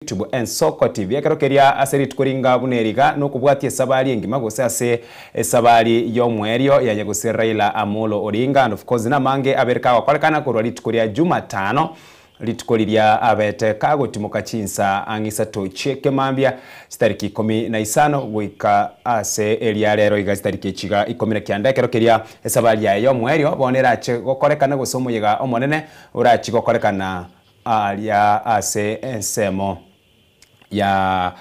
YouTube and Soko TV akarokeria aseri tukuringa buneriga no kubwatie sabali engima gose ase sabali yo mwerio ya nyagose Raila Amolo Odinga and of course na mange aberka wakolekana kurwa litukuria Jumatano litukuria abete kago timoka chinsa angisa to cheke mambia stariki 15 gwika ase elia rero iga stariki chiga 19 akarokeria sabali ya yo mwerio bonera che gokolekana gosomo yega omonene urachi gokolekana alia ase ensemo ya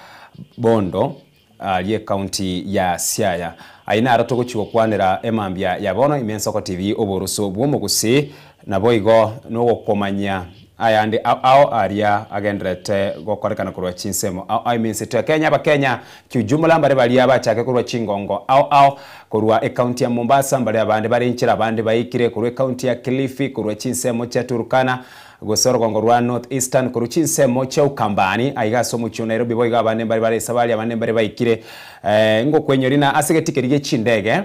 Bondo aliye county ya Siaya aina arato gochiwo kwanira emambia ya bono imensoko TV oboruso bwomugusi nabo igo no gokomanya ayande ao aria agendrete gokorekana kurwa chinsemo I mean to Kenya bakenya kijumla mbare bali abachake kurwa chingongo ao kurwa county ya Mombasa mbare abande bari nchira abande bayikire kurwa county ya Kilifi kurwa chinsemo cha Turkana gosoro gongorwa North Eastern kuruchinse mocha ukambani aigaso mucho Nairobi boiga abane bari sabali abane bari bayikire ngo kwenyorina asegetikirige chindege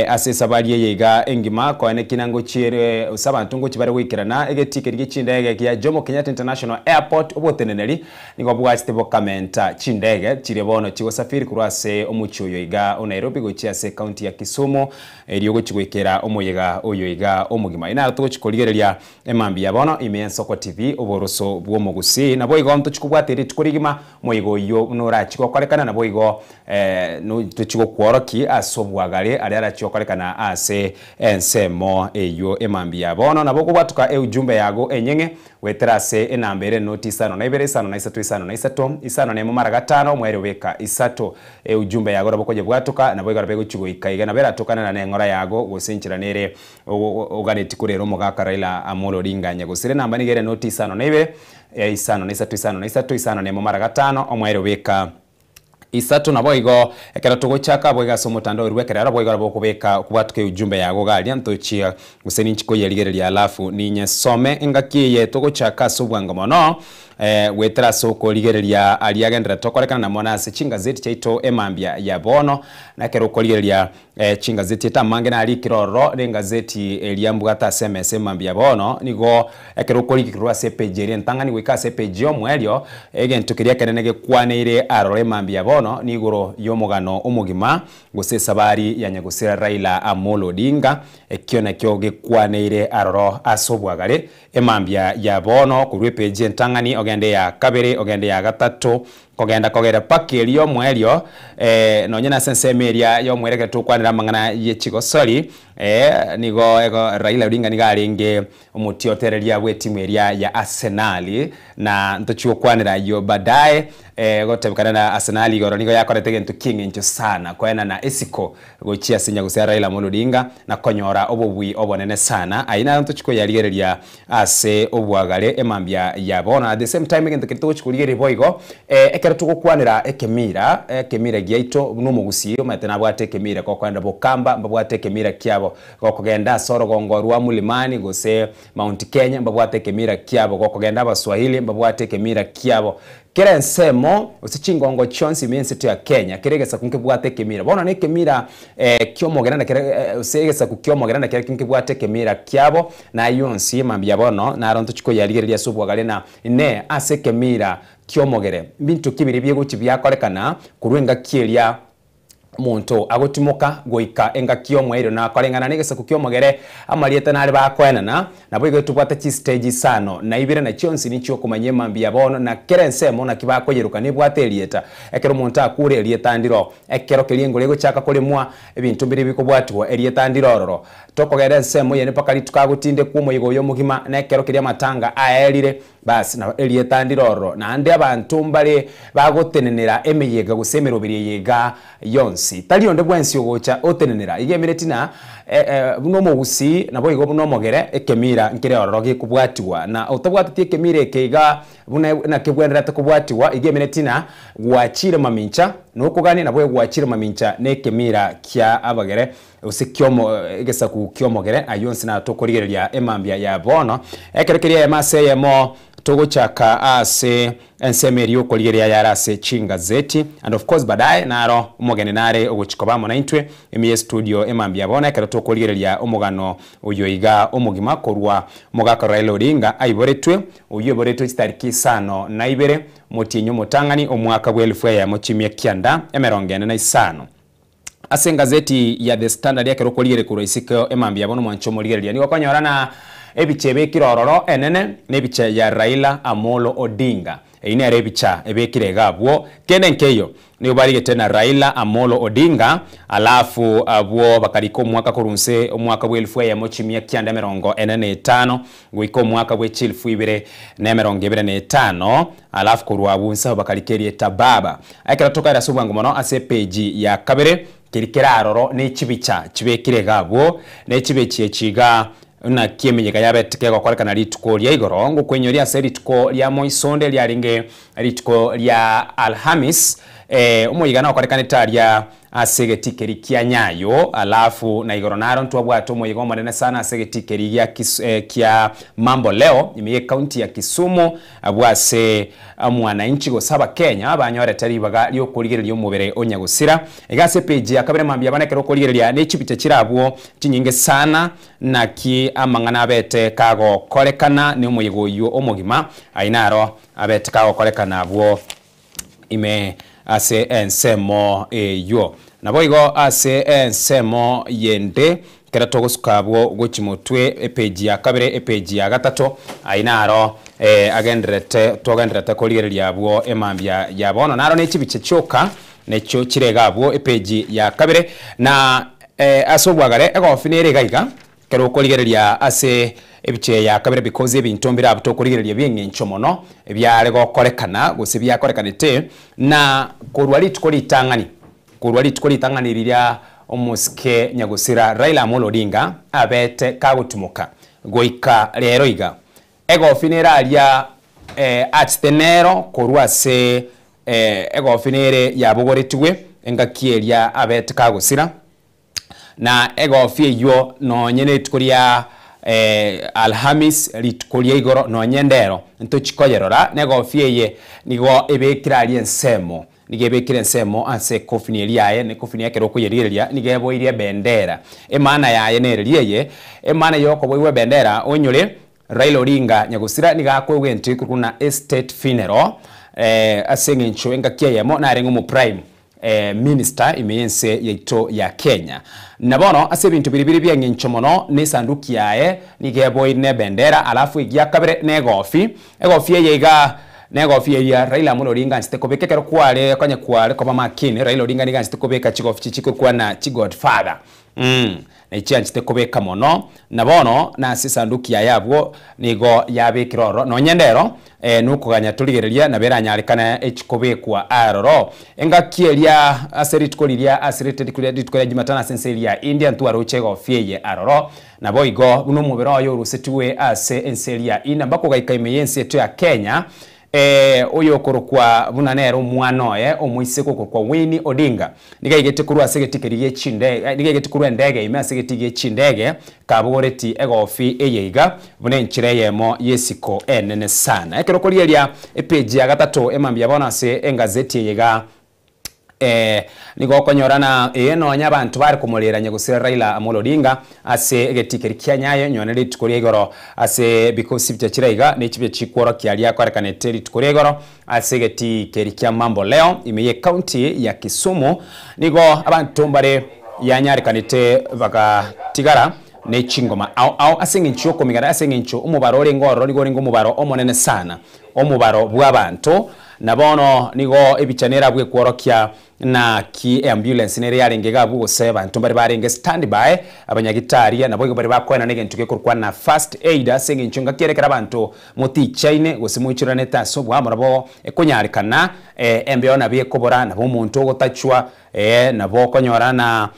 ase sabali yega engima ko ene kinango chire usabantu ngo kibare wikirana egetikirige chindege kya Jomo Kenyatta International Airport oboteneneri ngo bwasite bokamenta chindege chire bono chigo safiri kurwase omucho yoiga o Nairobi go chiase county ya Kisumu eriyo go chigwekera omoyega oyoiga omugima ina to chikoligereria emambi ya bono Soko TV oboroso bwomugusi nabo igo ntuchikubwatiri tukurigima moigo yo norachiko kolekana nabo igo no tuchiko kworoki asobwagale ali arachiko kolekana ase ensemo eyo emambi ya bono nabo kubatuka ujumbe yago enyenge weterase enambere notice no naibere sano na isato isano ne mumara gatano mwere weka isato ujumbe yago nabo koje bwatuka nabo igo rabego chigo ikaiga nabera tokana na ngora yago gosenchira nere oganeti kurero mogaka Raila Amolo Odinga nyagosire namba nigere notice no naibere isano na isato isano ne mumara gatano omwere weka isatu nabo igo ekera tugochaka boiga somotando rwekera rabo igo rabo kubeka kubatuke ujumbe yago gali antochia guseni nchiko yaligereria alafu ninye some engakiye tugochaka sobwanga mono wetera soko ligereria aliagendra tokolekana na mona se chinga zeti chaito emambia ya bono na kero koligereria chinga zeti tamange na ali kiroro renga zeti eliambugata SMS emambia bono nigo ekero kolikirwa se page ntangani wika se page yo mwelio egento kiria kenenege kwaneire arore emambia bono nigoro yomugano omugima gose sabari ya nyagusira Raila Amolo Odinga ekiona kyoge kwaneire aroro asobwagale emambia ya bono kurwe page ntangani ogende ya kabere ogende ya gatatu kogenda pakeli yo mwelio nonyena sensemeria yo mwereke tukwanira mangana yechigo sorry nigo ego Raila Odinga nigaringe omutiotereria wetimu eria ya Arsenal na ntochiwo kwanira yo badaye gotebukana na Arsenal igoro nigo yakorete gentu king incho sana kwena na esiko gochia sinya gusera Raila Amolo Odinga na konyora obobwi obonene sana aina ntochiko yaligereria ase obwagale emambia ya bona at the same time gentu kitochikuligere boigo ekera tukukwanira ekemira giaito no mugusiyo matena bwate ekemira ko kwenda bokamba mbabwate ekemira kyabo gokogenda soro gongorwa mulimani gose Mount Kenya mbabwate ekemira kyabo gokogenda Baswahili mbabwate ekemira kyabo kera nsemo usichingongo chonsi menseto ya Kenya keregesa kunkebwate kemira bona ne kemira kyomogera na kere usegesa kukyomogera na kere kunkebwate kemira kyabo na yonsi mambya bono na aronto chiko yaligereria subwagale na ne ase kemira kyomogere bintu kibiri byego kibyakolekana kurwenga kyelia muntu agotimoka goika enga kyomwero na kolengana negesa kukyomogere amalieta nali bakwenana nabo igo tubwata chi stage sano na ibire na chionsi nicho kumanye mambia bono na kerense mona kibako yeruka ne bwate elieta ekero muntu akure elieta ndiro ekero keliengo lego chaka kolemwa ebintu biri bikobwatwa elieta ndirororo tokogere nsemo yene pakali tukagotinde kumo igo yo mugima na ekero kelia matanga aelire basi na elieta ndirororo na ande abantu mbale bagotenenera emeyega gusemero biri yega yonsi talionde bwensi ogocha otenenera igemeretina buno mugusi nabo igo buno mogere ekemira nkire ororoge kubwatiwa na otobwatiti ekemira ekeiga buna na kebwendera tekubwatiwa igemeretina gwachire mamincha nokugani nabo gwachire mamincha nekemira kya abagere usikyomo egesa ku kyomogere ayonsi na tokorigereria emambia ya bono ekerekeria emase yemo togochaka ase ensemeri okoligeria yarase chinga zeti and of course badaye naro umogene nare ogochikobamo na intwe emiye studio emambia bona kera tokoligeria omugano uyoiga omugima korwa mogaka Raila Odinga aiboretwe uyoboretwe chitariki sano na ibere Mutinyu Mutang'ani omwaka bwa 1945 ase gazeti ya The Standard yake rokolire kuroisiko emambia bono mwancho moligereria nigo konyorana ebiche bekirororo enene nebiche ya Raila Amolo Odinga ine ebicha ebekire gabwo kene nkeyo niyo barigete na Raila Amolo Odinga alafu abwo bakariko mwaka kurunse omwaka bwa 1945 gwiko mwaka bwa 2025 alafu kurwabunsa bakarikerie tababa akira toka subwango mono ase page ya kabere kirikira aroro ne chibicha chibekire gabwo ne chibechi echiga na kiemenyeka yabeteke gwakorekana rituko lya igoro ngo kwenyoria se rituko lya moisonde lya ringe rituko lya Alhamis umuyigana gwakorekana taria asegetikeri kya Nyayo alafu na igoro naro ntwabwato umuyigo manene sana asegetikeri ya kya Mambo Leo imiye county ya Kisumu abwase mwananchi gosaba Kenya abanyore taribaga lyo kurigereria umubere onyagusira egase page ya kabere mambya banekero kurigereria n'ekibite kirabwo kinyinge sana na ki amangana bete kago korekana ni umuyigo yu omugima ainaro abete kago korekana bwo ime ase ensemo yo naboigo ase ensemo yende kera togosukabwo gochimotwe page ya kabere page ya gatatu ainaro agenderete koligereria bwo emambya ya bono naro nechibiche choka necho kiregabwo page ya kabere na asobwagare egofinere gaiga kero koligereria ase ebiche ya kabere because ebintu mbira abutokoligereria byengencho mono ebyare gokorekana gose byakorekanete na korwali tukoli liria omuske nyagusira Raila Amolo Odinga abete kagutumuka goika rero iga egofinera alia atstenero korwase egofinere yabugoretwe engakieria abete kagusira na egofie yo no nyene tukoria Alhamis ritukoria igoro no nyendero ntochikoyerora negofie ye nigo ebekira ali ensemo nigebekira ensemo ase kofini yaye ne kofini yake rokuyeriria nigeboirie bendera emana yaye neririye emana yoko boiwe bendera onyure Raila Odinga nyagusira nigakwegwe ntikuna estate funeral asengencho engakiyemo na rengo mu prime minister imiyense yaito ya Kenya nabono ase bintu biribiri byangencho mono ne sanduki yaye nigeboire ne bendera alafu igya kabere negofi yega negofi ya Raila Amolo Odinga nsitekobeke kero kwale kanye kwale kwa makini Raila Odinga niga nsitekobeka chigofi chiko kwa na godfather na nsitekobeka mono nabono na sanduki ya yabwo nigo yabekiroro no nyendero nuko ganya tuligereria na beranyarikana echikobekwa aroro engakieria aseritkolia aseritkolia Jumatana senseria India ntuarochego fieye aroro nabo igo uno mubero yo rusetwe ase enseria ina mbako gaikaimeyense to ya Kenya oyo korokwa bunanero mwanoye omuiseko kwa Winnie Odinga nigayigete kurwa segetikeriye chinde nigayigete kurwa ndege ime segetigiye chindege kabugoreti egofi eyeiga bunenchireyemo yesiko enene sana ekerokolieria page ya gatatu emambya bona se engazeti eyega nigo konyorana eno nya bantu bari kumolera nyagusira Raila Amolo Odinga ase egetikeri kyanyayo nyonere tukori igoro ase because bichiraiga nechibe chikworo kyali yakwarekanete tukori igoro ase egetikeri kya Mambo Leo imeye county ya Kisumu nigo abantu mbare yanyarekanete bagatigara nechingoma au asengincho komigara asengincho umubaro ngoro ligori ngumubaro omonene sana omubaro bw'abantu nabono nigo ebichanera bwe kworokia na ki ambulance nere yarengega bwose abantu bari barenge standby abanyagitaria nabo bari bakwena negentuke kurwa na first aid asengincho ngakerekera abantu muti chaine gose muichirane taso bwa marabo ekonyarikana embeona bye kobora nabo muntu gotachwa nabo konyorana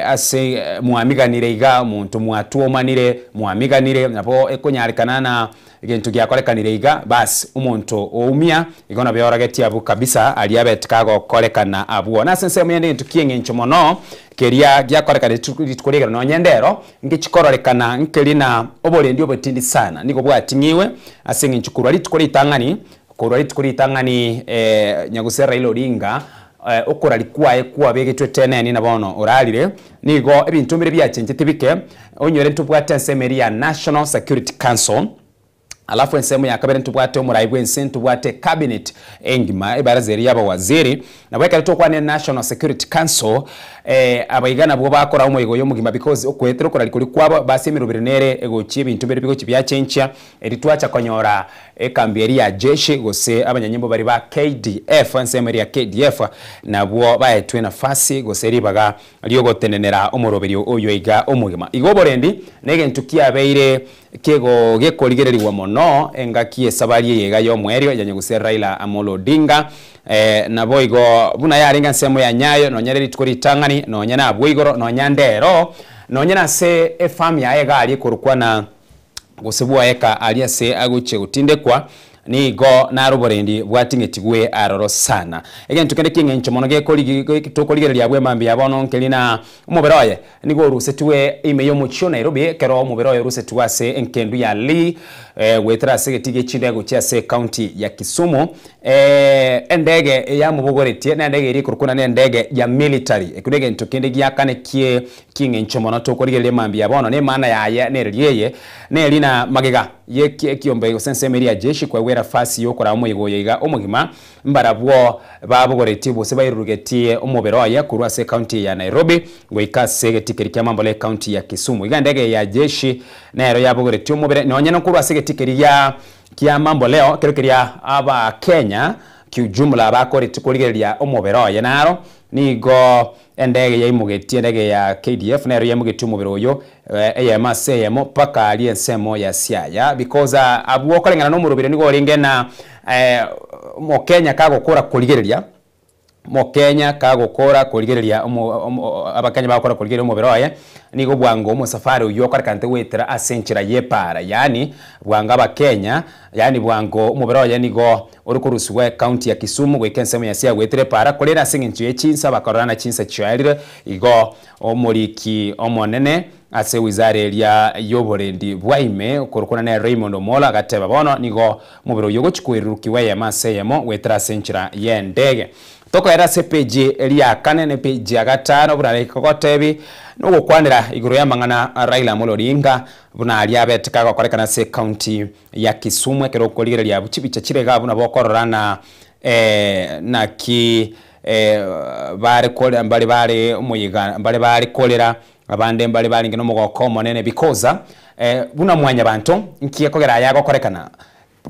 ase muamiganire iga muntu mwatuomanire muamiganire nabo ekonyarikana na gentu gyakorekanire iga bas umuntu oumia igona byorageti abu kabisa aliabetikago korekana abu na sense muyende gentu kiyengencho mono keria gyakorekana tukoregera no nyendero ngichikororekana nkelina obole ndio botindi sana niko bwatinyiwe asengencho kurwali tukori tangani nyagusera Raila Odinga okora likwaye kuwa begetwe teneni nabono oralire nigo ebintu mbere byachenjete bike onyore ntubwate nsemeri ya National Security Council alafu ensemo ya kabere ntubwate omuraibu ense ntubwate cabinet engima ebarazeri yaba waziri na bweka litokwa ne National Security Council abaigana bwo bakora omuyigo yomugima because okwetero kora likuri kwabo basemirubire nere egochi ebintu bere biko kibya chencha eritwacha konyora ekamberi ya jeshi gose abanyanyimbo bari ba KDF ensemo ya KDF nabwo baetwe nafasi gose ribaga lyogotenenera omuroberi oyo iga omugima igoborendi nege ntukia beire kego gekoligereriwa mono engaki esabali yega yomwerio yanyeguse Raila Amolo Odinga nabo igo buna yaringa nsemo ya nyayo nonyereri tukori tangani nonyana abwigoro nonyandero nonyana se efam ya ega ali kurukwana gusebwa eka alia se aguche utindekwa ni go na ruborendi bwatingetigwe aroro sana again tukende kinge nchomono ge tokoligereria bwe mambi yabono nkelina umuberoye nigo rusetwe imeyo mucho Nairobi kero umuberoye rusetwa se enkendu ya li wetra se getige chinde gucha se county ya Kisumu endege ya mubogoretie na ndege iri kurukuna ne ndege ya military ekudege ntokende gya kane kie kinge nchomono tokoligereria mambi yabono ne maana ya ne riyeye ne lina magega ye kiombe osensemeri ya jeshi kwa wera fasi yokora omuyigo yiga omugima mbarabwo babogoreti bose bayirugetie omuberoye kurwa se county ya Nairobi goikase getikeri kya mambo le county ya Kisumu iga ndege ya jeshi naero yabogoreti omubere nonyene kurwa se getikeri ya kya mambo leo kerekeria aba Kenya kiujumla abakoreti kuligeria omuberoye naro nigo endege ya imugetie ndege ya KDF naero yamugetie omubere oyo eyemo paka ali ensemo ya Siaya because abuo kolengana no murubire nigo ringe na mo Kenya kagokora kuligeria mo Kenya kagokora kuligeria abakanya bakora kuligeria omuberoye nigo bwango mu safari uyo kante wetera asenchira yepara yani bwanga abakenya yani bwango omuberoye nigo urukurusuwe county ya Kisumu gwekensemo ya Siaya wetere para kolera singinchu yechinsa bakorana chinsa chwalire igo omuliki omonene ase wizare lya yoborendi bwaime ukorukuna na Raymond Omola gateba bono nigo mubiro yogo chikwerukiwe ya maseyemo wetra senchira yendege toko era se page elia kane ne page ya gatano buna kokotebi nugo kwanira iguru ya mangana Raila Amolo Odinga buna aliabetika gakorekana se county ya Kisumu ekero koligereria buchibicha chirega buna bokororana na ki bare kole mbali umuyiga mbali kolera abande mbali ngino mugoko monene because buna mwanya bantu nkiye kogera yago korekana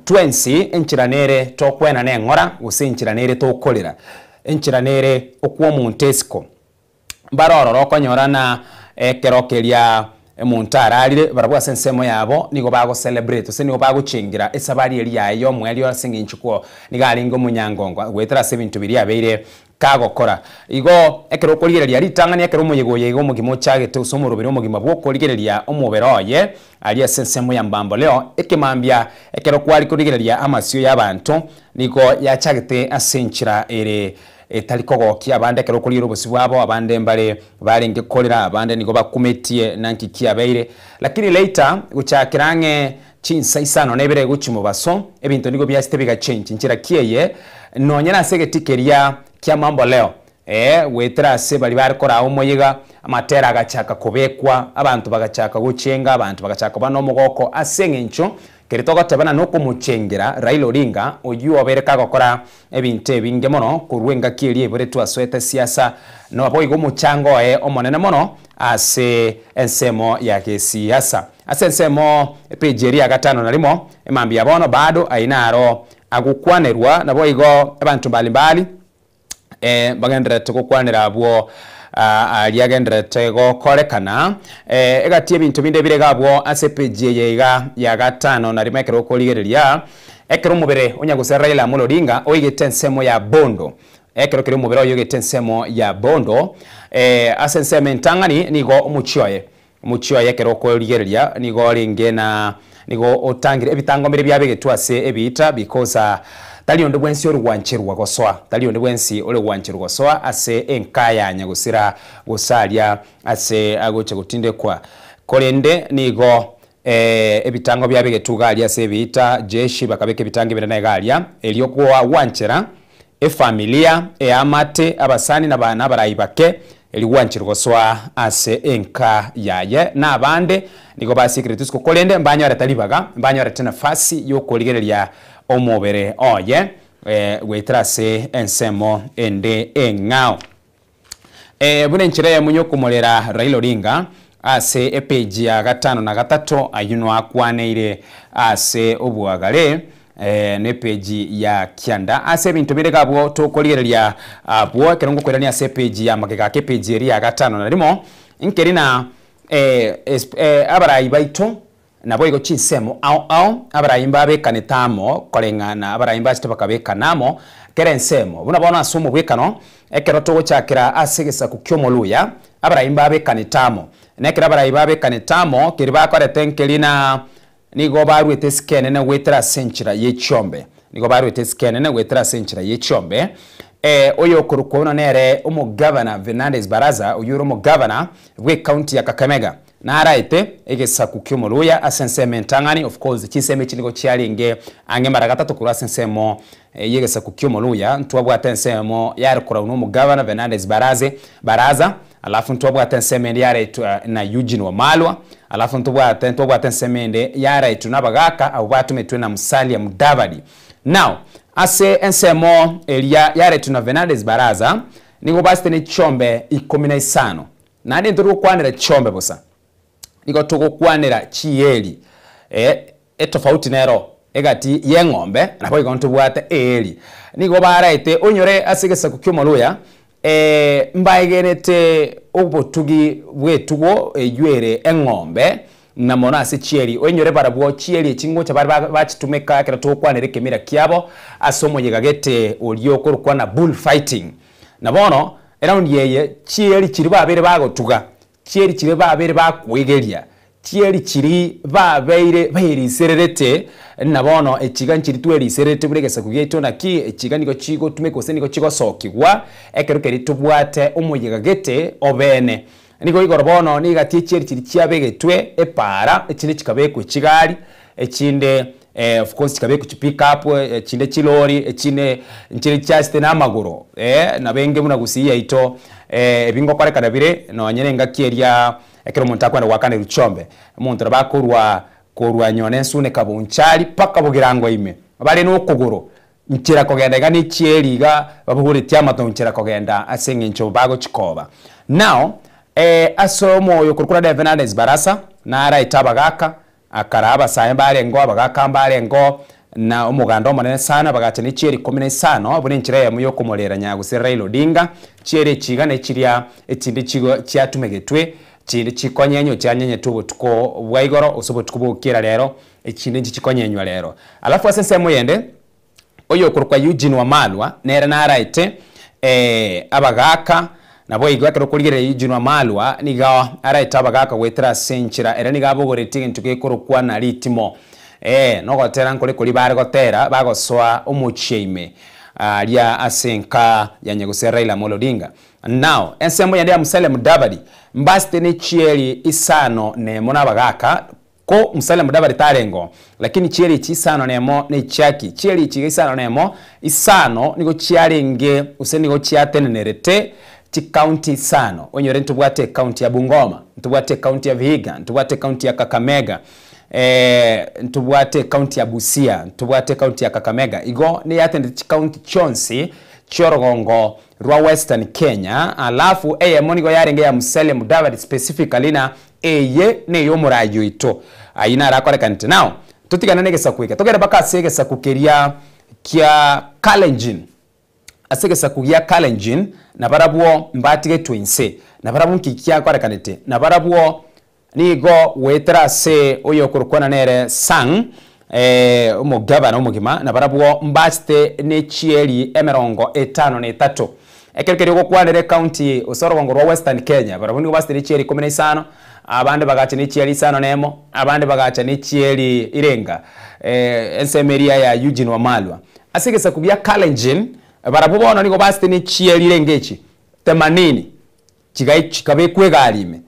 20 enchiranere tokwena ne ngora usinchiranere tokolera enchiranere okuwa Montesco barororo konyorana kerokeria muntara alire barabwa sensemo yabo nigo bago celebrate se nigo bago chingira esabari eri yayo mwelio singinchuko nigalingo munyangongwa gwetera 7 biri abeire kagokora igo ekero koligereria ritangani ekero muyigo yego mugimo chagete usomurubiro mugimo bwo koligereria omuberoye ali sensemo ya mbambo leo ekemambia ekero kwali koligereria amasio y'abantu nigo yachagete asenchira ere etalikogoki abande kero koliro bosibwabo abande mbale balinge kolera abande nigo bakumetie nankikia beire lakini later guchakirange chinsa isano nebere guchimo baso ebintu nigo byastebega change nchira kieye nonyana segetikeria kya mambo leo wetra se bali barikora omoyiga amatera agachaka kubekwa abantu bagachaka guchenga abantu bagachaka bano mugoko asengencho keritoka tabana noko muchengera Raila Odinga oyu obereka gukora ebintu ebinge mono kurwenga kiri ebore twaswete siasa no aboyigo muchango omonene mono ase ensemo ya kisiasa ase ensemo pejeri ya gatano nalimo emambi yabono bado ainaro agukwanerwa naboyigo abantu mbalimbali bagendera tukukwanira abo aliagendera tego korekana egatie bintu binde birega abo ase page yega ya gatano na rimekero koligereria ekero mubere onyaguse Raila Amolo Odinga oigete ensemo ya Bondo ekero kero mubere oyigete ensemo ya Bondo ase ensemo ntangani nigo muchioye ekero koligereria nigo lingena nigo otangire ebitango mbere byabegetwa ase ebita because talionde bwensi olugwanchirwa goswa talionde bwensi olugwanchirwa goswa ase enkaya nyagusira gusalia ase agoche gutinde kwa kolende nigo ebitango byabegetuga ali ase bita jeshi bakabeke bitange birana galia eliyokuwa wanchera efamilia amate abasani na bana barayibake eliwanchira goswa ase enka yaye na abande nigo basikiritus ko kolende mbanyora talibaga mbanyora tena fasi yo koligereria omobere oye wetrase ensemo ende engao bune nchire ya munyo kumolera Raila Odinga ase page ya 5 na 3 ayuno akwaneire ase obwagale ne page ya kianda ase bintu bireka bwo tokoligereria bwo kerongo kwerania ase page ya magega ke page eri ya 5 na limo inkerina abarayi baito nabo igo chinsemo au abarayi mbabe kanetamo kolengana abarayi mbasite bakabekanamo kerensemo buna bona asumo bwekano ekero togo chakira asegesa kukyomoluya abarayi mbabe kanetamo nekira abarayi babe kanetamo kiriba kore tenkelina nigo barwete skenene wetera senchira yechombe nigo barwete skenene wetera senchira yechombe oyo kurukona nere umugavana Fernandez Baraza uyuro umugavana we county ya Kakamega na araite egesa kukyomoluya asenseme ntangani of course chiseme chinigo chialinge ange mara gatatu kura sensemo yegesa kukyomoluya ntwabwa atensemo yari kura umugavana Fernandez Baraza alafu ntwabwa atenseme yari na Eugene Wamalwa alafu ntwabwa atenseme yari tunabagaka au batumetwe na Musalia Mudavadi. Now ase ensemo elia yare tuna Fernandez Baraza nigo baste ni chombe 15 nani nduru kwanira chombe bosa nigo tugo kwanira chieli etofauti nero egati yengombe nabo igonto bwate eli nigo baraite onyore asigesa kukyomoluya mbayegenete obotugi bwetugo ejwere engombe na mona ase chieli onyore barabwo chieli chingo cha bachitumeka kera to kwanere kemira kiabo asomo yegagete olio korukwana bull fighting na bono around yeye chieli chiri babere bagotuga chieli chiri babere bakwegeria chieli chiri babeire bayirisererete na bono echiga nchiri twerisererete buregesa kugyeto na ki echiga niko chigo tumeko seniko chigo sokigwa ekero keri tubwate umuyegagete obene niko igoro bono ni gati chieli chiri chiabegetwe epara echinde chikabeko chigari echinde of course chikabeko pick up echinde chilori echinde nchiri chaste na maguro na benge muna gusiya ito bingo kware kadabire no nyerenga kieria ekero muntu akwanda wakane ruchombe muntu rabakorwa nyone sune kabunchali paka bugirango ime bale no kuguru nchira kogenda gani chieli ga babuhure tyamato nchira kogenda asenge ncho bago chikoba. Now asomo yokurukura Fernandez Barasa na ara itabagaka akaraba sayembare ngo abagaka mbare ngo na umuganda omanene sana bagacha ni chieri 15 bune nchira ya muyo komolera nyaguse Raila Odinga chieri chigane chiria etindi chigo cyatumegetwe chindi chikonyenyo cyanyenye tubo tuko bwaigoro usobo tukubukira rero ekindi chikonyenywa rero alafu asense muyende oyo kurukwa Eugene Wamalwa nera na araite abagaka nabo igwa kero kuligere Eugene Wamalwa niga araita abagaka wetera senchira era niga bogoreti ntuke kurukwa na ritimo no gotera nkole kuli bare gotera bagoswa umucheime lya asenka yanyeguse Raila Odinga. Now ensemo yande ya Musalia Mudavadi mbaste ni chieli isano ne mona bagaka ko Musalia Mudavadi tarengo lakini chieli chisano nemo ne chaki chieli chisano nemo isano niko chialenge usenigo chiatenerete ti county sano onyore ntubwate county ya Bungoma ntubwate county ya Vihiga ntubwate county ya Kakamega ntubwate county ya Busia ntubwate county ya Kakamega igo ni yatende county chonsi chorogongo rwa Western Kenya alafu monigo yarenge ya Musalia Mudavadi specifically na ne yomurayo ito ayina rakore kanite. Now tutigana negesa kwika togera baka segesa kukeria kya Kalenjin asegesa kugia Kalenjin na barabuo mbatige twinse na barabu nkikia kware kanite na barabuo nigo wetera se oyo kurukwana nere sang umugabana umugima na barabuo mbaste ne chieli emerongo 53 ekerekere go kwanere county usorogongo rwa Western Kenya barabu nigo baste ne chieli 15 abande bagacha ne chieli sano nemo abande bagacha ne chieli irenga ensemeria ya Eugene Wamalwa asegesa kubia Kalenjin barabu bono nigo baste ne chieli irengechi 80 chikabe kwegalime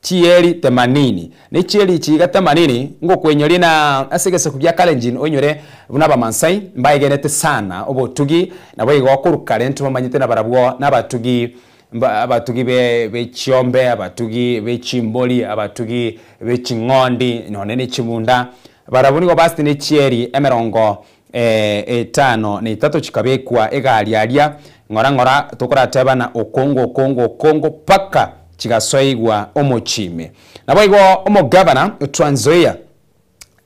chieli 80 ni chieli chiga 80 ngo kwenyori na asegesa kubya Kalenjin onyore bunaba Mansai mbayegenete sana obotugi nabo igokuru current bamanyite na barabwo nabatugi abatugi be Chiombe, abatugi be Chimboli, abatugi be Chingondi none ne Chimunda barabuni go basti ne chieri emerongo etano ne itatu chikabekwa egalialia ngora tukurateba na okongo paka chigasoigwa omochime nabo igo omugavana Trans Nzoia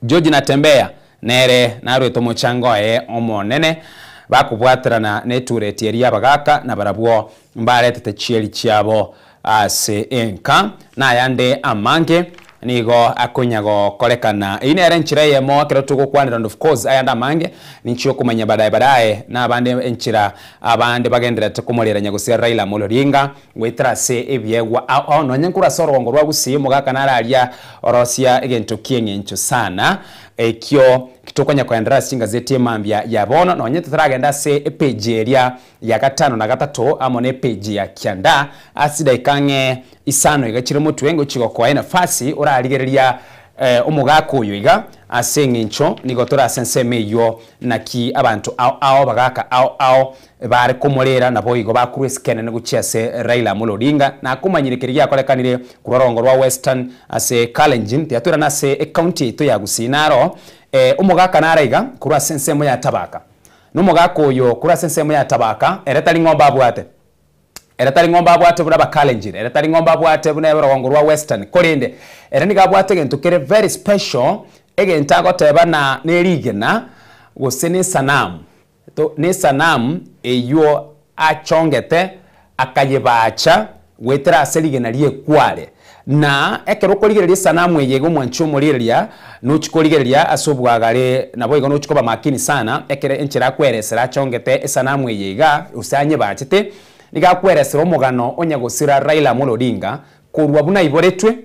George Natembeya nere narweto mochango omonene bakubwatirana netureti eria bagaka na barabwo mbaretete chieri chiabo ase enka na yande amange nigo akonyago kolekana inere nchira yemo kero tugukwanira and of course ayanda mange ninchiyo kumanya badaye na abande enchira abande bagendera tukumolera nyagusira Raila Amolo Odinga gwetara se ebyegwa no nyenkura sorongo rwa gusimo gaka nararia orosia egento kiengencho sana ekyo kitokonya kwendera singa zeti mambya yabona no nyete turagenda se page eria ya gatano na gatatu amone page ya kyanda asida ikange isano igachire mutu wengo chigo kwa nafasi uraligereria omugako yoiga asengencho nigotora senseme yo naki abantu ao bagaka ao bare komolera nabo igo bakuru skene ne guchiase Raila Amolo Odinga na kumanyirikiria kolekanire kurorongo rwa Western ase Kalenjin tiatura na se county to ya Gusinaro omugaka naraiga kurwa sensemo ya tabaka numugako yo kurwa sensemo ya tabaka eretali ngomba bwate buna bakalenjire eretali ngomba bwate buna erorongo rwa Western kolinde ereniga bwate gento kere very special egenta goteba na nerigena gusene sanamu to ne sanamu eyo achongete akayebacha wetera aseligena liye kwale na ekero koligereria sanamu eyego mwancho muriria no chikoligereria asobwagare nabo igo no chikoba makini sana ekere enchira kweresera achongete esanamu eyega usanye bachite niga kweresera omugano onyagosira Raila Amolo Odinga kurwa buna iboretwe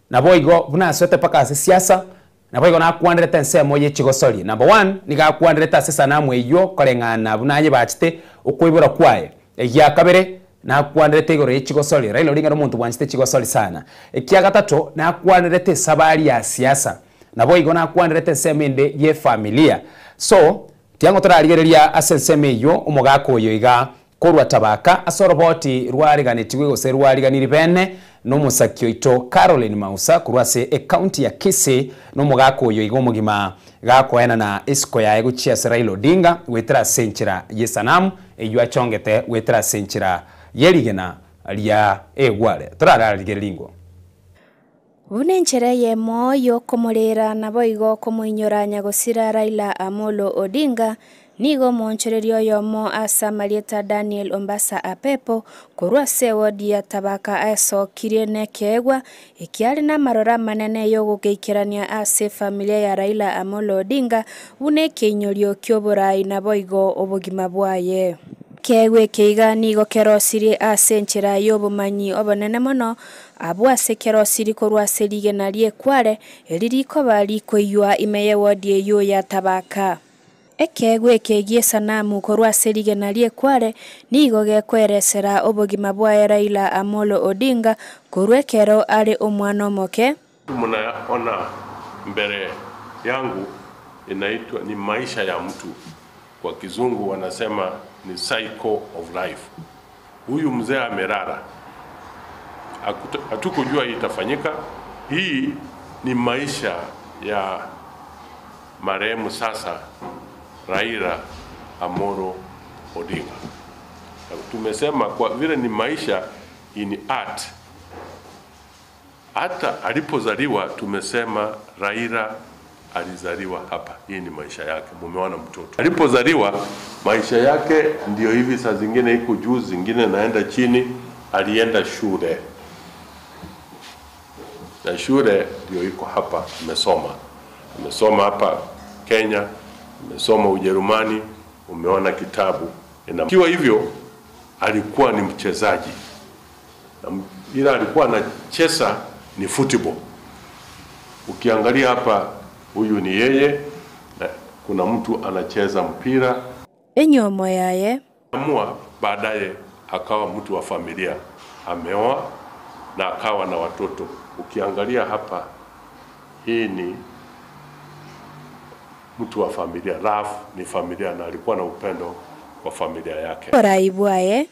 nabo igo buna aswete paka ase siasa nabo igo nakwanderete nsemo ye chigosori number 1 niga kwanderete ase sanamu eyo kolengana bunanye bachite okwibura kwaye ya kabere na kwanderete igoro ye chigosori Raila Odinga no muntu bwanchite chigosori sana ekya gatatu na kwanderete sabari ya siasa nabo igo na kwanderete semende ye familia so tiango toraligereria ase nseme yo omugako yoiga korwa tabaka asoroboti rwariganetiwe gose rwariganiri bene no musakyo ito Caroline Mausa kurwase county ya Kisii no mugako yo igo mugima gakoena na isko ya eguchia Raila Odinga wetera senchira yesanamu eyo achongete wetera senchira yerigena lia egwale toraraligelingo Unenchera ye moyo komorera nabo igo komoinyoranya gosira Raila Amolo Odinga nigo monchererio yomo asa Marieta Daniel Ombasa Apepo kurwa sewodi ya tabaka aso kirene kegwa ikiari na marora manene yo gugeikirania ase familia ya Raila Amolo Odinga une kinyorio kyoborai nabo igo obugima bwaye kegwe keiga nigo kerosiri ase nchira yobumanyi obonene mono abwase kerosiri korwa serigena lie kware eririko bali koywa imeye wodi yo ya tabaka ekegwe kegie sanamu korwa serigena lie kware nigo gekweresera obogima bwa Raila Amolo Odinga korwekero ari omwana moke mnaona mbele yangu inaitwa ni maisha ya mtu, kwa kizungu wanasema ni cycle of life. Huyu mzee amelala, hatukujua hii itafanyika. Hii ni maisha ya marehemu sasa Raila Amolo Odinga. Tumesema kwa vile ni maisha in art, hata alipozaliwa tumesema Raila alizaliwa hapa. Hii ni maisha yake, mumeona mtoto alipozaliwa, maisha yake ndio hivi. Saa zingine iko juu, zingine naenda chini. Alienda shule, na shule ndio iko hapa. Amesoma hapa Kenya, amesoma Ujerumani. Umeona kitabu kiwa hivyo. Alikuwa ni mchezaji, ila alikuwa anacheza ni football. Ukiangalia hapa, huyu ni yeye, na kuna mtu anacheza mpira. Enyomo yaye amua baadaye akawa mtu wa familia, ameoa na akawa na watoto. Ukiangalia hapa, hii ni mtu wa familia. Raf ni familia, na alikuwa na upendo kwa familia yake. Oraibwaye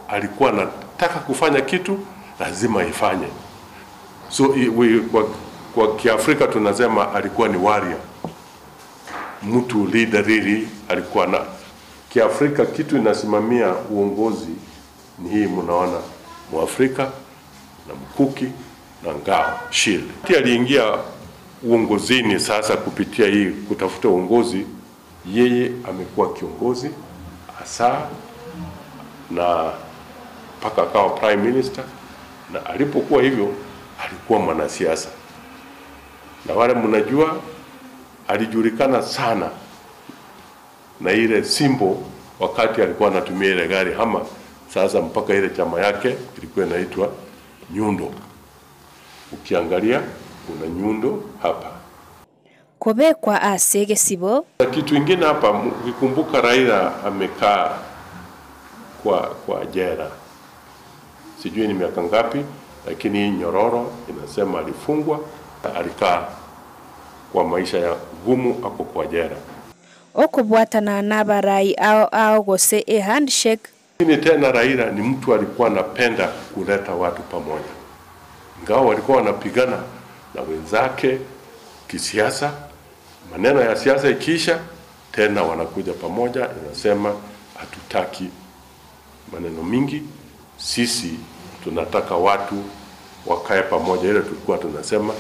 Alikuwa inataka kufanya kitu lazima ifanye. So kwa Kiafrika tunasema alikuwa ni warrior, mtu leader really alikuwa na Kiafrika kitu inasimamia uongozi ni hii mnaona, Mwafrika na mkuki na ngao shield. Aliingia uongozini sasa kupitia hii kutafuta uongozi, yeye amekuwa kiongozi hasa na mpaka akawa prime minister, na alipokuwa hivyo alikuwa mwanasiasa. Na wale mnajua alijulikana sana na ile simbo wakati alikuwa anatumia ile gari hama. Sasa mpaka ile chama yake ilikuwa inaitwa Nyundo. Ukiangalia kuna Nyundo hapa. Kobekwa ase Gesibo. Kitu kingine hapa, ukikumbuka Raila amekaa kwa jela. Sijui ni miaka ngapi, lakini nyororo inasema alifungwa, alikaa kwa maisha ya gumu hapo kwa jela. Okubwatana nabarai au gose handshake. Lakini tena Raila ni mtu alikuwa anapenda kuleta watu pamoja. Ingawa walikuwa wanapigana na wenzake kisiasa, maneno ya siasa ikiisha tena wanakuja pamoja, inasema hatutaki maneno mingi, sisi tunataka watu wakae pamoja. Ile tulikuwa tunasema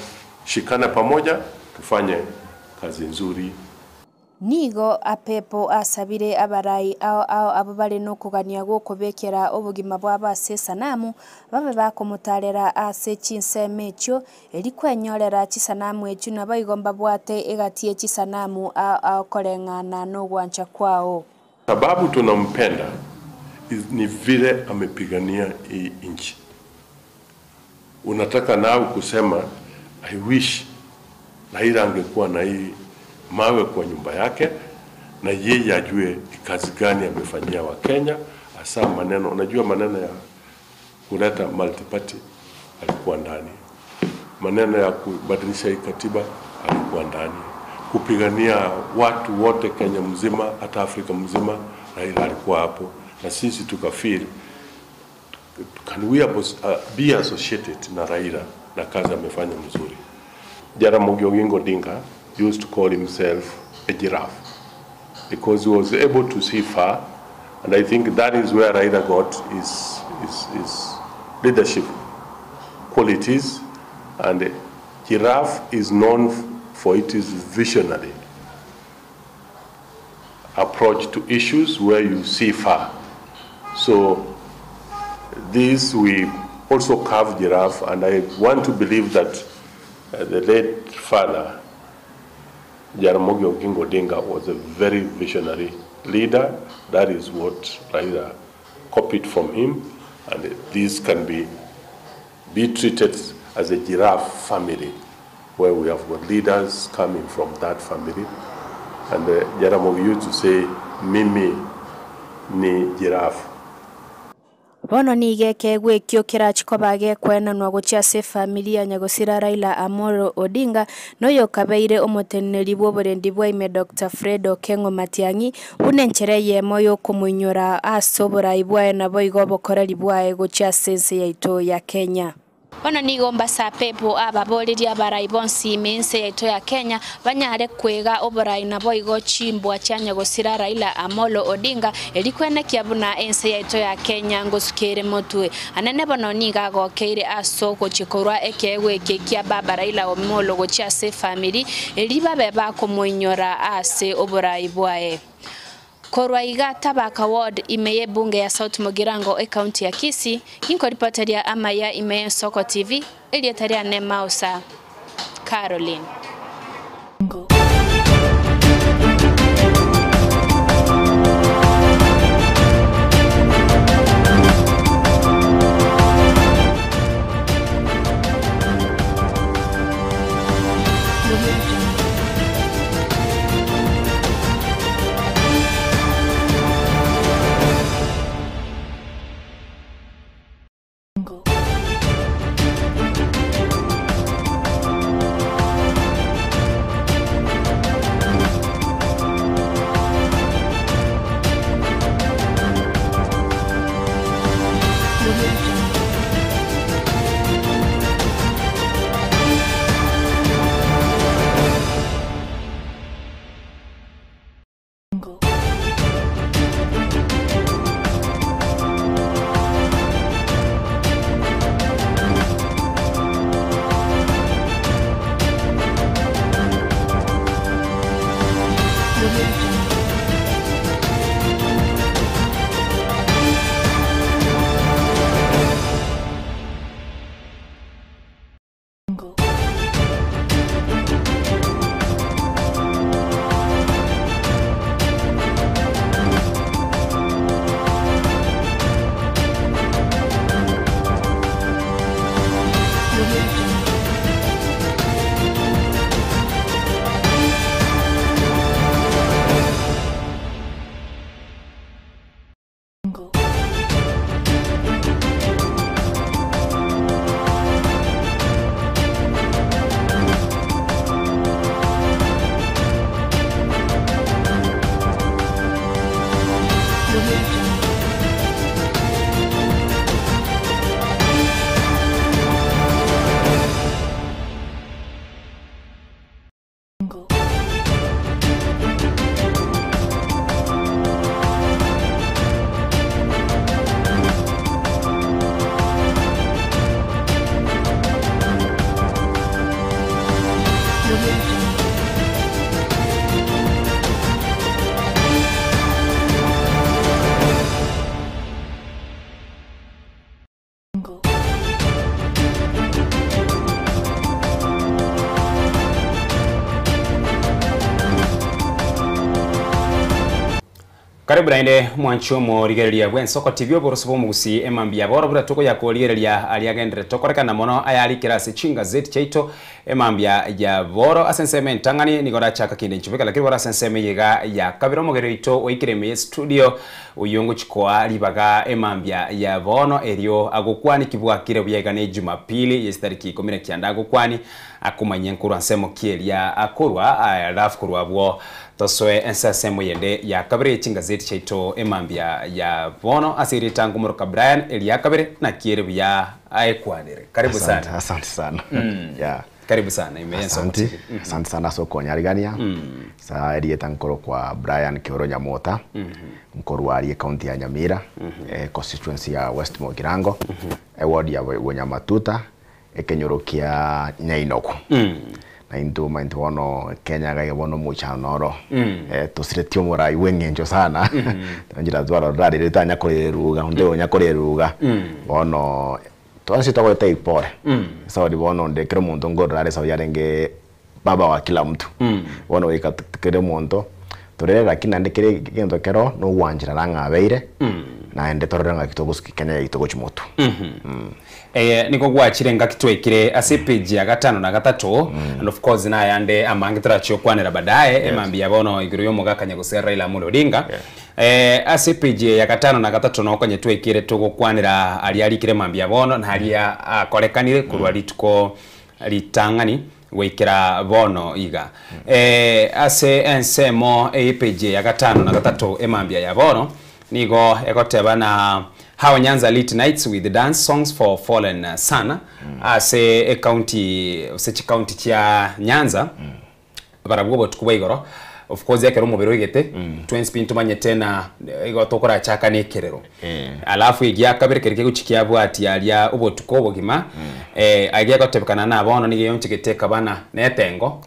shikana pamoja tufanye kazi nzuri. Nigo apepo asabire abarai au ababale no kugania gukubekera obugima bwa base sanamu babe bakomutarera ase chinseme ekyo elikwenyorera chisanamu ekyo nabaigomba bwate egatie chisanamu au kolengana no gwancha kwao. Sababu tunampenda ni vile amepigania hii nchi. Unataka nao kusema I wish Raila angekuwa na hii mawe kwa nyumba yake, na yeye ajue kazi gani amefanyia wa Kenya, hasa maneno, unajua maneno ya kuleta multiparty alikuwa ndani, maneno ya kubadilisha hii katiba alikuwa ndani, kupigania watu wote Kenya mzima hata Afrika mzima Raila alikuwa hapo, na sisi tukafeel can we be associated na Raila na kazi amefanya mzuri. Jaramogi Oginga Odinga used to call himself a giraffe because he was able to see far, and I think that is where Raila got his leadership qualities. And giraffe is known for its visionary approach to issues where you see far. So this we also carve giraffe, and I want to believe that the late father Jaramogi Oginga Odinga was a very visionary leader. That is what Raila copied from him, and this can be treated as a giraffe family, where we have got leaders coming from that family. And Jaramogi used to say, Mimi ni giraffe. Bono nigeke gwekyo kirachikobage kwenanwa guchase familia nyagosira Raila Amolo Odinga noyo kabeire omoteneri bwoborendi bwaime Dr. Fred Okengo Matiang'i bunenchereye moyo kumunyora asobora ibwae nabo igobokoreri bwae guchase nse yaito ya Kenya. Bono nigomba sa pepo ababoleria abarai bonsi imense yaito ya Kenya banyare kwega oborai nabo igo chimbwa chanya gosira Raila Amolo Odinga elikwene kiabuna ense yaito ya Kenya ngosukere motwe anene bono niga gokeire asoko chikorwa ekewe kekia baba Raila Amolo gochase family eliba beba komuinyora ase oborai bwae. Korwa igata baka ward imeye bunge ya South Mugirango county ya Kisii inko reporteria amaya imeye Soko TV elietaria ne Mausa Caroline. Karibu naende mwanchomo rigereria Bwensoko TV oborosobo mugusi emambia boro bura toko yakoligereria aliagendere tokoreka mono ayali kirase chinga zeti chaito emambia ya boro asenseme ntangani nigoda chaka kinde nchubeka lakini bora asenseme yega ya kabiro mogereito oikireme studio uyungu chikoa libaga emambia ya bono erio agokwani kibwakire buyegane Jumapili yesitariki 19 agokwani akumanye nkuru ansemo kielia akurwa alafu kurwa bwo toswe ensasemo yende ya kabire chinga zeti chaito emambia ya bono asiri tangu muruka Brian elia kabire na kiere bya aekwanire karibu sana. Asante sana. Yeah. Karibu sana imeyenso. Asante sana soko nyarigania. Sa elie tankoro kwa Brian Kioro Nyamota. Mkoru wa county ya Nyamira, constituency ya West Mogirango, ward ya Wanyamatuta, kenyorokia Nyainoko. Na into maintuono Kenya ga bono mucha noro tusiretio murai wengenjo sana tanjira twaro rari retanya koreruga onde nyakoreruga bono twansi tawo teipore saudi bono de kero muntu ngorare sawo yarenge baba wa kila mtu bono wika kero muntu torera kinande kere gendo kero no wanjira ranga beire na ende toranga kitogoski Kenya itogo chimoto niko gwachirenga kitwekire ase page ya 5 na 3 and of course na yande amangitira chokwanira badaye emambia bono iguru yo mugakanya gusera Raila Amolo Odinga ase page ya 5 na 3 no konye twekire tugukwanira ali alikire mambia bono na ali akorekanire kurwa lituko litangani wekira bono iga ase ensemo page ya 5 na 3 emambia ya bono nigo ekoteba na How Nyanza Lit Nights with the dance songs for fallen son ase county chia Nyanza barabwo tukubwa igoro of course yakero mubero igete twins pin tumanye tena igotokora chaka nekerero alafu igia kabere kereke guchikia bwati alia ubotuko bogima agia gotebekana na bono nige yonchigiteka bana netengo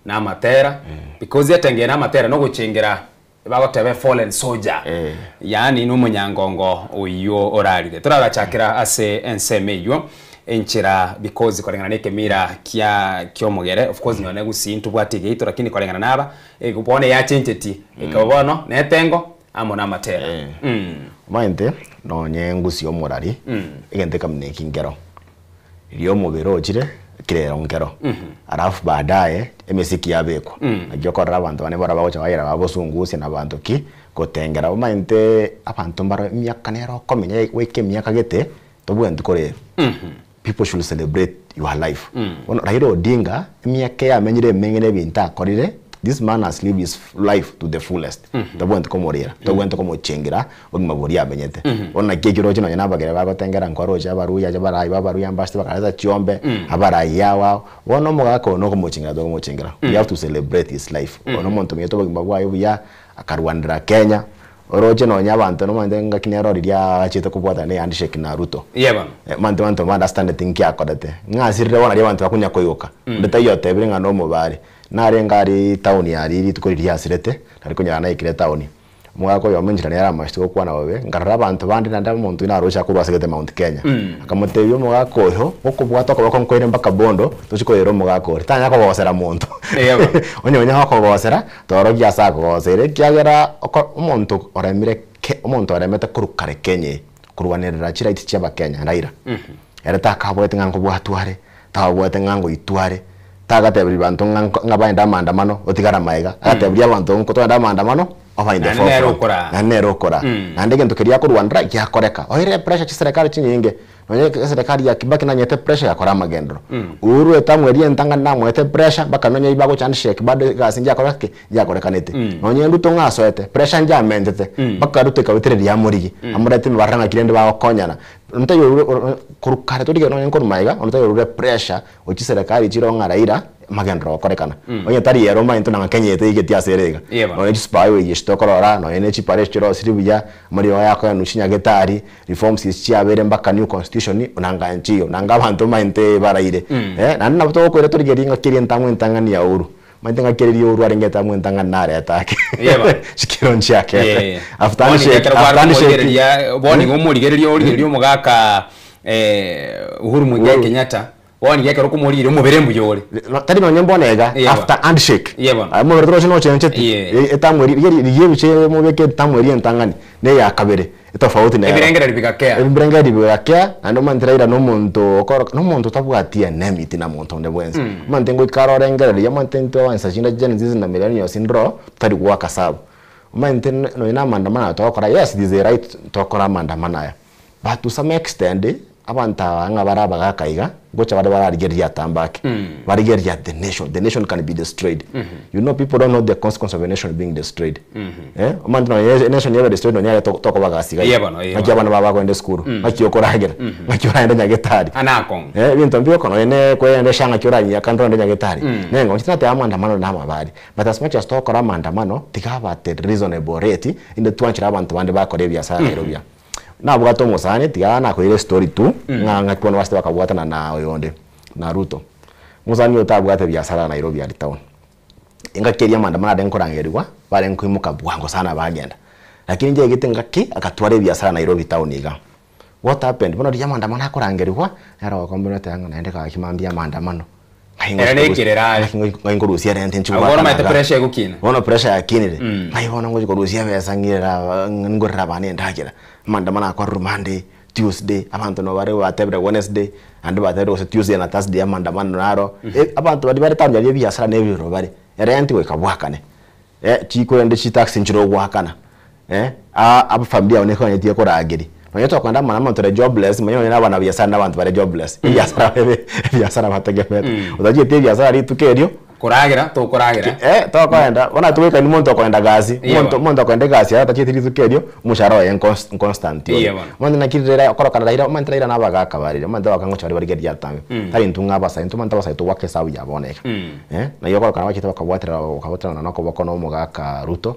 na matera because yatenge na matera no guchengera bagotebe fallen soldier yani numunyangongo uyo orarire turagachakira ase enseme yo enchira because korengana nekemira kyomugere of course nyone gusintu bwatige lakini korengana naba egubone ya chenteti ekabono netengo amona matera mainte no nyengusi omurari igente kamne kingero iliyo mubero ochire kirero ngero arafu baadaye emesiki yabeko agiokora abantu bane bara bagocha bayira babosungusi na bantu ki kotengera mainte abantu mbaro myaka nero komenya weke myaka gete tobwentu korero people should celebrate your life Raila Odinga myaka ya menyire mengene binta korire this man has lived his life to the fullest tobwentu komorira tobwentu komochengira ogmaboria benyete ona kekiro chino nyana bagere bagotengera nkoroja baruya baruya mbasti bakaza chiombe abarai yawa wono mugako no komochingira to komochingira you have to celebrate his life ono muntu myeto bagimagwa yobuya akarwandira Kenya oroje no nyabantu no mande ngakinero riria achite kubwata ne handshake na Ruto yeba mantu understand thing yakodete ngasirire wona ria bantu bakunya koyoka ndetayo tebire ngano mubare narengari town yari tukuriria asirete ariko nyana ikire town mwako yomenjira yara mashito kwana babe ngarara abantu bandi nanda muntu ina arusha kuba segete Mount Kenya akamuteyo mwako ho okubwata ko bakonkoire mpaka Bondo tuchikoyero mwako tanya ko bosera muntu onyonya hako bosera toro gya sako bosere kyagera umuntu oremire umuntu oremete kurukare Kenya kurwanirira chira iti cyaba Kenya Raila era takabwete ngango bwatware tabwete ngango itware tagatebri bantu ngabaenda maandamano otigara maiga agatebri abantu nko twenda maandamano ofainde fofo na nerokora na ndege ntukiria kurwandra yakoreka oire pressure ci serikali chinyinge nonye serikali ya Kibaki na nyete pressure yakora magendro uru etamwerie ntanga na mwete pressure baka nonye ibago chan shake bado gasinja yakoreka nete nonye nduto ngasoete pressure nja mentete baka ruteka witere ya murigi amurete baranga kirende ba konyana ntayo kurukare to digeno nko maiga ntayo pressure ochi serikali chironga Raila magendro korekana onye tari yero mainto na Kenya yete igeti aserega onye spayo yishtokorora no ene chipare chiro siribuya muri yako ya nushinya getari reforms ichiabere mbaka new constitution unanga nchiyo nanga abantu mainte baraire na nabto ko reto rigeringa kiri ntamwe ntangani ya uru mainte ngakeri uru arengeta mwe ntangani nare atake shikiro nchake after shake ya boni ngomuri gererio mugaka Uhuru Muigai Kenyatta woni yake rukumurire umubere mbuyore tari no nyembo nega after handshake mo retro no chencheti etamweri riye biche mo beke tamweri entangani ne ya kabere tofauti na ebirengera bigakea ando mantiraira no muntu tabwatia nemiti na muntu nde bwenzi mantengo ikarorengera ya mantento wansa chinda genesis na millennial syndrome tari kwa kasabu manten no ina mandamana tokora yes this is right tokora mandamana ya but to some extent abanta anga baraba gakaiga gocha bade barageria tambaki barageria the nation can be destroyed you know people don't know the consequence of a nation being destroyed man no nation never destroyed no nyale toko bagasiga makia bana baba ko ende skuru makio koragera makio ende nyagetari anako bintu mbio kono ene ko ende shanga kyoranya kandro ende nyagetari nengo chitate amandamano na mabari but as much as toko ramandamano tikaba at reasonable rate inde twanchira abantu bande bakore biasara Nairobi na bwato musane tigana ko ile story tu nganga kwa wasta wakabwatana na oyonde na Ruto musani otabwate biasara Nairobi ali town inga keria mandamana den korangerirwa bare nkimuka bwango sana bagenda lakini je gitenga ki akatware biasara Nairobi town iga what happened bono dia mandamana korangerirwa yara wakombona tanga naende ka kimambia mandamano ngaingorusia rente nchuwa bona mate pressure gukina bona pressure yakinire ngayibona ngo korusia besa ngira ngorra bane ndakira mandamana kwa Monday Tuesday abantu no bare watebra Wednesday and batero se Tuesday na Thursday mandamano naro abantu bari bare tamya biasara nebiro bare rente we kabwakane chiko ende chitaxi nchiro gwakana aba familia one ko nyetie ko ragiri Manyoto kwanda mwana mtore jobless manyo na bana biasara n'abantu bare jobless biasara bategemeta udaje te biasara ritu kerio koragira to koragira to kwenda bona tuweka ni muntu kwenda gazi muntu kwenda gazi hata chiti ritu kerio mushara wa constant yo mwana nakirira koroka raira mantraira nabaga kabarire manda wakangocha bari bari ya tambe tari ntunga basa ntumanta basa to wake sabu yaboneka na yo koroka wakita wakabotera na nako bakono mugaka Ruto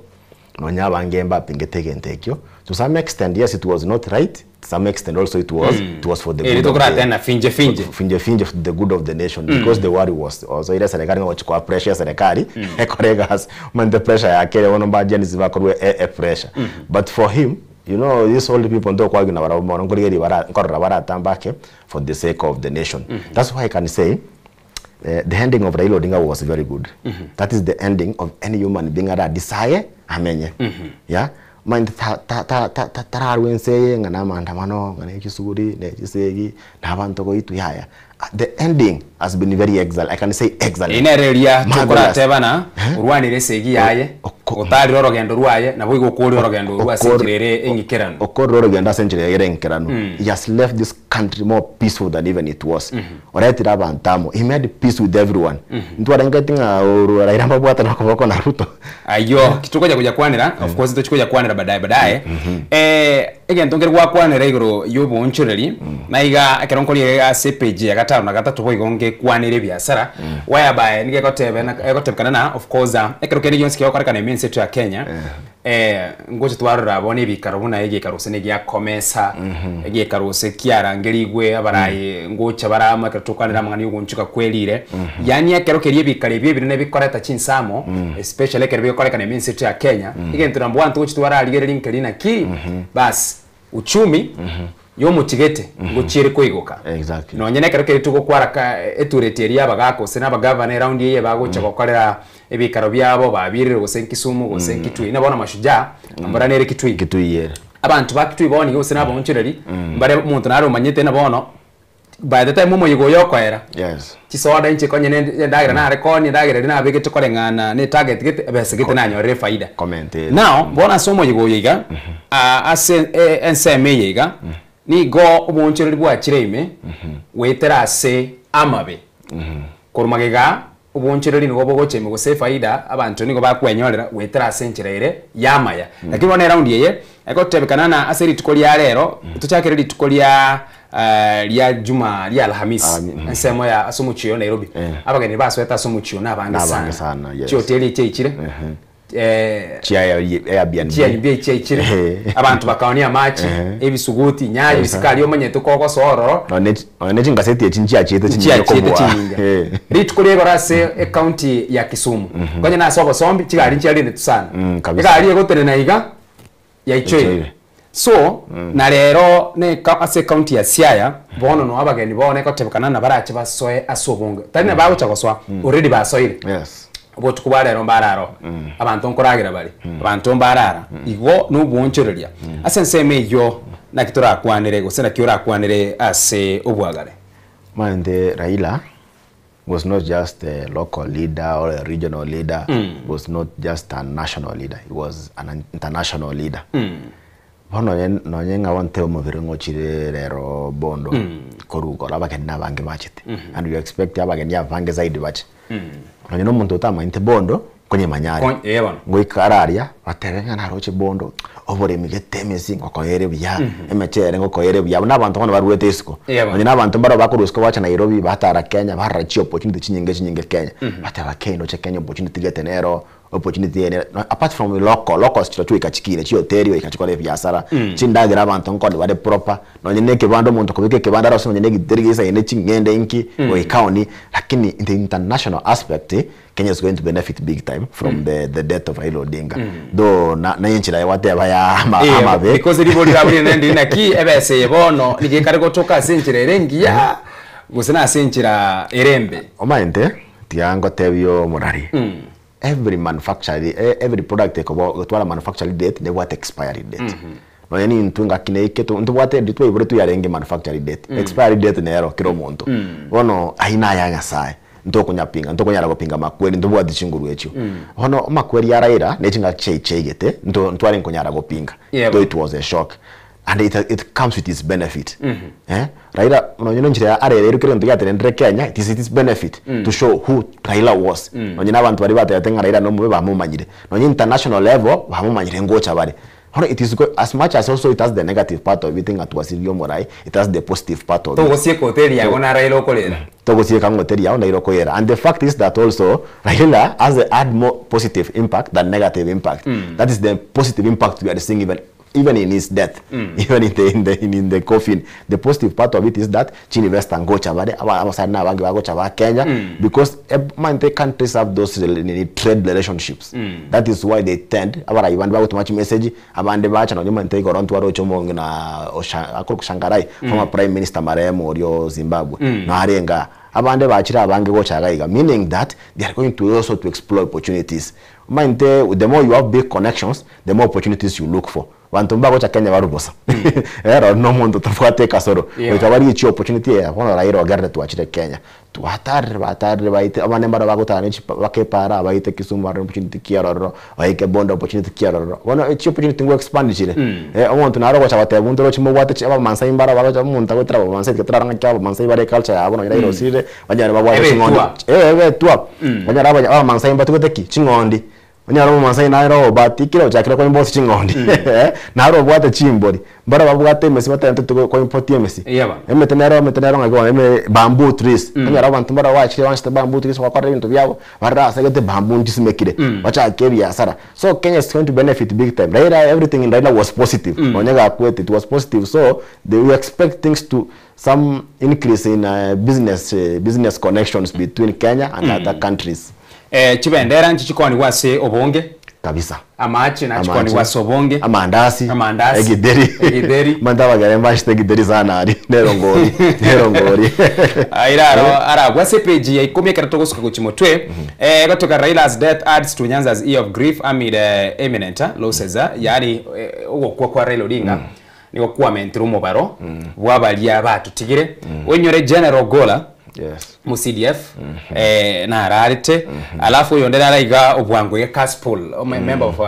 no nyabangemba pingetegentekyo to some extent yes it was not right to some extent also it was for the good of the good of the nation because the worry was also ile serikali ngochukua pressure serikali ekoregas man the pressure yake wono bajani zibakorwe pressure but for him you know these old people ndo kwa gina barabona ngorigeri korra baratambake for the sake of the nation that's why I can say the ending of Raila Odinga was very good. That is the ending of any human being that desire amenye. Yeah. Mind tararwense ngana mandamano ngana kisuri ne kisegi nabantu ko itu yaya. The ending has been very excellent. I can say excellent. Ine relia tukora tebana urwani resegi yaye. Otari rogendo ruaye na bwo igukuri rogendo rwa senjirere engikerano. Okoro rogendo senjirere engikerano. He has left this country more peaceful than even it was. Already rabantamo. He made peace with everyone. Ntwara ngatinga Raila mabwata na kuboko na Ruto. Ayo kitukoja kuja kwanira of course tuchikoja kwanira baadaye. Again tongerwa kwanira igoro yobo onchoreri na iga akeronkori ya CPG ya gatano na gatatu boy gonge kwanire biasara whereby nige gotebekana na of course ekerokeri yonski yokoreka na mense to Kenya ngoje twarura bone bikaro buna yege karose ya komesa yege karose kiarangerigwe abaraye ngocha barama katukanira mangani ugonchuka kwelire yani akerokeri bikare bibiri ne bikoreta chinsamo especially kerbe yokoreka na mense to Kenya ige nturambwa ntuchi twararigere linkelina ki bas uchumi yo mutigete nguchire kwigoka exactly no nyene kereke tuko kwaraka etureteri abagako sena abagavana round ye bagocha gukorera ebikaro byabo babirire Kisumu Kitui nabona mashujaa ambara nere Kitui yere abantu bakitui boni yo sena abo nchireri mbare muntu naro manyete nabono by the time mumo yigo yokwera yes chisoda inche konye ndagira na rekoni ndagira na abege tukorengana ne target gete besegete nanyo re faida comment now bona somo yigo yiga ase enseme yiga ni go ubonchereri bwa kireme weterase amabe korumagega ubonchereri ni gobo gocheme go se faida abantu ni go bakwenyorera weterase nchirere yamaya lakini bona round yeye ekotebekana na aseri tukolia rero tuchakere litukolia lya Juma lya Alhamis nsemo ya asumuchiyo Nairobi abageni basweta asumuchiyo nabanga sana yes hoteli chechire Airbnb chechire abantu bakaonia machi ebisuguti nyayo bisikali yo manye tukoko sororo neti ngaseti echinchi achete chinyinga ritukolie gorase county ya Kisumu kwanya na sobo sombi chigali nchi ali netusana igali yegotere na iga ya ichoye so na rero ne ase county ya Siaya bono no abageni bone ko tebekana na barache basoe asobonge tani ba ucha goswa already basoire yes botu kubarero mbararo abantu nkoragira bari abantu mbarara igo nubwonchereria asense meyo na kitura kwanire gusena kiura kwanire ase obwagare. Mande Raila was not just a local leader or a regional leader, was not just a national leader, he was an international leader. Bono nyenga wante omuviringo chire rero bondo korugo labagenda bange bachite and you expect abagenda bange zaidi bache nonye no muntu utama inte bondo konye manyari ngoikararia batebenga na roche bondo obore migetemesi ngokoyere bya emechere ngokoyere bya nabantu kono baruwete isiko nonye nabantu mbaro bakurusko bacha Nairobi batara Kenya barachi opportunity chinyinge Kenya bataba Kenya che Kenya opportunity getenero opportunity apart from local chicho ikachikire chi hotel ikachikore biasara chindagira abantu nkode bade proper nonye neke bando muntu kubike kibanda rose nonye neke dirigisa ine chingende inki o ikaoni lakini in the international aspect Kenya is going to benefit big time from the death of Raila Odinga though na yinchira whatever ya amabe because everybody abri nende na ki ebese yebono nigekare gotoka sinchira erengia gusena sinchira erembe omaente tiango tebyo murari every every product ekobwa manufacturing date they want expiry date no yani ntunga kineke to ntubwate ditwe ibure tu yarenge manufacturing date expiry date nero kiro muntu ono aina ya ngasai ntokonyara gopinga makweri ntubwa dicinguru echo ono makweri ya Raila nechinga chegete ntwari nkonyara gopinga so it was a shock and it comes with its benefit Raila nonyo njira arere kire ntugate Kenya it is its benefit to show who Raila was nonyo nabantu bari batayatenga Raila no mube bamumanyire nonyo international level bamumanyire ngocha bari it is good, as much as also it has the negative part of everything at Wasilio Morai, it has the positive part of it. And the fact is that also Raila has had more positive impact than negative impact. That is the positive impact we are seeing even in his death, even in the coffin. The positive part of it is that Chini West and Gocha Kenya, because many countries have those trade relationships. That is why they tend. Too much message. Abande bacha na nyuma ntego rontu waro chomonge na Shangarai, former Prime Minister Maremo Orio Zimbabwe. Na harenga abande bachira abange Gocha gaiga, meaning that they are going to also to explore opportunities. The more you have big connections, the more opportunities you look for. Wantumba Gocha Kenya barubosa. Era no mundo tafuate kasoro. Ikabari ichi opportunity ya kono Raila ogarde tuachire Kenya. Tuatare baite abane mbara bagota nechi bakepara baite Kisumu opportunity kiaroro, baike Bondo opportunity kiaroro. Kono ichi opportunity ngo expand chire. Omuntu naro Gocha bate bunto chimo bwate aba Mansai mbara bagocha munta gotra Mansai ketranga chaba Mansai bare culture ya abono Raila osire banyara babwa chingondi. Tuwa. Banyara aba Mansai mbatu goteki chingondi. Onyaro Mansai nairo batikira uchakira kwa boss chingondi naro bwate chimbori mbara babwate mesi batante to ko import mesi emetenero ngako bamboo trees onyaro abantu mbara wachire wanste bamboo trees kwa kware into byabo barra sagete bamboo njisimekire wacha kebi asara. So Kenya is going to benefit big time. Raila, everything in Raila was positive. Onyaga kwete it was positive, so we expect things to some increase in business connections between Kenya and other countries. Chibendera nchichikoni wase obonge kabisa amachi na chikoni wase obonge amandasi egideri mandaba garemba egideri sana ari nerongori airaro ara wase page ya 10 karatogosuka kuchimotwe gotoka Raila's death adds to Nyanza's year of grief amid imminent losses yani kwa Raila Odinga niko kuwa mentrumo baro wabalia batu tigire onyore General Gola yes mu CDF na ararite alafu yondera raiga obwango ya Caspol member of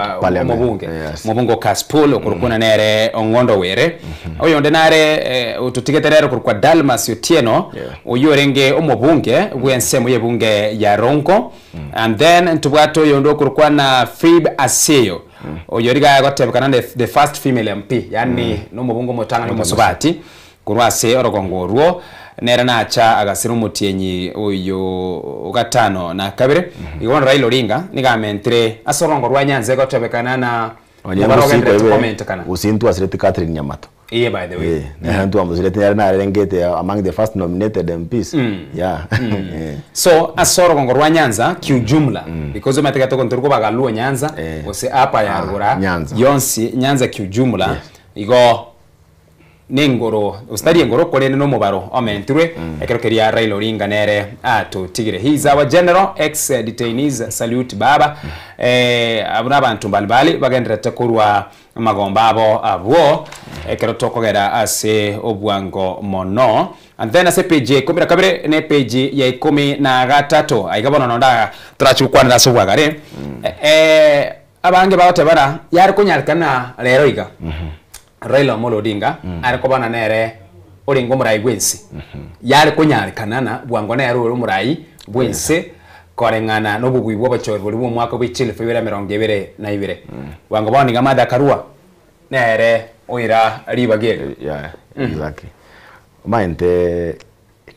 mubungo Caspol okurukuna nere ongondo were oyondenare ututigeterero kurukwa Dalmas Otieno oyorenge omubunge bwensemo yebunge ya Ronko and then ntubwato yondo kurukwa na Fib Aseyo oyoriga gotebekana the first female MP yani no mubungo motanga no musubati kurwase orogongorwo nera nacha agasiru mutienyi uyo ugatano na kabire igona Raila Odinga nigamentre asorongo rwa Nyanza gotebekana na comment kana usintu asirete Catherine Nyamato by the way na ntu amuzilete na rengete among the first nominated MPs so asorongo rwa Nyanza kiujumla because umeteka to konturuko bagaluo Nyanza ose apa ya rura yonsi Nyanza kiujumla igo ningoro ustadi ngoro kore no mubaro omentirwe ekero keria Raila Odinga nere ato tigire. He is our general ex detainees salute baba abuna bantu balbali bagendera tekurwa magomba abo ekero tokogera ase obwango mono. And then ase page 12 ne page ya 13 aigabono nonda turachukwana naso bwagare abange bawotebara yari kunyarikana rero iga Raila Amolo Odinga ariko bana nere oringo murai gwensi yari kunyarikana na bwango nere uri murai gwensi korengana no bugwi bwo bachoro bwo mwaka bw'ikile febera 2022 bwango bani gamada karua nere oira ribagere. Yeah, exactly. Maente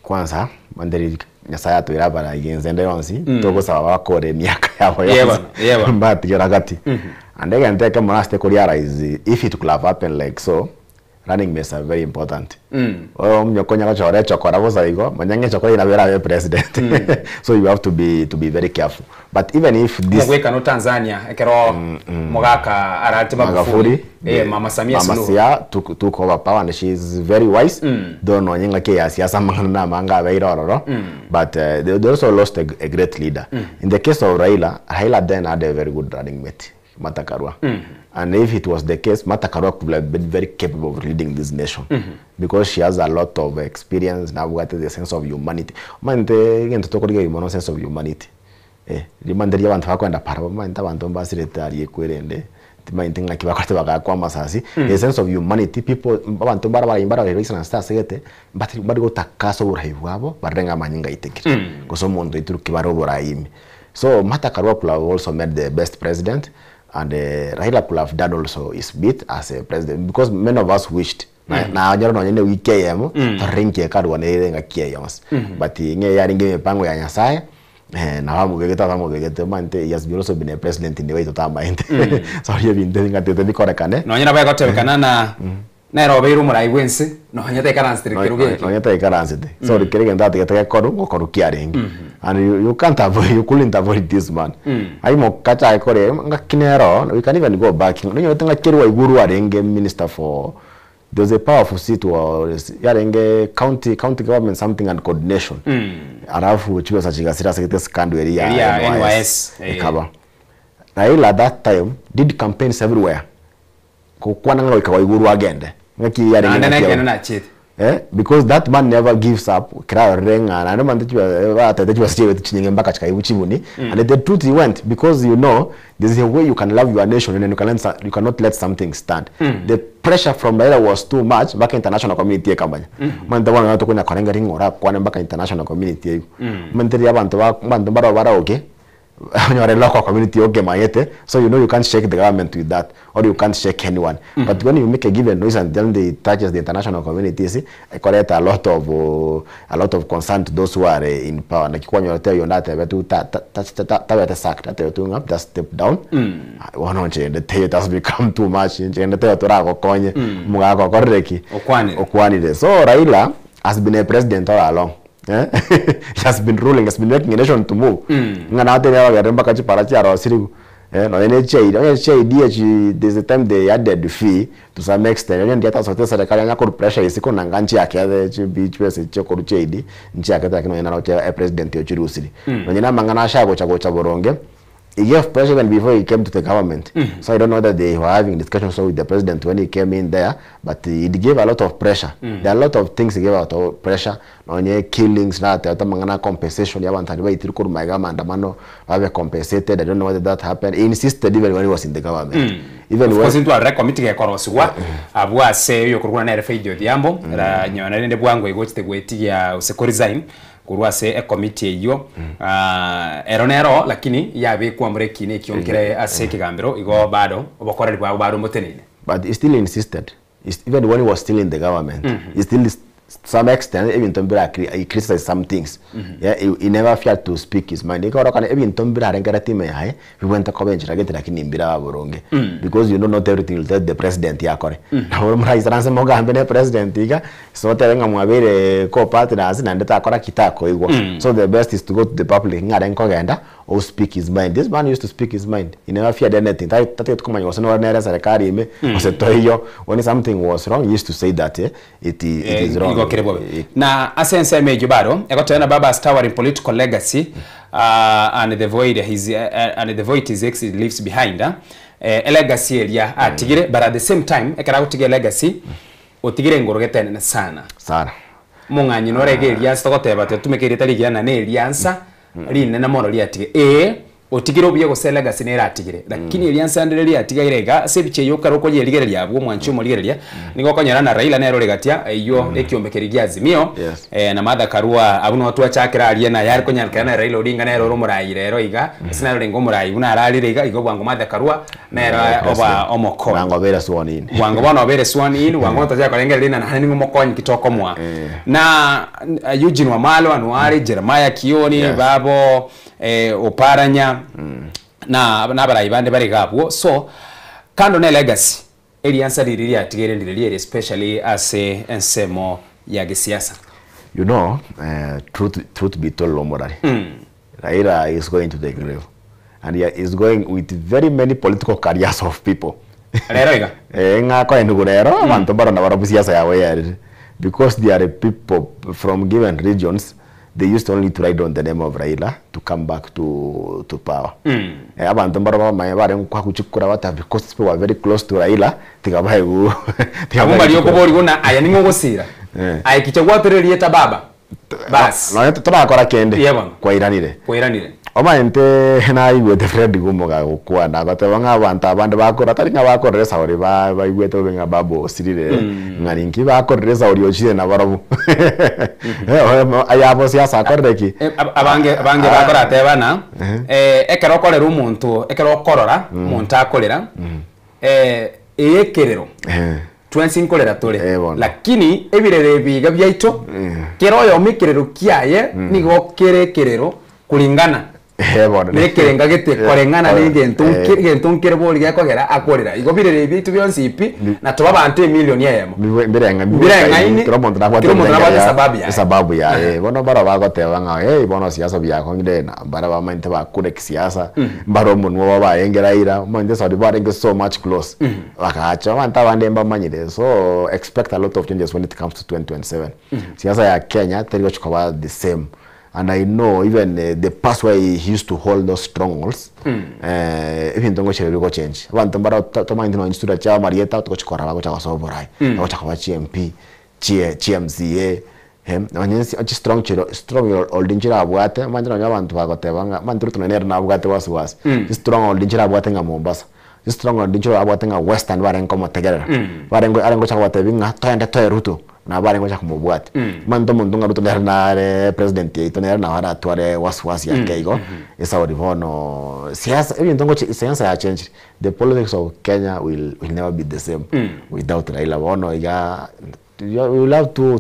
kwanza manderi nyasaya tuira bara igenzende yonsi toko sawa bakore miaka yabo yeba mbati yoragati and again take monaste korea is if it could have happened like so running mates are very important mnyokonya ko chore chokora bosa igo manyange chokora ina vera president so you have to be very careful. But even if this mweka no Tanzania ekero mogaka arati Magufuli mama Samia took over power and she is very wise don't know nyinga ke ya siasa mangana manga beiroro but they also lost a great leader. In the case of Raila then had a very good running mate, Martha Karua. And if it was the case, Martha Karua could have been very capable of leading this nation because she has a lot of experience now with the sense of humanity. Sense of humanity. Rimanderi abantu bakwenda parabo manta abantu mbasiretari ekwerende timaintinga kibakate bakakwa masasi a sense of humanity. People abantu barabara imbara reason start segete bari gutakaso burahivu babo barenga manyinga itekire goso mondo ituru kibaro burayimi. So Martha Karua could have also made the best president and Raila could have done also his bit as a president because many of us wished na ajaro no nyene wikeyemo tarinke Karua nerenga kiyons but nge yaringe mipango ya Nyasaye na hamugegeta mante he has also been a president in the way to mind so you been doing at the correcane no nyina ba gotebekana na Nairobi rumurai wense no nyata ikaransi kirugeke no nyata ikaransi so kirege ndate geteke koru kiarengi and you can't avoid, you couldn't avoid this man. Aimo kacha ekore ngakinero we can even go back no nyota ngakirwa iguru arenge minister for there's a powerful seat was yarenge county government something and coordination arafu chiwa sachigasira sekete scandal area NYS ekaba Raila that time did campaigns everywhere ko kwana ngalo ikawa iguru agende ngaki yarenge na chit because that man never gives up kra renga na no man that stay with chinyenge mbaka chika ibuchibuni and the truth he went because you know there is a way you can love your nation and you cannot let something stand. The pressure from Raila was too much back international community ekambanya man the one na to kunya korenga ringora kwana mbaka international community man teri abantu bara okay when local community okay mayete so you know you can't shake the government with that or you can't shake anyone but when you make a given noise and then they touches the international community see I collect a lot of concern to those who are in power like when you tell you that to that sack that you up just step down one on the it has become too much in the to konye muga koreki okwani so Raila has been a president all along. He has been ruling, has been making a nation to move. Ngana te never remember kachi parachi aro sirigu. No NHA, there's a time they added the fee to some extent. And yet sote serikali nyako pressure isiko na nganchi yake ade BHS choko ruchedi nchi yake takino yana a president yo chirusiri. No nyina mangana sha gocha boronge. He gave pressure even before he came to the government. So I don't know that they were having discussions with the president when he came in there, but he gave a lot of pressure. There are a lot of things he gave out of pressure. Killings, compensation. Compensated. I don't know whether that happened. He insisted even when he was in the government. Even when into a committee koroswa abwa se yo kuruna na refejo diambo ra nyona nende bwango igochite gweti ya usekorizain kurwa se committee iyo eronero lakini yabe kwa mrekine kionkere ase kigambero igo bado obokoreri bado motenene but he still insisted even when he was still in the government he still to some extent even Tombira he criticized some things he never feared to speak his mind even Tombira rengera time hai we went to covenant ragete lakini mbira boronge because you know not everything will tell the president yakore na mura isaranse moga ambene president iga so terenga mwabere co partners na ndeta akora kitako igwo so the best is to go to the public ngaren kogenda or speak his mind. This man used to speak his mind. He never feared anything. That come was no ordinary serikali ime osetoyo when something was wrong he used to say that it is wrong. Na asense mejo bado ekotena baba towering political legacy and the void his ex leaves behind a legacy elia atigire but at the same time ekara utige legacy utigire ngorogetene sana munganyi no regeria stokoteba tumekirita ligiana ne eliansa line na mono liatige otigire obuye gose legacy ne ratigire lakini eliansa ndere liatigire ga sebiche yoka roko yeligereria abwo mwanchu mo ligereria nigo konyara na Raila ne rolegatia iyo ekiombekeri Azimio na Martha Karua abuno watu achakira aliye na yari konyarikana Raila Odinga ne roro murai rero iga sina rengo murai buna aralire iga igo bwango Martha Karua ne oba omoko wango bere sworn in wango taja kolengera na hani ngomokonyi kitoko mwa na Eugene Wamalo Anuari Jeremiah Kioni babo Oparanya na barayi bande bari gabwo so kando na legacy eliansa diriri atigere ndiriri especially as ensemo ya gisiasa. You know, truth be told, Lomorari, Raila is going to the grave, and he is going with very many political careers of people. Raila, because they are people from given regions. They used only to write on the name of Raila to come back to power. Abantu mbaro mayabare kwa kuchukura wata because people were very close to Raila. Tikabaye u. Tikabaye yo kubori gona aya ningo gosira. Aya kichagwa tererieta baba. Bas. No turakora kende. Kwa iranire. Omaente na igwete Fred Gumoga kwa na batebanga abantu abandi bakora tari ngabakoresa ori baigwete benga babo sirire ngarinki bakoresa ori ochire na barabu ayabo siasa akoreki abange bakora tebana ekero korera umuntu ekero korora umuntu akorera ekerero twensinkolera tole lakini ebirere biga byaito kero yo mikerero kiaye nigo kerekerero kulingana nekerenga gete korengana n'ingentunkire boli yakogera akorera igobirere bitu byonsi ipi na toba bantu million yemo birenga ini kiromonto na sababu ya bono bara bagoteba nga bono siasa byako ngide na bara ba mante ba kure kisiasa baro munwo ba yengera ira mante so barenge so much close bakacha banta bandemba manyire so expect a lot of changes when it comes to 2027 siasa ya Kenya terigo chikoba the same. And I know even the past where he used to hold those strongholds, even don't go change. One tomorrow, tomorrow in institute cha Marieta to chikora bago cha soborai, bago cha GMP, GMCA, strong holding chira abwate, manjira nyabantu bagotebanga, manjira tunenera na abwate was. Strong holding chira abwate nga Mombasa. Strong holding chira abwate nga Western barengo motegera. Barengo arengo cha watebinga toende Ruto. Na bari ngoja kumubwati mando mundu ngaruto na president itonera na hara tware waswasi yake igo esa odivono siasa even ngo siasa ya change the politics of Kenya will never be the same without Raila wono iga you will have two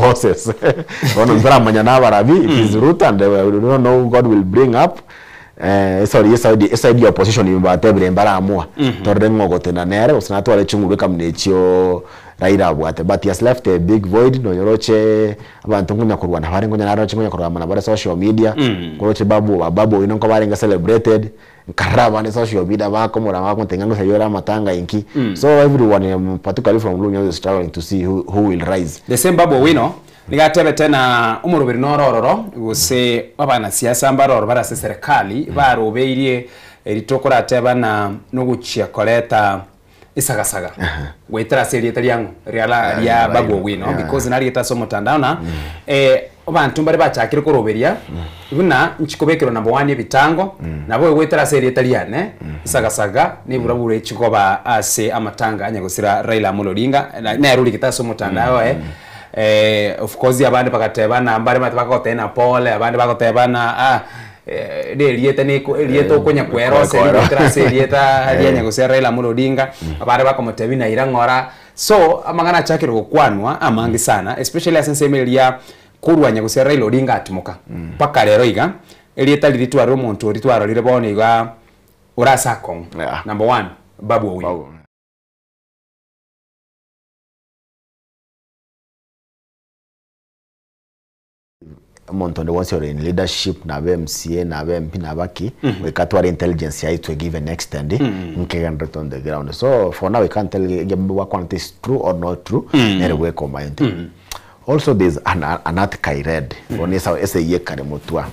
horses wono mbara manyana barabi it is Ruto and we don't know God will bring up the opposition imbatebire mbara amua torrengo gotena nere usina twale chungu kamnechio Raila abwate but he has left a big void no yoroche abantu ngunya kurwana bare ngunya naro chingunya kurwana na bare social media koroche babu ino ko barenga celebrated karaba ne social media bako mura tengango sayora matanga inki so everyone particularly from Lunya is struggling to see who will rise. The same babu wino nigatebe tena umurubiri norororo guse abana siasa mbaroro bara serikali barobeirie eritokora tebana no guchia koleta isagasaga wetera serieta lyangu riala ya babu wino because narieta so mutandao na abantu bari bachakire koroberia buna nchikobekero number 1 bitango nabo wetera serieta lyane isagasaga ni burabure chikoba ase amatanga anyagosira Raila Amolo Odinga na yaruri kitaso mutandao of course abandi bakatebana ambare matabakotena pole abandi bakotebana elieta niko elieta okonya kwero se elieta alianya gose Raila Amolo Odinga abare bakomotebina irangora so amangana chakiro gokwanwa amangi sana especially asensemelia kurwanya gose Raila Odinga atimoka paka rero iga elieta liritwaro omuntu ritwaro lire bone iga urasa kong number 1 babu owi montonde once you're in leadership na MCA na MP na baki we katwara intelligence yai to give an extend nkegan on the ground. So for now we can't tell what quantity is true or not true and we combine. Also there's an article I read on SAE Karemotua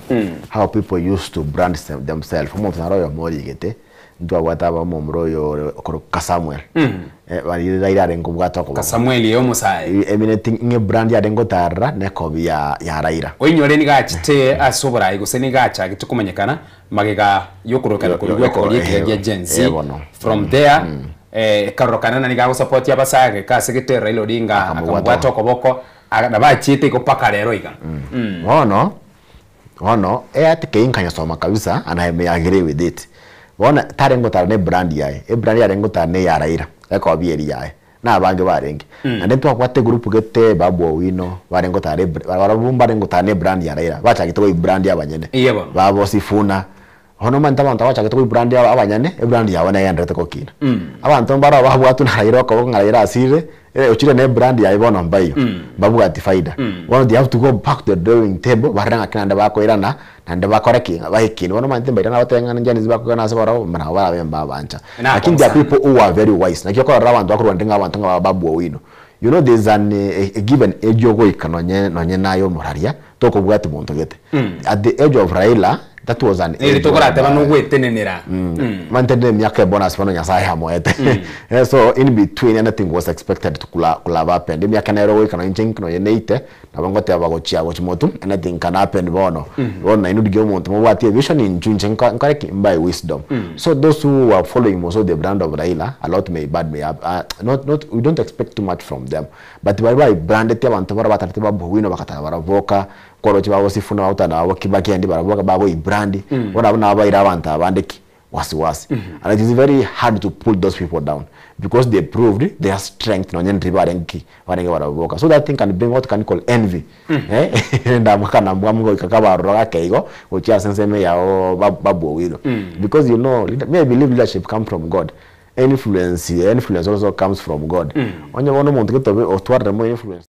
how people used to brand themselves. Ntua wataba momroyo Kasamuel bali raira rengo bwatoko Kasamuel yo musai eminating nge brand ya rengo tarra ne kobi ya raira oinyore ni gachite asobora igose ni gacha gitukumenyekana magega yokurokana kurweko liye agency from there karokana ni gago support ya basage ka secretary Raila Odinga akabwatoko boko agabachite ko paka rero iga ono atike inkanya soma kabisa and I agree with it. Wana tarengo tarne brand yae brand ya rengo tarne ya raira eko bieri yae na abange barengi ande twa kwate group gete Babu Owino barengo tare barabumba rengo tarne brand ya raira bacha gito brand ya banyene babo Sifuna hono man tabantu bacha gito brand ya abanyane brand ya wana yandrete ko kina abantu mbara babu atu na raira ko ngaraira asire ochire ne brand ya ibono mbayo babu ati faida one they have to go back to the drawing table baranga kinanda bako irana nande bakora kinga bahikini wono mante mbaira na batenga njani zibako na sabara mana wala bemba bancha lakini there are people who are very wise na kiko rabantu bakuru ndinga abantu nga Babu Owino you know there's an a given age yogo ikanonye nayo moraria toko bwati muntu gete at the age of Raila that was an age tokora teba no gwetenenera mantende myaka bonus fono nyasaye hamoete so in between anything was expected to could have happened myaka na ero kana injink no yeneite na bangote abagochia gochimotu anything can happen bono bona inu dige omuntu mo bati vision in junjenka nkareki by wisdom so those who are following also the brand of Raila a lot may bad may not we don't expect too much from them but by brand ete abantu bara batatu Babu Owino bakata baravoka koro chibawo Sifuna utana abo Kibaki andi baravuga babo ibrandi bona nabaira abantu abandiki wasi and it is very hard to pull those people down because they proved their strength no nyenri barengi baravuga so that thing can bring what can call envy ndamukana mbwamugo ikakabaro akeigo uchi senseme yao Babu Owino because you know me believe leadership come from God. Influence also comes from God. Onye wono muntu gitobe otwara mo influence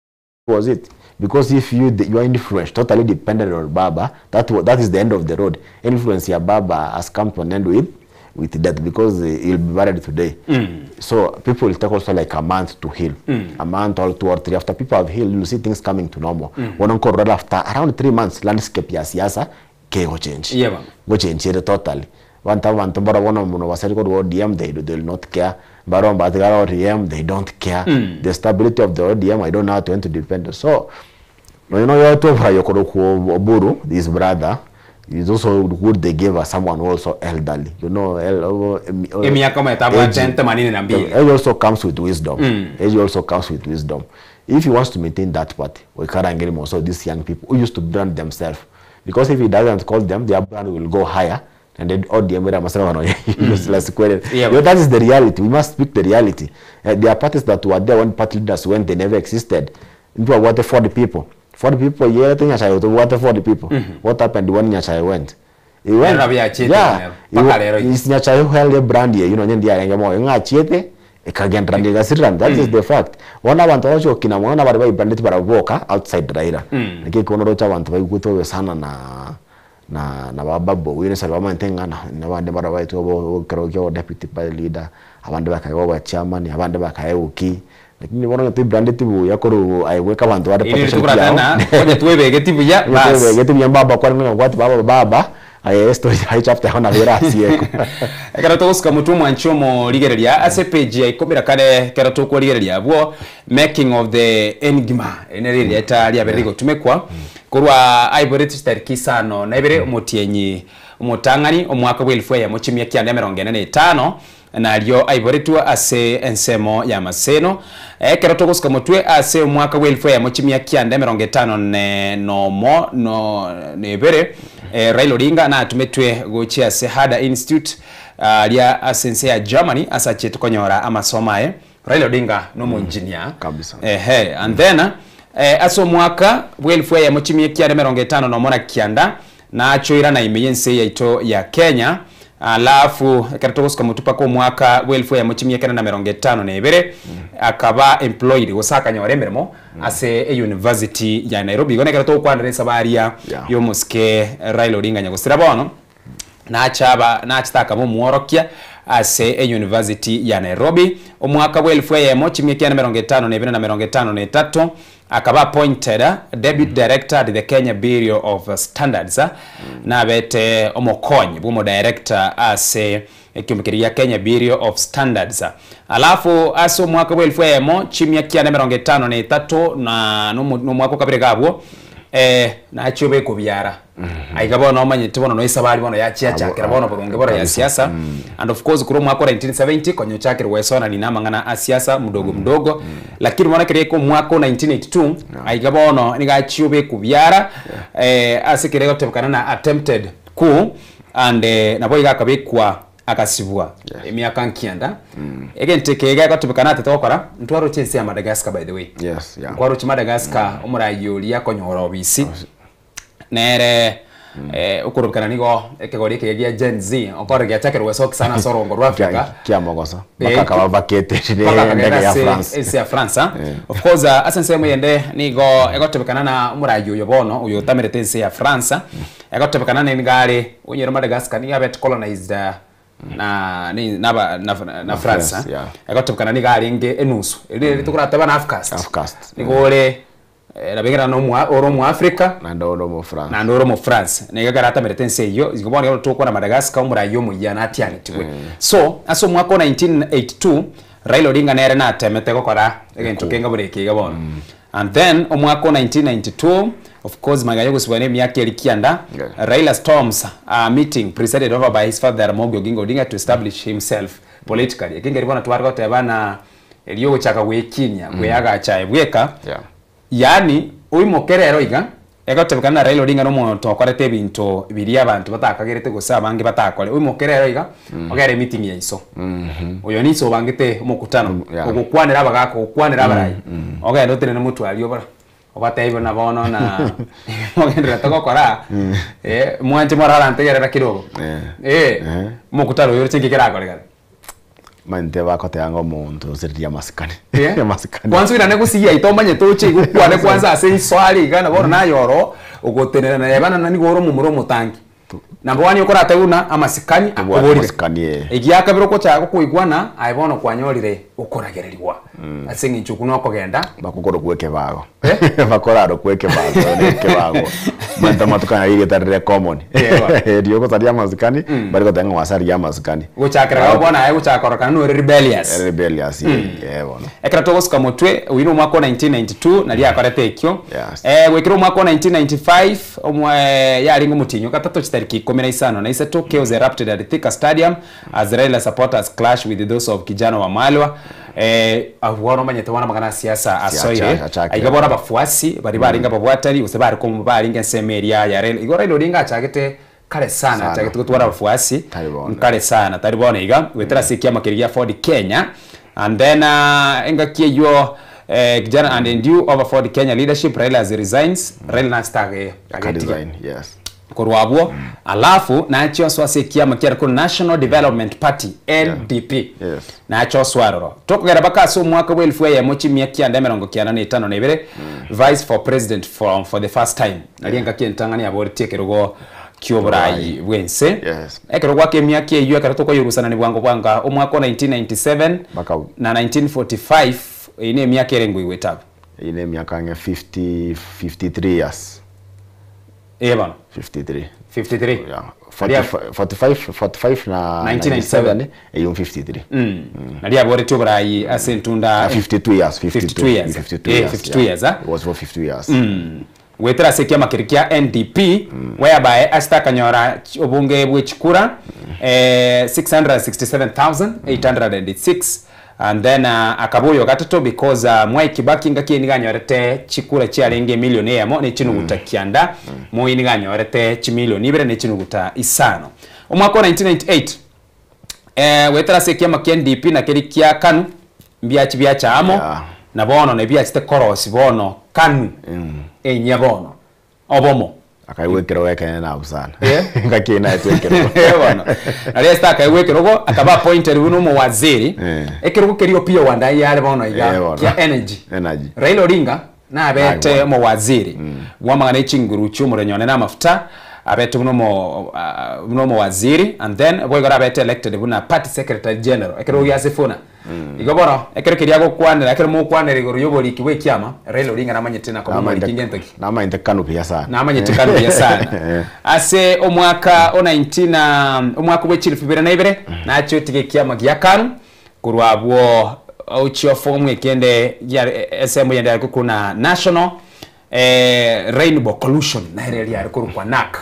was it because if you are influenced totally dependent on Baba that is the end of the road. Influence ya Baba has come to an end with death because he'll be buried today. So people will take also like a month to heal, a month or 2 or 3 after people have healed. You see things coming to normal. One encore after around 3 months landscape ya siasa go change. Go change totally. One bara one muno wasari ko ODM they will not care. Baro mbatigara ODM they don't care. The stability of the ODM I don't know how to depend. So you know you to for Yokoro Oburu this brother is also good they gave us someone also elderly. You know age also comes with wisdom. Age also comes with wisdom. If he wants to maintain that party, we can't get him also these young people who used to brand themselves because if he doesn't call them their brand will go higher. And then all the that is the reality. We must speak the reality. There are parties that were there when party leaders went, they never existed. Into what 40 people. 40 people, yeah, I think I what 40 people. What happened when Nyachai went? He went. He's Nyachai held brand here, you know, that is the fact. One want also kina mwana bari bandit baravuka outside Raila. Nikikono rocha want baikuto sana na Babu Owino salama ntenga na bande barabaye to kerokyo deputy party leader abande bakayo wa chairman abande bakayo uki lakini bona to brand tibu yakoro aiweka bantu wada position ya oje tuwe getibu ya bas getibu ya baba kwa nini ngwati baba story hai chapter hona vera sieko ekara to uska mutumwa nchomo ligereria asepeji ikomera kare kera to ko ligereria bwo making of the enigma eneriri etali aberigo tumekwa kurwa Ivory tariki sano na ibere mutienyi umutangani omwaka bwelfwe ya mochimia kyande 45 na alio Ivory tu ase ensemo ya maseno ekero tokoska mutwe ase omwaka bwelfwe ya mochimia kyande 50 ne no nebere Raila Odinga na tumetwe gochi ase Hada Institute lia asense ya Germany asa chetu konyora amasomae Raila Odinga no engineer kabisa and then aso mwaka bwelfwe ya mochimie kiare 50 no mona kianda na achoira na imeyense yaito ya Kenya alafu karatogoska mutupa ko mwaka welfu ya muchimia kana na 52 akaba employed gusaka nyore mirimo ase a university ya Nairobi gone karato kwandire sabaria yo muske Raila Odinga nyagusira bono na chitaka mu muorokia ase a university ya Nairobi omwaka welfu ya muchimia kana 52 na 53 akaba appointed deputy director at the Kenya Bureau of Standards na bete omokonyi bumo director ase ekimukiria Kenya Bureau of Standards alafu aso mwaka welfu emo chimia kia 53 na no mwaka kabire gabwo na chobe ko byara aigabo no manyite bono no isabali bono ya chiacha kira bono burunge bora ya siasa and of course kuro mwaka 1970 konyo chakire wesona ni namangana a siasa mdogo lakini mwana kire ko mwaka 1982 aigabo no ni ga chobe ko byara asikire gotebukana na attempted coup and nabo igakabikwa akasibwa emiaka nkianda again tekega gotebukana tetokora ntwaro chense ya Madagascar by the way kwaro chi Madagascar umurayi ya konyora obisi nere ukurubukana nigo ekegori kegia Gen Z okore gyachakere weso sana sorongo rwa Africa kia mogosa makaka babakete ndege ya France ya France of course asense muyende nigo egotebukana na umurayi uyo bono uyo tamerete nse ya France egotebukana ne ngare unyero Madagascar ni abet colonized na France egotebukana ni garinge enusu iri tukurataba na Afcast nigore nabegera no mu Africa na ndoro mu France na ndoro mu France negagarata meretense yo zigobona yo tukona Madagascar umurayo mu yana atianitwe so aso mwaka 1982 Raila Odinga nere na temete gokora egentukenga bureke gabona and then omwaka 1992 of course magayo gusubane myaka elikianda Raila storms a meeting presided over by his father Ramogi Oginga Odinga to establish himself politically ekinga ribona twargo tebana eliyo guchaka gwekinya gweyaga chae bweka yani uimokerero iga egotebukana Raila Odinga no muntu okorete ebintu biri abantu batakagerete gusa bange batakore uimokerero iga ogere meeting yaiso uyo niso bangete umukutano ogukwanira abagako okwanira abarayi ogere otene no mutu ali obara obataibo na bono na ogere tokokora mwanje morara ntegerera kirogo umukutano yo chingikira akoregara mante bakote yango muntu ziriya masikani masikani kwanza ina negusiya itomanye toche gukwane kwanza ase iswali gana bora nayoro ugotenera na yabana nani goro mu muromo tanki namba wani ukora ataguna amasikani akoborire igiaka biro ko cyako kuigwana aibono kwanyorire ukoragererwa asengi chukuno akogenda bakugoro kweke bago bakoraro kweke bago neke bago manta matukana ile tarire common dio ko taria masikani bari ko tanga wasari ya masikani guchakira ubona ayo guchakora no rebellious bono ekra togos kamotwe wino mwaka 1992 nali akorete ekyo wekiro mwaka 1995 omwe yaringo mutinyo katato chitariki 15 na iseto chaos erupted at Thika Stadium as Raila supporters clash with those of Kijana Wamalwa ahwano manyete wana magana siasa asoire aigabora bafuasi bari baringa babwatari usebari ko baringa semeria ya Raila igora Raila Odinga achagete kale sana achagete gutwara bafuasi kale sana taribona iga wetera sikia makiria Ford Kenya and then engakie yo Kijana and in due over Ford Kenya leadership Raila resigns Raila na stage resign korwabwo alafu nacho swase kiama kya ko National Development Party NDP nacho swaroro tokugera bakaso mwaka welfu ya mochi myaka ya 1952 vice for president for the first time alienga kientangani abori tekerogo kyoburayi wense ekero kwake myaka iyo ekero toko yurusana ni bwango bwanga omwaka 1997 na 1945 ine myaka erengo iwetabu ine myaka 53 years Evan 53 yeah 45 na 1997 eyo 53 nali abore toburayi asentunda 52 years 52 years it was for 52 years wetera sekia makirikia NDP whereby astakanyora obunge bwechikura 667,806 and then akabuyo gatatu because Mwai Kibaki ngaki niganyorete chikura cyarenge milioni yamo ne chinu gutakianda Moi niganyorete chimilioni ibere ne chinu guta isano umwaka 1998 wetera sekia NDP na kirikia kanu byacha amo na bono ne byachite koros bono kanu enyabono obomo akaiwekera weke na abusana ngakina etwekero bwana ali sta akaiwekera go akaba appointed uno mu waziri ekero kerio pia wandai yale bono ya energy Raila Odinga na abete mu waziri wamagana chinguru cyumurenyone na mafuta abete uno mu waziri and then boy got abete elected buna party secretary general ekero yasifuna igoboro ekero kiria go kwanira ekero mu kwanira igoro yobori kiwe kiama Raila Odinga namanyete na kwa muri kingenteki namanyete kanu pia sana namanyete kanu pia sana ase omwaka o 19 omwaka we chief bibere na ibere na cyo tige kiama gya kanu kurwabwo auchio form ekende ya SM yenda kuna national Rainbow Collusion na hele ya kuru kwa NAC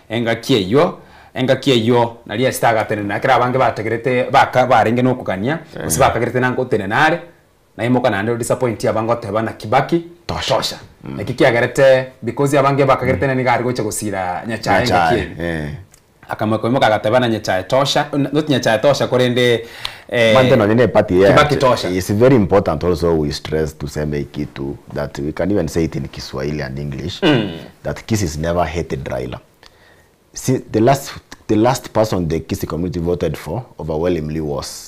engakie yo nalia staga tene na kira bange bategerete barenge no kugania usibaka gerete nango tene nare na imoka na ndo disappoint ya bango teba na Kibaki tosha ekiki agerete because ya bange bakagerete na nigari gocha gusira nyacha engakie akamako imoka gateba na nyacha tosha not nyacha tosha korende manteno nene party ya Kibaki tosha. It's very important also we stress to say make it to that we can even say it in Kiswahili and English that Kisi is never hated Raila. See, the last person the Kisi community voted for overwhelmingly was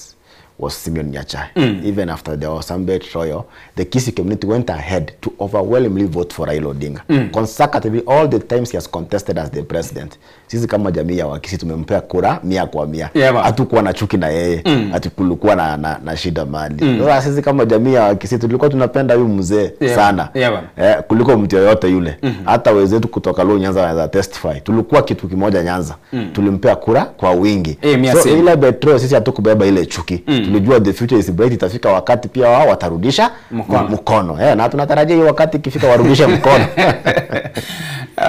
Simeon Nyachae. Even after the Osambe trial, the Kisi community went ahead to overwhelmingly vote for Raila Odinga. Consecutively, all the times he has contested as the president. Sisi kama jamii ya Wakisi tumempea kura 100 kwa 100. Hatukuwa na chuki na yeye, hatukulikuwa na shida mali. Sasa sisi kama jamii ya Wakisi tulikuwa tunapenda huyu mzee sana. Kuliko mtu yoyote yule. Hata wezetu kutoka Luo Nyanza wanaweza testify. Tulikuwa kitu kimoja Nyanza. Tulimpea kura kwa wingi. So ile betrayal sisi hatukubeba ile chuki. Tulijua the future is bright, itafika wakati pia wao watarudisha mkono. Na tunatarajia hiyo wakati ikifika warudishe mkono.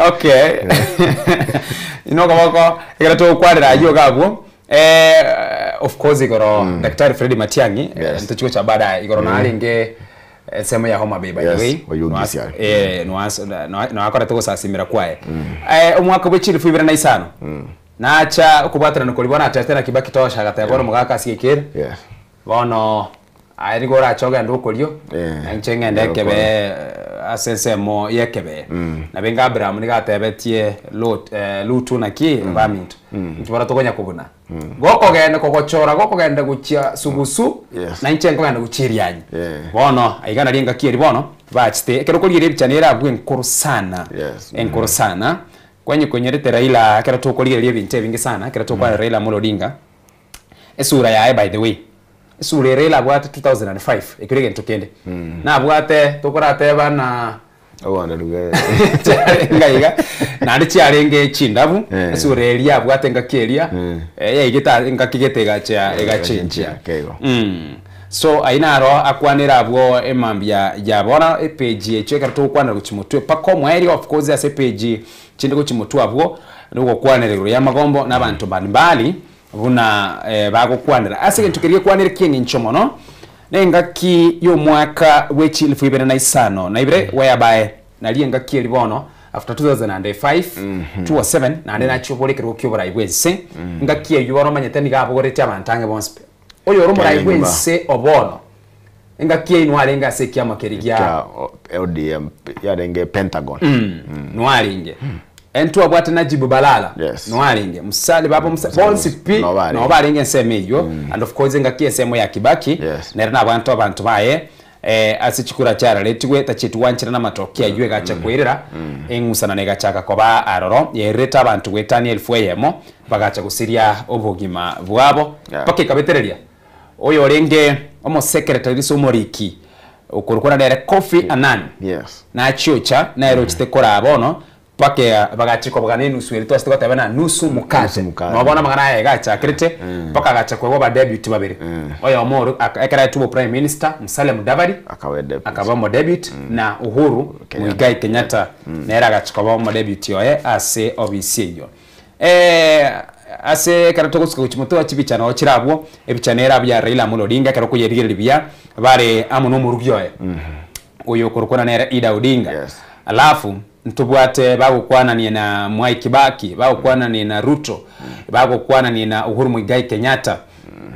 Okay. Inoga wako ikara to kwadira ayo gabo of course igoro Daktari Fred Matiang'i ntuchiko cha bada igoro na alinge sema ya Homa Bay by the way no akora to sasimira kwae umwaka bwechiri fubira na isano na acha kubatana nukolibona atatena Kibaki tosha gatayabona mugaka sikekere bono airigora achoga ndukolio anchenge ndekebe asensemo yekebe na benga Abraham ni gatebetie lutu na ki environment ntibara tokonya kubuna goko gende kokochora goko gende guchia sugusu na nchengo gende guchirianyi bono aigana linga kieri bono bachite kero kolire bichanera abwe nkuru sana kwenye Raila kera to kolire bintu bingi sana kera to kwa Raila Amolo Odinga esura yae by the way esura Raila bwate 2005 ekirege ntokende na bwate tokorate bana awana luga ngaiga na ndi chiarenge chindabu esura elia bwate ngakeria igita ngakigete egachinja so ainaro akwanira abwo emambia yabona page echo kera to kwanira guchimutwe pako mweri of course ase page chinde guchimutwe abwo nuko kwanira ya magombo n'abantu mbali buna bagokwanira ase ntukirie kwanira kingi nchomono nengaki yo mwaka wechi 2005 na ibire whereby nalienga kieli bono after 2005 2007 na ndena chobole kero kyobora ibwese ngaki yoro manyetani gabogorete abantange bonspe oyo romora ibwese obono ngaki inwale ngase kyama kerigia LDM yarenge Pentagon nwalinge entu abwate Najibu Balala nwalinge musale babo bonsipi no balinge nsemeyo and of course ngaki esemo ya Kibaki nerina abantu baye asichikura cyara letwe tachitu wanchira na matokea yue gacha kwerera engusana ne gachaka koba aroro yereta abantu wetani elfu yemo bagacha gusiria obugima bwabo pake kabetereria oyo renge omo secretary somoriki ukurukura nere Kofi Annan na chiocha na erochite kora abono pake bagachiko bagane nusu elito asitiko tabana nusu mukate mabona magana gacha krete paka gacha kwa ba debut babiri oyo omoro akara tubo prime minister Musalia Mudavadi akaba mo debut na Uhuru Muigai Kenyatta na era gacha kwa mo debut yoye ase OBC yo ase karato kuchimoto achibichana ochirabwo ebichanera bya Raila Amolo Odinga karo kuyerigere bya bare amuno murugyoye oyo korokona nera Ida Odinga alafu ntubwate bagokwana ni na Mwai Kibaki bagokwana ni na Ruto bagokwana ni na Uhuru Muigai Kenyatta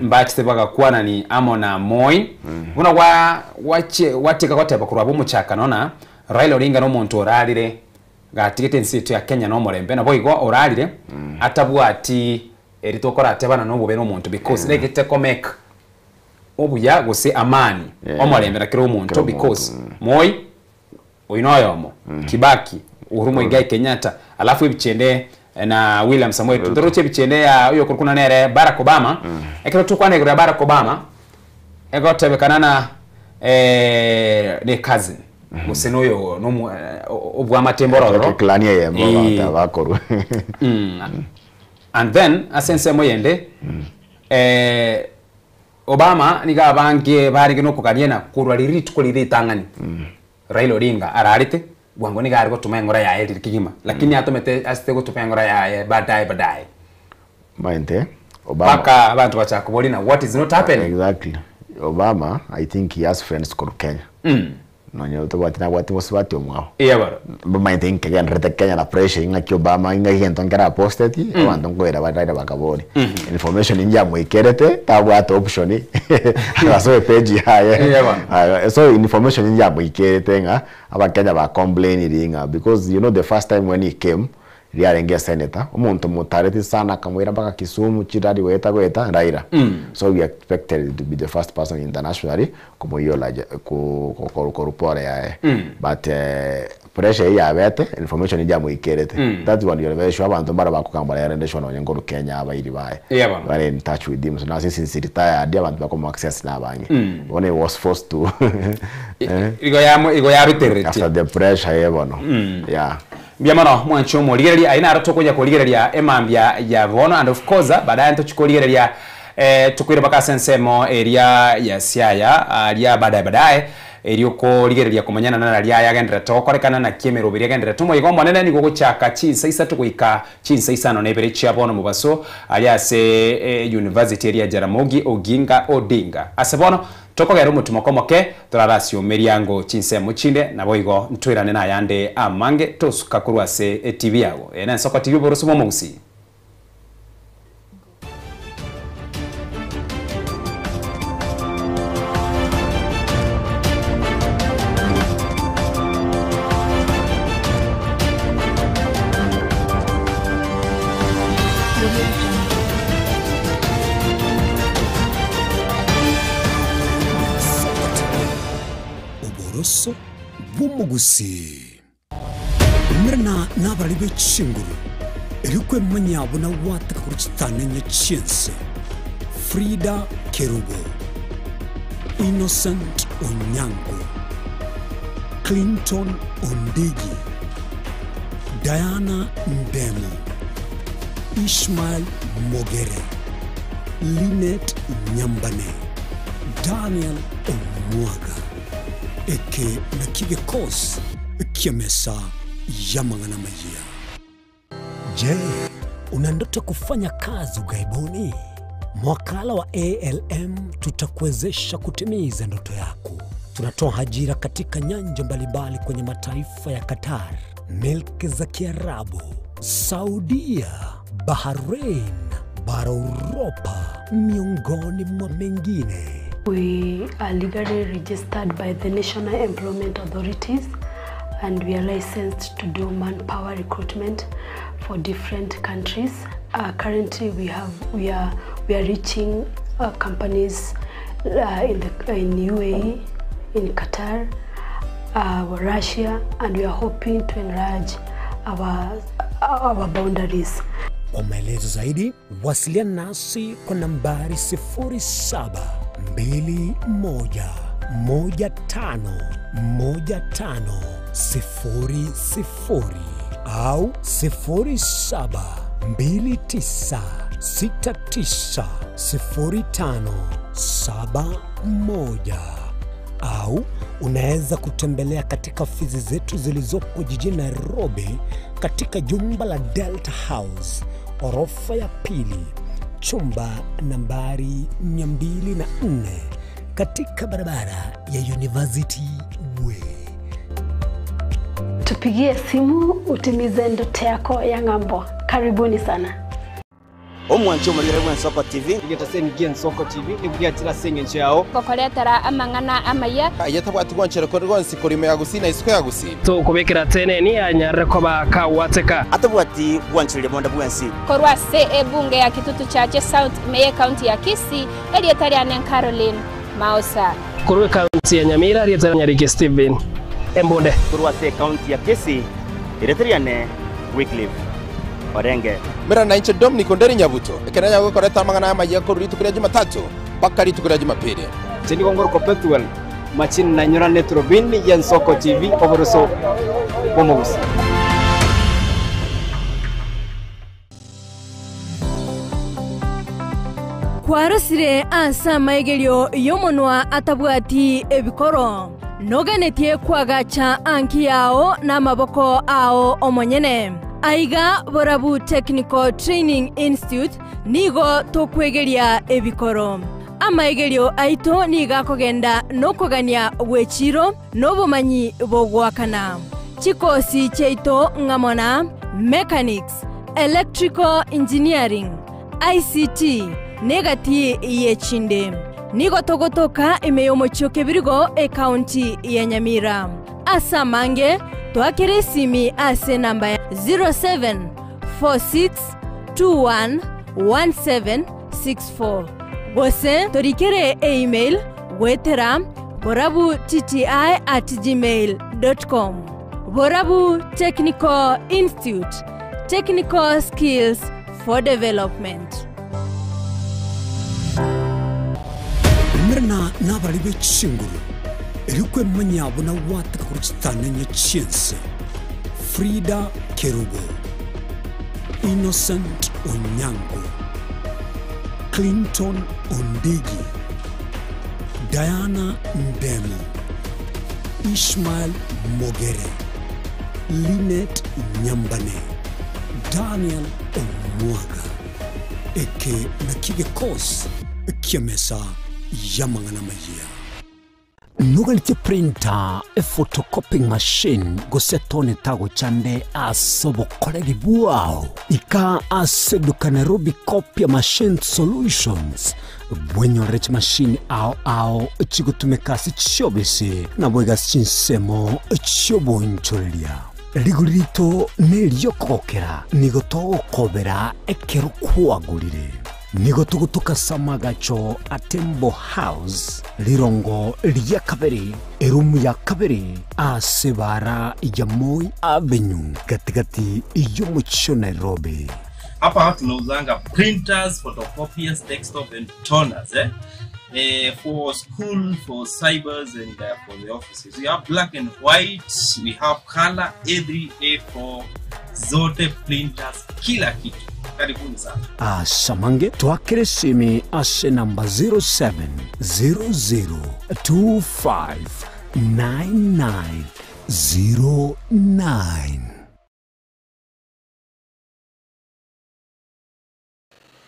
mbachite bagakwana ni Amona Moi buna wache wateka kote bakurwa bomuchaka nona Raila Odinga no muntu oralire gatigete nsitu ya Kenya no morembe na boigo orarire atabwati eritokora atebana no bubero omuntu because legete comic obuya gose amani omorembe rakiro omuntu because Moi oinoyomo Kibaki Uhuru Muigai Kenyatta alafu ibichende na William Samoei Ruto bichende ya uyo kurukuna nere Barack Obama ekero tukwane gura Barack Obama ego tebekana na ne cousin museno yo no obwa matembororo klania ye mbo bakoro and then asense moyende Obama niga bange bari no kukaniena kurwa liritu kulitangani Raila Odinga ararite gwango niga ari gotuma ngora ya eri kigima lakini atomete asite gotuma ngora ya badai maente Obama paka abantu bachakuboli na what is not happening exactly Obama I think he has friends called Kenya nonyo to batina wati mosibati omwao baro maente Kenya rete Kenya na pressure inga ki Obama inga hento ngara posted abantu ngoera badaida bakaboni information inja mwikerete tabwata option aso page haya so information inja mwikerete nga abakenya ba complaining because you know the first time when he came riarengia senator umuntu mutareti sana kamwira baka Kisumu chirari weta Raila so we expected to be the first person internationally como yo la korupore ya but pressure ya bete information ija muikerete that's one you very sure abantu bara bakukambara ya rendeshwa no nyangoro Kenya abairi bae bare in touch with them so now since retired abantu bakoma access na bangi when he was forced to igo ya ruterete after the pressure yebono yeah Biamano mwancho moligereria aina aratokonya koligereria emambia ya vono and of course baadaye ntochikoligereria tukwire baka sensemo area ya Siaya alia baadaye erioko ligereria kumanyana na alia yagendera tokorekana na Kiemero birigendera tumo igombo nene ni gogochaka chinsa isa tukuika chinsa isa no nebere chiabono mubaso alia se university area Jaramogi Oginga Odinga asebono tokogera umutumo komoke turarasio meriango chinse muchinde na boigo ntwirane na yande amange tosuka kurwase TV yago ena soko TV borosumo musi Rosso bumugusi Mirna nabalibe chinguru Erikwe manyabo na wataka kuruchitane nye chiense Frida Kerubo Innocent Onyango Clinton Ondegi Diana Ndemo Ishmael Mogere Linet Nyambane Daniel Omwaga Eke na kigekos kiamesa ya mangana majia. Je, una ndoto kufanya kazi ugaibuni? Mwakala wa ALM tutakuwezesha kutimiza ndoto yako. Tunatoa ajira katika nyanja mbalimbali kwenye mataifa ya Qatar, Milki za Kiarabu, Saudia, Bahrain, bara Europa, miongoni mwa mengine. We are legally registered by the National Employment Authorities and we are licensed to do manpower recruitment for different countries. Currently we are reaching companies in UAE, in Qatar, Russia, and we are hoping to enlarge our boundaries. Kwa maelezo zaidi, wasiliana nasi kwa nambari 0721151500 au 0729690571 au unaweza kutembelea katika ofisi zetu zilizopo jijini Nairobi katika jumba la Delta House, orofa ya pili, chumba nambari 204 katika barabara ya University Way. Tupigie simu utimize ndoto yako ya ng'ambo. Karibuni sana. omwancho muri bwa Nsoko TV igetaseni Gen Soko TV ibwatira senge nchao kokoretera amang'ana amaya ayatabwati gwanchero ko rwonsi korime yagusina isiko yagusi to kubekera tene ni anyare ko bakawateka atabwati gwanchero bonda bwansi korwa se ebunge ya Kitutu Chache South Meye County ya Kisii elietariane Caroline Mausa korwe county ya Nyamira elietariane Steven Embonde korwa se county ya Kisii elietariane Wycliffe Orenge mera na inche Dominic Onderi Nyabuto ekenanya gukoreta amang'ana amaya ko ritukira Jumatatu bakari tukira Jumapili Cheni Gongoro Perpetual Machin na Nyora Netrobin ya Nsoko TV oboroso bomogusi Kwarasire asa maegelio yomonwa atabwati ebikoro nogenetie kwagacha anki yao na maboko ao omonyene aiga Borabu Technical Training Institute nigo tokwegeria ebikoro amaegelio aito niga kogenda nokogania wechiro nobumanyi bogwakana chikosi cheito ngamona mechanics electrical engineering ICT negati yechinde nigo togotoka imeyomochoke birigo e county ya Nyamira asamange twakeresimi ase namba 0746211764 gose torikere email wetera borabu.tti@gmail.com Borabu Technical Institute, technical skills for development. Mirna na baribe chinguru erikwe manyabo na wata kurutana nya chense Frida Kerubo, Innocent Onyango, Clinton Ondigi, Diana Ndemo, Ishmael Mogere, Linet Nyambane, Daniel Omwaga, eke nakige kos kiamesa yamangana maya. Nugalite printer a photocopying machine go setone tago chande asobo kolegi buao ika aseduka Nairobi copy machine solutions bwenyo rech machine ao chigutumekasi chobese na bwega chinsemo choboncholia ligurito neliokokera nigoto kobera ekero kwagurire nigotugutuka samagacho atembo house lirongo liya kabiri erumu ya kabiri asebara ya Moi Avenue katikati iyo mucho Nairobi. Hapa tunauzanga printers, photocopiers, desktop and toners for school, for cybers and for the offices. We have black and white, we have color, every A4 zote printers, kila kitu. Karibuni sana. Samange twakeresimi ase namba 0700259909.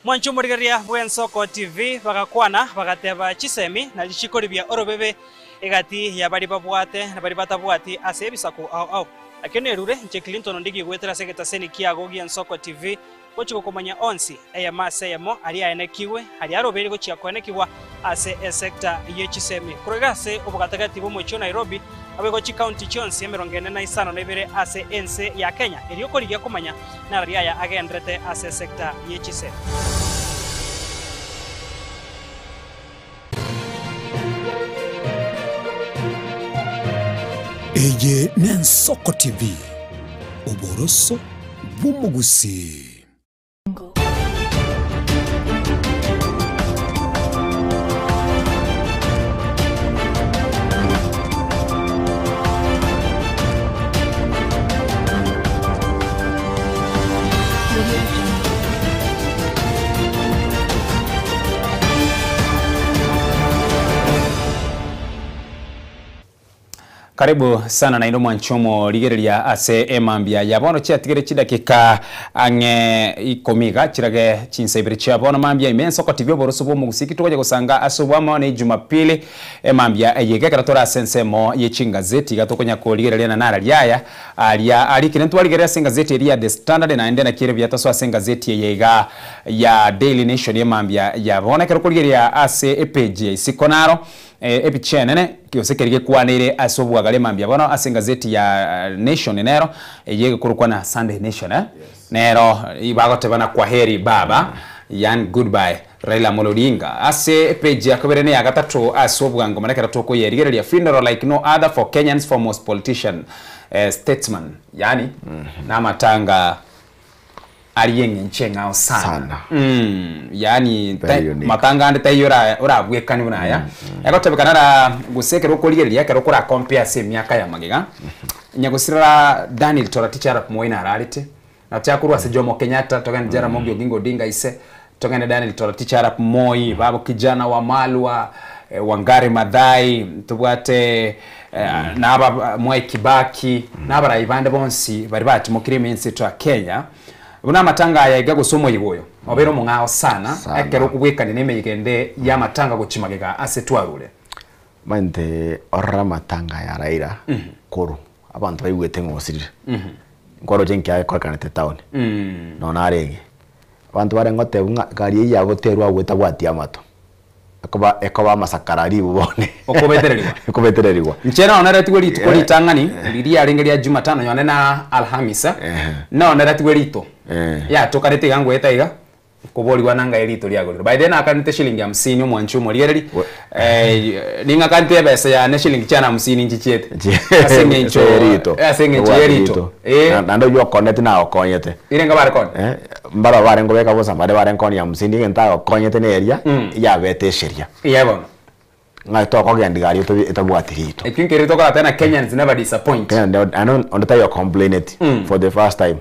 Mwanchu murigeria bwa Nsoko TV bagakwana bagateba chisemi na lichikoribia orobebe egati ya bari babwate na bari batabwati ase ebisako au akene rure nche Clinton Ondigi gwetera segeta seni kiago gia Nsoko TV gochiko komanya onsi eya mase yamo ali aenekiwe ali arobere gochia kwenekiwa ase sector yechisemi kurigase obugatagati bo mocho Nairobi abegochi county chonsi emerongene na isano nebere ase ense ya Kenya eliokorigia komanya na ria ya agendrete ase sector yechisemi. Eye ni Nsoko TV oboroso bumugusi. Karibu sana na ino mwanchomo ligereria ase emambia yabono chiatigere chidakika ange ikomiga chirage chinsebere chiabono mambia imenso ko TV boroso bo mugusiki tukoje gusanga asubwamo ne Jumapili emambia eyege karatora sensemo yechingazeti gatokonya ko ligereria na nara lyaya alia alikire ntwa ligereria singazeti eria The Standard na ende na kire byataso singazeti yega ya Daily Nation emambia yabona kero ligereria ase page sikonaro epichenene kiosekerige kwanire asobwa mambia bono ase gazeti ya Nation nero yege kurukwa na Sunday Nation Yes. Nero ibagote bana kwa heri baba yan goodbye Raila Amolo Odinga ase page yakobere ya gatatu asobwa ngo manekera toko yerigereria funeral like no other for Kenyans foremost politician statesman yani na matanga aliyenge nchenga sana. Yani matanga ande tayora ora bwekani bunaya. Yakotebekana na gusekero koligereria kero kora compare se myaka ya magiga. Nyagusira Daniel Toroitich arap moina ararite. Na tyakurwa se Jomo Kenyatta tokana Jaramogi Oginga Odinga ise tokana Daniel Toroitich arap Moi babo kijana wa Malwa Wangari Maathai tubwate naba Mwai Kibaki naba Raivande bonsi bari bati mukiri mensi to Kenya. Una matanga ya igago somo yigoyo. Obero mungao sana. Ekero kubweka nime yigende ya matanga gochimagega asetwarure. Mante orra matanga ya Raila. Koro. Abantu bayigwete ngosirire. Ngoro jenki ya kwa kanete town. No narege. Abantu bare ngote gari ya goterwa gweta gwati amato. Ekoba masakarari bubone. Okobetereriwa. Okobetereriwa. Nchena onara tweri tukoli tangani liria arengeria Jumatano yone na Alhamisa. Na onara tweri to. Ya tokarete yangu etaiga kuboli wananga elito lyagoliro. By then akanite shilingi 50 mwanchumo lyereri. Ninga kante besa ya shilingi chana 50 nchichete. Asenge ncho elito. Asenge ncho elito. Nando yo konete na okonyete. Irenga bare kon. Mbara bare ngobeka bosa bare bare kon ya 50 ngenta okonyete ne area ya bete sheria. Yabona. Ngai to ko gendigari to etabwatirito. Ekinkere to kora tena Kenyans never disappoint. And I don't understand your complaint for the first time.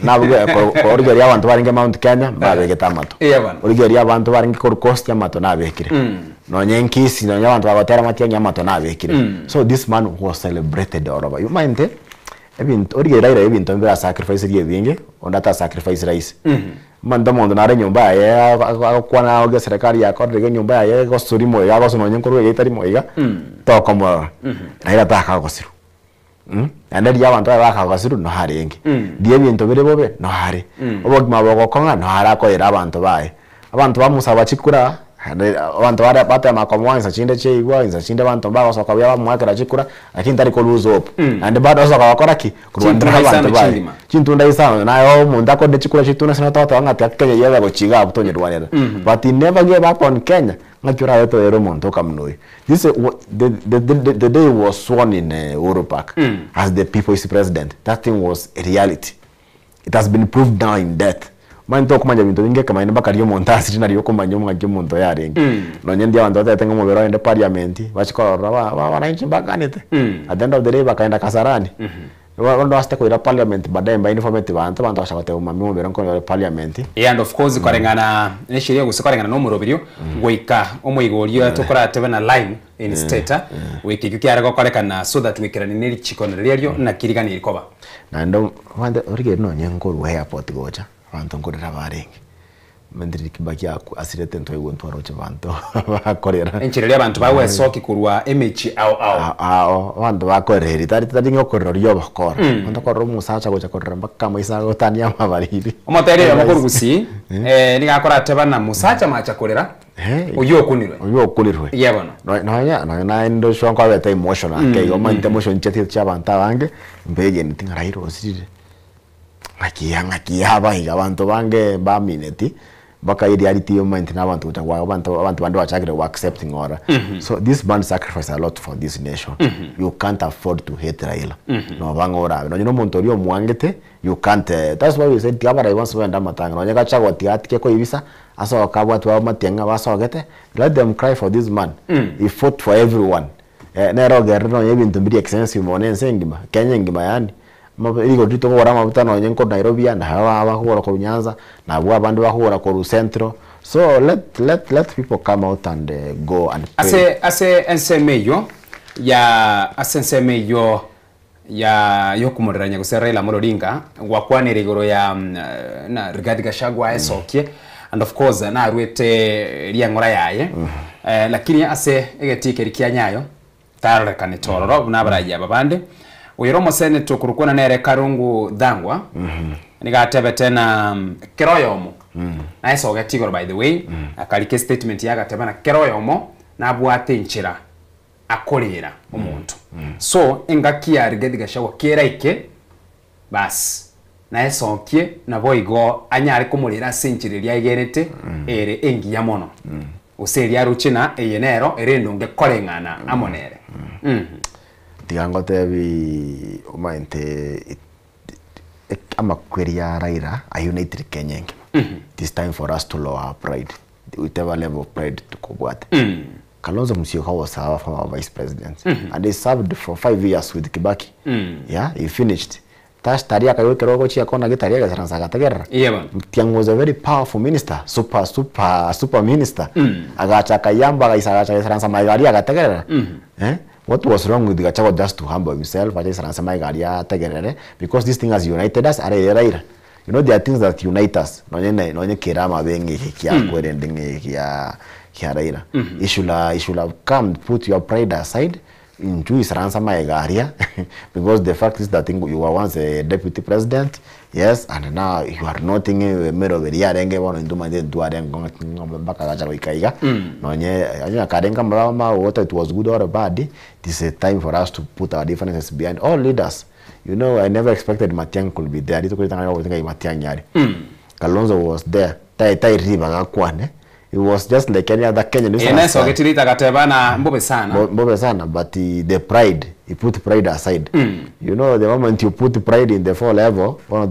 Na buge ko origeria abantu baringe Mount Kenya babege tamato. Origeria abantu baringe ko coast ya mato na bekire. No nyenkisi no nyabantu bagotera mati ya mato na bekire. So this man was celebrated all over. You mind ebintu origeria ira ebintu mbera sacrifice rie binge ondata sacrifice rais. Manda mondo na nyumba ye akwana oge serikali ya kodege nyumba ye go surimo ya go suno nyenkuru ye itari moiga to komo ira taka go siru. Ande ya bantu bakagasiru no harenge die bintu bire bobe no hari obogima bogokonga no harako era abantu bae abantu bamusaba chikura abantu bara bata makomwanza chinde cheigwa inza chinde abantu bagosoka bya bamwakira chikura lakini tari ko lose hope ande bado soka bakora ki kurwanda abantu bae chintunda isano nayo munda ko de chikura chituna sina toto ngati akenya yeba go chiga butonye rwanera but he never gave up on Kenya ngakira yeto ero monto kamnoi. This the day was sworn in Uhuru Park as the people's president. That thing was a reality. It has been proved now in death. Man talk manja bintu binge kama ine bakariyo montasi tina riyo komanyo ngakyo monto yarengi. No nyendi abantu batenga mu bero ende parliament bachikorora wananchi bakanete. At the end of the day bakaenda Kasarani. Wando aste ko ira parliament baadaye mba informative bantu bashakate umami mu bero ko parliament. And of course korengana neshiria gusokorengana no murobirio goika omuigorio tokora tebe na line in state wiki kyara ko korekana so that we can neri chikona rero na kirigani ikoba. Na ndo wande orige no nyenkuru airport gocha bantu ngorera barengi. Mendiri kibaki asirete ntwe gontwaro che bantu bakorera. Enchirere abantu bawe soki kurwa image ao bantu bakorera tari ngokorero ryo bakora. Bantu korro musacha gocha korera mbaka maisa gotania mabariri. Omotere amukurugusi ni gakora tebana musacha macha korera. Uyo kunirwe. Yabona. No ndo shonko beta emotional ke yo mante emotion chete cha bantu bange mbege ntingarairo osirire. Ngakia bahiga abantu bange ba mineti baka reality yo mind na abantu utagwa abantu bando bachakire wa accepting order. So this man sacrificed a lot for this nation. You can't afford to hate Raila. No bangora no nyino montorio mwangete you can't that's why we said Tiamara wants to end matanga no nyaka chagwa tiatike ko ibisa aso kabwa twa matenga basogete let them cry for this man. He fought for everyone. Nero gerno yebintu mbiri expensive monense ngima Kenya ngima yani iko dito ko rama butano nyenko Nairobi na hawa bakora ko Nyanza na bwa bandu bakora ko Centro. So let people come out and go and pray. Ase ensemeyo ya asenseme yo kumuranya gusera Raila Amolo Odinga gwakwanira igoro ya na Rigathi Gachagua esokie and of course na arwete riangora yaye lakini ase egetike kianyayo tarekane tororo nabaraja babande uyiro mosene tukurukuna nere Karungu Dhangwa nigatebe tena keroyomo na esoge tigoro by the way akalike statement yagatebe na keroyomo nabwate nchira akorera umuntu so engakia Rigathi Gachagua keraike bas na esokie na boigo anyari kumurira senchiriria igerete ere engiya mono useria ruchina eyenero erendonge korengana amonere tigangote bi umainte amakweria Raila a united Kenya this time for us to lower our pride whatever level of pride tukubwate Kalonzo Musyoka was our former vice president and they served for 5 years with Kibaki yeah he finished taria kayoke rogo chia kona gitaria gasaransa gategera Tiang was a very powerful minister super minister agacha kayamba gaisagacha gasaransa maigaria gategera what was wrong with Gachagua just to humble himself gasaransa maigaria tegerere because this thing has united us are Raila you know there are things that unite us nonye kirama bengi kia kwerending kia Raila you should have come put your pride aside into his ransom area because the fact is that you were once a deputy president, yes, and now you are not in the middle of the year and get one into my whether it was good or bad. This is a time for us to put our differences behind. All leaders, you know, I never expected Matiang could be there. Kalonzo was there. It was just like any other Kenyan. But the pride, he put pride aside. You know, the moment you put pride in the 4 level, yeah,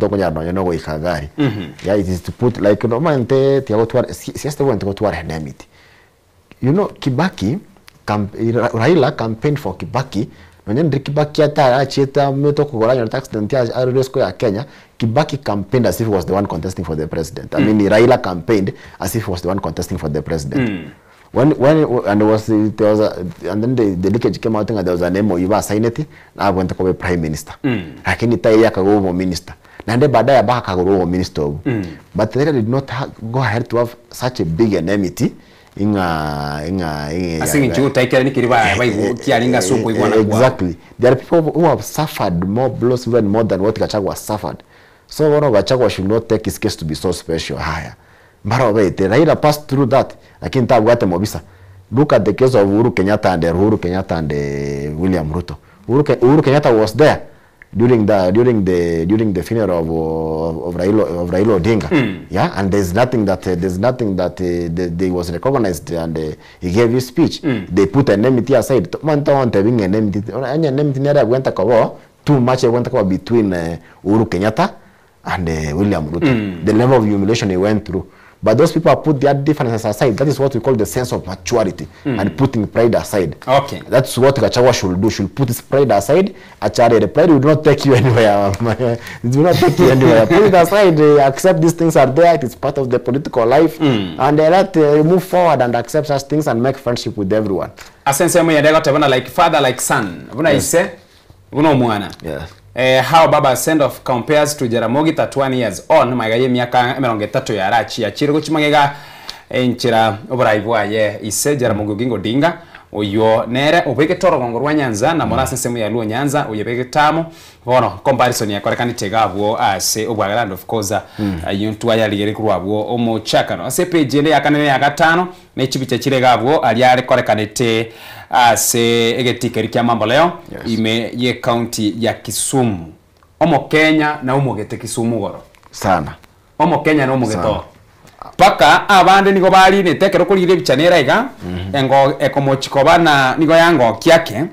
it is to put like no man enmity. You know, Kibaki, Raila campaigned for Kibaki. When Kibaki Kenya, Kibaki campaigned as if he was the one contesting for the president. I mean, Raila campaigned as if he was the one contesting for the president. And then the leakage came out that there was an MOU signed it. Now went to be prime minister. Lakini tayari akago minister. Nande baadaye baka akago minister. But Raila did not go ahead to have such a big enmity. Exactly. There are people who have suffered more blows even more than what Gachagua suffered. So one of Gachagua should not take his case to be so special higher. But Raila passed through that. Look at the case of Uhuru Kenyatta and William Ruto. Uhuru Kenyatta was there during the funeral of Raila Odinga. Yeah, and there's nothing that they was recognized and he gave his speech. They put enmity aside. Too much went between Uhuru Kenyatta and William Ruto. The level of humiliation he went through. But those people put their differences aside. That is what we call the sense of maturity and putting pride aside. Okay. That's what Gachagua should do. Should put his pride aside. Achari, the pride will not take you anywhere. It will not take you anywhere. Put it aside. Accept these things are there. It is part of the political life. And let move forward and accept such things and make friendship with everyone. Asensemo yadega like father, like son. Yes. Yes. How Baba send off compares to Jaramogi 31 years on magaye miaka 30 ya rachi ya chirigo chimagega enchira obraibwa ye ise Jaramogi Oginga Odinga oyo nere obeke toro ngorwa Nyanza na mona sensemu ya Luo Nyanza oyebeke tamo bono comparison ya korekani tegabwo ase obwagala of course yuntu ayali kurwabwo omuchakano ase page ile yakanene ya gatano ne chibiche chiregabwo ali ari korekanete ase egetikeri kya mambo leo ime ye county ya Kisumu omo Kenya na umogete Kisumu goro sana omo Kenya na umogeto paka abande niko bali ne tekero kulire bichanera iga engo ekomochikobana niko yango kyake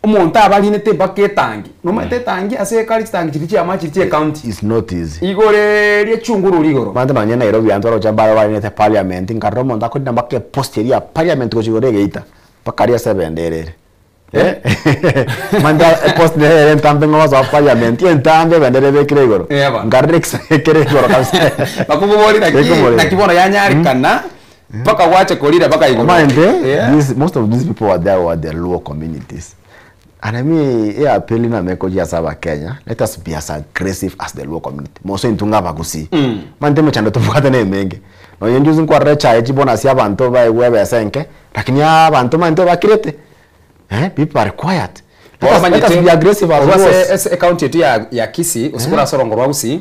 umuntu abali ne tebake tangi no mate tangi ase kali tangi chirichi amachirie county is not easy igore rie chunguru ligoro bande manye Nairobi antoro chambara bali ne parliament ngaromo ndako ndambake posteria parliament ko chigore geita pakaria sebenderere manda post ne entambe ngoza parliament entambe bendere bekregoro ngarrex ekregoro kabisa bakubori na kibono yanyari kana Paka wache kolida paka iko. Most of these people were the lower communities. And I mean, yeah, appealing na mekoji asaba Kenya. Let us be as aggressive as the lower community. Moso intunga bagusi. Mante mechando tupukata ne menge. No yenjuzi kwa recha echi bona si abantu ba wewe senke. Lakini abantu manto bakirete. People are quiet. Let us be aggressive as well. As account yetu ya Kisi usikura sorongorwa usi.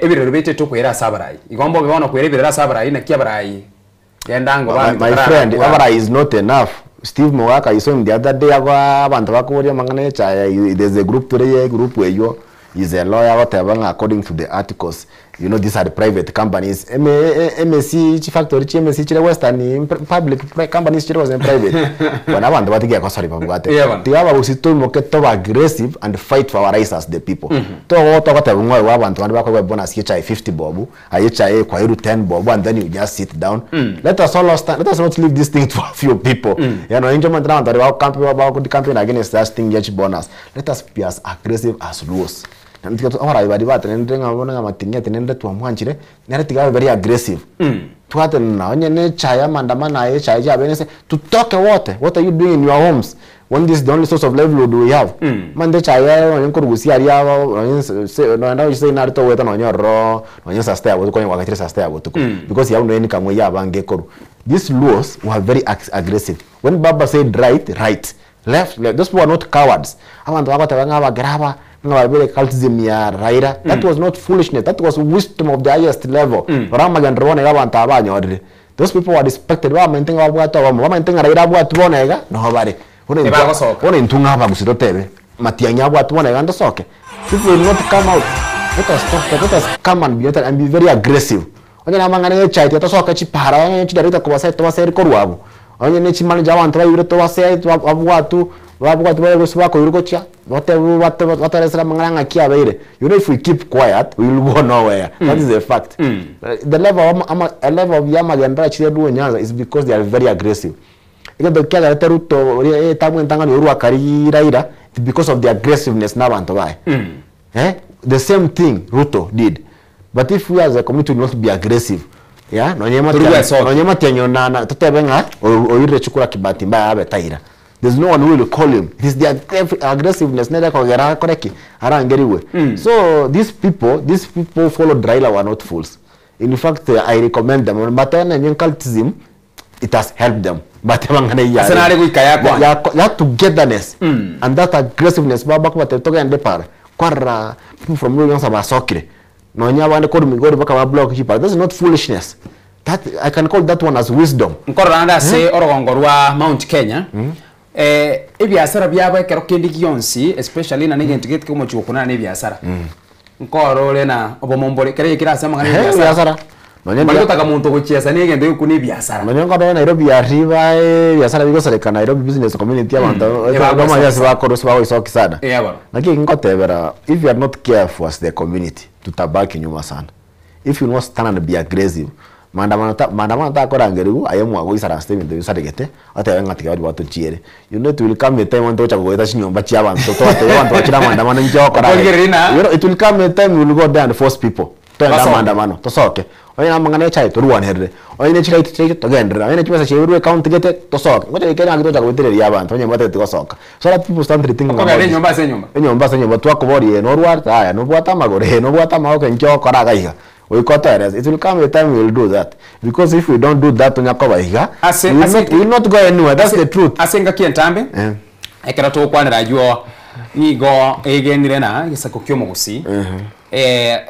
Ebirero bete tukwera sabarai. Igombo bibona kwera sabarai na kiabarai. Yandango ba. My friend, sabarai is not enough. Steve Mwaka, you saw him the other day, there's a group today, group where you is a lawyer, whatever, according to the articles. You know, these are the private companies. MSC factory, MSC Western public companies was in private. When I want to get sorry, they are aggressive and fight for our rights as the people. To what I want to bonus HI 50 bob, HI 10 bob, and then you just sit down. Let us all stand. Let us not leave this thing to a few people. You know, enjoyment round about the campaign against that thing bonus. Let us be as aggressive as rules. And because our ibadi very aggressive. To talk water. What are you doing in your homes? When this is the only source of livelihood we have. Mande chaya when you say no you say narito weta no nyoro no sustain abo ko wakatire sustain abo tuko because you know any kamwe ya bange. These laws were very aggressive. When Baba said right, left, those people are not cowards. That was not foolishness. That was wisdom of the highest level. Those people were respected. Nobody. People will not come out. Let us come and be very aggressive. You know, if we keep quiet, we will go nowhere. That is a fact. The level of Yamaganda is because they are very aggressive. It's because of the aggressiveness now and why. The same thing Ruto did. But if we as a community will not be aggressive, yeah, there's no one who will call him. It's the aggressiveness. So these people followed Raila were not fools. In fact, I recommend them. But when cultism, it has helped them. But that togetherness and that aggressiveness, people from that is not foolishness. That I can call that one as wisdom. Mount Kenya. Ibiasara byaba kero kindi kyonsi especially na nige ntigete ko muchuko na ibiasara nkoro lena obomombole kere kirasa mangana ibiasara nonye taka muntu gochiesa nige ndo kuni ibiasara nonye ngoro Nairobi ya riba ibiasara biko sare kana Nairobi business community abantu kama yasi bakoro swa isoki sana lakini ngotebera if you are not careful as the community tutabaki nyuma sana. If you not stand and be aggressive mandamano ta korangerigu ayemu ago isara statement de usarigete atayenga tigari watu chiere you know it will come a time when to chagoeta chinyomba chia abantu to abantu wachira mandamano njokora it will come a time we will go there and force people to enda mandamano to soke oyina mangane chai to ruwan herre oyina chira ite to gendra oyina chipesa chiru account gete to soke ngoja ikena ngito chagoetere ya abantu onye mate to soka so that people start treating nyomba se nyomba to akobori no ruwa aya no bwata magore no bwata maoke njokora gaiga. It will come a time we will do that. Because if we don't do that, we will not go anywhere. That's the truth. Asenga kientambe. Ekera to kwanira yuo nigo egenire na gisako kyomugusi.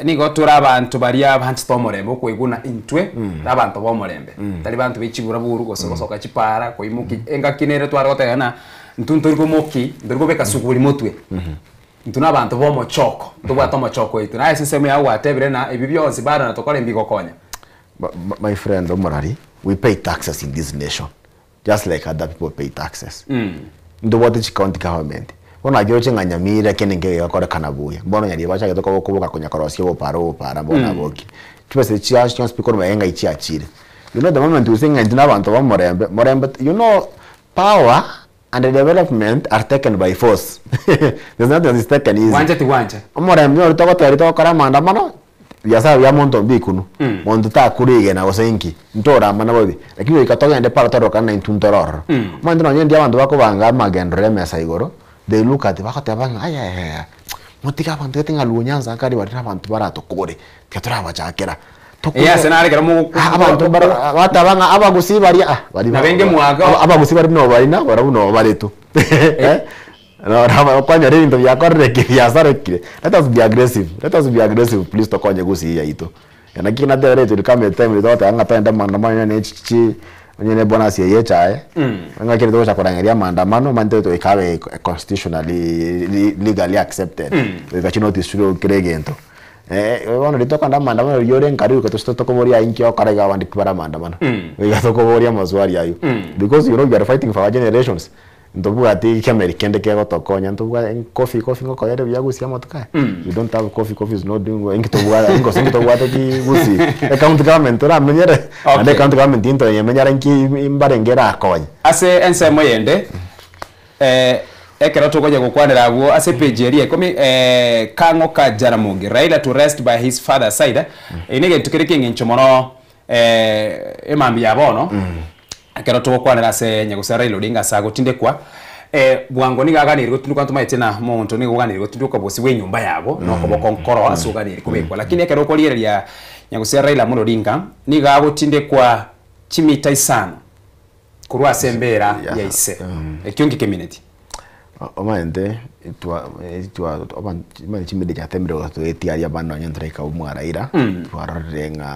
Nigo turabantu bari abantu tomorembo kwiguna intwe abantu bomorembe. Tali bantu bichibura buru gosoka chipara koimuki enga kinere twarota na ntunturiko moki nduriko beka suguri motwe. Ntuna abantu bomo choko tubata mochoko itu na system ya watebire na ibibyonzi bara na tokole mbigo konya. My friend Omorari, we pay taxes in this nation just like other people pay taxes. Ndo what county government bona gyoche nganyamira kenenge yakora kanabuye mbona yari bacha getoko kubuka konya korosyo para bona boki tubese chiash chance pikoro mayenga ichiachire. You know the moment we sing and abantu bomorembe you know power and the development are taken by force. There's nothing that is taken easy. Wanja. Omorembe no toko kara mandamano biashara ya monto bikunu monto ta kurige na osenki ntora mana bobi lakini ikatoka ende para toro kana intuntoror mando no nyendi abantu bakobanga magendro mesa igoro they look at bakatabanga aya motika abantu ketinga lunyanza kari barira abantu barato kugore ketura bachakera senare kera mu abantu batabanga abagusi bari bari nabenge mwaga abagusi bari no bari na barabuno bari tu no rama kwanya rinto yakorre kibiashara kile let us be aggressive please tokonye gusi ya ito yana kina dere tu kama time ndoto anga penda maandamano ne chichi nyene bona si yecha anga kile tosha kurangalia maandamano mante to ikawe constitutionally legally accepted ikachino tisuro kiregento wana litoka nda maandamano yore nkari ko to koboria inki okarega wandi kubara maandamano igasokoboria maswali ayo because you know you are fighting for our generations ndobuga ati kameri kende kego tokonya ndobuga coffee ngoko yare byagusi amotoka you don't have coffee is not doing well ngitobuga ngitobuga ati gusi account government ora menyere and account government into yemenyara nki imbarengera akonya ase ense moyende ekero tokonya gukwanira guo ase page eri ekomi kango ka Jaramogi Raila to rest by his father side inige tukiriki nchomono emambi yabono akero tugokwanira se nyagusera Raila Odinga sago tindekwa bwango nigaganirwe tunduka ntumaite na muntu nigoganirwe tunduka bosi we nyumba yabo no koboko nkoro asuganire kubekwa lakini akero kolieria nyagusera Raila Odinga nigago tindekwa chimita isano kurwa sembera yaise ekyongi community omande itwa mani chimide cha tembero to etiaria bana nyantra ka umwaraira twarenga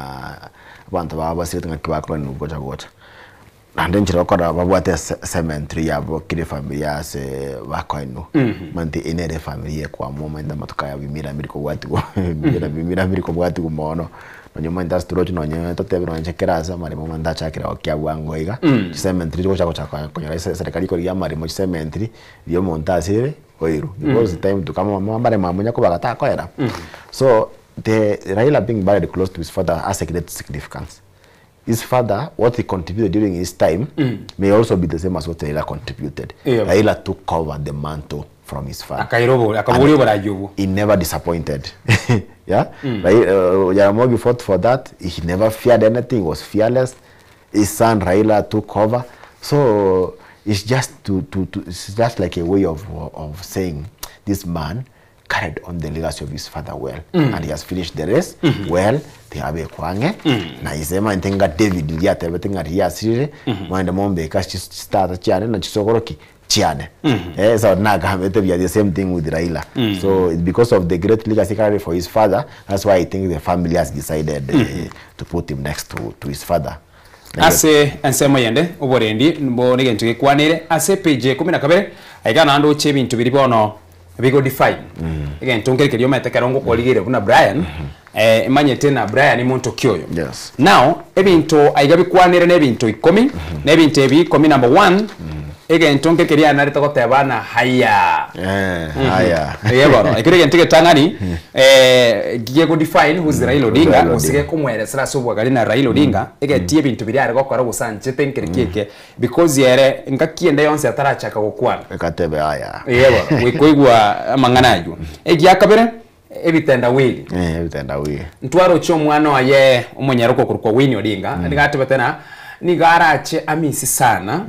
abantu baba sirenga kibakro ni gocha gocha ande nchira okora babwate cemetery yabo kire familia se bakoino manti inere familia kwa moment amatoka ya bimira miriko bwati bimira miriko bwati kumono nyuma industry rocho nonye totebero nchekeraza mari mo manda chakira okyabwango iga cemetery gocha gocha kwa serikali ko ya mari mo cemetery yo montasire oiru because the time to kama mambare mamunya ko bagata koera so the Raila being buried close to his father has a great significance. His father, what he contributed during his time, may also be the same as what Raila contributed. Raila took over the mantle from his father. He never disappointed. Yeah? Jaramogi fought for that. He never feared anything. He was fearless. His son Raila took over. So it's just it's just like a way of saying this man carried on the legacy of his father well, and he has finished the race well. They have a kwange na isema ntenga David yate everything at here sire mwende mombe kashi start chiane na chisogoroki chiane so naga hamete be the same thing with Raila so it's because of the great legacy carried for his father. That's why I think the family has decided to put him next to his father. Ase ensemo yende oborendi mbo nigentuke kwanire ase page 12 aigana ando chebintu biribono bigo define again tongereke lyo metekarongo koligire buna Brian imanye tena Brian muntu kyoyo now ebintu aigabi kwanire nebintu 10 nebintu ebi 10 number 1 again tongereke lya narita ko tebana haya yeboro ikirege ntike tangani giye go define who's Raila Odinga usige kumwere sala sobwa gali na Raila Odinga tie bintu biriare ko kora gusanje tenkereke because yere ngakiende yonse atarachaka gukwana ekatebe haya yeboro wikoigwa manganajo egiakabere ebitenda wili ntwaro cyo mwana wa ye umunyaroko kurukwa Winnie Odinga ndigate betena nigarache amisi sana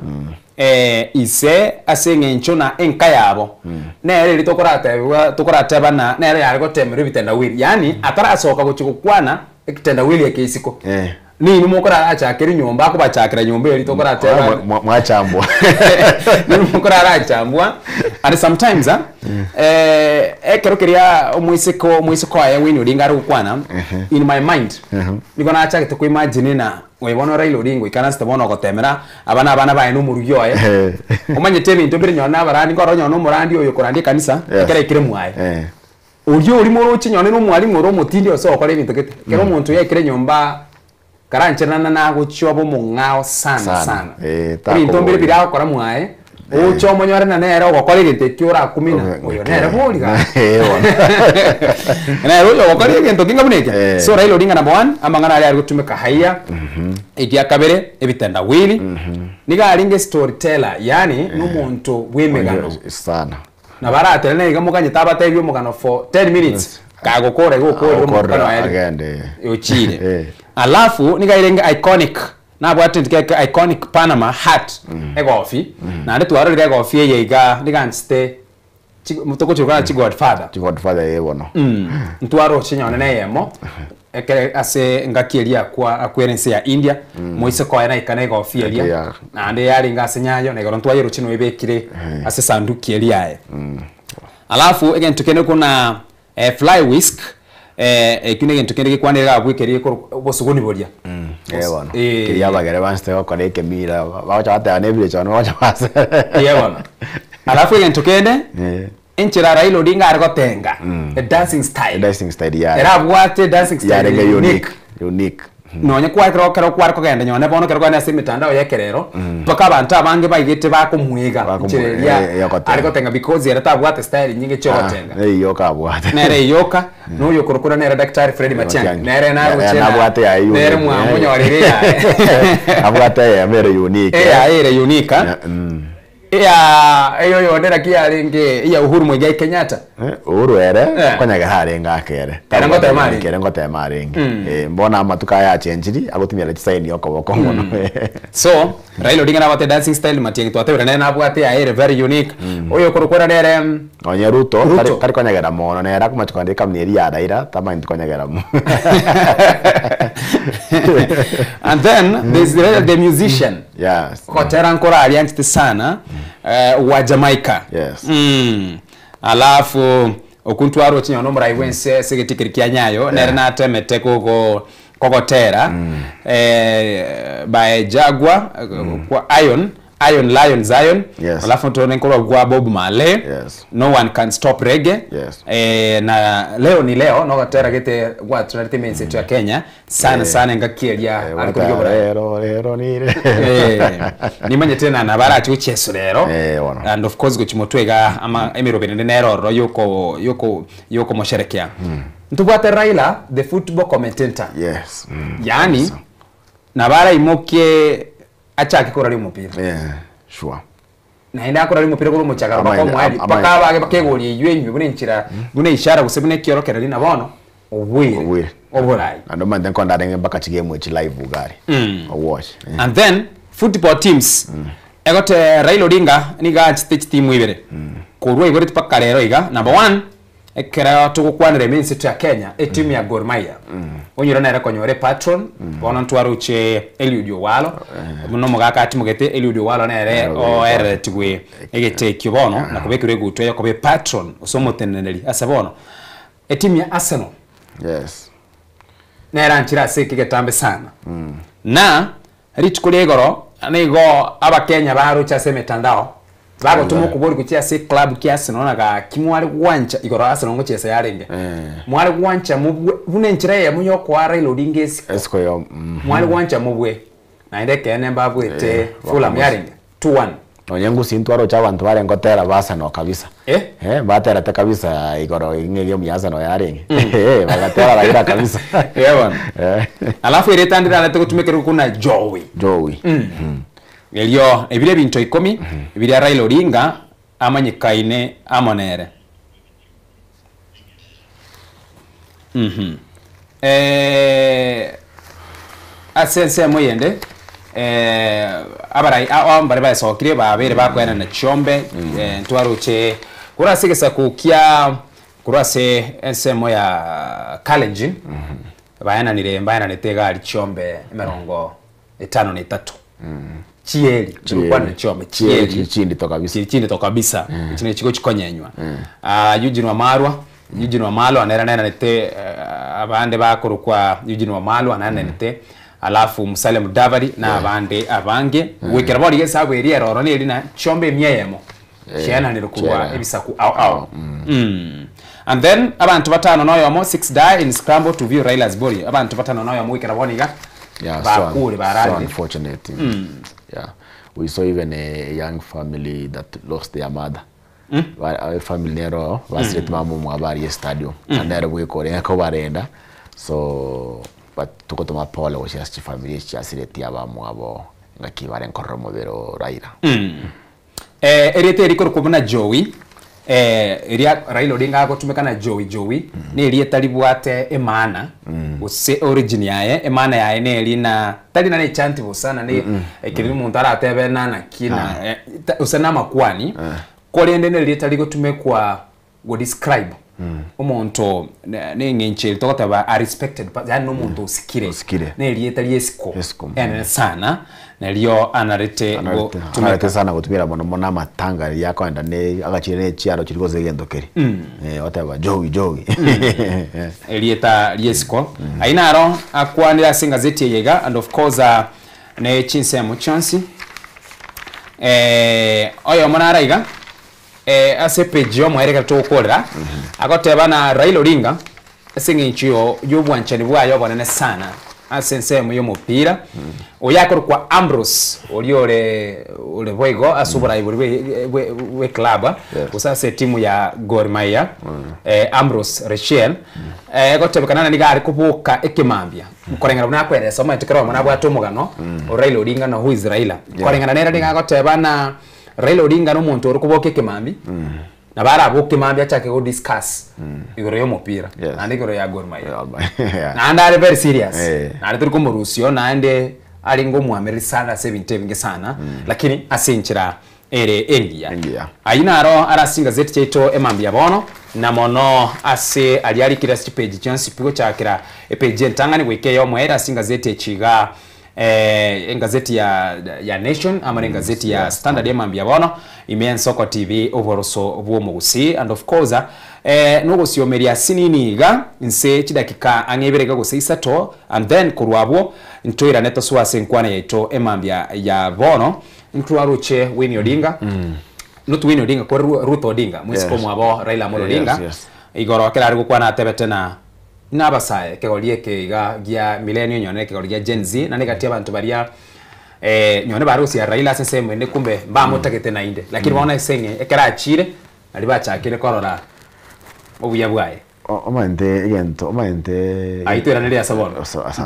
ise asenge nchona enka yabo nere litokorate bana nere yari gotemera bitenda wili yani atarasoka guchikukwana ekitenda wili ekisiko ni mukora achakira nyumba akubachakira nyumba litokorate mwachambwa ni mukora achambwa and sometimes ekerokeria omwisiko ya Winnie Odinga rukwana in my mind nigona achakite ku imagine na webona Raila Odinga ikana stabona gotemera abana baye no murugyo umanye tebe intobere nyona barandi ngoro nyona umurandi oyo korandi kanisa ekere kire mwaye uryo uri moro chinyone no mwari moro mutindi oso okore bintu kete kero muntu yekire nyumba karancherana na guchyobo mungao sana intombere bira okora mwaye ucho monyore na nero okore gite kyora kumina oyo nero boliga nero yo okore gite kinga buneke so Raila Odinga number 1 amangana ali gutumika haya idia kabere ebitenda wili niga alinge storyteller yani n'umuntu wemegano sana na baratele nega muganye tabata ibyo mugano for 10 minutes kagokore agende uchire alafu nikairenga iconic na bwate ndike iconic Panama hat egofi na ndi twaro ri egofi yeiga ndiganste mutoko chukana chi Godfather yebono ntwaro chinyone na yemo eke ase ngakieria kwa akwerense ya India moise kwa na ikana egofi eria na ndi yari ngase nyayo na goronto yero chino ibekire ase sanduki eria alafu again tukene kuna fly whisk kune gento kende kwanira gwikerie bosugoni boria yebona kiria bagere banste ko koreke mira bacha bata ne bile chono bacha basa yebona alafu gento kende enchira Raila Odinga argotenga a dancing style ya era bwate dancing style unique nonye kwaro kugenda nyone bono kero kwa nase mitandao yekerero paka abantu abange bayigete bakumwiga chireria ariko tenga because era tabwate style nyinge chotenga yoka bwate nere yoka nuyo kurukura nere Dr. Freddy Matiang'i nere na ruchena bwate ya nere mwamunyo warire ya abwate ya mere unique ere unique eyo yondera kiaringe ya Uhuru Muigai Kenyatta Uhuru ere konyaga harenga akere ngote maringi mbona amatuka ya chenjiri agutumia le sign yoko ngono so Raila Odinga na dancing style Matiang'i twatebera nena abwate ya ere very unique oyo kurukura nere onye Ruto kari konyaga mono nera kumachukandika mneri ya Raila tamani konyaga mu and then there's the musician yes kotera nkora alianti sana wa Jamaica alafu okuntwaro chinyono murai wense segetikirikia nyayo nere na temete kogotera by Jaguar kwa Iron Lion Zion alafu tuone nkolo kwa Bob Marley no one can stop reggae na leo ni leo no gatera gete kwa tunalite mense ya Kenya sana ngakieria rero ni manye tena na bara chucheso rero and of course gochimotwega ama emiro benende nero yoko mosherekea ntubwate Raila the football commentator yani na bara imoke achaki korari umupira sure na enda korari umupira ko muchaka bako mwali paka bage bakegori ywenyu bune nchira bune ishara gusebune kiorokera lina bono obwire oborai ando mande ko ndadenge baka chigemu echi live ugari watch and then football teams egote Raila Odinga niga stage team ibere korwa ibere paka rero iga number 1 ekera tukukwanire minsi ya Kenya team ya Gor Mahia onyura na rekonyore patron bono ntwaruche Eliud Owalo muno mugaka ati mugete Eliud Owalo na ere o tigwe egete kibono na kubekire guto yakobe patron osomoteneneri asabono team ya Arsenal na era ntira seke getambe sana na richukulegoro anigo aba Kenya barucha se mitandao bago tumo kubori kuchia se club kiasi naona ga kimwari gwancha igoro Arsenal ngo chesa yarenge mwari gwancha mubune nchire ya munyo kwa Raila Odinga esko yo mwari gwancha mubwe na ndeke ene mbabwete Fulham yarenge 2-1 onyengu sintwaro cha abantu bare ngotera basa no kabisa batera ta kabisa igoro ingege myaza no yarenge bagatera Raila kabisa bwana alafu ile tandira na tukutumekera kuna Joey Elio ebile bintu 10 ebile Raila Odinga amanyikaine amonere asense moyende abarai ambare basokire babere bakwena na chombe ntwaruche kurasigesa kukia kurase ensemo ya Kalenjin bayana nitega ali chombe 53 chieli tulikuwa na chombe chieli chindi to kabisa chine chiko chikonyenywa Eugene Wamalwa anera nete abande bakorukwa Eugene Wamalwa nete alafu Musalia Mudavadi na abande abange wekera bali gesabu eri roro ni na chombe myeyemo cyana nirukwa ebisaku and then abantu batano noyo amo 6 die in scramble to view Raila's body abantu batano noyo amo wekera boniga so unfortunate we saw even a young family that lost their mother our family nero was mamu mwabari stadium and there we kore ko barenda so but tukotoma pole was just family chasireti abamu abo ngakibare nkorro mubero Raila erete riko kubona Joey iria Raila Odinga agotumikana Joey ni iria talibwate emana use origin yae emana yae ne elina talina ne chantive sana ne ekiri muntu aratebe na kina usana makwani kolende ne iria taligotumekwa go describe umuntu ne ngenchel tokotaba are respected but ya no muntu usikire ne iria taliesiko ene sana nelio anarete tumete sana gutumira mona matanga yakwenda ne agachire chiaro chiriko zegendo-keri whatever Joey elieta liesiko ainaro akwanira singa zeti yega and of course ne chinsemo chance oyo monara iga ase page yo mwereka tokolera agoteba na Raila Odinga singinchio yobwanchani bwayo bonene sana asensemo yo mupira oyakoro kwa Ambrose ole boigo asubura we club usase timu ya Gor Mahia Ambrose Rachel gotebekana niga ari kubuka ekimambia korengana buna kweresa matikero mona bwato mugano Raila Odinga no who is Raila korengana nera niga gotebana Raila Odinga no muntu uri kuboka ekimambi na bara boke mambia chake go discuss igoro yo mupira na ndigoro ya Gor Mahia na andare very serious na turi kumurusio na ande ali ngo muameri sana 70 sana lakini asinchira ere engia ainaro arasinga zeti cheto emambia bono na mono ase aliali kira page chance pigo chakira page ntangani weke yo mwera singa zeti chiga engazeti ya Nation ama engazeti ya Standard emambia bono Imien Soko TV ovoroso obuo mugusi and of course nugo siomeria sininiga nse chidakika angeberega go seisato and then kurwabo ntoira neto swase nkwana yeto emambia ya bono ntwaruche Winnie Odinga not Winnie Odinga kwa Ruth Odinga mwisiko mwabo Raila Amolo Odinga igoro kera ari kwana tebete na nabasaye kegolie kega gia millennium nyone kegolie Gen Z na negatia abantu baria nyone barusi ya Raila sese mwende kumbe bamutagete na inde lakini baona isenge ekera achire ali bachakire korora obuya bwaye omante aitwera nele asabona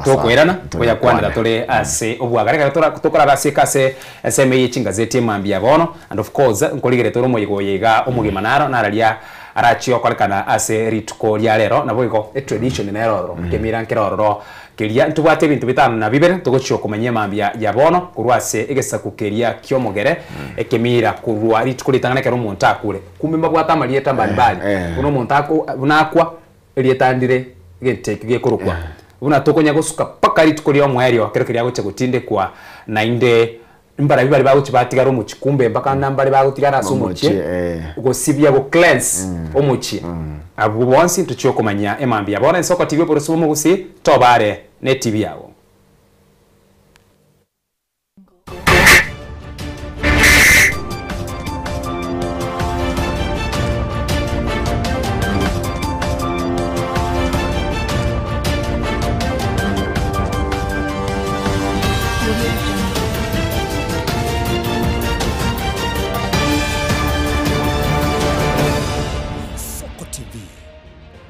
tokwerana koya kwandira tole ase obwagareka tokora baseka se seme yichinga zeti mambia bono and of course nkoligere toro moyigo yega omugimanaro naralia arachio kwalekana ase rituko lya lero nabo tradition na lero kemira nkiroro kelia ntubate bintu bitano na bibere tugochio kumenya mambia ya bono kurwase egesa kukeria kyomogere ekemira kurwa rituko litangana kero muntu akure kumimba bwata malieta mbali uno muntu unakwa elietandire genteke gekorokwa una tokonya gosuka paka rituko lyo mwerio kerekeria goche gutinde kwa na inde mbara bibari bago chibatigara omuchikumbe mpaka nambari bago tigara somuchi ugosibya go cleanse omuchi abo bonsi tuchyo kumanya emambia bona Soko TV por sumo gusi tobare ne TV yawo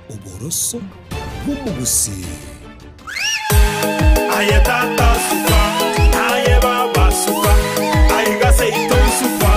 Oboroso bumugusi ayetata suka ayebaba suka ayigase itosuka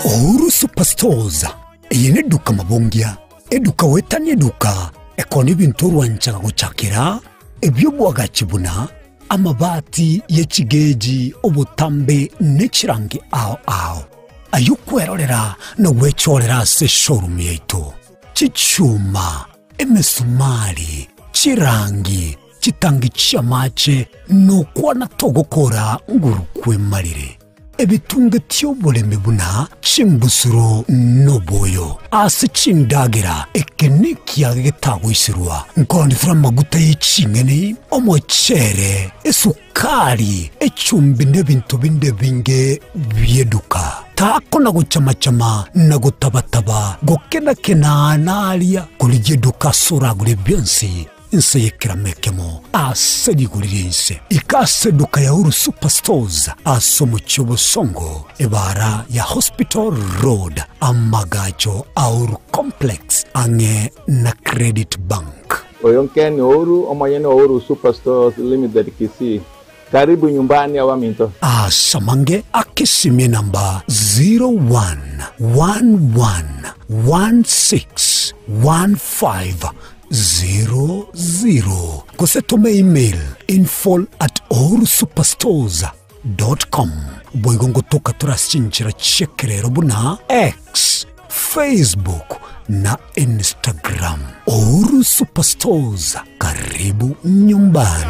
Ouru Superstores yene duka mabongia eduka wetani eduka ekoni bintu rwanchaga guchakira ebyo bwaga kibuna amabati yechigeji obutambe nechirangi ao ayukwerorera no gwechorera se showroom yeito chichuma emesumari chirangi chitangi chamache no kwana togokora ngurukwe marire ebitunge tyobuleme buna chimbusuro noboyo ase chindagira ekenikia getagwisirwa nkondithira maguta y'eching'eni omochere esukari echumbi n'ebintu binde binge byeduka tako na guchamachama na gutabataba gokenakena naria kulijeduka suragure byonsi inse yekiramekemo asedigurire inse ikaseduka ya Ouru Superstores asomo Songo ebara ya Hospital Road amagacho Ouru Complex ange na Credit Bank Oyonken Ouru omanyene Ouru Superstores Limited Kisii Karibu nyumbani awa minto. Samange akisimie namba 0111161500. Kusetome email info@orusuperstores.com. Boigongo toka turashinchira chekerero buna X, Facebook na Instagram. Oru Superstores, karibu nyumbani.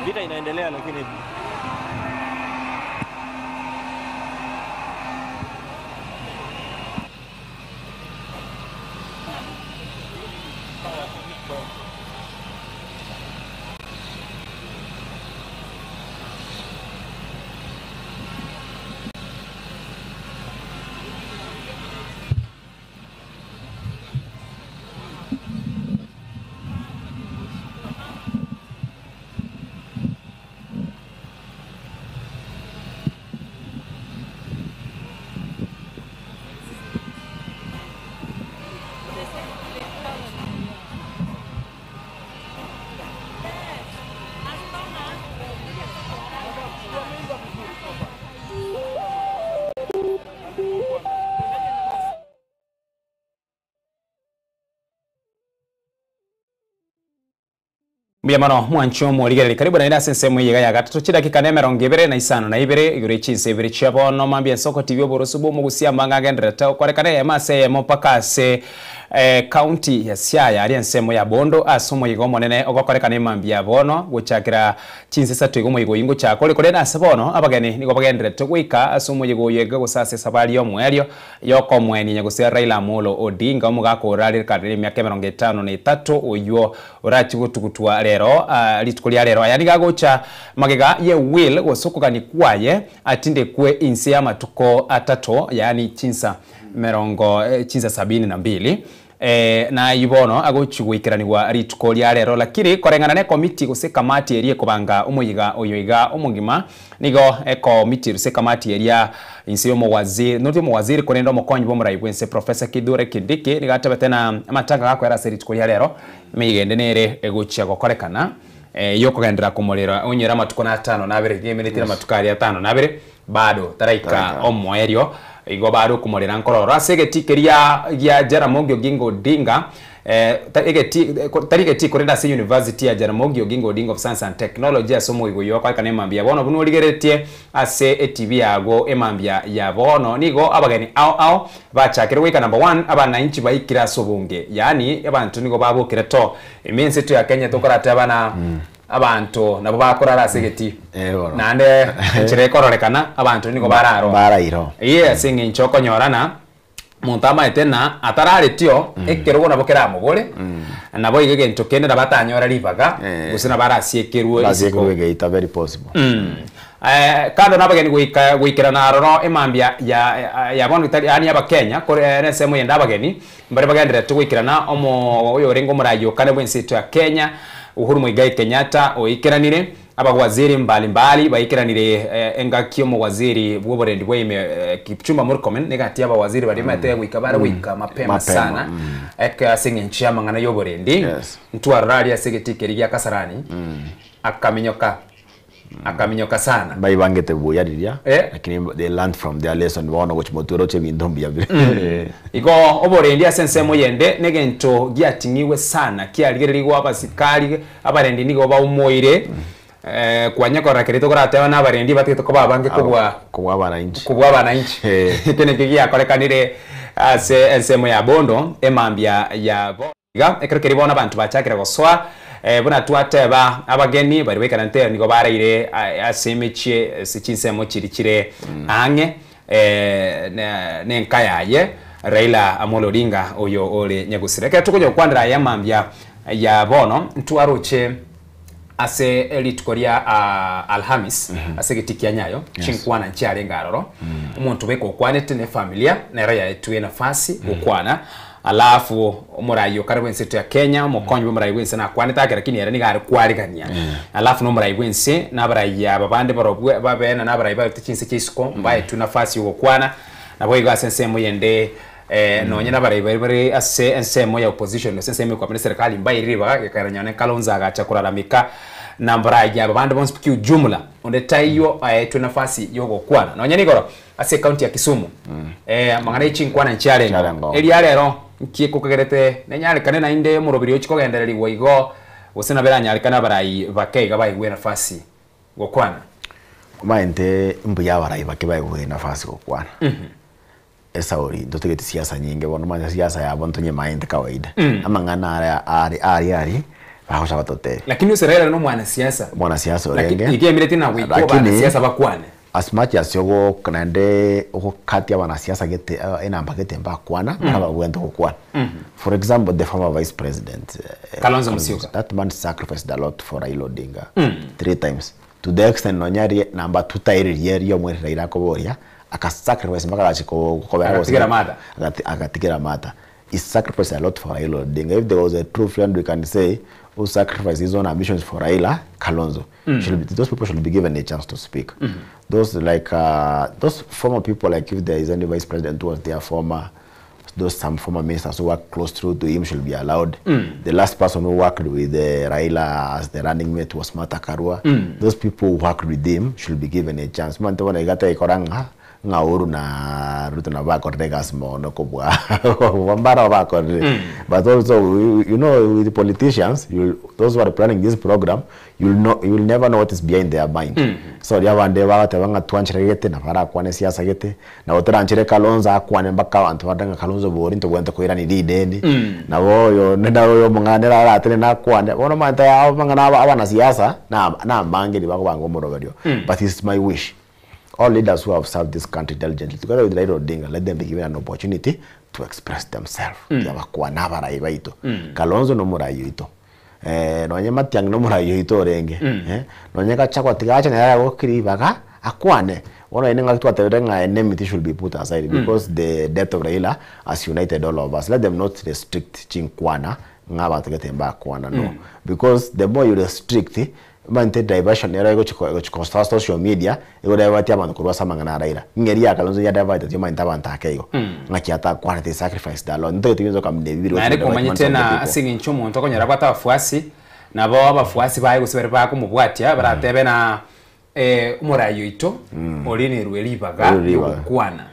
Vita inaendelea lakini Mbiyamano mwancho mworigereri karibu na inase nsemo yiga ya gatatu chidakika na 22 igure chinse ibiri chabono mambye Soko TV oburusubu mu gusiamba ngagendreta okorekane emase mopakase county ya Siaya ali nsemo ya Bondo asumo yigo monene ogokorekane mambya bono guchakira chinse satu yigo muyigo ingo chakole kole na sabono abageni nigo bagendreta gwika asumo yigo yega gusase sabali yo mwelio yoko mweni nyagusia Raila Amolo Odinga omugakora ali kadiri myaka 53 oywo orachi gutugutua lero litukulia lero yani gagocha magega ye will gosokugani kwaye atinde kwe inse ya matuko atato yani chinsa 72 na ibono agochugwikiraniwa rituko lya lero lakini korengana ne committee guse kamati erie kubanga umuyiga oyoiga umugima nigo committee guse kamati eria inse yo mowaziri noti mowaziri konendo mokonyi bo murayibwense Professor Kithure Kindiki nigatabetena amatanga gako era rituko lya lero migende nere egochia gokorekana yoko gendera kumulira onyera matuko na 5 na 2 yemenetira matukari ya 5 na 2 bado taraika omwerio igo bado kumulira nkorora segetikeria ya Jaramogi Oginga Odinga tarige ti kurenda se university ya Jaramogi Oginga Odinga of Science and Technology asomo igoyo kwa kana emambia bono buno ligeretie ase etibi yago emambia ya bono nigo abageni ao bachakire wika number 1 abana inchi bayikira sobunge yani abantu nigo babukire to imense to ya Kenya tokorate bana abantu nabo bakorara segeti nande chire kororekana abantu nigo bararo singi nchoko nyorana montama etena atarare tio ekerugo nabo kera mugore nabo igege ntokende nabatanyora ribaga gusina barasiekerwe isiko ita very possible kando nabageni gwikira na rono emambia ya bono yani aba Kenya kore nsemo yenda abageni mbare bagendere tugwikirana omo oyo rengo murayo kane bwenseto ya Kenya Uhuru Muigai Kenyatta oikiranire abagwaziri mbalimbali bayikiranire engakio mu waziri bw'oburendi bw'ime Kipchumba Murkomen negati abawaziri bari mate gwikabara gwika mapema sana eka singe nchama ngana y'oburendi ntwarari ya segetikeri ya Kasarani akaminyoka sana bayibangete buyariria lakini they learned from their lesson bono goch motoro che bindombi yabire igo oborendi asensemo yende negento giatingiwe sana kiarigerirwa abasikari abarendi nigo bawumoire kwanyakora kerito koratewa n'abarendi batito ko babange kubwa bananchi kene kigia korekanire ase ensemo ya bondo emambia ya boga ekero bona abantu bachakira goswa buna twateba abageni bari wekana nte nigo baraire asemiche sichinsemo kirikire ange nenkayaye Raila Amolo Odinga oyo ole nyagusire ke tukoje kwandira yamambia ya bono ntwaroche ase elite Korea Alhamis ase gitikia nyayo chinkwana nchare ngaroro umuntu beko kwanete ne familia na raya etuye nafasi ukwana alafu umurayo karibu nseto ya Kenya mukonyi umurayo wense na kwanete lakini era nigari kwarigania alafu no umurayo wense nabaraya babande barobwe babena nabaraya batichinse kisiko mbaye tu nafasi ukwana nabo igase nsemo yende no nyina bari ase ensemo ya opposition ensemo kwa serikali mbaye riba yakaranyane Kalonzo agacha kuraramika nambara ya babande bonse piku jumla onde tayo tu nafasi yogo kwana no nyani goro ase county ya Kisumu mangana chinkwana nchare eri yarero kieko kagerete nenyale kanena inde murobiri ochiko gendereri woigo usina beranya alikana barai bakeiga baigwe nafasi gokwana kumaente mbuya barai bakebaigwe nafasi gokwana esa ori ndotegete siasa nyinge bono manya siasa ya bonto nyemainde kawaida amangana ari bahosha batote lakini usirera no mwana siasa orenge ikiemire tina wiko bana siasa bakwane as much as yogo kanande okati abana siasa gete enamba gete mbakwana baba wendo kokwana for example the former vice president Kalonzo Musyoka that man sacrificed a lot for Raila Odinga 3 times to the extent nonyari namba 2 tairi yerio mwe Raila koboria akasacrifice mpaka achiko akatikira mata he sacrificed a lot for Raila Odinga. If there was a true friend we can say who sacrificed his own ambitions for Raila, Kalonzo, those people should be given a chance to speak. Those like those former people, like if there is any vice president who was their former, some former ministers who worked close through to him should be allowed. The last person who worked with Raila as the running mate was Martha Karua. Those people who worked with him should be given a chance. Manto na igata ikoranga ngauru na Ruto na bako regas mo no kubwa wambara bako but also you know with the politicians those who are planning this program you will never know what is behind their mind so dia bande bata banga twanchirete na para kwane siasa gete na otranchire Kalonzo akwane mbaka abantu badanga Kalonzo bori nto gwenta koira ni dideni na boyo nenda boyo munganera aratene na kwane bono manta ya banga abana siasa na bange di bako bango morogadio but it's my wish all leaders who have served this country diligently, together with Raila Odinga, let them be given an opportunity to express themselves. Kalonzo no murayo ito. No nyema tiang no murayo ito renge. No nyeka chakwa tigacha na yara wokiri baga akwane. One enenga kitu aterenga enmity should be put aside because the death of Raila has united all of us. Let them not restrict chinkwana ngaba tegetemba akwana no. Because the more you restrict mante diversion era go chiko social media ego divert abantu kurwa samanga Raila ngeri ya Kalonzo ya divert yo manta bantakego ngakiata quality sacrifice dalo nto tuzo kamne bibiri na reko manyite na asingi nchumu ntoko nyara kwata afuasi nabo abafuasi baye gusubira ba kumubwatia baratebe na umurayo ito olini rwelibaga yokwana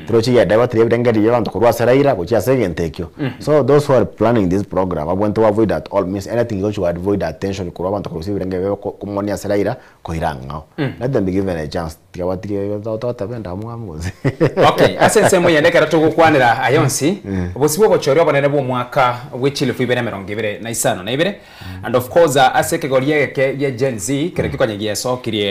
trochi ya dawa tire bengari yabantu kurwa saraira kuchia second tekyo so those who are planning this program I want to avoid at all means anything you should avoid attention kurwa abantu kusibi bengari kumonia saraira koiranga let them be given a chance tiawatire tota benda mwamuzi okay asense moya ndekera tugukwanira ayonsi bosibo bochoryo bonene bo mwaka wechile fibere 2025 na ibere and of course aseke goriye ya Gen Z kereke kwanyagiye sokiri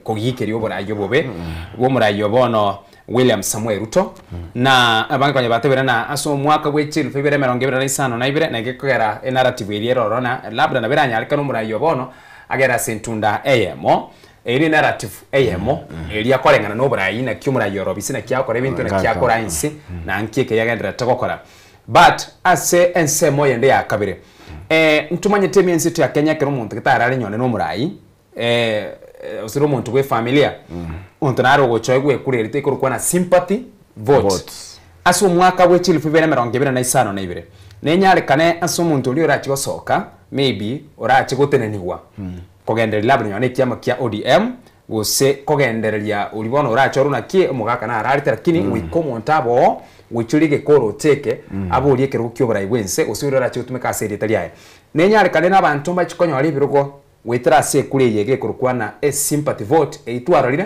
kogikeri oburayo bobe bo murayo bono William Samuel Ruto na abange kwanya batebera na aso mwaka wechile fibere 2025 na ibere na gekogera narrative iri rorona labda na beranya alika no murayo bono agera sentunda ayemo eri narrative ayemo eri akorengana no burayi na kyumurayo robisi na kyakora ebintu na kyakora insi na nkike yagendera takokora but ase ensemo yende yakabire ntumanye temi ensito ya Kenya kero muntu kitarari nyone no murayi osiro muntu gwe familia untanaro gochoigwe kurerite kurukwa na sympathy votes aso mwaka we chili fibere 2025 na ibire nenyare kane aso muntu uri ora chigosoka maybe ora chigotenenigwa kogenderera labno nyone kiama kia ODM gose kogendereria ulibona ora choruna ki mugaka na ararite lakini wikomontabo wichurige koro teke abo uri ekero kyo barayi wense osiro ora chigotumeka serita liaye nenyare kane nabantu bachikonyo ari birugo wetera se kuri yege kurukwana sympathy vote eitwararire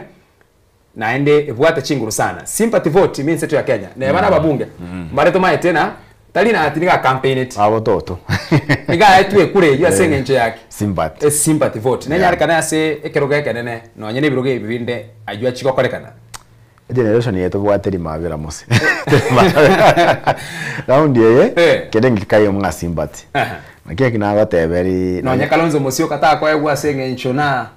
naende ebwata chinguru sana sympathy vote means eto ya Kenya na bana babunge mareto mae tena talina atiniga campaign it abo toto niga etwe kuri yo senge nche yake sympathy vote nenya rekana ase ekeroga kenene no nyene biroge bibinde ajwa chiko korekana generation yetu bwateri mabira mose round ye kedengi kayo mga sympathy nakia kinaga teberi no nya Kalonzo Musyoka kata kwa egwa senge nchona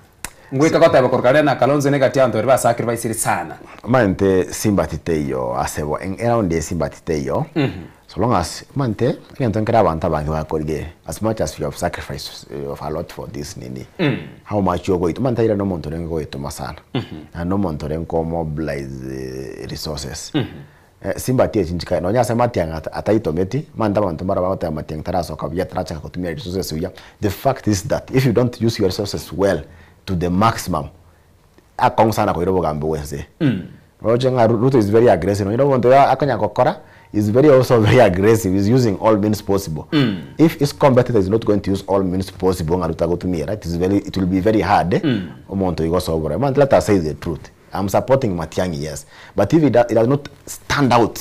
ngweka kota bakorkale na Kalonzo negatia ndo riba sacrifice sana mante sympathy teyo asebo en around the sympathy teyo so long as mante kento nkira abantu abangi bakorige as much as you have sacrificed of a lot for this nini how much you go to mante ira no monto rengo to masana and no monto rengo mobilize resources sympathy chinchika no nya sema tianga ataitometi manda abantu mara bata matiang taraso kabya tracha kutumia resources uya the fact is that if you don't use your resources well to the maximum akong sana ko irobo gambe wense Roger Ruto is very aggressive you know want akanya kokora is very also very aggressive is using all means possible if his competitor is not going to use all means possible ngaruta go to me right it will be very hard omonto igo so over man let us say the truth I'm supporting Matiang'i yes but if it does not stand out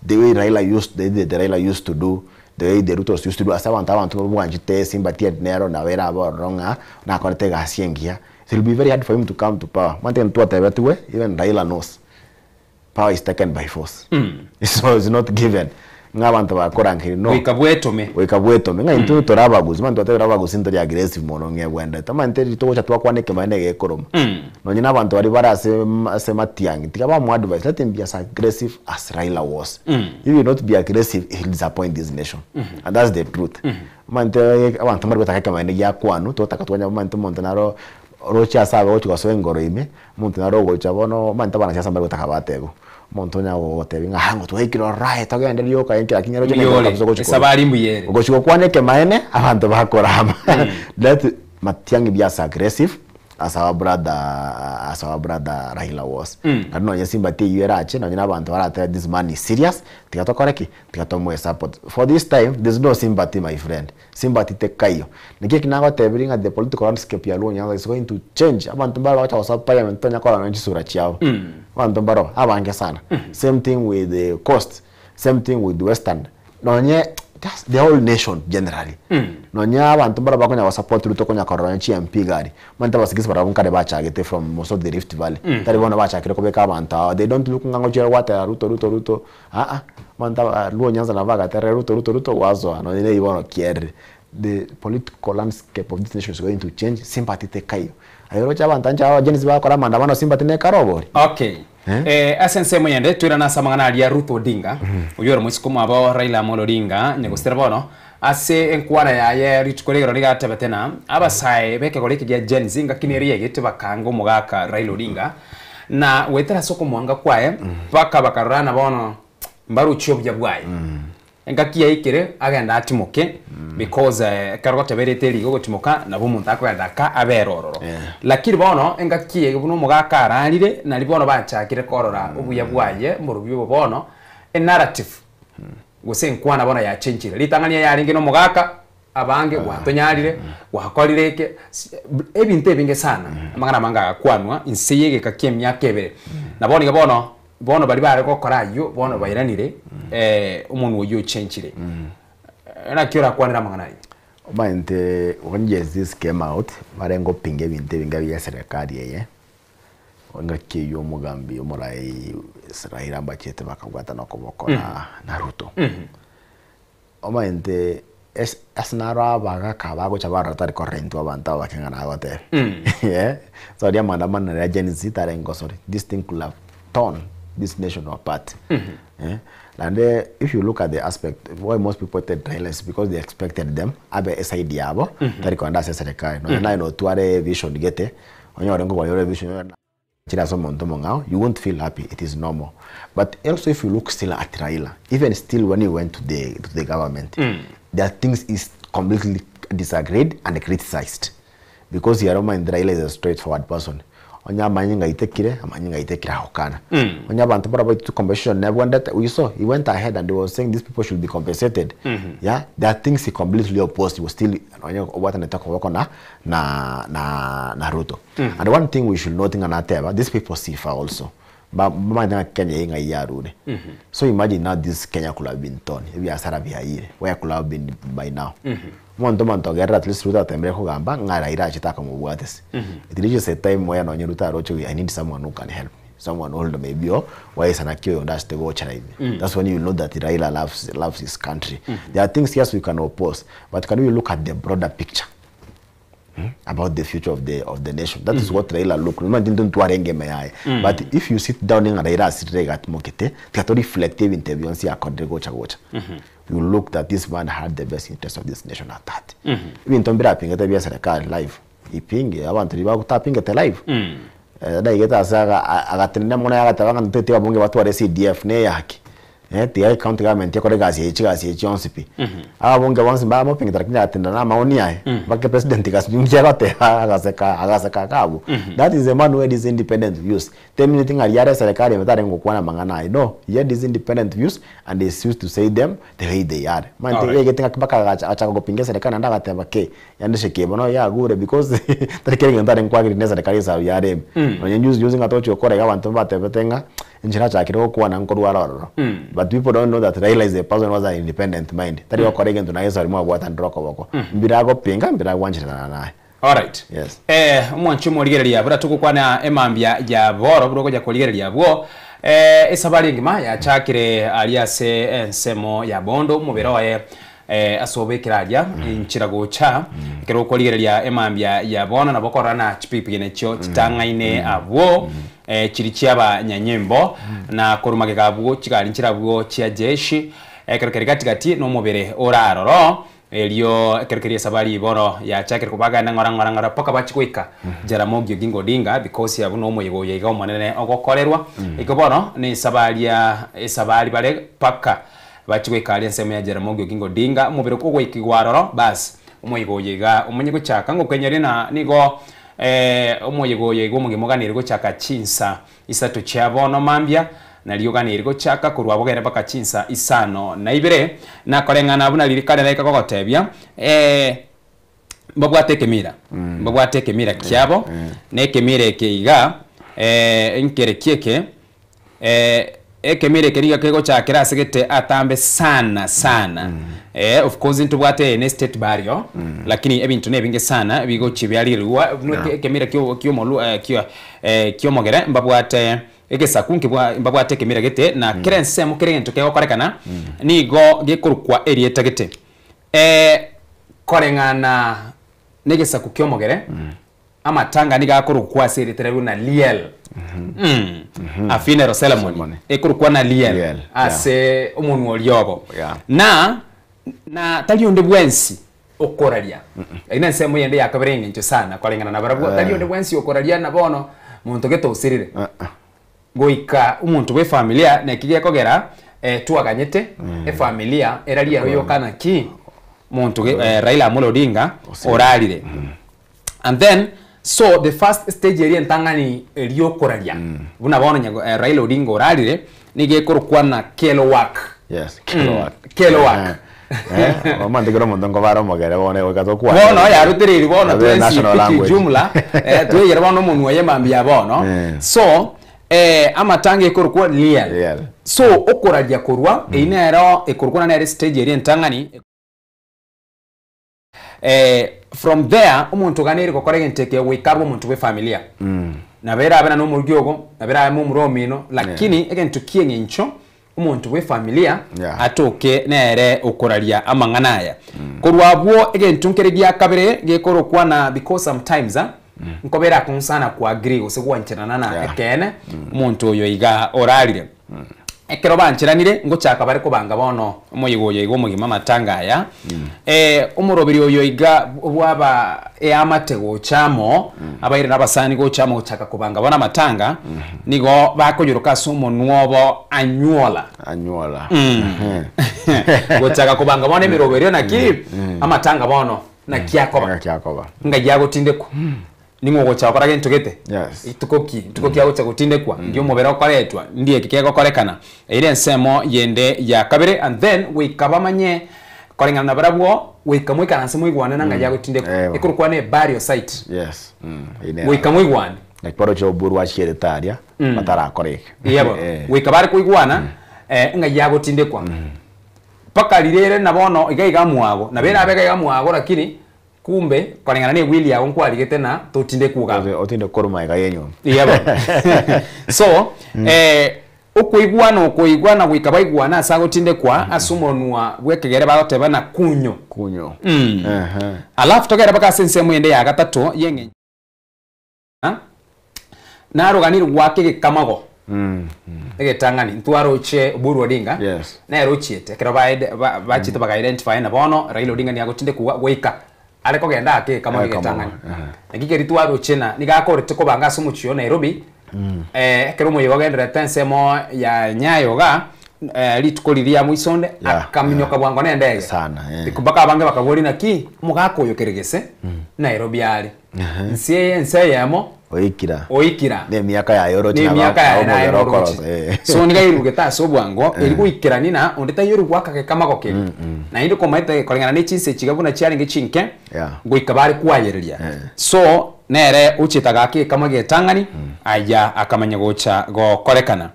the way Raila used to do the way the Rutos used to do asa abantu bwanjite sympathy nero na wera aboronga na korete gasiengia it will be very hard for him to come to power manten tu atabetwe even Raila knows power is taken by force so it's not given ngabantu bakorankiri no wikabwetome nga into torabaguzi mantu aterabaguzi ntori aggressive mono ngegwenda tamante ritocha twakwaneke manege ekoroma no nyina abantu bari barase Matiang'i tikaba mu advice let him be as aggressive as Raila was if you not be aggressive he'll disappoint this nation and that's the truth mante abantu bari bataka manege yakwanu totaka twanya mantu montanaro rocha sabe ocho kasengoro ime montanaro gocha bono manta bana siasa bari bataka batego montonya wote binga hango tuhikiro right agende yoka yenkira kinyero cyo sabari mbuyere ugochiko kwaneke maene abantu bakorama that Matiang'i be as aggressive as our brother Raila was no sympathy yerache no abantu barata this man is serious tikatokoreki tikatomo support for this time there's no sympathy my friend sympathy tekayo niki kinago tebringa the political landscape ya Luo is going to change abantu baro wacha wasa parliament tonya kola nanchi sura chiao abantu baro abange sana same thing with the coast same thing with the western nonye just the whole nation generally nonya abantu bara bakonya wa support Ruto konya korona chi MP gari manta basigisi bara bunkare bachagete from most of the Rift Valley tari bona bachakire ko beka abantu they don't look ngango chera wata Ruto manta Luo Nyanza na vaga tere Ruto wazo no ile ibono kiere the political landscape of this nation is going to change sympathy tekayo ayoro cha abantu anja Gen Z bakora mandamano sympathy ne karobori okay asense mwenyende twira na samangana ali Ruto Odinga uyoro musikumu abo Raila Amolo Odinga nyegostera bono ase enkwana ya ritukolegero ligata batena abasaye beke goleke gya Gen Z ngakini yegete bakango mugaka Raila Odinga na wetera soko mwanga kwae paka bakarana bono mbaru chobya bwaye engakia ikire agenda atimoke because karogote berete ligo gutimoka na bo muntu akwenda ka aberororo lakini bono engakie buno mugaka ararire na libono bachakire korora ubuya bwaye mu rubyo bono a narrative gose nkwana bona ya change litangania yaringe no mugaka abange watonyarire wakorireke ebinte binge sana amangana manga akwanwa inseyege kakie myaka ebere na bono bali bare kokorayo bono bairanire umuntu uyo change na kiora kwanira mangana Obante when this came out marengo pinge binte binga bya serikali yeye onga kiyo mugambi omurai Israel ambachete bakagwata nokoboko na Ruto Obante asnara baga kabago chabara tari corrento abanta bakengana agote so dia mandamana na agency tarengo sorry this thing could have torn this nation apart and if you look at the aspect why most people take trailers because they expected them abe SID abo tari kwanda serikali no tuare vision gete onyo rengo kwa vision you won't feel happy. It is normal. But also, if you look still at Raila, even still when he went to the government, there are things is completely disagreed and criticized because Raila is a straightforward person. Onya manyinga itekire, amanyinga itekira hokana. Onya bantu bara to compensation. Everyone that we saw, he went ahead and they were saying these people should be compensated. Yeah, there are things he completely opposed. He was still what and talk about na Ruto. And one thing we should note in Anateba, these people see far also. But Kenya inga yarune. So imagine now this Kenya could have been torn. If we are Sarabia, where could have been by now. Monto at least Ruta Tembreko Gamba, Ngara Chitaka Muwatis. It reaches a time where on Ruta Rocho, I need someone who can help me. Someone older maybe or why is an accused that's the watch. That's when you know that Raila loves his country. There are things yes we can oppose, but can we look at the broader picture about the future of the nation? That is what Raila look. But if you sit down in Raila sit at Mokete, that reflective interview and see a gocha. You look that this man had the best interest of this nation at that. Even Tombira Ping at the live. He ping, I want to be tapping at live. I get as I got the name I got to take a bunga to CDF Neyaki. The county government, Tekoregasi, Johnsipi. I won't go once by mopping that in the Namaonia, but the president has been Jarate, Agasaka. That is a man who has independent views. Terminating a Yara Sarakari without Mokwana Mangana. No, he had these independent views and they used to say them the way they are. Man, getting a Baka Pingas and Canada Tabake and the Shekebono, yeah, good because they're getting that inquiry in the careers of Yare. When you using a touch of Korea, I want to bat everything. But people don't know that Raila is a person who has an independent mind. That you are correct to nice or more what and rock over. Birago pinga, Birago. All right. Yes. Mwanchu moligeria, bura tukukwana emambia ya boro, buro koja koligeria bwo. Esabali ngima ya chakire aliase ensemo ya bondo muberoye asobekiraja inchirago cha kero koligeria emambia ya bono na bokorana chipipi necho chitangaine abwo chirichiaba nyanyembo na korumage gabwo chikali nchirabwo chia jeshi katikati no mubere oraroro elio kerkeria sabali bono ya chakire kubaga na ngorangora paka bachikwika Jaramogi Oginga Odinga because ya buno moyego yega omonene ogokorerwa ikobono ni sabali bale paka bachikwika ali nsemo ya Jaramogi Oginga Odinga mubere kugwa ikigwaroro bas omoyego yega omonyego chaka ngokenyere na nigo omoyego yego mugimuganire go chaka chinsa isato chabono mambia na lioganire go chaka kurwa bogere baka chinsa isano na ibere na kolengana abuna lirikana like kokotebya babwate kemira kyabo ne kemire keiga enkere kieke ekemire keriga kego chakira segete atambe sana of course ntubwate ne state barrio lakini ebintu nebinge sana bigo chibyalirwa kemire kyo mogere mbabwate egesa kunki mbabwate kemire gete na kerense mu kerento kego korekana nigo gekurukwa erieta gete korengana negesa kukyo mogere amatanga niga kurukwa seretere na liel a funeral ceremony ekurukwa na liel ase umuntu olyobo na talionde bwensi okoralia ina nsemo yende yakaberenge ncho sana kolengana na barabwo talionde bwensi okoralia na bono muntu geto usirire goika umuntu we familia na kigiye kogera tuaganyete familia eralia royo kana ki muntu Raila Amolo Odinga orarire. And then so the first stage eri entangani elio koraria buna bona Raila Odinga orarire nige korukwana Kelowak. Yes, Kelowak. Kelowak. Mama ndigoro mondongo baro mogere bone wekatokwa. Bono ya rutiriri bono twensi jumla tuyere bono munwa yemambia bono. So amatange korukwa lial. So okoraria korwa inero ekorukwana na stage eri entangani from there umuntu ganiri kokore genteke wikarwo umuntu we familia na bera abana no muryogo na bera mu muromino lakini egentu kiyencho umuntu we familia atoke nere okoraria amanganaya korwabwo egentu nkeregia kabere gekorokwa na because sometimes nkobera kunsana kwa agree osegwanchirana na ekene umuntu oyo iga orarire ekero banchiranire ngochaka bare kubanga bono umuyigoyo igo mugima matangaya umurobiri oyo iga bwaba amatego chamo abaire nabasani go chamo chaka kubanga bona matanga nigo bakoyiruka sumo nuobo anyuola gochaka kubanga bona emirobiri naki amatanga bono na kiakoba nga yago tindeko ningo gochakora gento gete tukoki ago chagotinde kwa ndio mubera okoretwa ndiye kikego korekana ile nsemo yende ya kabere and then we kabamanye korengana barabwo we kamwika nansemo igwana nanga yagotinde kwa ikurukwa ne barrier site we kamwigwana nakporo cho buru wa shiretaria batara koreka yebo we kabare kuigwana nga yagotinde kwa paka lirere nabono igaiga muago na bera abega muago lakini kumbe korengana ne wili ya onkwaligete na totinde kuga otinde koruma ega yenyo yebo so okuigwana wikabaigwana sagotinde kwa asumonwa bwekegere bagoteba na kunyo alafu togera baka sense mwende ya gatatu yenge na roganiri gwake kamago egetangani ntwaroche Oburu Odinga na erochiete kero bachite baka identify na bono Raila Odinga ni agotinde kuwa wika ariko genda ake kama getangani ngike ritwaro chena nigakorete ko banga sumuchio Nairobi kero moyo gendera tensemo ya Nyayo ga litukoliria muisonde akaminyoka bwango nendege sana ikubaka bange bakagori naki mugako yokeregese Nairobi ali nse yamo oikira ne miaka ya yoro tina ba so nigairuge taso bwango elikuikira nina ondeta yoru gwaka kama goke na indi komaite kolengana ne chinse chigabuna chiaringe chinke goikabari kwayereria so nere uchitaga ke kama getangani aya akamanya gocha go korekana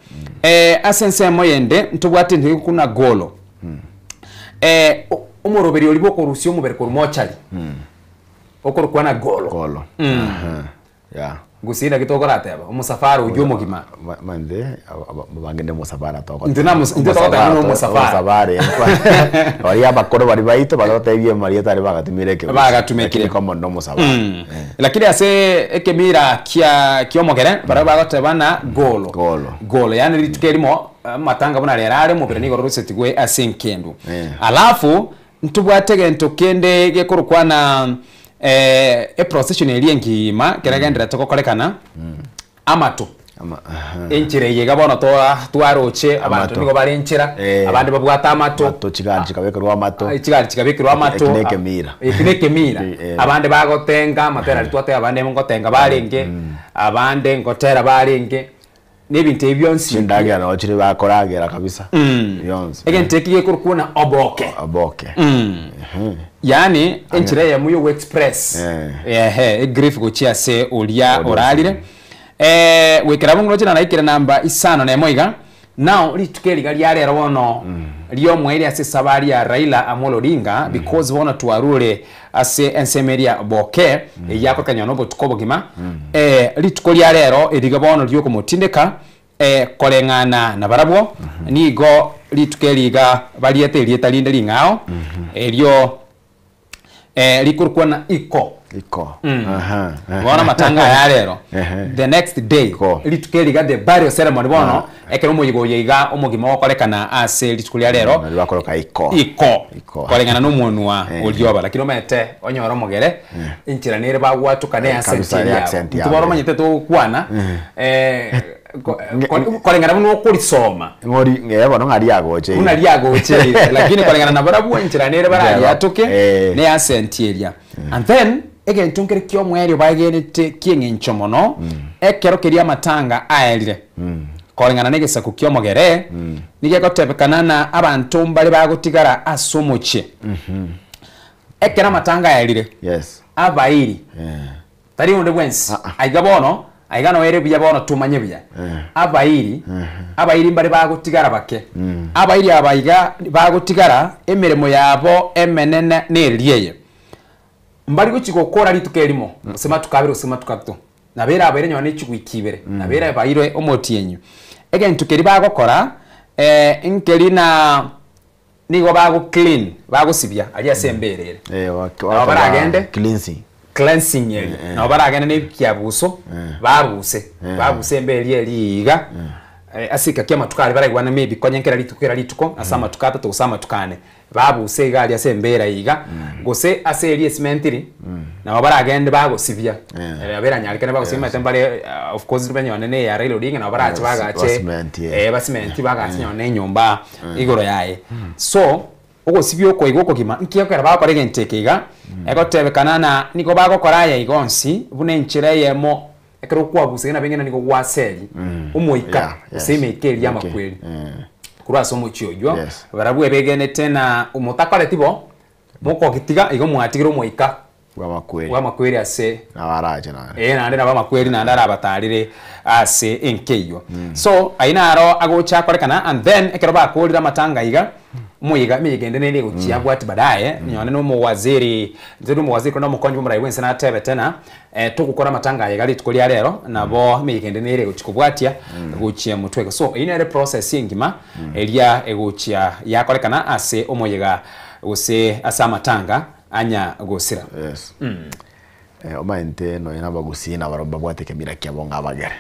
asense moyende ntubwate ndi kuna golo umuroberi olibo korusio mubere korumochali okorukwa na golo gusina gitokorate aba umusafari ujumo gima mande bagende musafara toko ndina musafari wali abakoro bali baito bagotebye marieta ari bagatumekire como no musafari lakini ase ekemira kiomogere bara bagoteba na golo yani litukerimo matanga bona lerare mubere ni gorose tigwe asenkendu alafu ntubwatege ntokende gekorukwa na procession eliengima keragendera tokokolekana amato enchire yega bono twaroche abantu nigo barenchira abandi babwata amato chigabekirwa amato ekinekemira abandi bagotenga matera litwate abandi ngotenga barenge abandi ngotera barenge nebinte ebyonsi ndagira no chiri bakoragera kabisa yonse egentekige kurukuna oboke yani enchire ya muyo express grief gochia se olia oralire wekera bungo china naikira namba isano na moiga now litukeli gali yale rono liyo mweli ase sabari ya Raila Amolo Odinga because wona tuarule ase ensemeria boke yako kanyono botukobo gima litukoli yale ro ediga bono liyo komotindeka kolengana na barabwo nigo litukeli ga baliete lieta linde lingao elio likurukwa na iko wana matanga ya lero the next day litukeli ga the burial ceremony bono ekero muyigo yiga omugima wakolekana ase litukuli ya lero bakoroka iko kolengana no muntu wa olioba lakini omete onyoro mogere inchiranire bagwatuka ne accent ya tubaro manyete to kwana kolengana muno kulisoma ngori ngeba no ngari yagoche unali yagoche lakini kolengana na barabu enchira nere barali atoke ne asentieria and then again tunkere kyo mweri bagenete kiengencho mono ekero keria matanga aelire kolengana negesa kukyo mogere nige gotebekana na abantu mbali bagotigara asomoche ekera matanga aelire yes abairi tari onde bwensi aigabono aigano ere bya bono tumanye bya abairi mbali bagotigara bake abairi abaiga bagotigara emiremo yabo emenene neriyeye mbali guchikokora litukerimo sema tukabiro sema tukato nabera abaire nyone chigwikibere nabera abaire omotienyu again tukeri bagokora inkeri na nigo bago clean bago sibya ali asemberere baragende cleansing yeli na baragende ne byabuso babuse embere eliga asika kya matukali baragwana maybe konyenkera lituko asama tukata to usama tukane babuse gali asembera yiga gose aseri cementiri na baragende bago sibya abera nyalikane bago sima tembale of course rubenya ne ya Raila Odinga na barachi bagache basimenti bagache nyone nyumba igoro yae so ugo sibyo ko igoko kima nkiyokera bakorege ntekiga egotebekana na niko bagokora ya igonsi bune nchire yemo ekero kwabuse na bengena niko waseli umoika sime keri ya makweli kurasa omuchiyojwa barabu ebegene tena umutakale tibo moko kitiga igo mwatigira omoika wa makweli ase na baraje na na ndera makweli na ndara batarire ase enkeyo so ainaro agocha korekana and then ekero bakolira matanga iga muyiga migende nene guchia bwati badaye nyone no muwaziri nzeru muwaziri kono mukonje mu raiwense na tebe tena tukukora matanga ya gali tukolia lero nabo migende nene guchikubwatia guchia mutweko so ine process ingima elia eguchia yakolekana ase omuyiga use asa matanga anya gosira yes omainte no ina bagusina baromba bwate kemira kyabonga bagere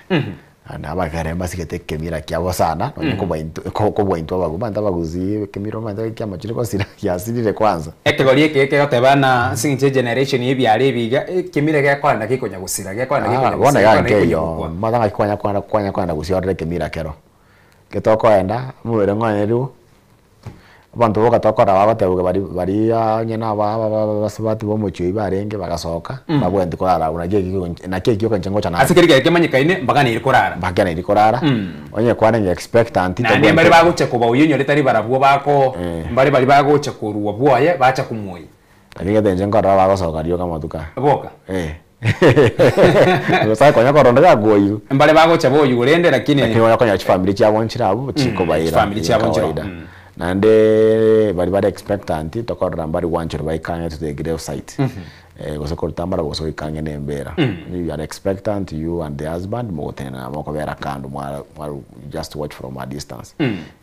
ana bagare basikete kemira kyabo sana no ko bointo bagumanda baguzi kemiro manda kyamachire ko sira yasirire kwanza ekegorie keke gotebana singe generation yebyare biga kemira gyakwanda kikonya gusira gyakwanda kikonya bona yangeyo madanga kwanya gusiorere kemira kero ketoko enda mubere ngwaneru abantu boka tokora babatebuke bari nyena basabati bo mucyo barenge bagasoka babwende korara unagiye na keke yo kancengo cyana asikirike kemanyikaine mbagana iri korara onye kwanenge expectant to nande bari baguce kuba uyinyo letari barabuo bako bari baguce kuruwa bwoye bacha kumwoyi agiye denje ngora bagasoka ryo kamatuka boka Sasa konya koronda yagoyu mbale baguce boyu urende lakini konya family cyabo nchirabo chiko bayira family cyabo nchiro nande bari expectant to korra mbari wanchiro baikanya to the grave site goso kortambara goso ikanye nembera you are expectant you and the husband motena mokobera kandu mwa just watch from a distance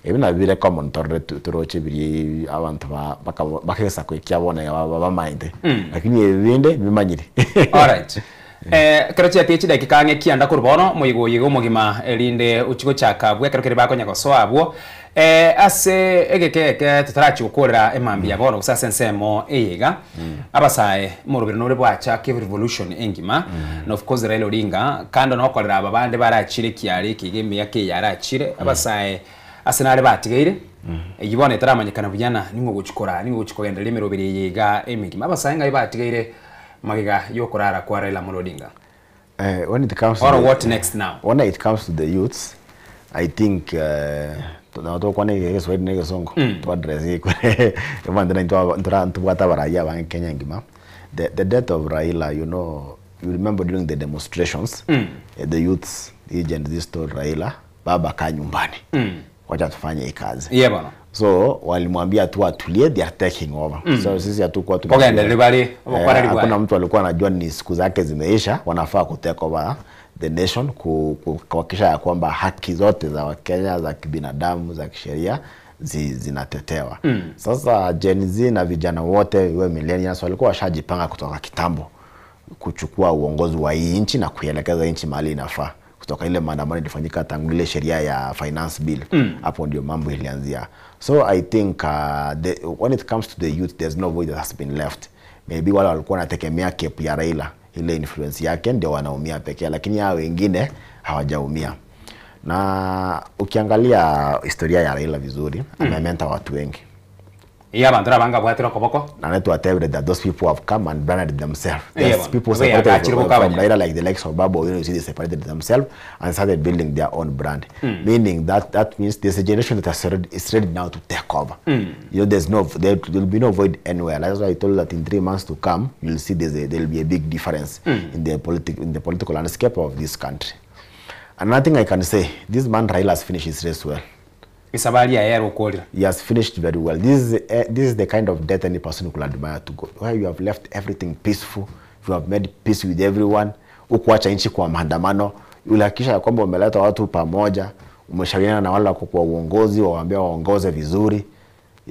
even a very common to roche biri abantu bakesa ko ikyabona baba mind lakini ebinde bimanyire all right karachi ati dakika nge kianda kurbono muyigo yigo mugima elinde uchigo chaka bwe karokere bakonya goso abwo ase egeke tutarachi ukorera emambi yabono usase nsemo eyiga abasaye mu rubiro nore bwacha ke revolution engima and of course Raila Odinga kando no korera ababande barachire kiari kigeme yake yarachire abasaye asenale batigeire yibone taramanyikana bujana ningo guchikogenda limero biri yiga emingima abasaye ngai batigeire magiga yokorara kwa Raila Odinga when it comes or what next now when it comes to the youths I think to kwane yeso edine songo to address ikwe ebandana into bwata baraya ba Kenya ngima the death of Raila you know you remember during the demonstrations the youths agent this to Raila baba ka nyumbani wacha tufanye ikazi bana so walimwambia tu atulie they are taking over so sisi hatukuwa hakuna mtu alikuwa anajua ni siku zake zimeisha wanafaa ku take over the nation kuhakikisha ya kwamba haki zote za Wakenya za kibinadamu za kisheria zinatetewa sasa Gen Z na vijana wote we millennials walikuwa washajipanga kutoka kitambo kuchukua uongozi wa hii nchi na kuelekeza nchi mahali inafaa kutoka ile maandamano ilifanyika tangu ile sheria ya finance bill hapo ndio mambo ilianzia so I think when it comes to the youth there's no voice that has been left maybe wale walikuwa wanategemea kepu ya Raila ile influence yake ndio wanaumia pekee lakini hao wengine hawajaumia Na ukiangalia historia ya Raila vizuri, amementa watu wengi. Iya bantu rabanga bwatira koboko. And let to tell that those people have come and branded themselves. Yeah, Yes, people separated from Raila, like the likes of Babu, you see, they separated themselves and started building their own brand. Meaning that means there's a generation that is ready now to take over. You know, there will be no void anywhere. That's why I told you that in 3 months to come, you'll see there will be a big difference in the political landscape of this country. Another thing I can say, this man Raila has finished his race well. He has finished very well. This is the kind of death any person could admire to go. Where you have left everything peaceful, you have made peace with everyone, ukuacha nchi kwa maandamano, ulihakikisha ya kwamba umeleta watu pamoja, umeshauriana na wale kwa uongozi, waambia waongoze vizuri.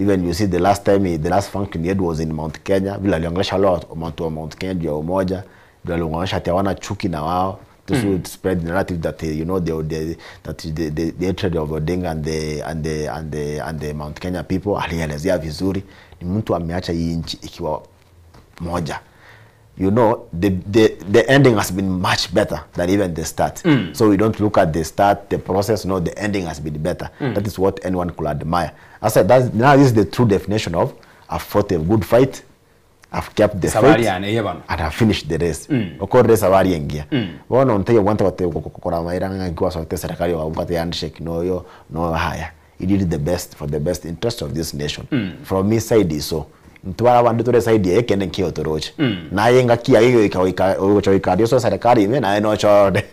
Even you see the last function he had was in Mount Kenya, vile aliongelesha wale watu wa Mount Kenya juu ya umoja, vile alionyesha ati hawana chuki na wao. To spread the narrative that you know the hatred of Odinga and the Mount Kenya people, alielezea vizuri. Ni mtu ameacha hii nchi ikiwa moja. You know, the ending has been much better than even the start. So we don't look at the start, the process. No, the ending has been better. That is what anyone could admire. I said now this is the true definition of I've fought a good fight. I've kept the faith and I've finished the race. Oko race awari engia. Wana unteyo wanta wate kukura mairanga kwa sote serikali wa upate handshake no haya. He did the best for the best interest of this nation. From me side is so. Ntwara wandu tore side yake kene kio toroche. Na yenga kia hiyo ikadio so serikali ime na eno chode.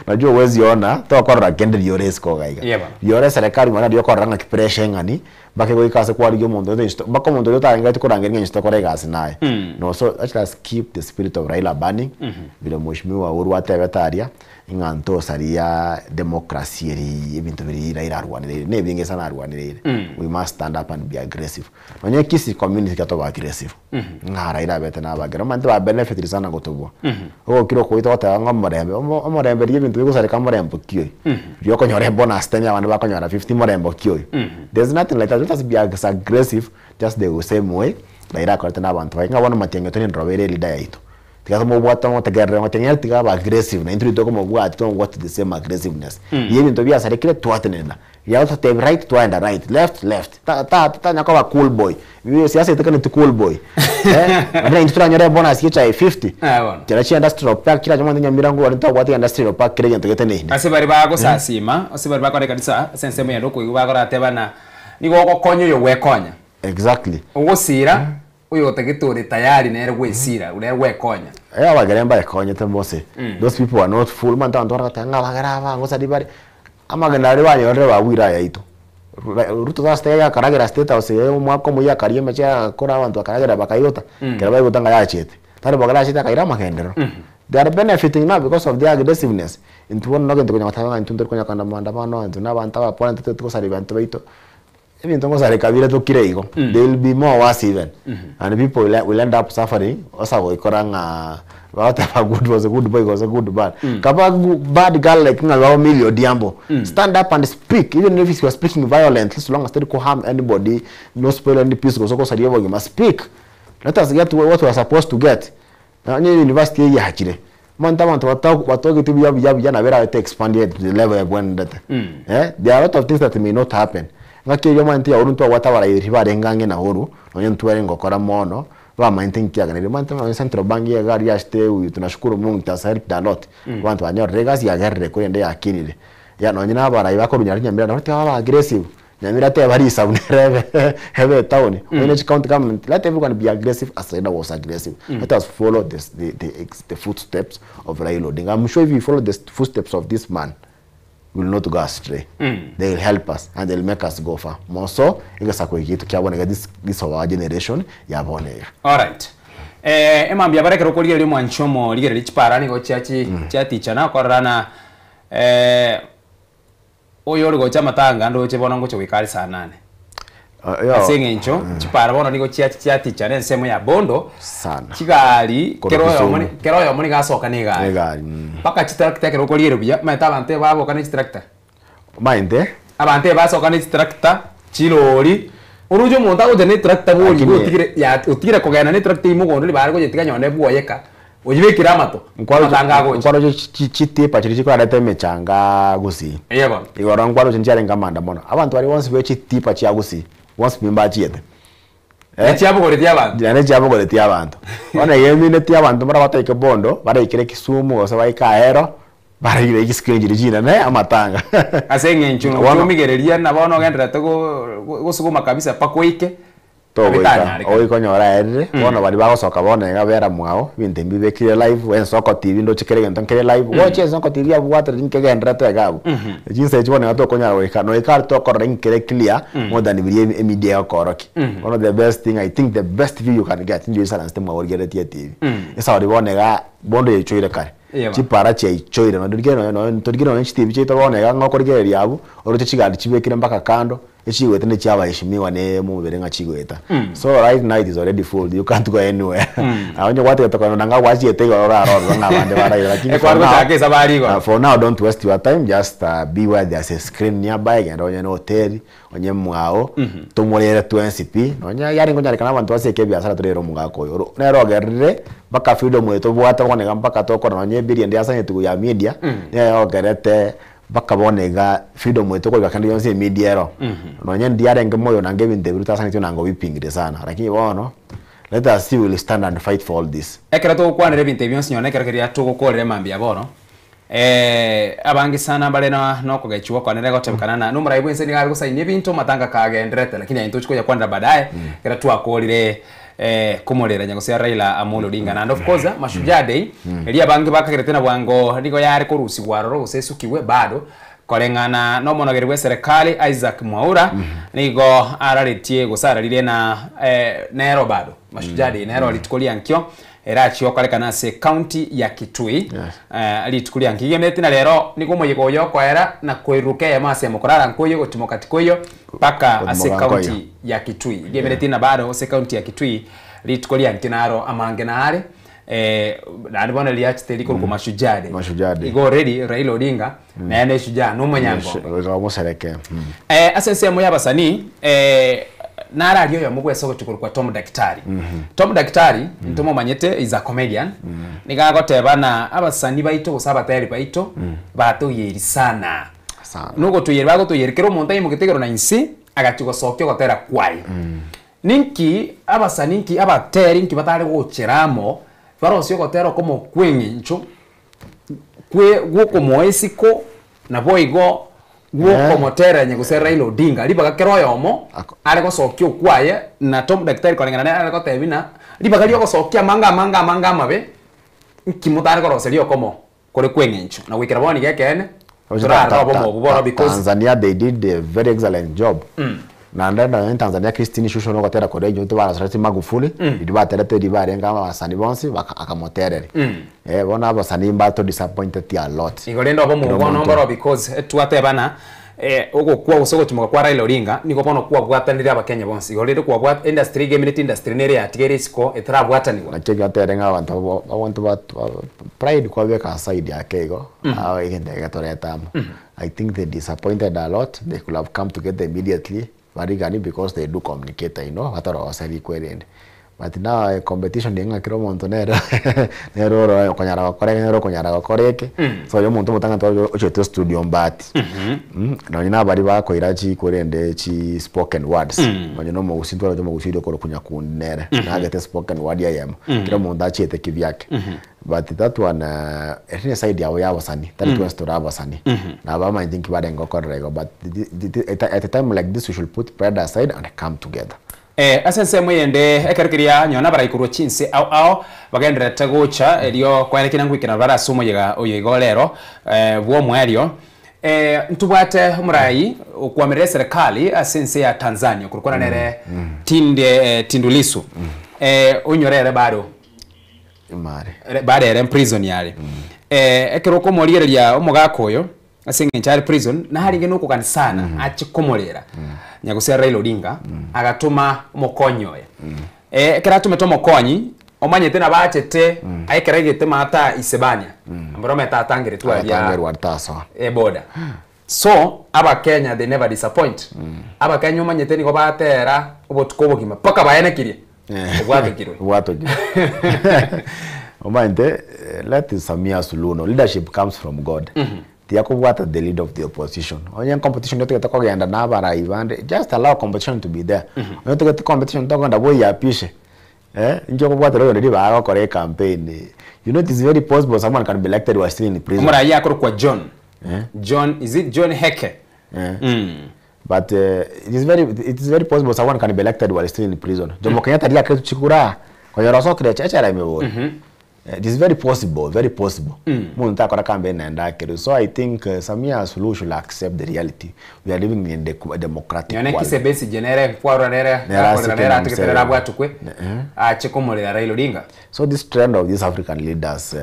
Najua uwezi ona to korra kende yo race ko gaiga. Yo race serikali mana dio korra ngakipresha ngani. Bake go ikase kwa dio mondo to bako mondo yo tanga to korra ngeni nsto korega asinaye. No, so let's keep the spirit of Raila burning. Bila mheshimiwa Uhuru atebetaria inganto saria democracy ibintu biri Raila arwanire ne binge sana arwanire. We must stand up and be aggressive. Onye kisi community kato aggressive. Nga Raila bete na bagera mantu ba benefit sana gotobwa. O kiro ko ito ta ngomorembe omorembe ibintu biko sare kamorembe kiyo. Yo ko nyore bonus tenya abantu bakonyora 50 morembe kiyo. There's nothing like that. Let us be aggressive just the same way. Raila ko tena abantu nga wana matengo toni ndrobere leader yaito. Tika mo bwata mo tagarre mo tenya tika ba aggressive na intro ko mo bwata to what the same aggressiveness. Yemi to bia sare kile twatenena. Ya to take right to and right, left. Ta nyako ba cool boy. Biyo siasa itaka ni cool boy. Ana intro nyore bonus kicha 50. Tera chi industry park kila jamaa nyamirango wali to wati industry park kile nto getene. Ase bari ba go sasima, ase bari ba ko kanisa sense mo yando ko ba ko rateba na ni go konyo yo wekonya. Exactly. Ugosira uyo tegitore tayari na gwesira ule wekonya. Wageremba yakonya tembose. Those people are not full man tandora tanga bagaraba ngosa dibari. Amagandari bani ore bawira yaito. Ruto za stay ya karagera state house yo mwako muya kariye mecha kora abantu akaragera bakayota. Kera bayi gutanga ya chete. Tare bagala chete kaira magendero. They are benefiting now because of their aggressiveness. Into one nogento kunya matanga into kunya kanda maandamano into na banta ba point to sari bantu baito. Even though they will be more worse even. And people will end up suffering. Also, whatever good was a good boy was a good bad. Bad girl like Millie Odhiambo. Stand up and speak. Even if you are speaking violently, as long as they don't harm anybody, no spoil any peace, you must speak. Let us get what we are supposed to get. University here. There are a lot of things that may not happen. Ngakiri manti ya uruntu watawara yiribare ngange na huru onye ntwere ngokora mono ba maintain kiagane manti ma central bank ya gari ya stay tunashukuru Mungu tasari a lot wantu wanyo regas ya gari ko yende yakinire ya no nyina bara ibako runyarinya mbira no twa aggressive nyamira te bari sabunere have town when each county government let everyone be aggressive as Raila was aggressive. Let us follow the footsteps of Raila Odinga. I'm sure if we follow the footsteps of this man, we will not go astray. They will help us and they will make us go far. More so, this our generation. All right. Emambia bare kero koliye limu anchomo ligere lichipara ni go chachi chana korana oyo go chama tanga ndo chebona ngo chwikali sana ne. Asinge ncho chipara bona nigo chachi chana nsemo ya bondo sana. Chigali kero yo moni gasoka ne gali. Paka chitrakta kero koliye bya meta bante babo kana chitrakta. Mainde abante basoka ne chitrakta chilori urujo monta go jene tractor buli utigire kogana ne tractor imo gondo libara go jetika nyone buoyeka ujibikira amato matanga gocha nkwaro chitipa chiri chikorete mechanga gusi yebo igoro nkwaro chinchare ngamanda mono abantu bari once be chitipa chia gusi once mimba chiete chiabo goretia abantu yani chiabo goretia abantu ona yemine tia abantu mara bateke bondo bara ikire Kisumu ose baika Ahero bara ikire iskirenjiri jina ne amatanga asenge nchuno kumigereria na bono gendera tego gusuguma kabisa pakoike oikonyora ere bono bari bagosoka bonega bera mwao binte mbibekire live Ensoko TV ndo chikere gento nkere live watch Ensoko TV abwatira nkegendera twegabo jinse chibone gato konyara weka no ikar to korra nkere clear more than birie media okoroki one of the best thing I think the best view you can get in Jerusalem stem wargere TV esa ori bonega bondo yechoire kare chipara che ichoire no ndirigeno no ndirigeno no TV chito bonega ngokorigere abu oroche chigandi chibekire mpaka kando echiwete ne chaba heshimiwa ne mubere nga chigweta so right now it is already full, you can't go anywhere awonye watu yatoka nanga wachiete gorora ro nga bande baraira lakini for now don't waste your time, just be where there's a screen nearby and onye no hotel onye mwao tumurere 20p onye yari ngonya kana abantu baseke biasara turero mugako yo nero gerire baka freedom weto bwata konega mpaka tokora onye biri ndi asanye tugu ya media ne ogerete bakabonega freedom wetu kwa kandi yonse media ro nonye ndiare ngemoyo nange binde biruta sana tyo nango bipingire sana lakini bono let us see will stand and fight for all this ekera to kwanere binte byonse nyone ekera kya to gukorere mambia bono abangi sana bale no kugachiwa kwanere gotebekana na numara ibwense ni gari gusaini bintu matanga kagendrete lakini into chiko ya kwanda baadaye kera tu akolire kumorera nyagosia Raila Amolo Odinga and of course Mashujaa Day elia bangi bakagirete na bwango nigo yari kurusi gwaroro usesukiwe bado kolengana no monogerwe serikali Isaac Mwaura nigo araritie gusararire na nero bado Mashujaa Day nero alitukolia nkyo erachi okalekana se county ya Kitui alitukolia nkigemete na lero nigo moyego yoko era na kweruke ya mase mukorara nkoyo gotimokati koyo paka ase county ya Kitui gemete na bado ase county ya Kitui litukolia nkinaro amange naare nani bwana liachiteli ko Mashujaa Day igo ready Raila Odinga na yane shujaa no manyango ngamusereke asense mo yabasani nara aliyo ya mugwe soko tukurukwa Tom Daktari Tom Daktari ntomo manyete is a comedian nigagoteba na abasani baito gusaba tayari baito bato yeri sana nugo tuyeri bago tuyeri kero montai mugitegero na insi agatugo sokyo gotera kwai ninki abasani ninki abateri ninki batare gocheramo farosyo gotero como kwengincho kwe guko moesiko na boigo guko motera nyegusera Raila Odinga libaga keroyomo ale gosokyo kwaye na Tom Daktari kolengana na ale gotebina libaga lyo gosokya manga mabe nkimutare goroserio como kore kwengincho na wikira boni gekene because Tanzania they did a very excellent job na ndanda Tanzania Christine Shusho no gotera kore nyo tubara sarati Magufuli idibaterete dibarenga abasani bonsi akamoterere bona abasani mbato disappointed a lot igolendo abo mu bono mbaro because twatebana ugo kwa usoko tumuka kwa Raila Odinga niko bono kwa bwatanira abakenya bonsi igolendo kwa bwat industry game industry nere ya tigerisiko etara bwatanirwa nachege aterenga abantu ba pride kwa beka side yake igo awe igende gatoretamu I think they disappointed a lot. They could have come together immediately because they do communicate, you know, what are very queried. But now competition dinga kiro monto nero konyara koreke so yo monto mutanga to ocheto studio mbati na nyina bari ba ko irachi korende chi spoken words manyo mo usintwa jo mo usido ko kunya kunere na get spoken word ya yam kiro monto achete kivyake but that one any side ya wasani that was to wasani na ba ma think badengo korego but at a time like this we should put pride aside and come together. Asense mwende ekerekeria nyona baraikuru chinse au bagendera tagocha elio kwarekina ngwikina bara sumo yega oyegolero bwo mwerio ntubate murai okwamerera serikali asense ya Tanzania kurukona nere Tindulisu onyorere bado imare bado ere prison yale ekeroko moriyeria omugakoyo asenge nchari prison na hari ngeno kukanisana achikomorera nyagusera Raila Odinga agatuma mokonyoya kera tumetoma mokonyi omanyete na bachete aikeregete mata isebania ambaro meta tangire tu ya boda so aba Kenya they never disappoint aba Kenya omanyete niko batera obotukobogima paka bayenekirie obwato kirwe Omante, let Samia Suluhu, leadership comes from God. What the leader of the opposition. Only competition you get to go and another just allow competition to be there. You to get the competition talk on the way you push. You what the correct campaign. You know it is very possible someone can be elected while still in prison. John. John, is it John Heke? But it is very possible someone can be elected while still in prison. Jomo Kenyatta dia kretu chikura. Kwa hiyo raso kile chacha la mewo. It is very possible, very possible. So I think Samia Suluhu should accept the reality. We are living in the democratic world. So this trend of these African leaders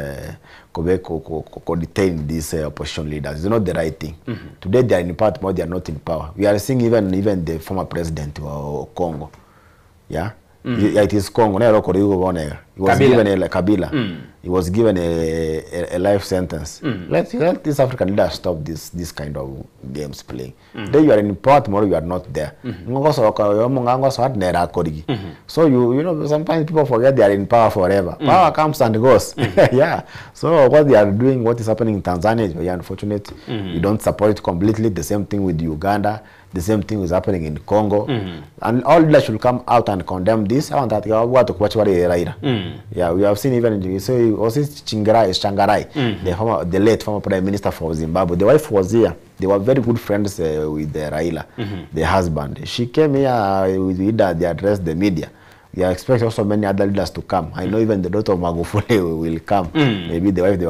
detain these opposition leaders is not the right thing. Today they are in power, tomorrow they are not in power. We are seeing even the former president of Congo. Yeah. It is Congo. He was given a Kabila. He was given a life sentence. Let this African leaders stop this kind of games playing. Then you are in power, tomorrow you are not there. So you know sometimes people forget they are in power forever. Power comes and goes. Yeah. So what they are doing, what is happening in Tanzania is very unfortunate. We don't support it completely. The same thing with Uganda. The same thing is happening in Congo. And all leaders should come out and condemn this. I want that yeah, we have seen even in Shangarai, the late former prime minister for Zimbabwe. The wife was here. They were very good friends with Raila, the husband. She came here with Ida. They addressed the media. We are expecting also many other leaders to come. I know even the daughter of Magufuli will come. Maybe the wife, they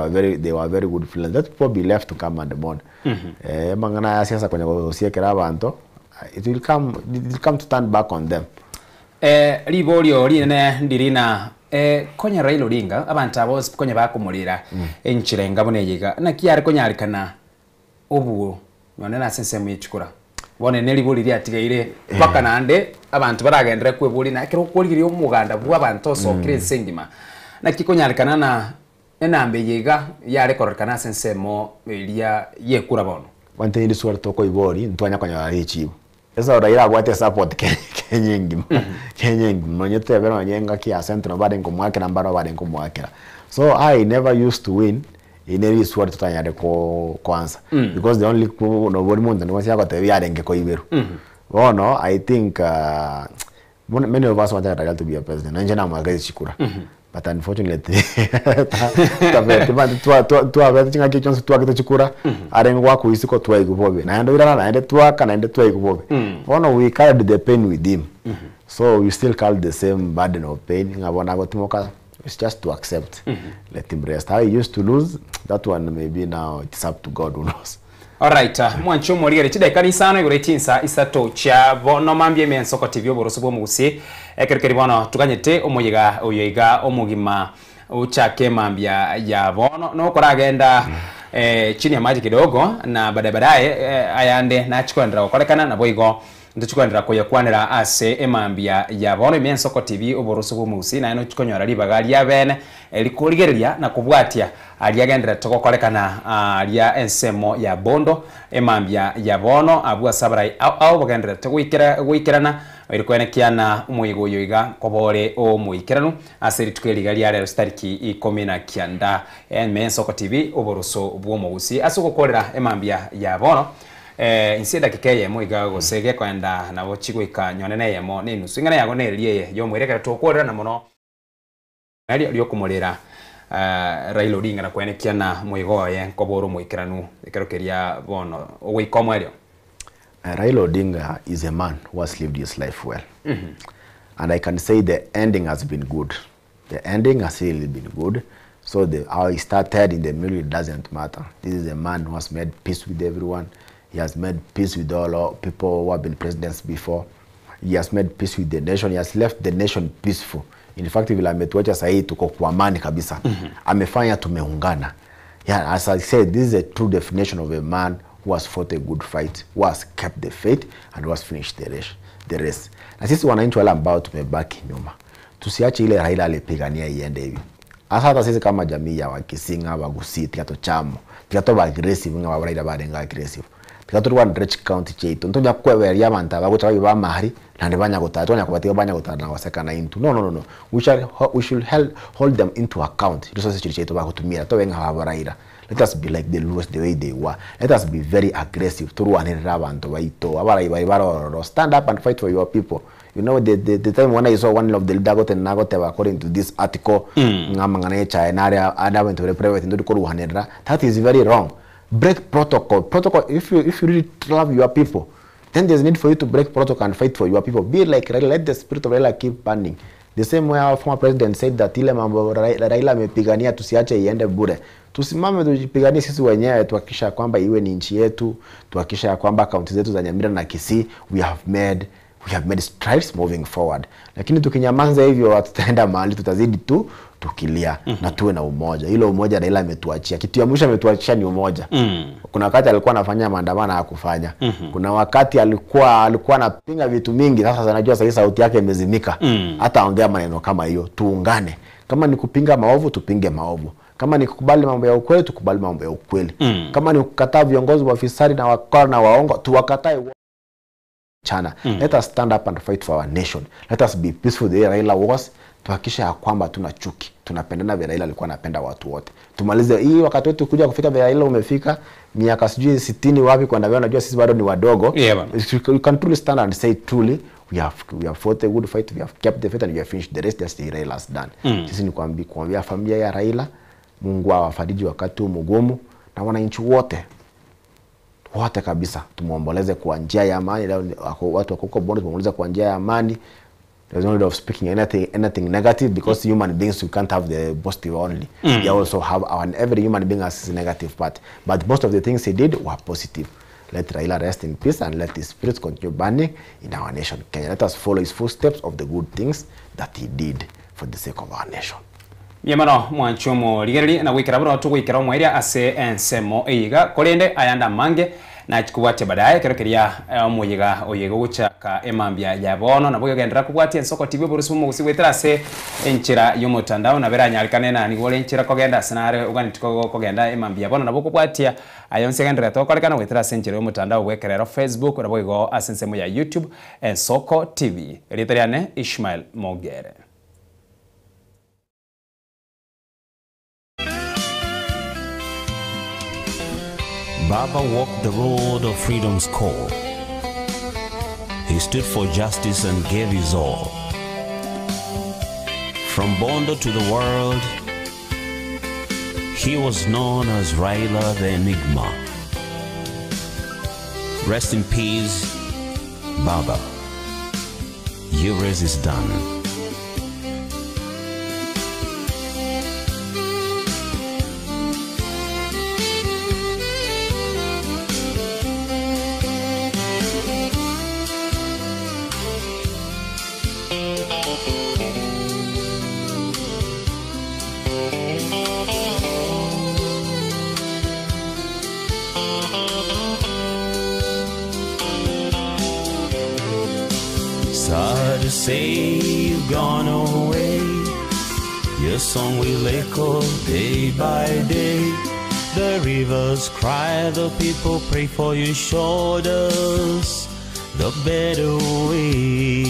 were very good friends. Let people be left to come and mourn. It will come to turn back on them. Liborio line ndirina konya Raila Odinga abantu abose konya bakumulira enchirenga boneyiga nakiare konya alikana obuo yonena sense mwechukura bone nelibuli lyatigaire paka nande abantu baragendera kwebuli na kiro kuligiri omuganda bwa abantu sokire sengima nakikonya alikana na enambe yiga yare korokana sense mo elia yekura bono wante ndi swara toko ibori ntwanya konya ari chibu esa Raila agwate support kenyingi monyete bero nyenga kia centro bade ngomwake na mbaro bade ngomwake. So I never used to win in any sword to tanya ko kwanza because the only nobody month and was yako tebi ade ngeko iberu. Oh no, I think many of us want Raila to be a president. Nje na mwagazi chikura. But unfortunately tuwa chinga kichonsi tuwa kita chikura arengwa kuisiko tuwa ikubobe na endo irana na ende tuwa ikubobe. Oh no, we carried the pain with him. So we still carry the same burden of pain. It's just to accept. Let him rest. How he used to lose, that one maybe now it's up to God who knows. Alright, mwancho moriere chida kanisano yuretinsa isato cha bono mambye mensoko TV oboroso mugusi ekerkeri bono tukanyete omoyiga oyoiga omugima uchake mambya ya bono no koragenda chini ya maji kidogo na baadaye ayande na chikwendera okolekana na boigo ndichikwendera koyakwanira ase emambya ya bono mensoko TV oboroso mugusi na eno chikonyora libagali ya bene elikoligereria na kubwatia aliagendera tokokolekana alia ensemo ya bondo emambya ya bono abua sabrai au bagendera togwikirana irikwenekiana umuyigo yoiga kobore o muikiranu aseri tukeligali ya stariki 19 Mensoko TV oboroso bwo mugusi asukokorera emambya ya bono insida kikeye muiga gosege kwenda nabo chigwika nyonene yemo ninu swingana yago neriye yo mwirekera tokorera na muno ali lyokumulira Raila Odinga na kwenekiana muigo ye koboro muikiranu ekerokeria bono owikomwelio. Raila Odinga is a man who has lived his life well. And I can say the ending has been good. The ending has really been good. So how he started in the middle, it doesn't matter. This is a man who has made peace with everyone. He has made peace with all people who have been presidents before. He has made peace with the nation. He has left the nation peaceful. In fact, vile ametuacha sahi tuko kwa amani kabisa. Amefanya tumeungana. Yeah, as I said, this is a true definition of a man who has fought a good fight, who has kept the faith, and who has finished the race. Na sisi wananchi wale ambao tumebaki nyuma, tusiache ile Raila alipigania iende hivi. Hata sisi kama jamii ya Wakisinga, Wagusi, Tiato Chamo, Tiato aggressive nga Raila badenga aggressive. Tiato One Rich County cheito. Ntonya kwewe ya manta bagucha biba mahari na ndibanya gutatonya kubatia banya gutana wasekana into no we should hold them into account resources chiricheto bakutumira to wenga habaraira. Let us be like the Luos the way they were. Let us be very aggressive through anira abantu baito abarai baro stand up and fight for your people. You know the time when I saw one of the leader got and nagote according to this article ngamangana China ada went to the private into the that is very wrong. Break protocol if you really love your people, then there's need for you to break protocol and fight for your people. Be like Raila, let the spirit of Raila keep burning. The same way our former president said that ile mambo Raila amepigania tusiache iende bure. Tusimame tujipiganie sisi wenyewe, tuhakikisha kwamba iwe ni nchi yetu, tuhakikisha kwamba kaunti zetu za Nyamira na Kisii we have made strides moving forward. Lakini tukinyamaza hivyo tutaenda mahali tutazidi tu tukilia na tuwe na umoja. Hilo umoja Raila ametuachia. Kitu ya mwisho ametuachia ni umoja. Kuna wakati alikuwa anafanya maandamano hakufanya. Kuna wakati alikuwa anapinga vitu mingi, sasa anajua sasa sauti yake imezimika. Hata ongea maneno kama hiyo, tuungane. Kama ni kupinga maovu tupinge maovu. Kama ni kukubali mambo ya ukweli tukubali mambo ya ukweli. Kama ni kukataa viongozi wa fisadi na wakora na waongo tuwakatae Chana. Let us stand up and fight for our nation. Let us be peaceful the way Raila was. Tuhakikisha ya kwamba tuna chuki. Tunapendana vile Raila alikuwa anapenda watu wote. Tumalize hii wakati wetu kuja kufika vile Raila umefika miaka sijui 60 wapi kwenda wewe unajua sisi bado ni wadogo. You can truly stand and say truly we have fought a good fight, we have kept the faith and we have finished the rest as the Raila has done. Sisi ni kuambia familia ya Raila Mungu awafariji wakati mgumu na wananchi wote kabisa tumuomboleze kwa njia ya amani. Watu wako Bondo tumuomboleze kwa njia ya amani. There's no need of speaking anything negative because human beings you can't have the positive only. We also have every human being has his negative part, but most of the things he did were positive. Let Raila rest in peace and let his spirit continue burning in our nation Kenya. Let us follow his footsteps of the good things that he did for the sake of our nation. Yemano mwanchumo ligereri na wikira bano tugwikira omweria ase ensemo eiga kolende ayanda mange na chikuwache baadaye kerekeria omuyiga oyego guchaka emambia ya bono na bwogendera kubwatia Ensoko TV burusumu gusigwetera ase enchira y'omutandao na beranyarikane na nigole enchira kogenda sanare uganitiko kogenda emambia bono na bwokubwatia ayonse gendera tokolekana gwetera ase enchira y'omutandao gwekerero Facebook na bwogo ase ensemo ya YouTube Ensoko TV eriteriane Ishmael Mogere. Baba walked the road of freedom's call. He stood for justice and gave his all. From Bondo to the world, he was known as Raila the Enigma. Rest in peace, Baba. Your race is done. Sad to say you've gone away. Your song will echo day by day. The rivers cry, the people pray for your shoulders, the better way.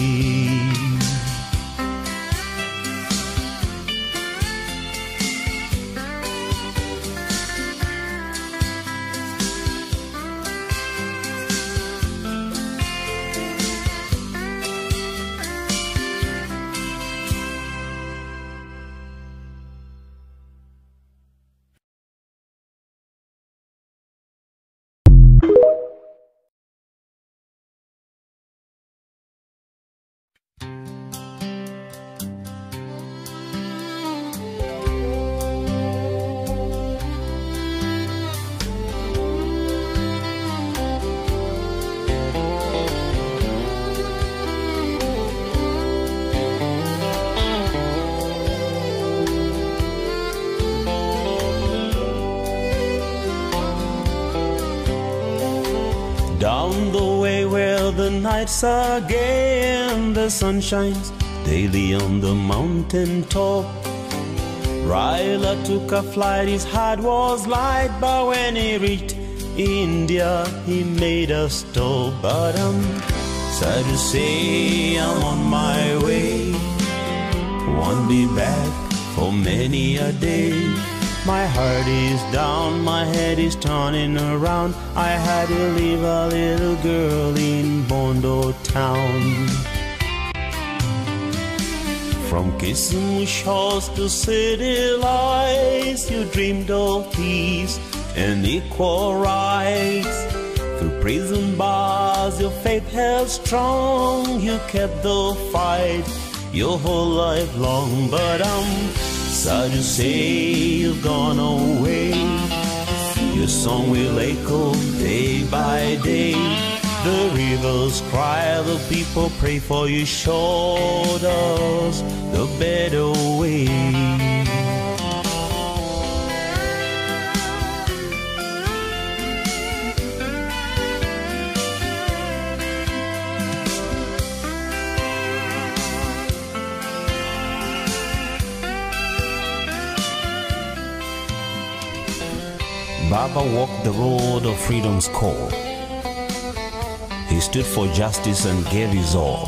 Down the way where the nights are gay and the sun shines daily on the mountain top, Raila took a flight, his heart was light, but when he reached India he made a stop. But Sad to say I'm on my way, won't be back for many a day. My heart is down, my head is turning around. I had to leave a little girl in Bondo town. From kissing shores to city lights, you dreamed of peace and equal rights. Through prison bars, your faith held strong. You kept the fight your whole life long. But I'm sad to say you've gone away. Your song will echo day by day. The rivers cry, the people pray for you. Showed us the better way. Baba walked the road of freedom's call. He stood for justice and gave his all.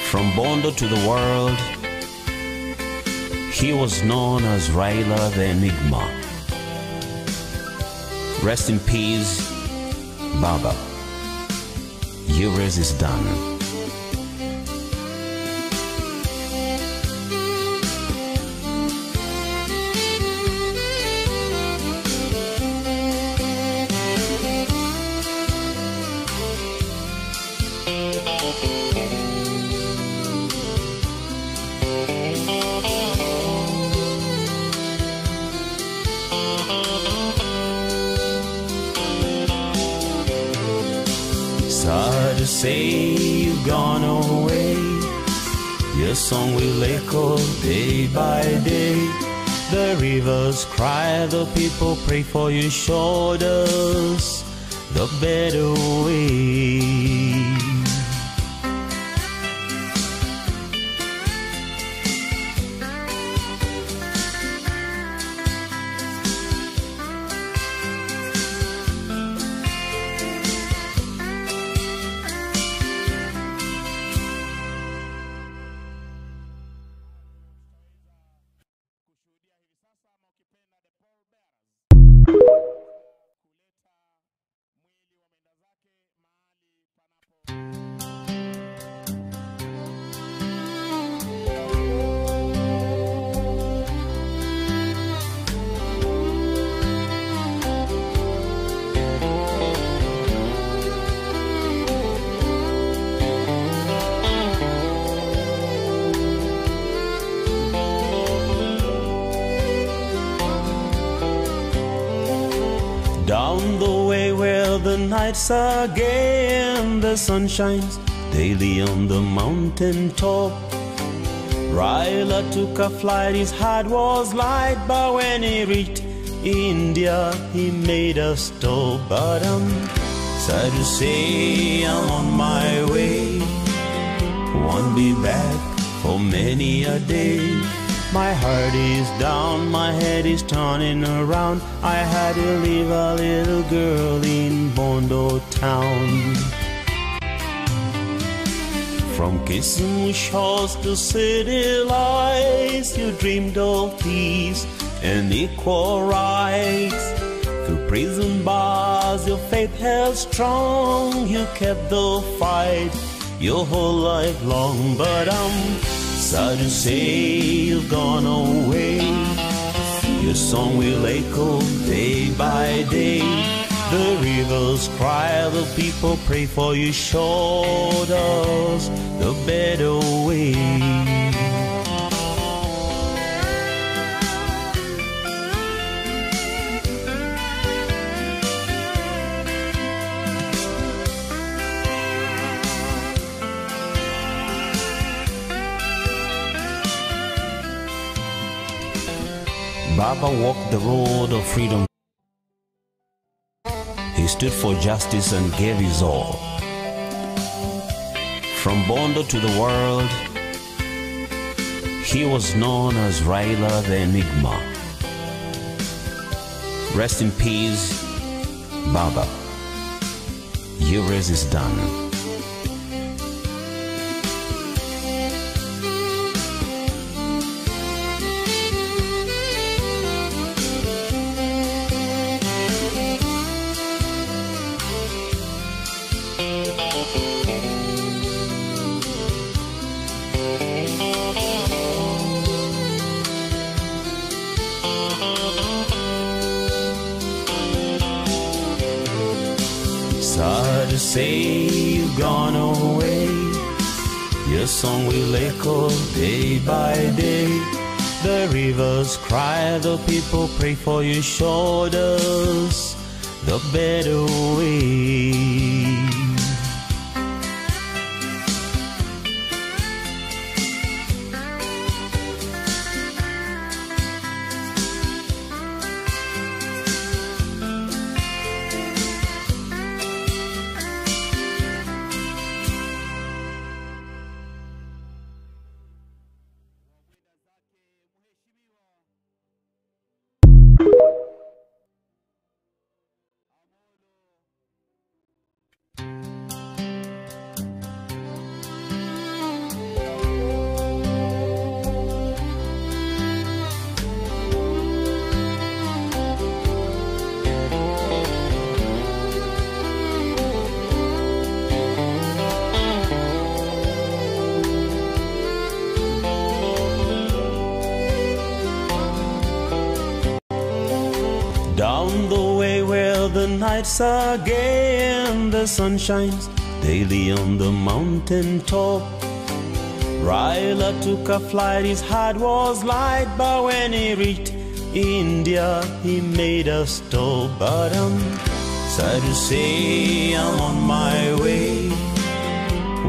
From Bondo to the world, he was known as Raila the Enigma. Rest in peace, Baba. Your race is done. Sad to say you've gone away. Your song will echo day by day. The rivers cry, the people pray for you. Showed us the better way. Down the way where the nights are gay and the sun shines daily on the mountain top, Raila took a flight, his heart was light, but when he reached India, he made a stop. But I'm sad to say I'm on my way, won't be back for many a day. My heart is down, my head is turning around. I had to leave a little girl in Bondo town. From kissing shores to city lights, you dreamed of peace and equal rights. Through prison bars, your faith held strong. You kept the fight your whole life long. But I'm sad to say you've gone away. Your song will echo day by day. The rivers cry, the people pray for you. Showed us the better way. Baba walked the road of freedom. He stood for justice and gave his all. From Bondo to the world, he was known as Raila the Enigma. Rest in peace, Baba. your race is done. Sad to say you've gone away. Your song will echo day by day. The rivers cry, the people pray for your shoulders, the better way. Down the way where the nights are gay and the sun shines daily on the mountain top, Raila took a flight, his heart was light, but when he reached India he made a stop. But I'm sad to say I'm on my way,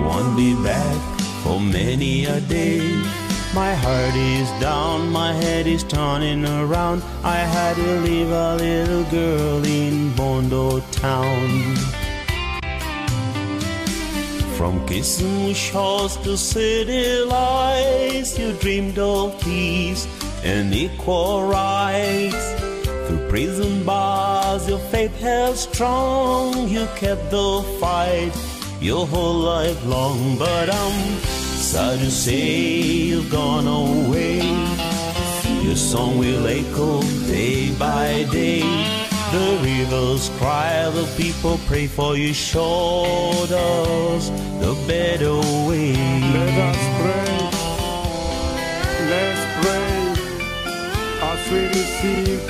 won't be back for many a day. My heart is down, my head is turning around. I had to leave a little girl in Bondo town. From kissing shores to city lights, you dreamed of peace and equal rights. Through prison bars, your faith held strong. You kept the fight your whole life long. But I'm sad to say you've gone away. Your song will echo day by day. The rivers cry, the people pray for your shoulders, the better way. Let us pray. Let's pray as we receive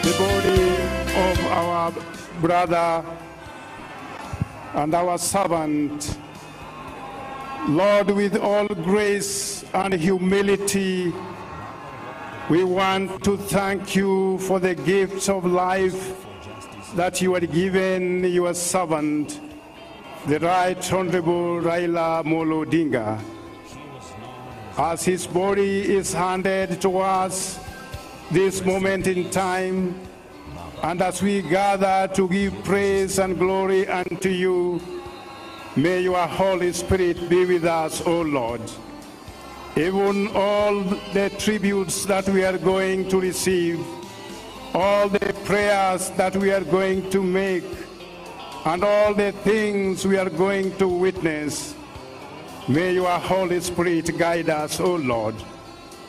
the body of our brother and our servant. Lord, with all grace and humility, we want to thank you for the gifts of life that you had given your servant, the Right Honorable Raila Amolo Odinga. As his body is handed to us this moment in time, and as we gather to give praise and glory unto you, may your Holy Spirit be with us, O Lord. Even all the tributes that we are going to receive, all the prayers that we are going to make, and all the things we are going to witness, may your Holy Spirit guide us, O Lord.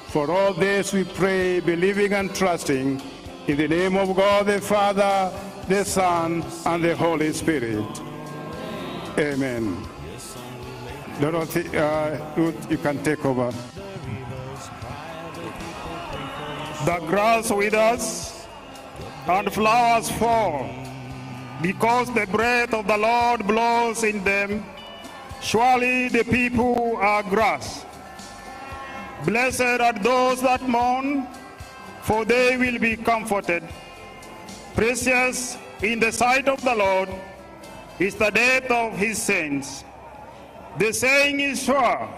For all this we pray, believing and trusting, in the name of God the Father, the Son, and the Holy Spirit. Amen. Dorothy, Ruth, you can take over. The grass withers and flowers fall, because the breath of the Lord blows in them. Surely the people are grass. Blessed are those that mourn, for they will be comforted. Precious in the sight of the Lord is the death of his saints. The saying is sure,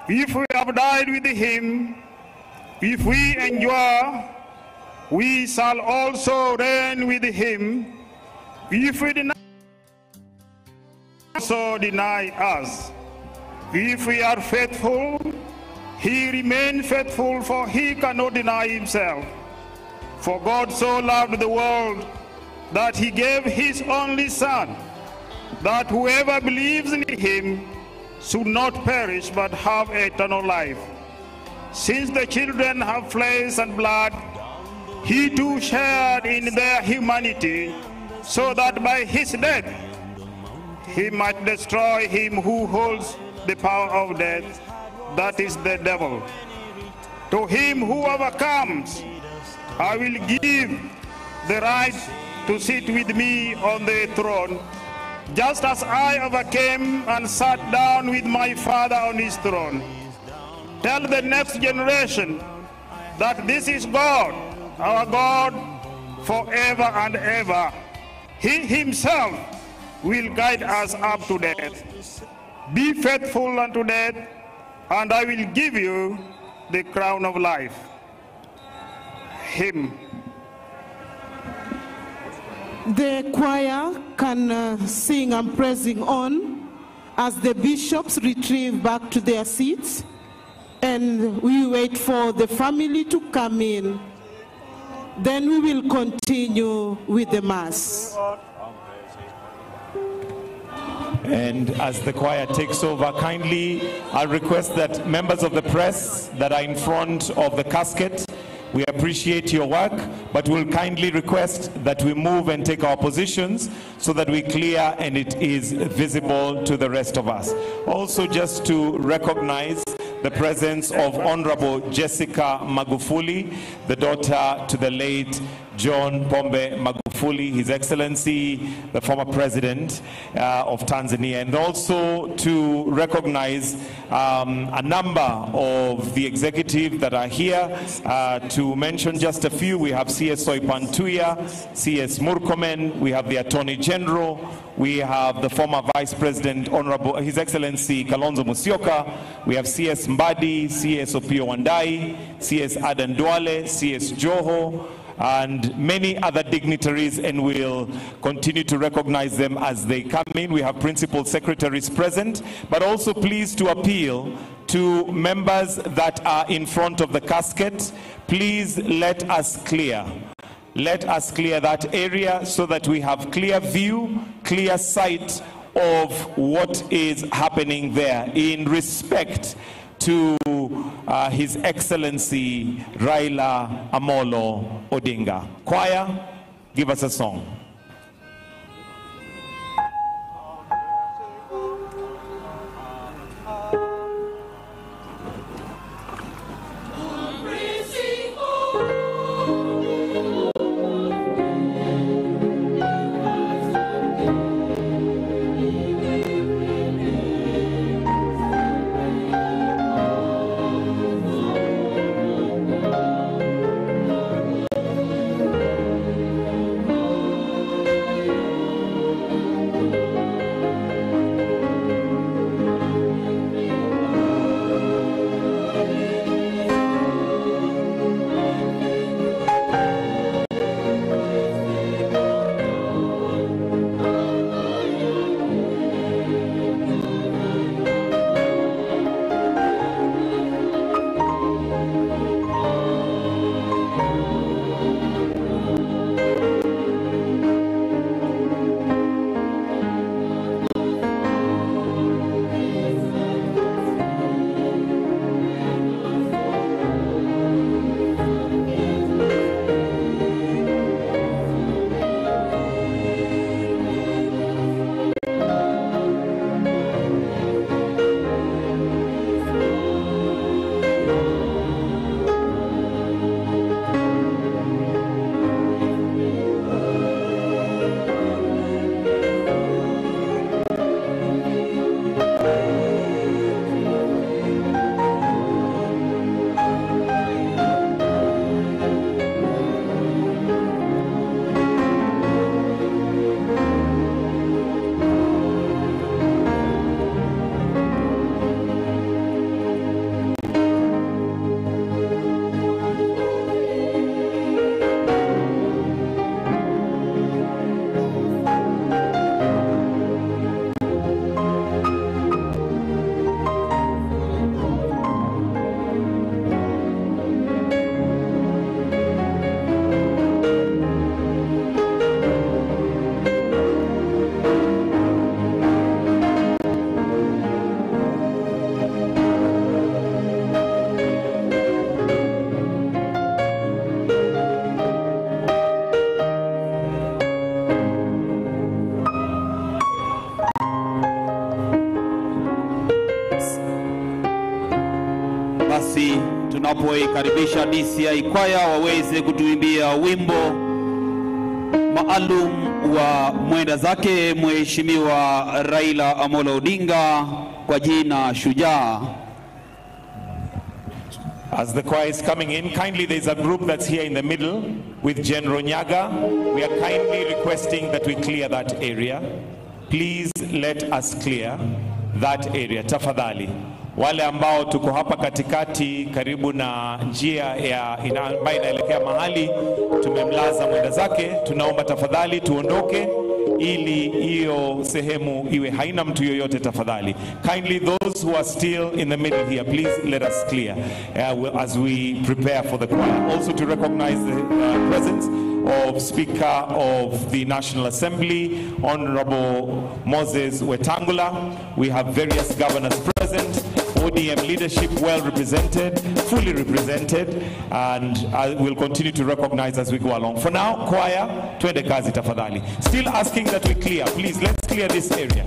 if we have died with him, if we endure, we shall also reign with him. If we deny, also deny us. If we are faithful, he remains faithful, for he cannot deny himself. For God so loved the world that he gave his only Son, that whoever believes in him should not perish but have eternal life. Since the children have flesh and blood, he too shared in their humanity, so that by his death he might destroy him who holds the power of death, that is the devil. To him who overcomes, I will give the right to sit with me on the throne, just as I overcame and sat down with my Father on his throne. Tell the next generation that this is God, our God, forever and ever. He himself will guide us up to death. Be faithful unto death, and I will give you the crown of life. Hymn. The choir can sing and praising on as the bishops retrieve back to their seats, and we wait for the family to come in. Then we will continue with the Mass. And as the choir takes over, kindly, I'll request that members of the press that are in front of the casket, we appreciate your work, but we'll kindly request that we move and take our positions so that we clear and it is visible to the rest of us. Also, just to recognize the presence of Honorable Jessica Magufuli, the daughter to the late John Pombe Magufuli, His Excellency, the former president of Tanzania, and also to recognize a number of the executive that are here. To mention just a few, we have CS Soipantuya, CS Murkomen, we have the Attorney General, we have the former Vice President, Honorable His Excellency Kalonzo Musyoka, we have CS Mbadi, CS Opio Wandai, CS Adan Duale, CS Joho, and many other dignitaries, and we'll continue to recognize them as they come in. We have principal secretaries present, but also pleased to appeal to members that are in front of the casket. Please let us clear that area so that we have clear view, clear sight of what is happening there in respect to His Excellency Raila Amolo Odinga. Choir, give us a song. basi tunapoikaribisha DCI kwaya waweze kutuimbia wimbo maalum wa mwenda zake Mheshimiwa Raila Amolo Odinga kwa jina Shujaa. As the choir is coming in, kindly there's a group that's here in the middle with General Nyaga. We are kindly requesting that we clear that area. Please let us clear that area, tafadhali. Wale ambao tuko hapa katikati karibu na njia ya ambayo inaelekea mahali tumemlaza mwenda zake, tunaomba tafadhali tuondoke ili hiyo sehemu iwe haina mtu yoyote tafadhali. Kindly those who are still in the middle here, please let us clear as we prepare for the choir. Also to recognize the presence of Speaker of the National Assembly, Honorable Moses Wetangula. We have various governors present. ODM leadership well represented, fully represented, and I will continue to recognize as we go along. For now, choir, twende kazi tafadhali. Still asking that we clear. Please, let's clear this area.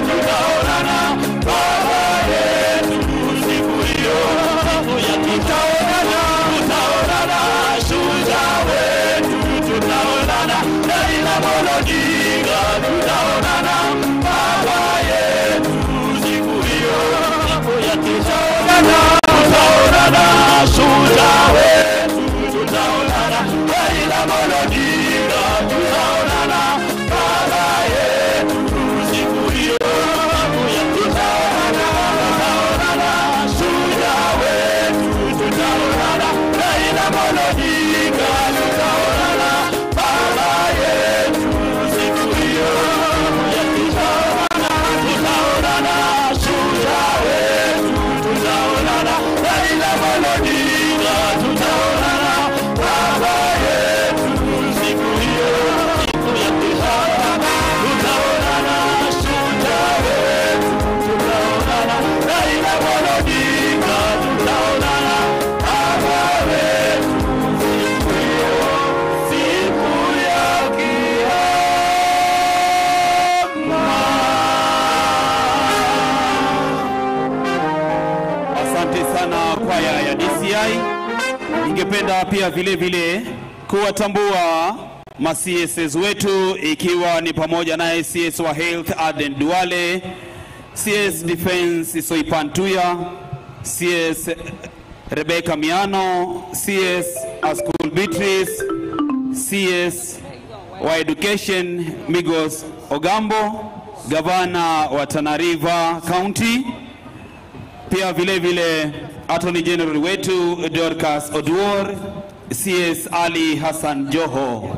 Tutaonana, baba yetu siku hiyo. Odinga tutaonana baba wetu siku hiyo, siku ya kiyama. Asante sana kwaya ya DCI. Ningependa pia vile vile kuwatambua ma-CSs wetu, ikiwa ni pamoja na CS wa Health Aden Duale, CS Defense Soipantuya, CS Rebecca Miano, CS Askul Beatrice, CS wa Education Migos Ogambo, Gavana wa Tana River County, pia vile vile Attorney General wetu Dorcas Oduor, CS Ali Hassan Joho.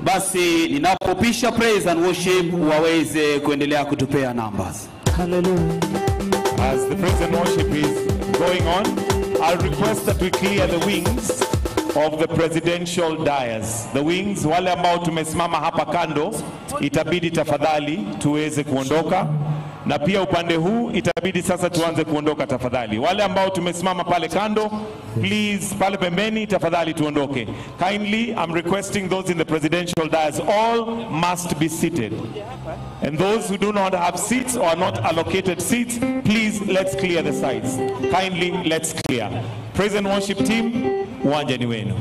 Basi ninapopisha praise and worship waweze kuendelea kutupea numbers. Hallelujah. As the praise and worship is going on, I'll request that we clear the wings of the presidential dais. The wings, wale ambao tumesimama hapa kando, itabidi tafadhali tuweze kuondoka. Na pia upande huu itabidi sasa tuanze kuondoka tafadhali. Wale ambao tumesimama pale kando, please pale pembeni tafadhali tuondoke. Kindly, I'm requesting those in the presidential dais, all must be seated. And those who do not have seats or are not allocated seats, please let's clear the sides. Kindly, let's clear. Praise and worship team, uwanja ni wenu.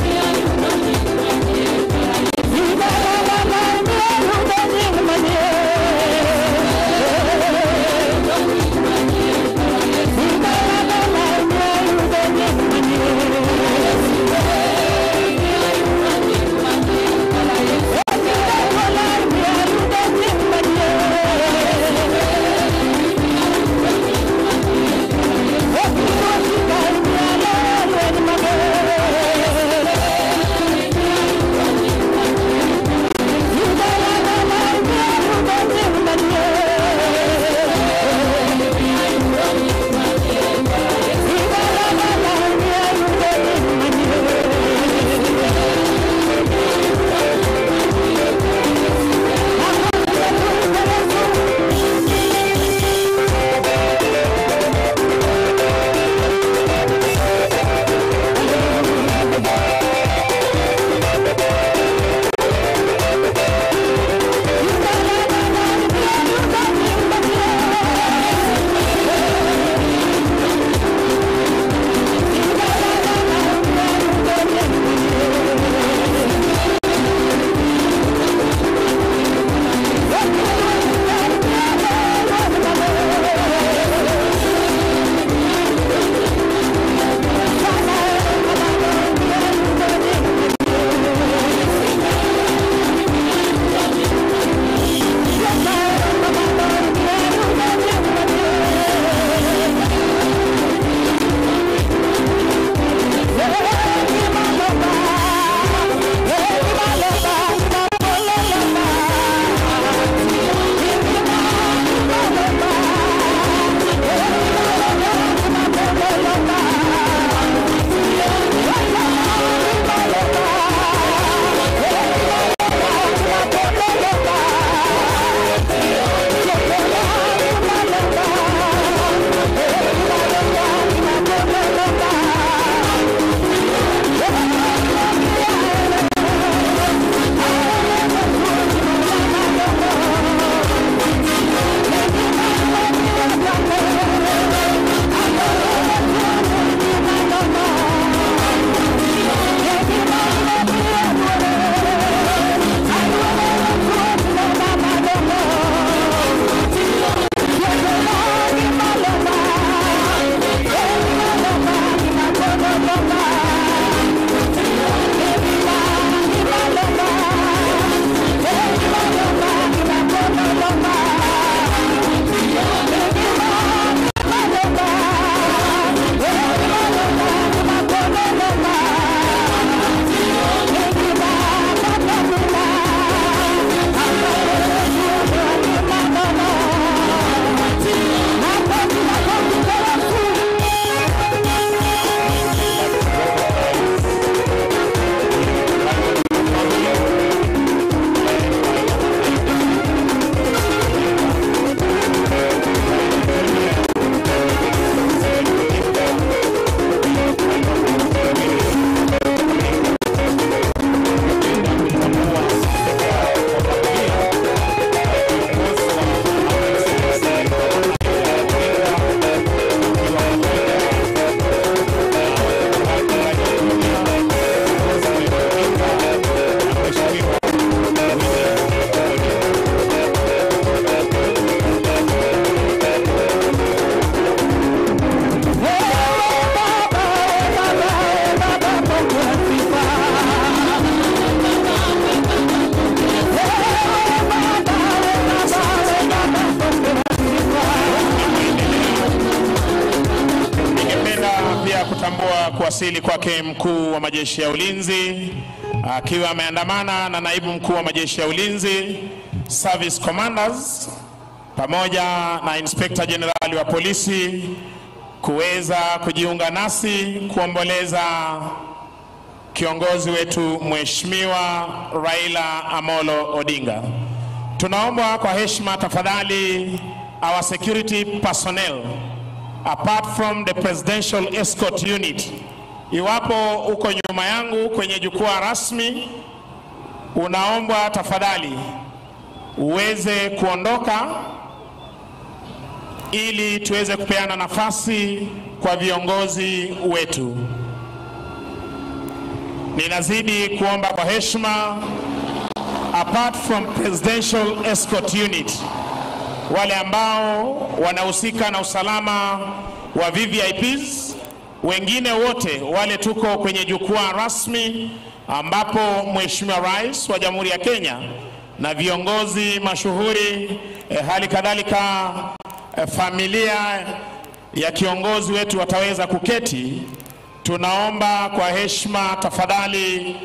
Yeah. pia kutambua kuwasili kwake mkuu wa majeshi ya ulinzi akiwa ameandamana na naibu mkuu wa majeshi ya ulinzi, service commanders, pamoja na inspector general wa polisi kuweza kujiunga nasi kuomboleza kiongozi wetu Mheshimiwa Raila Amolo Odinga. Tunaomba kwa heshima tafadhali our security personnel apart from the presidential escort unit, iwapo uko nyuma yangu kwenye jukwaa rasmi, unaomba tafadhali uweze kuondoka ili tuweze kupeana nafasi kwa viongozi wetu. Ninazidi kuomba kwa heshima, apart from presidential escort unit, wale ambao wanahusika na usalama wa VVIPs, wengine wote wale tuko kwenye jukwaa rasmi ambapo Mheshimiwa Rais wa Jamhuri ya Kenya na viongozi mashuhuri hali kadhalika familia ya kiongozi wetu wataweza kuketi. Tunaomba kwa heshima tafadhali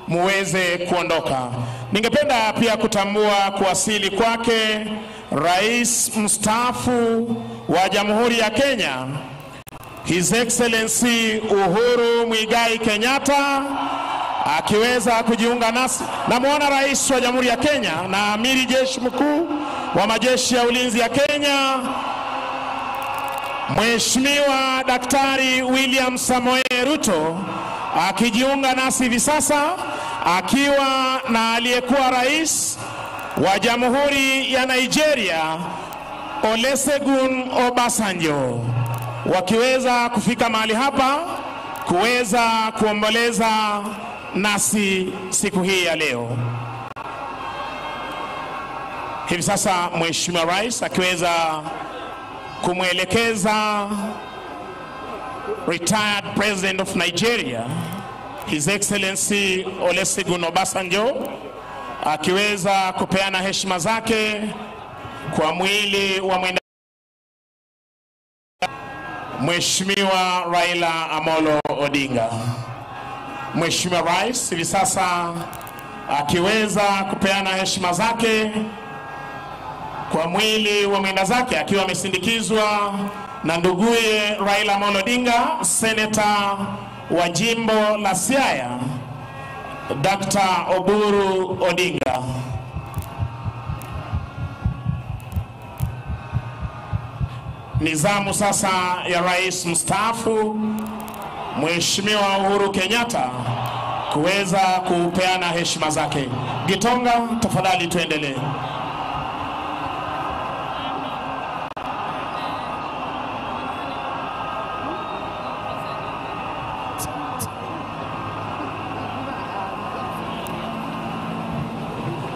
muweze kuondoka. Ningependa pia kutambua kuwasili kwake Rais mstaafu wa Jamhuri ya Kenya, His Excellency Uhuru Muigai Kenyatta, akiweza kujiunga nasi. Namuona Rais wa Jamhuri ya Kenya na Amiri Jeshi Mkuu wa Majeshi ya Ulinzi ya Kenya, Mheshimiwa Daktari William Samoei Ruto, akijiunga nasi hivi sasa akiwa na aliyekuwa Rais wa Jamhuri ya Nigeria Olusegun Obasanjo, wakiweza kufika mahali hapa kuweza kuomboleza nasi siku hii ya leo. Hivi sasa Mheshimiwa Rais akiweza kumwelekeza retired President of Nigeria, His Excellency Olusegun Obasanjo, akiweza kupeana heshima zake kwa mwili wa mwenda Mheshimiwa Raila Amolo Odinga. Mheshimiwa Rais hivi sasa akiweza kupeana heshima zake kwa mwili wa mwenda zake akiwa amesindikizwa na nduguye Raila Amolo Odinga, Senator wa jimbo la Siaya, Dr. Oburu Odinga. Nizamu sasa ya Rais mstaafu Mheshimiwa Uhuru Kenyatta kuweza kupeana heshima zake. Gitonga, tafadhali tuendelee.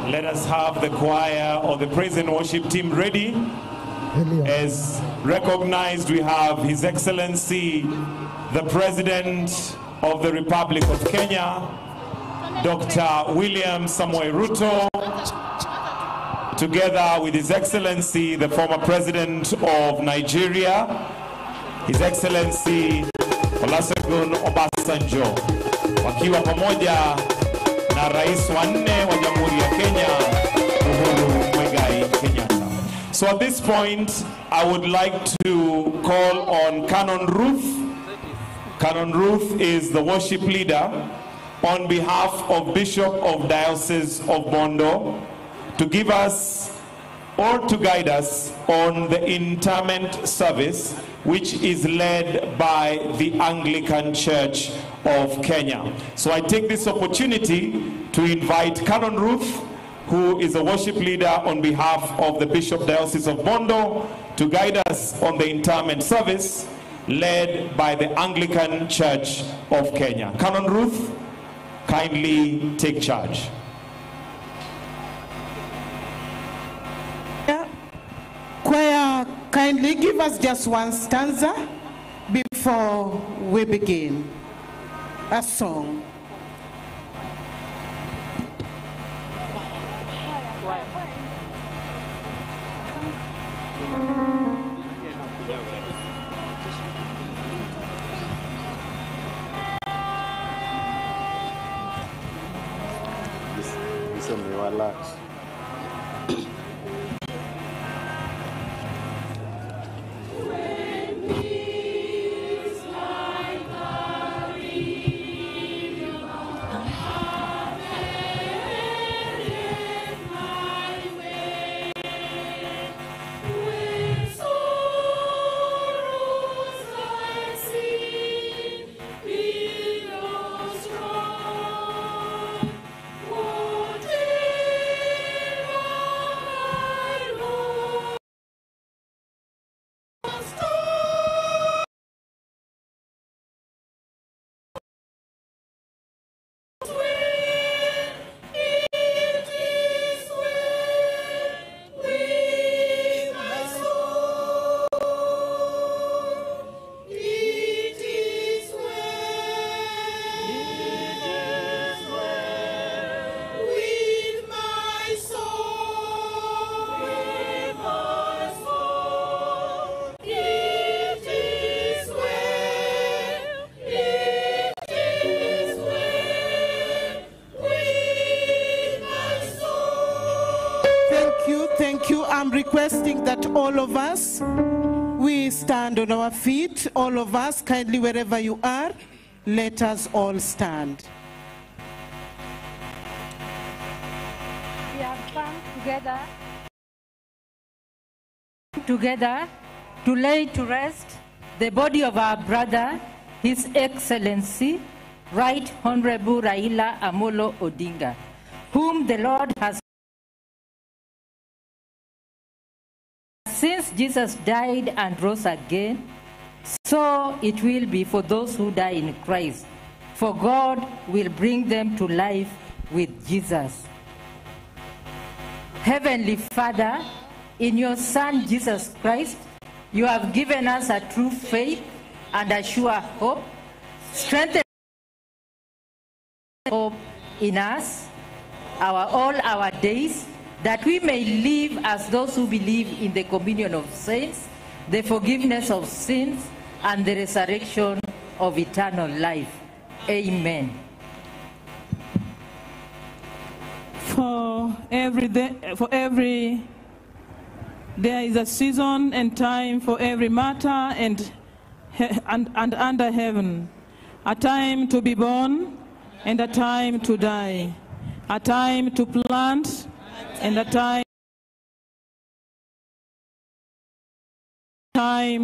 Let us have the choir of the praise and worship team ready. As recognized, we have His Excellency, the President of the Republic of Kenya, Dr. William Samoei Ruto, together with His Excellency, the former President of Nigeria, His Excellency Olusegun Obasanjo, wakiwa pamoja na Rais wa 4 wa Jamhuri ya Kenya, Uhuru Muigai Kenyatta. So at this point, I would like to call on Canon Ruth. Canon Ruth is the worship leader on behalf of Bishop of Diocese of Bondo to give us or to guide us on the interment service, which is led by the Anglican Church of Kenya. So I take this opportunity to invite Canon Ruth, who is a worship leader on behalf of the Bishop Diocese of Bondo, to guide us on the interment service led by the Anglican Church of Kenya. Canon Ruth, kindly take charge. Choir, kindly give us just one stanza before we begin. A song. Thank you. I'm requesting that all of us, we stand on our feet. All of us, kindly wherever you are, let us all stand. We have come together to lay to rest the body of our brother, His Excellency, Right Honorable Raila Amolo Odinga, whom the Lord has. Since Jesus died and rose again, so it will be for those who die in Christ. For God will bring them to life with Jesus. Heavenly Father, in your Son Jesus Christ, you have given us a true faith and a sure hope. Strengthen hope in us all our days, that we may live as those who believe in the communion of saints, the forgiveness of sins, and the resurrection of eternal life. Amen. For every there is a season and time for every matter and under heaven, a time to be born and a time to die, a time to plant and a time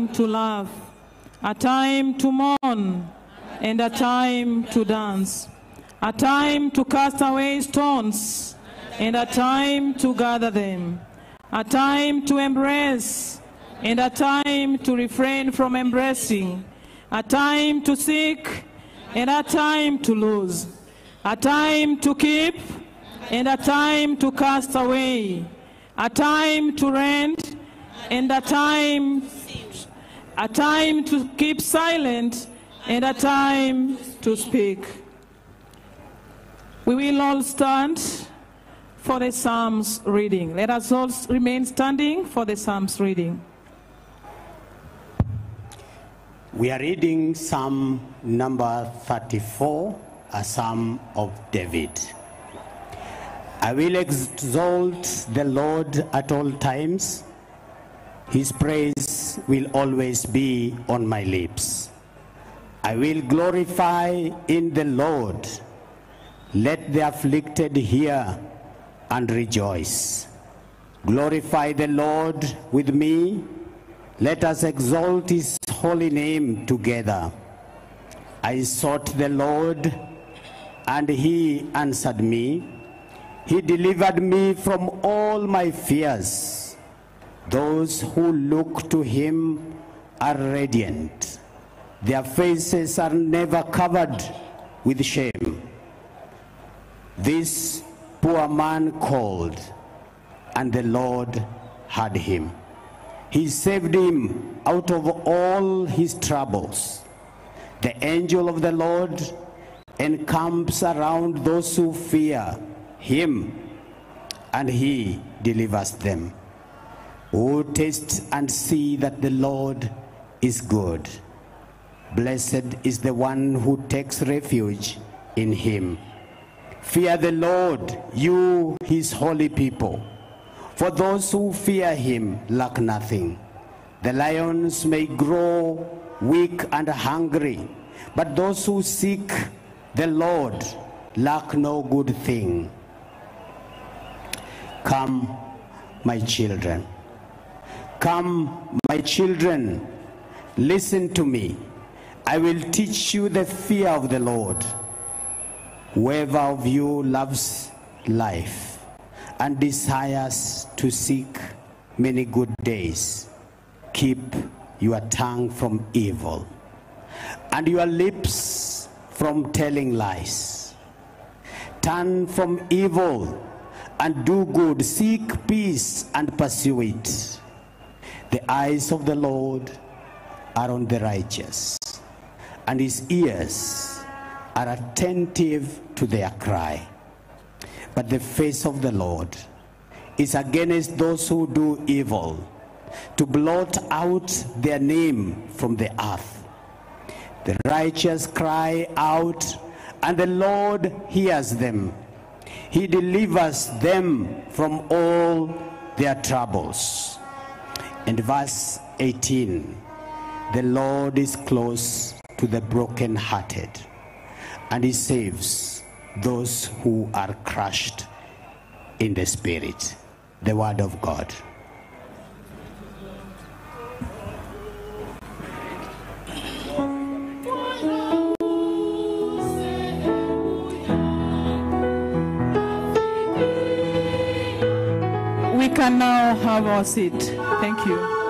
to laugh, a time to mourn and a time to dance, a time to cast away stones and a time to gather them, a time to embrace and a time to refrain from embracing, a time to seek and a time to lose, a time to keep and a time to cast away, a time to rend and a time to keep silent and a time to speak. We will all stand for the Psalms reading. Let us all remain standing for the Psalms reading. We are reading Psalm number 34, a Psalm of David. I will exalt the Lord at all times. His praise will always be on my lips. I will glorify in the Lord. Let the afflicted hear and rejoice. Glorify the Lord with me. Let us exalt his holy name together. I sought the Lord, and he answered me. He delivered me from all my fears. Those who look to him are radiant. Their faces are never covered with shame. This poor man called, and the Lord heard him. He saved him out of all his troubles. The angel of the Lord encamps around those who fear him, and he delivers them. Oh, taste and see that the Lord is good. Blessed is the one who takes refuge in him. Fear the Lord, you his holy people. For those who fear him lack nothing. The lions may grow weak and hungry, but those who seek the Lord lack no good thing. Come, my children. Come, my children, listen to me. I will teach you the fear of the Lord. Whoever of you loves life and desires to seek many good days, keep your tongue from evil and your lips from telling lies. Turn from evil and do good, seek peace and pursue it. The eyes of the Lord are on the righteous, and his ears are attentive to their cry. But the face of the Lord is against those who do evil, to blot out their name from the earth. The righteous cry out, and the Lord hears them. He delivers them from all their troubles. And verse 18, the Lord is close to the brokenhearted, and he saves those who are crushed in the spirit. The word of God. We can now have our seat. Thank you.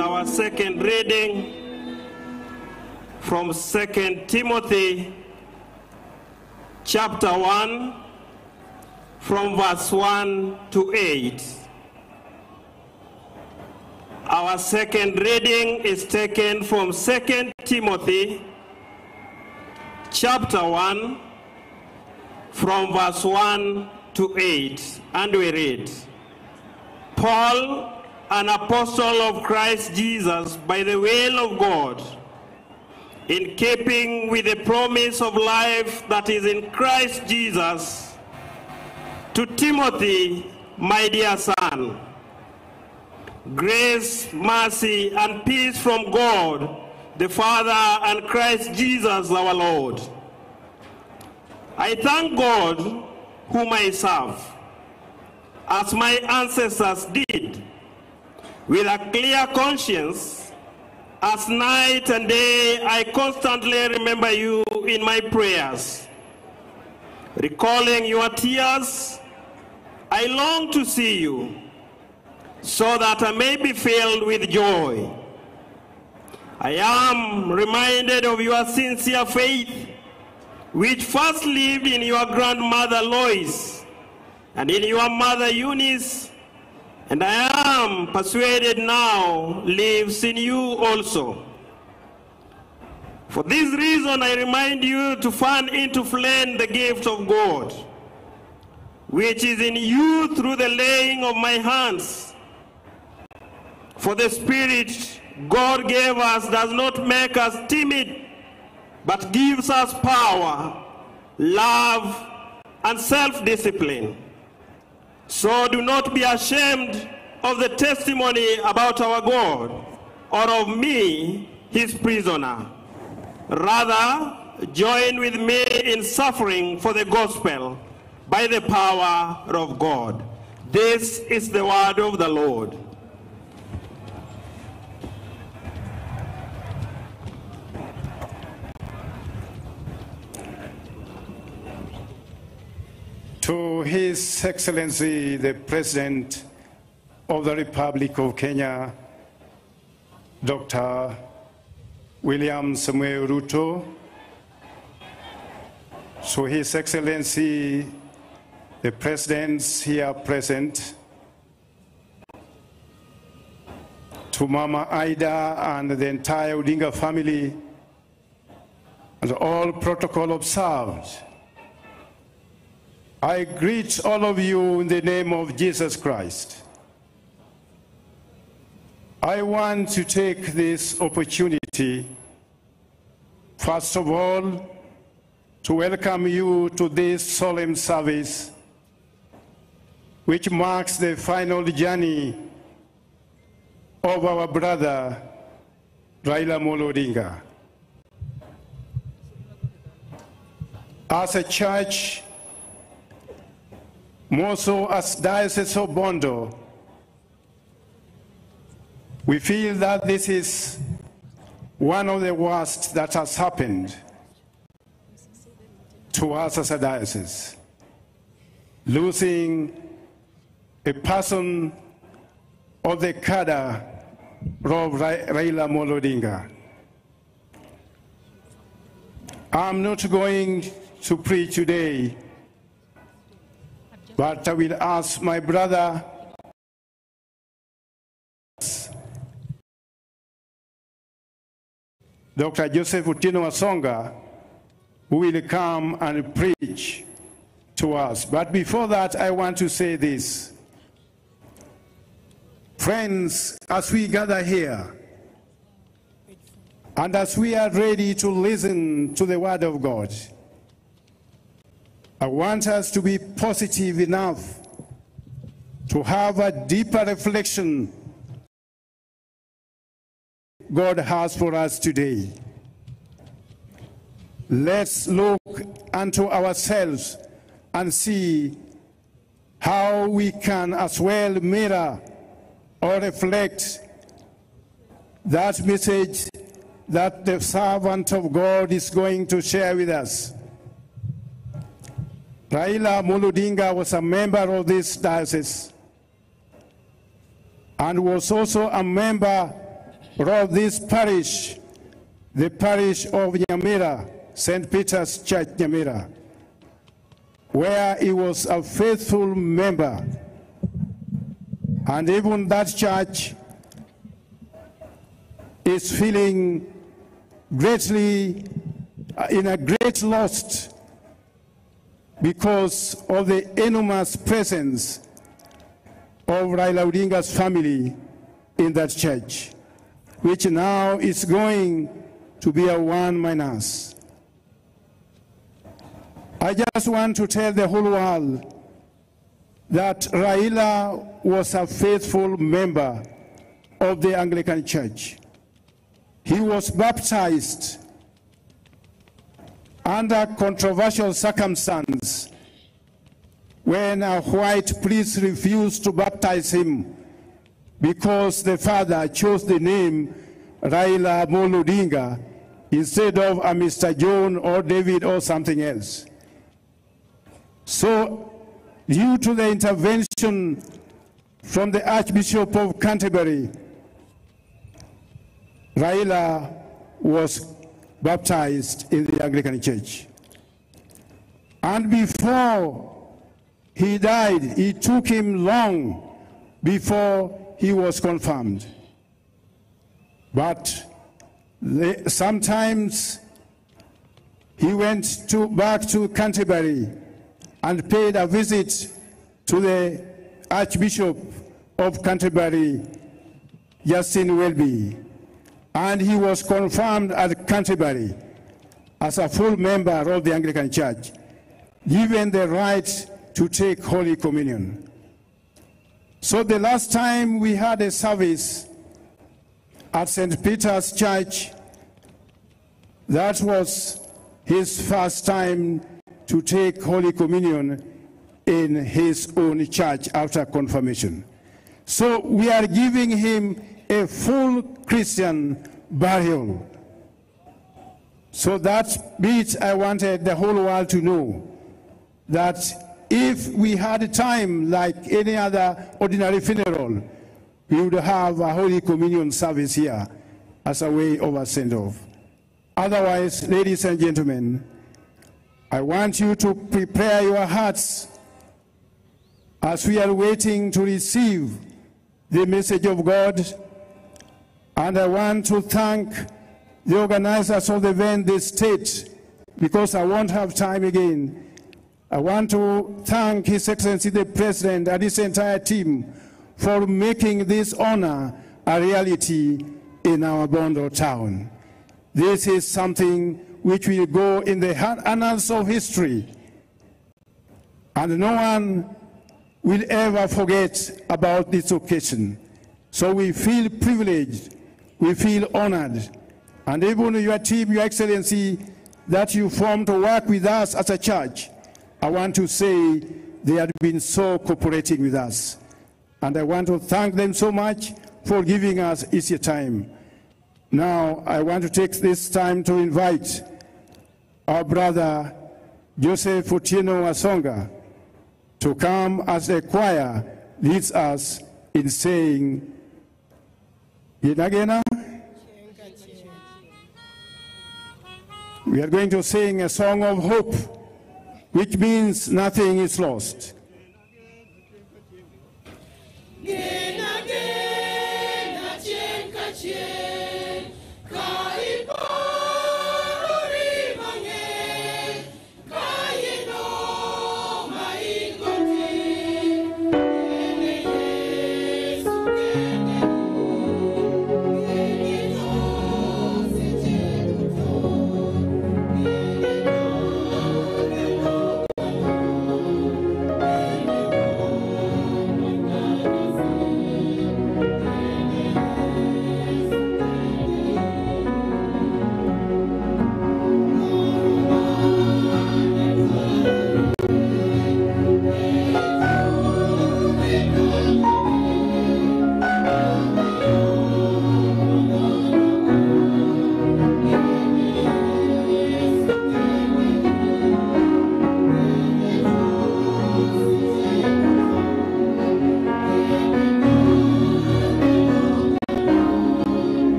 Our second reading from 2 Timothy chapter 1 from verse 1 to 8. Our second reading is taken from 2 Timothy chapter 1 from verse 1 to 8, and we read, Paul, an apostle of Christ Jesus by the will of God, in keeping with the promise of life that is in Christ Jesus, To Timothy, my dear son, grace, mercy, and peace from God, the Father, and Christ Jesus our Lord. I thank God, whom I serve, as my ancestors did, with a clear conscience. As night and day, I constantly remember you in my prayers. Recalling your tears, I long to see you, so that I may be filled with joy. I am reminded of your sincere faith, which first lived in your grandmother Lois and in your mother Eunice, and I am persuaded now lives in you also. For this reason, I remind you to fan into flame the gift of God, which is in you through the laying of my hands. For the Spirit God gave us does not make us timid, but gives us power, love, and self-discipline. So do not be ashamed of the testimony about our God, or of me, his prisoner. Rather, join with me in suffering for the gospel by the power of God. This is the word of the Lord. To His Excellency, the President of the Republic of Kenya, Dr. William Samuel Ruto, to His Excellency, the Presidents here present, to Mama Ida and the entire Odinga family, and all protocol observed, I greet all of you in the name of Jesus Christ. I want to take this opportunity, first of all, to welcome you to this solemn service, which marks the final journey of our brother, Raila Amolo Odinga. As a church, more so as Diocese of Bondo, we feel that this is one of the worst that has happened to us as a diocese. Losing a person of the cadre of Raila Amolo Odinga. I'm not going to preach today, but I will ask my brother, Dr. Joseph Otieno Asonga, who will come and preach to us. But before that, I want to say this. Friends, as we gather here, and as we are ready to listen to the Word of God, I want us to be positive enough to have a deeper reflection God has for us today. Let's look unto ourselves and see how we can as well mirror or reflect that message that the servant of God is going to share with us. Raila Amolo Odinga was a member of this diocese and was also a member of this parish, the parish of Nyamira, St. Peter's Church, Nyamira, where he was a faithful member. And even that church is feeling greatly in a great loss because of the enormous presence of Raila Odinga's family in that church, which now is going to be a one-man house. I just want to tell the whole world that Raila was a faithful member of the Anglican Church. He was baptized under controversial circumstances when a white priest refused to baptize him because the father chose the name Raila Amolo Odinga instead of a Mr. John or David or something else. So, due to the intervention from the Archbishop of Canterbury, Raila was baptized in the Anglican Church. And before he died, it took him long before he was confirmed. But sometimes he went back to Canterbury and paid a visit to the Archbishop of Canterbury, Justin Welby, and he was confirmed at Canterbury as a full member of the Anglican Church, given the right to take Holy Communion. So the last time we had a service at St. Peter's Church, that was his first time to take Holy Communion in his own church after confirmation. So we are giving him a full Christian burial. So that bit I wanted the whole world to know, that if we had time like any other ordinary funeral, we would have a Holy Communion service here as a way of a send-off. Otherwise, ladies and gentlemen, I want you to prepare your hearts as we are waiting to receive the message of God. And I want to thank the organizers of the event, the state, because I won't have time again. I want to thank His Excellency the President and his entire team for making this honor a reality in our Bondo town. This is something which will go in the annals of history, and no one will ever forget about this occasion. So we feel privileged, we feel honored, and even your team, Your Excellency, that you formed to work with us as a church, I want to say they have been so cooperating with us. And I want to thank them so much for giving us easier time. Now, I want to take this time to invite our brother Joseph Otieno Asonga to come as the choir leads us in saying, Yinagena. We are going to sing a song of hope, which means nothing is lost.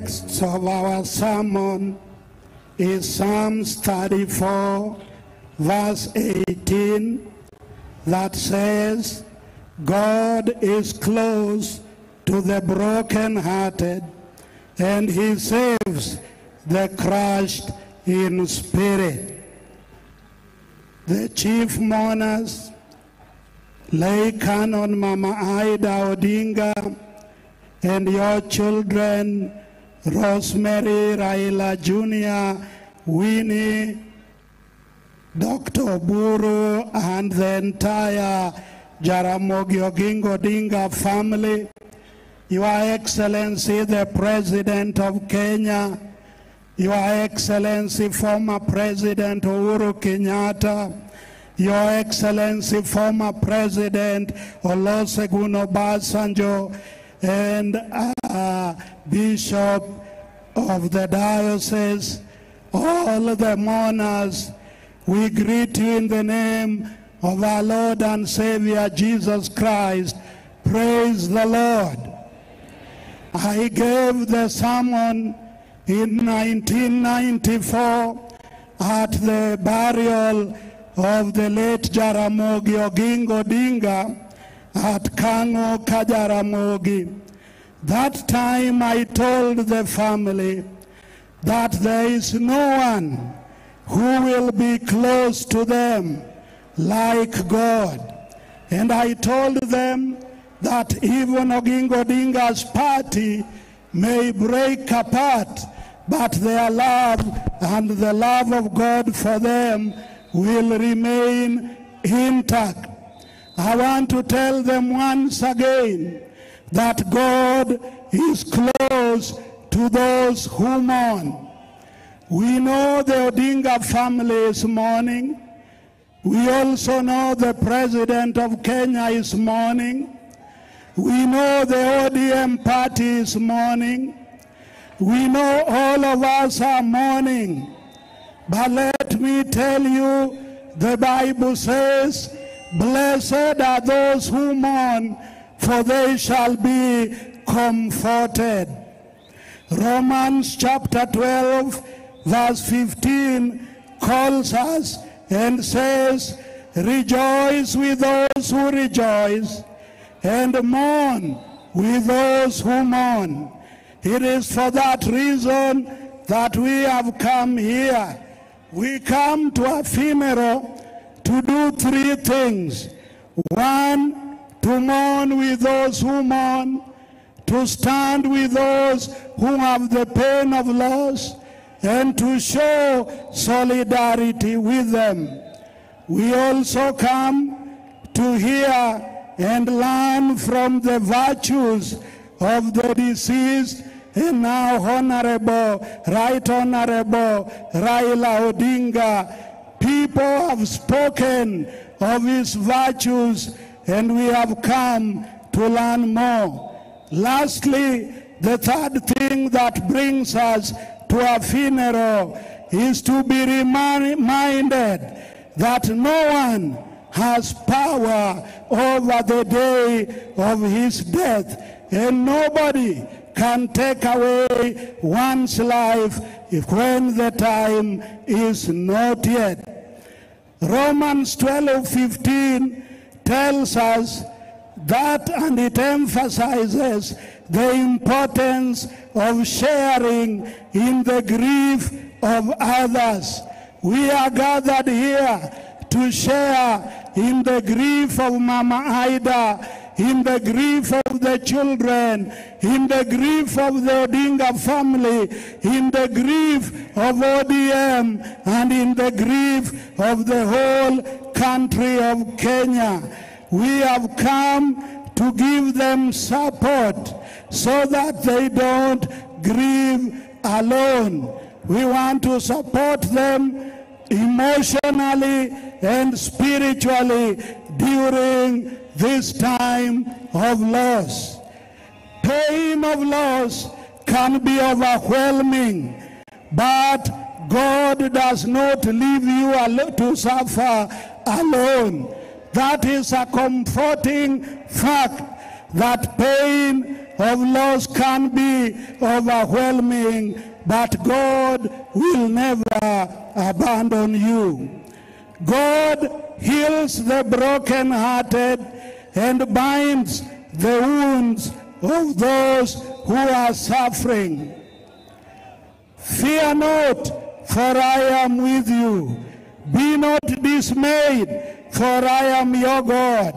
text of our sermon is Psalms 34, verse 18, that says, God is close to the brokenhearted, and he saves the crushed in spirit. The chief mourners, lay Canon Mama Ida Odinga, and your children, Rosemary, Raila Jr., Winnie, Dr. Oburu, and the entire Jaramogi Oginga Odinga family, Your Excellency, the President of Kenya, Your Excellency, former President Uhuru Kenyatta, Your Excellency, former President Olusegun Obasanjo, and Bishop of the Diocese, all the mourners, we greet you in the name of our Lord and Savior Jesus Christ. Praise the Lord. I gave the sermon in 1994 at the burial of the late Jaramogi Oginga Odinga at Kango Kajaramogi. That time I told the family that there is no one who will be close to them like God. And I told them that even Oginga Odinga's party may break apart, but their love and the love of God for them will remain intact. I want to tell them once again that God is close to those who mourn. We know the Odinga family is mourning. We also know the President of Kenya is mourning. We know the ODM party is mourning. We know all of us are mourning. But let me tell you, the Bible says, blessed are those who mourn, for they shall be comforted. Romans chapter 12, verse 15 calls us and says, rejoice with those who rejoice, and mourn with those who mourn. It is for that reason that we have come here. We come to a funeral to do three things. One, to mourn with those who mourn, to stand with those who have the pain of loss, and to show solidarity with them. We also come to hear and learn from the virtues of the deceased and now Right Honorable Raila Odinga. People have spoken of his virtues, and we have come to learn more. Lastly, the third thing that brings us to a funeral is to be reminded that no one has power over the day of his death, and nobody can take away one's life when the time is not yet. Romans 12:15 tells us that, and it emphasizes the importance of sharing in the grief of others. We are gathered here to share in the grief of Mama Ida, in the grief of the children, in the grief of the Odinga family, in the grief of ODM, and in the grief of the whole country of Kenya. We have come to give them support so that they don't grieve alone. We want to support them emotionally and spiritually during this time of loss. Pain of loss can be overwhelming, but God does not leave you to suffer alone. That is a comforting fact, that pain of loss can be overwhelming, but God will never abandon you. God heals the brokenhearted and binds the wounds of those who are suffering. Fear not, for I am with you. Be not dismayed, for I am your God.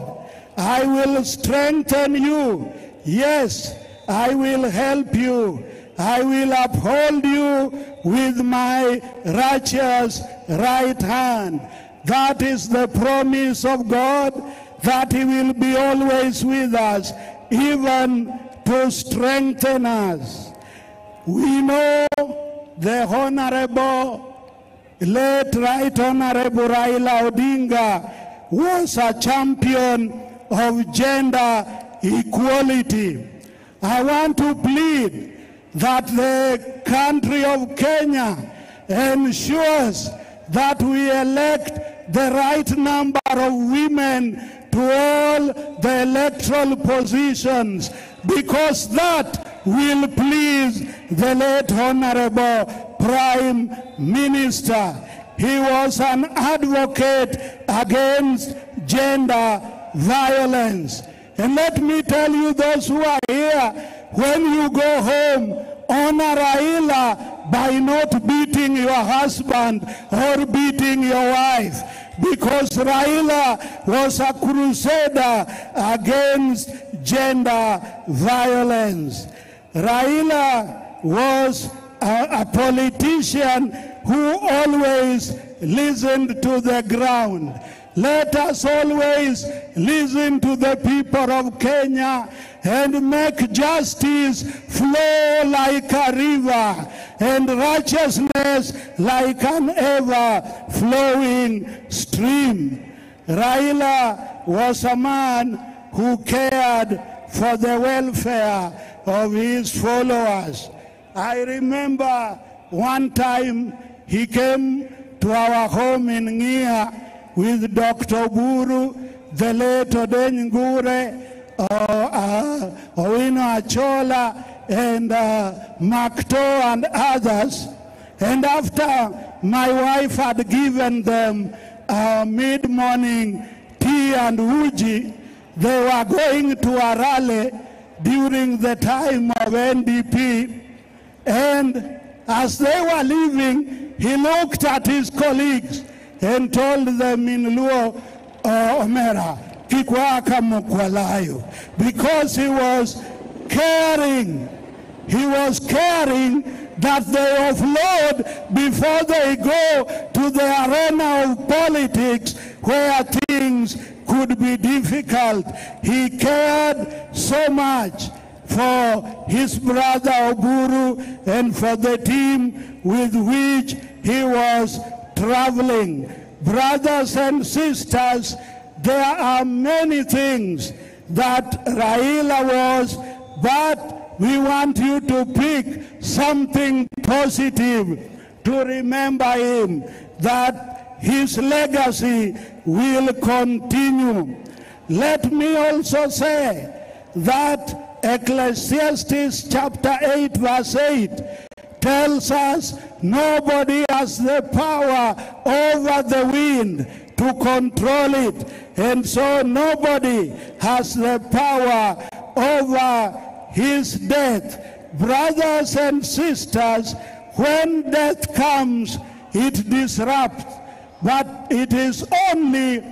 I will strengthen you. Yes, I will help you. I will uphold you with my righteous right hand. That is the promise of God, that He will be always with us, even to strengthen us. We know the Honorable, late Right Honorable Raila Odinga was a champion of gender equality. I want to plead that the country of Kenya ensures that we elect the right number of women to all the electoral positions, because that will please the late Honorable Prime Minister. He was an advocate against gender violence. And let me tell you, those who are here, when you go home, honor Raila by not beating your husband or beating your wife, because Raila was a crusader against gender violence. Raila was a politician who always listened to the ground. Let us always listen to the people of Kenya and make justice flow like a river and righteousness like an ever-flowing stream. Raila was a man who cared for the welfare of his followers. I remember one time he came to our home in Ngia with Dr. Buru, the late Oden Ngure, Owino Achola, and Makto and others. And after my wife had given them mid-morning tea and uji, they were going to a rally during the time of NDP. And as they were leaving, he looked at his colleagues and told them in Luo Omera, Kikwaka Mukwalayo, because he was caring. He was caring that they offload before they go to the arena of politics where things could be difficult. He cared so much for his brother Oburu and for the team with which he was traveling. Brothers and sisters, there are many things that Raila was, but we want you to pick something positive to remember him, that his legacy will continue. Let me also say that Ecclesiastes chapter 8 verse 8 tells us nobody has the power over the wind to control it, and so nobody has the power over his death. Brothers and sisters, when death comes, it disrupts, but it is only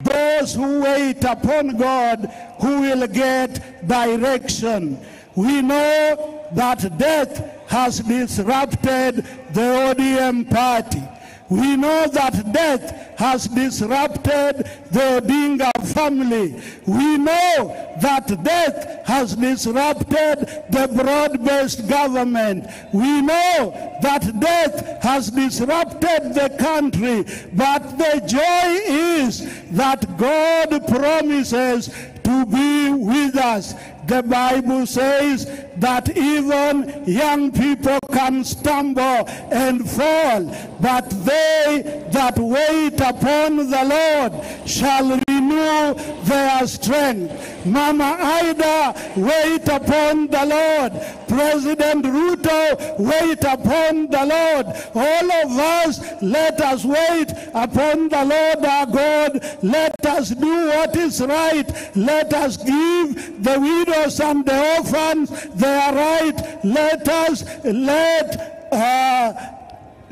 those who wait upon God who will get direction. We know that death has disrupted the ODM party. We know that death has disrupted the Odinga family. We know that death has disrupted the broad-based government. We know that death has disrupted the country. But the joy is that God promises to be with us. The Bible says that even young people can stumble and fall, but they that wait upon the Lord shall renew renew their strength. Mama Ida, wait upon the Lord. President Ruto, wait upon the Lord. All of us, let us wait upon the Lord our God. Let us do what is right. Let us give the widows and the orphans their right. Let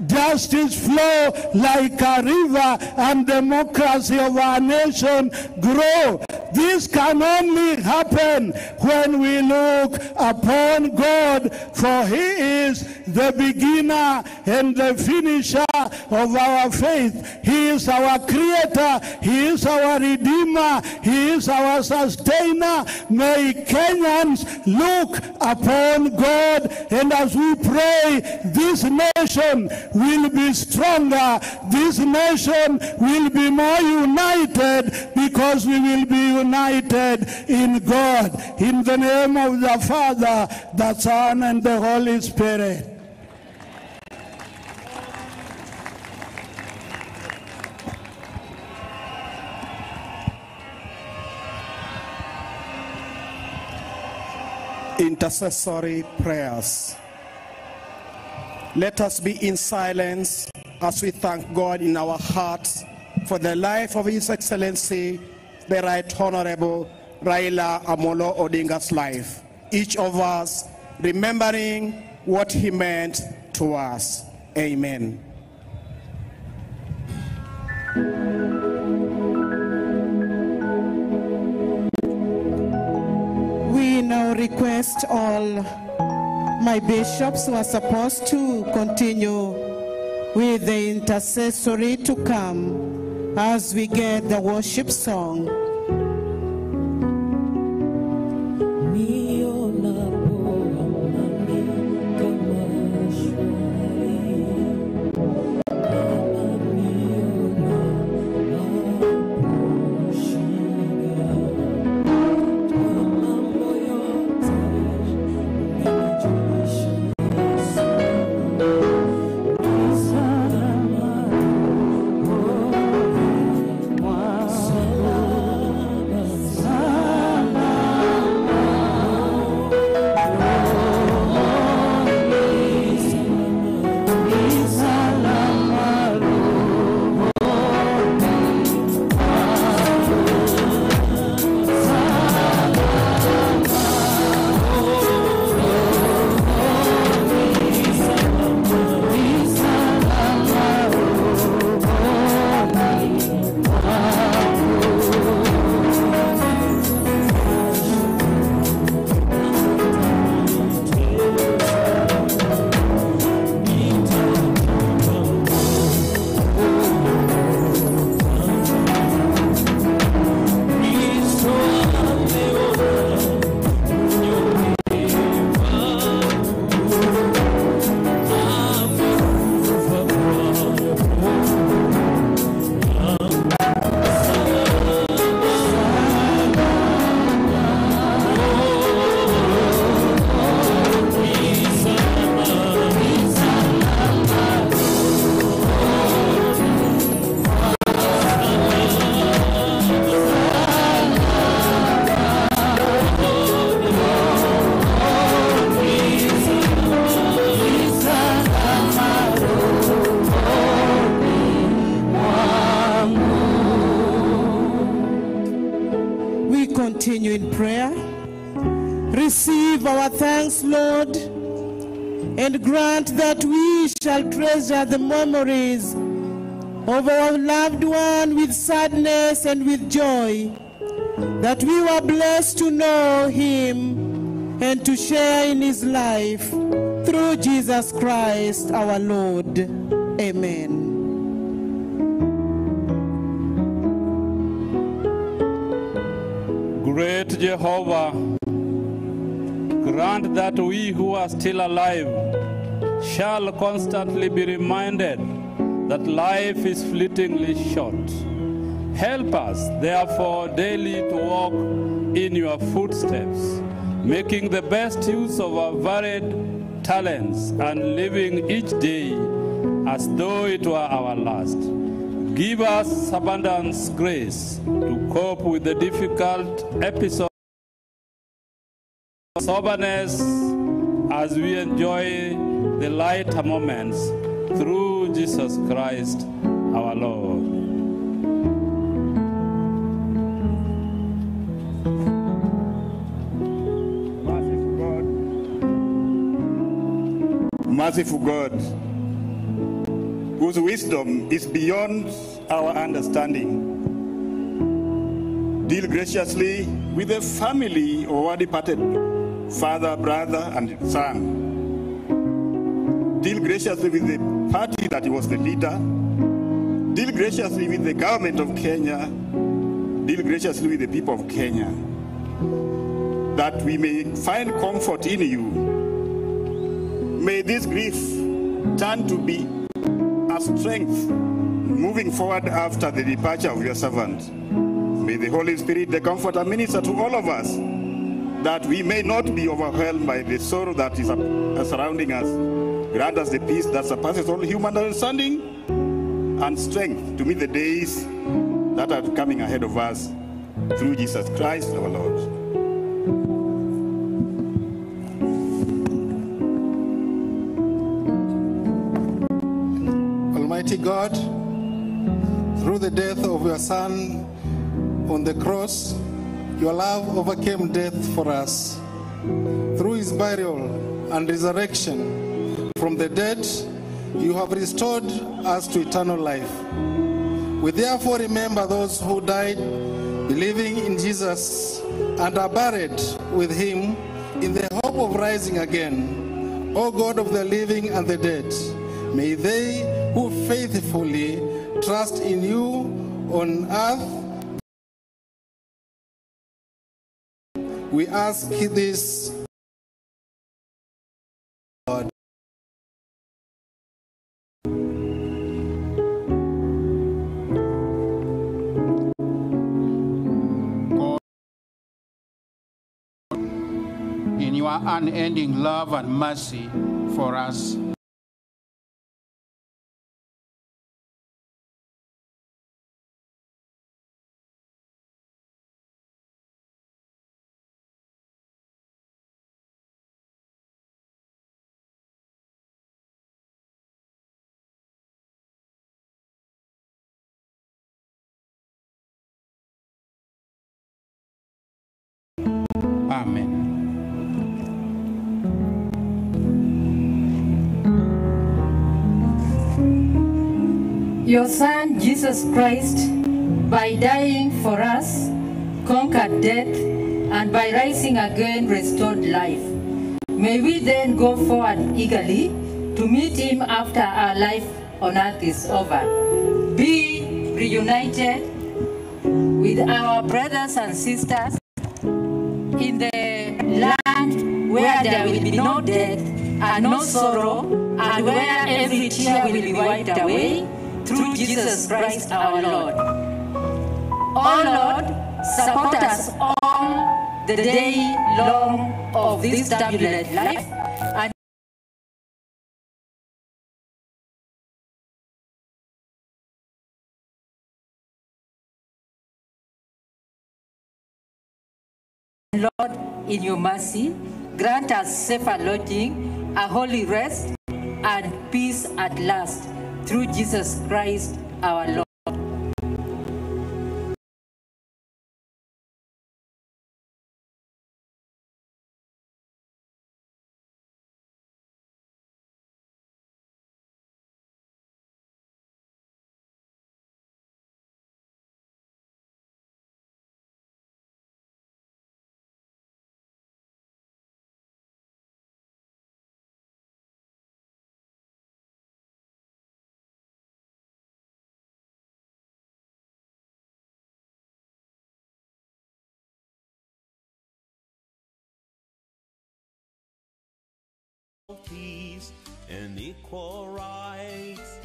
justice flow like a river and democracy of our nation grow. This can only happen when we look upon God, for He is the beginner and the finisher of our faith. He is our creator. He is our redeemer. He is our sustainer. May Kenyans look upon God, and as we pray, this nation will be stronger. This nation will be more united because we will be united in God. In the name of the Father, the Son, and the Holy Spirit. Intercessory prayers. Let us be in silence as we thank God in our hearts for the life of His Excellency, the Right Honorable Raila Amolo Odinga's life. Each of us remembering what he meant to us. Amen. We now request all my bishops who are supposed to continue with the intercessory to come as we get the worship song. Continue in prayer. Receive our thanks, Lord, and grant that we shall treasure the memories of our loved one with sadness and with joy, that we were blessed to know him and to share in his life through Jesus Christ our Lord. Amen. Great Jehovah, grant that we who are still alive shall constantly be reminded that life is fleetingly short. Help us, therefore, daily to walk in your footsteps, making the best use of our varied talents and living each day as though it were our last. Give us abundance grace to cope with the difficult episodes of soberness as we enjoy the lighter moments through Jesus Christ our Lord. Merciful God, whose wisdom is beyond our understanding, deal graciously with the family of our departed father, brother, and son. Deal graciously with the party that he was the leader. Deal graciously with the government of Kenya. Deal graciously with the people of Kenya, that we may find comfort in you. May this grief turn to be a strength moving forward after the departure of your servant. May the Holy Spirit, the Comforter, minister to all of us, that we may not be overwhelmed by the sorrow that is surrounding us. Grant us the peace that surpasses all human understanding and strength to meet the days that are coming ahead of us, through Jesus Christ our Lord. Almighty God, through the death of your Son on the cross, your love overcame death for us. Through his burial and resurrection from the dead, you have restored us to eternal life. We therefore remember those who died believing in Jesus and are buried with him in the hope of rising again. O God of the living and the dead, may they who faithfully trust in you on earth, we ask this, Lord. God, in your unending love and mercy for us, Amen. Your Son, Jesus Christ, by dying for us, conquered death, and by rising again, restored life. May we then go forward eagerly to meet him after our life on earth is over. Be reunited with our brothers and sisters in the land where there will be no death and no sorrow, and where every tear will be wiped away, through Jesus Christ our Lord. Oh Lord, support us all the day long of this turbulent life, and Lord, in your mercy, grant us safer lodging, a holy rest, and peace at last, through Jesus Christ our Lord. Peace and equal rights.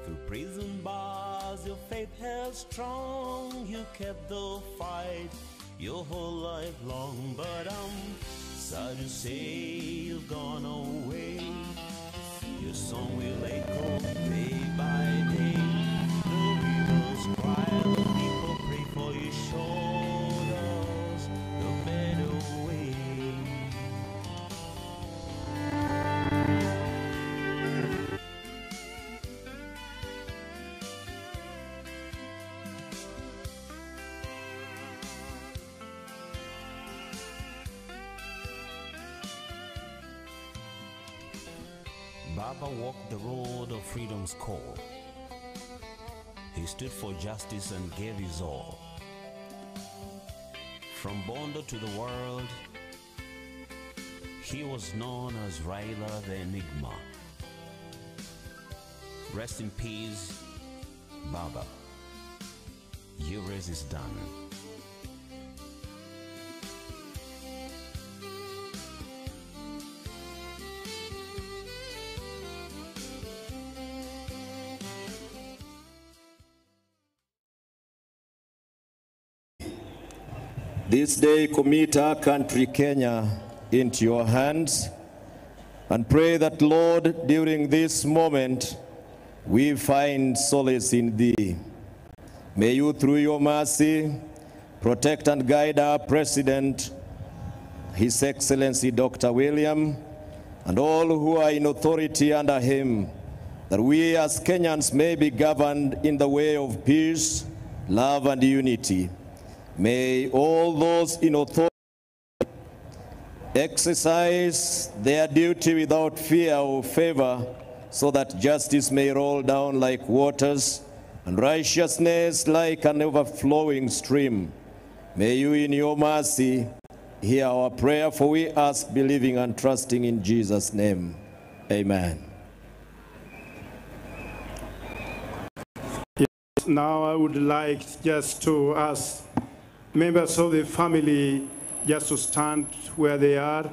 Through prison bars, your faith held strong. You kept the fight your whole life long. But I'm sad to say you've gone away. Your song will echo day by day. The Baba walked the road of freedom's call. He stood for justice and gave his all. From Bondo to the world, he was known as Raila the Enigma. Rest in peace, Baba. Your race is done. This day commit our country, Kenya, into your hands and pray that, Lord, during this moment, we find solace in thee. May you, through your mercy, protect and guide our President, His Excellency Dr. William, and all who are in authority under him, that we as Kenyans may be governed in the way of peace, love, and unity. May all those in authority exercise their duty without fear or favor, so that justice may roll down like waters and righteousness like an overflowing stream. May you in your mercy hear our prayer, for we ask believing and trusting in Jesus' name. Amen. Now I would like just to ask members of the family just to stand where they are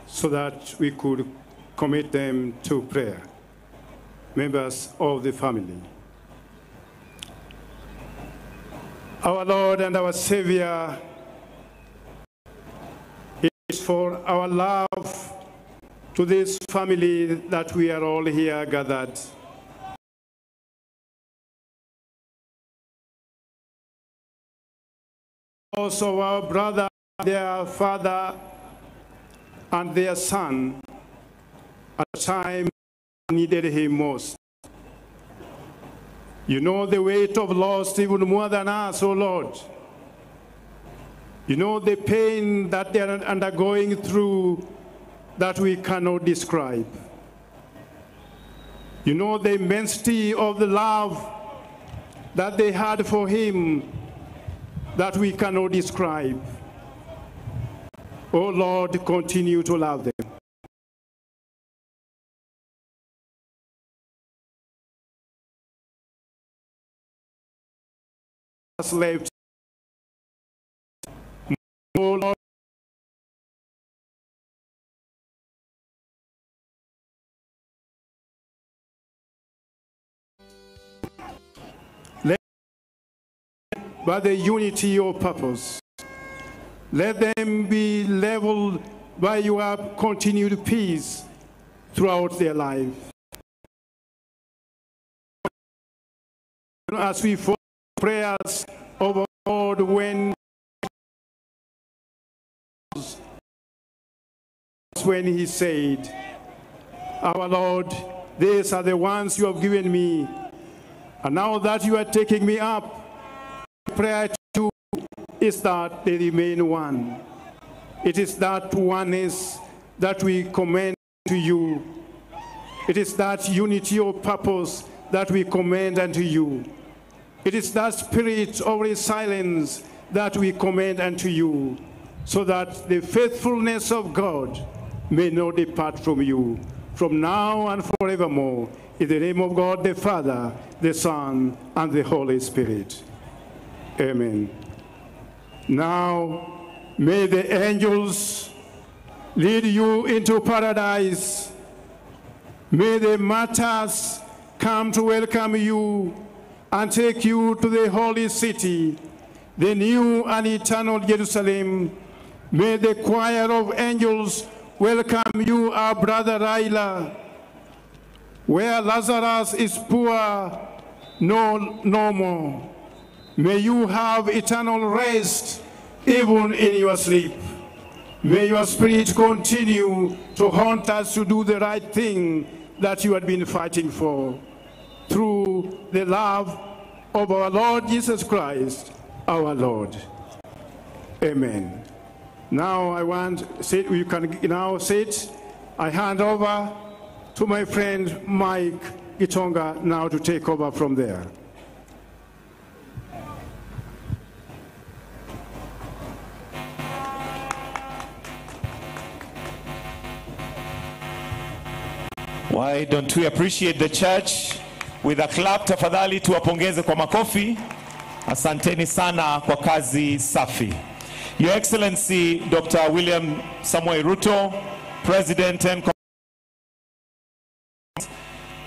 so that we could commit them to prayer. Members of the family. Our Lord and our Savior, it is for our love to this family that we are all here gathered. Also our brother, their father, and their son, at the time needed him most. You know the weight of loss even more than us, oh Lord. You know the pain that they are undergoing through that we cannot describe. You know the immensity of the love that they had for him that we cannot describe. Oh Lord, continue to love them. Left. Oh Lord, by the unity of purpose. Let them be leveled by your continued peace throughout their life. As we follow prayers of our Lord when he said, our Lord, these are the ones you have given me, and now that you are taking me up, prayer to is that they remain one. It is that oneness that we commend to you. It is that unity of purpose that we commend unto you. It is that spirit of resilience that we commend unto you, so that the faithfulness of God may not depart from you, from now and forevermore. In the name of God the Father, the Son, and the Holy Spirit. Amen. Now, may the angels lead you into paradise. May the martyrs come to welcome you and take you to the holy city, the new and eternal Jerusalem. May the choir of angels welcome you, our brother Raila. Where Lazarus is poor, no more. May you have eternal rest even in your sleep. May your spirit continue to haunt us to do the right thing that you had been fighting for, through the love of our Lord Jesus Christ, our Lord. Amen. Now I want, you can now sit. I hand over to my friend Mike Gitonga now to take over from there. Why don't we appreciate the church with a clap? Tafadhali tuwapongeze kwa makofi. Asanteni sana kwa kazi safi. Your Excellency Dr. William Samoei Ruto, President and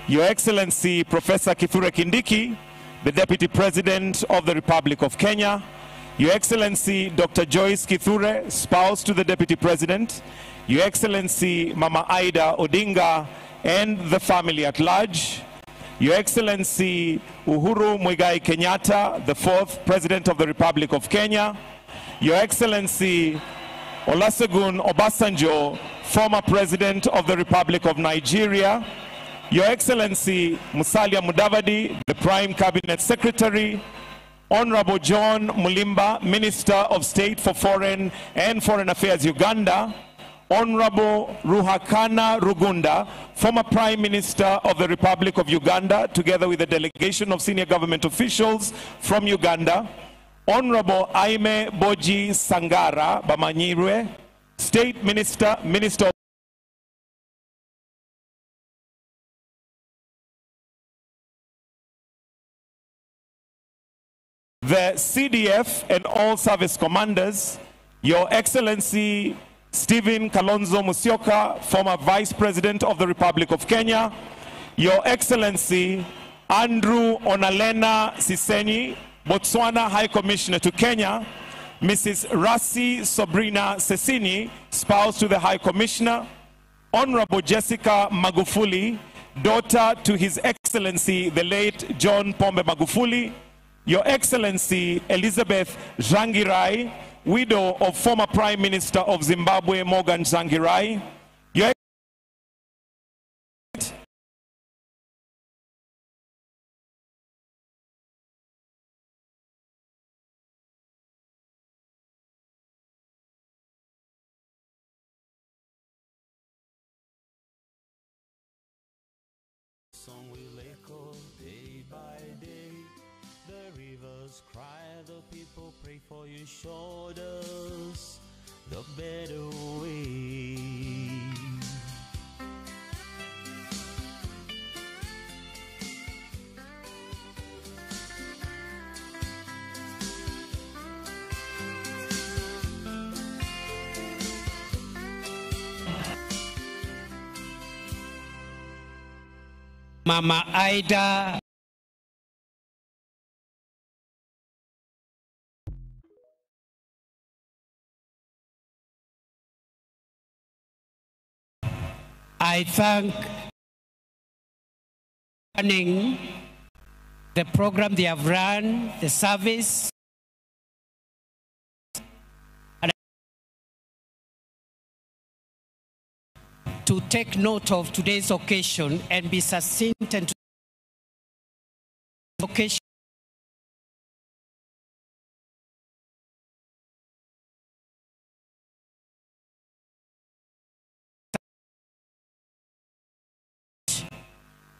Your Excellency Professor Kithure Kindiki, the Deputy President of the Republic of Kenya, Your Excellency Dr. Joyce Kithure, spouse to the Deputy President, Your Excellency Mama Aida Odinga and the family at large, Your Excellency Uhuru Muigai Kenyatta, the 4th President of the Republic of Kenya, Your Excellency Olusegun Obasanjo, former President of the Republic of Nigeria, Your Excellency Musalia Mudavadi, the Prime Cabinet Secretary, Honorable John Mulimba, Minister of State for Foreign and Foreign Affairs Uganda, Honorable Ruhakana Rugunda, former Prime Minister of the Republic of Uganda, together with a delegation of senior government officials from Uganda, Honorable Aime Boji Sangara Bamanyirwe, State Minister, Minister of the CDF and all service commanders, Your Excellency Stephen Kalonzo Musyoka, former Vice President of the Republic of Kenya, Your Excellency Andrew Onalena Siseni, Botswana High Commissioner to Kenya, Mrs. Rasi Sobrina Sesini, spouse to the High Commissioner, Honorable Jessica Magufuli, daughter to His Excellency the late John Pombe Magufuli, Your Excellency Elizabeth Tsvangirai, widow of former Prime Minister of Zimbabwe Morgan Tsvangirai, Your Song will echo day by day. The rivers cry, the people pray for you. Showed us the better way. Mama Aida I thank running the program they have run, the service, and to take note of today's occasion and be succinct and to occasion.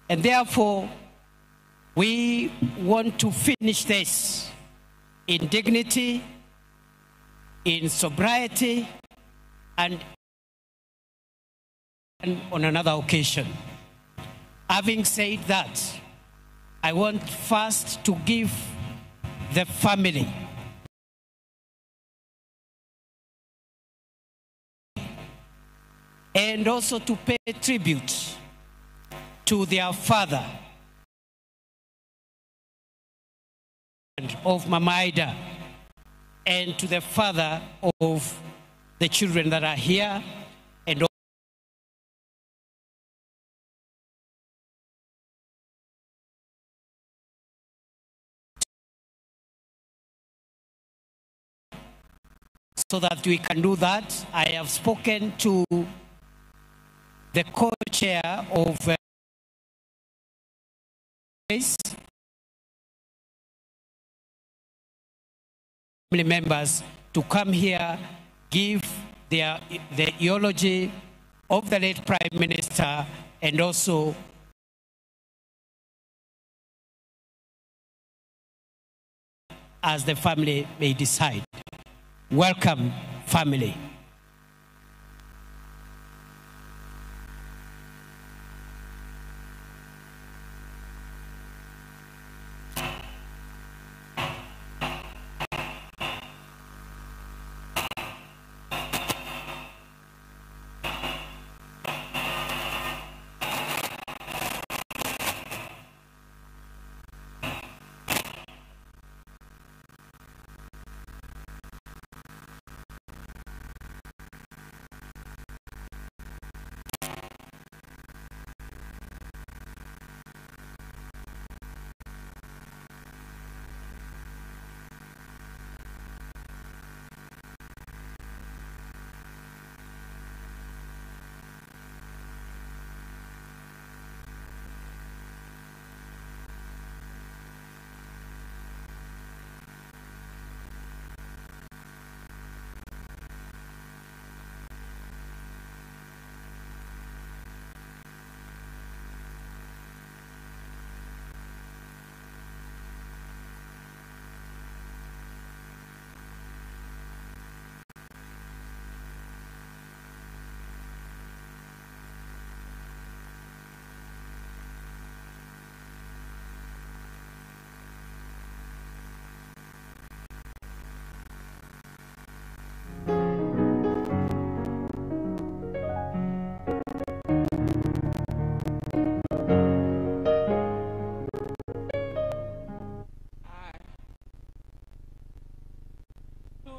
And therefore, we want to finish this in dignity, in sobriety, and on another occasion. Having said that, I want first to give the family and also to pay tribute to their father of Mama Aida and to the father of the children that are here, and so that we can do that, I have spoken to the co-chair of family members to come here, give the eulogy of the late Prime Minister and also as the family may decide. Welcome, family.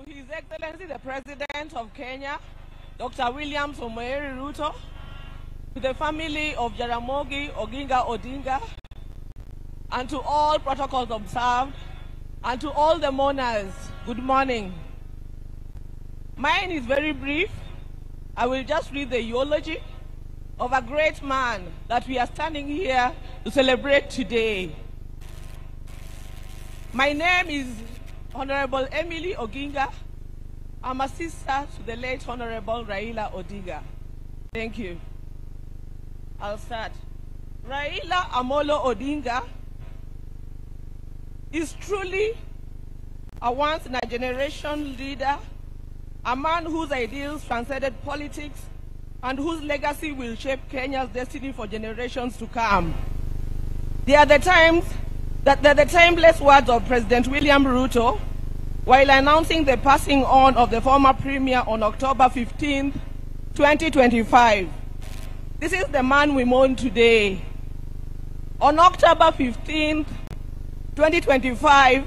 His Excellency the President of Kenya, Dr. William Samoei Ruto, to the family of Jaramogi Oginga Odinga, and to all protocols observed, and to all the mourners, good morning. Mine is very brief. I will just read the eulogy of a great man that we are standing here to celebrate today. My name is Honorable Emily Oginga. I'm a sister to the late Honorable Raila Odinga. Thank you. I'll start. Raila Amolo Odinga is truly a once-in-a-generation leader, a man whose ideals transcended politics and whose legacy will shape Kenya's destiny for generations to come. They are the timeless words of President William Ruto while announcing the passing on of the former premier on October 15, 2025. This is the man we mourn today. On October 15, 2025,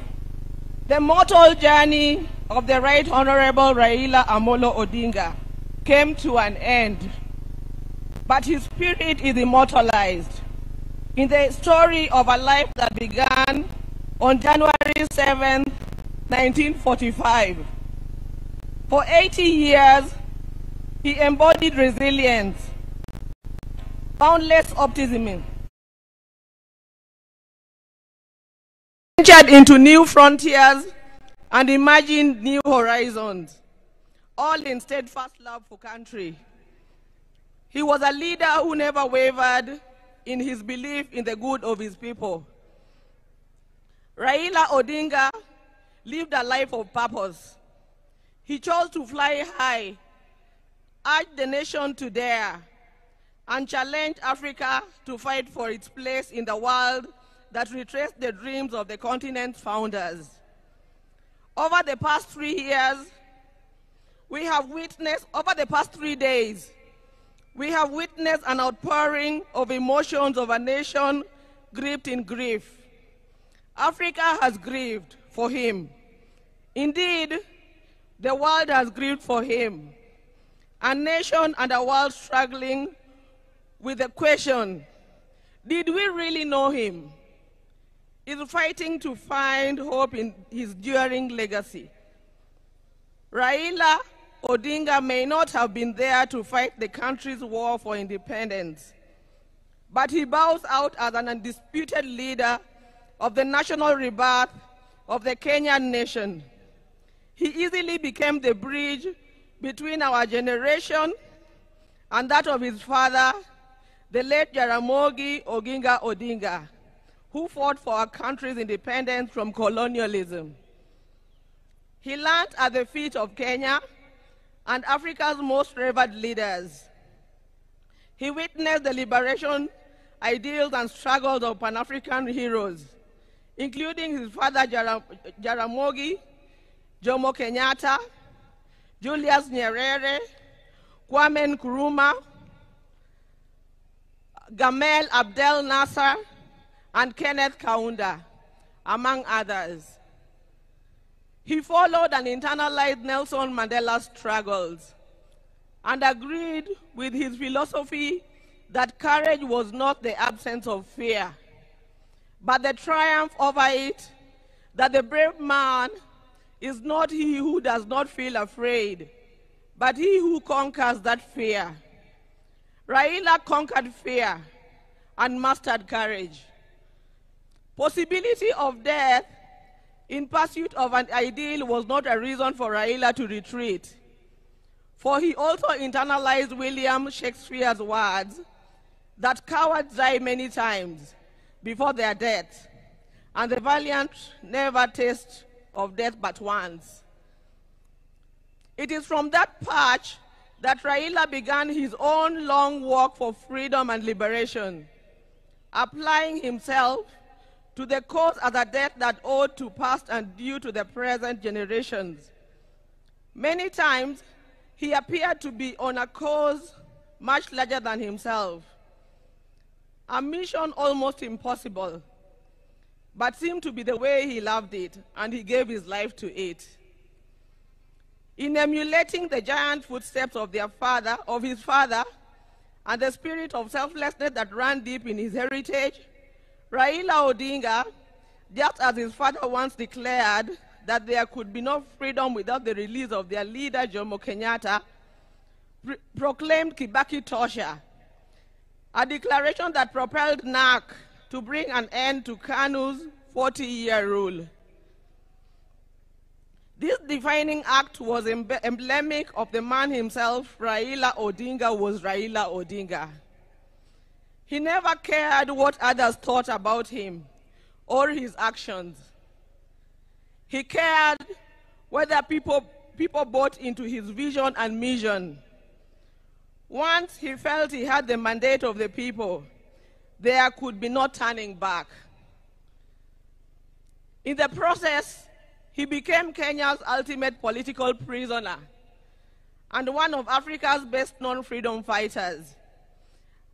the mortal journey of the Right Honorable Raila Amolo Odinga came to an end, but his spirit is immortalized in the story of a life that began on January 7, 1945. For 80 years, he embodied resilience, boundless optimism, ventured into new frontiers and imagined new horizons, all in steadfast love for country. He was a leader who never wavered in his belief in the good of his people. Raila Odinga lived a life of purpose. He chose to fly high, urged the nation to dare, and challenged Africa to fight for its place in the world that retraced the dreams of the continent's founders. Over the past 3 days, we have witnessed an outpouring of emotions of a nation gripped in grief. Africa has grieved for him. Indeed, the world has grieved for him. A nation and a world struggling with the question, did we really know him? Is fighting to find hope in his enduring legacy. Raila Odinga may not have been there to fight the country's war for independence, but he bows out as an undisputed leader of the national rebirth of the Kenyan nation. He easily became the bridge between our generation and that of his father, the late Jaramogi Oginga Odinga, who fought for our country's independence from colonialism. He learned at the feet of Kenya and Africa's most revered leaders. He witnessed the liberation ideals and struggles of Pan-African heroes, including his father Jaramogi, Jomo Kenyatta, Julius Nyerere, Kwame Nkrumah, Gamal Abdel Nasser, and Kenneth Kaunda, among others. He followed and internalized Nelson Mandela's struggles and agreed with his philosophy that courage was not the absence of fear, but the triumph over it, that the brave man is not he who does not feel afraid, but he who conquers that fear. Raila conquered fear and mastered courage. Possibility of death in pursuit of an ideal was not a reason for Raila to retreat, for he also internalized William Shakespeare's words that cowards die many times before their death, and the valiant never taste of death but once. It is from that patch that Raila began his own long walk for freedom and liberation, applying himself to the cause as a debt that owed to past and due to the present generations. Many times, he appeared to be on a cause much larger than himself, a mission almost impossible, but seemed to be the way he loved it, and he gave his life to it. In emulating the giant footsteps of his father, and the spirit of selflessness that ran deep in his heritage, Raila Odinga, just as his father once declared that there could be no freedom without the release of their leader, Jomo Kenyatta, proclaimed Kibaki Tosha, a declaration that propelled NARC to bring an end to KANU's 40-year rule. This defining act was emblematic of the man himself. Raila Odinga was Raila Odinga. He never cared what others thought about him or his actions. He cared whether people bought into his vision and mission. Once he felt he had the mandate of the people, there could be no turning back. In the process, he became Kenya's ultimate political prisoner and one of Africa's best-known freedom fighters,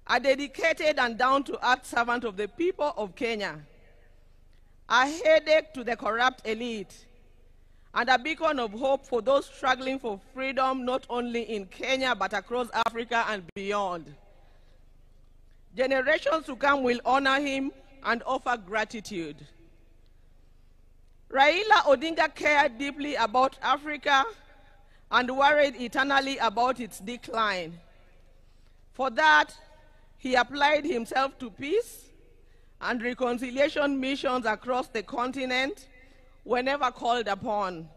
a dedicated and down-to-earth servant of the people of Kenya, a headache to the corrupt elite, and a beacon of hope for those struggling for freedom not only in Kenya but across Africa and beyond. Generations to come will honor him and offer gratitude. Raila Odinga cared deeply about Africa and worried eternally about its decline. For that, he applied himself to peace and reconciliation missions across the continent whenever called upon.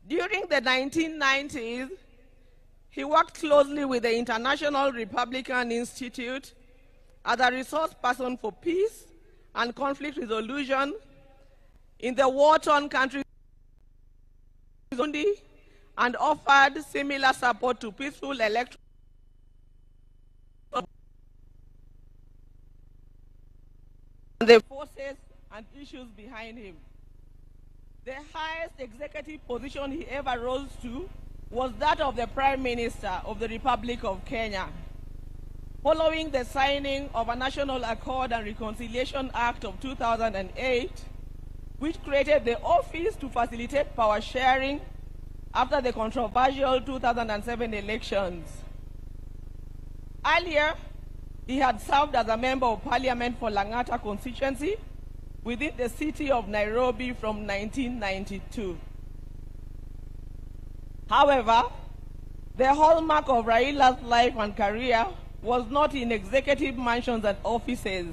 During the 1990s, he worked closely with the International Republican Institute as a resource person for peace and conflict resolution in the war-torn country and offered similar support to peaceful elections. The forces and issues behind him. The highest executive position he ever rose to was that of the Prime Minister of the Republic of Kenya. Following the signing of a National Accord and Reconciliation Act of 2008, which created the office to facilitate power sharing after the controversial 2007 elections. Earlier, he had served as a member of parliament for Lang'ata constituency within the city of Nairobi from 1992. However, the hallmark of Raila's life and career was not in executive mansions and offices.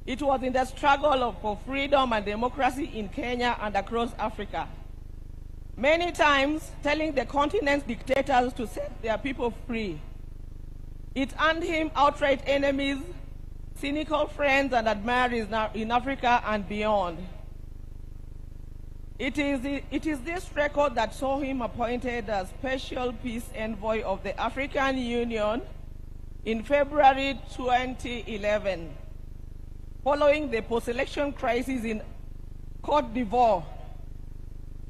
It was in the struggle for freedom and democracy in Kenya and across Africa. Many times telling the continent's dictators to set their people free. It earned him outright enemies, cynical friends, and admirers in Africa and beyond. It is this record that saw him appointed as Special Peace Envoy of the African Union in February 2011, following the post-election crisis in Cote d'Ivoire.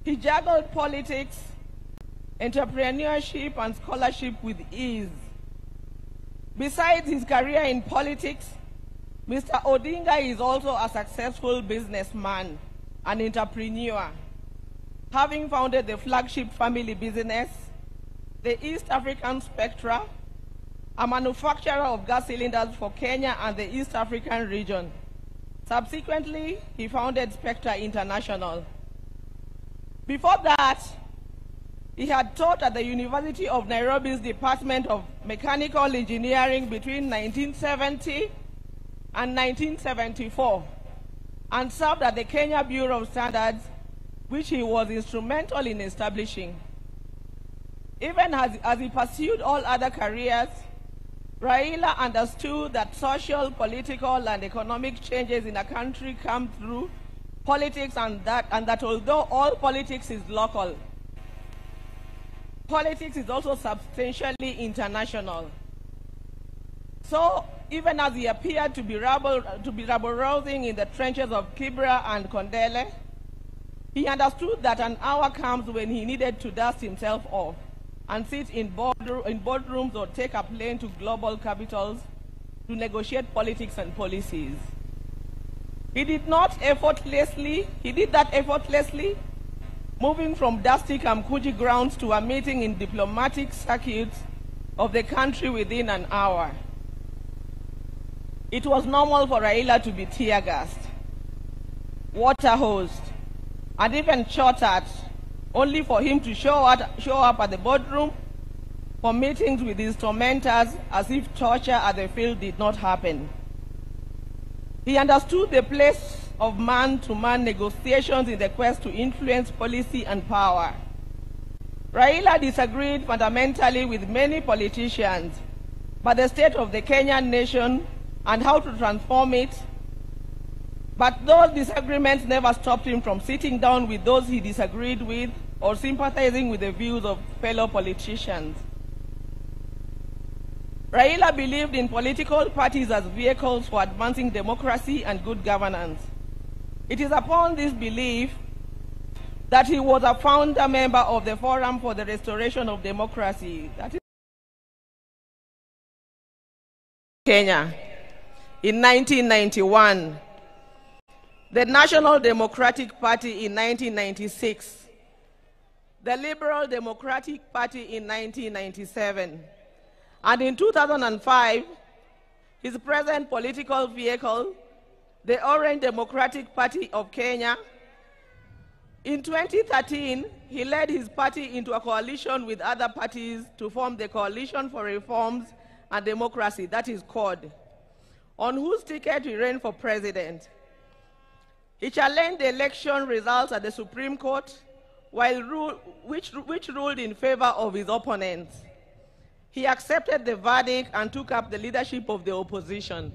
He juggled politics, entrepreneurship, and scholarship with ease. Besides his career in politics, Mr. Odinga is also a successful businessman and entrepreneur, having founded the flagship family business, the East African Spectra, a manufacturer of gas cylinders for Kenya and the East African region. Subsequently, he founded Spectra International. Before that, he had taught at the University of Nairobi's Department of Mechanical Engineering between 1970 and 1974, and served at the Kenya Bureau of Standards, which he was instrumental in establishing. Even as he pursued all other careers, Raila understood that social, political, and economic changes in a country come through politics, and that although all politics is local, politics is also substantially international. So, even as he appeared to be rabble-rousing in the trenches of Kibra and Kondele, he understood that an hour comes when he needed to dust himself off and sit in boardrooms or take a plane to global capitals to negotiate politics and policies. He did that effortlessly, moving from dusty Kamkuji grounds to a meeting in diplomatic circuits of the country within an hour. It was normal for Raila to be tear-gassed, water-hosed, and even shot at, only for him to show up at the boardroom for meetings with his tormentors as if torture at the field did not happen. He understood the place of man-to-man negotiations in the quest to influence policy and power. Raila disagreed fundamentally with many politicians, but the state of the Kenyan nation and how to transform it. But those disagreements never stopped him from sitting down with those he disagreed with or sympathizing with the views of fellow politicians. Raila believed in political parties as vehicles for advancing democracy and good governance. It is upon this belief that he was a founder member of the Forum for the Restoration of Democracy, that is Kenya, in 1991, the National Democratic Party in 1996, the Liberal Democratic Party in 1997, and in 2005, his present political vehicle, the Orange Democratic Party of Kenya. In 2013, he led his party into a coalition with other parties to form the Coalition for Reforms and Democracy, that is CORD, on whose ticket he ran for president. He challenged the election results at the Supreme Court, which ruled in favor of his opponents. He accepted the verdict and took up the leadership of the opposition.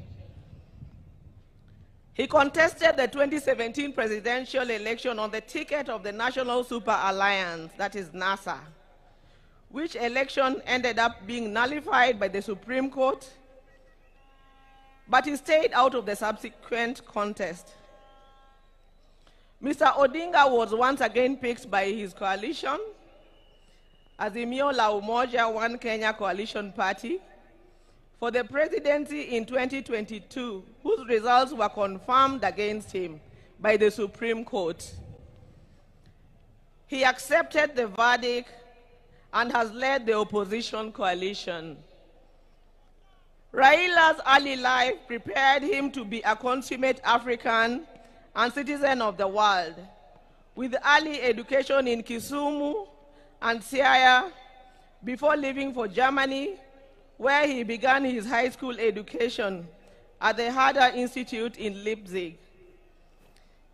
He contested the 2017 presidential election on the ticket of the National Super Alliance, that is NASA, which election ended up being nullified by the Supreme Court, but he stayed out of the subsequent contest. Mr. Odinga was once again picked by his coalition, Azimio la Umoja One Kenya Coalition Party, for the presidency in 2022, whose results were confirmed against him by the Supreme Court. He accepted the verdict and has led the opposition coalition. Raila's early life prepared him to be a consummate African and citizen of the world, with early education in Kisumu and Siaya before leaving for Germany, where he began his high school education at the Herder Institute in Leipzig.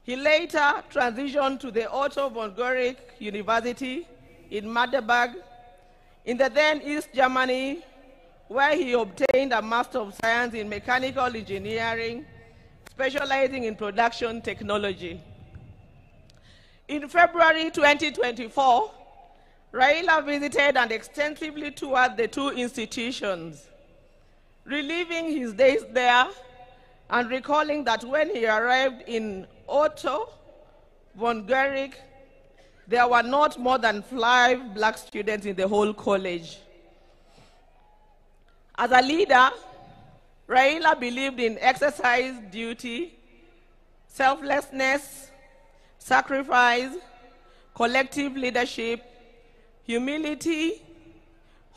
He later transitioned to the Otto von Guericke University in Magdeburg in the then East Germany, where he obtained a Master of Science in Mechanical Engineering, specializing in production technology. In February 2024, Raila visited and extensively toured the two institutions, reliving his days there and recalling that when he arrived in Otto von Guericke, there were not more than 5 black students in the whole college. As a leader, Raila believed in exercise, duty, selflessness, sacrifice, collective leadership, humility,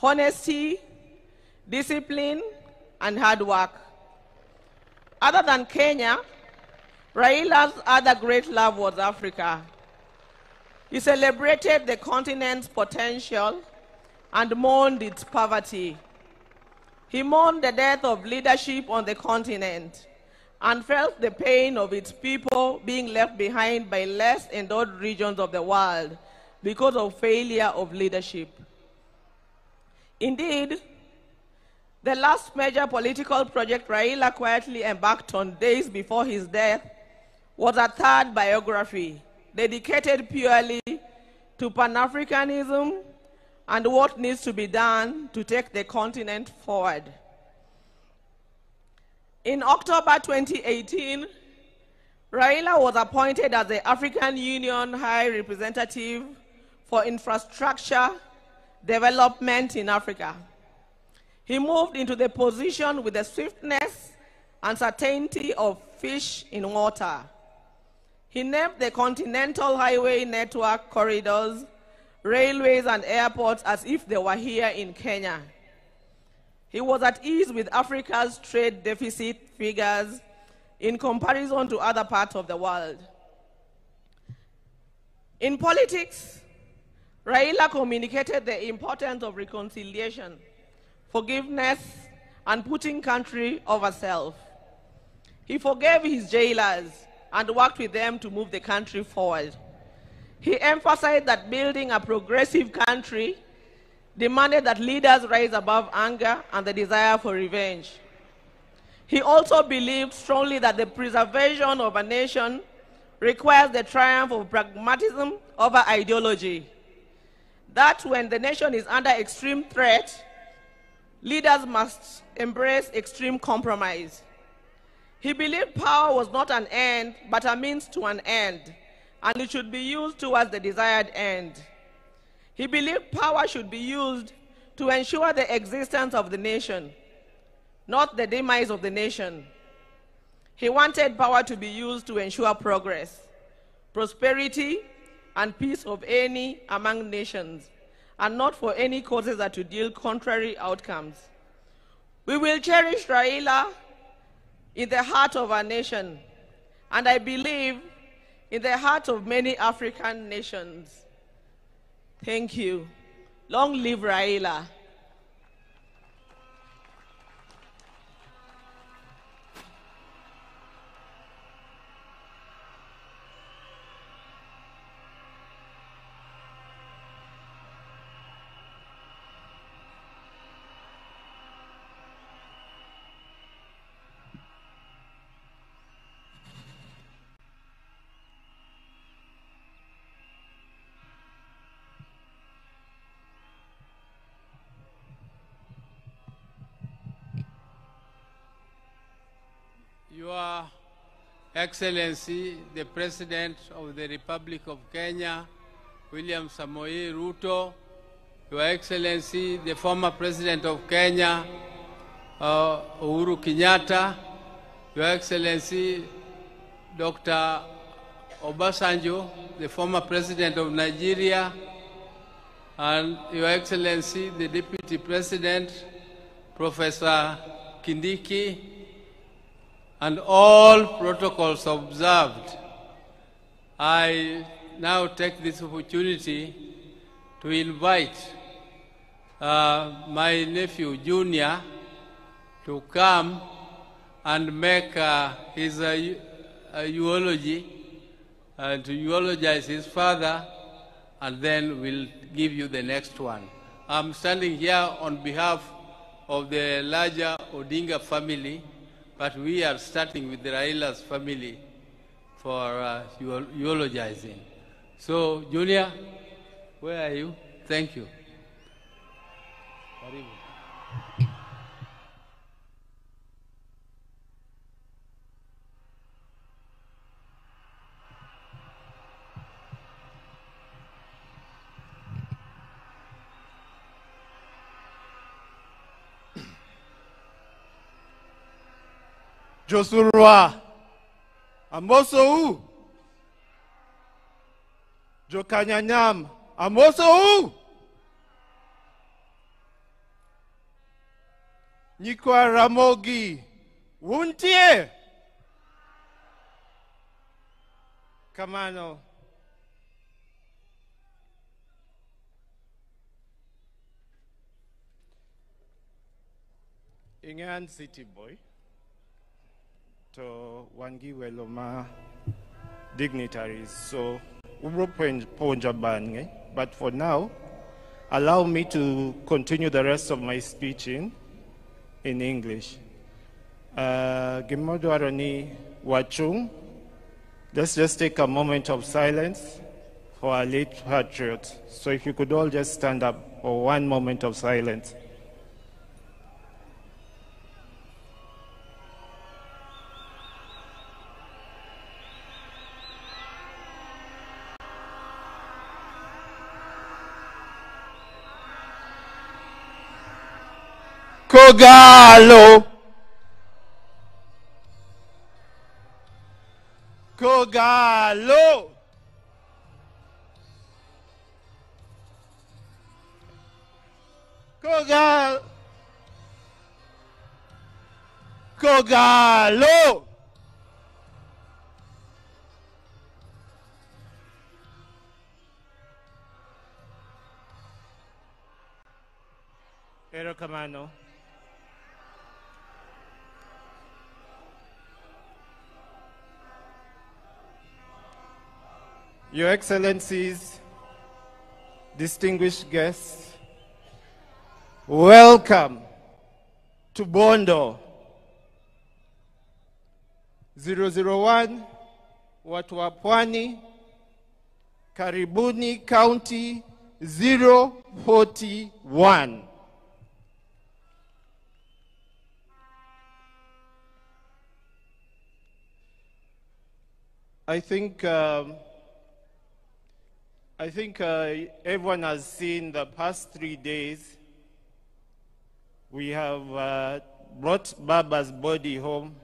honesty, discipline, and hard work. Other than Kenya, Raila's other great love was Africa. He celebrated the continent's potential and mourned its poverty. He mourned the death of leadership on the continent and felt the pain of its people being left behind by less endowed regions of the world because of failure of leadership. Indeed, the last major political project Raila quietly embarked on days before his death was a third biography dedicated purely to Pan-Africanism and what needs to be done to take the continent forward. In October 2018, Raila was appointed as the African Union High Representative for Infrastructure Development in Africa. He moved into the position with the swiftness and certainty of fish in water. He named the continental highway network corridors, railways, and airports as if they were here in Kenya. He was at ease with Africa's trade deficit figures in comparison to other parts of the world. In politics, Raila communicated the importance of reconciliation, forgiveness, and putting country over self. He forgave his jailers and worked with them to move the country forward. He emphasized that building a progressive country demanded that leaders rise above anger and the desire for revenge. He also believed strongly that the preservation of a nation requires the triumph of pragmatism over ideology. That when the nation is under extreme threat, leaders must embrace extreme compromise. He believed power was not an end, but a means to an end, and it should be used towards the desired end. He believed power should be used to ensure the existence of the nation, not the demise of the nation. He wanted power to be used to ensure progress, prosperity, and peace of any among nations, and not for any causes that would yield contrary outcomes. We will cherish Raila in the heart of our nation, and I believe in the heart of many African nations. Thank you. Long live Raila. Your Excellency, the President of the Republic of Kenya, William Samoei Ruto, Your Excellency, the former President of Kenya, Uhuru Kenyatta, Your Excellency, Dr. Obasanjo, the former President of Nigeria, and Your Excellency, the Deputy President, Professor Kindiki, and all protocols observed. I now take this opportunity to invite my nephew Junior to come and make his eulogy, to eulogize his father, and then we'll give you the next one. I'm standing here on behalf of the larger Odinga family, but we are starting with the Raila's family for eulogizing. So, Junior, where are you? Thank you. Josurwa, Amoso, Jokanyanyam, Amoso, Nikwa Ramogi, Wuntie, Kamano. Ingan City Boy. To Wangi Weloma dignitaries. So, but for now, allow me to continue the rest of my speech in English. Gimodwarani Wachung, let's just take a moment of silence for our late patriot. So if you could all just stand up for one moment of silence. Kogalo. Kogalo. Kogalo. Kogalo. Erokamano. Your Excellencies, distinguished guests, welcome to Bondo. 001, watu wa Pwani, Karibuni County 041. I think everyone has seen the past 3 days. We have brought Baba's body home.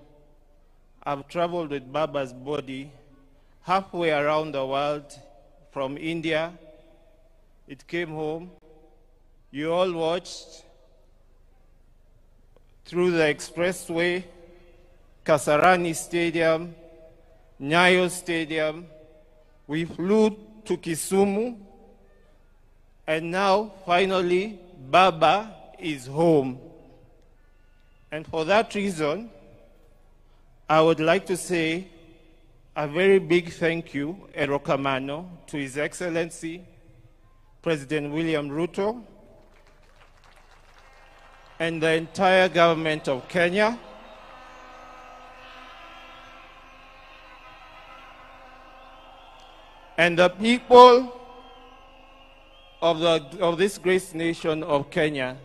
I've traveled with Baba's body halfway around the world from India. It came home. You all watched through the expressway, Kasarani Stadium, Nyayo Stadium. We flew to Kisumu, and now finally Baba is home. And for that reason, I would like to say a very big thank you, Erokamano, to His Excellency President William Ruto and the entire government of Kenya. And the people of this great nation of Kenya.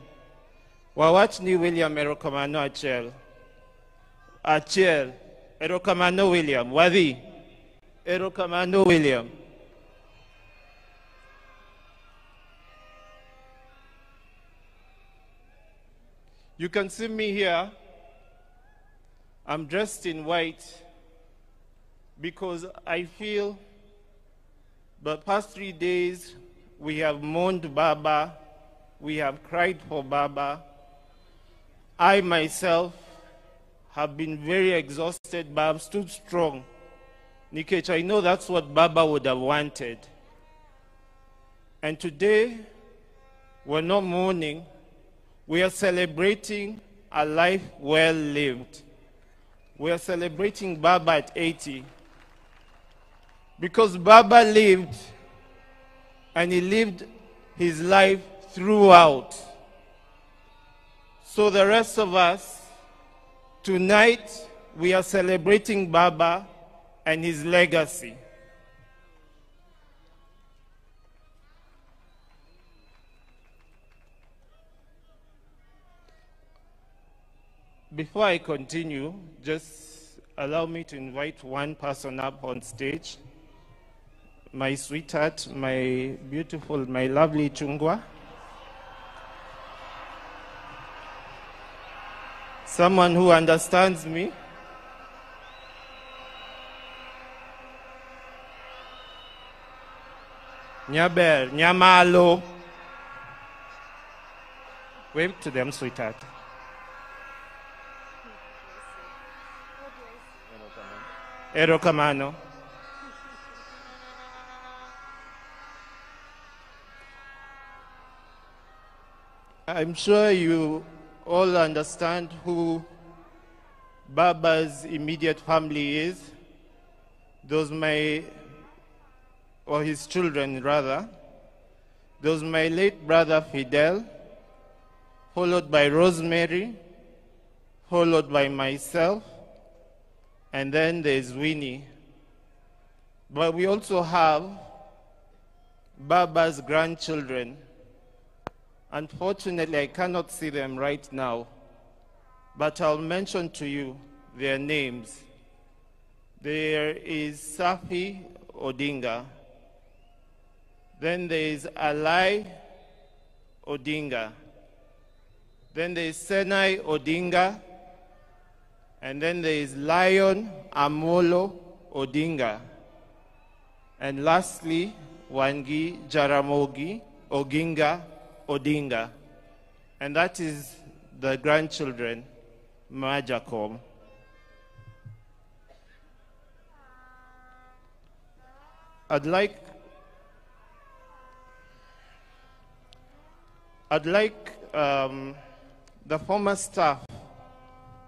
Wawachni William Erokamano Achel. Achel. Erokamano William. Wadi. Erokamano William. You can see me here. I'm dressed in white because I feel the past 3 days we have mourned Baba, we have cried for Baba. I myself have been very exhausted, but I've stood strong. Nikech, I know that's what Baba would have wanted. And today, we're not mourning, we are celebrating a life well lived. We are celebrating Baba at 80. Because Baba lived, and he lived his life throughout. So the rest of us, tonight we are celebrating Baba and his legacy. Before I continue, just allow me to invite one person up on stage. My sweetheart, my beautiful, my lovely Chungwa. Someone who understands me. Nyaber, Nyamalo. Wave to them, sweetheart. Erokamano. I'm sure you all understand who Baba's immediate family is. Those or his children rather. Those my late brother Fidel, followed by Rosemary, followed by myself, and then there's Winnie. But we also have Baba's grandchildren. Unfortunately, I cannot see them right now, but I'll mention to you their names. There is Safi Odinga. Then there is Alai Odinga. Then there is Senai Odinga. And then there is Lion Amolo Odinga. And lastly, Wangi Jaramogi Oginga Odinga. And that is the grandchildren, Majakom. I'd like the former staff,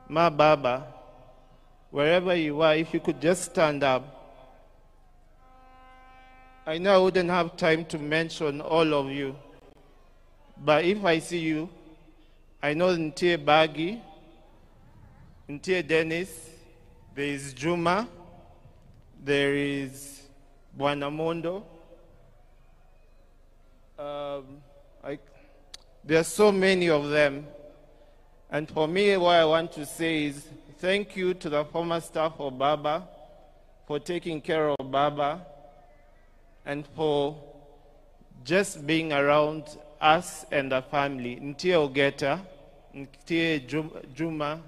Ma Baba, wherever you are, if you could just stand up. I know I wouldn't have time to mention all of you, but if I see you, I know Ntie Bagi, Ntie Dennis, there is Juma, there is Buanamondo. There are so many of them. And for me, what I want to say is thank you to the former staff of Baba for taking care of Baba and for just being around us and the family. Ntie Ogeta, Ntie Juma.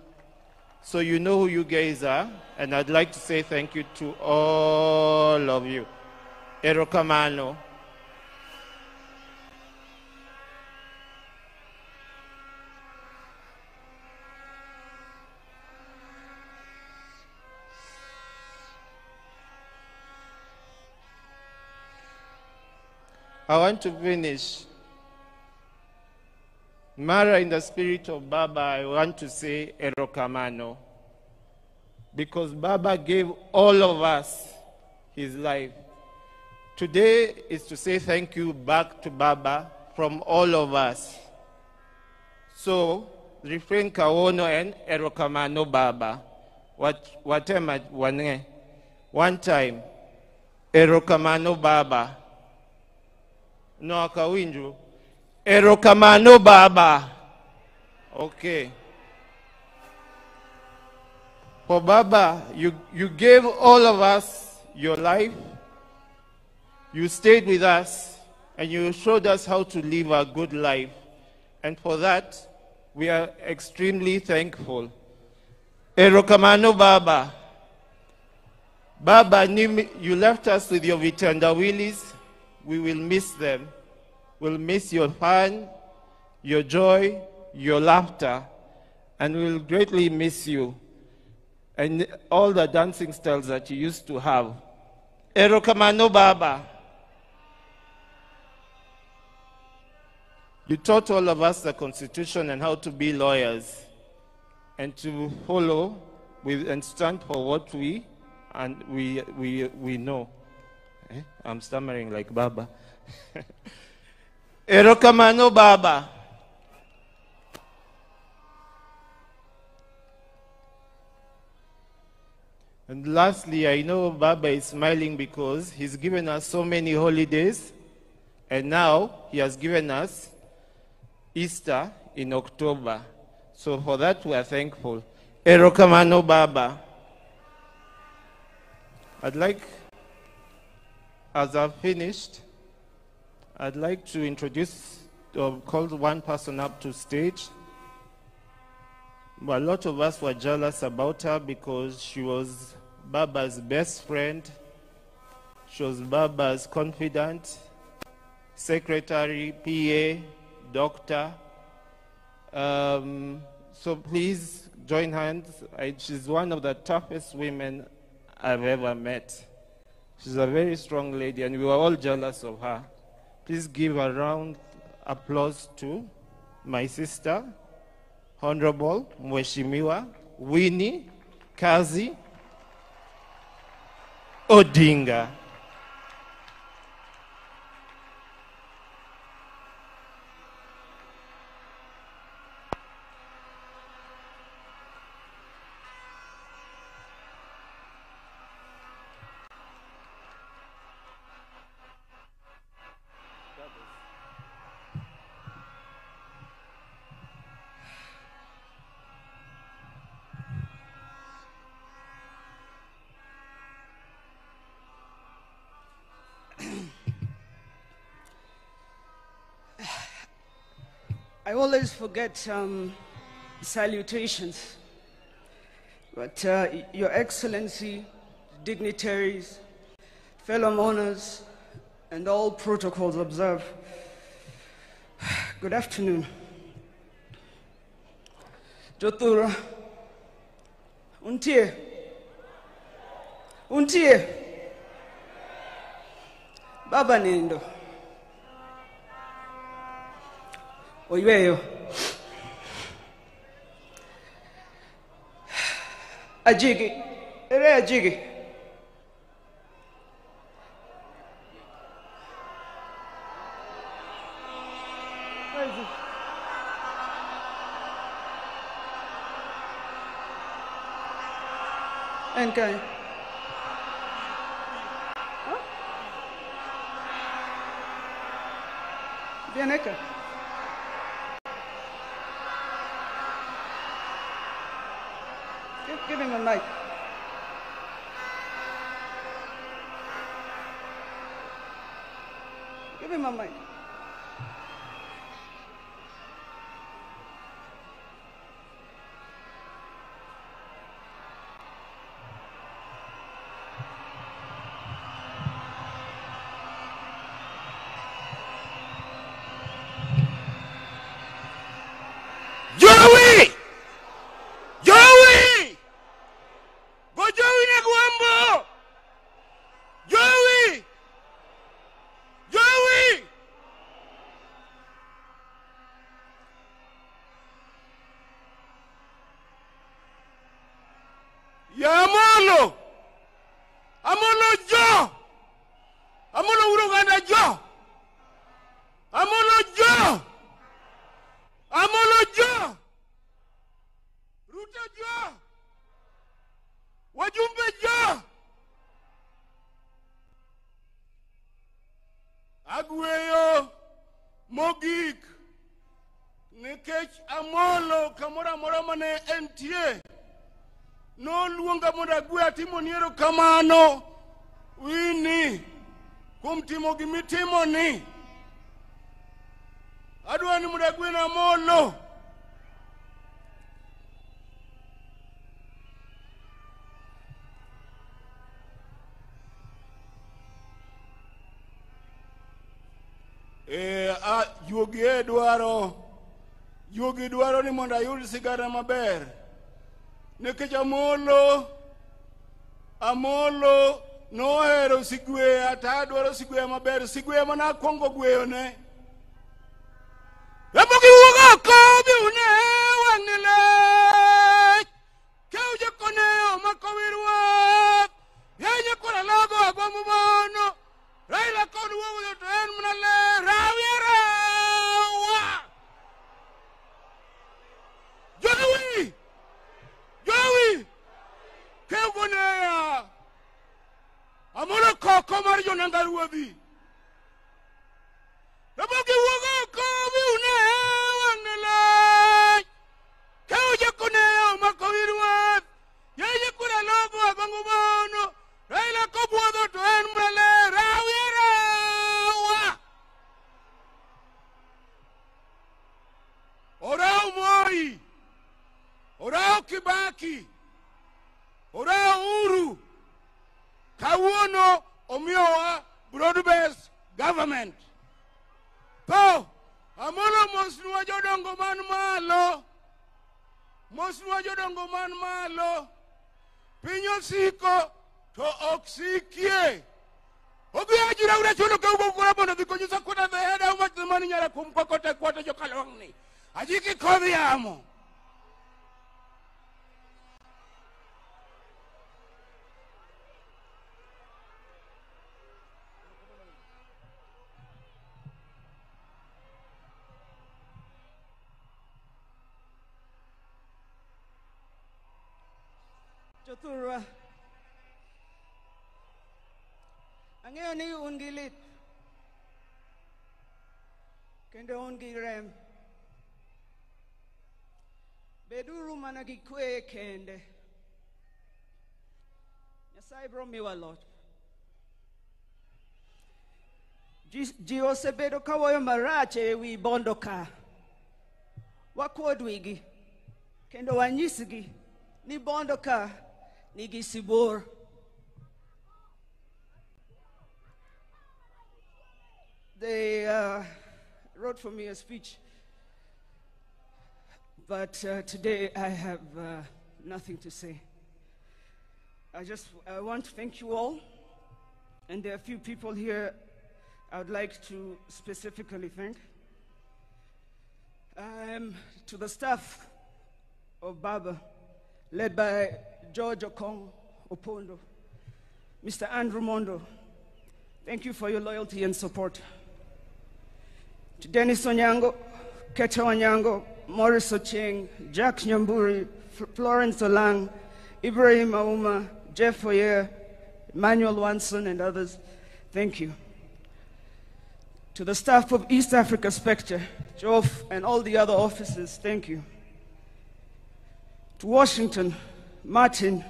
So you know who you guys are, and I'd like to say thank you to all of you. Erokamano. I want to finish. Mara, in the spirit of Baba, I want to say Erokamano. Because Baba gave all of us his life. Today is to say thank you back to Baba from all of us. So, refrain kawono and Erokamano Baba. Whatever one time, Erokamano Baba. No akawinju. Erokamano Baba. Okay. For Baba, you gave all of us your life. You stayed with us and you showed us how to live a good life. And for that, we are extremely thankful. Erokamano Baba. Baba, you left us with your Vitandawilis. We will miss them. We'll miss your fun, your joy, your laughter, and we'll greatly miss you and all the dancing styles that you used to have. Erokamano Baba. You taught all of us the Constitution and how to be lawyers and to follow and stand for what we know. I'm stammering like Baba. Erokamano Baba. And lastly, I know Baba is smiling because he's given us so many holidays, and now he has given us Easter in October. So for that we are thankful. Erokamano Baba. I'd like, as I've finished, I'd like to introduce or call one person up to stage. But a lot of us were jealous about her because she was Baba's best friend. She was Baba's confidant, secretary, PA, doctor. So please join hands. She's one of the toughest women I've ever met. She's a very strong lady, and we were all jealous of her. Please give a round applause to my sister, Honorable Mheshimiwa Winnie Kazi Odinga. I always forget salutations, but Your Excellency, dignitaries, fellow mourners, and all protocols observed, good afternoon. Jotura, untie, Baba Nendo. Oyweyo. Ajigi. Ere ajigi. Where is it? Okay. Huh? Bianca. Give him a mic. Give him a mic. Joey! Joey! Go Joey Negwambo! Joey! Joey! Yamolo! Amolo Jo! Amolo Uruganda Jo! Amolo Jo! Amolo Jo! Ruta Jo! Wajumbe Jo! Agweyo mogik nikech Amolo kamora mora mane entie no luonga mondo agwe atimo niero kamano Winnie kuom timo gimitimo ni adwa ni mondo agwe na Amolo. Yugi dwaro ni mondo ayud sigara maber nikech Amolo nohero sigweya ta dwaro sigweya maber, sigweya mana akwongo gweyo ne Ramogi wuga ko biune wangle Keuje koneo makowirwa Yenye kona lago agwamu bono Raila konu wugu yoto en mnale Rawiera Joey! Joey! Keuje koneo nanga ruodhi. Rabogi wuogo kobi une wangnala. Kau jakoneo makowi ruoth. Yeye kura lobo agwangu mono. Raila kobuodho to en mbele. Rawa. Orao Moi. Orao Kibaki. Orao Uhuru. Kawuono omiyowa broad-based government. To amolo mosnwa jodongo man malo. Mosnwa jodongo man malo. Piny osiko to ok sikie. Obi ajira ura chulo ka ubo kura bono dhi konyisa kuda the head how much the money nyara kumpa kote kwate jo kalongni. Ajiki kodhi amo. Jothurwa, ang'eyo ni un gi lit kendo un gi rem. Beduru mana gi kwe kende. Nyasaye biro miwa loch. Ji osebedo kawoyo marach ewi bondo ka. Wakuod wigi kendo wanyisgi ni bondo ka nigi sibor. They wrote for me a speech, but today I have nothing to say. I want to thank you all, and there are a few people here I would like to specifically thank. To the staff of Baba, led by George Okong Opondo, Mr. Andrew Mondo, thank you for your loyalty and support. To Dennis Onyango, Keta Onyango, Morris Ocheng, Jack Nyamburi, Florence Olang, Ibrahim Auma, Jeff Oyer, Emmanuel Wanson, and others, thank you. To the staff of East Africa Spectre, Joff, and all the other officers, thank you. To Washington, Martin,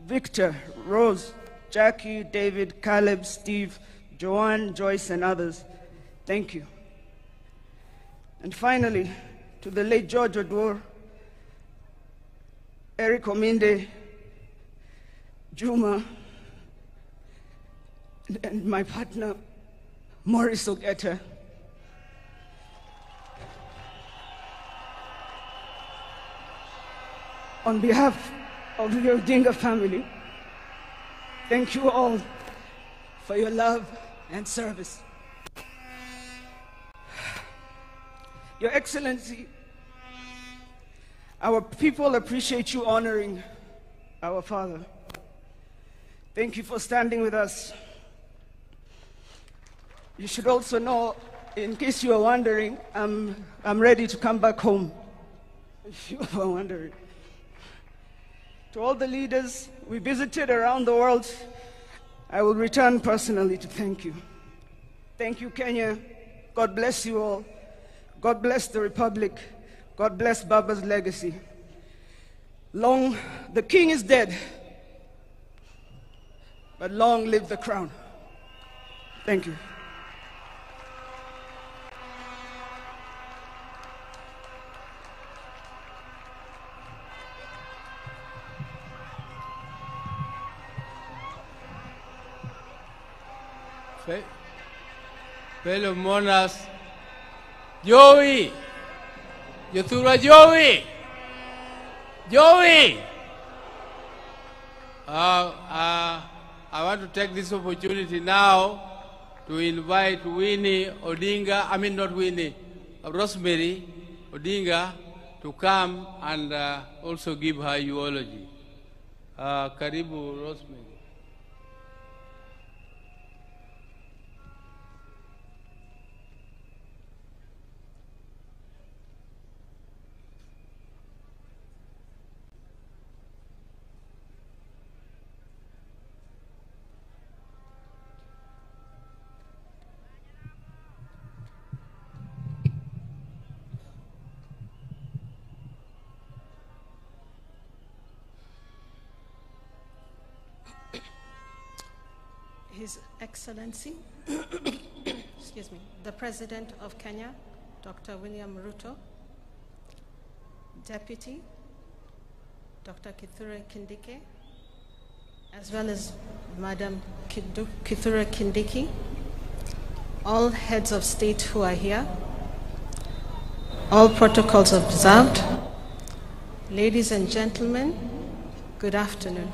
Victor, Rose, Jackie, David, Caleb, Steve, Joanne, Joyce, and others, thank you. And finally, to the late George Odwor, Eric Ominde, Juma, and my partner, Morris Ogeta. On behalf of the Odinga family, thank you all for your love and service. Your Excellency, our people appreciate you honoring our father. Thank you for standing with us. You should also know, in case you are wondering, I'm ready to come back home, if you were wondering. To all the leaders we visited around the world, I will return personally to thank you. Thank you, Kenya. God bless you all. God bless the Republic. God bless Baba's legacy. Long, the king is dead, but long live the crown. Thank you. Fellow mourners, Joey, Jothurwa Joey, I want to take this opportunity now to invite Winnie Odinga, I mean not Winnie, Rosemary Odinga to come and also give her eulogy. Karibu Rosemary. His Excellency, excuse me, the President of Kenya, Dr. William Ruto, Deputy, Dr. Kithure Kindiki, as well as Madam Kithure Kindiki, all heads of state who are here, all protocols observed, ladies and gentlemen, good afternoon.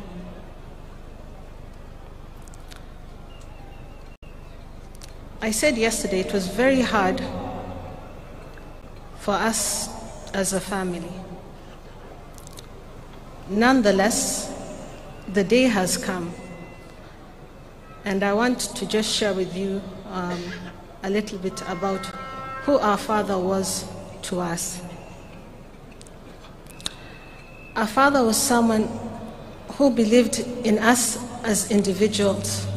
I said yesterday it was very hard for us as a family. Nonetheless, the day has come, and I want to just share with you a little bit about who our father was to us. Our father was someone who believed in us as individuals.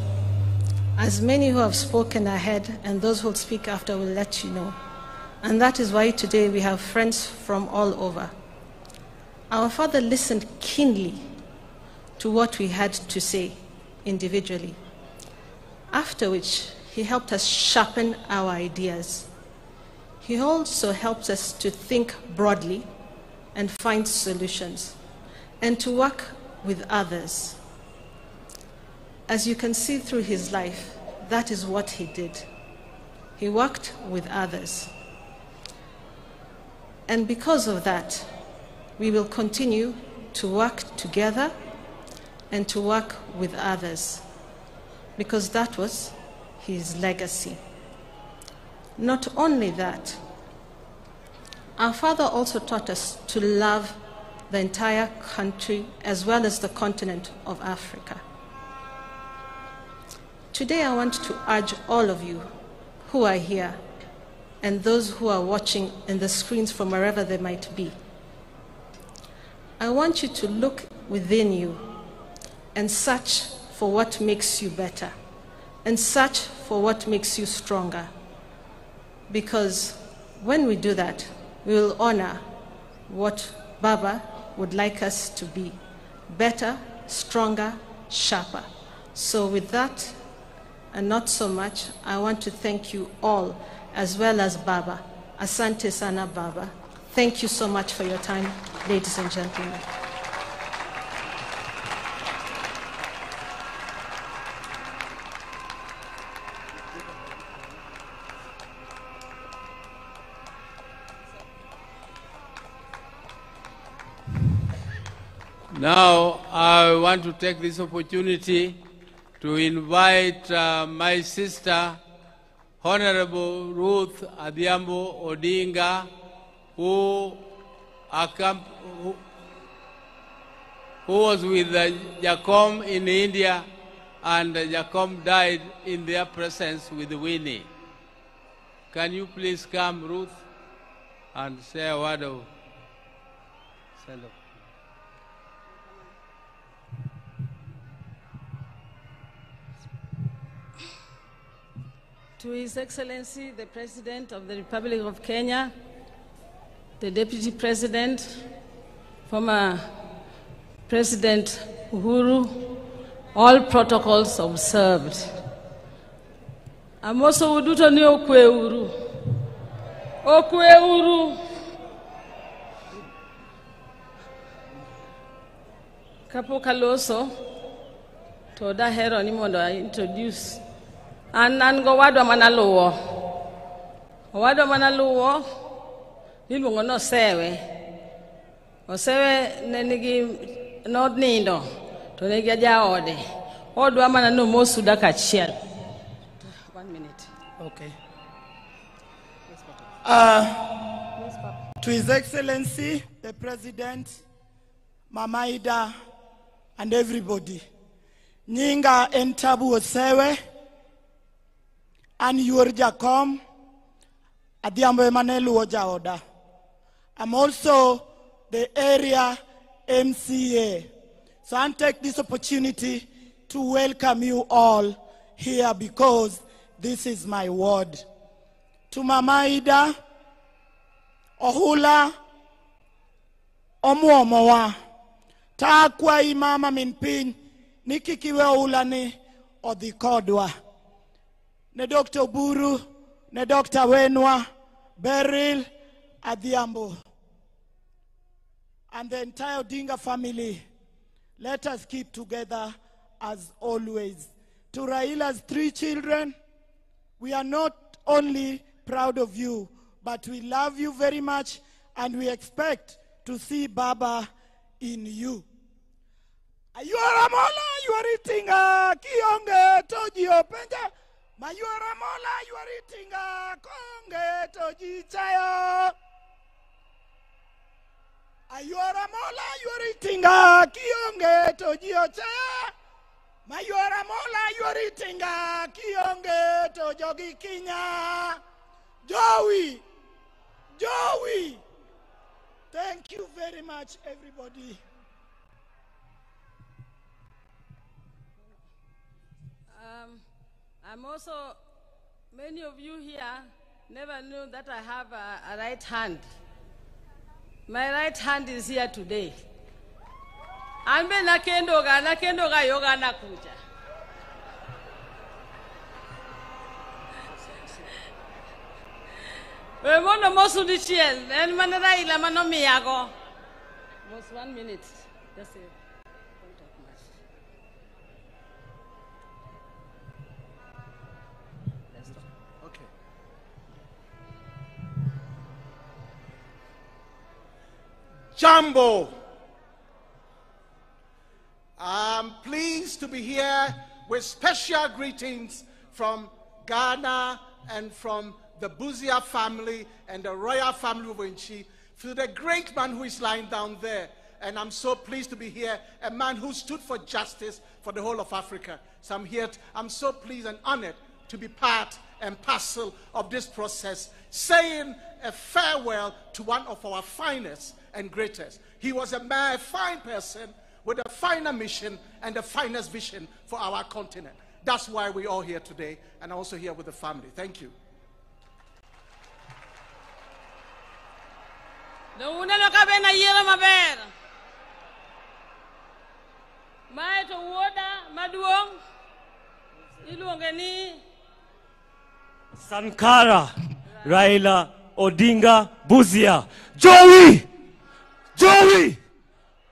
As many who have spoken ahead and those who will speak after will let you know. And that is why today we have friends from all over. Our father listened keenly to what we had to say individually, after which he helped us sharpen our ideas. He also helped us to think broadly and find solutions, and to work with others. As you can see through his life, that is what he did. He worked with others. And because of that, we will continue to work together and to work with others, because that was his legacy. Not only that, our father also taught us to love the entire country as well as the continent of Africa. Today I want to urge all of you who are here and those who are watching in the screens from wherever they might be. I want you to look within you and search for what makes you better and search for what makes you stronger. Because when we do that, we will honor what Baba would like us to be: better, stronger, sharper. So with that, and not so much, I want to thank you all, as well as Baba. Asante sana, Baba. Thank you so much for your time, ladies and gentlemen. Now, I want to take this opportunity to invite my sister, Honorable Ruth Adhiambo Odinga, who was with Jacom in India, and Jacom died in their presence with Winnie. Can you please come, Ruth, and say a word of send-off? To His Excellency, the President of the Republic of Kenya, the Deputy President, former President Uhuru, all protocols observed. I'm also uduto ni okwe uru. Okwe uru. Kapo kaloso, to da hero ni mondo I introduce. Anan go wadwa manaluwo. Wadwa manaluwo iluongo no sewe. Osewe ne nigi nindo to ne gi jaode. Odwa mana no mosu daka achiel. 1 minute. Okay. To His Excellency, the President, Mama Ida, and everybody. Nyinga Entabu Osewe, and Yor Jacom, Adhiambo Emanelu Ojaoda. I'm also the area MCA. So I'll take this opportunity to welcome you all here because this is my ward. To Mama Ida, Ohula, Omuomowa, Takwa Imama Minpin, Nikikiwe Ulani, odhi kodwa. Ne Dr. Buru, ne Dr. Wenwa, Beryl, Adhiambo, and the entire Odinga family, let us keep together as always. To Raila's 3 children, we are not only proud of you, but we love you very much, and we expect to see Baba in you. Ayuara mola, you are eating a kionge toji openja. Mayuara mola, you are eating a konge toji chayo. Ayuara mola, you are eating a kionge toji ochaya. Mayuara mola, you are eating a kionge tojogi kinya. Joey, Joey. Thank you very much, everybody. I'm also, many of you here never knew that I have a right hand. My right hand is here today. Ambe nakendoga yoga nakuja. We mono mosu di chiel, en manera ila mano miyago. Just 1 minute. Just say, don't talk much. Let's talk. Okay. Jambo. I'm pleased to be here with special greetings from Ghana and from the Buzia family and the royal family of Winchi, to the great man who is lying down there. And I'm so pleased to be here, a man who stood for justice for the whole of Africa. So I'm here, I'm so pleased and honored to be part and parcel of this process, saying a farewell to one of our finest and greatest. He was a man, a fine person, with a finer mission and the finest vision for our continent. That's why we're all here today, and also here with the family. Thank you. Sankara, Raila, Odinga, Buzia. Joey! Joey!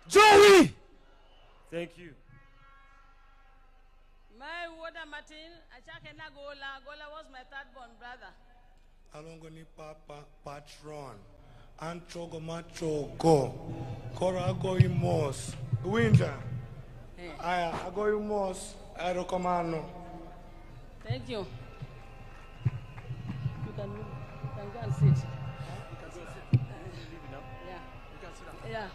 Joey! Thank you. My water Martin, Achakena Gola was my third born brother. Alongoni Papa Patron. Anchogo Machogo. Korago Imos. Winter. I go Imos. Aerocommando. Thank you. You can go and sit. Yeah.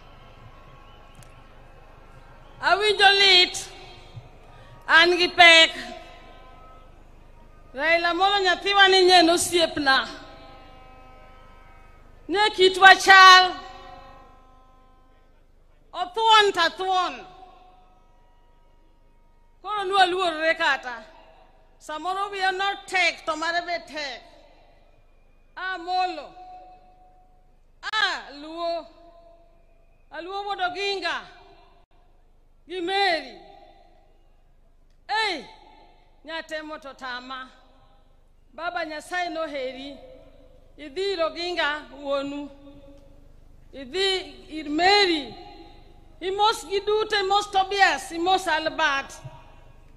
Awijolit Angipek Raila Molo nyathiwa ni nye no siepna nye kitwa chal othuon tathuon koro nuwa luorre kata samoro we are not tek to mare be tek Molo Luo Modoginga Gimeri Nyatemo totama Baba Nyasai no heri Idhi Roginga wonu Idhi Irmeri Imos Gidute, Imos Tobias, Imos Albert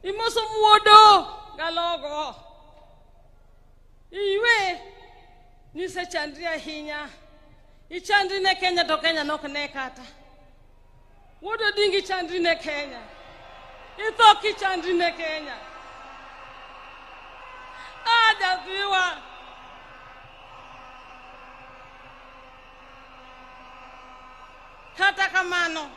Imos Mwodo Galogo Iwe Nise Chandria Hinya Ichandri ne Kenya to Kenya no kata Wodo dingi chandri ne Kenya Ithoki chandri ne Kenya Javiwa Kata kamano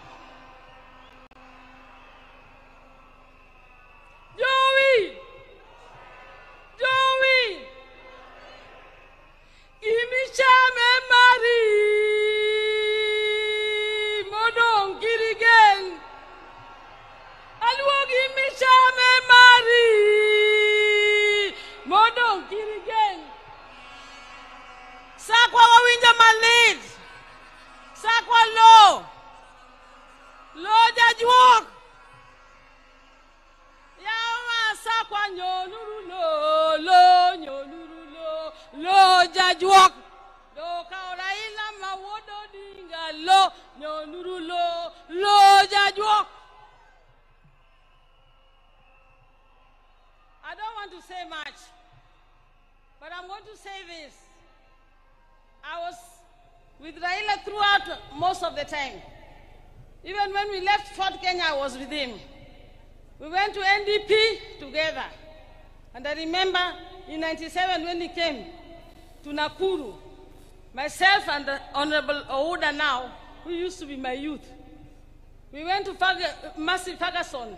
Joey Imichame Mari Modong Girigen Alwogi Imichame Mari Modong Girigen Sakwa wawinja malid Sakwa lo Jajuok Yawa jajuok. Do ka Raila Mawodo Odinga lo nyonuru lo jajuok. I don't want to say much, but I'm going to say this. I was with Raila throughout most of the time. Even when we left Fort Kenya, I was with him. We went to NDP together. And I remember in 97 when he came to Nakuru, myself and the Honorable Ouda now, who used to be my youth, we went to Massey Ferguson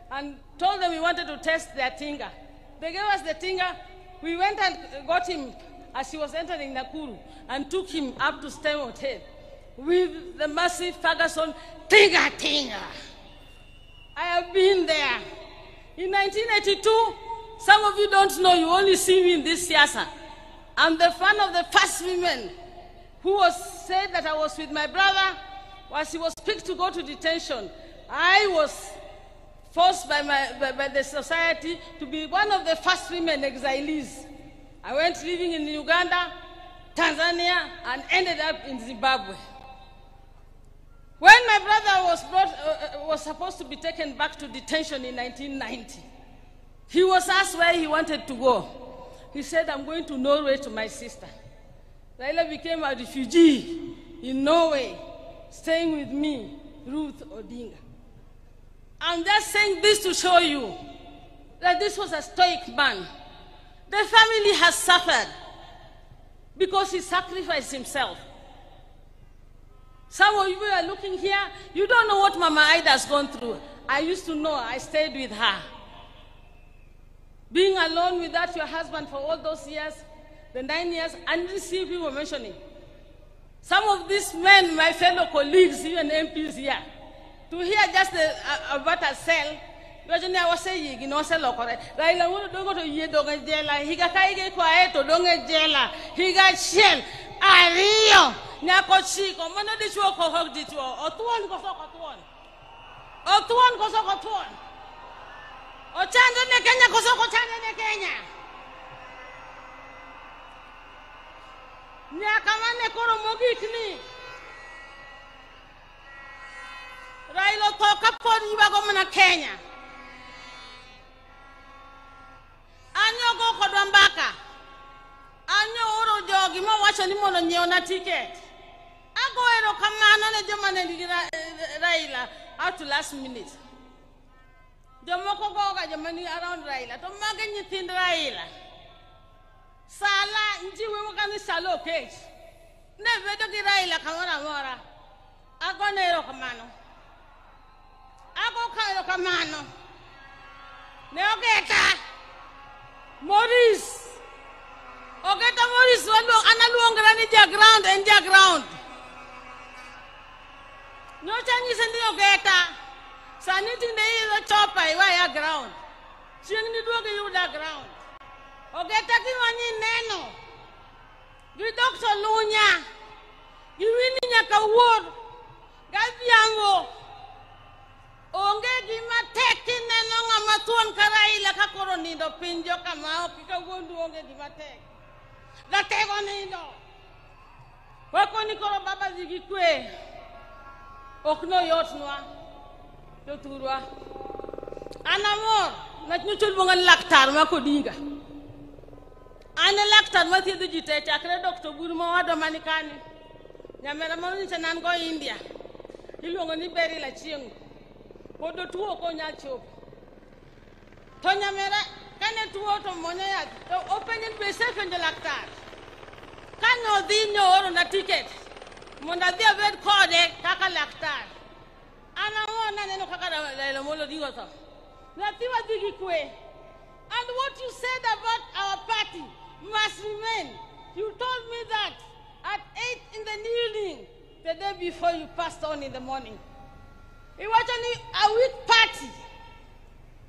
and told them we wanted to test their Tinga. They gave us the Tinga. We went and got him as he was entering Nakuru and took him up to STEM Hotel with the Massey Ferguson Tinga. I have been there. In 1982, some of you don't know, you only see me in this siasa. I'm the one of the first women who was said that I was with my brother as he was picked to go to detention. I was forced by the society to be one of the first women exilees. I went living in Uganda, Tanzania, and ended up in Zimbabwe. When my brother was supposed to be taken back to detention in 1990, he was asked where he wanted to go. He said, I'm going to Norway to my sister. Raila became a refugee in Norway, staying with me, Ruth Odinga. I'm just saying this to show you that this was a stoic man. The family has suffered because he sacrificed himself. Some of you are looking here, you don't know what Mama Ida has gone through. I used to know, I stayed with her. Being alone without your husband for all those years, the 9 years, I didn't see people mentioning. Some of these men, my fellow colleagues, even MPs here, to hear just about a cell, I was saying, you know, Raila would go to Yedogajela, he got quiet to Dongajela, he got shell, Ario, Nakochiko, Monodisho, Hogdito, or Tuan Gosokotuan, or Tuan Gosokotuan, or Chandana Kenya Kosokotana Kenya. Nyakamane Koromogikni Raila toka podi bagomana Kenya. Anyo go kodwambaka. Anyo oro jogi mo wacho ni mono nyeona ticket. Ago ero kamano ne joma ne Raila out to last minute. Jomoko go ga joma ni around Raila to mage nyithind Raila. Sala njiwe wakani salo cage. Ne vedo ki Raila kamora mora. Ago ne ero kamano. Ago kairo kamano. Ne ogeta. Maurice. Ogeta Maurice walo analuongera ni ground and ground. No changi sendi ogeta. Saniti nde ilo chopa iwa ya ground. Chingi duoge yuda ground. Ogeta ki wani neno. Gi Dr. Lunya. Gi wini nyaka wuod. Gabiango. Onge gima teki neno ngama tuon Raila ka koro nindo pinjo kama okika wondu onge gima tek. Gatego nindo. Wako ni koro baba zigi kwe. Okno yotnwa. Yoturwa. Anamor. Natnyuchul bungan laktar mako dinga. Ane laktar mati du jite chakre Dr. Burma wado manikani. Nyamera monu chanan go India. Ilongo ni beri la chiengu. Kodo tuo ko nya chop. To nyamera kane tuo to monya ya to open in be safe in the laktar. Kanyo di oro na ticket. Monda dia vet code kaka laktar. Ana wona neno kaka la molo digo to. Na tiwa digi kwe. And what you said about our party must remain. You told me that at 8 in the evening, the day before you passed on in the morning. It was only a weak party.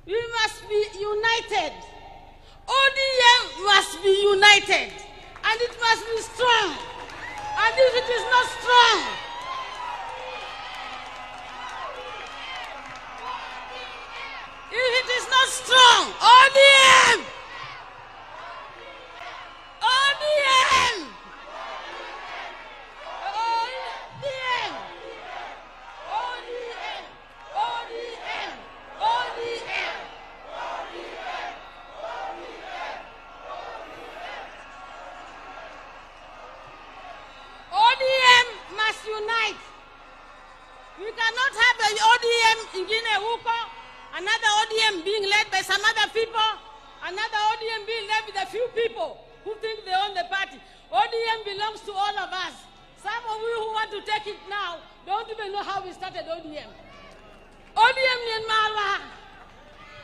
We must be united. ODM must be united. And it must be strong. And if it is not strong, if it is not strong, ODM! ODM! unite. We cannot have an ODM ingine huko, another ODM being led by some other people, another ODM being led by the few people who think they own the party. ODM belongs to all of us. Some of you who want to take it now don't even know how we started ODM. ODM in Malwa.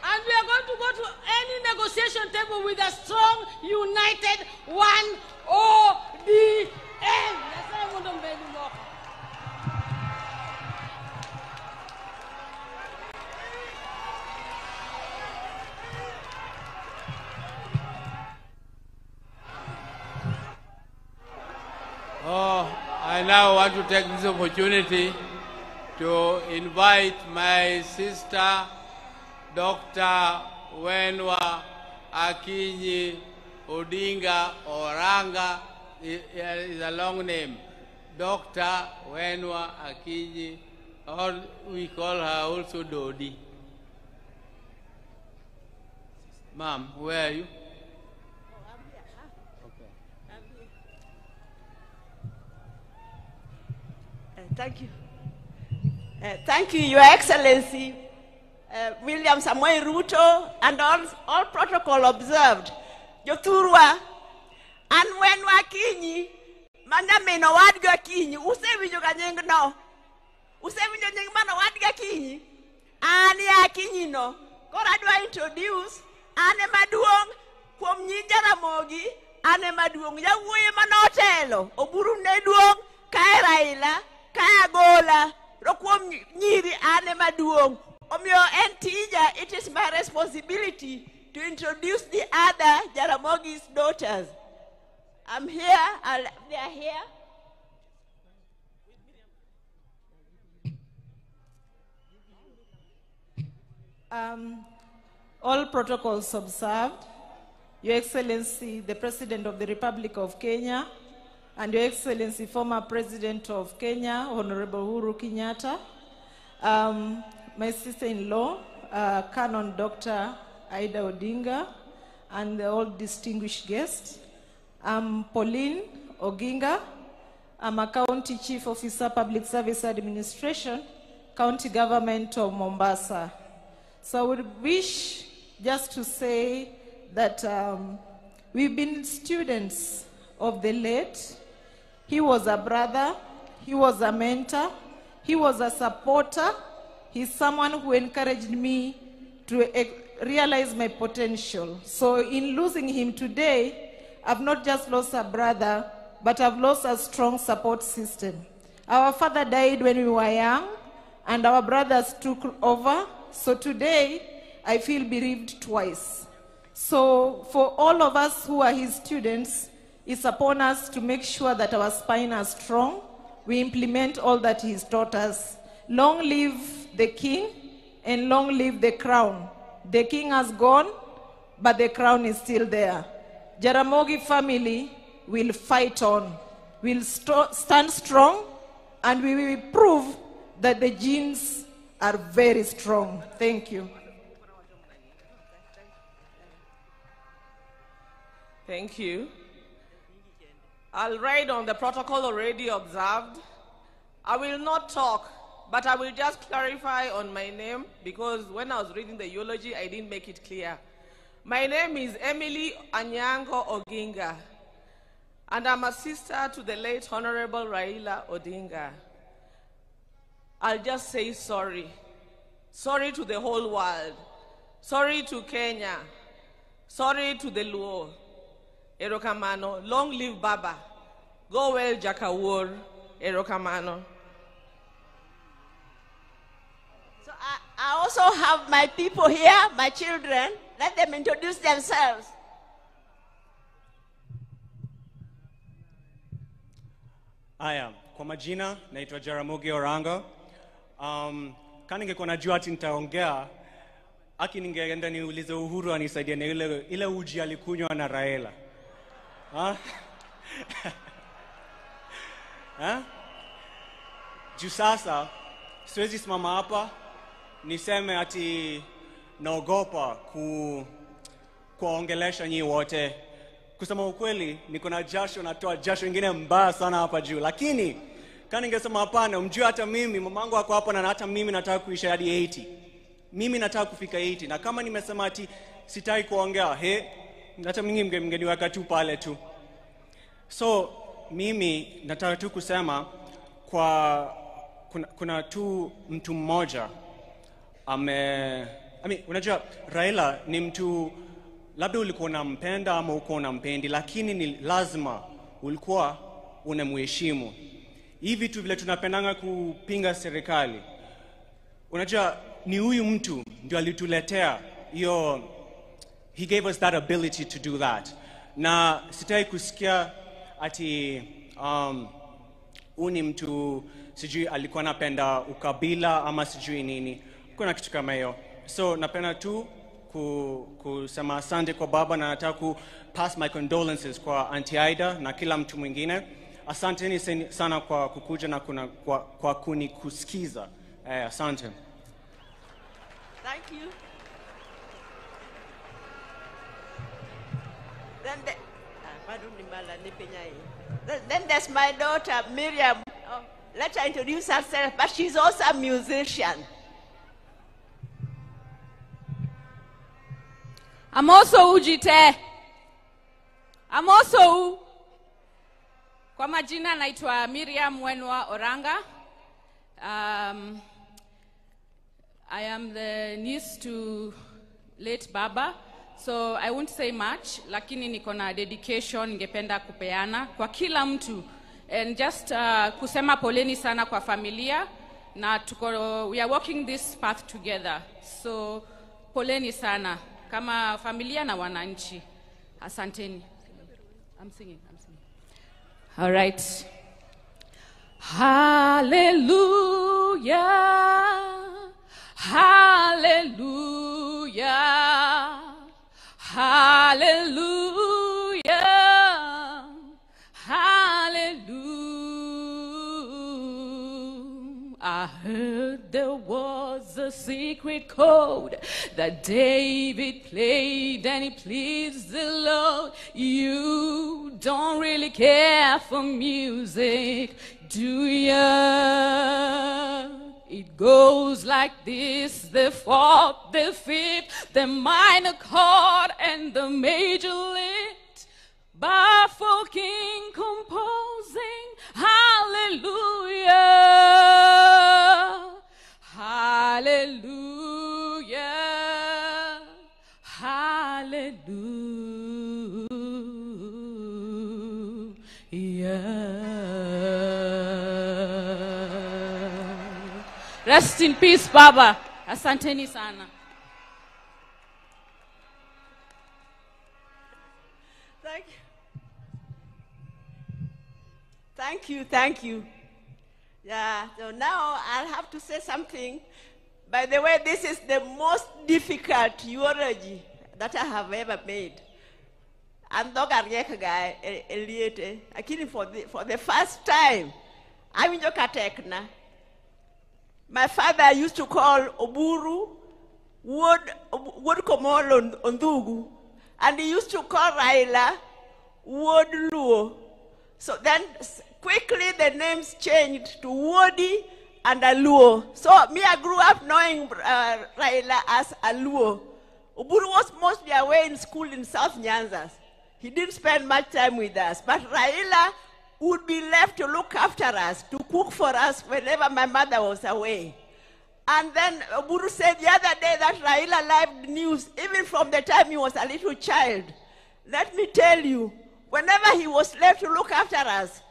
And we are going to go to any negotiation table with a strong, united, one ODM. I now want to take this opportunity to invite my sister, Dr. Wenwa Akinyi Odinga Oranga, is a long name. Dr. Wenwa Akinyi, or we call her also Dodi. Ma'am, where are you? Thank you. Thank you, Your Excellency, William Samoei Ruto, and all protocol observed. Jothurwa, and when Wakinyi, Mandamino Wadga Kinyi, Usevijo Ganyeng no, Usevijo Ningmano Wadga Kinyi, Ani Akinyi no, Koradwa introduce, Ane Maduong, Kwom Jaramogi, Ane Maduong, Yawuye Manotelo, Oburu Neduong, Kai Raila, Kaya Gola, Rokwom Nyiri Ane Maduong. Omyo Entija, it is my responsibility to introduce the other Jaramogi's daughters. I'm here, they are here. All protocols observed. Your Excellency, the President of the Republic of Kenya, and Your Excellency, former President of Kenya, Honorable Uhuru Kenyatta, my sister-in-law, Canon Dr. Aida Odinga, and all distinguished guests. I'm Pauline Oginga. I'm a County Chief Officer, Public Service Administration, County Government of Mombasa. So I would wish just to say that we've been students of the late. He was a brother, he was a mentor, he was a supporter. He's someone who encouraged me to realize my potential. So in losing him today, I've not just lost a brother, but I've lost a strong support system. Our father died when we were young, and our brothers took over. So today, I feel bereaved twice. So for all of us who are his students, it's upon us to make sure that our spine is strong. We implement all that he's taught us. Long live the king, and long live the crown. The king has gone, but the crown is still there. Jaramogi family will fight on. We'll stand strong, and we will prove that the genes are very strong. Thank you. Thank you. I'll ride on the protocol already observed. I will not talk, but I will just clarify on my name, because when I was reading the eulogy, I didn't make it clear. My name is Emily Anyango Oginga, and I'm a sister to the late Honorable Raila Odinga. I'll just say sorry. Sorry to the whole world. Sorry to Kenya. Sorry to the Luo. Erokamano. Long live Baba. Go well, Jakawur. Erokamano. So I also have my people here, my children. Let them introduce themselves. Aya, kwa majina naitwa Jaramogi Oranga. Kama ningekuwa najua ati nitaongea, aki ningeenda niulize Uhuru anisaidie na ile uji alikunywa na Raila. Juu sasa siwezi simama hapa niseme ati naogopa kuongelesha nyinyi wote. Kusema ukweli, niko na jasho, natoa jasho ingine mbaya sana hapa juu. Lakini Kama ningesema hapana, mjue hata mimi mamangu ako hapa na hata mimi nataka kuishi hadi 80. Mimi nataka kufika 80 na kama nimesema ati sitaki kuongea, hata mimi mngeniweka tu pale tu. So mimi nataka tu kusema kuna tu mtu mmoja unajua Raila ni mtu labda ulikuwa unampenda ama uko unampendi, lakini ni lazima ulikuwa unamheshimu. Hivi tu vile tunapendanga kupinga serikali, unajua ni huyu mtu ndio alituletea hiyo, he gave us that ability to do that. Na sitaki kusikia ati uni mtu sijui alikuwa anapenda ukabila ama sijui nini, kuna kitu kama hiyo. So napenda tu kusema asante kwa baba, na nataka ku pass my condolences kwa Auntie Aida na kila mtu mwingine. Asanteni sana kwa kukuja na kwa kunikusikiza. Asante. Thank you. Then there's my daughter Miriam. Oh, let her introduce herself, but she's also a musician. Amoso ujite. Amoso. Kwa majina naitwa Miriam Wenwa Oranga. I am the niece to late Baba, so I won't say much, lakini niko na dedication ningependa kupeana kwa kila mtu, and just kusema poleni sana kwa familia, na we are walking this path together, so poleni sana kama familia na wananchi. Asanteni. I'm singing. All right. Hallelujah, hallelujah, hallelujah, hallelujah. I heard there was a secret chord that David played and it pleased the Lord. You don't really care for music, do ya? It goes like this: the fourth, the fifth, the minor chord, and the major lift. Baffle King composing, hallelujah, hallelujah, hallelujah. Rest in peace, Baba. Asanteni sana. Thank you. Yeah, so now I'll have to say something. By the way, this is the most difficult eulogy that I have ever made. I'm not a guy, Lakini for the first time, I'm in Jokatekna. My father used to call Oburu Wod Komolo Ondugu, and he used to call Raila Wod Luo. So then quickly the names changed to Wodi and Aluo. So me, I grew up knowing Raila as Aluo. Oburu was mostly away in school in South Nyanza. He didn't spend much time with us, but Raila would be left to look after us, to cook for us whenever my mother was away. And then Oburu said the other day that Raila liked news, even from the time he was a little child. Let me tell you, whenever he was left to look after us,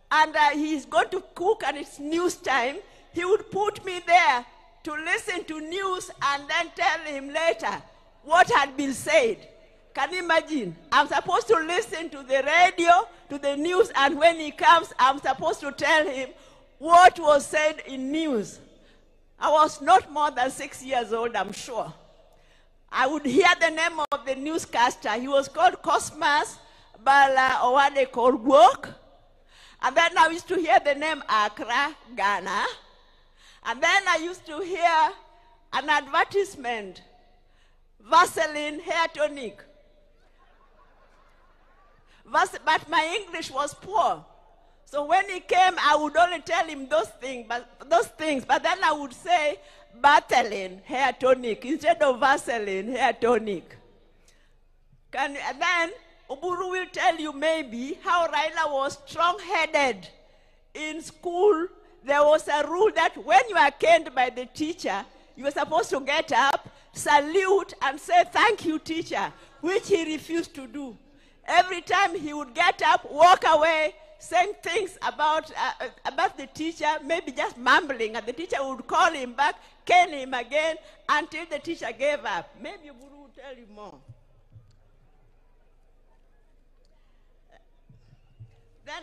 and he's going to cook and it's news time, he would put me there to listen to news and then tell him later what had been said. Can you imagine? I'm supposed to listen to the radio, to the news, and when he comes, I'm supposed to tell him what was said in news. I was not more than 6 years old, I'm sure. I would hear the name of the newscaster. He was called Cosmas Bala Owade Korgwok. And then I used to hear the name Accra, Ghana. And then I used to hear an advertisement, Vaseline hair tonic. But my English was poor. So when he came, I would only tell him those things, but then I would say Barthelin hair tonic instead of Vaseline hair tonic. And then Oburu will tell you maybe how Raila was strong-headed. In school, there was a rule that when you are caned by the teacher, you were supposed to get up, salute, and say, "Thank you, teacher," which he refused to do. Every time he would get up, walk away, saying things about the teacher, maybe just mumbling, and the teacher would call him back, cane him again, until the teacher gave up. Maybe Oburu will tell you more. Then,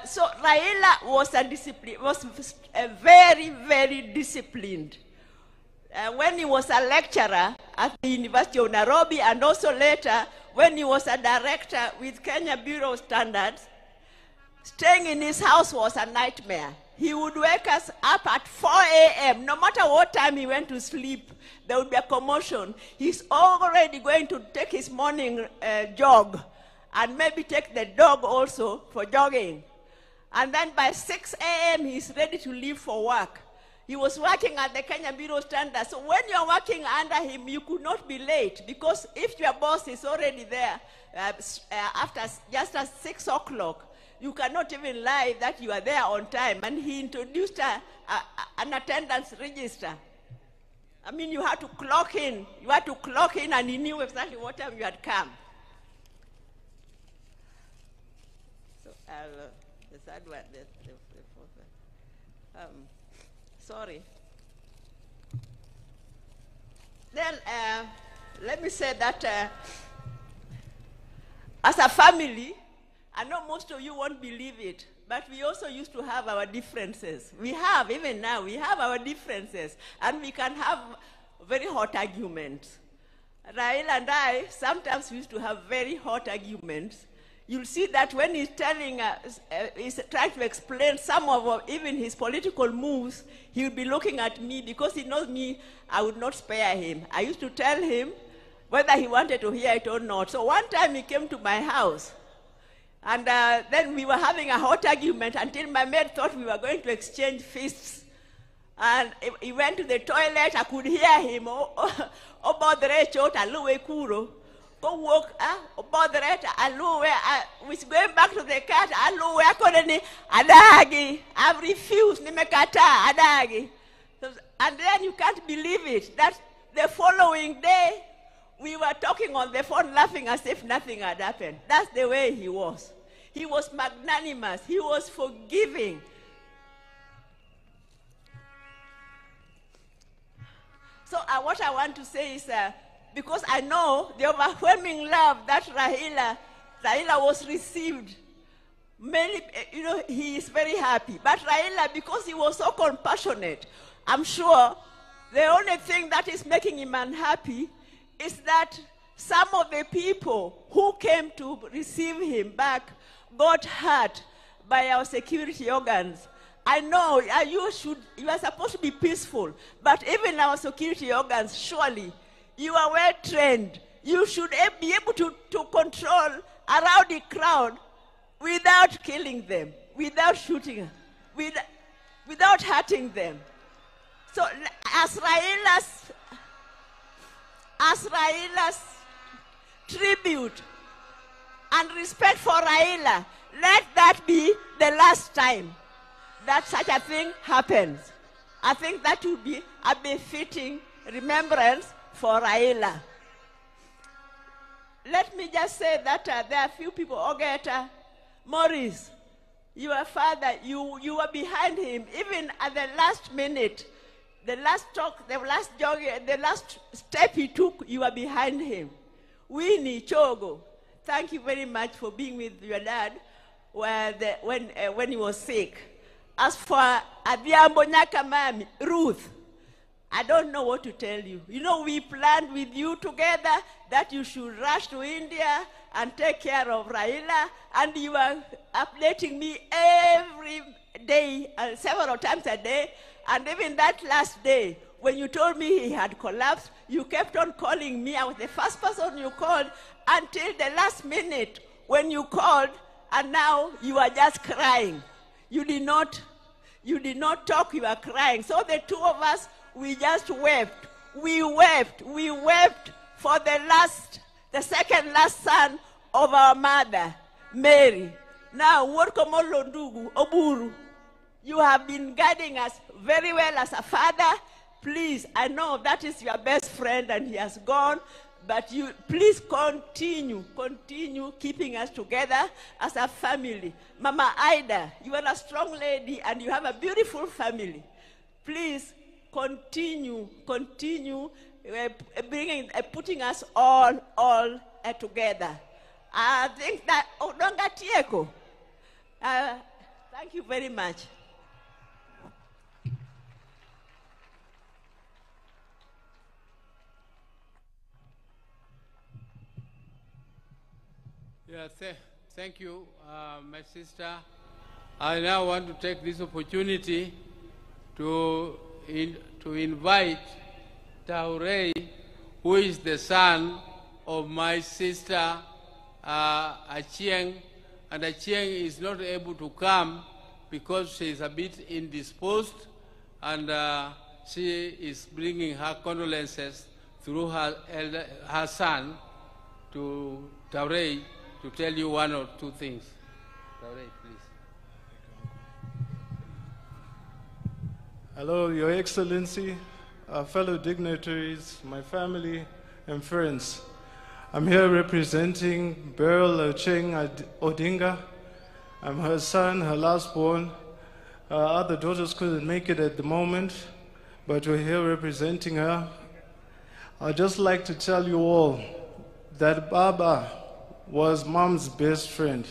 so Raila was very, very disciplined. When he was a lecturer at the University of Nairobi, and also later when he was a director with Kenya Bureau of Standards, staying in his house was a nightmare. He would wake us up at 4 a.m. No matter what time he went to sleep, there would be a commotion. He's already going to take his morning jog, and maybe take the dog also for jogging. And then by 6 a.m., he's ready to leave for work. He was working at the Kenya Bureau of Standards. So when you're working under him, you could not be late, because if your boss is already there just at 6 o'clock, you cannot even lie that you are there on time. And he introduced an attendance register. I mean, you had to clock in. You had to clock in, and he knew exactly what time you had come. So, the third one, the fourth one. Sorry. Then, let me say that as a family, I know most of you won't believe it, but we also used to have our differences. We have, even now, we have our differences, and we can have very hot arguments. Raila and I, sometimes we used to have very hot arguments. You'll see that when he's telling us, he's trying to explain some of even his political moves, he would be looking at me, because he knows me, I would not spare him. I used to tell him whether he wanted to hear it or not. So one time he came to my house, and then we were having a hot argument until my maid thought we were going to exchange fists. And he went to the toilet. I could hear him. Go walk, which going back to the cat, adagi. I've refused, adagi. And then you can't believe it, that the following day, we were talking on the phone, laughing as if nothing had happened. That's the way he was. He was magnanimous. He was forgiving. So what I want to say is, because I know the overwhelming love that Raila was received, many, he is very happy. But Raila, because he was so compassionate, I'm sure the only thing that is making him unhappy is that some of the people who came to receive him back got hurt by our security organs. I know you are supposed to be peaceful, but even our security organs, surely, you are well trained. You should be able to control a rowdy crowd without killing them, without shooting them, without hurting them. So as Raila's tribute and respect for Raila, let that be the last time that such a thing happens. I think that would be a befitting remembrance for Raila. Let me just say that there are a few people. Ogeta, Morris, your father, you were behind him, even at the last minute. The last talk, the last jog, the last step he took, you were behind him. Winnie Chogo, thank you very much for being with your dad when he was sick. As for Adhiambo Nyakamami, Ruth, I don't know what to tell you. We planned with you together that you should rush to India and take care of Raila, and you are updating me every day, several times a day, and even that last day, When you told me he had collapsed, you kept on calling me. I was the first person you called until the last minute when you called, and now you are just crying. You did not talk, you are crying. So the two of us, we just wept. We wept for the second last son of our mother, Mary. Now, Workomolo Ndugu, Oburu, you have been guiding us very well as a father. Please, I know that is your best friend and he has gone, but you please continue keeping us together as a family. Mama Ida, you are a strong lady and you have a beautiful family. Please continue putting us all together. I think that Odonga Tieko. Thank you very much. Yeah, thank you, my sister. I now want to take this opportunity to invite Taurei, who is the son of my sister Achieng, and Achieng is not able to come because she is a bit indisposed, and she is bringing her condolences through her son to Taurei to tell you one or two things. Taurei, please. Hello, Your Excellency, fellow dignitaries, my family and friends. I'm here representing Beryl Ocheng Odinga. I'm her son, her lastborn. Other daughters couldn't make it at the moment, but we're here representing her. I'd just like to tell you all that Baba was Mom's best friend.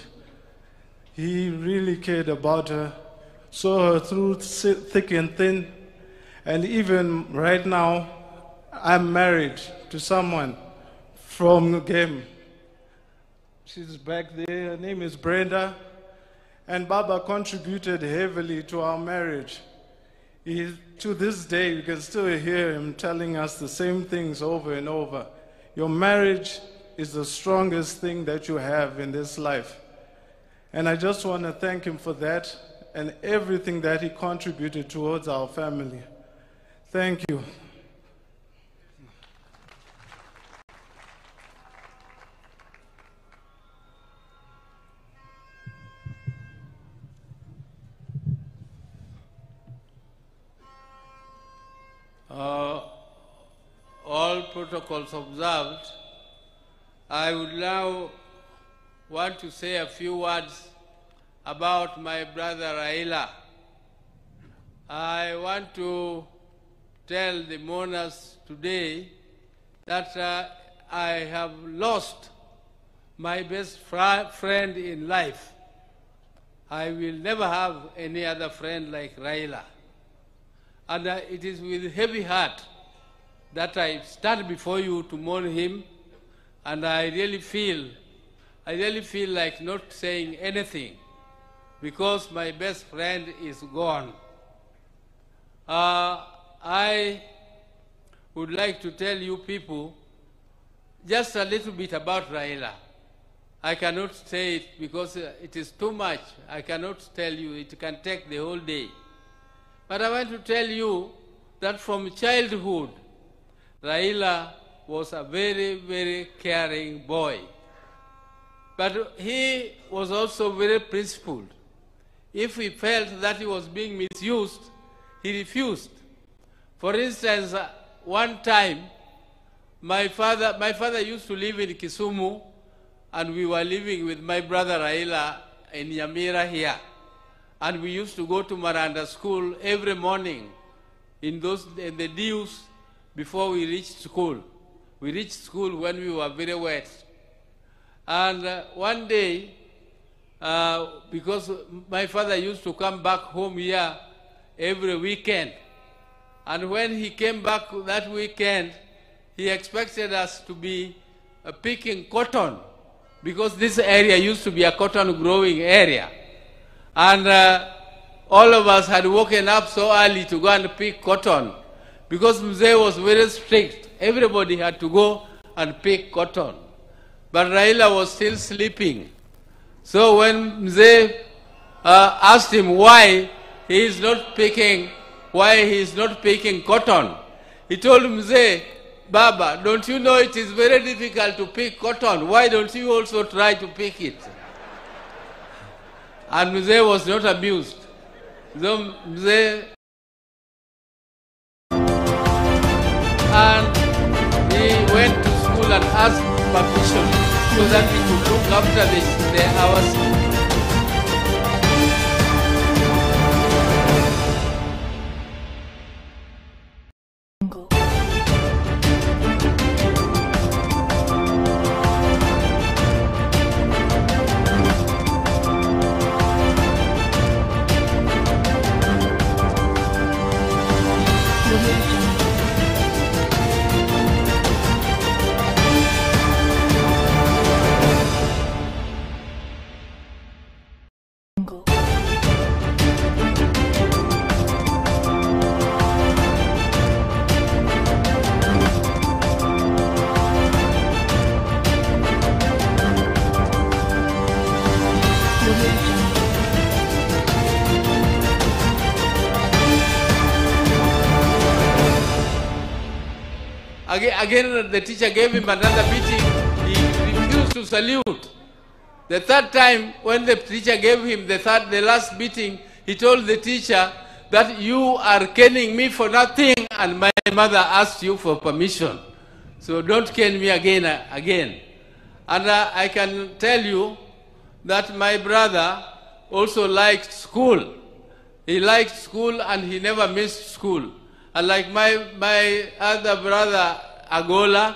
He really cared about her, saw her through thick and thin, and even right now, I'm married to someone from Game. She's back there, her name is Brenda, and Baba contributed heavily to our marriage. To this day, you can still hear him telling us the same things over and over. Your marriage is the strongest thing that you have in this life. And I just want to thank him for that and everything that he contributed towards our family. Thank you. All protocols observed, I would now want to say a few words about my brother Raila. I want to tell the mourners today that I have lost my best friend in life. I will never have any other friend like Raila. And it is with heavy heart that I stand before you to mourn him, and I really feel like not saying anything because my best friend is gone. I would like to tell you people just a little bit about Raila. I cannot say it because it is too much. I cannot tell you. It can take the whole day. But I want to tell you that from childhood, Raila was a very, very caring boy. But he was also very principled. If he felt that he was being misused, he refused. For instance, one time, my father used to live in Kisumu, and we were living with my brother Raila in Nyamira here. And we used to go to Maranda school every morning in the dews before we reached school. We reached school when we were very wet. And one day, because my father used to come back home here every weekend, and when he came back that weekend, he expected us to be picking cotton, because this area used to be a cotton growing area. And all of us had woken up so early to go and pick cotton. because Mzee was very strict. Everybody had to go and pick cotton. But Raila was still sleeping. So when Mzee asked him why he is not picking cotton, he told Mzee, Baba, don't you know it is very difficult to pick cotton? Why don't you also try to pick it? And Mzee was not amused. So Mzee, and he went to school and asked permission so that he could look after our Again, the teacher gave him another beating. He refused to salute. The third time, when the teacher gave him the last beating, he told the teacher that you are caning me for nothing and my mother asked you for permission. So don't cane me again. And I can tell you that my brother also liked school. He liked school and he never missed school. And like my other brother, Agola,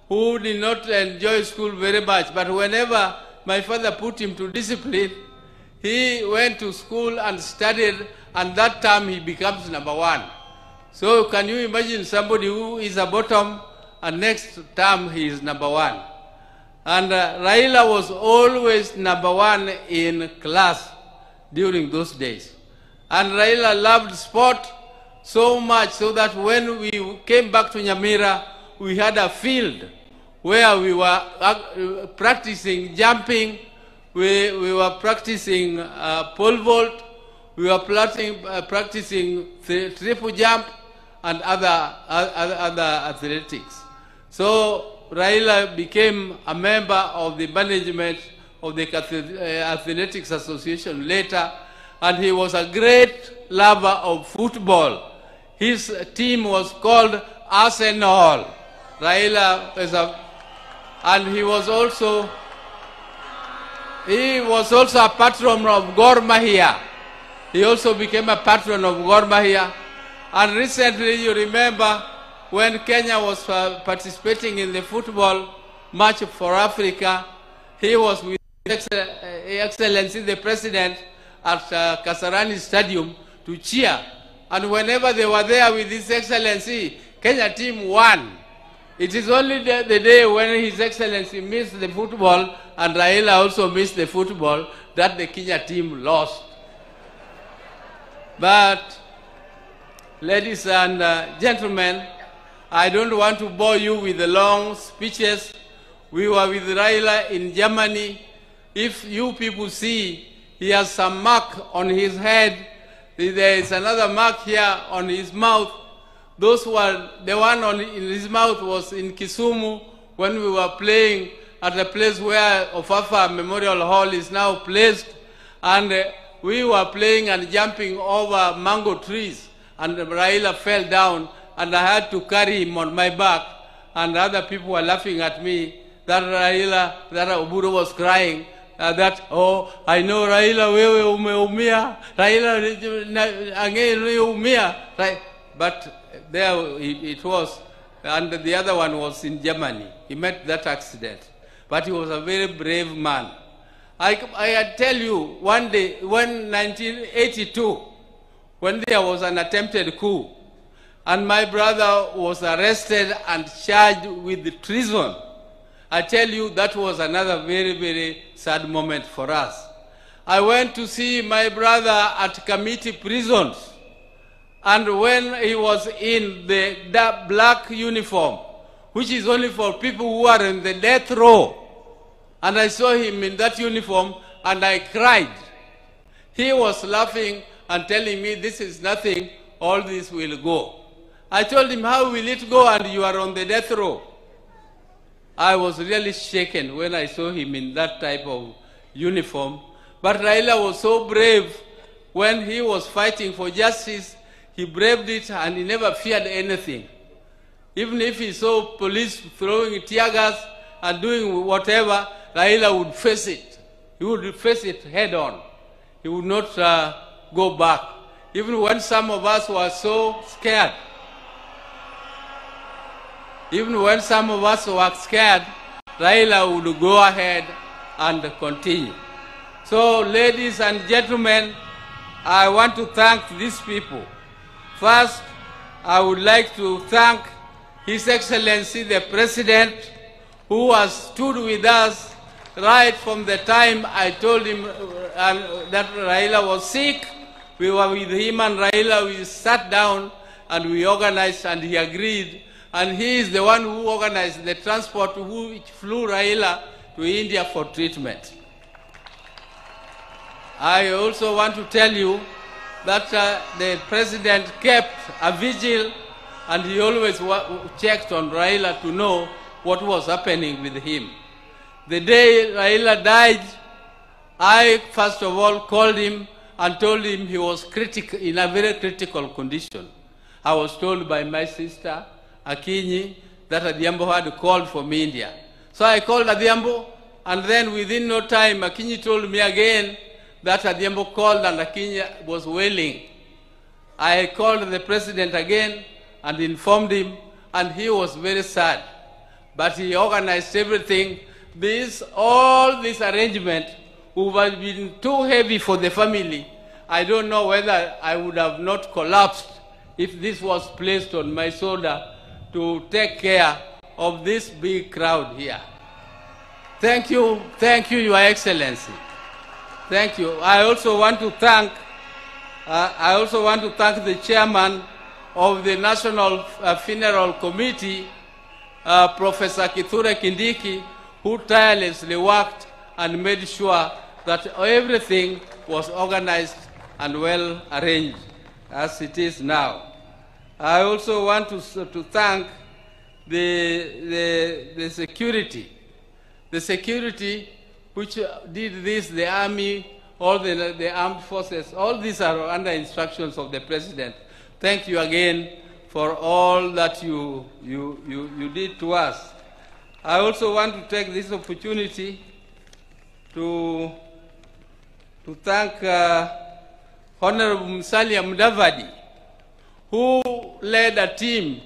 who did not enjoy school very much, but whenever my father put him to discipline, he went to school and studied, and that time he becomes number one. So can you imagine somebody who is a bottom, and next term he is number one? And Raila was always number one in class during those days. And Raila loved sport so much so that when we came back to Nyamira, we had a field where we were practicing jumping, we were practicing pole vault, we were practicing triple jump and other athletics. So Raila became a member of the management of the Athletics Association later, and he was a great lover of football. His team was called Arsenal. Raila was and he was also a patron of Gor Mahia. He also became a patron of Gor Mahia. And recently, you remember, when Kenya was participating in the football match for Africa, he was with His Excellency the President at Kasarani Stadium to cheer. And whenever they were there with His Excellency, Kenya team won. It is only the day when His Excellency missed the football and Raila also missed the football that the Kenya team lost. But, ladies and gentlemen, I don't want to bore you with the long speeches. We were with Raila in Germany. If you people see, he has some mark on his head. There is another mark here on his mouth. Those were, the one in his mouth was in Kisumu when we were playing at the place where Ofafa Memorial Hall is now placed. And we were playing and jumping over mango trees. And Raila fell down and I had to carry him on my back. And other people were laughing at me that Raila, that Oburu was crying. Oh, I know Raila, wewe umeumia. Raila, angeni umia. Right? But there it was, and the other one was in Germany. He met that accident. But he was a very brave man. I tell you, one day, when 1982, when there was an attempted coup, and my brother was arrested and charged with treason, I tell you, that was another very, very sad moment for us. I went to see my brother at Kamiti prisons, And when he was in the black uniform, which is only for people who are in the death row, and I saw him in that uniform and I cried. He was laughing and telling me, this is nothing, all this will go. I told him, how will it go and you are on the death row? I was really shaken when I saw him in that type of uniform. But Raila was so brave when he was fighting for justice. He braved it and he never feared anything. Even if he saw police throwing tear gas and doing whatever, Raila would face it. He would face it head on. He would not go back. Even when some of us were so scared, Raila would go ahead and continue. So, ladies and gentlemen, I want to thank these people. First, I would like to thank His Excellency the President, who has stood with us right from the time I told him that Raila was sick. We were with him and Raila, we sat down and we organized and he agreed. And he is the one who organized the transport which flew Raila to India for treatment. I also want to tell you that the President kept a vigil and he always checked on Raila to know what was happening with him. The day Raila died, I first of all called him and told him he was in a very critical condition. I was told by my sister, Akinyi, that Adhiambo had called from India. So I called Adhiambo, and then within no time, Akinyi told me again that Adhiambo called and Akinyi was wailing. I called the President again and informed him, and he was very sad. But he organized everything. All this arrangement would have been too heavy for the family. I don't know whether I would have not collapsed if this was placed on my shoulder to take care of this big crowd here. Thank you, Your Excellency. Thank you. I also want to thank the chairman of the National Funeral Committee, Professor Kithure Kindiki, who tirelessly worked and made sure that everything was organized and well arranged as it is now. I also want to thank the security. The security which did this, the army, all the armed forces, all these are under instructions of the President. Thank you again for all that you did to us. I also want to take this opportunity to thank Honorable Musalia Mudavadi, who led a team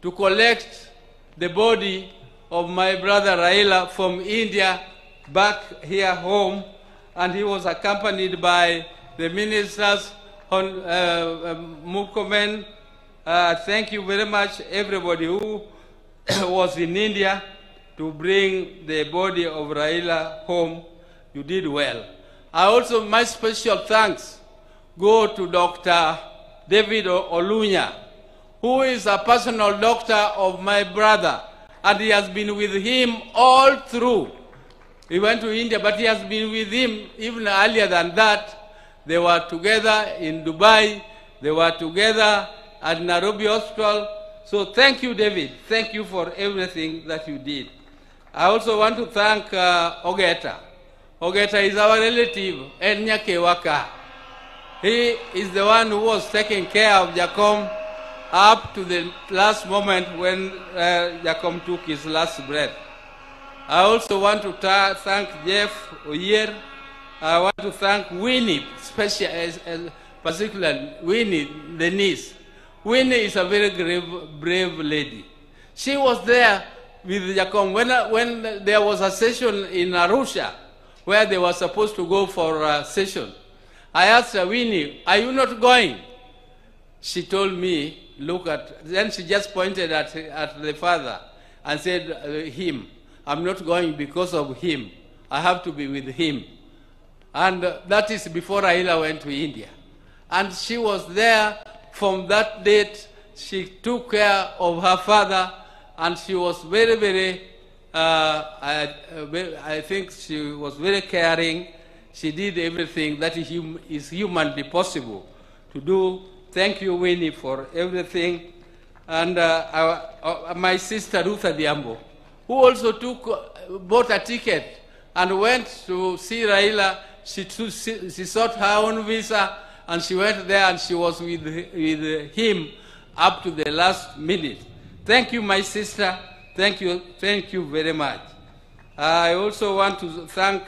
to collect the body of my brother Raila from India back here home, and he was accompanied by the ministers, Murkomen. Thank you very much, everybody who was in India to bring the body of Raila home. You did well. My special thanks go to Dr. David Olunya, who is a personal doctor of my brother, and he has been with him all through. He went to India, but he has been with him even earlier than that. They were together in Dubai. They were together at Nairobi Hospital. So thank you, David. Thank you for everything that you did. I also want to thank Ogeta. Ogeta is our relative, Enyake Waka. He is the one who was taking care of Jacom up to the last moment when Jacom took his last breath. I also want to thank Jeff Oyer. I want to thank Winnie, particularly Winnie, the niece. Winnie is a very brave lady. She was there with Jacom when there was a session in Arusha where they were supposed to go for a session. I asked her, Winnie, are you not going? She told me, then she just pointed at the father and said, him. I'm not going because of him. I have to be with him. And that is before Raila went to India. And she was there from that date, she took care of her father, and she was very, very, I think she was very caring. She did everything that is humanly possible to do. Thank you, Winnie, for everything. And my sister, Ruth Adiambo, who also bought a ticket and went to see Raila. She sought her own visa, and she went there, and she was with him up to the last minute. Thank you, my sister. Thank you very much. I also want to thank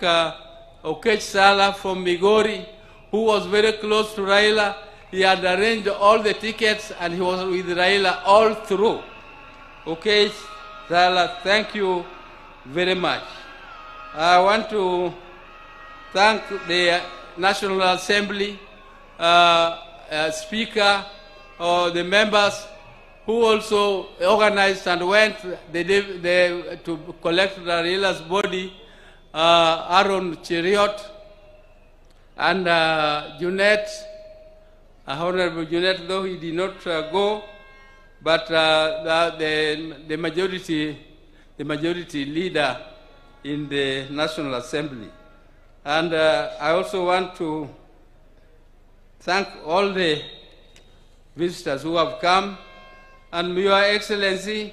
Okech Sala from Migori, who was very close to Raila. He had arranged all the tickets, and he was with Raila all through. Okech Sala, thank you very much. I want to thank the National Assembly Speaker, or the members who also organized and went to collect Raila's body, Aaron Cheriot and Junet, Honorable Junet, though he did not go, but the majority leader in the National Assembly. And I also want to thank all the visitors who have come, and Your Excellency,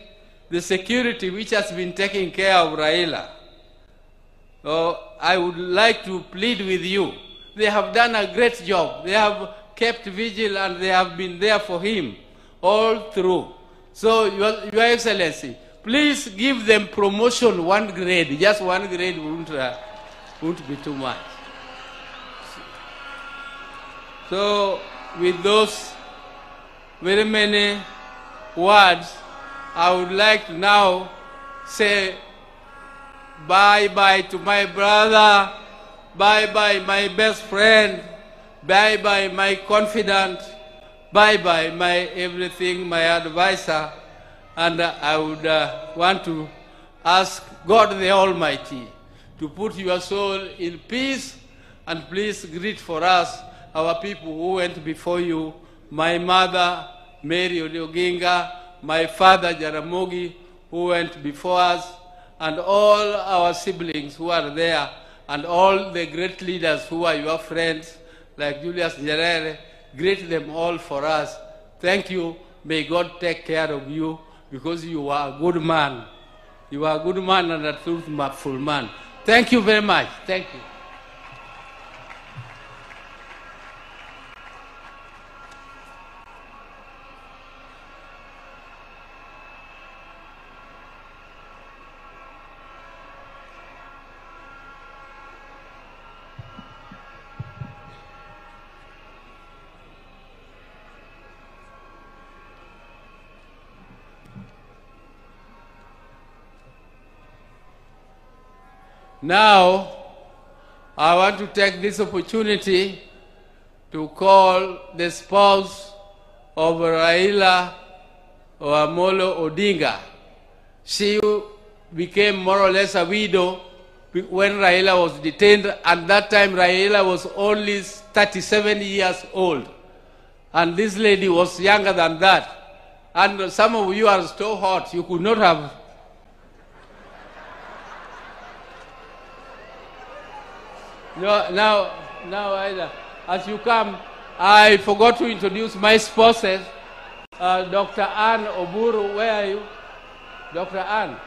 the security which has been taking care of Raila. I would like to plead with you. They have done a great job. They have kept vigil, and they have been there for him all through. So, Your Excellency, please give them promotion 1 grade. Just 1 grade won't be too much. So, with those very many words, I would like to now say bye-bye to my brother, bye-bye my best friend, bye-bye my confidant, bye-bye my everything, my advisor. And I would want to ask God the Almighty to put your soul in peace, and please greet for us our people who went before you, my mother, Mary Odinga, my father, Jaramogi, who went before us, and all our siblings who are there, and all the great leaders who are your friends, like Julius Nyerere. Greet them all for us. Thank you. May God take care of you, because you are a good man. You are a good man and a truthful man. Thank you very much. Thank you. Now, I want to take this opportunity to call the spouse of Raila Amolo Odinga. She became more or less a widow when Raila was detained, and that time Raila was only 37 years old. And this lady was younger than that. And some of you are so hot, you could not have. Now, as you come, I forgot to introduce my spouses. Dr. Ann Oburu, where are you? Dr. Ann.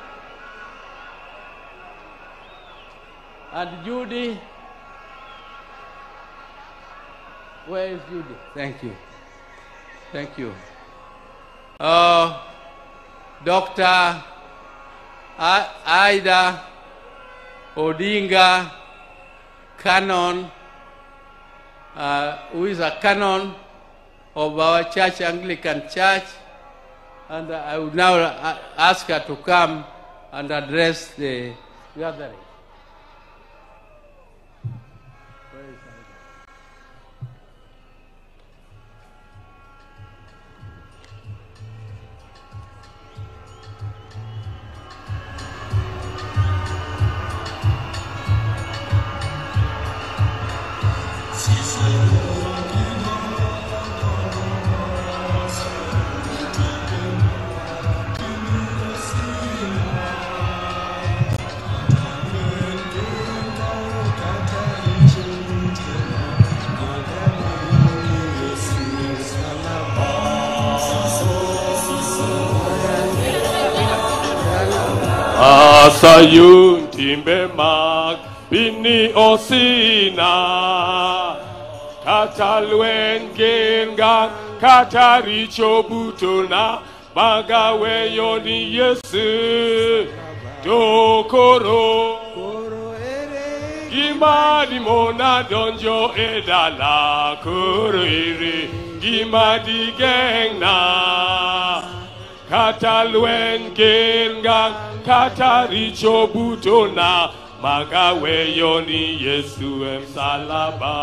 And Judy. Where is Judy? Thank you. Thank you. Dr. Ida Odinga Canon, who is a canon of our church, Anglican Church, and I would now ask her to come and address the gathering. Asayun timbe mag bini osina katalwen genga kataricho butona bagawe yoni yesu dokoro Gimadi mona donjo edala kuriri Gimadi gengna Katalwen genga Kataricho butona Magawe yoni Yesu emsalaba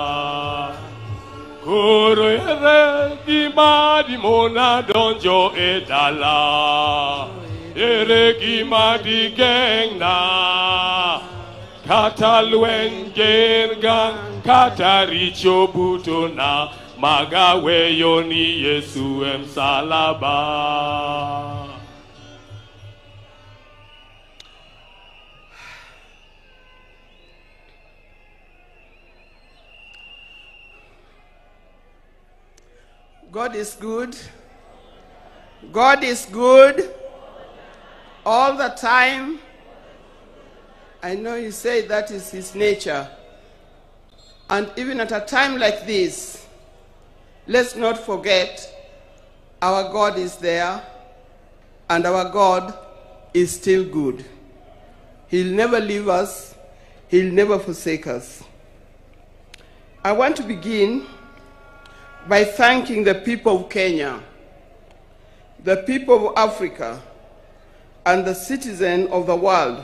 Kuriri Gimadi mona donjo edala Ere Gimadi gengna Katalwen genga kataricho butona magawe yoni Yesu emsalaba. God is good. God is good all the time. I know you say that is his nature. And even at a time like this, let's not forget our God is there and our God is still good. He'll never leave us. He'll never forsake us. I want to begin by thanking the people of Kenya, the people of Africa, and the citizens of the world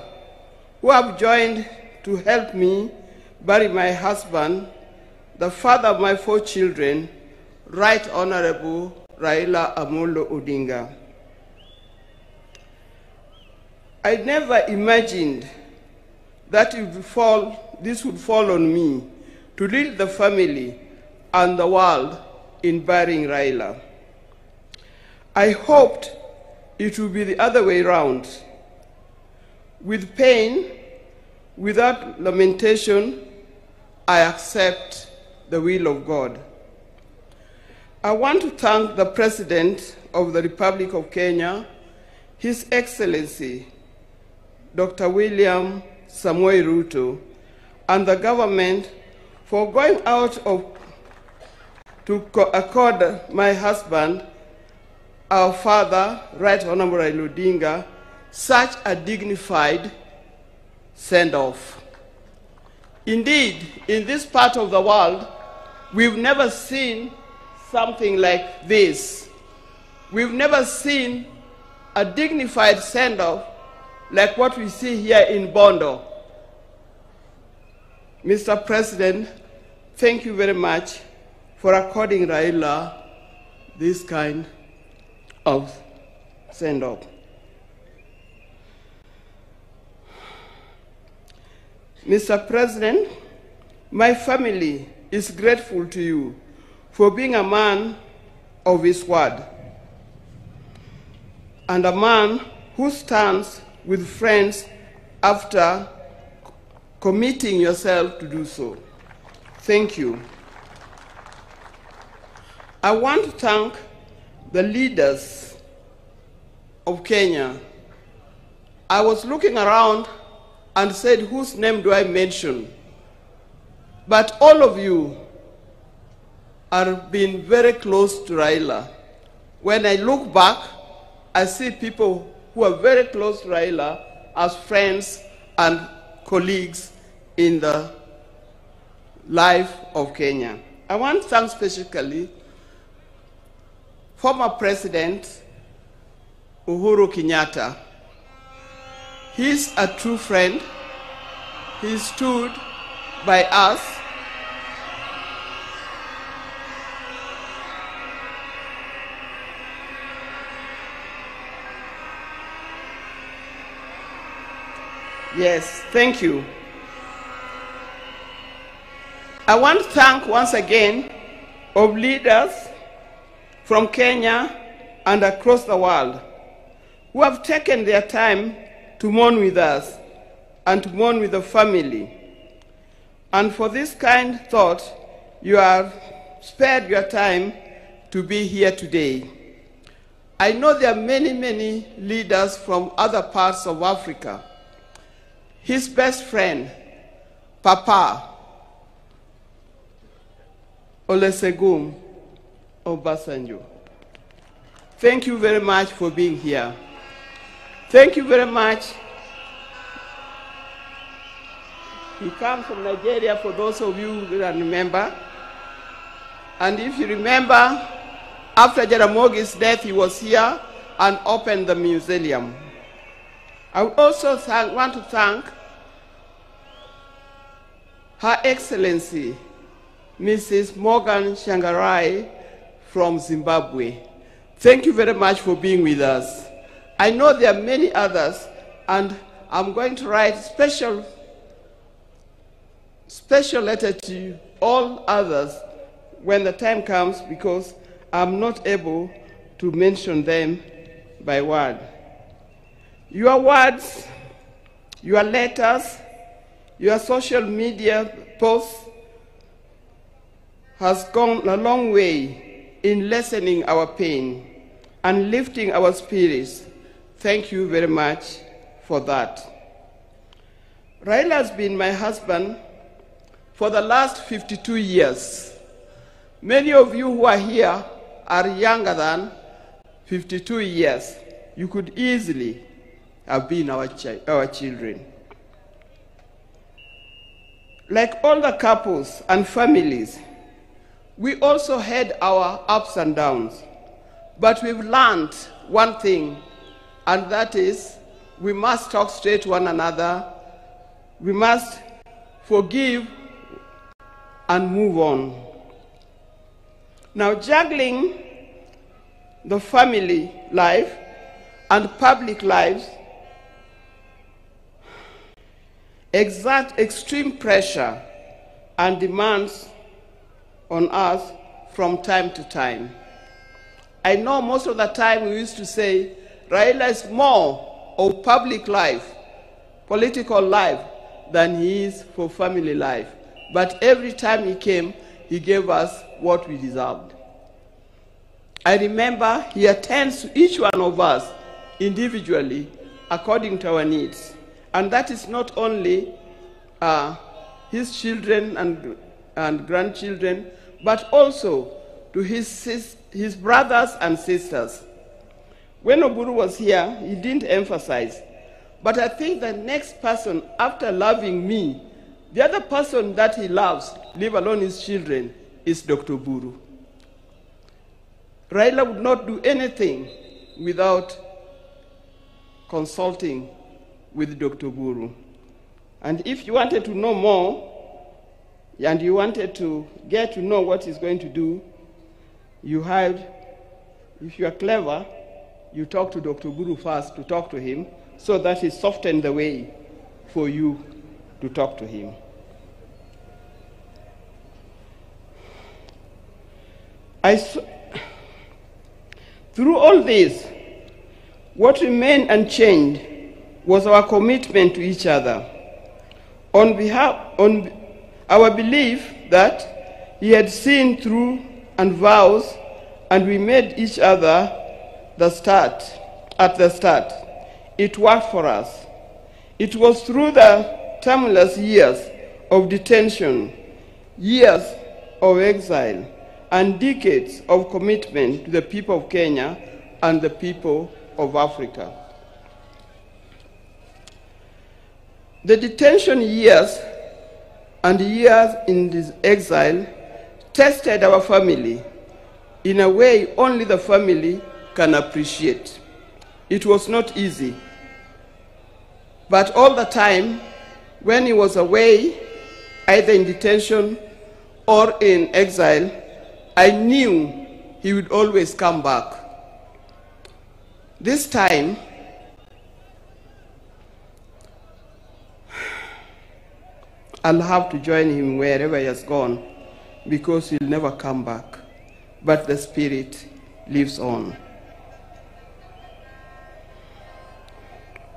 who have joined to help me bury my husband, the father of my 4 children, Right Honorable Raila Amolo Odinga. I never imagined that this would fall on me to lead the family and the world in burying Raila. I hoped it would be the other way around. With pain, without lamentation, I accept the will of God. I want to thank the President of the Republic of Kenya, His Excellency, Dr. William Samoei Ruto, and the government for going out to accord my husband, our father, Right Honorable Raila Odinga, such a dignified send-off. Indeed, in this part of the world, we've never seen something like this. We've never seen a dignified send-off like what we see here in Bondo. Mr. President, thank you very much for according Raila this kind of send-off. Mr. President, my family is grateful to you for being a man of his word and a man who stands with friends after committing yourself to do so. Thank you. I want to thank the leaders of Kenya. I was looking around and said, whose name do I mention? But all of you are being very close to Raila. When I look back, I see people who are very close to Raila as friends and colleagues in the life of Kenya. I want to thank specifically former President Uhuru Kenyatta. He's a true friend. He stood by us. Yes, thank you. I want to thank once again of leaders from Kenya and across the world who have taken their time to mourn with us and to mourn with the family. And for this kind thought, you have spared your time to be here today. I know there are many, many leaders from other parts of Africa. His best friend, Papa Olusegun Obasanjo. Thank you very much for being here. Thank you very much. He comes from Nigeria, for those of you who don't remember. And if you remember, after Jaramogi's death, he was here and opened the museum. I would also want to thank Her Excellency, Mrs. Morgan Shangarai from Zimbabwe. Thank you very much for being with us. I know there are many others, and I'm going to write special letter to all others when the time comes, because I'm not able to mention them by word. Your words, your letters, your social media posts has gone a long way in lessening our pain and lifting our spirits. Thank you very much for that. Raila has been my husband for the last 52 years. Many of you who are here are younger than 52 years. You could easily have been our children. Like all the couples and families, we also had our ups and downs. But we've learned one thing, and that is we must talk straight to one another. We must forgive and move on. Now, juggling the family life and public lives exert extreme pressure and demands on us from time to time. I know most of the time we used to say Raila is more of public life, political life, than he is for family life. But every time he came, he gave us what we deserved. I remember he attends to each one of us individually according to our needs. And that is not only his children and grandchildren, but also to his brothers and sisters. When Oburu was here, he didn't emphasize. But I think the next person, after loving me, the other person that he loves, leave alone his children, is Dr. Buru. Raila would not do anything without consulting with Dr. Buru. And if you wanted to know more, and you wanted to get to know what he's going to do, if you are clever, you talk to Dr. Buru first to talk to him, so that he softened the way for you to talk to him. Through all this, what remained unchanged was our commitment to each other. On our belief that he had seen through and vows, and we made each other at the start. It worked for us. It was through the tumultuous years of detention, years of exile, and decades of commitment to the people of Kenya and the people of Africa. The detention years and years in this exile tested our family in a way only the family can appreciate. It was not easy. But all the time, when he was away, either in detention or in exile, I knew he would always come back. This time, I'll have to join him wherever he has gone, because he'll never come back. But the spirit lives on.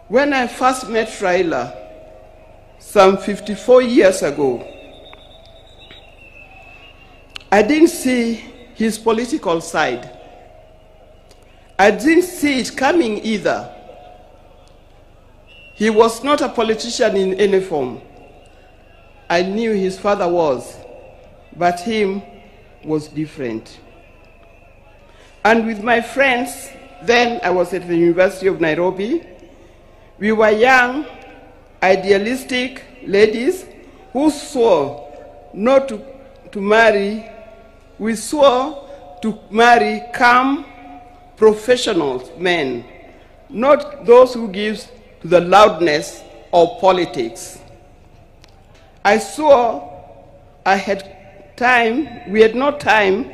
When I first met Raila, some 54 years ago, I didn't see his political side. I didn't see it coming either. He was not a politician in any form. I knew his father was, but him was different. And with my friends, then I was at the University of Nairobi, we were young, idealistic ladies who swore not to marry. We swore to marry calm, professional men, not those who give to the loudness of politics. I swore we had no time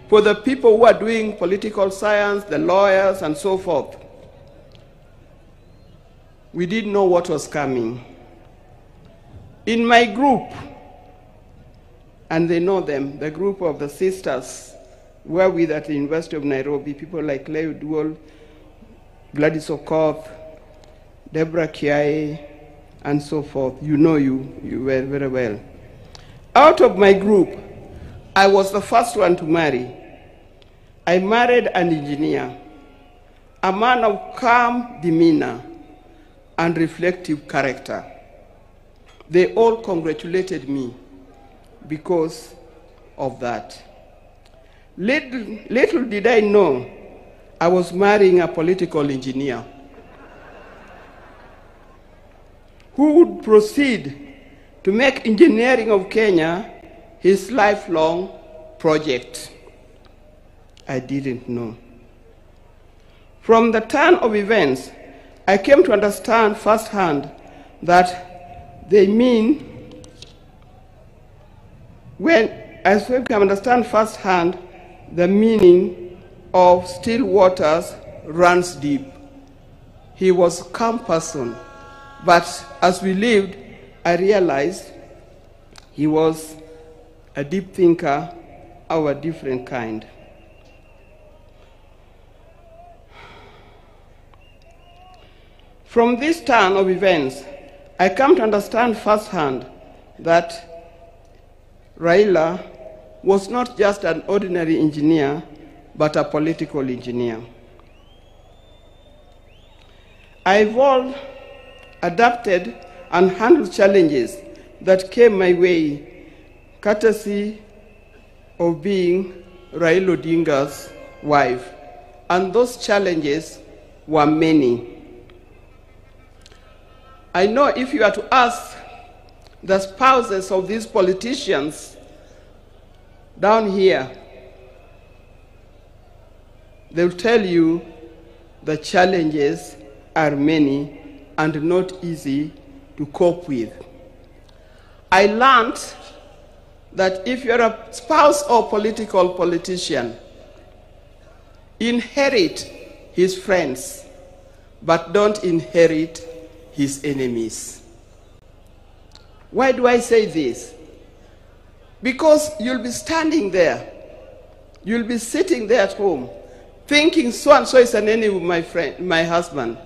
for the people who are doing political science, the lawyers, and so forth. We didn't know what was coming. In my group, and they know them, the group of the sisters were with at the University of Nairobi, people like Leo Duol, Gladys Okoth, Deborah Kiai, and so forth. You know you were very well. Out of my group, I was the first one to marry. I married an engineer, a man of calm demeanor and reflective character. They all congratulated me because of that. Little did I know I was marrying a political engineer who would proceed to make engineering of Kenya his lifelong project. I didn't know. From the turn of events, I came to understand firsthand that they mean, as we can understand firsthand, the meaning of still waters runs deep. He was a calm person, but as we lived, I realized he was a deep thinker of a different kind. From this turn of events, I come to understand firsthand that Raila was not just an ordinary engineer, but a political engineer. I evolved, adapted, and handled challenges that came my way, courtesy of being Raila Odinga's wife. And those challenges were many. I know if you are to ask the spouses of these politicians down here, they'll tell you the challenges are many and not easy to cope with. I learned that if you're a spouse or politician, inherit his friends, but don't inherit his enemies. Why do I say this? Because you'll be standing there, you'll be sitting there at home, thinking so-and-so is an enemy of my husband,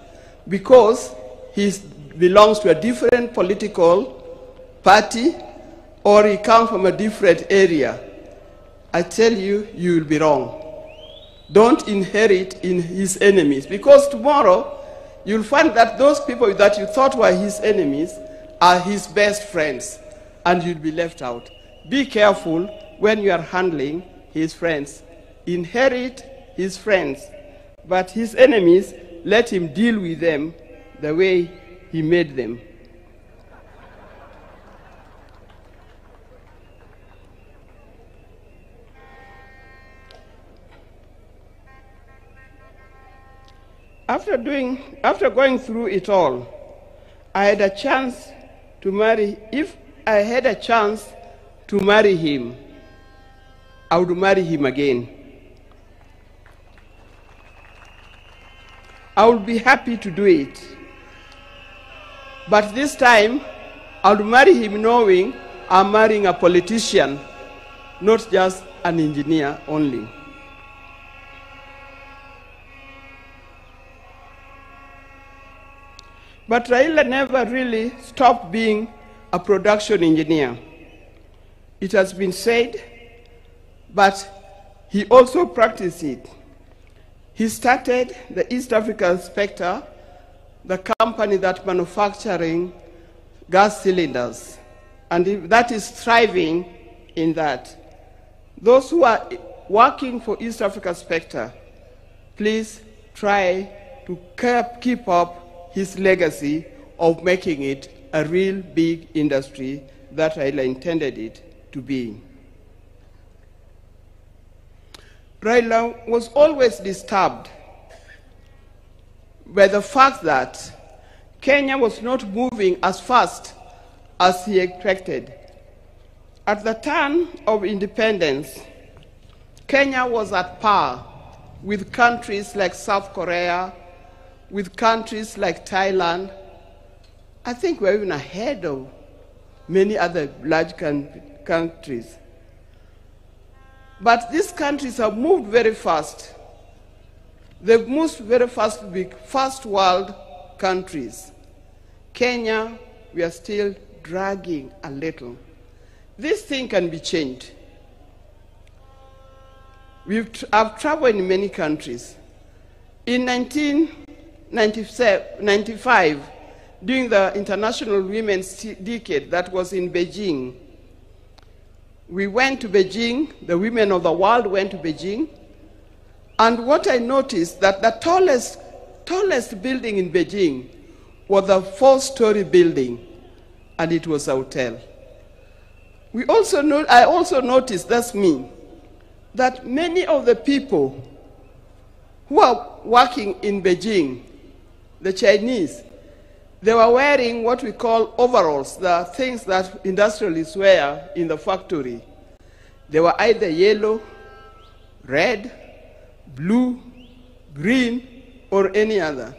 because he belongs to a different political party, or he comes from a different area. I tell you, you will be wrong. Don't inherit in his enemies, because tomorrow you'll find that those people that you thought were his enemies are his best friends, and you'll be left out. Be careful when you are handling his friends. Inherit his friends, but his enemies, let him deal with them the way he made them. After going through it all, I had a chance to marry. If I had a chance to marry him, I would marry him again. I would be happy to do it. But this time, I would marry him knowing I'm marrying a politician, not just an engineer only. But Raila never really stopped being a production engineer. It has been said, but he also practiced it. He started the East African Spectre, the company that manufacturing gas cylinders, and that is thriving in that. Those who are working for East Africa Spectre, please try to keep up his legacy of making it a real big industry that Raila intended it to be. Raila was always disturbed by the fact that Kenya was not moving as fast as he expected. At the turn of independence, Kenya was at par with countries like South Korea, with countries like Thailand. I think we're even ahead of many other large countries. But these countries have moved very fast. They've moved very fast to be first world countries. Kenya, we are still dragging a little. This thing can be changed. I've traveled in many countries. In 1995, during the International Women's Decade that was in Beijing, we went to Beijing, the women of the world went to Beijing, and what I noticed that the tallest building in Beijing was a 4-story building, and it was a hotel. I also noticed, that's me, that many of the people who are working in Beijing, the Chinese, they were wearing what we call overalls, the things that industrialists wear in the factory. They were either yellow, red, blue, green, or any other.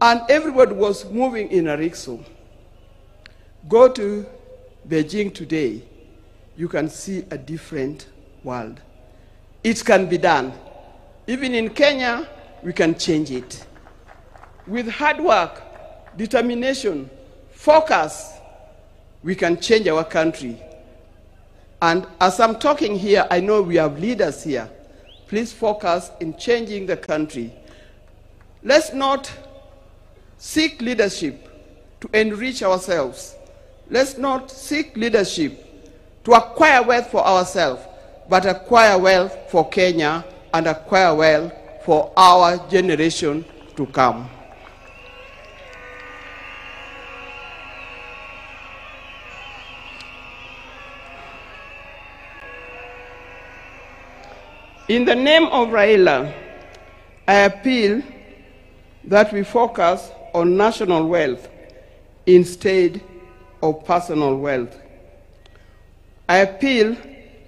And everybody was moving in a rickshaw. Go to Beijing today, you can see a different world. It can be done. Even in Kenya, we can change it. With hard work, determination, focus, we can change our country. And as I'm talking here, I know we have leaders here. Please focus in changing the country. Let's not seek leadership to enrich ourselves. Let's not seek leadership to acquire wealth for ourselves, but acquire wealth for Kenya and acquire wealth for our generation to come. In the name of Raila, I appeal that we focus on national wealth instead of personal wealth. I appeal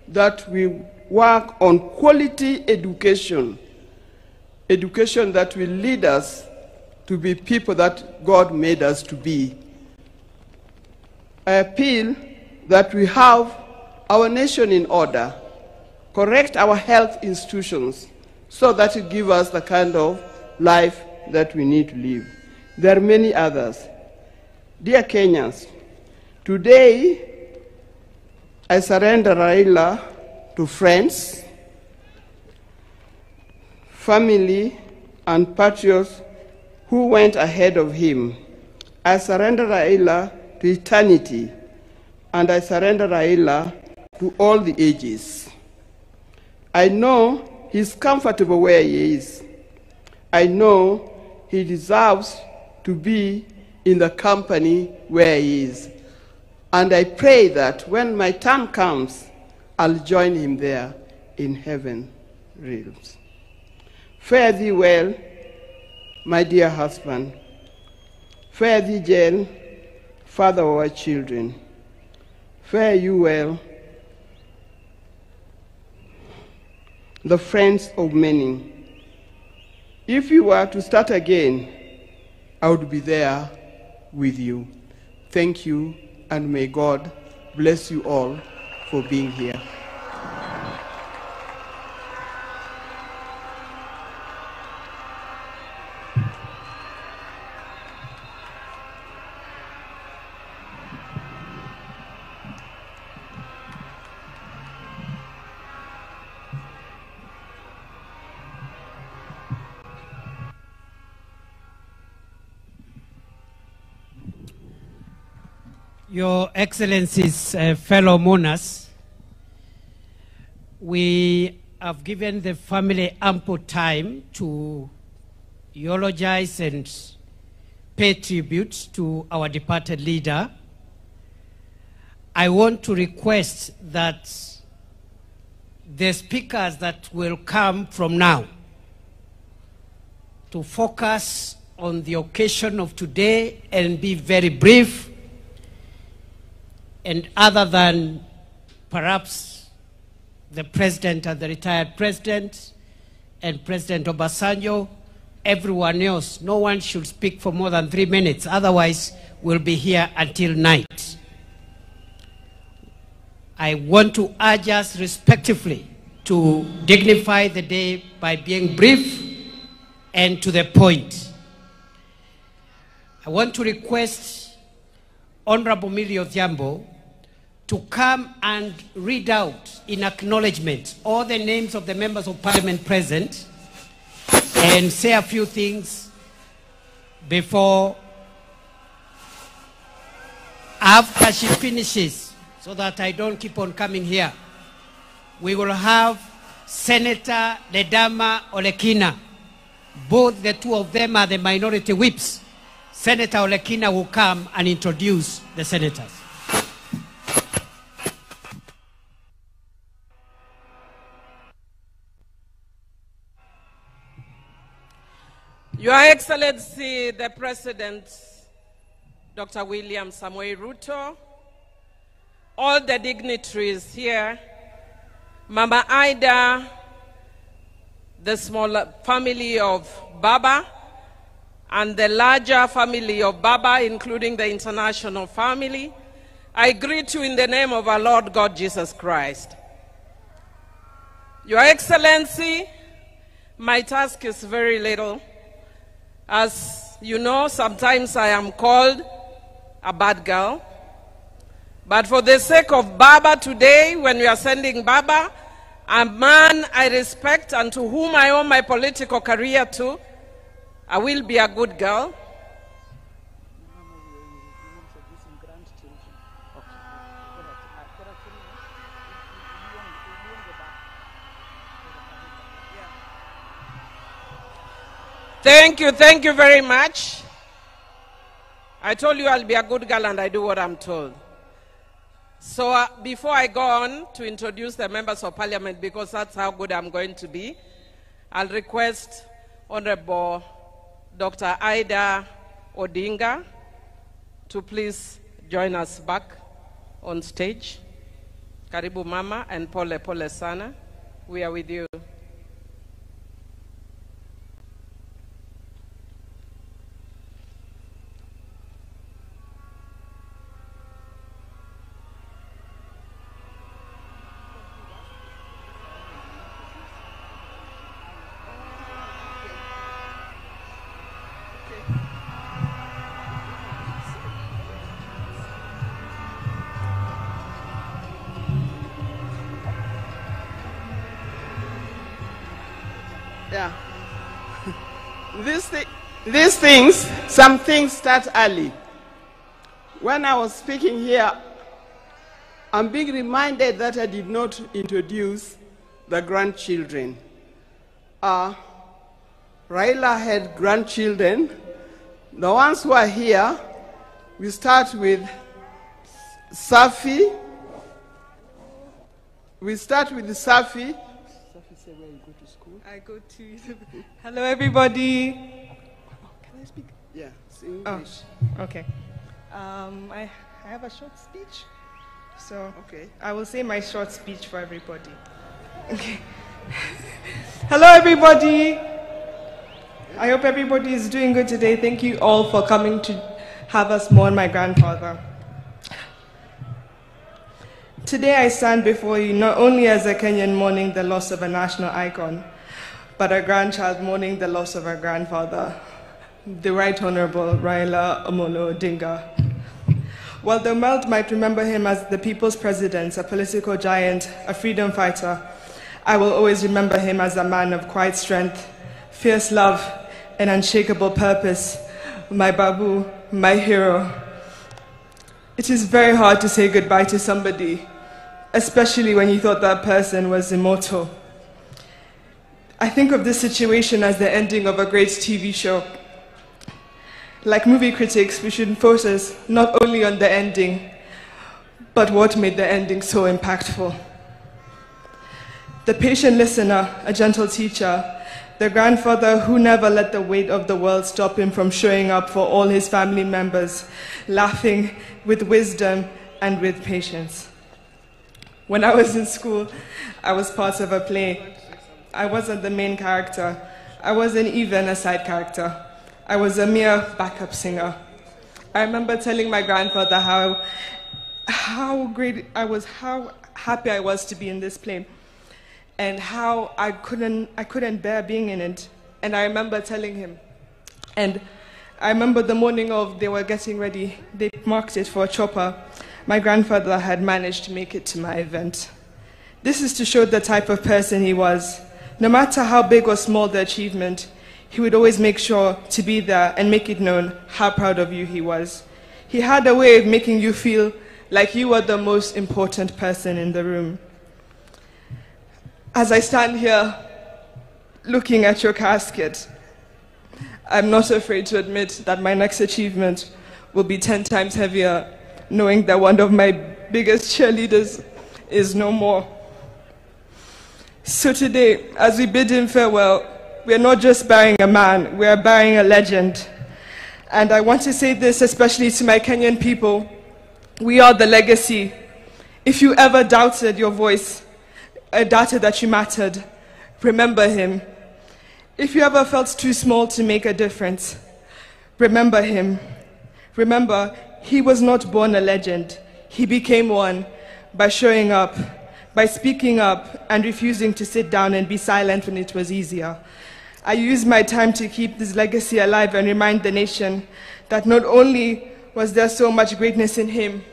that we work on quality education, education that will lead us to be people that God made us to be. I appeal that we have our nation in order, correct our health institutions so that it gives us the kind of life that we need to live. There are many others. Dear Kenyans, today I surrender Raila to friends, family, and patriots who went ahead of him. I surrender Raila to eternity, and I surrender Raila to all the ages. I know he's comfortable where he is. I know he deserves to be in the company where he is. And I pray that when my time comes, I'll join him there in heaven realms. Fare thee well, my dear husband. Fare thee well, father of our children. Fare you well, the friends of many. If you were to start again, I would be there with you. Thank you, and may God bless you all for being here. Your Excellencies, fellow mourners, we have given the family ample time to eulogize and pay tribute to our departed leader. I want to request that the speakers that will come from now to focus on the occasion of today and be very brief, and other than perhaps the president and the retired president and President Obasanjo, everyone else, no one should speak for more than 3 minutes. Otherwise, we'll be here until night. I want to urge us respectively to dignify the day by being brief and to the point. I want to request Honorable Millie Odhiambo to come and read out in acknowledgement all the names of the members of parliament present and say a few things before, after she finishes, so that I don't keep on coming here. We will have Senator Ledama Olekina. Both the two of them are the minority whips. Senator Olekina will come and introduce the senators. Your Excellency, the President, Dr. William Samoei Ruto, all the dignitaries here, Mama Ida, the small family of Baba, and the larger family of Baba, including the international family, I greet you in the name of our Lord God Jesus Christ. Your Excellency, my task is very little. As you know, sometimes I am called a bad girl. But for the sake of Baba today, when we are sending Baba, a man I respect and to whom I owe my political career to, I will be a good girl. Thank you very much. I told you I'll be a good girl and I do what I'm told. So before I go on to introduce the members of parliament, because that's how good I'm going to be, I'll request Honorable Dr. Ida Odinga to please join us back on stage. Karibu Mama and Pole Sana. We are with you. Yeah. These things, some things start early. When I was speaking here, I'm being reminded that I did not introduce the grandchildren. Raila had grandchildren. The ones who are here, we start with Safi. Safi said, where you go to school? I go to... Hello, everybody. Can I speak? Yeah, it's English. Oh, okay. I have a short speech. So okay. I will say my short speech for everybody. Okay. Hello, everybody. I hope everybody is doing good today. Thank you all for coming to have us mourn my grandfather. Today I stand before you not only as a Kenyan mourning the loss of a national icon, but a grandchild mourning the loss of our grandfather, the Right Honorable Raila Amolo Odinga. While the world might remember him as the people's president, a political giant, a freedom fighter, I will always remember him as a man of quiet strength, fierce love, and unshakable purpose, my babu, my hero. It is very hard to say goodbye to somebody, especially when you thought that person was immortal. I think of this situation as the ending of a great TV show. Like movie critics, we should focus not only on the ending, but what made the ending so impactful. The patient listener, a gentle teacher, the grandfather who never let the weight of the world stop him from showing up for all his family members, laughing with wisdom and with patience. When I was in school, I was part of a play. I wasn't the main character. I wasn't even a side character. I was a mere backup singer. I remember telling my grandfather how happy I was to be in this play, and how I couldn't bear being in it. And I remember telling him. And I remember the morning of they were getting ready, they marked it for a chopper. My grandfather had managed to make it to my event. This is to show the type of person he was. No matter how big or small the achievement, he would always make sure to be there and make it known how proud of you he was. He had a way of making you feel like you were the most important person in the room. As I stand here looking at your casket, I'm not afraid to admit that my next achievement will be 10 times heavier, knowing that one of my biggest cheerleaders is no more. So today, as we bid him farewell, we are not just burying a man, we are burying a legend. And I want to say this especially to my Kenyan people. We are the legacy. If you ever doubted your voice, doubted that you mattered, remember him. If you ever felt too small to make a difference, remember him. Remember, he was not born a legend. He became one by showing up, by speaking up and refusing to sit down and be silent when it was easier. I used my time to keep this legacy alive and remind the nation that not only was there so much greatness in him,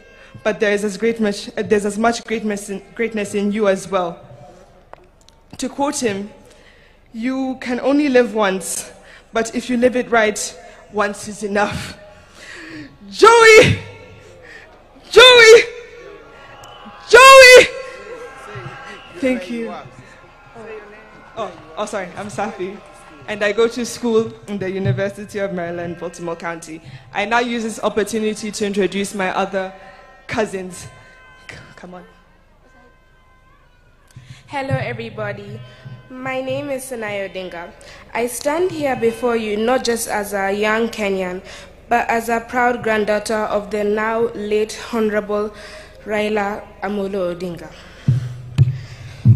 but there's as much greatness in you as well. To quote him, you can only live once, but if you live it right, once is enough. Joey! Joey! Joey! Thank you. Oh, sorry, I'm Safi. And I go to school in the University of Maryland, Baltimore County. I now use this opportunity to introduce my other cousins. Come on. Hello, everybody. My name is Sanaya Odinga. I stand here before you not just as a young Kenyan, but as a proud granddaughter of the now late Honorable Raila Amolo Odinga.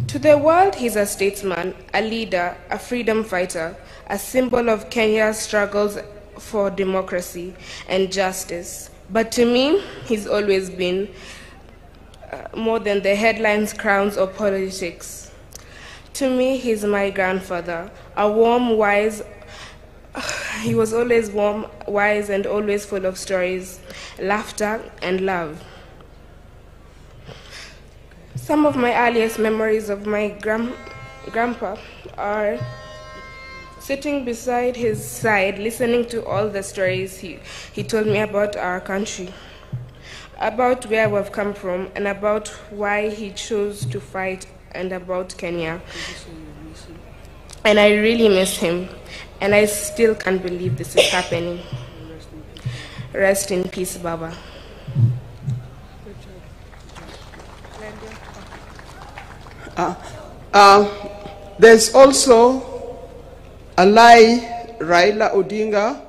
To the world, he's a statesman, a leader, a freedom fighter, a symbol of Kenya's struggles for democracy and justice. But to me, he's always been more than the headlines, crowns, or politics. To me, he's my grandfather, a warm, wise. He was always warm, wise, and always full of stories, laughter, and love. Some of my earliest memories of my grandpa are sitting beside his side, listening to all the stories he told me about our country, about where we've come from, and about why he chose to fight, and about Kenya. And I really miss him, and I still can't believe this is happening. Rest in peace, Baba. There's also Alai Raila Odinga,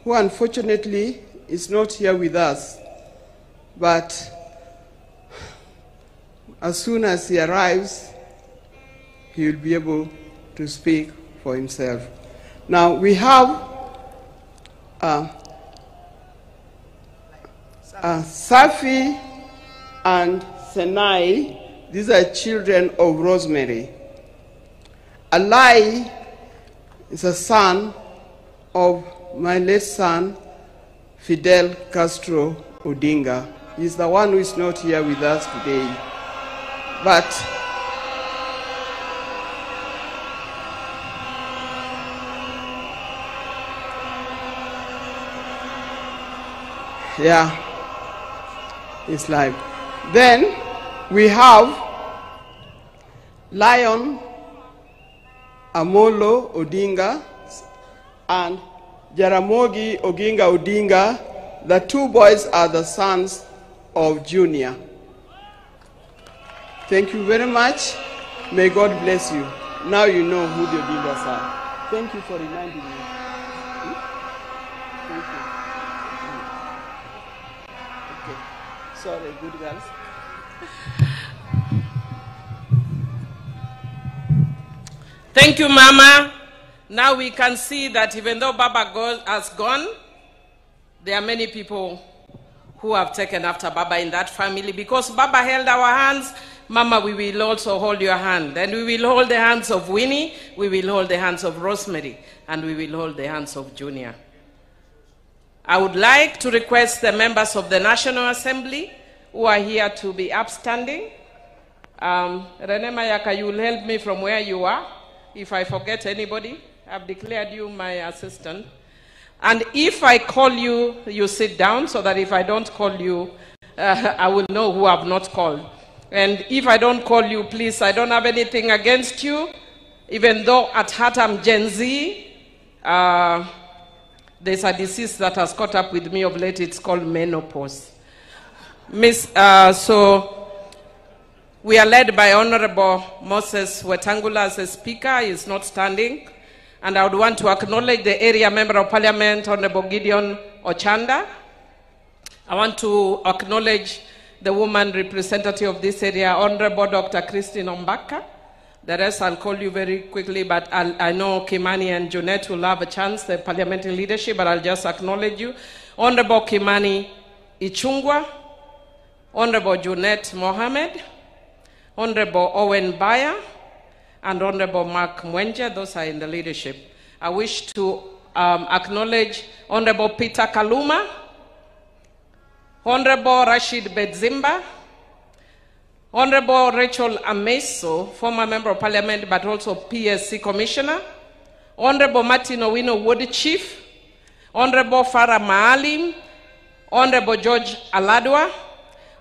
who unfortunately is not here with us. But as soon as he arrives, he will be able to speak for himself. Now we have Safi and Senai. These are children of Rosemary. Alai is a son of my late son, Fidel Castro Odinga. He's the one who is not here with us today. But yeah, his life. Then we have Lion Amolo Odinga and Jaramogi Oginga Odinga. The two boys are the sons of Junior. Thank you very much. May God bless you. Now you know who the Odingas are. Thank you for reminding me. Thank you. Okay. Sorry, good girls. Thank you, Mama. Now we can see that even though Baba has gone, there are many people who have taken after Baba in that family. Because Baba held our hands, Mama, we will also hold your hand. And we will hold the hands of Winnie, we will hold the hands of Rosemary, and we will hold the hands of Junior. I would like to request the members of the National Assembly who are here to be upstanding. Rene Mayaka, you will help me from where you are. If I forget anybody, I've declared you my assistant. And if I call you, you sit down so that if I don't call you, I will know who I've not called. And if I don't call you, please, I don't have anything against you. Even though at heart I'm Gen Z, there's a disease that has caught up with me of late. It's called menopause. So we are led by Honorable Moses Wetangula as a speaker. He is not standing. And I would want to acknowledge the area member of parliament, Honorable Gideon Ochanda. I want to acknowledge the woman representative of this area, Honorable Dr. Christine Ombaka. The rest I'll call you very quickly, but I know Kimani and Junet will have a chance, the parliamentary leadership, but I'll just acknowledge you. Honorable Kimani Ichungwa, Honorable Junet Mohammed, Honorable Owen Baya, and Honorable Mark Mwenje. Those are in the leadership. I wish to acknowledge Honorable Peter Kaluma, Honorable Rashid Bedzimba, Honorable Rachel Ameso, former member of parliament but also PSC commissioner, Honorable Martin Owino Wood Chief, Honorable Farah Maalim, Honorable George Aladwa,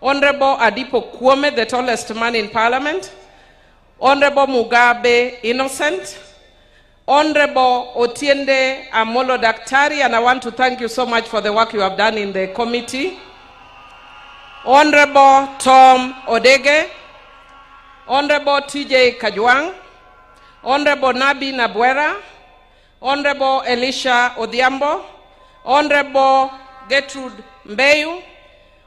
Honorable Adipo Kwame, the tallest man in parliament, Honorable Mugabe Innocent, Honorable Otiende Amolo Daktari, and I want to thank you so much for the work you have done in the committee. Honorable Tom Odege, Honorable TJ Kajwang, Honorable Nabi Nabwera, Honorable Elisha Odhiambo, Honorable Gertrude Mbeyu,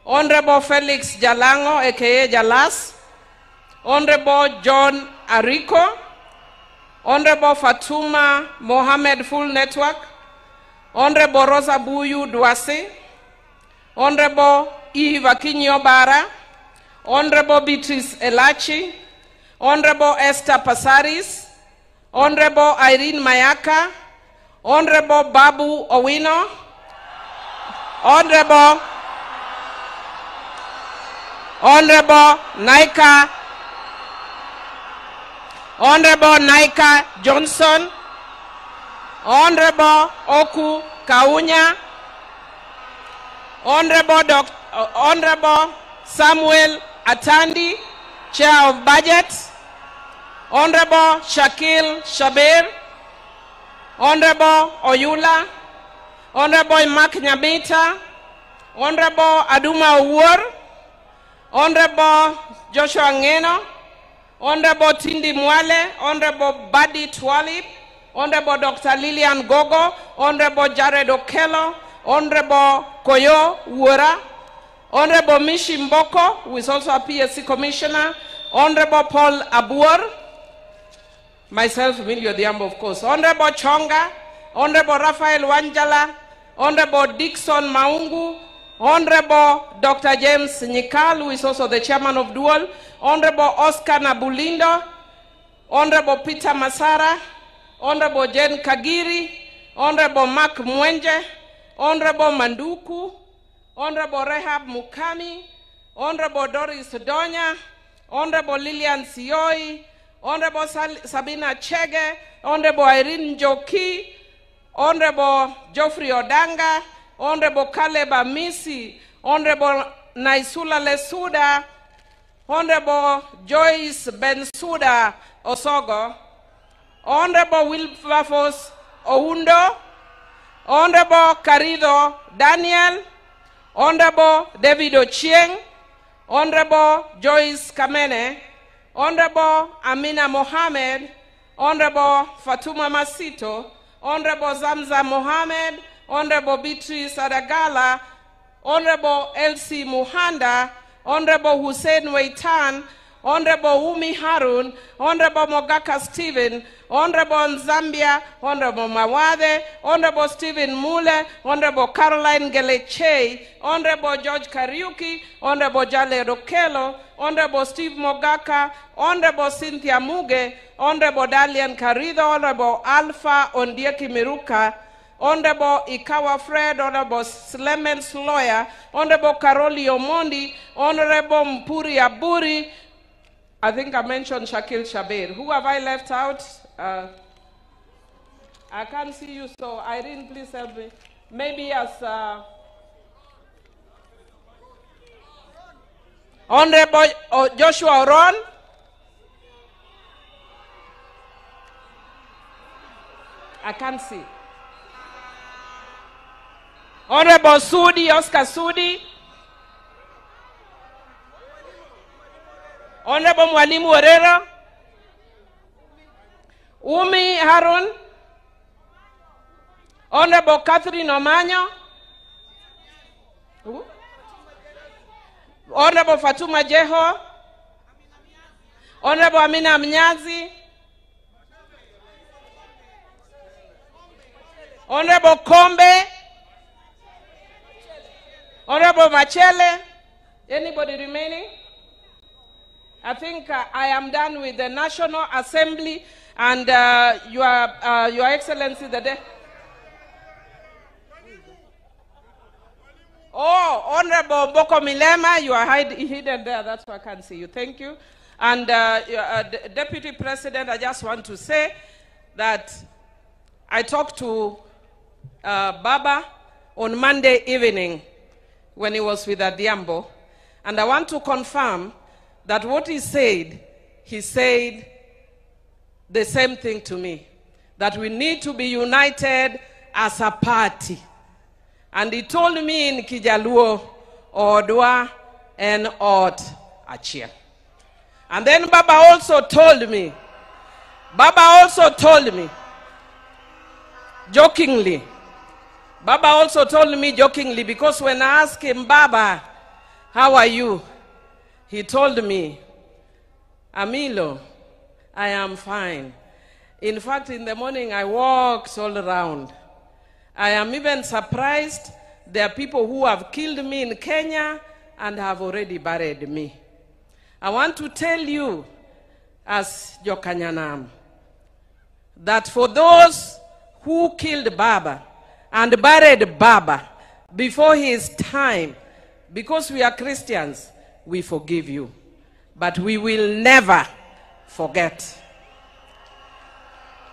Honorable Felix Jalango, aka Jalas, Honorable John Ariko, Honorable Fatuma Mohammed Full Network, Honorable Rosa Buyu Dwasi, Honorable Eve Akinyo Bara, Honorable Beatrice Elachi, Honorable Esther Pasaris, Honorable Irene Mayaka, Honorable Babu Owino, Honorable Naika Johnson, Honorable Oku Kaunya, Honorable Samuel Atandi, Chair of Budget, Honorable Shakil Shabir, Honorable Oyula, Honorable Mark Nyabita, Honorable Aduma Owuor, Honorable Joshua Ngeno, Honorable Tindi Mwale, Honorable Buddy Twalib, Honorable Dr. Lillian Gogo, Honorable Jared Okello, Honorable Koyo Wura, Honorable Mishi Mboko, who is also a PSC commissioner, Honorable Paul Abuor, myself, Emilio Odhiambo, of course, Honorable Chonga, Honorable Raphael Wanjala, Honorable Dixon Maungu, Honorable Dr. James Nyikal, who is also the chairman of Dual, Honorable Oscar Nabulindo, Honorable Peter Masara, Honorable Jen Kagiri, Honorable Mark Mwenje, Honorable Manduku, Honorable Rehab Mukami, Honorable Doris Donya, Honorable Lillian Sioi, Honorable Sabina Chege, Honorable Irene Njoki, Honorable Geoffrey Odanga, Honorable Caleb Amisi, Honorable Naisula Lesuda, Honorable Joyce Bensuda Osogo, Honorable Wilberforce Oundo, Honorable Carido Daniel, Honorable David Ochieng, Honorable Joyce Kamene, Honorable Amina Mohammed, Honorable Fatuma Masito, Honorable Zamza Mohammed, Honorable Beatrice Adagala, Honorable Elsie Muhanda, Honorable Hussein Waitan, Honorable Umi Harun, Honorable Mogaka Stephen, Honorable Zambia, Honorable Mawade, Honorable Stephen Mule, Honorable Caroline Geleche, Honorable George Kariuki, Honorable Jale Rokelo, Honorable Steve Mogaka, Honorable Cynthia Muge, Honorable Dalian Karido, Honorable Alpha Ondieki Miruka, Honorable Ikawa Fred, Honorable Clemens Lawyer, Honorable Karoli Omondi, Honorable Mpuri Aburi. I think I mentioned Shakil Shabir. Who have I left out? I can't see you, so Irene, please help me. Maybe as Honorable Joshua Oron. I can't see. Honorable Sudi, Oscar Sudi. Honorable Mwalimu Orera. Umi Harun. Honorable Catherine Omanyo. Honorable Fatuma Jeho. Honorable Amina Mnyazi. Honorable Kombe. Honorable Machele. Anybody remaining? I think I am done with the National Assembly and Your Excellency the day. Oh, Honorable Boko Milema, you are hidden there. That's why I can't see you. Thank you. And Deputy President, I just want to say that I talked to Baba on Monday evening when he was with Adiambo, and I want to confirm that what he said the same thing to me, that we need to be united as a party. And he told me in Kijaluo, Odwa, and Ot Achia. And then Baba also told me, jokingly, because when I asked him, Baba, how are you? He told me, Amilo, I am fine. In fact, in the morning I walked all around. I am even surprised there are people who have killed me in Kenya and have already buried me. I want to tell you, as Jokanyanam, that for those who killed Baba and buried Baba before his time, because we are Christians, we forgive you. But we will never forget.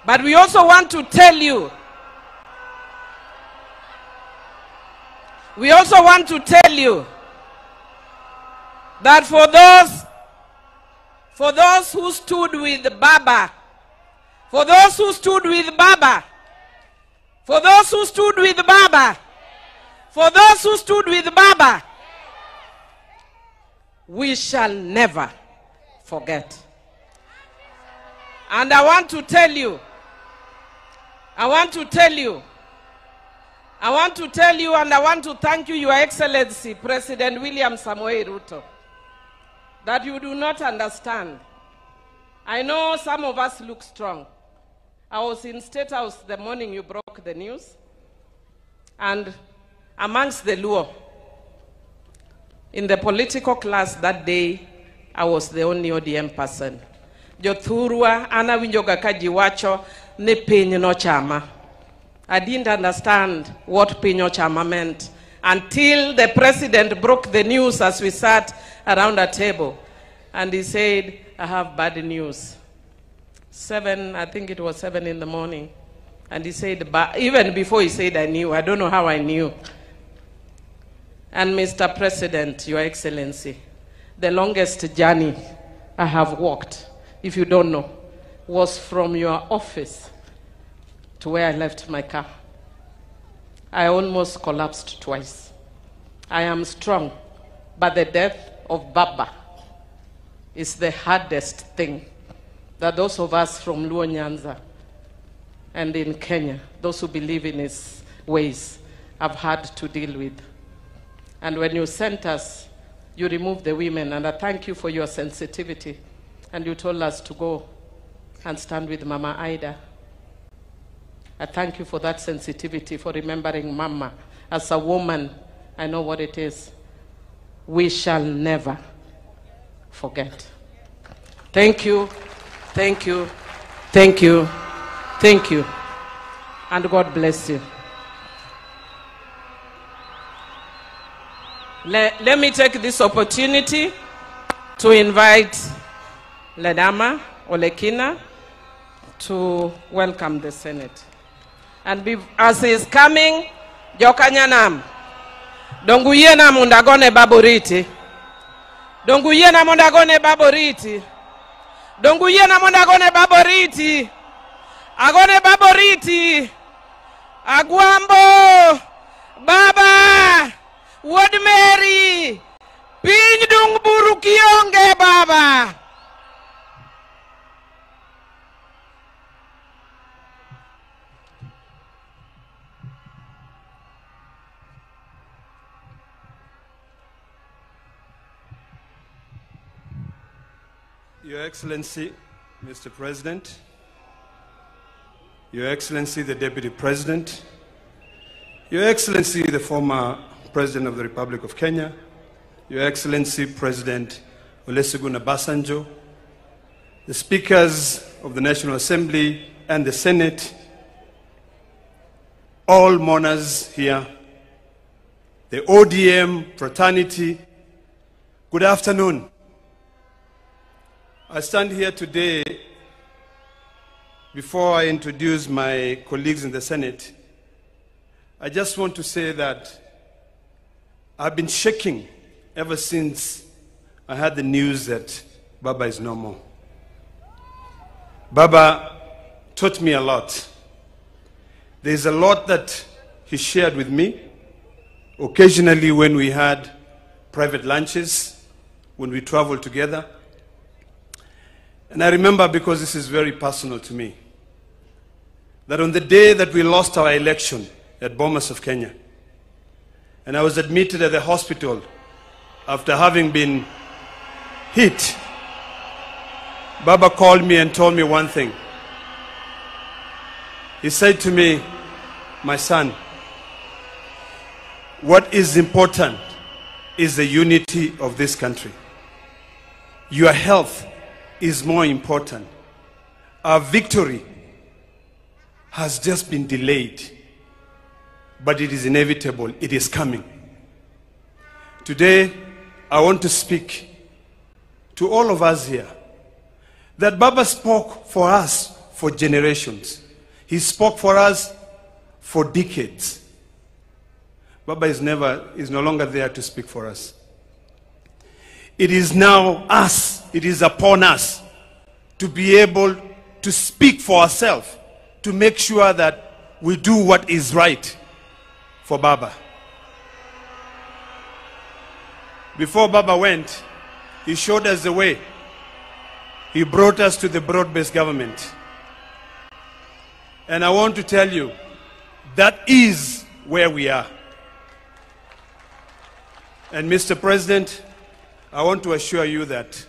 But we also want to tell you, that for those who stood with Baba, we shall never forget. And I want to tell you, and I want to thank you, Your Excellency, President William Samoei Ruto, that you do not understand. I know some of us look strong. I was in State House the morning you broke the news, and amongst the Luo, in the political class that day, I was the only ODM person. Jothurwa ana winjoga kajiwacho ne piny no chama. I didn't understand what piny no chama meant until the president broke the news as we sat around a table. And he said, I have bad news. I think it was 7 in the morning. And he said, even before he said I knew, I don't know how I knew. And Mr. President, Your Excellency, the longest journey I have walked, if you don't know, was from your office to where I left my car. I almost collapsed twice. I am strong, but the death of Baba is the hardest thing that those of us from Luo Nyanza and in Kenya, those who believe in his ways, have had to deal with. And when you sent us, you removed the women, and I thank you for your sensitivity. And you told us to go and stand with Mama Ida. I thank you for that sensitivity, for remembering Mama. As a woman, I know what it is. We shall never forget. Thank you, thank you, thank you, thank you, and God bless you. Let me take this opportunity to invite Ledama Olekina to welcome the Senate. And as he is coming, Jokanyanam, Donguyena Mundagone Baboriti, Donguyena Mundagone Baboriti, Donguyena Mundagone Baboriti, Agone Baboriti, Aguambo, Baba, Wod Mary, Piny Dung Buru Kionge Baba. Your Excellency, Mr. President, Your Excellency, the Deputy President, Your Excellency, the former President of the Republic of Kenya, Your Excellency, President Olusegun Obasanjo, the Speakers of the National Assembly and the Senate, all mourners here, the ODM fraternity, good afternoon. I stand here today before I introduce my colleagues in the Senate. I just want to say that I've been shaking ever since I had the news that Baba is no more. Baba taught me a lot. There's a lot that he shared with me. Occasionally when we had private lunches, when we traveled together. And I remember, because this is very personal to me, that on the day that we lost our election at Bomas of Kenya, and I was admitted at the hospital after having been hit, Baba called me and told me one thing. He said to me, my son, what is important is the unity of this country. Your health is more important. Our victory has just been delayed, but it is inevitable. It is coming. Today, I want to speak to all of us here that Baba spoke for us for generations. He spoke for us for decades. Baba is no longer there to speak for us. It is now us, it is upon us to be able to speak for ourselves, to make sure that we do what is right for Baba. Before Baba went, he showed us the way. He brought us to the broad-based government. And I want to tell you, that is where we are. And Mr. President, I want to assure you that,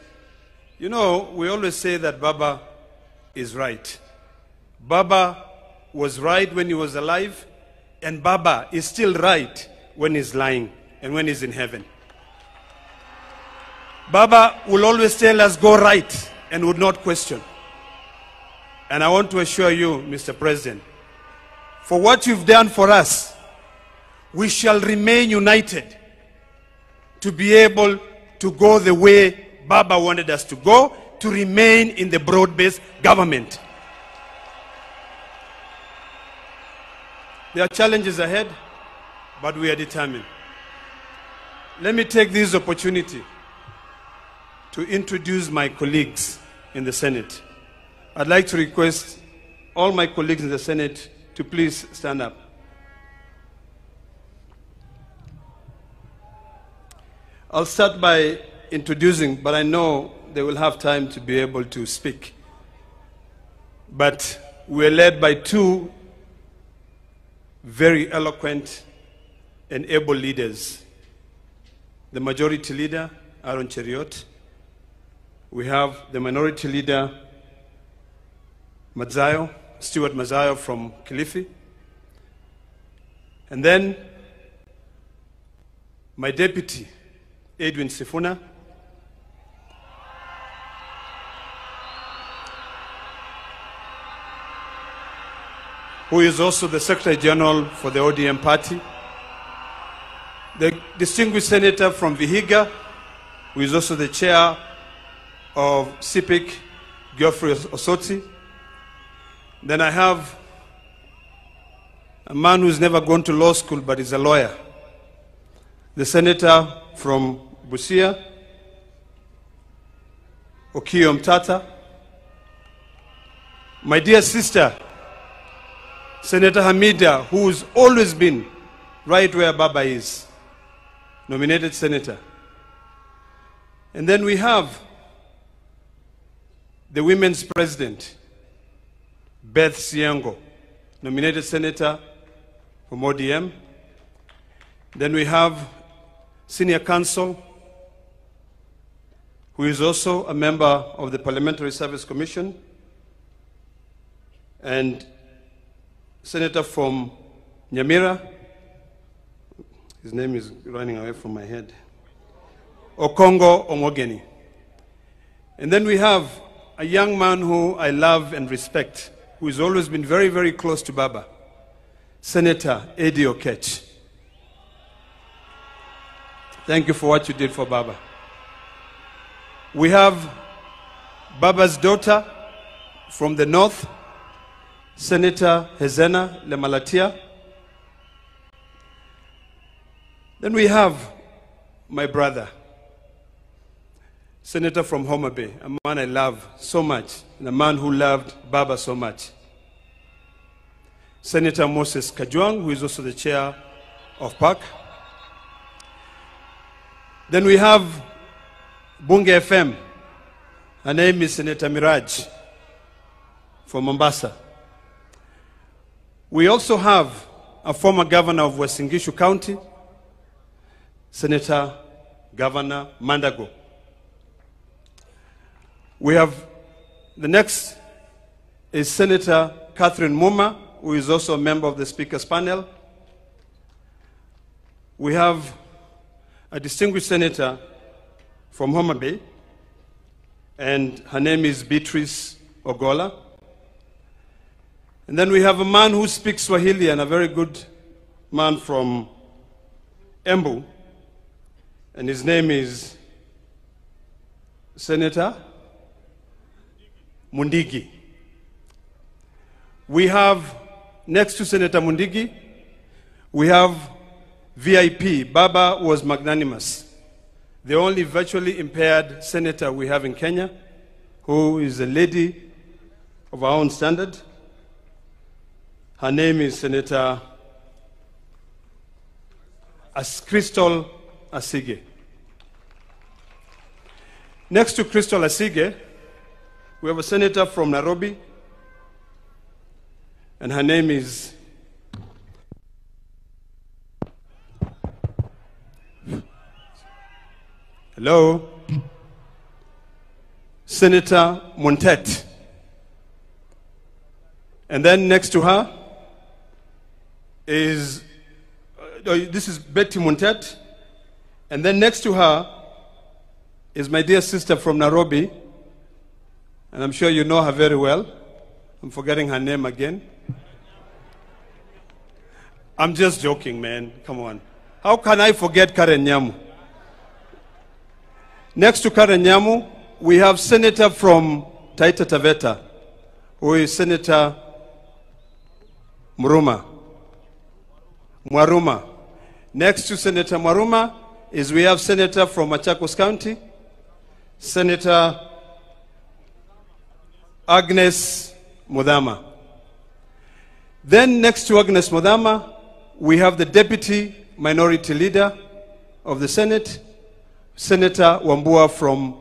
you know, we always say that Baba is right. Baba was right when he was alive, and Baba is still right when he's lying and when he's in heaven. Baba will always tell us, go right, and would not question. And I want to assure you, Mr. President, for what you've done for us, we shall remain united to be able to go the way Baba wanted us to go, to remain in the broad-based government. There are challenges ahead, but we are determined. let me take this opportunity to introduce my colleagues in the Senate. I'd like to request all my colleagues in the Senate to please stand up. I'll start by introducing, but I know they will have time to be able to speak. But we're led by two very eloquent and able leaders. The majority leader, Aaron Cheriot. We have the minority leader, Mazayo, Stuart Mazayo from Kilifi. And then my deputy, Edwin Sifuna. Who is also the Secretary General for the ODM party. The distinguished senator from Vihiga, who is also the chair of CIPIC, Geoffrey Osoti. Then I have a man who's never gone to law school but is a lawyer. The senator from Busia, Okiya Omtata. My dear sister, Senator Hamida, who's always been right where Baba is, nominated senator. And then we have the women's president, Beth Siango, nominated senator from ODM. Then we have senior counsel, who is also a member of the Parliamentary Service Commission, and senator from Nyamira, his name is running away from my head, Okongo Omogeni. And then we have a young man who I love and respect, who has always been very, very close to Baba, Senator Eddie Okech. Thank you for what you did for Baba. We have Baba's daughter from the north, Senator Hezena Lemalatia. Then we have my brother, Senator from Homa Bay, a man I love so much, and a man who loved Baba so much. Senator Moses Kajwang, who is also the chair of PAC. Then we have Bunge FM. Her name is Senator Miraj from Mombasa. We also have a former governor of Uasin Gishu County, Senator Governor Mandago. We have, the next is Senator Catherine Muma, who is also a member of the Speaker's panel. We have a distinguished senator from Homa Bay, and her name is Beatrice Ogola. And then we have a man who speaks Swahili, and a very good man from Embu, and his name is Senator Mundigi. We have, next to Senator Mundigi, we have VIP. Baba was magnanimous. The only virtually impaired senator we have in Kenya, who is a lady of our own standard. Her name is Senator Crystal Asige. Next to Crystal Asige, we have a senator from Nairobi, and her name is Senator Montet. And then next to her is, this is Betty Montet. And then next to her is my dear sister from Nairobi, and I'm sure you know her very well. I'm forgetting her name again. I'm just joking, man. Come on. How can I forget Karen Nyamu? Next to Karen Nyamu, we have Senator from Taita Taveta, who is Senator Mwaruma. Next to Senator Mwaruma is we have Senator from Machakos County, Senator Agnes Mudhama. Then next to Agnes Mudhama, we have the Deputy Minority Leader of the Senate, Senator Wambua from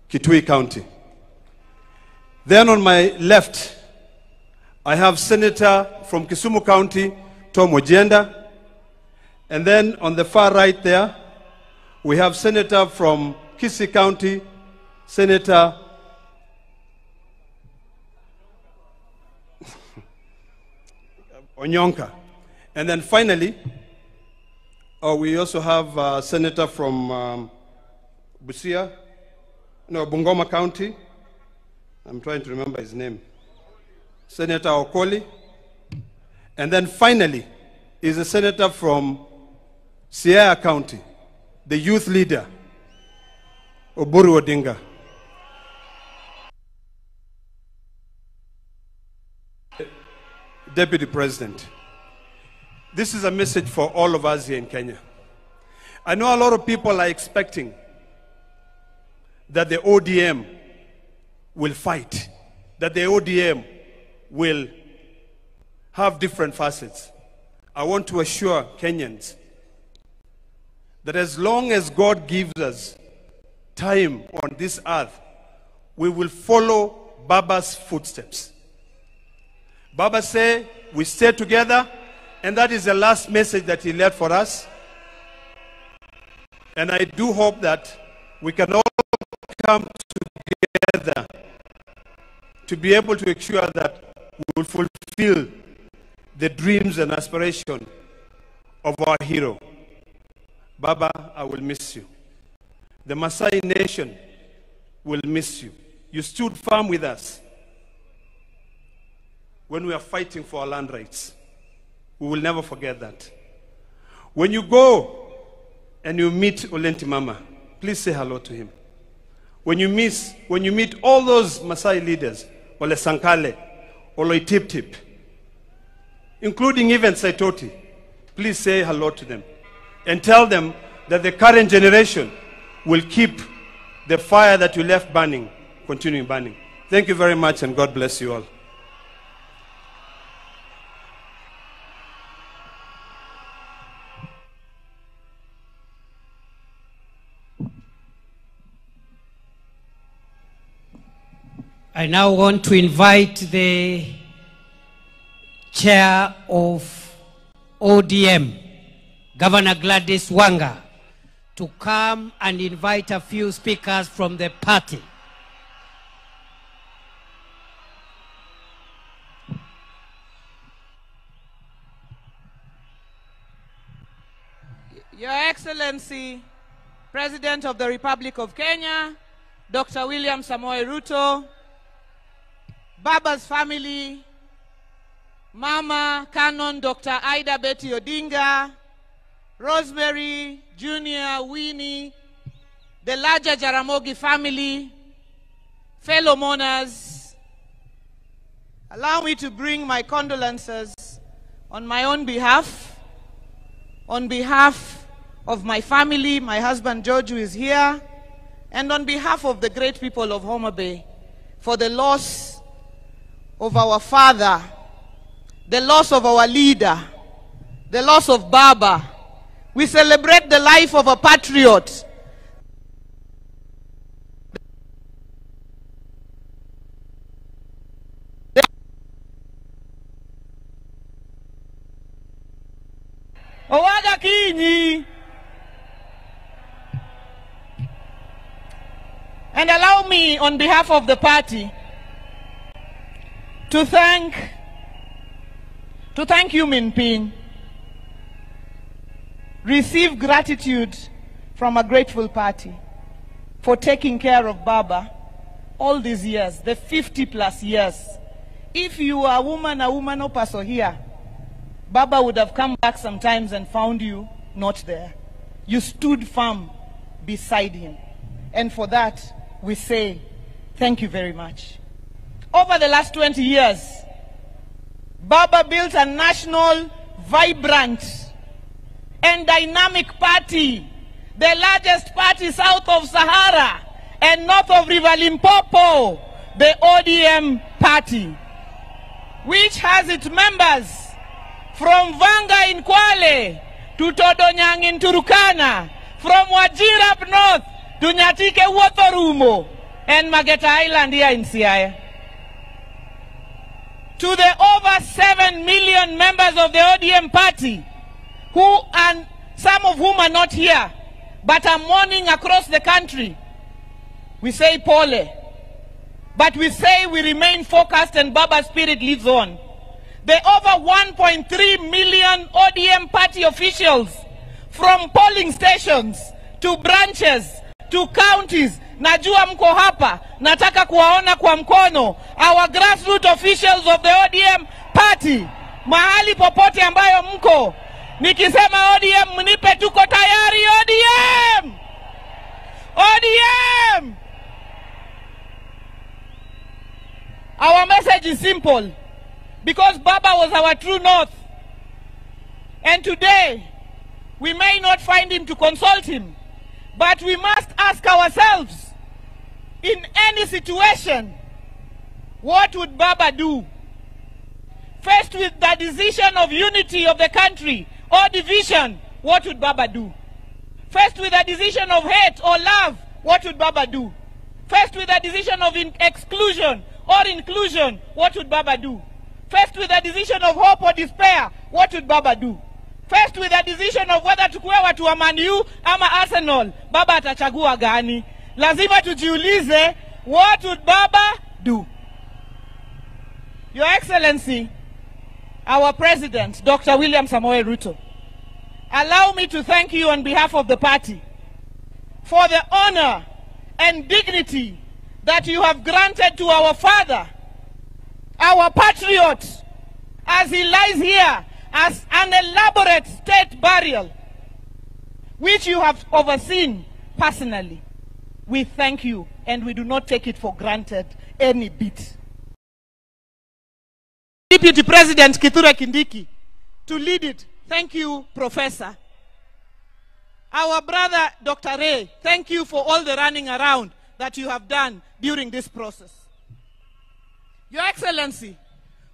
Kitui County. Then on my left, I have Senator from Kisumu County, Tom Ojenda. And then on the far right there, we have Senator from Kisii County, Senator Onyonka. And then finally, we also have a Senator from Bungoma County. I'm trying to remember his name. Senator Okoli. And then finally is a senator from Siaya County, the youth leader, Oburu Odinga. Deputy President, this is a message for all of us here in Kenya. I know a lot of people are expecting that the ODM will fight, that the ODM will have different facets. I want to assure Kenyans that as long as God gives us time on this earth, we will follow Baba's footsteps. Baba said, we stay together, and that is the last message that he left for us. And I do hope that we can all come together to be able to ensure that we will fulfill the dreams and aspirations of our hero. Baba, I will miss you. The Maasai nation will miss you. You stood firm with us when we are fighting for our land rights. We will never forget that. When you go and you meet Olenti Mama, please say hello to him. When you meet all those Maasai leaders, Ole Sankale, Ole Tip Tip, including even Saitoti, please say hello to them and tell them that the current generation will keep the fire that you left burning, continuing burning. Thank you very much, and God bless you all. I now want to invite the chair of ODM, Governor Gladys Wanga, to come and invite a few speakers from the party. Your Excellency, President of the Republic of Kenya, Dr. William Samoei Ruto, Baba's family, Mama Canon Dr. Ida Betty Odinga, Rosemary, Junior, Winnie, the larger Jaramogi family, fellow mourners, allow me to bring my condolences on my own behalf, on behalf of my family, my husband George, who is here, and on behalf of the great people of Homa Bay, for the loss of our father, the loss of our leader, the loss of Baba. We celebrate the life of a patriot. Owaga Kinyi. And allow me, on behalf of the party, to thank you, Min Ping. Receive gratitude from a grateful party for taking care of Baba all these years, the 50+ years. If you are a woman or person here, Baba would have come back sometimes and found you not there. You stood firm beside him. And for that, we say thank you very much. Over the last 20 years, Baba built a national, vibrant, and dynamic party the largest party south of Sahara and north of River Limpopo, the ODM party, which has its members from Vanga in Kwale to Todonyang in Turkana, from Wajir up north to Nyatike Wotorumo and Mageta Island here in Siaya. To the over 7 million members of the ODM party, who and some of whom are not here, but are mourning across the country, we say pole. But we say we remain focused and Baba's spirit lives on. The over 1.3 million ODM party officials, from polling stations to branches to counties, najua mko hapa, nataka kuwaona kwa mkono, our grassroots officials of the ODM party, mahali popote ambayo mko, nikisema ODM mnipe tuko tayari. ODM! ODM! Our message is simple, because Baba was our true north. And today, we may not find him to consult him, but we must ask ourselves, in any situation, what would Baba do? Faced with the decision of unity of the country or division, what would Baba do? Faced with the decision of hate or love, what would Baba do? Faced with the decision of exclusion or inclusion, what would Baba do? Faced with the decision of hope or despair, what would Baba do? Faced with the decision of whether tukue watu wa Man U ama Arsenal, Baba atachagua gani? Lazima tujiulize, what would Baba do? Your Excellency, our President, Dr. William Samoei Ruto, allow me to thank you on behalf of the party for the honor and dignity that you have granted to our father, our patriot, as he lies here as an elaborate state burial, which you have overseen personally. We thank you, and we do not take it for granted any bit. Deputy President Kithure Kindiki, to lead it. Thank you, Professor. Our brother, Dr. Ray, thank you for all the running around that you have done during this process. Your Excellency,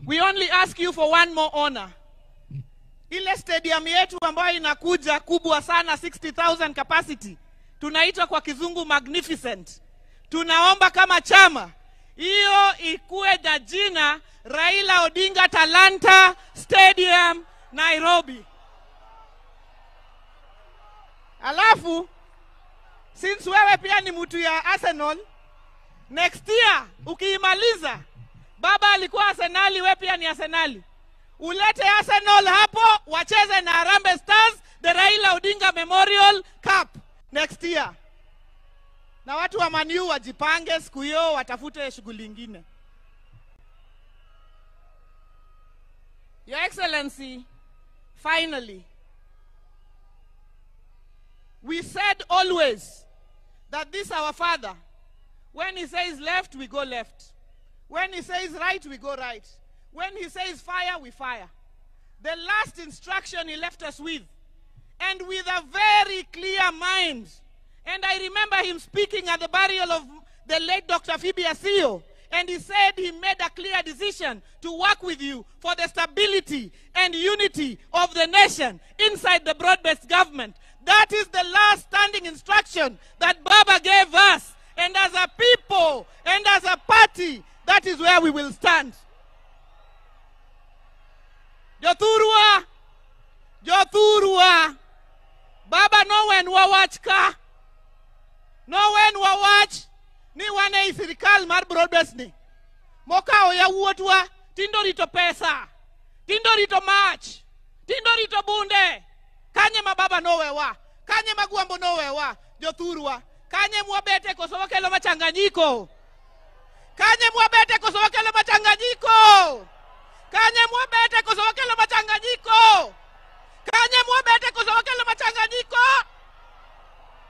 we only ask you for one more honor. Ile stadium yetu ambayo inakuja kubwa sana, 60,000 capacity, tunaita kwa kizungu magnificent. Tunaomba kama chama, hiyo ikuwe na jina Raila Odinga Talanta Stadium, Nairobi. Alafu, since wewe pia ni mtu ya Arsenal, next year, ukiimaliza, Baba alikuwa Arsenali, wewe pia ni Arsenali. Ulete Arsenal hapo, wacheze na Harambee Stars, the Raila Odinga Memorial Cup next year. Na watu wa Man U wajipange siku hiyo, watafute shughuli nyingine. Your Excellency, finally, we said always that this our father, when he says left, we go left. When he says right, we go right. When he says fire, we fire. The last instruction he left us with, and with a very clear mind. And I remember him speaking at the burial of the late Dr. Phoebe Asio, and he said he made a clear decision to work with you for the stability and unity of the nation inside the broad-based government. That is the last standing instruction that Baba gave us. And as a people and as a party, that is where we will stand. Jothurwa, Jothurwa, Baba no wen wawach ka, no wen wawach, ni wane isirikal mar broadbased ni. Moka oya wuotwa, tindo rito pesa, tindo rito mach, tindo rito bunde. Kanye mababa no wewa, kanye maguambo no wewa, Jothurwa, kanye mwabete kosowa kelo machanganyiko. Kanye mwabete kosowa kelo machanganyiko. Kanye mwabete kosowa kelo machanganyiko. Kanye mwabete kosowa kelo machanganyiko.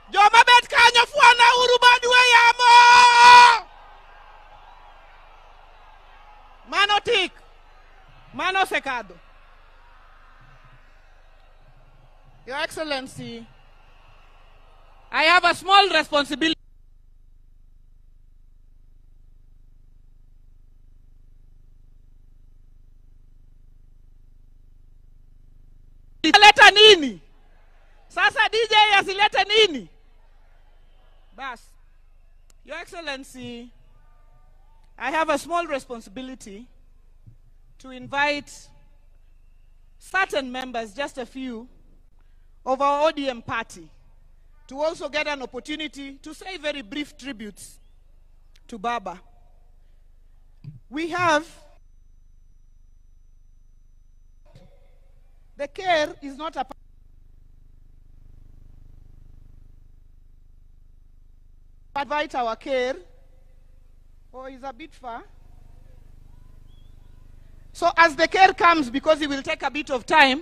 Joma bet kanye fuana urubadwe yamo. Mano tik, mano secado. Your Excellency, have a small responsibility. Leta nini? Sasa DJ asilete nini? Bas. Your Excellency, I have a small responsibility to invite certain members, just a few, of our ODM party to also get an opportunity to say very brief tributes to Baba. We have, the care is not a invite our care, or is a bit far. So as the care comes, because it will take a bit of time,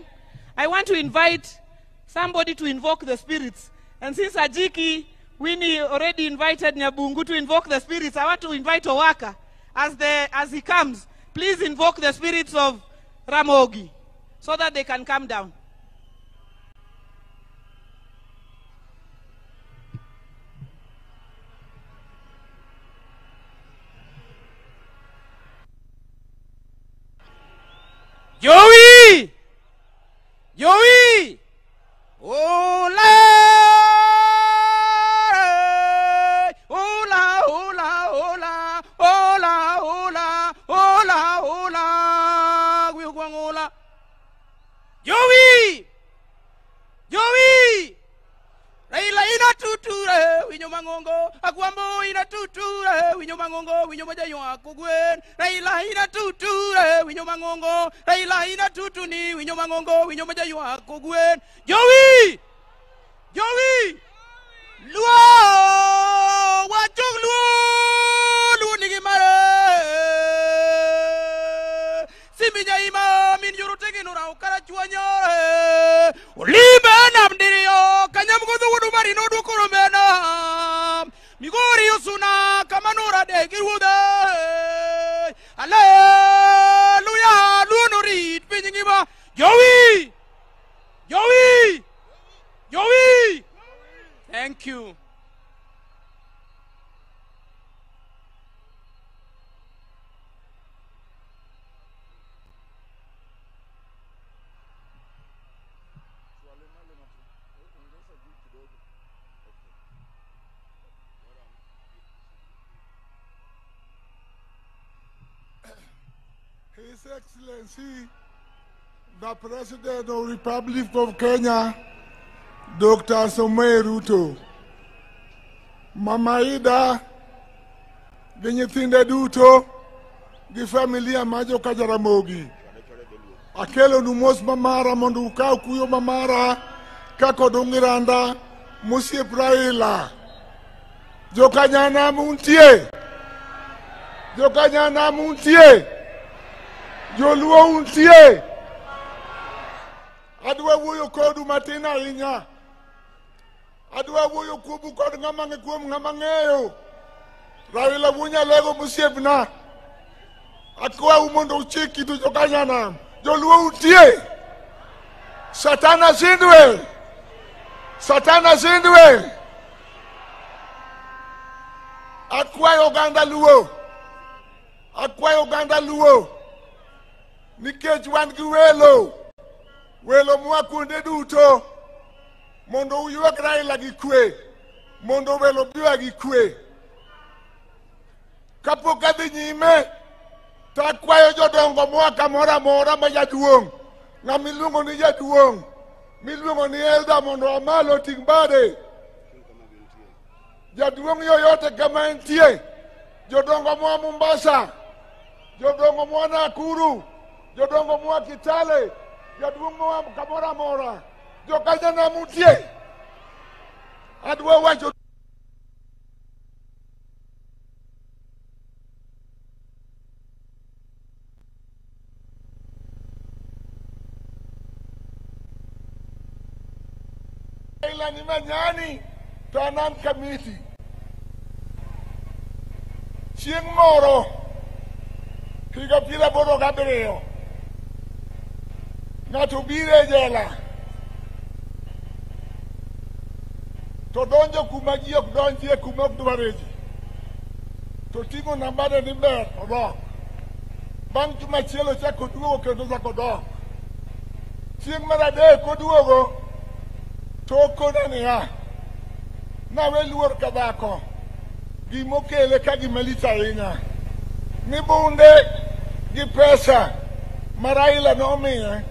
I want to invite somebody to invoke the spirits. And since Ajiki, Winnie already invited Nyabungu to invoke the spirits, I want to invite Owaka as he comes. Please invoke the spirits of Ramogi so that they can come down. Joey! Joey! Hola! Hola, hola, hola! Hola, hola! Hola, hola! Hola! Joey! Joey! Raila ina tuture, winyo mangongo, akwambo ina tuture, winyo mangongo, winyo majayo akugwen. Raila ina tuture, winyo mangongo, Raila ina tutuni, winyo mangongo, winyo majayo akugwen. Joey! Joey! Luo! Wachung luo! Luo nigimare! Siminya ima, min yurutegi nura ukara chuanyore. Olibe namdirio, kanyamgodu wudu marino dukuro mena. Migori usuna, kamanura de girude. Hallelujah, lunorit, pinyingima. Joey! Joey! Joey! Thank you. His Excellency, the President of the Republic of Kenya, Dr. Samoei Ruto, Mama Ida, Genyithinde duto, gi familia majo Jaramogi. Akelo numos mamara mondo ukaw kuyo mamara kako dungiranda musiep Raila. Jokanyana muntie. Jokanyana muntie. Joluo untie. Adwa wuyo kodu matina inya. Adwa wuyo kubu kodu ngamange kuom ngamangeyo. Raila wunya lego musiepna. Akwa umondo uchiki tu jokanyana. Joluo untie. Satana zindwe. Satana zindwe. Akwa Uganda luo. Akwa Uganda luo. Nikech wan gi welo. Welo mwa kuonde duto. Mondo uyuak Raila gi kwe. Mondo welo biwa gi kwe. Kapok adhi nyime, to akwayo jodongo mwa kamoro amora ma jaduong'. Ng'ama iluongo ni jaduong'. Miluongo ni elda mondo amalo ting' bade. Jaduong' yoyote kama entie. Jodongo mwa Mombasa. Jodongo mwa Nakuru. Jodongo mwa Kitale. Jaduong' mwa kamoro amora. Jokanyana mutie. Adwa wacho Raila ni manyani to anan kamiti. Chieng' moro higa 87 ng'ato biro e jela to donjo kuma ji ok donjie kuma ok dware ji, to ting'o nambane ni ber odok. Bang' juma achiel ochako duogo kendo ochako dok. Chieng' mar adek oduogo to okona niya, nawe luor ka dhako, gimokele ka gimalich ahinya, ni bunde gi pesa ma Raila nomiye,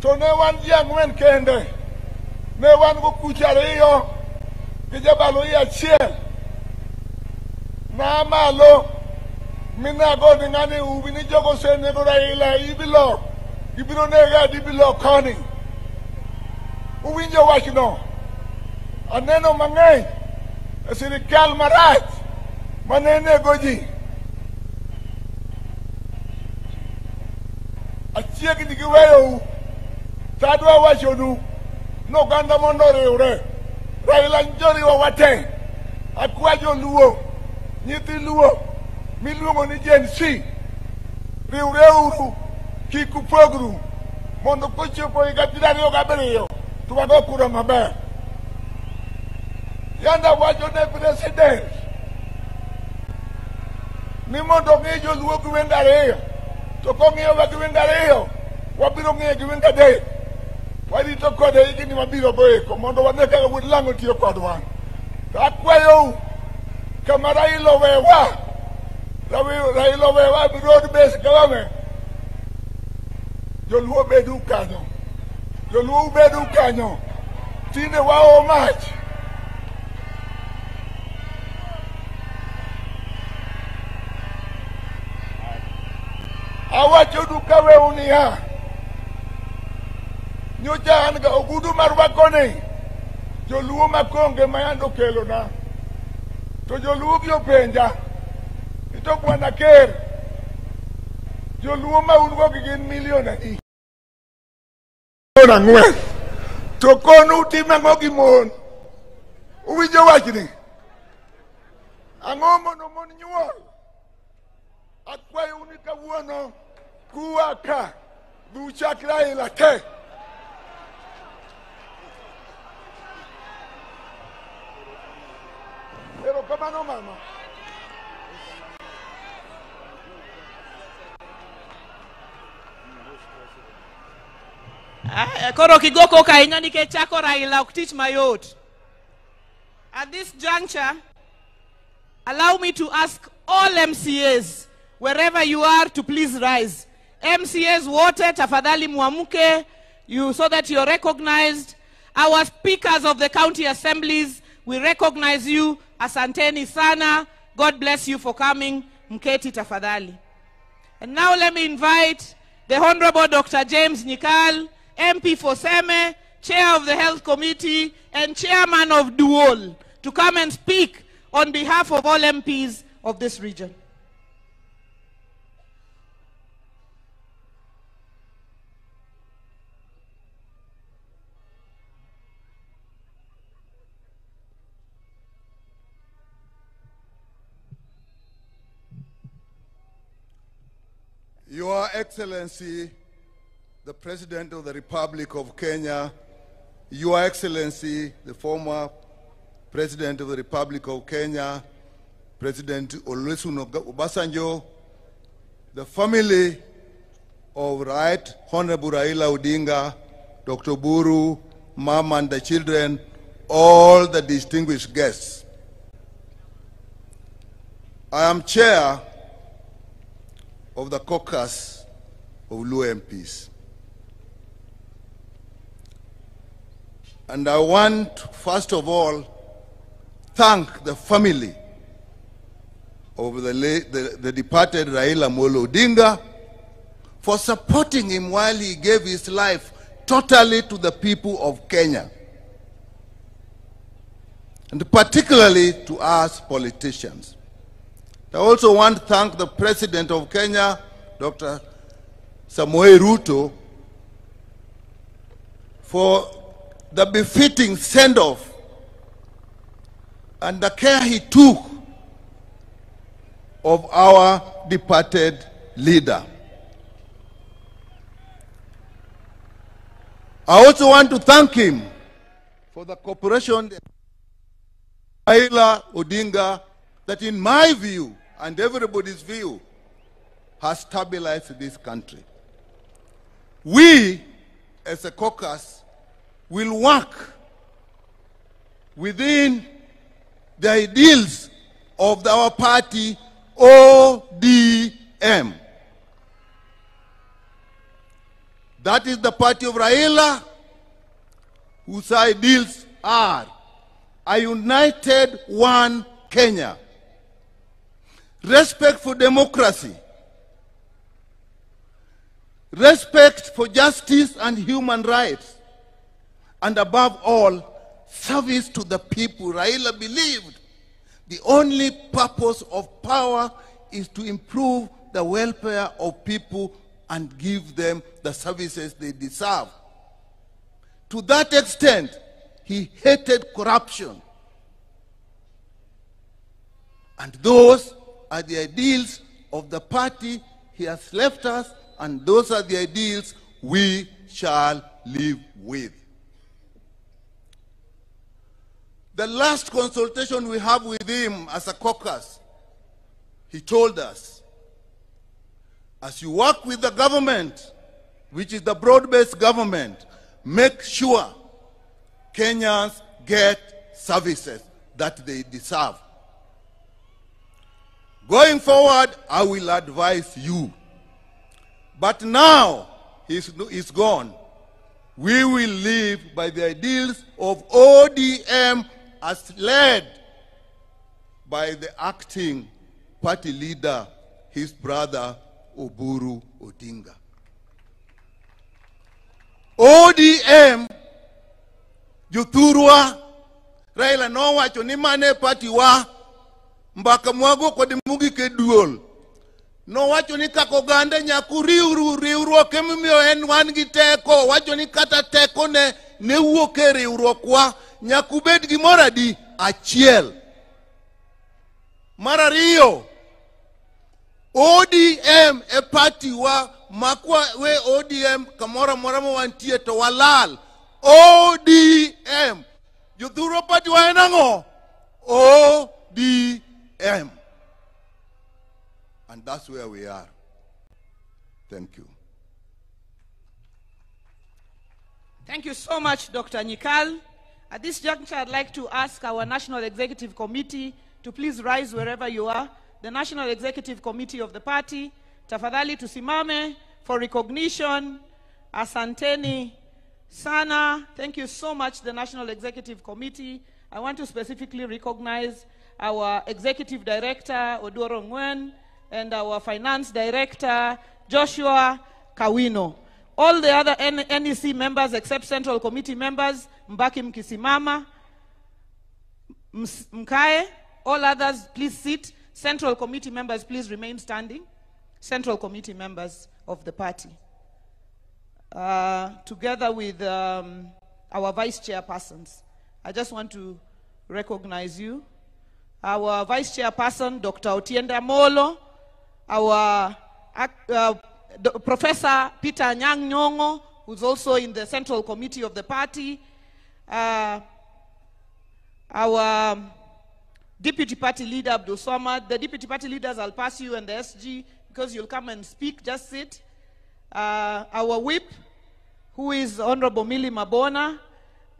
to ne wan ji 4 kende, ne wan go kuch 2 gi Jabaluyi 1. Na malo minago ni ng'ani ubi ni jogo senego Raila ibiro nega dibilo koni. Uwinjo wachno. Aneno mang'eny e sirikal marach manenego ji. Achiegni gi weyou, to adwa wachonu ni oganda mondo oriwre. Raila njoriwa wate, akwa joluo, nyithi luo miluongo ni Gen Z, riwreuru, kik upogru, mondo kochopo higa 2027 to wago kura maber. Yanda wacho ne president ni mondo ong'e joluo gi wenge 2, to kong'iyowa gi wenge 2, wabiro ng'eye gi wenge 3. Warito kode higni mabiro goeko mondo wane kaka Wuod Lang'o tiyo kodwa. To akwayou kama Raila owewa, Raila owewa broad based government, joluo bedu kanyo, joluo bedu kanyo, tinde wao mach. Awacho duka weu niya, nyocha an ga ogudu mar wakoni, joluo makonge mayando kelona, to joluo gi openja, ito Bwana Ker, joluo ma ungo gi gin milion adi. Ang'wen, to konu timang'o gi mon, uwinjo wachni, ang'o mondo mon nyuol, akwayo ni kawuono, kuwa ka, duchak Raila te. Pero kamano mama. Koro kigoko kainya nikech chako Raila ok tich mayot. At this juncture, allow me to ask all MCAs, wherever you are, to please rise. MCAs wote tafadhali muamuke, so that you're recognized. Our speakers of the county assemblies, we recognize you. Asanteni sana. God bless you for coming. Mketi tafadhali. And now let me invite the Honorable Dr. James Nyikal, MP for Seme, Chair of the Health Committee, and Chairman of Duol, to come and speak on behalf of all MPs of this region. Your Excellency, the President of the Republic of Kenya, Your Excellency, the former President of the Republic of Kenya, President Olusegun Obasanjo, the family of Right Honorable Raila Odinga, Dr. Buru, Mom and the children, all the distinguished guests. I am chair of the caucus of Luo MPs. And I want, first of all, thank the family of the departed Raila Molo Odinga for supporting him while he gave his life totally to the people of Kenya, and particularly to us politicians. I also want to thank the President of Kenya, Dr. Samoei Ruto, for the befitting send-off and the care he took of our departed leader. I also want to thank him for the cooperation Raila Odinga, that in my view and everybody's view has stabilized this country. We, as a caucus, will work within the ideals of our party, ODM. That is the party of Raila, whose ideals are a united one Kenya, respect for democracy, respect for justice and human rights, and above all, service to the people. Raila believed the only purpose of power is to improve the welfare of people and give them the services they deserve. To that extent, he hated corruption. And those are the ideals of the party he has left us, and those are the ideals we shall live with. The last consultation we have with him as a caucus, he told us, as you work with the government, which is the broad-based government, make sure Kenyans get services that they deserve. Going forward, I will advise you. But now he's gone. We will live by the ideals of ODM as led by the acting party leader, his brother, Oburu Odinga. ODM, Juthurwa, Raila no wacho ni mane party wa mbaka mwago kwa dimugi keduol. No wacho ni kako ganda nyaku riwruok emimiyo en wan gi teko, wacho ni kata teko ne wuok e riwruok wa nyaku bed gimoro adi achiel. Mar ariyo, ODM e party wa makwa we ODM kamora mora mo wantie to walal. ODM Juthurwa party wa en ang'o? ODM. And that's where we are. Thank you. Thank you so much, Dr. Nyikal. At this juncture, I'd like to ask our National Executive Committee to please rise wherever you are. The National Executive Committee of the party, tafadhali tusimame for recognition. Asanteni sana. Thank you so much, the National Executive Committee. I want to specifically recognize our Executive Director, Odoro Ngwen, and our Finance Director, Joshua Kawino. All the other NEC members except Central Committee members, mbaki mkisimama, mkae. All others, please sit. Central Committee members, please remain standing. Central Committee members of the party. Together with our Vice Chairpersons, I just want to recognize you. Our Vice Chairperson, Dr. Otiende Amolo, our Professor Peter Anyang' Nyong'o, who's also in the Central Committee of the party, our Deputy Party Leader, Abdul Somad. The Deputy Party Leaders, I'll pass you, and the SG, because you'll come and speak, just sit. Our Whip, who is Honorable Millie Mabona,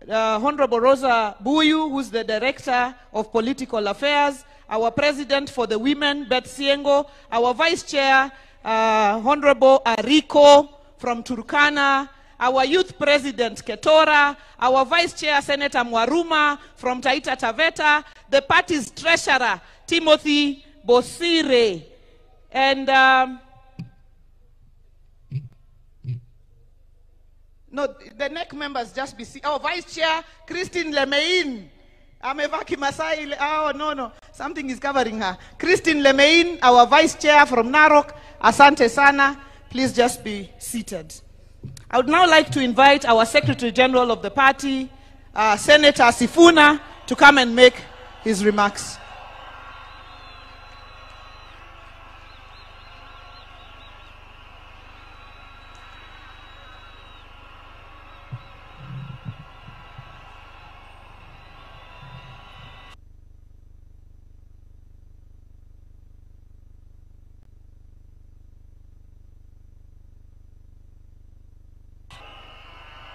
Honorable Rosa Buyu, who's the Director of Political Affairs, our President for the Women, Beth Siengo, our Vice Chair, Honorable Ariko from Turkana, our Youth President Ketora, our Vice Chair Senator Mwaruma from Taita Taveta, the party's Treasurer Timothy Bosire, and no, the NEC members just be our Vice Chair Christine Lemein. Amevaki Masai. Oh no, something is covering her. Christine Lemein, our Vice Chair from Narok. Asante sana. Please just be seated. I would now like to invite our Secretary General of the party, Senator Sifuna, to come and make his remarks.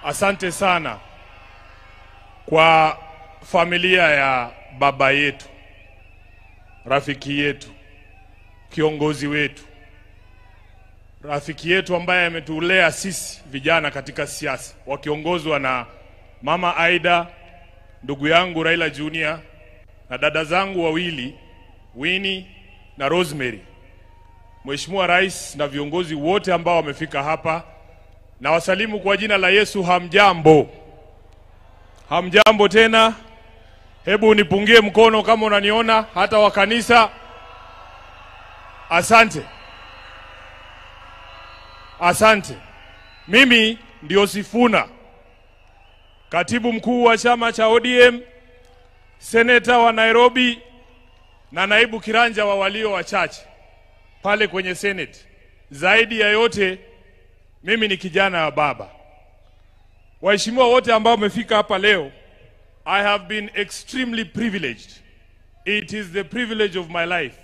Asante sana kwa familia ya baba yetu, rafiki yetu, kiongozi wetu, rafiki yetu ambaye ametulea sisi vijana katika siasa, wakiongozwa na Mama Aida, ndugu yangu Raila Junior, na dada zangu wawili Winnie na Rosemary. Mheshimiwa Rais na viongozi wote ambao wamefika hapa, na wasalimu kwa jina la Yesu. Hamjambo? Hamjambo tena? Hebu nipungie mkono kama unaniona, hata wa kanisa. Asante. Asante. Mimi ndio Sifuna, katibu mkuu wa chama cha ODM, seneta wa Nairobi na naibu kiranja wa walio wachache pale kwenye Senate. Zaidi ya yote, mimi ni kijana wa baba. Waheshimiwa wote ambao wamefika hapa leo, I have been extremely privileged. It is the privilege of my life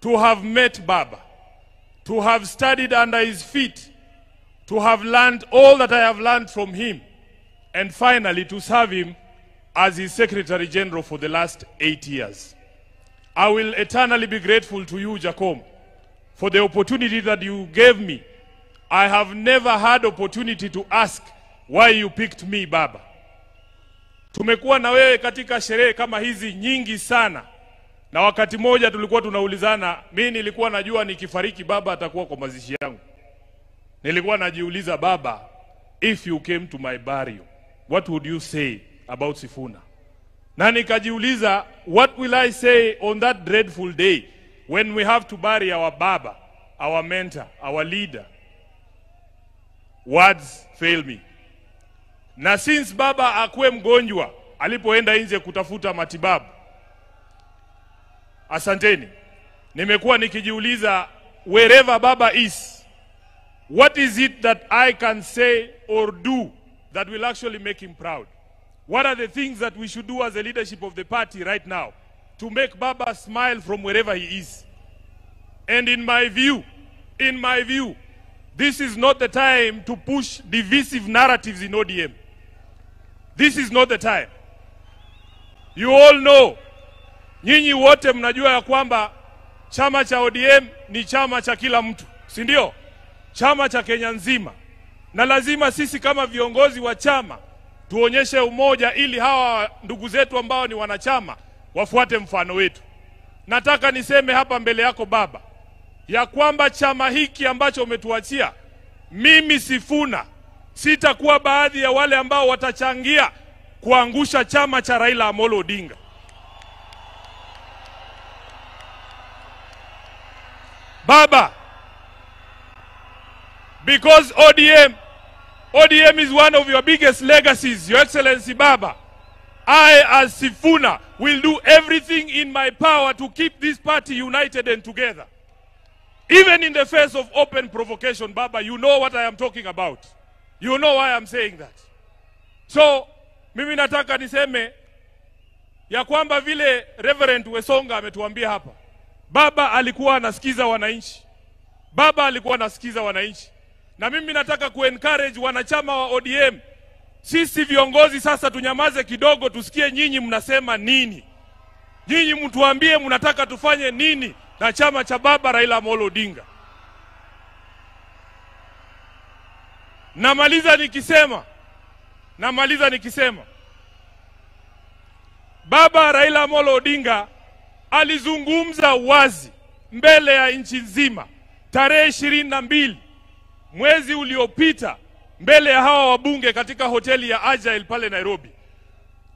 to have met Baba, to have studied under his feet, to have learned all that I have learned from him, and finally to serve him as his Secretary General for the last 8 years. I will eternally be grateful to you, Jacom, for the opportunity that you gave me. I have never had opportunity to ask why you picked me, Baba. Tumekuwa na wewe katika sherehe kama hizi nyingi sana, na wakati moja tulikuwa tunaulizana, mimi nilikuwa najua nikifariki Baba atakuwa kwa mazishi yangu. Nilikuwa najiuliza, Baba, if you came to my burial, what would you say about Sifuna? Na nikajiuliza, what will I say on that dreadful day when we have to bury our Baba, our mentor, our leader? Words fail me. Na since Baba akuwe mgonjwa alipoenda nje kutafuta matibabu, asanteni, nimekuwa nikijiuliza, wherever Baba is, what is it that I can say or do that will actually make him proud? What are the things that we should do as a leadership of the party right now to make Baba smile from wherever he is? And in my view, this is not the time to push divisive narratives in ODM. This is not the time. You all know, nyinyi wote mnajua ya kwamba chama cha ODM ni chama cha kila mtu, si ndio? Chama cha Kenya nzima. Na lazima sisi kama viongozi wa chama tuonyeshe umoja ili hawa ndugu zetu ambao ni wanachama wafuate mfano wetu. Nataka niseme hapa mbele yako Baba, ya kwamba chama hiki ambacho umetuachia, mimi Sifuna sitakuwa baadhi ya wale ambao watachangia kuangusha chama cha Raila Amolo Odinga. Baba, because ODM is one of your biggest legacies, Your Excellency Baba, I as Sifuna will do everything in my power to keep this party united and together. Even in the face of open provocation, Baba, you know what I am talking about. You know why I'm saying that. So, mimi nataka niseme ya kwamba vile Reverend Wesonga ametuambia hapa, Baba alikuwa anasikiza wananchi. Baba alikuwa anasikiza wananchi. Na mimi nataka kuencourage wanachama wa ODM. Sisi viongozi sasa tunyamaze kidogo, tusikie nyinyi mnasema nini. Nyinyi mtuambie mnataka tufanye nini na chama cha Baba Raila Amolo Odinga. Namaliza nikisema Baba Raila Amolo Odinga alizungumza wazi mbele ya nchi nzima tarehe 22 mwezi uliopita mbele ya hawa wabunge katika hoteli ya Agile pale Nairobi.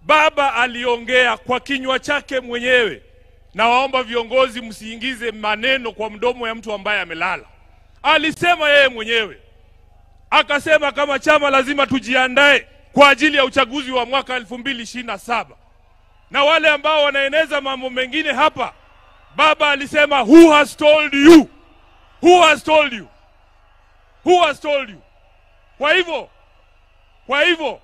Baba aliongea kwa kinywa chake mwenyewe, na waomba viongozi msiingize maneno kwa mdomo ya mtu ambaye amelala. Alisema yeye mwenyewe, akasema kama chama lazima tujiandae kwa ajili ya uchaguzi wa mwaka 2027. Na wale ambao wanaeneza mambo mengine hapa, Baba alisema, who has told you? Who has told you? Who has told you? Kwa hivyo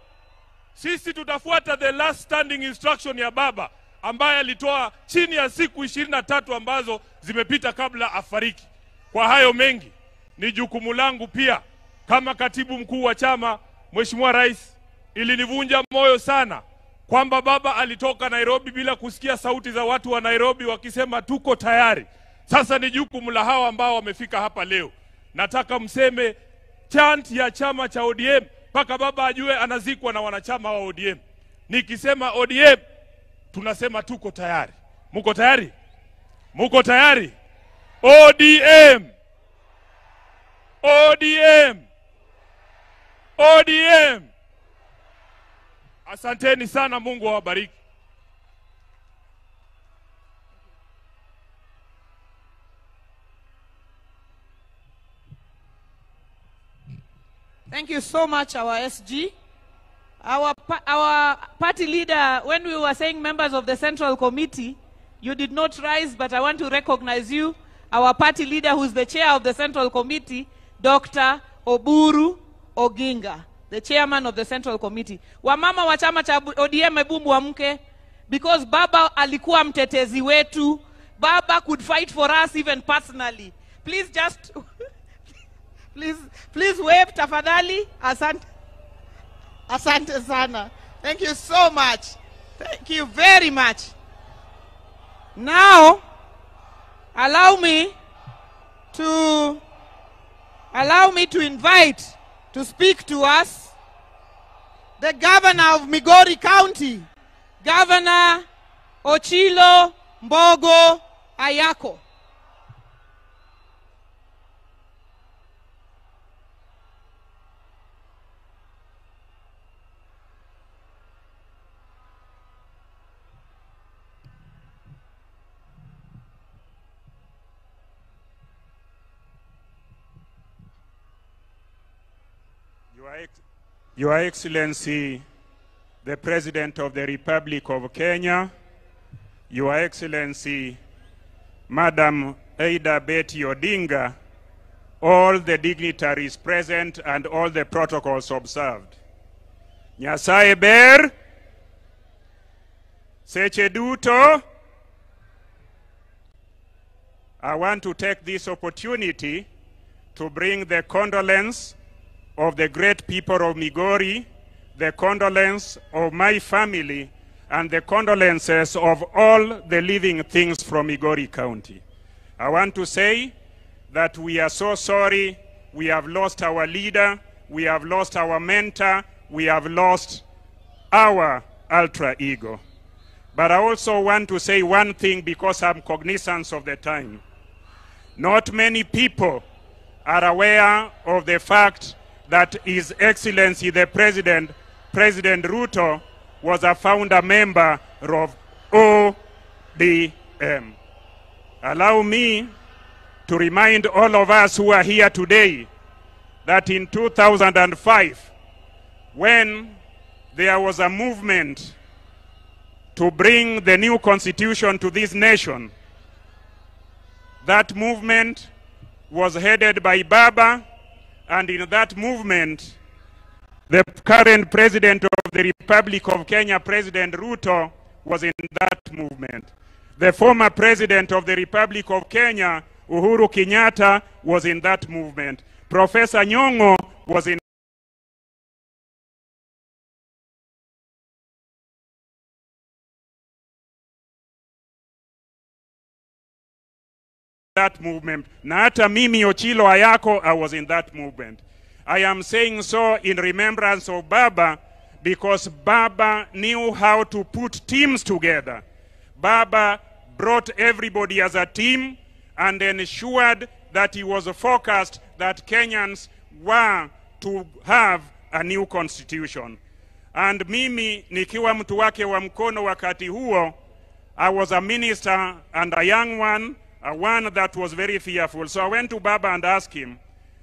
sisi tutafuata the last standing instruction ya Baba ambaye alitoa chini ya siku 23 ambazo zimepita kabla afariki. Kwa hayo mengi, ni jukumu langu pia kama katibu mkuu wa chama Mheshimiwa Rais, ilinivunja moyo sana kwamba baba alitoka Nairobi bila kusikia sauti za watu wa Nairobi wakisema tuko tayari. Sasa ni jukumu la hawa ambao wamefika hapa leo. Nataka mseme chant ya chama cha ODM mpaka baba ajue anazikwa na wanachama wa ODM. Nikisema ODM tunasema tuko tayari. Muko tayari? Muko tayari? ODM! ODM! ODM! Asanteni sana, Mungu awabariki. Thank you so much, our SG. Our party leader, when we were saying members of the Central Committee, you did not rise, but I want to recognize you. Our party leader, who is the chair of the Central Committee, Dr. Oburu Oginga, the chairman of the Central Committee. Wamama wa chama cha ODM ebu muamke, because Baba alikuwa mtetezi wetu. Baba could fight for us even personally. Please just... Please wave tafadhali. Asante sana. Thank you so much. Thank you very much. Now, allow me to invite to speak to us the governor of Migori County, Governor Ochilo Mbogo Ayako. Your Excellency, the President of the Republic of Kenya, Your Excellency, Madam Aida Betty Odinga, all the dignitaries present and all the protocols observed. Nyasaye ber, seche duto. I want to take this opportunity to bring the condolence of the great people of Migori, the condolence of my family, and the condolences of all the living things from Migori County. I want to say that we are so sorry. We have lost our leader, we have lost our mentor, we have lost our alter ego. But I also want to say one thing, because I'm cognizant of the time. Not many people are aware of the fact that His Excellency the President Ruto, was a founder member of ODM. Allow me to remind all of us who are here today that in 2005, when there was a movement to bring the new constitution to this nation, that movement was headed by Baba, and in that movement, the current President of the Republic of Kenya, President Ruto, was in that movement. The former President of the Republic of Kenya, Uhuru Kenyatta, was in that movement. Professor Nyong'o was in that movement. Na hata mimi Ochilo Ayako, I was in that movement. I am saying so in remembrance of Baba, because Baba knew how to put teams together. Baba brought everybody as a team and ensured that he was focused that Kenyans were to have a new constitution. And mimi nikiwa mtu wake wa mkono wakati huo, I was a minister and a young one, one that was very fearful. So I went to Baba and asked him,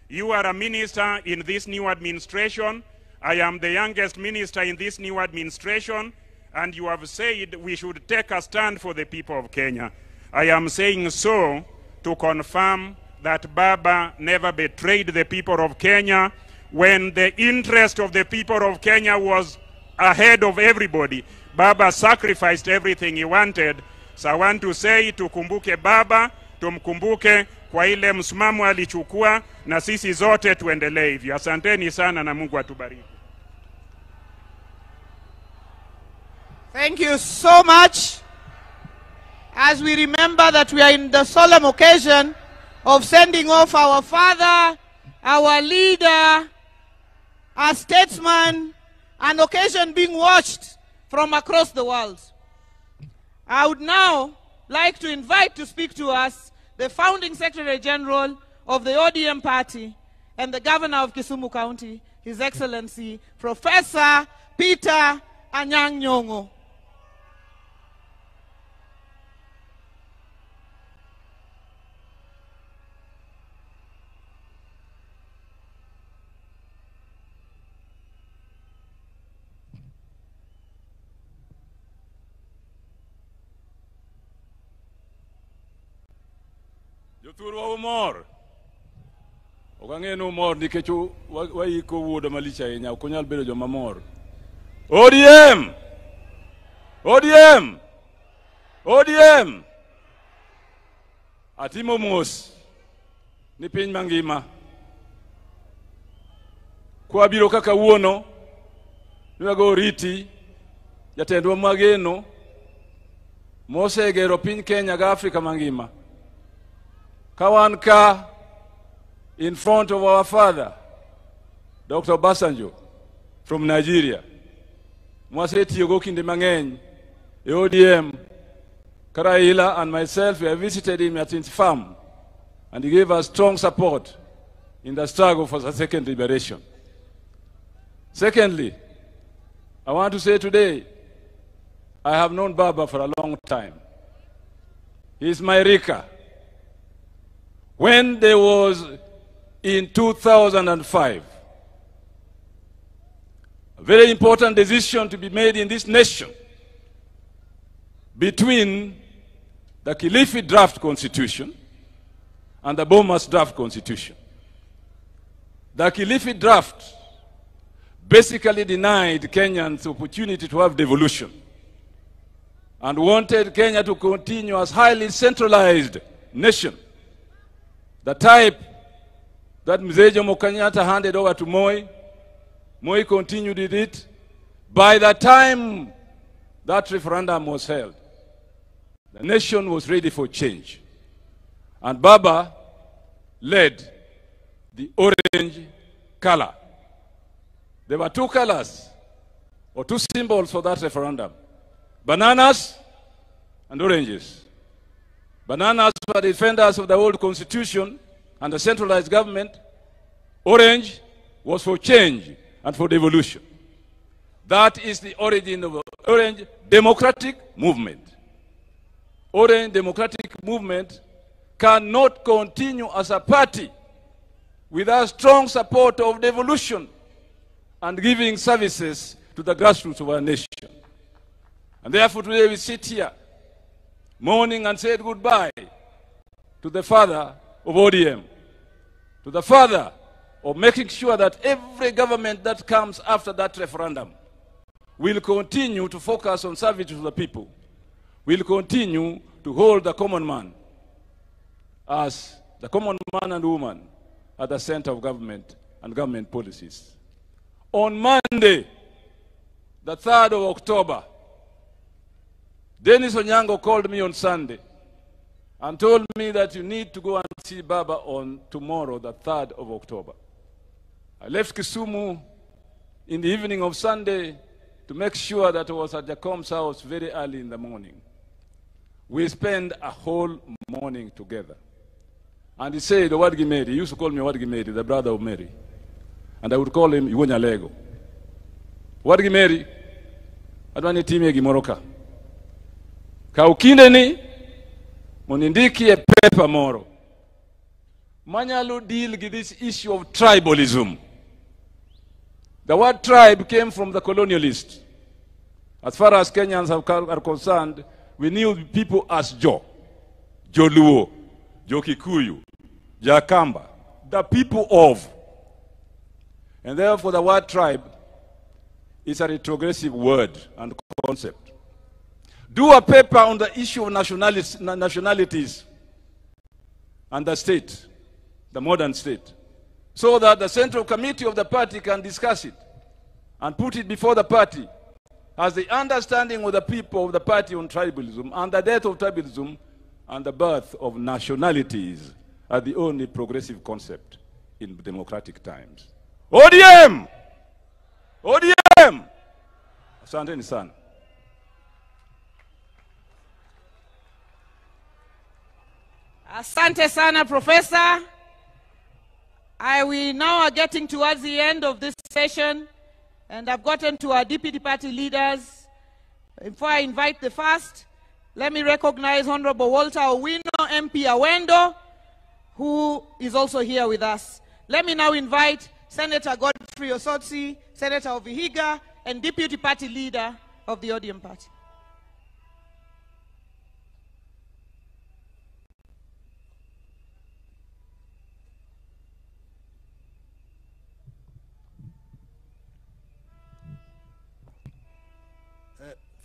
you are a minister in this new administration. I am the youngest minister in this new administration. And you have said we should take a stand for the people of Kenya. I am saying so to confirm that Baba never betrayed the people of Kenya when the interest of the people of Kenya was ahead of everybody. Baba sacrificed everything he wanted. So I want to say, tukumbuke Baba, tumkumbuke kwa ile msimamo alichukua, na sisi zote tuendelee hivyo. Asanteni sana na Mungu atubariki. Thank you so much. As we remember that we are in the solemn occasion of sending off our father, our leader, our statesman, an occasion being watched from across the world. I would now like to invite to speak to us the founding Secretary General of the ODM party and the Governor of Kisumu County, His Excellency Professor Peter Anyang' Nyong'o. Jothurwa umor. Okang'eno umor nikech waiko wuodo malich ahinya, ok onyal bedo joma mor. ODM! ODM! ODM! Atimo mos ni piny mangima. Kwa biro kaka wuono, niwago riti, jatendwa mageno, mosegero piny Kenya ga Afrika mangima. Kawanka in front of our father, Dr. Basanjo from Nigeria. Mwasetiyogo kinde mang'eny, ODM, Karaila and myself, we have visited him at his farm, and he gave us strong support in the struggle for the second liberation. Secondly, I want to say today, I have known Baba for a long time. He is my Rika. When there was in 2005, a very important decision to be made in this nation between the Kilifi draft constitution and the Bomas draft constitution. The Kilifi draft basically denied Kenyans the opportunity to have devolution and wanted Kenya to continue as highly centralized nation. The type that Mzee Jomo Kenyatta handed over to Moi, Moi continued with it. By the time that referendum was held, the nation was ready for change. And Baba led the orange color. There were two colors, or two symbols for that referendum: bananas and oranges. Bananas were defenders of the old constitution and the centralized government. Orange was for change and for devolution. That is the origin of the Orange Democratic Movement. Orange Democratic Movement cannot continue as a party without strong support of devolution and giving services to the grassroots of our nation. And therefore today we sit here mourning and said goodbye to the father of ODM, to the father of making sure that every government that comes after that referendum will continue to focus on service to the people, will continue to hold the common man as the common man and woman at the center of government and government policies. On Monday, the 3rd of October, Dennis Onyango called me on Sunday and told me that you need to go and see Baba on tomorrow, the 3rd of October. I left Kisumu in the evening of Sunday to make sure that I was at Jacom's house very early in the morning. We spent a whole morning together. And he said, Owadgi Mary, he used to call me Owadgi Mary, the brother of Mary. And I would call him Iwonya Lego. Owadgi Mary, adwani time gimoroka. Kaukinde ni, monindiki e pepa moro. Manyalo deal with this issue of tribalism. The word tribe came from the colonialists. As far as Kenyans are concerned, we knew people as Jo, Jo Luo, Jo Kikuyu, Jakamba, the people of. And therefore the word tribe is a retrogressive word and concept. Do a paper on the issue of nationalities and the state, the modern state, so that the central committee of the party can discuss it and put it before the party has the understanding of the people of the party on tribalism and the death of tribalism and the birth of nationalities are the only progressive concept in democratic times. ODM! ODM! Asanteni sana. Asante sana, Professor. We now are getting towards the end of this session, and I've gotten to our deputy party leaders. Before I invite the first, let me recognize Honorable Walter Owino, MP Awendo, who is also here with us. Let me now invite Senator Godfrey Osotsi, Senator of Vihiga, and deputy party leader of the ODM party.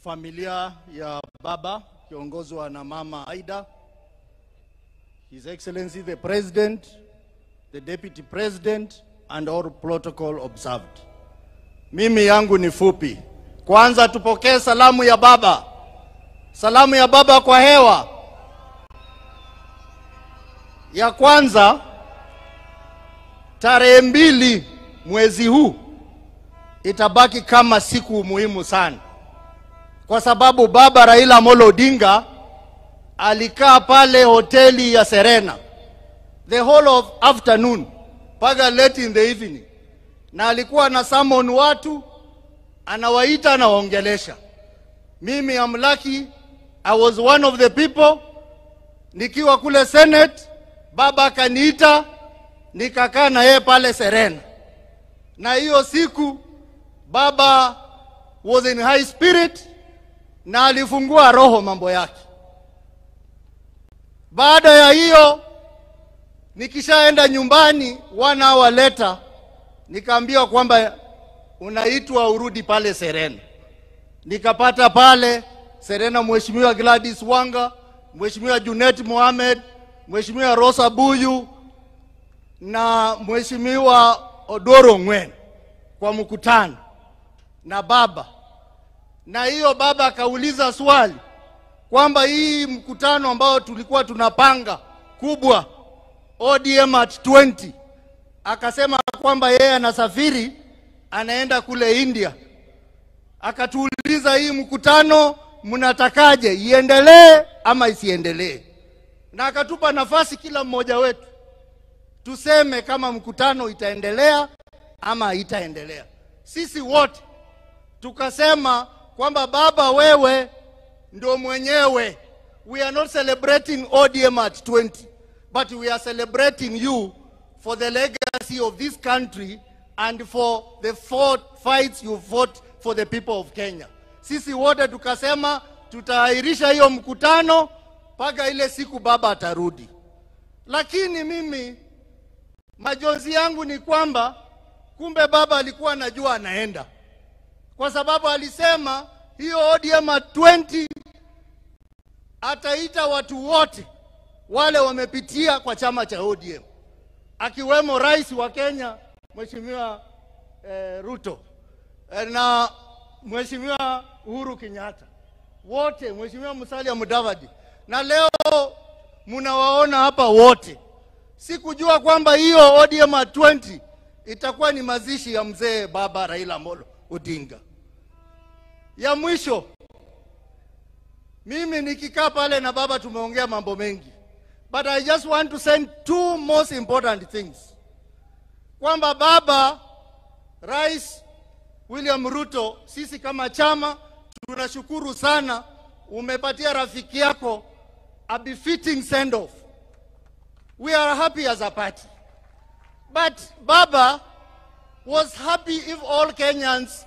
Familia ya baba kiongozwa na mama Aida, His Excellency the President, the Deputy President, and all protocol observed. Mimi yangu ni fupi. Kwanza tupokee salamu ya baba. Salamu ya baba kwa hewa. Ya kwanza, tarehe 2 mwezi huu itabaki kama siku muhimu sana. Kwa sababu baba Raila Amolo Odinga alikaa pale hoteli ya Serena the whole of afternoon mpaka late in the evening, na alikuwa na summon watu, anawaita na waongelesha. Mimi am lucky, I was one of the people. Nikiwa kule Senate, baba akaniita, nikakaa na yeye pale Serena, na hiyo siku baba was in high spirit na alifungua roho mambo yake. Baada ya hiyo, nikishaenda nyumbani 1 hour later, nikaambiwa kwamba unaitwa urudi pale Serena. Nikapata pale Serena Mheshimiwa Gladys Wanga, Mheshimiwa Junet Mohamed, Mheshimiwa Rosa Buyu na Mheshimiwa Odoro Ngwen kwa mkutano na baba. Na hiyo baba akauliza swali kwamba hii mkutano ambao tulikuwa tunapanga kubwa ODM at 20, akasema kwamba yeye anasafiri anaenda kule India. Akatuuliza hii mkutano mnatakaje, iendelee ama isiendelee? Na akatupa nafasi kila mmoja wetu tuseme kama mkutano itaendelea ama haitaendelea. Sisi wote tukasema kwamba baba, wewe ndio mwenyewe. We are not celebrating ODM at 20, but we are celebrating you for the legacy of this country and for the fights you fought for the people of Kenya. Sisi wote tukasema tutaahirisha hiyo mkutano mpaka ile siku baba atarudi. Lakini mimi majonzi yangu ni kwamba kumbe baba alikuwa anajua anaenda, kwa sababu alisema hiyo ODM at 20 ataita watu wote wale wamepitia kwa chama cha ODM, akiwemo rais wa Kenya Mheshimiwa Ruto na Mheshimiwa Uhuru Kenyatta, wote, Mheshimiwa Musalia Mudavadi, na leo mnawaona hapa wote. Sikujua kwamba hiyo ODM at 20 itakuwa ni mazishi ya mzee baba Raila Amolo Odinga. Ya mwisho, mimi nikikaa pale na baba tumeongea mambo mengi, but I just want to send 2 most important things. Kwamba baba Rais William Ruto, sisi kama chama tunashukuru sana umepatia rafiki yako a befitting send off. We are happy as a party, but baba was happy if all Kenyans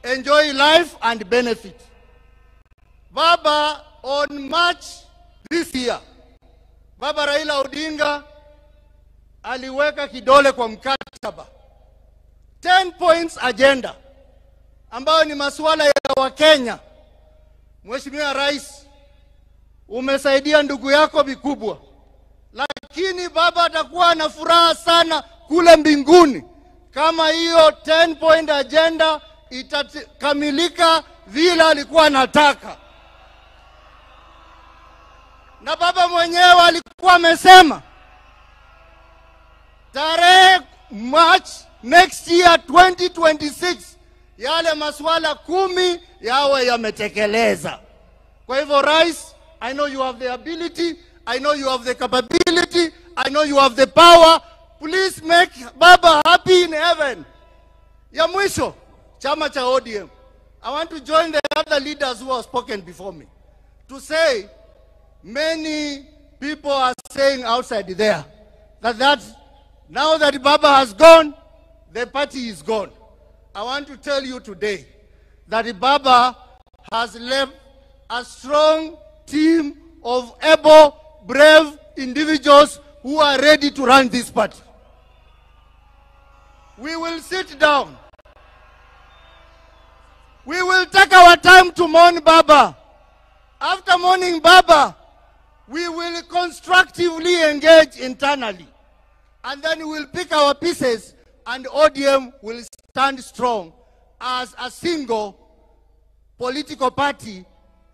enjoy life and benefit. Baba, on March this year, baba Raila Odinga aliweka kidole kwa mkataba 10 points agenda ambayo ni masuala ya Wakenya. Mheshimiwa Rais, umesaidia ndugu yako vikubwa, lakini baba atakuwa na furaha sana kule mbinguni kama hiyo 10 point agenda itakamilika vile alikuwa anataka. Na baba mwenyewe alikuwa amesema tarehe March next year 2026 yale masuala 10 yawe yametekeleza. Kwa hivyo rais, I know you have the ability, I know you have the capability, I know you have the power. Please make baba happy in heaven. Ya mwisho, chama cha ODM. I want to join the other leaders who have spoken before me to say many people are saying outside there that now that Baba has gone, the party is gone. I want to tell you today that Baba has left a strong team of able, brave individuals who are ready to run this party. We will sit down. We will take our time to mourn Baba. After mourning Baba, we will constructively engage internally. And then we will pick our pieces and ODM will stand strong as a single political party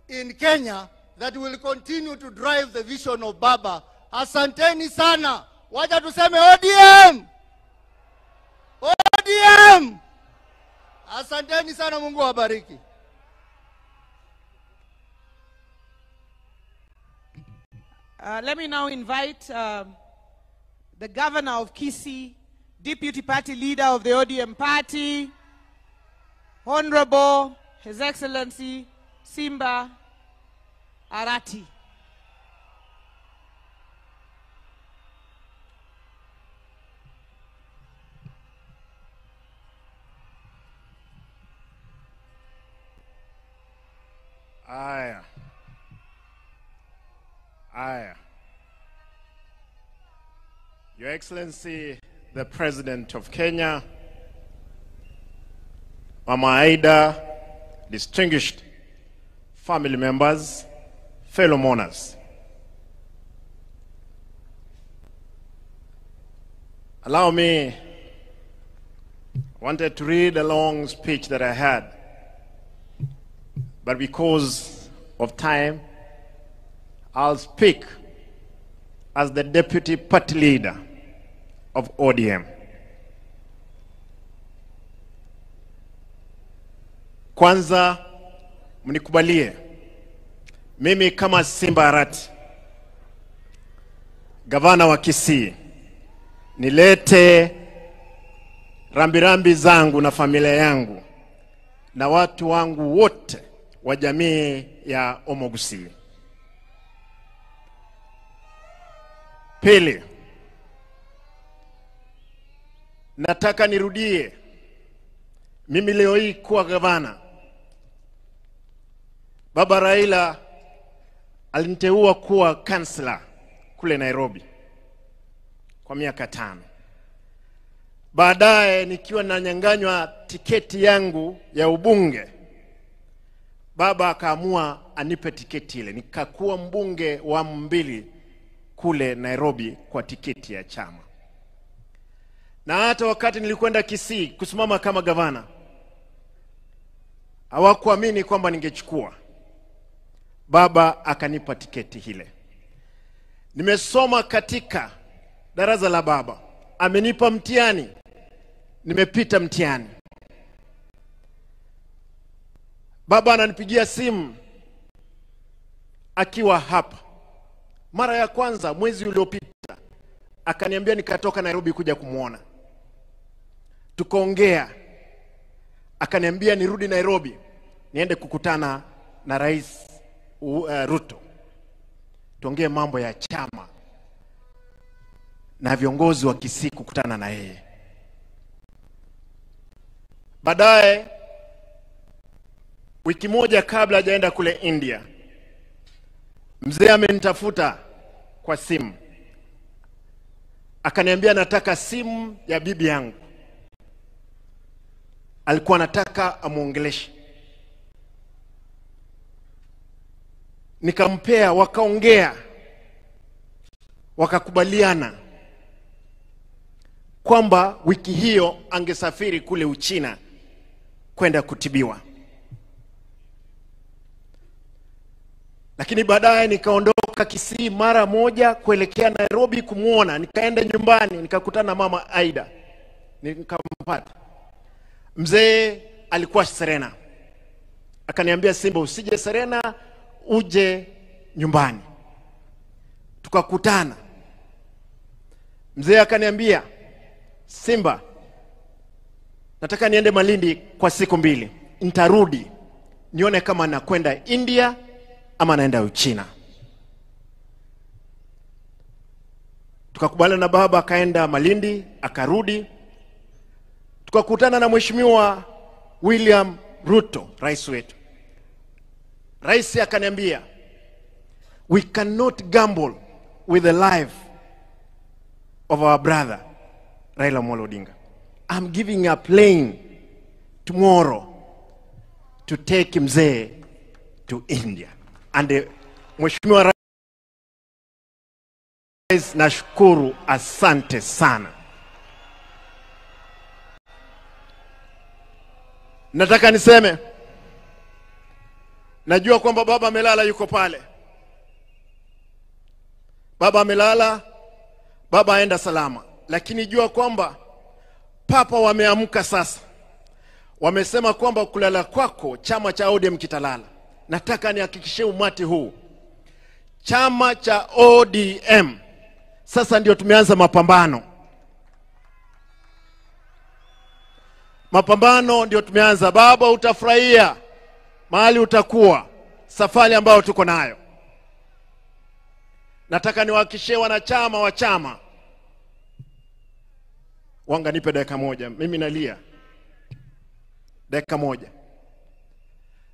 in Kenya that will continue to drive the vision of Baba. Asanteni sana. Wacha tuseme ODM! ODM! Asanteni sana, Mungu wabariki. Let me now invite the governor of Kisii, deputy party leader of the ODM party, Honorable His Excellency Simba Arati. Your Excellency, the President of Kenya, Mama Aida, distinguished family members, fellow mourners. Allow me, I wanted to read a long speech that I had, but because of time, I'll speak as the deputy party leader of ODM. Kwanza, mnikubalie, mimi kama Simba Arati, gavana wa Kisii, nilete rambirambi zangu na familia yangu na watu wangu wote wa jamii ya Omogusi. Pili, nataka nirudie, mimi leo hii kuwa gavana. Baba Raila aliniteua kuwa kansela kule Nairobi kwa miaka 5. Baadaye nikiwa nanyanganywa tiketi yangu ya ubunge, baba akaamua anipe tiketi ile. Nikakuwa mbunge wa 2 kule Nairobi kwa tiketi ya chama. Na hata wakati nilikwenda Kisii kusimama kama gavana, hawakuamini kwamba ningechukua. Baba akanipa tiketi ile. Nimesoma katika darasa la baba. Amenipa mtihani. Nimepita mtihani. Baba ananipigia simu akiwa hapa. Mara ya kwanza mwezi uliopita akaniambia nikatoka Nairobi kuja kumuona. Tukaongea. Akaniambia nirudi Nairobi niende kukutana na Rais Ruto. Tuongee mambo ya chama na viongozi wa Kisii kukutana na yeye. Baadaye wiki moja kabla hajaenda kule India, mzee amenitafuta kwa simu. Akaniambia nataka simu ya bibi yangu. Alikuwa anataka amuongeleshe. Nikampea, wakaongea. Wakakubaliana kwamba wiki hiyo angesafiri kule Uchina kwenda kutibiwa. Lakini baadaye nikaondoka Kisii mara moja kuelekea Nairobi kumuona. Nikaenda nyumbani, nikakutana na mama Aida. Nikampata. Mzee alikuwa Serena. Akaniambia, Simba, usije Serena, uje nyumbani. Tukakutana. Mzee akaniambia, Simba, nataka niende Malindi kwa siku 2. Nitarudi nione kama nakwenda India ama naenda Uchina. Tukakubaliana na baba, akaenda Malindi, akarudi. Tukakutana na Mheshimiwa William Ruto, rais wetu. Rais akaniambia, we cannot gamble with the life of our brother Raila Amolo Odinga. I'm giving a plane tomorrow to take Mzee to India. And Mheshimiwa Rais, nashukuru, asante sana. Nataka niseme, najua kwamba baba amelala, yuko pale. Baba amelala, baba aenda salama. Lakini jua kwamba papa wameamka sasa. Wamesema kwamba kulala kwako chama cha ODM kitalala. Nataka nihakikishie umati huu, chama cha ODM sasa ndio tumeanza mapambano. Mapambano ndio tumeanza. Baba, utafurahia mahali utakuwa, safari ambayo tuko nayo. Nataka niwahakikishie wanachama wa chama. Wanga, nipe dakika moja, mimi nalia. Dakika moja.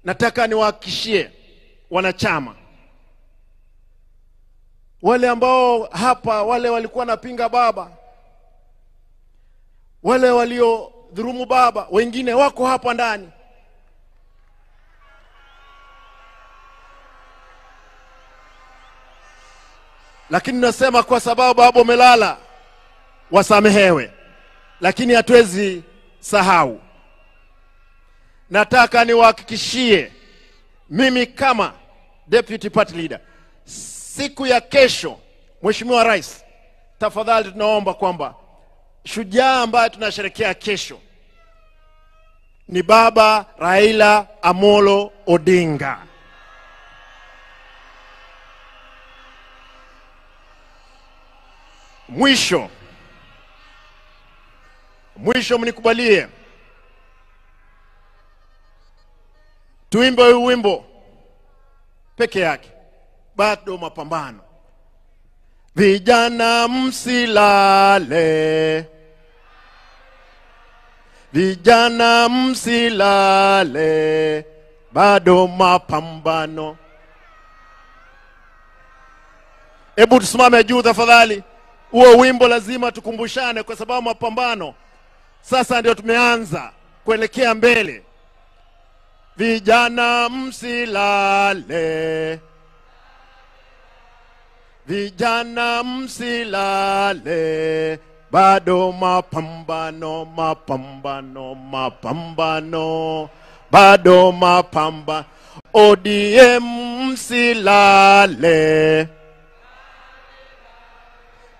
Nataka niwahakikishie wanachama, wale ambao hapa, wale walikuwa napinga baba, wale walio dhurumu baba, wengine wako hapa ndani. Lakini nasema kwa sababu baba umelala, wasamehewe. Lakini hatuwezi sahau. Nataka niwahakikishie, mimi kama deputy party leader, siku ya kesho, Mheshimiwa Rais, tafadhali tunaomba kwamba shujaa ambaye tunasherehekea kesho ni baba Raila Amolo Odinga. Mwisho mnikubalie tuimbe huu wimbo peke yake, bado mapambano. Vijana msilale, vijana msilale, bado mapambano. Hebu tusimame juu tafadhali. Huo wimbo lazima tukumbushane, kwa sababu mapambano sasa ndio tumeanza kuelekea mbele. Vijana msilale, vijana msilale, bado mapambano, mapambano, mapambano, bado mapambano. ODM msilale,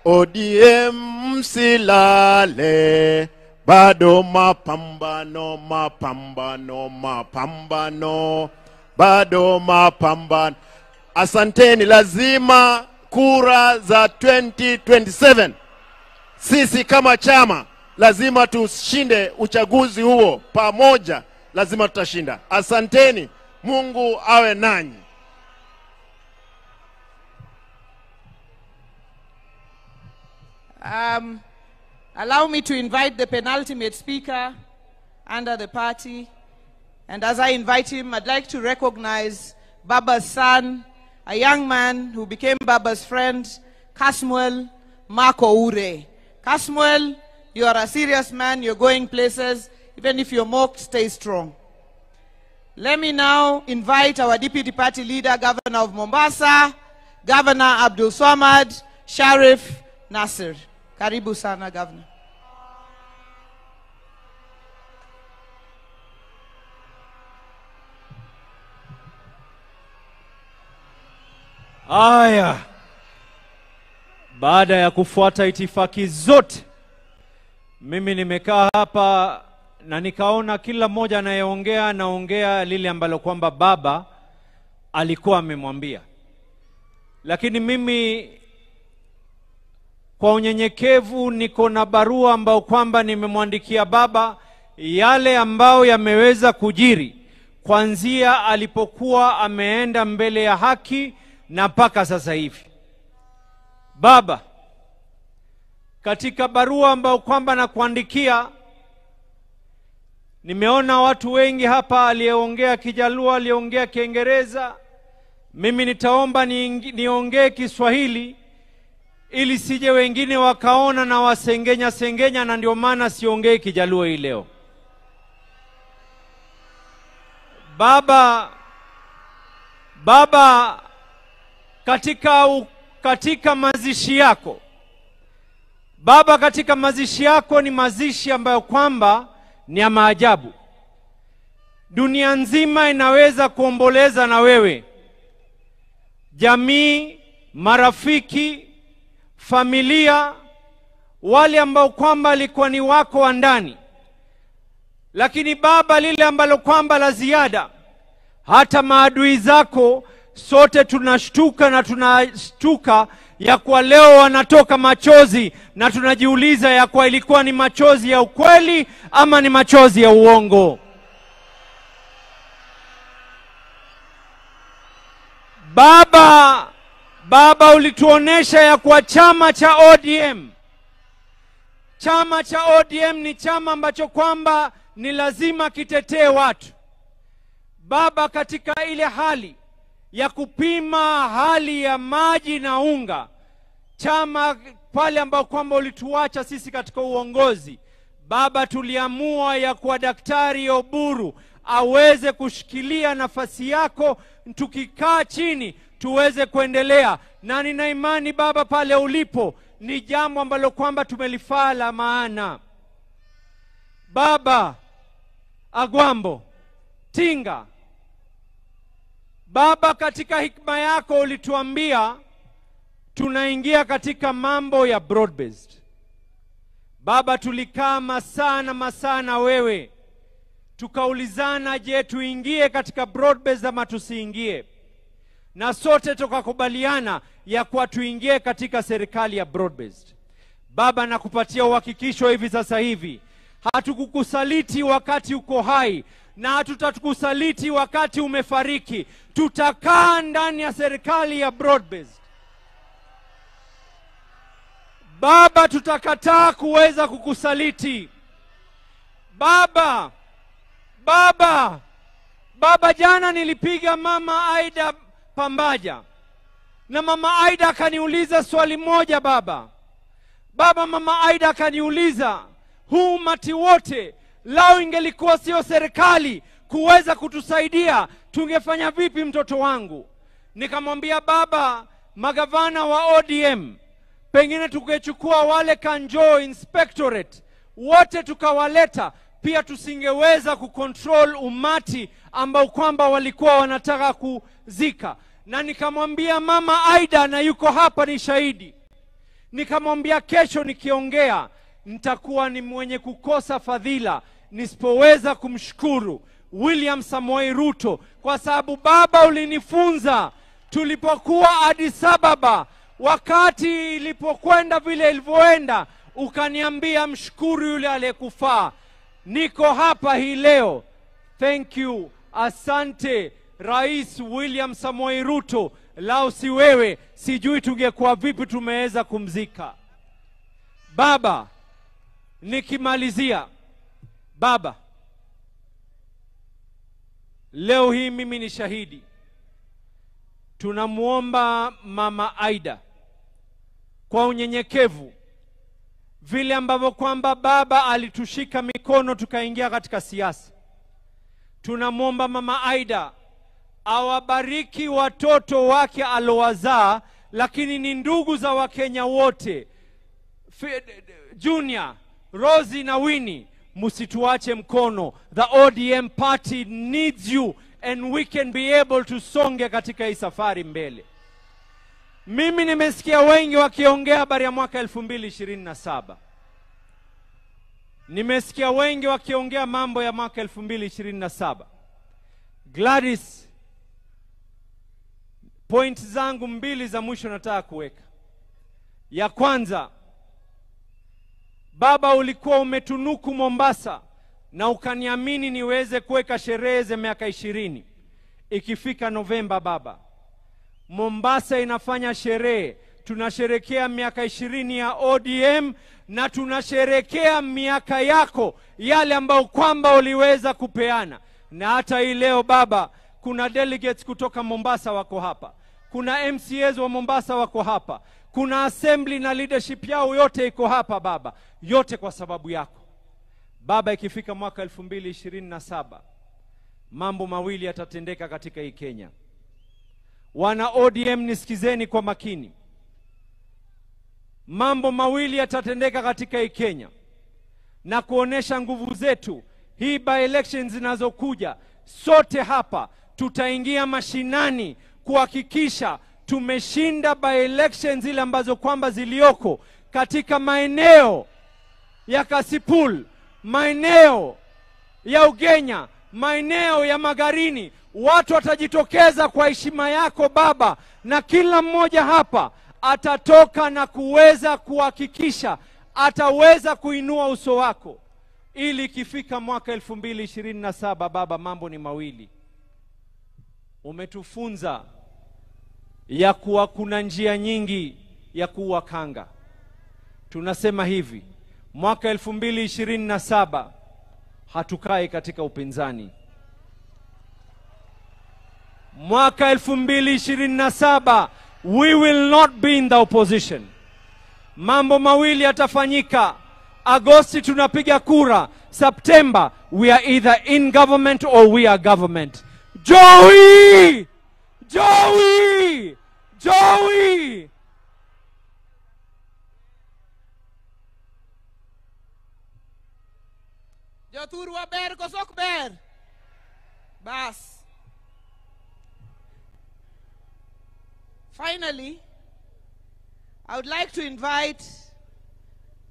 ODM msilale, bado mapambano, mapambano, mapambano, bado mapambano. Asanteni. Lazima kura za 2027, sisi kama chama lazima tushinde uchaguzi huo pamoja, lazima tutashinda. Asanteni, Mungu awe nanyi. Allow me to invite the penultimate speaker under the party. And as I invite him, I'd like to recognize Baba's son, a young man who became Baba's friend, Kasmuel Marco Ure. Kasmuel, you are a serious man, you're going places. Even if you're mocked, stay strong. Let me now invite our deputy party leader, Governor of Mombasa, Governor Abdul Swamad Sharif Nasir. Karibu sana, Governor. Aya, baada ya kufuata itifaki zote, mimi nimekaa hapa na nikaona kila mmoja anayeongea anaongea lile ambalo kwamba baba alikuwa amemwambia. Lakini mimi kwa unyenyekevu niko na barua ambayo kwamba nimemwandikia baba, yale ambao yameweza kujiri kuanzia alipokuwa ameenda mbele ya haki na mpaka sasa hivi. Baba, katika barua ambayo kwamba nakuandikia, nimeona watu wengi hapa, aliyeongea Kijaluo, aliyeongea Kiingereza. Mimi nitaomba niongee Kiswahili ili sije wengine wakaona na wasengenya, na ndio maana siongee Kijaluo hii leo. Baba, katika mazishi yako, baba, katika mazishi yako ni mazishi ambayo kwamba ni ya maajabu. Dunia nzima inaweza kuomboleza na wewe, jamii, marafiki, familia, wale ambao kwamba alikuwa ni wako wa ndani. Lakini baba, lile ambalo kwamba la ziada, hata maadui zako sote tunashtuka na tunashtuka ya kwa leo wanatoka machozi, na tunajiuliza ya kwa ilikuwa ni machozi ya ukweli ama ni machozi ya uongo. Baba, ulituonesha ya kwa chama cha ODM ni chama ambacho kwamba ni lazima kitetee watu. Baba, katika ile hali ya kupima hali ya maji na unga, chama pale ambao kwamba ulituacha sisi katika uongozi, baba, tuliamua ya kwa Daktari Oburu aweze kushikilia nafasi yako, tukikaa chini tuweze kuendelea. Na nina imani baba, pale ulipo ni jambo ambalo kwamba tumelifaa la maana. Baba Agwambo Tinga, baba, katika hikma yako ulituambia tunaingia katika mambo ya broad based. Baba, tulikaa masaa na wewe tukaulizana, je, tuingie katika broad based ama tusiingie? Na sote tukakubaliana ya kuwa tuingie katika serikali ya broad based. Baba, nakupatia uhakikisho hivi sasa hivi, hatukukusaliti wakati uko hai na hatutakusaliti wakati umefariki. Tutakaa ndani ya serikali ya broad based. Baba, tutakataa kuweza kukusaliti. Baba, jana nilipiga mama Aida Pambaja, na mama Aida akaniuliza swali moja. Baba, mama Aida akaniuliza, huu umati wote lao ingelikuwa sio serikali kuweza kutusaidia, tungefanya vipi mtoto wangu? Nikamwambia baba, magavana wa ODM pengine tukechukua wale Kanjo Inspectorate wote tukawaleta, pia tusingeweza kucontrol umati ambao kwamba walikuwa wanataka kuzika. Na nikamwambia mama Aida, na yuko hapa ni shahidi, nikamwambia kesho nikiongea nitakuwa ni mwenye kukosa fadhila nisipoweza kumshukuru William Samoei Ruto, kwa sababu baba, ulinifunza tulipokuwa Addis Ababa, wakati ilipokwenda vile ilivyoenda, ukaniambia mshukuru yule aliyekufaa. Niko hapa hii leo. Thank you, asante Rais William Samoei Ruto. Lao si wewe, sijui tungekuwa vipi tumeweza kumzika. Baba, nikimalizia, baba, leo hii mimi ni shahidi. Tunamuomba mama Aida kwa unyenyekevu, vile ambavyo kwamba baba alitushika mikono tukaingia katika siasa. Tunamuomba mama Aida awabariki watoto wake alowazaa, lakini ni ndugu za Wakenya wote. Junior, Rosie na Winnie, musituache mkono. The ODM party needs you and we can be able to songe katika hii safari mbele. Mimi nimesikia wengi wakiongea habari ya mwaka 2027. Nimesikia wengi wakiongea mambo ya mwaka 2027. Gladys, point zangu mbili za mwisho nataka kuweka. Ya kwanza, baba, ulikuwa umetunuku Mombasa na ukaniamini niweze kuweka sherehe za miaka 20. Ikifika Novemba, baba, Mombasa inafanya sherehe. Tunasherekea miaka 20 ya ODM na tunasherekea miaka yako yale ambao kwamba uliweza kupeana. Na hata hii leo baba, kuna delegates kutoka Mombasa wako hapa. Kuna MCAs wa Mombasa wako hapa. Kuna assembly na leadership yao yote iko hapa baba. Yote kwa sababu yako. Baba, ikifika mwaka 2027, mambo mawili yatatendeka katika hii Kenya. Wana ODM nisikizeni kwa makini. Mambo mawili yatatendeka katika hii Kenya na kuonesha nguvu zetu. Hii by elections zinazokuja, sote hapa tutaingia mashinani kuhakikisha tumeshinda by elections zile ambazo kwamba zilioko katika maeneo ya Kasipul, maeneo ya Ugenya, maeneo ya Magarini. Watu watajitokeza kwa heshima yako baba, na kila mmoja hapa atatoka na kuweza kuhakikisha ataweza kuinua uso wako, ili ikifika mwaka 2027 baba, mambo ni mawili. Umetufunza ya kuwa kuna njia nyingi ya kuwa kanga. Tunasema hivi, mwaka 2027 hatukai katika upinzani. Mwaka 2027 we will not be in the opposition. Mambo mawili yatafanyika. Agosti tunapiga kura. September we are either in government or we are government. Joey! Joey! Joey! Jothurwa ber kosok ber. Bas. Finally, I would like to invite,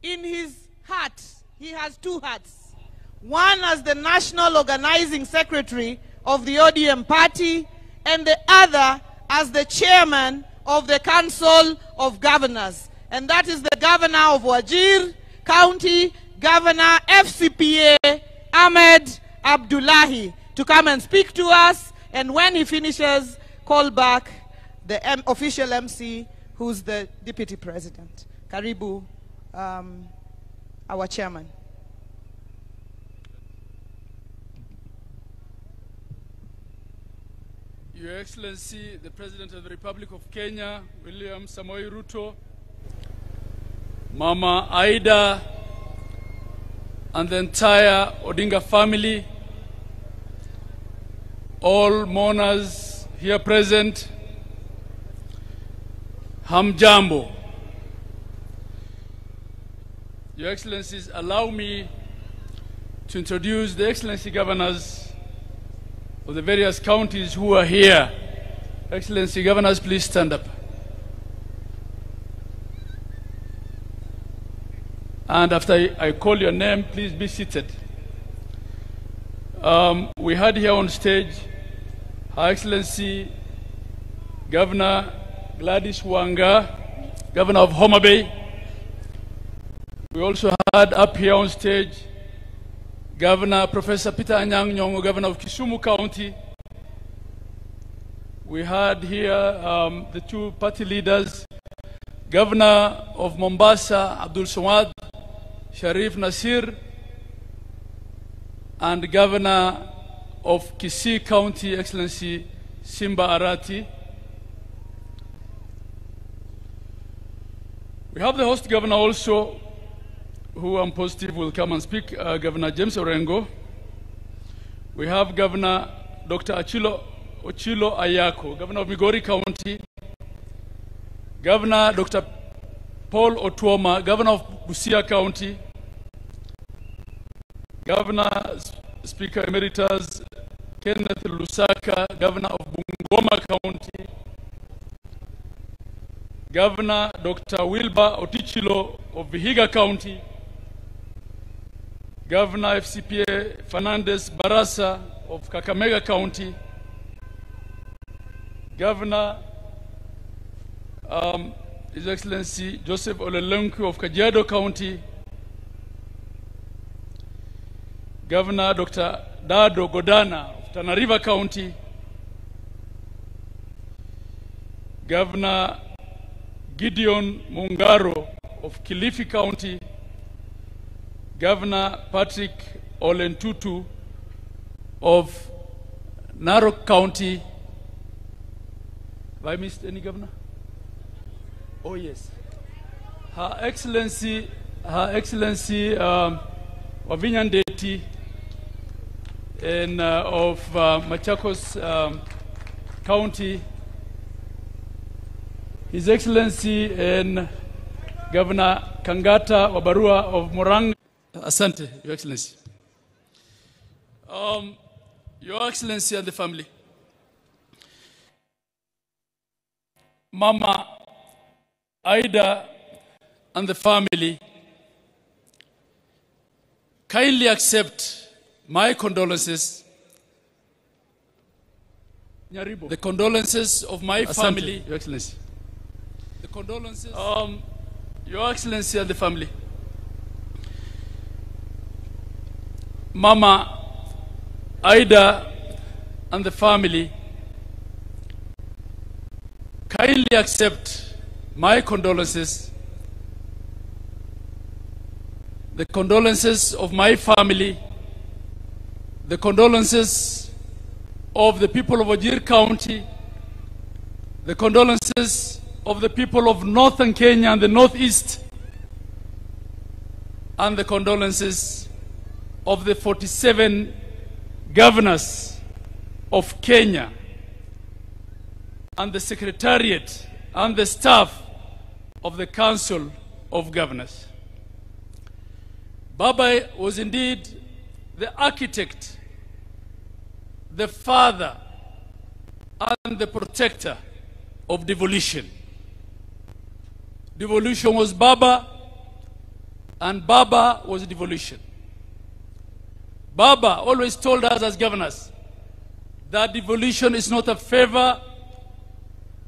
in his hat, he has two hats. One as the National Organizing Secretary of the ODM party, and the other as the chairman of the Council of Governors. And that is the Governor of Wajir County, Governor FCPA Ahmed Abdullahi, to come and speak to us. And when he finishes, call back the official MC, who's the Deputy President. Karibu, our chairman. Your Excellency, the President of the Republic of Kenya, William Samoei Ruto, Mama Aida, and the entire Odinga family, all mourners here present, Hamjambo. Your Excellencies, allow me to introduce the Excellency Governors of the various counties who are here. Excellency Governors, please stand up. And after I call your name, please be seated. We had here on stage Her Excellency Governor Gladys Wanga, Governor of Homa Bay. We also had up here on stage Governor Professor Peter Anyang' Nyong'o, Governor of Kisumu County. We had here the two party leaders, Governor of Mombasa, Abdul Samad Sharif Nasir, and Governor of Kisii County, Excellency Simba Arati. We have the host governor also, who I'm positive will come and speak, Governor James Orengo. We have Governor Dr. Ochilo Ayako, Governor of Migori County. Governor Dr. Paul Otuoma, Governor of Busia County. Governor Speaker Emeritus Kenneth Lusaka, Governor of Bungoma County. Governor Dr. Wilbur Otichilo of Vihiga County, Governor FCPA Fernandez Barasa of Kakamega County, Governor His Excellency Joseph Olelenku of Kajiado County, Governor Dr. Dado Godana of Tana River County, Governor Gideon Mungaro of Kilifi County, Governor Patrick Olentutu of Narok County. Have I missed any governor? Oh yes. Her Excellency Wavinya Ndeti and of Machakos County, His Excellency and Governor Kangata Wabarua of Murang'a. Asante, Your Excellency. Your Excellency and the family. Mama Aida and the family, kindly accept my condolences, the condolences of my family. Your Excellency. The condolences, Your Excellency and the family. Mama Aida and the family, kindly accept my condolences, the condolences of my family, the condolences of the people of Wajir County, the condolences of the people of Northern Kenya and the Northeast, and the condolences of the 47 governors of Kenya and the Secretariat and the staff of the Council of Governors. Baba was indeed the architect, the father, and the protector of devolution. Devolution was Baba, and Baba was devolution. Baba always told us as governors that devolution is not a favor,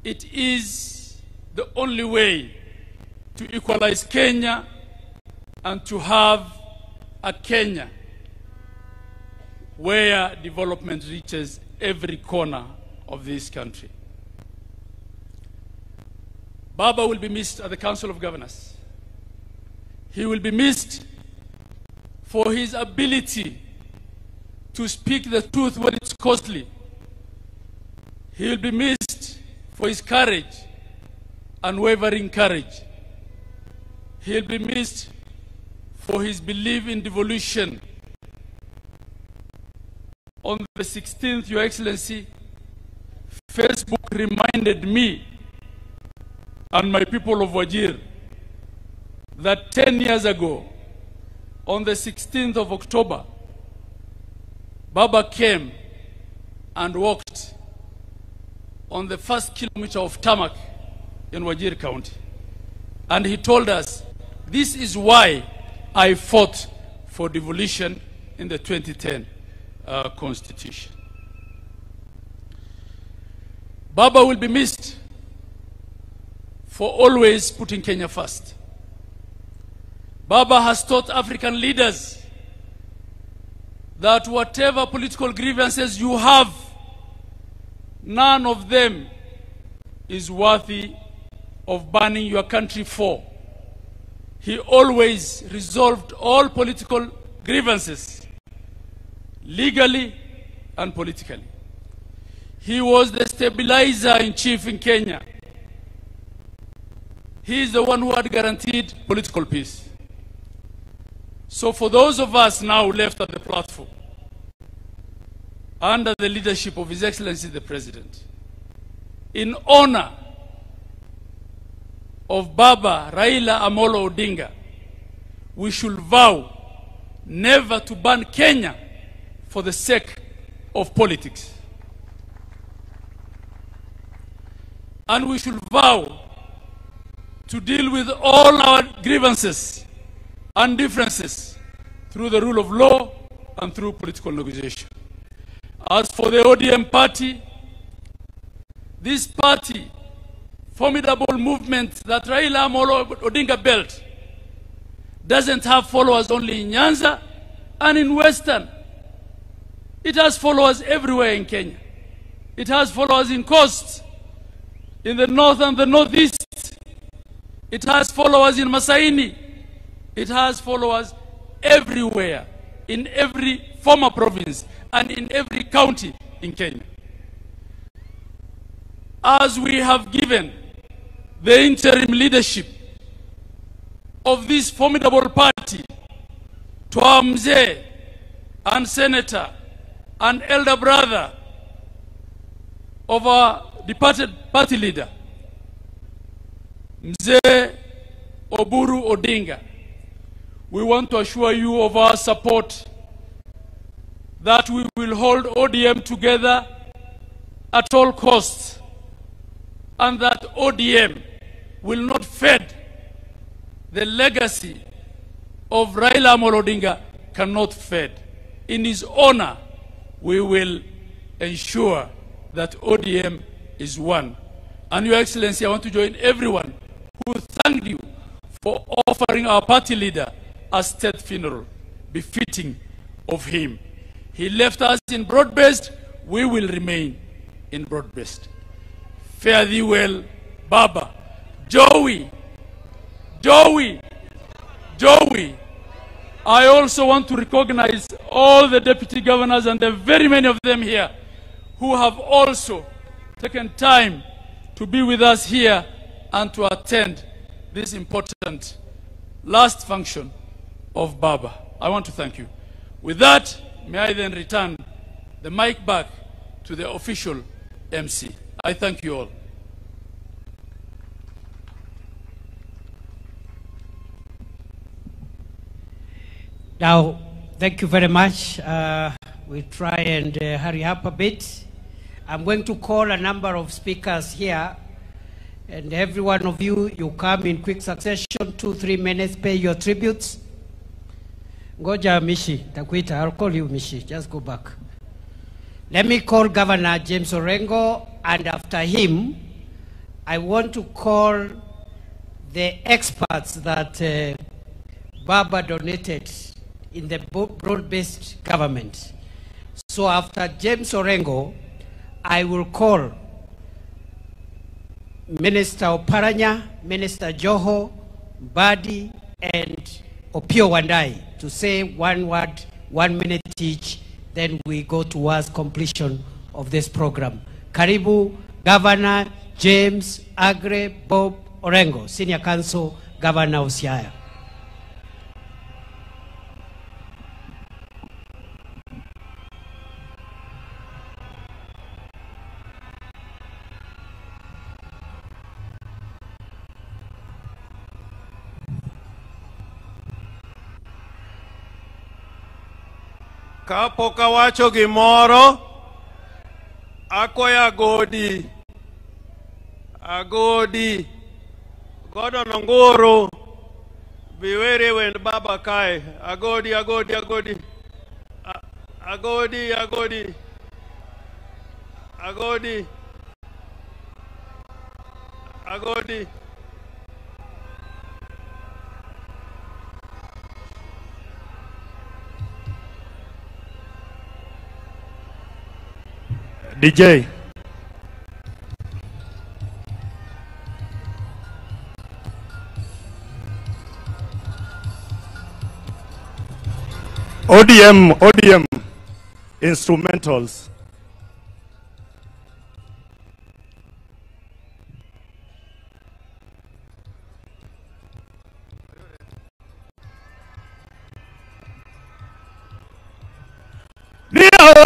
it is the only way to equalize Kenya and to have a Kenya where development reaches every corner of this country. Baba will be missed at the Council of Governors. He will be missed for his ability to speak the truth when it's costly. He will be missed for his courage, unwavering courage. He'll be missed for his belief in devolution. On the 16th, Your Excellency, Facebook reminded me and my people of Wajir that 10 years ago, on the 16th of October, Baba came and walked on the first kilometer of tarmac in Wajir County. And he told us, this is why I fought for devolution in the 2010 Constitution. Baba will be missed for always putting Kenya first. Baba has taught African leaders that whatever political grievances you have, none of them is worthy of burning your country for. He always resolved all political grievances legally and politically. He was the stabilizer in chief in Kenya. He is the one who had guaranteed political peace. So for those of us now left at the platform, under the leadership of His Excellency the President, in honor of Baba Raila Amolo Odinga, we should vow never to burn Kenya for the sake of politics. And we should vow to deal with all our grievances and differences through the rule of law and through political negotiation. As for the ODM party, this party, formidable movement that Raila Amolo Odinga built, doesn't have followers only in Nyanza and in Western. It has followers everywhere in Kenya. It has followers in Coast, in the north and the northeast. It has followers in Masaini. It has followers everywhere, in every former province and in every county in Kenya. As we have given the interim leadership of this formidable party to our mzee and senator and elder brother of our departed party leader, Mzee Oburu Odinga, we want to assure you of our support, that we will hold ODM together at all costs, and that ODM will not fade. The legacy of Raila Amolo Odinga cannot fade. In his honor, we will ensure that ODM is one. And Your Excellency, I want to join everyone who thanked you for offering our party leader a state funeral befitting of him. He left us in broad-based, we will remain in broad-based. Fare thee well, Baba. Joey. I also want to recognize all the deputy governors, and there are very many of them here, who have also taken time to be with us here and to attend this important last function of Baba. I want to thank you. With that, may I then return the mic back to the official MC. I thank you all. Now, thank you very much. We'll try and hurry up a bit. I'm going to call a number of speakers here, and every one of you, you come in quick succession, 2-3 minutes, pay your tributes. Ngoja Mishi, takuita, I'll call you Mishi, just go back. Let me call Governor James Orengo, and after him, I want to call the experts that Baba donated in the broad-based government. So after James Orengo, I will call Minister Oparanya, Minister Joho, Badi, and Opio Wandai to say one word, 1 minute each, then we go towards completion of this program. Karibu, Governor James Agre Bob Orengo, Senior Counsel, Governor of Siaya. Kapo kawacho gimoro, akoya agodi, godo nongoro, biwere wend Baba kai, agodi, DJ. ODM instrumentals.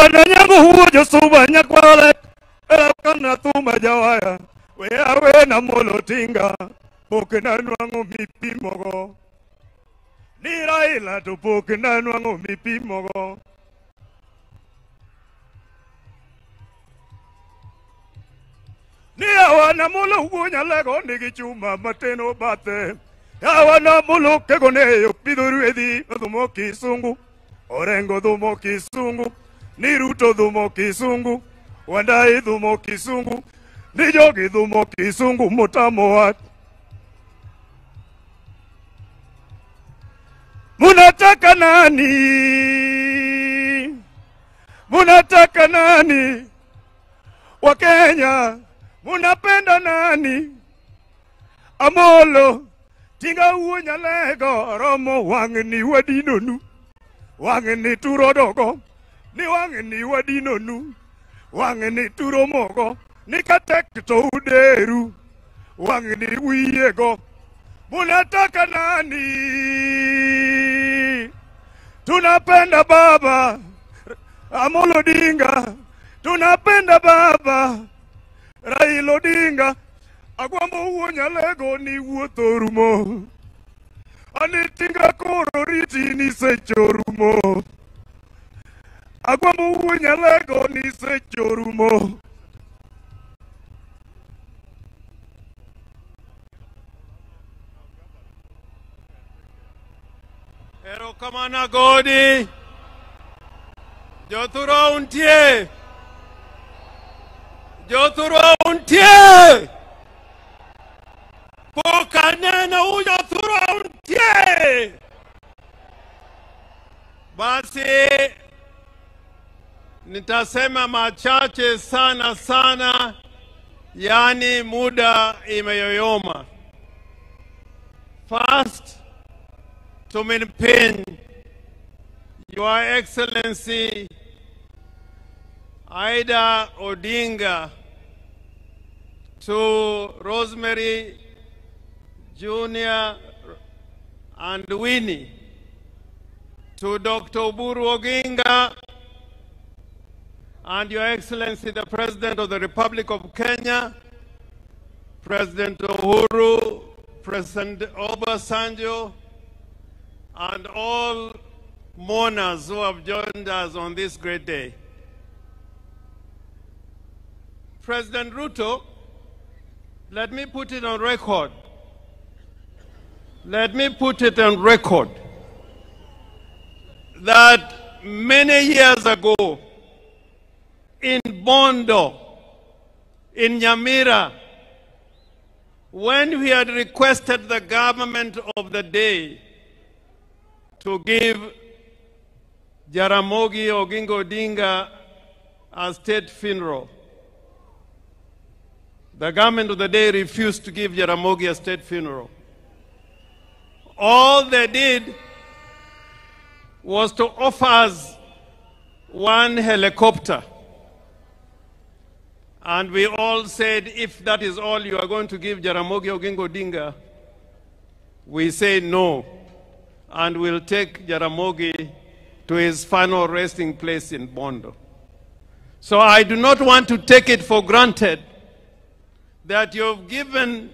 Wana nyangu huo josuba nyakwale kana tuma jawaya we awe na molotinga pokena nwangu mipimogo ni Raila to pokena nwangu mipimogo Ni awana mulo gunya lego nigi chuma mateno bate. Awana mulo kegone yo piduru edi dumo kisungu. Orengo dumo kisungu. Ni Ruto dumo kisungu. Wandai dumo kisungu. Ni Jogi dumo kisungu mutamo wat. Munataka nani? Munataka nani? Wakenya, munapenda nani? Amolo, tinga uonya lego, romo wangeni wadinonu. Wangeni turodogo, ni wangeni wadinonu. Wangeni turomogo, ni katek to uderu. Wangeni wiyego, munataka nani? Tunapenda baba, Amolo Odinga. Tunapenda baba, Raila Odinga. Agwambo uonya lego ni wuothorumo. Anitinga koro riti ni sechorumo. Agwambo uonya lego ni sechorumo. Erokamana Godi. Jothuro untie. Jothuro untie. Pokanena ujothuro untie. Basi nitasema machache sana, yani muda imeyoyoma. First, to maintain Your Excellency Aida Odinga, to Rosemary Jr. and Winnie, to Dr. Oburu Oginga, and Your Excellency the President of the Republic of Kenya, President Uhuru, President Obasanjo, and all mourners who have joined us on this great day. President Ruto, let me put it on record. Let me put it on record that many years ago in Bondo, in Nyamira, when we had requested the government of the day to give Jaramogi Oginga Odinga a state funeral, the government of the day refused to give Jaramogi a state funeral. All they did was to offer us one helicopter. And we all said, if that is all you are going to give Jaramogi Oginga Odinga, we say no. And we'll take Jaramogi to his final resting place in Bondo. So I do not want to take it for granted that you've given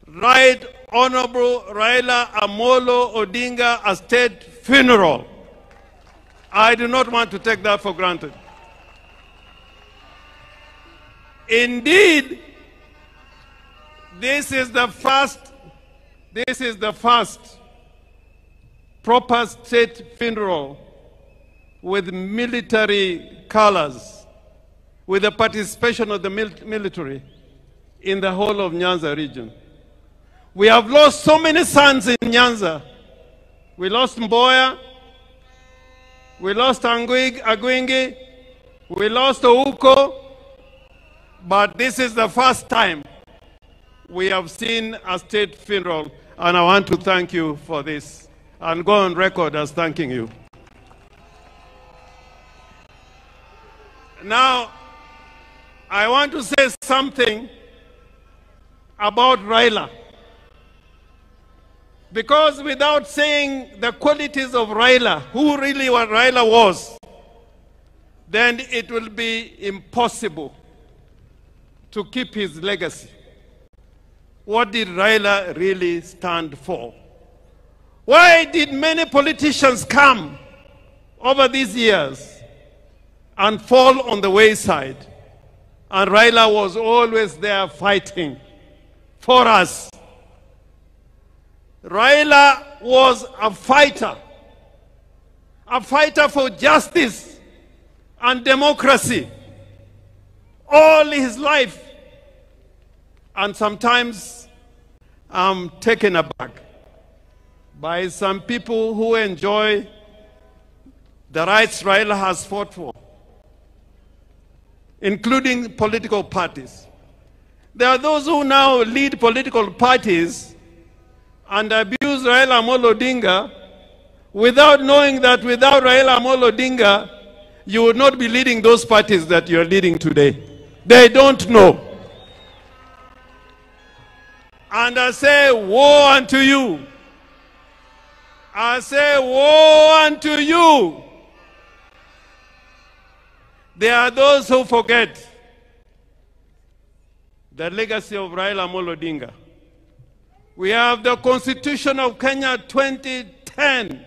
Right Honorable Raila Amolo Odinga a state funeral. I do not want to take that for granted. Indeed, this is the first proper state funeral with military colors, with the participation of the military in the whole of Nyanza region. We have lost so many sons in Nyanza. We lost Mboya, we lost Agwingi, we lost Ouko, but this is the first time we have seen a state funeral, and I want to thank you for this and go on record as thanking you. Now, I want to say something about Raila. Because without saying the qualities of Raila, who really what Raila was, then it will be impossible to keep his legacy. What did Raila really stand for? Why did many politicians come over these years and fall on the wayside? And Raila was always there fighting for us. Raila was a fighter for justice and democracy all his life. And sometimes I'm taken aback by some people who enjoy the rights Raila has fought for, including political parties. There are those who now lead political parties and abuse Raila Amolo Odinga without knowing that without Raila Amolo Odinga, you would not be leading those parties that you are leading today. They don't know. And I say, woe unto you. I say, woe unto you. There are those who forget the legacy of Raila Amolo Odinga. We have the Constitution of Kenya 2010.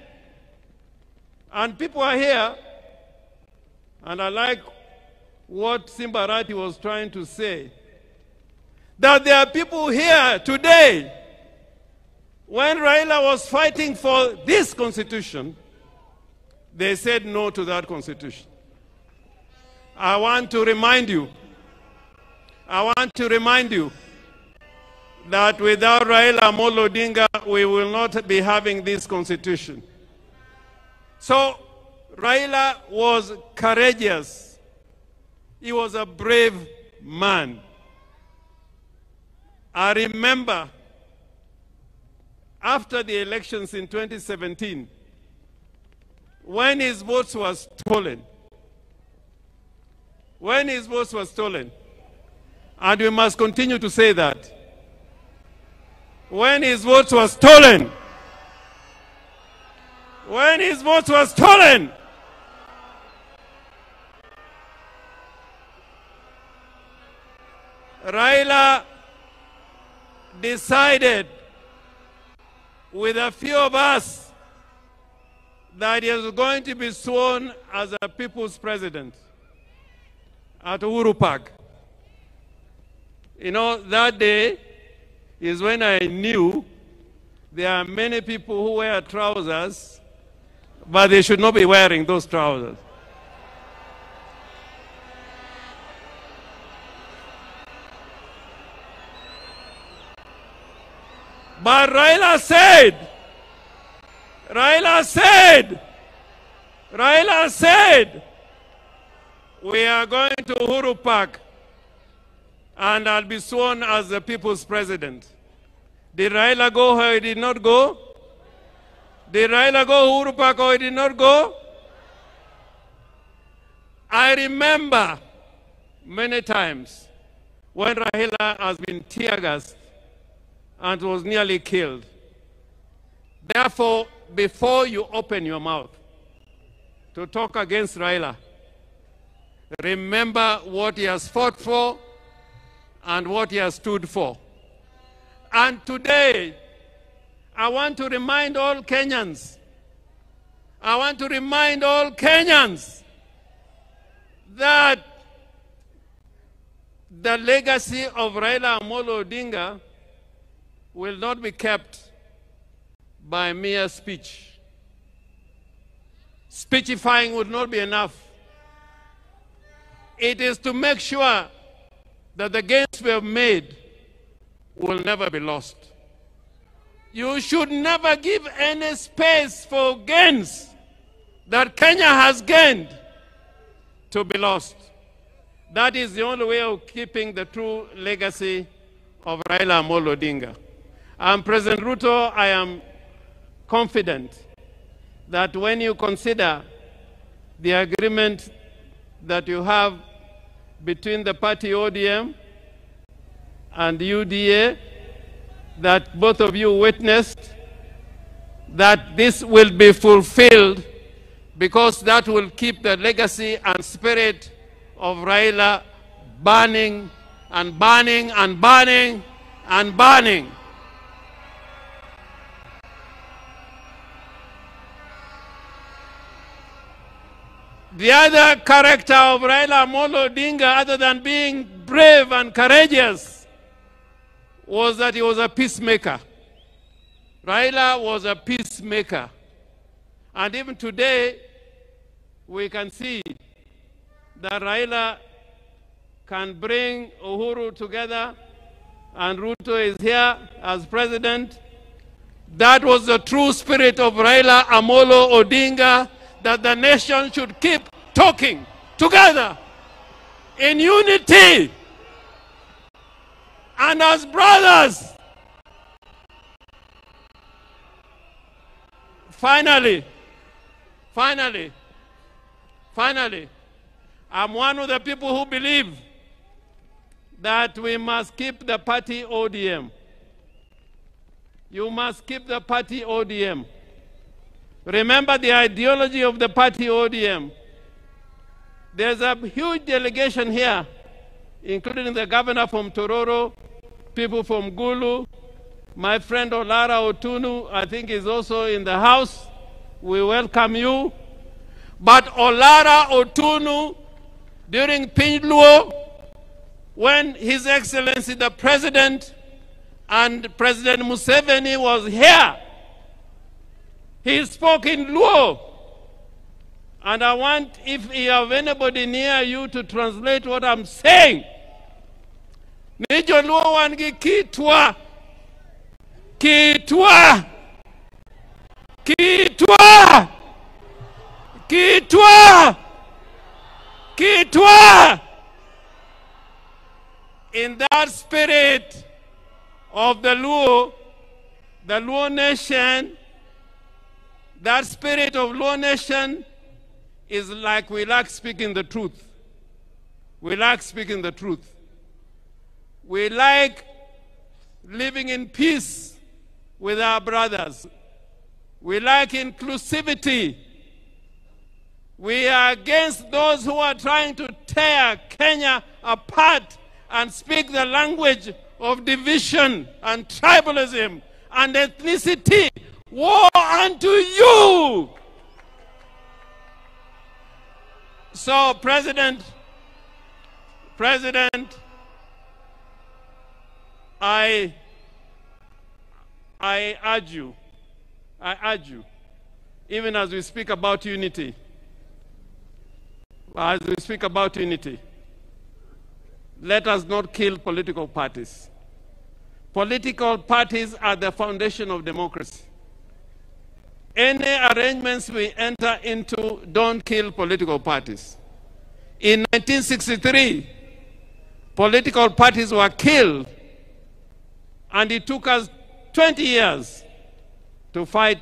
And people are here, and I like what Simbarati was trying to say, that there are people here today, when Raila was fighting for this constitution, they said no to that constitution. I want to remind you that without Raila Amolo Odinga, we will not be having this constitution. So Raila was courageous. He was a brave man. I remember after the elections in 2017, when his votes were stolen, and we must continue to say that, when his votes were stolen, Raila decided with a few of us that he was going to be sworn as a people's president at Uhuru Park. You know, that day is when I knew there are many people who wear trousers, but they should not be wearing those trousers. But Raila said, we are going to Uhuru Park and I'll be sworn as the people's president. Did Raila go or he did not go? Did Raila go Uhuru Park or he did not go? I remember many times when Raila has been tear-gassed and was nearly killed. Therefore, before you open your mouth to talk against Raila, remember what he has fought for and what he has stood for. And today, I want to remind all Kenyans, that the legacy of Raila Amolo Odinga will not be kept by mere speech. Speechifying would not be enough. It is to make sure that the gains we have made will never be lost. You should never give any space for gains that Kenya has gained to be lost. That is the only way of keeping the true legacy of Raila Amolo Odinga. And President Ruto, I am confident that when you consider the agreement that you have between the party ODM and UDA, that both of you witnessed, that this will be fulfilled, because that will keep the legacy and spirit of Raila burning and burning and burning and burning. The other character of Raila Amolo Odinga, other than being brave and courageous was that he was a peacemaker. Raila was a peacemaker. And even today, we can see that Raila can bring Uhuru together, and Ruto is here as president. That was the true spirit of Raila Amolo Odinga, that the nation should keep talking together in unity and as brothers. Finally, I'm one of the people who believe that we must keep the party ODM. You must keep the party ODM. Remember the ideology of the party ODM. There's a huge delegation here, including the governor from Tororo, people from Gulu, my friend Olara Otunu, I think is also in the house. We welcome you. But Olara Otunu, during Pinluo, when His Excellency the President and President Museveni was here, he spoke in Luo. And I want, if you have anybody near you, to translate what I'm saying. Nijo Luo wangi kitwa. Kitwa. Kitwa. Kitwa. Kitwa. In that spirit of the Luo nation, that spirit of Luo nation is like we like speaking the truth. We like speaking the truth. We like living in peace with our brothers. We like inclusivity. We are against those who are trying to tear Kenya apart and speak the language of division and tribalism and ethnicity. Woe unto you! So, President, I urge you, even as we speak about unity, let us not kill political parties. Political parties are the foundation of democracy. Any arrangements we enter into don't kill political parties. In 1963, political parties were killed, and it took us 20 years to fight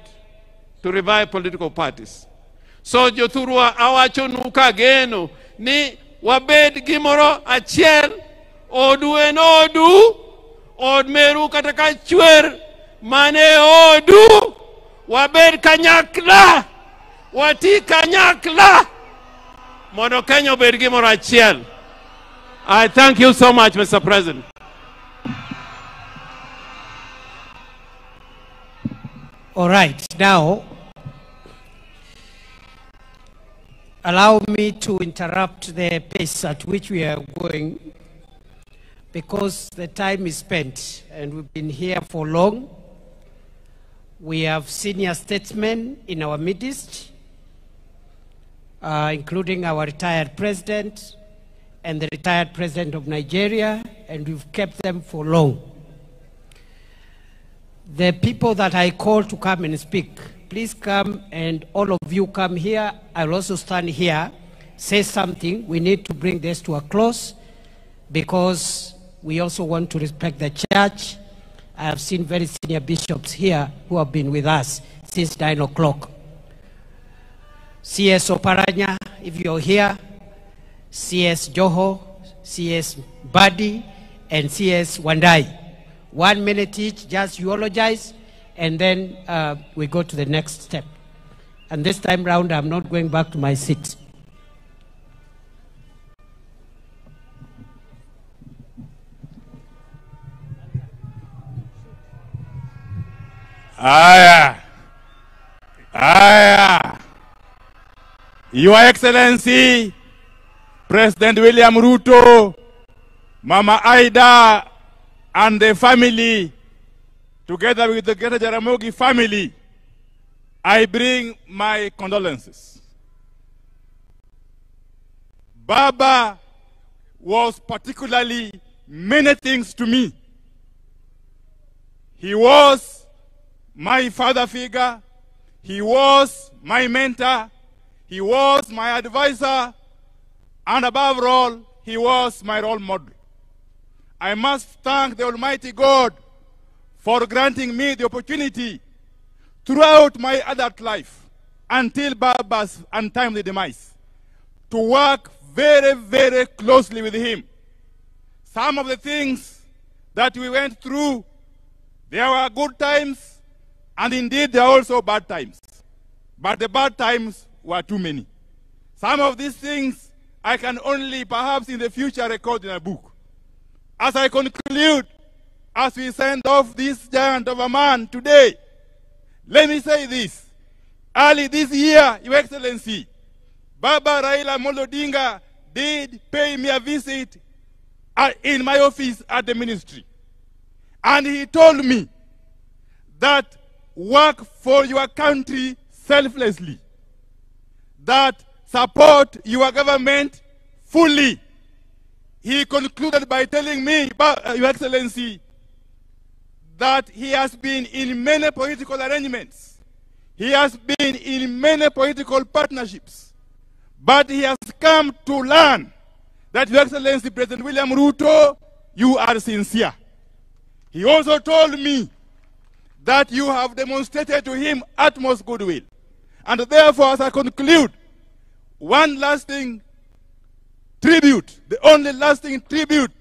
to revive political parties. So jothurwa awacho nuka geno ni wabed gimoro achiel, odu en odu, od meru kataka chwer mane odu, wabed kanyakla, wati kanyakla, mondo Kenya obed gimoro achiel. I thank you so much, Mr. President. All right, now, allow me to interrupt the pace at which we are going, because the time is spent and we've been here for long. We have senior statesmen in our midst, including our retired president and the retired president of Nigeria, and we've kept them for long. The people that I call to come and speak, please come, and all of you come here. I'll also stand here, say something. We need to bring this to a close because we also want to respect the church. I have seen very senior bishops here who have been with us since 9 o'clock. CS Oparanya, if you're here, CS Joho, CS Badi, and CS Wandai. 1 minute each, just eulogize, and then we go to the next step. And this time round, I'm not going back to my seat. Your Excellency, President William Ruto, Mama Aida and the family, together with the Greater Jaramogi family, I bring my condolences. Baba was particularly many things to me. He was my father figure. He was my mentor. He was my advisor. And above all, he was my role model. I must thank the Almighty God for granting me the opportunity throughout my adult life until Baba's untimely demise to work very, very closely with him. Some of the things that we went through, there were good times, and indeed there are also bad times. But the bad times were too many. Some of these things I can only perhaps in the future record in a book. As I conclude, as we send off this giant of a man today, let me say this. Early this year, Your Excellency, Baba Raila Amolo Odinga did pay me a visit in my office at the ministry. And he told me that work for your country selflessly, that support your government fully. He concluded by telling me, Your Excellency, that he has been in many political arrangements. He has been in many political partnerships. But he has come to learn that, Your Excellency, President William Ruto, you are sincere. He also told me that you have demonstrated to him utmost goodwill. And therefore, as I conclude, one lasting tribute, the only lasting tribute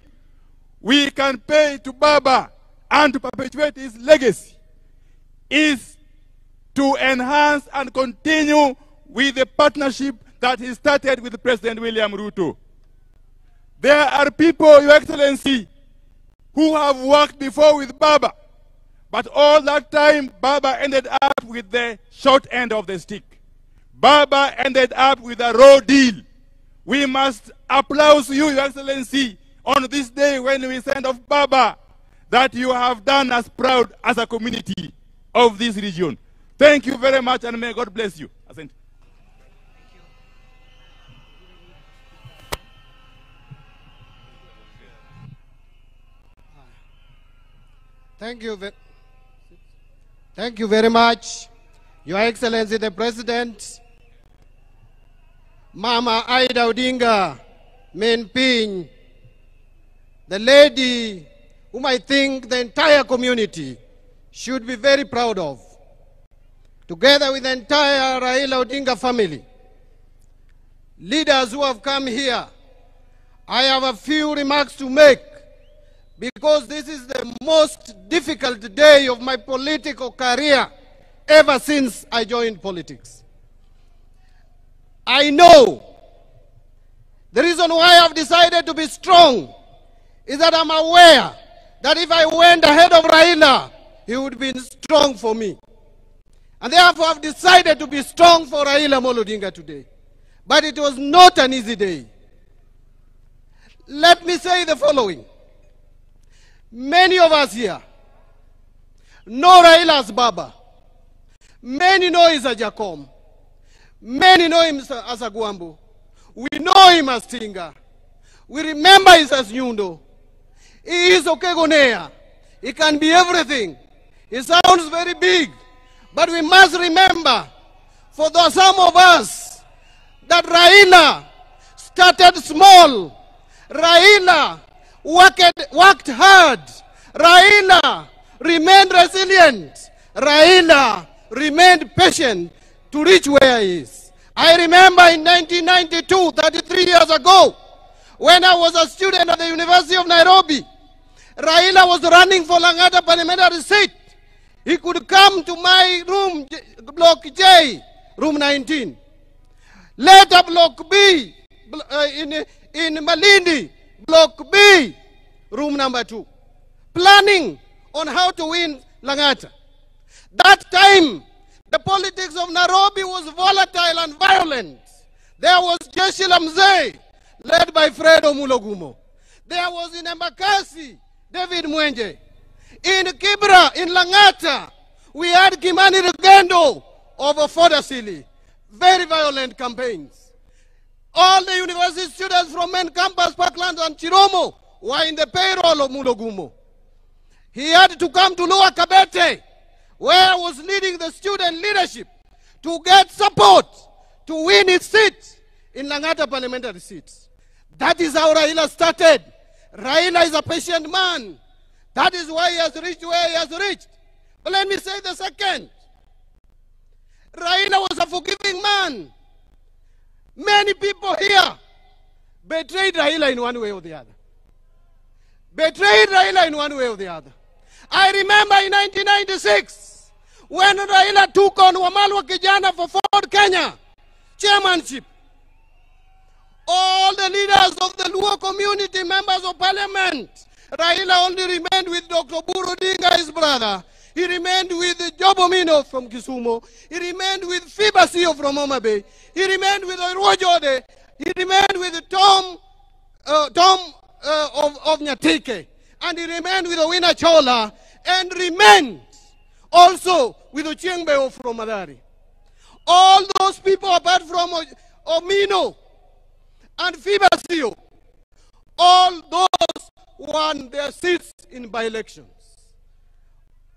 we can pay to Baba and to perpetuate his legacy is to enhance and continue with the partnership that he started with President William Ruto. There are people, Your Excellency, who have worked before with Baba, but all that time Baba ended up with the short end of the stick. Baba ended up with a raw deal. We must applaud you, Your Excellency, on this day when we send off Baba, that you have done us proud as a community of this region. Thank you very much, and may God bless you. Asante. Thank you very much, Your Excellency the President, Mama Aida Odinga Menpiny, the lady whom I think the entire community should be very proud of, together with the entire Raila Odinga family. Leaders who have come here, I have a few remarks to make, because this is the most difficult day of my political career ever since I joined politics. I know the reason why I've decided to be strong is that I'm aware that if I went ahead of Raila, he would be strong for me. And therefore I've decided to be strong for Raila Amolo Odinga today. But it was not an easy day. Let me say the following. Many of us here know Raila as Baba. Many know him as Jacom. Many know him as Agwambo. We know him as Tinga. We remember him as Nyundo. He is Okegonea. He can be everything. He sounds very big. But we must remember, for some of us, that Raila started small. Raila worked hard. Raila remained resilient. Raila remained patient to reach where he is. I remember in 1992, 33 years ago, when I was a student at the University of Nairobi, Raila was running for Langata parliamentary seat. He could come to my room, Block J, room 19. Later, Block B, in Malindi, Block B, room number 2. Planning on how to win Langata. That time, the politics of Nairobi was volatile and violent. There was Jeshi la Mzee, led by Fred Omulo Gumo. There was in Embakasi, David Mwenje. In Kibra, in Langata, we had Kimani Rugendo over Fodasili. Very violent campaigns. All the university students from main campus, Parkland and Chiromo, were in the payroll of Mulogumo. He had to come to Lower Kabete, where I was leading the student leadership, to get support to win his seat in Langata parliamentary seats. That is how Raila started. Raila is a patient man. That is why he has reached where he has reached. But let me say the second. Raila was a forgiving man. Many people here betrayed Raila in one way or the other. Betrayed Raila in one way or the other. I remember in 1996, when Raila took on Wamalwa Kijana for Ford Kenya chairmanship, all the leaders of the Luo community, members of parliament, Raila only remained with Dr. Buru Dinga, his brother. He remained with Jobomino from Kisumu. He remained with Fibasio from Homa Bay. He remained with Rojode. He remained with Tom of Nyatike. And he remained with Owina Chola. And remained also with Ochiengbeo from Madari. All those people apart from Omino and Fibasio, all those won their seats in by-elections.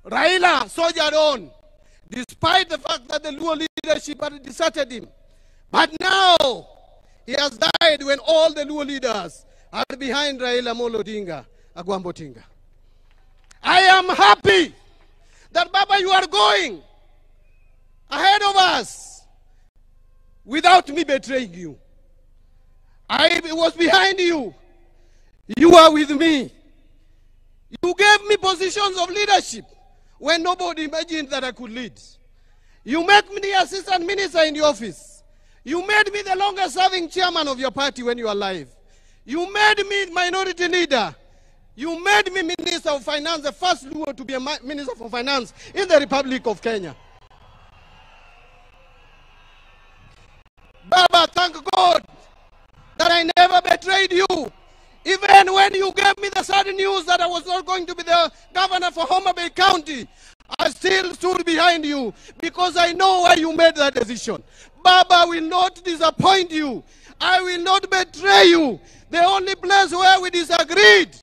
Raila soldiered on, despite the fact that the Luo leadership had deserted him. But now, he has died when all the Luo leaders are behind Raila Molo Odinga, Agwambo Tinga. I am happy that, Baba, you are going ahead of us without me betraying you. I was behind you. You are with me. You gave me positions of leadership when nobody imagined that I could lead. You made me the assistant minister in the office. You made me the longest serving chairman of your party when you were alive. You made me minority leader. You made me minister of finance, the first Luo to be a minister for finance in the Republic of Kenya. Baba, thank God that I never betrayed you. Even when you gave me the sad news that I was not going to be the governor for Homa Bay County, I still stood behind you because I know why you made that decision. Baba, will not disappoint you. I will not betray you. The only place where we disagreed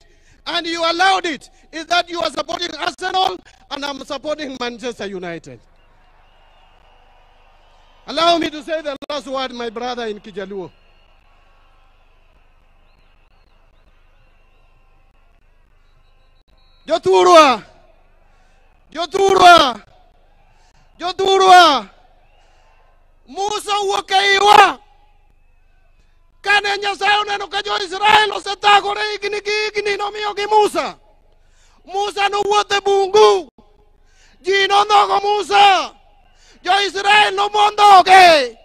and you allowed it is that you are supporting Arsenal and I'm supporting Manchester United. Allow me to say the last word, my brother in Kijaluo. Joturwa, Joturwa, Joturwa, Musa wakaiwa, kane Nyasaye oneno ka jo Israel osetagore igni nomiyogi Musa. Musa nowuotho e bungu, ji nondhogo Musa, jo Israel nomondhoge,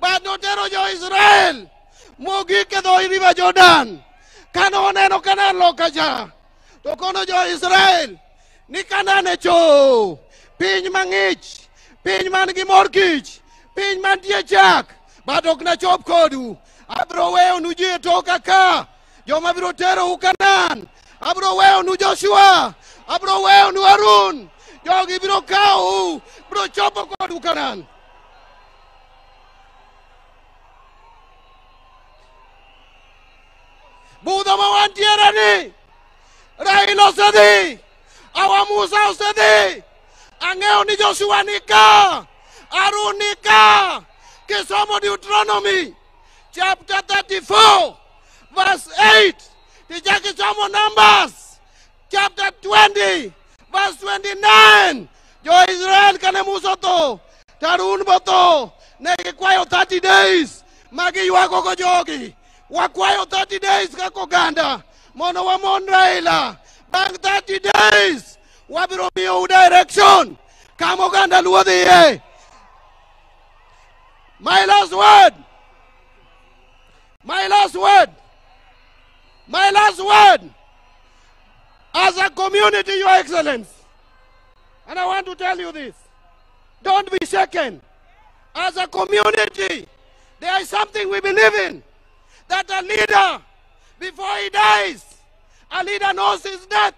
but notero jo Israel mogik e dho river Jordan, kane oneno Kanaan loka cha. To kono jo Israel ni Kanaan cho, piny mang'ich, piny man gi mor kich, piny mantie chak, but ok nachop kodu. Abro weyo nu ji e toka ka, joma biro tero u Kanaan. Abro weyo nu Joshua, abro weyo nu Harun, jogi biro kawo, biro chopo kodu Kanaan. Budho ma wantiere ni, Raila osedhi, Awa Musa osedhi, ang'eyo ni Joshua nika, Harun nika. Kisomo Deuteronomy chapter 34 verse 8, kisomo Numbers chapter 20 verse 29, jo Israel kane Musa otho, Harun botho, ne gikwayo 30 days magi ywago go jogi, wakwayo 30 days kako oganda mondo wamon Raila. Bang 30 days wabiro miyo direction kama oganda Luo dhiye. My last word, my last word, my last word, as a community, Your Excellency, and I want to tell you this, don't be shaken. As a community, there is something we believe in, that a leader, before he dies, A leader knows his death,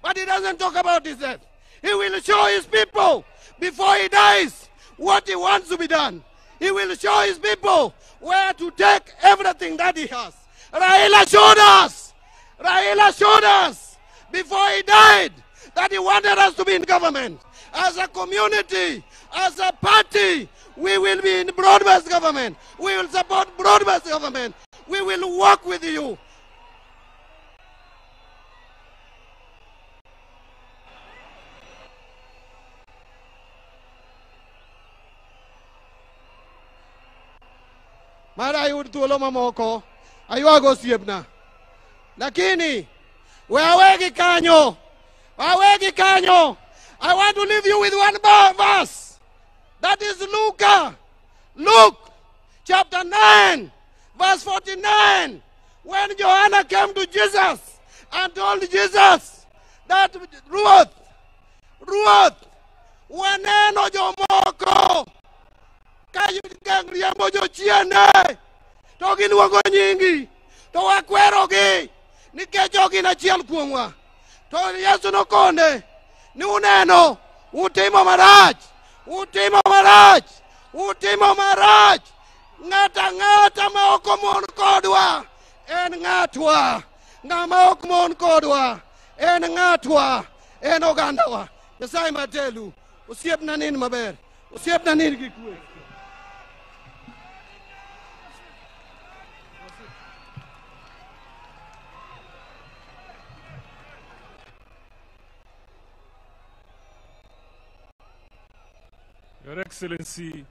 but he doesn't talk about his death. He will show his people before he dies what he wants to be done. He will show his people where to take everything that he has. Raila showed us. Raila showed us before he died that he wanted us to be in government. As a community, as a party, we will be in broad-based government. We will support broad-based government. We will work with you. Mara yud tuolo mamoko aywago siebna. Lakini wawegi kanyo. Wawegi kanyo. I want to leave you with one verse. That is Luke chapter 9 verse 49. When Joanna came to Jesus and told Jesus that Ruth waneno jomoko kayriembo jochiende to giluongo nyingi to wakwerogi nikech ok gin achiel kuomwa. To Yesu nokone ni uneno utimo marach. Ng'ata ma ok mon kodwa en ng'atwa. Ng'ama ok mon kodwa en ng'atwa, en ogandawa. Nyasaye matelu osiepna nin maber, osiepna nin gi kwe. Your Excellency,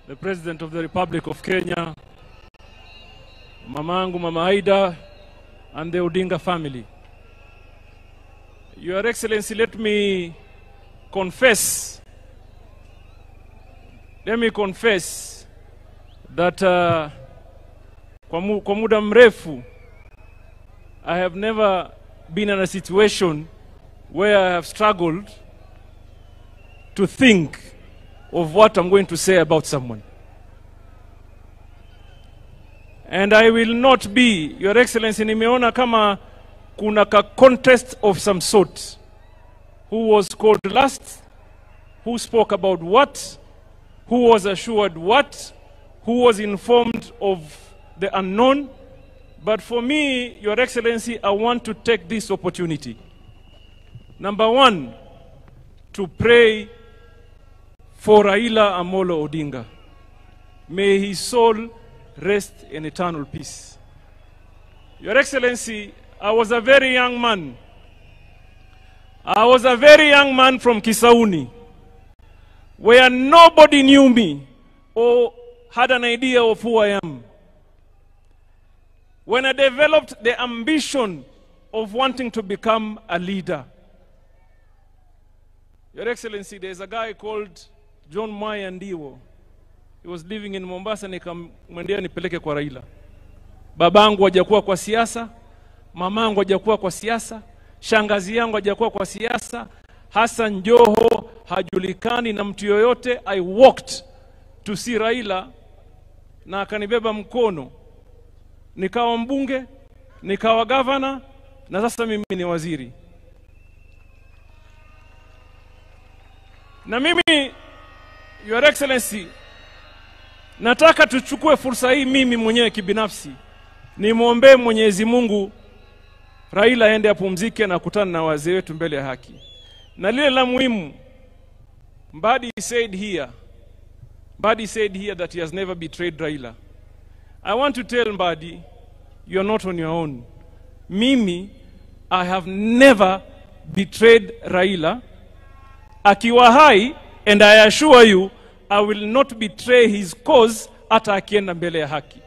the President of the Republic of Kenya, Mamangu Mama Aida, and the Odinga family. Your Excellency, let me confess that kwa muda mrefu, I have never been in a situation where I have struggled to think of what I'm going to say about someone. And I will not be, Your Excellency, nimeona kama kuna ka contest of some sort. Who was called last? Who spoke about what? Who was assured what? Who was informed of the unknown? But for me, Your Excellency, I want to take this opportunity. Number one, to pray for Raila Amolo Odinga. May his soul rest in eternal peace. Your Excellency, I was a very young man. I was a very young man from Kisauni, where nobody knew me or had an idea of who I am. When I developed the ambition of wanting to become a leader, Your Excellency, there's a guy called John Mwai Ndiwo. He was living in Mombasa, nikamwendea nipeleke kwa Raila. Babangu hajakuwa kwa siasa, mamangu hajakuwa kwa siasa, shangazi yangu hajakuwa kwa siasa, Hassan Joho hajulikani na mtu yoyote. I walked to see Raila na akanibeba mkono. Nikawa mbunge, nikawa governor, na sasa mimi ni waziri. Na mimi, Your Excellency, nataka tuchukue fursa hii mimi mwenyewe kibinafsi. Nimwombee Mwenyezi Mungu Raila aende apumzike na kutana na wazee wetu mbele ya haki. Na lile la muhimu, Mbadi said here that he has never betrayed Raila. I want to tell Mbadi, you are not on your own. Mimi, I have never betrayed Raila. Akiwa hai, and I assure you, I will not betray his cause hata akienda mbele ya haki.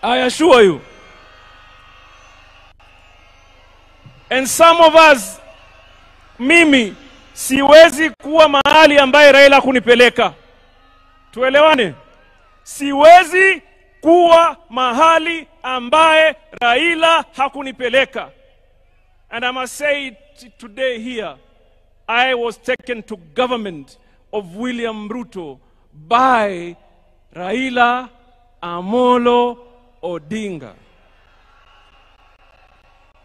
I assure you. And some of us, mimi, siwezi kuwa mahali ambaye Raila kunipeleka. Tuelewane? Siwezi kuwa mahali ambaye Raila hakunipeleka. And I must say it today here, I was taken to government of William Ruto by Raila Amolo Odinga.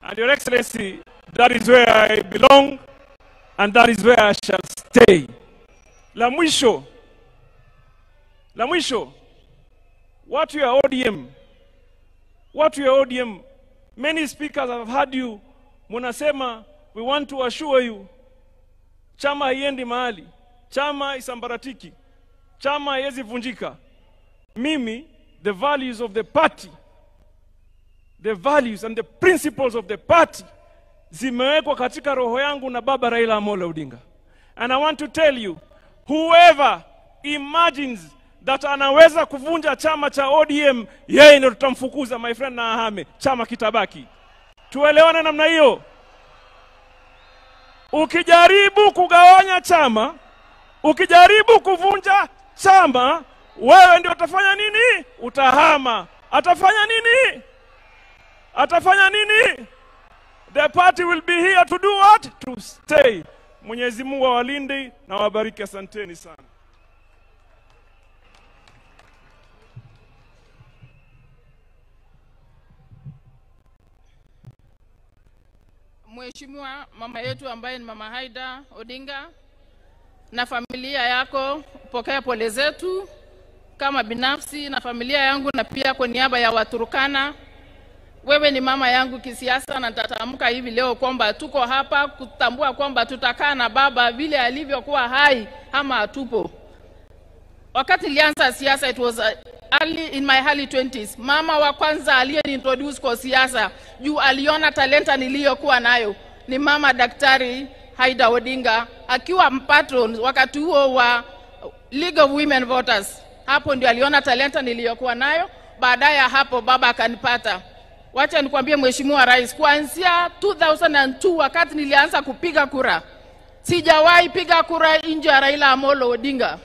And Your Excellency, that is where I belong, and that is where I shall stay. La mwisho, watu ya ODM, many speakers have heard you, munasema, we want to assure you, chama haiendi mahali, chama isambaratiki, chama haiwezi vunjika. Mimi, the values of the party, the values and the principles of the party, zimewekwa katika roho yangu na Baba Raila Amolo Odinga. And I want to tell you, whoever imagines that anaweza kuvunja chama cha ODM, yeye ndio tutamfukuza, my friend, na ahame, chama kitabaki. Tuelewane namna hiyo. Ukijaribu kugawanya chama, ukijaribu kuvunja chama, wewe ndio utafanya nini? Utahama. Atafanya nini? Atafanya nini? The party will be here to do what? To stay. Mwenyezi Mungu awalinde na wabariki. Asanteni sana. Mheshimiwa mama yetu ambaye ni Mama Haida Odinga na familia yako, pokea pole zetu kama binafsi na familia yangu na pia kwa niaba ya Waturkana. Wewe ni mama yangu kisiasa na nitatamka hivi leo kwamba tuko hapa kutambua kwamba tutakaa na baba vile alivyokuwa hai ama atupo. Wakati nilianza siasa, it was early in my early 20s. Mama wa kwanza aliyeintroduce kwa siasa juu aliona talenta niliyokuwa nayo ni Mama Daktari Haida Odinga, akiwa patron wakati huo wa League of Women Voters. Hapo ndio aliona talenta niliyokuwa nayo. Baadaye hapo baba akanipata. Wacha nikwambie Mheshimiwa Rais, kuanzia 2002 wakati nilianza kupiga kura, sijawahi piga kura nje ya Raila Amolo Odinga.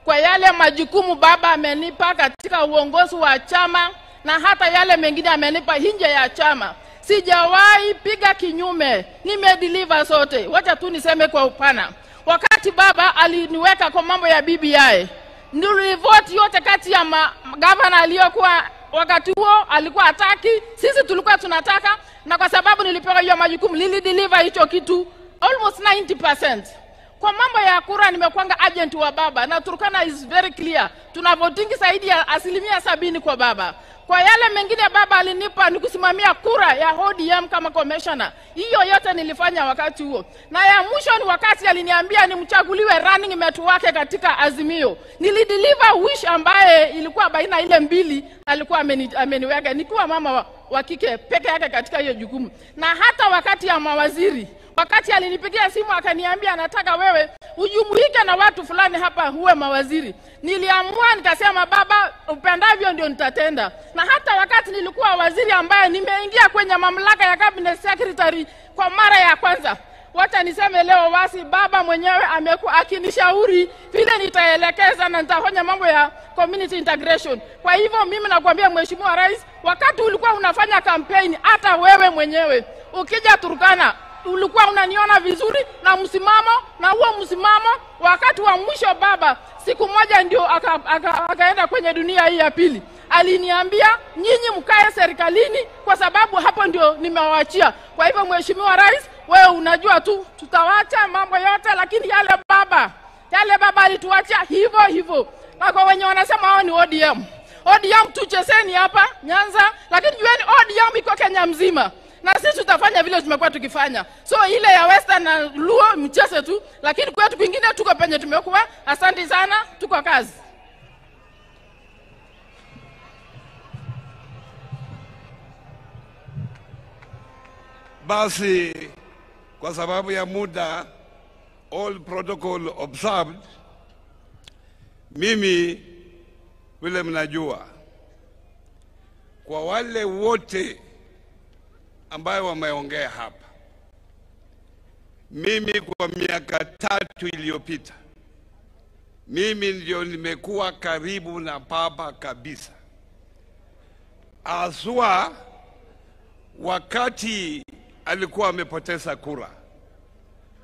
Kwa yale majukumu baba amenipa katika uongozi wa chama na hata yale mengine amenipa nje ya chama, sijawahi piga kinyume, nimedeliver sote. Wacha tu niseme kwa upana. Wakati baba aliniweka kwa mambo ya BBI, nilivote yote kati ya governor aliyokuwa wakati huo alikuwa hataki, sisi tulikuwa tunataka, na kwa sababu nilipewa hiyo majukumu nilideliver hicho kitu almost 90%. Kwa mambo ya kura nimekuanga agent wa baba na Turkana is very clear. Tuna voting zaidi ya 70% kwa baba. Kwa yale mengine baba alinipa ni kusimamia kura ya ODM kama commissioner. Hiyo yote nilifanya wakati huo. Na ya mwisho ni wakati aliniambia nimchaguliwe running mate wake katika Azimio. Nilideliver wish ambaye ilikuwa baina ile mbili alikuwa ameniweka. Nikiwa mama wa kike peke yake katika hiyo jukumu. Na hata wakati ya mawaziri, wakati alinipigia simu akaniambia anataka wewe ujumuike na watu fulani hapa huwe mawaziri, niliamua nikasema baba upendavyo ndio nitatenda. Na hata wakati nilikuwa waziri ambaye nimeingia kwenye mamlaka ya cabinet secretary kwa mara ya kwanza, wacha niseme leo wasi baba mwenyewe amekuwa akinishauri vile nitaelekeza na nitafanya mambo ya community integration. Kwa hivyo mimi nakwambia Mheshimiwa Rais, wakati ulikuwa unafanya campaign, hata wewe mwenyewe ukija Turkana ulikuwa unaniona vizuri na msimamo, na huo msimamo wakati wa mwisho baba siku moja ndio akaenda kwenye dunia hii ya pili, aliniambia nyinyi mkae serikalini kwa sababu hapo ndio nimewaachia. Kwa hivyo Mheshimiwa Rais, wewe unajua tu tutawacha mambo yote, lakini yale baba alituacha hivyo hivyo. Na kwa wenye wanasema hao ni ODM tucheseni hapa Nyanza, lakini jueni ODM iko Kenya mzima. Na sisi tutafanya vile tumekuwa tukifanya. So ile ya Western na Luo mcheze tu, lakini kwetu kwingine tuko penye tumekuwa. Asante sana, tuko kazi. Basi kwa sababu ya muda, all protocol observed, mimi vile mnajua, kwa wale wote ambayo wameongea hapa, mimi kwa miaka 3 iliyopita, mimi ndio nimekuwa karibu na baba kabisa. Aswa wakati alikuwa amepoteza kura,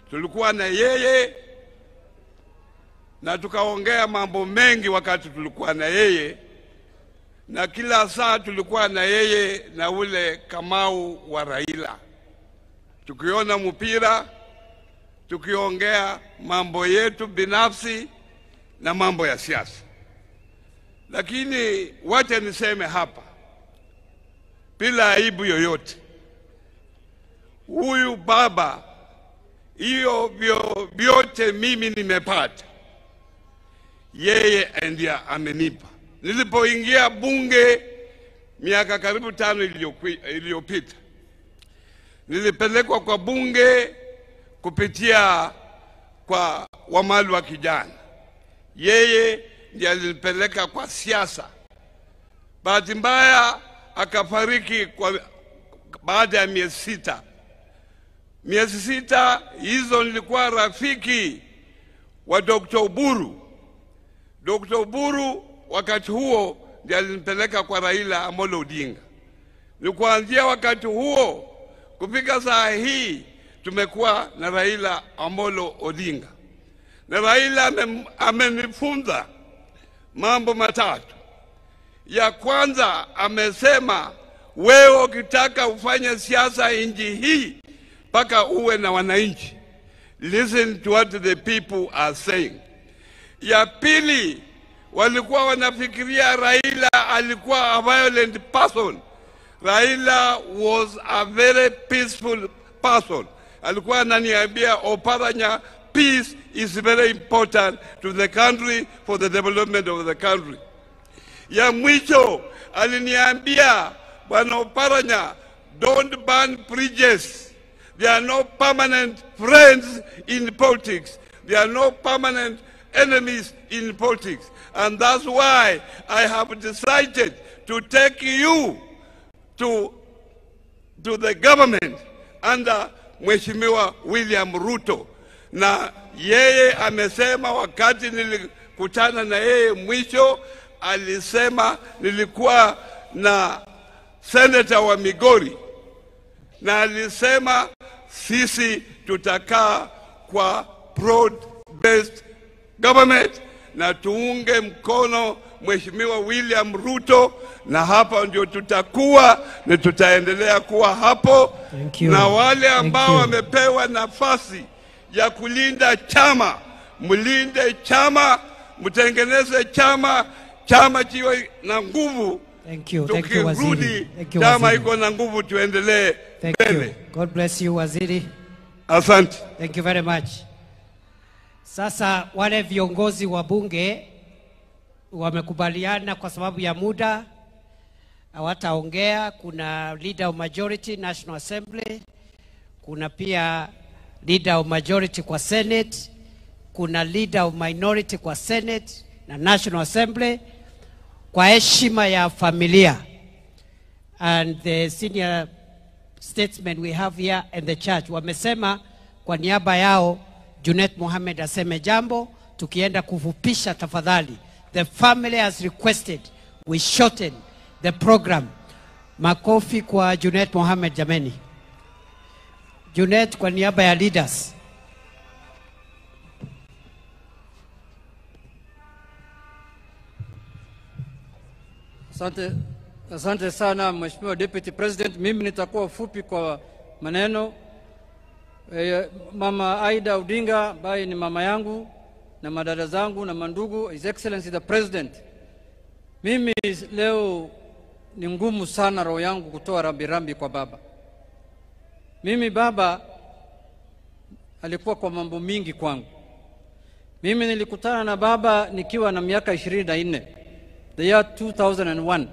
tulikuwa na yeye na tukaongea mambo mengi wakati tulikuwa na yeye, na kila saa tulikuwa na yeye na ule Kamau wa Raila. tukiona mpira, tukiongea mambo yetu binafsi na mambo ya siasa. Lakini wacha niseme hapa bila aibu yoyote, huyu baba, hiyo vyote mimi nimepata, yeye ndiye amenipa. Nilipoingia bunge miaka karibu 5 iliyopita, nilipelekwa kwa bunge kupitia kwa Wamali wa Kijana. Yeye ndiye alinipeleka kwa siasa. Bahati mbaya akafariki baada ya miezi 6. Miezi 6 hizo nilikuwa rafiki wa Dr. Oburu. Dr. Oburu wakati huo ndiye alinipeleka kwa Raila Amolo Odinga. Ni kuanzia wakati huo kufika saa hii tumekuwa na Raila Amolo Odinga. Na Raila amenifunza mambo matatu. Ya kwanza amesema, wewe ukitaka ufanye siasa nchi hii mpaka uwe na wananchi. Listen to what the people are saying. Ya pili, walikuwa wanafikiria Raila alikuwa a violent person. Raila was a very peaceful person. Alikuwa ananiambia, Oparanya, peace is very important to the country for the development of the country. Ya mwisho aliniambia, Bwana Oparanya, don't burn bridges. There are no permanent friends in politics. There are no permanent enemies in politics. And that's why I have decided to take you to the government under Mheshimiwa William Ruto. Na yeye amesema, wakati nilikutana na yeye mwisho, alisema nilikuwa na senator wa Migori, na alisema sisi tutakaa kwa broad-based government na tuunge mkono Mheshimiwa William Ruto, na hapa ndio tutakuwa na tutaendelea kuwa hapo. Na wale ambao wamepewa nafasi ya kulinda chama, mlinde chama, mtengeneze chama kiwe na nguvu. Tukirudi chama iko na nguvu, tuendelee mbele. God bless you, Waziri. Asante. Thank you very much. Sasa wale viongozi wa bunge wamekubaliana kwa sababu ya muda hawataongea. Kuna leader of majority National Assembly, kuna pia leader of majority kwa Senate, kuna leader of minority kwa Senate na National Assembly. Kwa heshima ya familia and the senior statesmen we have here and the church, wamesema kwa niaba yao Junet Mohamed aseme jambo. Tukienda kufupisha tafadhali. The family has requested we shorten the program. Makofi kwa Junet Mohamed jameni. Junet kwa niaba ya leaders. Asante sana Mheshimiwa Deputy President. Mimi nitakuwa fupi kwa maneno. Mama Aida Odinga ambaye ni mama yangu na madada zangu na mandugu, His Excellency the President. Mimi leo ni ngumu sana roho yangu kutoa rambirambi kwa baba. Mimi baba alikuwa kwa mambo mingi kwangu. Mimi nilikutana na baba nikiwa na miaka 24. The year 2001.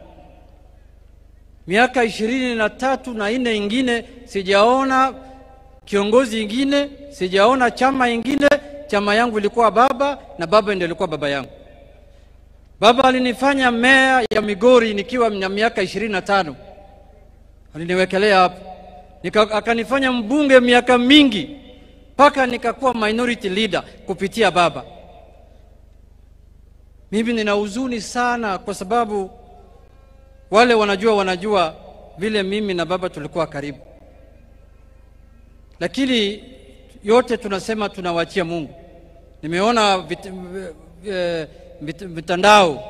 Miaka 23 na 4 ingine sijaona kiongozi ingine, sijaona chama ingine. Chama yangu ilikuwa baba na baba ndiye alikuwa baba yangu. Baba alinifanya meya ya Migori nikiwa na miaka 25. Aliniwekelea hapo. Akanifanya mbunge miaka mingi mpaka nikakuwa minority leader kupitia baba. Mimi nina huzuni sana kwa sababu wale wanajua vile mimi na baba tulikuwa karibu. Lakini yote tunasema tunawachia Mungu. Nimeona mitandao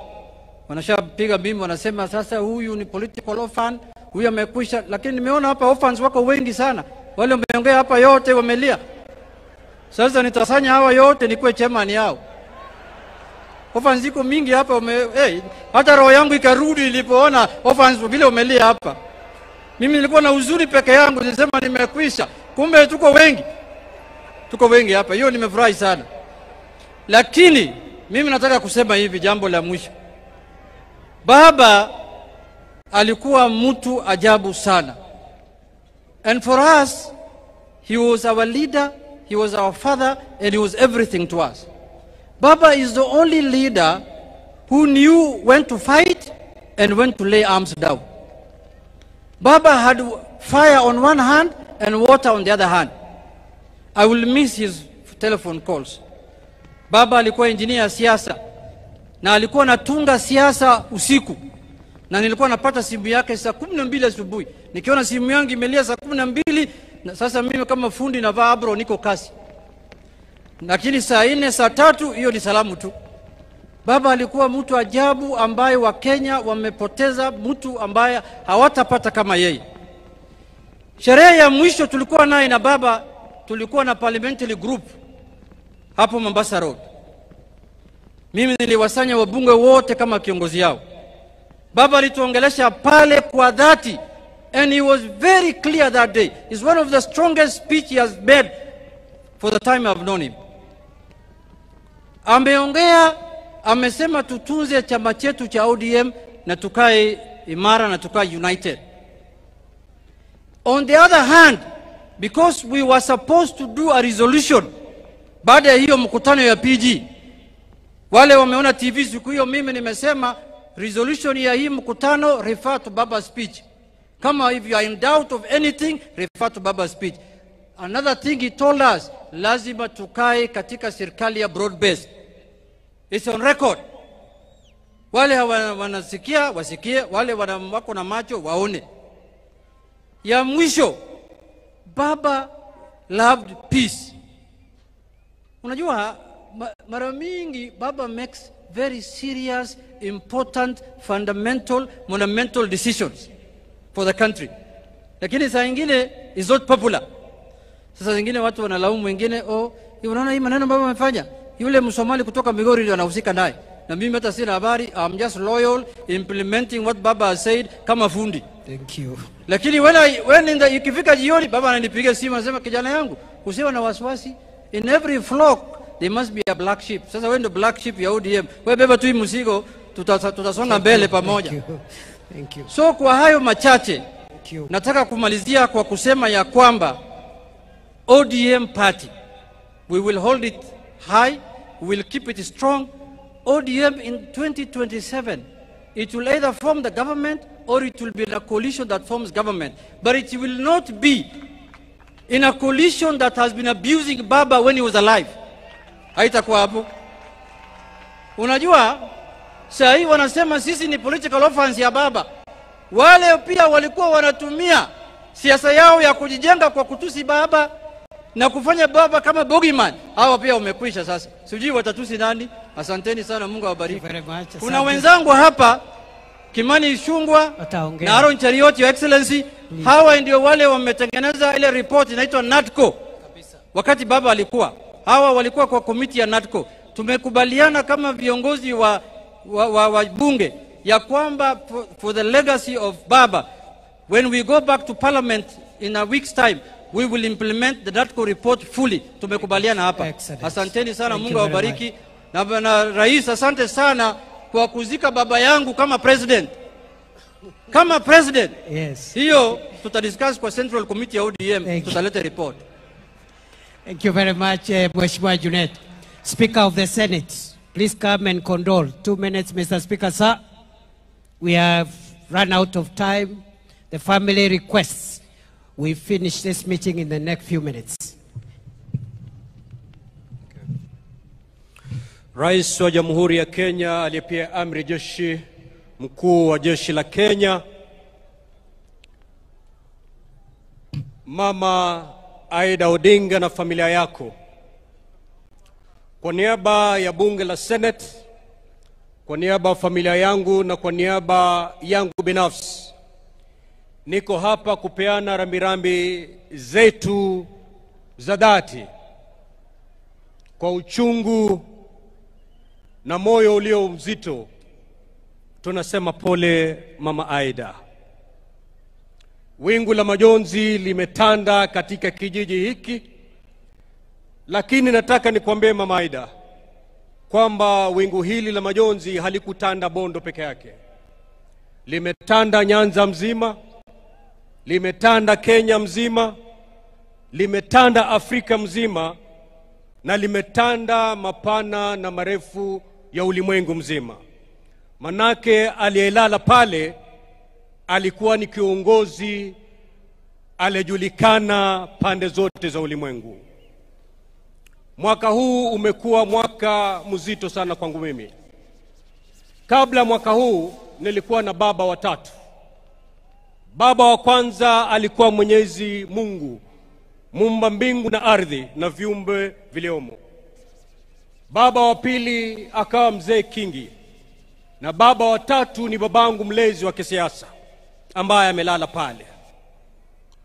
wanashapiga bimu, wanasema sasa huyu ni political orphan, huyu amekwisha. Lakini nimeona hapa orphans wako wengi sana. Wale wameongea hapa yote wamelia. Sasa nitasanya hawa yote nikuwe chairman yao. Offense ziko mingi hapa hata roho yangu ikarudi ilipoona offense vile umelia hapa. Mimi nilikuwa na uzuri peke yangu, nilisema nimekwisha. Kumbe tuko wengi. Tuko wengi hapa. Hiyo nimefurahi sana. Lakini mimi nataka kusema hivi, jambo la mwisho. Baba alikuwa mtu ajabu sana. And for us, he was our leader, he was our father, and he was everything to us. Baba is the only leader who knew when to fight and when to lay arms down. Baba had fire on one hand and water on the other hand. I will miss his telephone calls. Baba alikuwa engineer ya siasa na alikuwa anatunga siasa usiku, na nilikuwa napata simu yake saa 12 asubuhi. Nikiona simu yangu imelia saa 12, na sasa mimi kama fundi navaa abro niko kasi. Lakini saa 4 saa 3 hiyo ni salamu tu. Baba alikuwa mtu ajabu ambaye wa Kenya wamepoteza mtu ambaye hawatapata kama yeye. Sherehe ya mwisho tulikuwa naye na baba, tulikuwa na parliamentary group hapo Mombasa Road. Mimi niliwasanya wabunge wote kama kiongozi yao. Baba alituongelesha pale kwa dhati, and he was very clear that day. It's one of the strongest speech he has made for the time I've known him. Ameongea, amesema tutunze chama chetu cha ODM na tukae imara na tukae united. On the other hand, because we were supposed to do a resolution baada ya hiyo mkutano ya PG, wale wameona TV siku hiyo, mimi nimesema resolution ya hii mkutano refer to Baba's speech. Kama if you are in doubt of anything, refer to Baba's speech. Another thing he told us, lazima tukae katika serikali ya broad based. It's on record. Wale wanasikia wasikie, wale wako na macho waone. Ya mwisho, Baba loved peace. Unajua mara mingi Baba makes very serious, important, fundamental, monumental decisions for the country. Lakini saa nyingine is not popular. Sasa zingine watu wanalaumu wengine, unaona hii maneno Baba amefanya, yule Msomali kutoka Migori ndio anahusika naye. Na mimi hata sina habari, I'm just loyal implementing what Baba has said kama fundi. Thank you. Lakini ikifika jioni Baba ananipigia simu anasema, kijana yangu usiwe na wasiwasi, in every flock there must be a black sheep. Sasa wewe ndio black sheep ya ODM. Wewe beba tu hii mzigo, tutasonga mbele pamoja. Thank you. So kwa hayo machache, nataka kumalizia kwa kusema ya kwamba ODM party, we will hold it high, we will keep it strong. ODM in 2027, it will either form the government or it will be in a coalition that forms government. But it will not be in a coalition that has been abusing Baba when he was alive. Haitakuwa hapo. Unajua, saa hii wanasema sisi ni political offense ya Baba. Wale pia walikuwa wanatumia siasa yao ya kujijenga kwa kutusi Baba na kufanya Baba kama bogeyman. Hawa pia wamekwisha sasa. Sijui watatusi nani. Asanteni sana, Mungu awabariki. Kuna wenzangu hapa, Kimani Ichung'wah na Aaron Cheriot, Your Excellency, hawa ndio wale wametengeneza ile report inaitwa NADCO. Wakati Baba alikuwa, hawa walikuwa kwa komiti ya NADCO. Tumekubaliana kama viongozi wa bunge ya kwamba for the legacy of Baba, when we go back to parliament in a week's time, we will implement the NADCO report fully. Tumekubaliana hapa. Asanteni sana, Mungu awabariki. Na Rais, asante sana kwa kuzika baba yangu kama president. Kama president. Yes. Hiyo tutadiscuss kwa Central Committee ya ODM, tutaleta report. Thank you very much, Mheshimiwa Junet. Speaker of the Senate, please come and condole. 2 minutes, Mr. Speaker, sir. We have run out of time. The family requests we finish this meeting in the next few minutes. Rais wa Jamhuri ya Kenya aliyepia amri jeshi mkuu wa jeshi la Kenya, Mama Aida Odinga na familia yako, kwa niaba ya bunge la Senate, kwa niaba ya familia yangu na kwa niaba yangu binafsi, niko hapa kupeana rambirambi zetu za dhati kwa uchungu na moyo ulio mzito. Tunasema pole Mama Aida. Wingu la majonzi limetanda katika kijiji hiki, lakini nataka nikwambie Mama Aida kwamba wingu hili la majonzi halikutanda Bondo peke yake. Limetanda Nyanza mzima, limetanda Kenya mzima, limetanda Afrika mzima, na limetanda mapana na marefu ya ulimwengu mzima. Manake aliyelala pale alikuwa ni kiongozi aliyejulikana pande zote za ulimwengu. Mwaka huu umekuwa mwaka mzito sana kwangu mimi. Kabla mwaka huu nilikuwa na baba watatu. Baba wa kwanza alikuwa Mwenyezi Mungu, muumba mbingu na ardhi na viumbe viliomo. Baba wa pili akawa Mzee Kingi, na baba wa tatu ni babangu mlezi wa kisiasa ambaye amelala pale.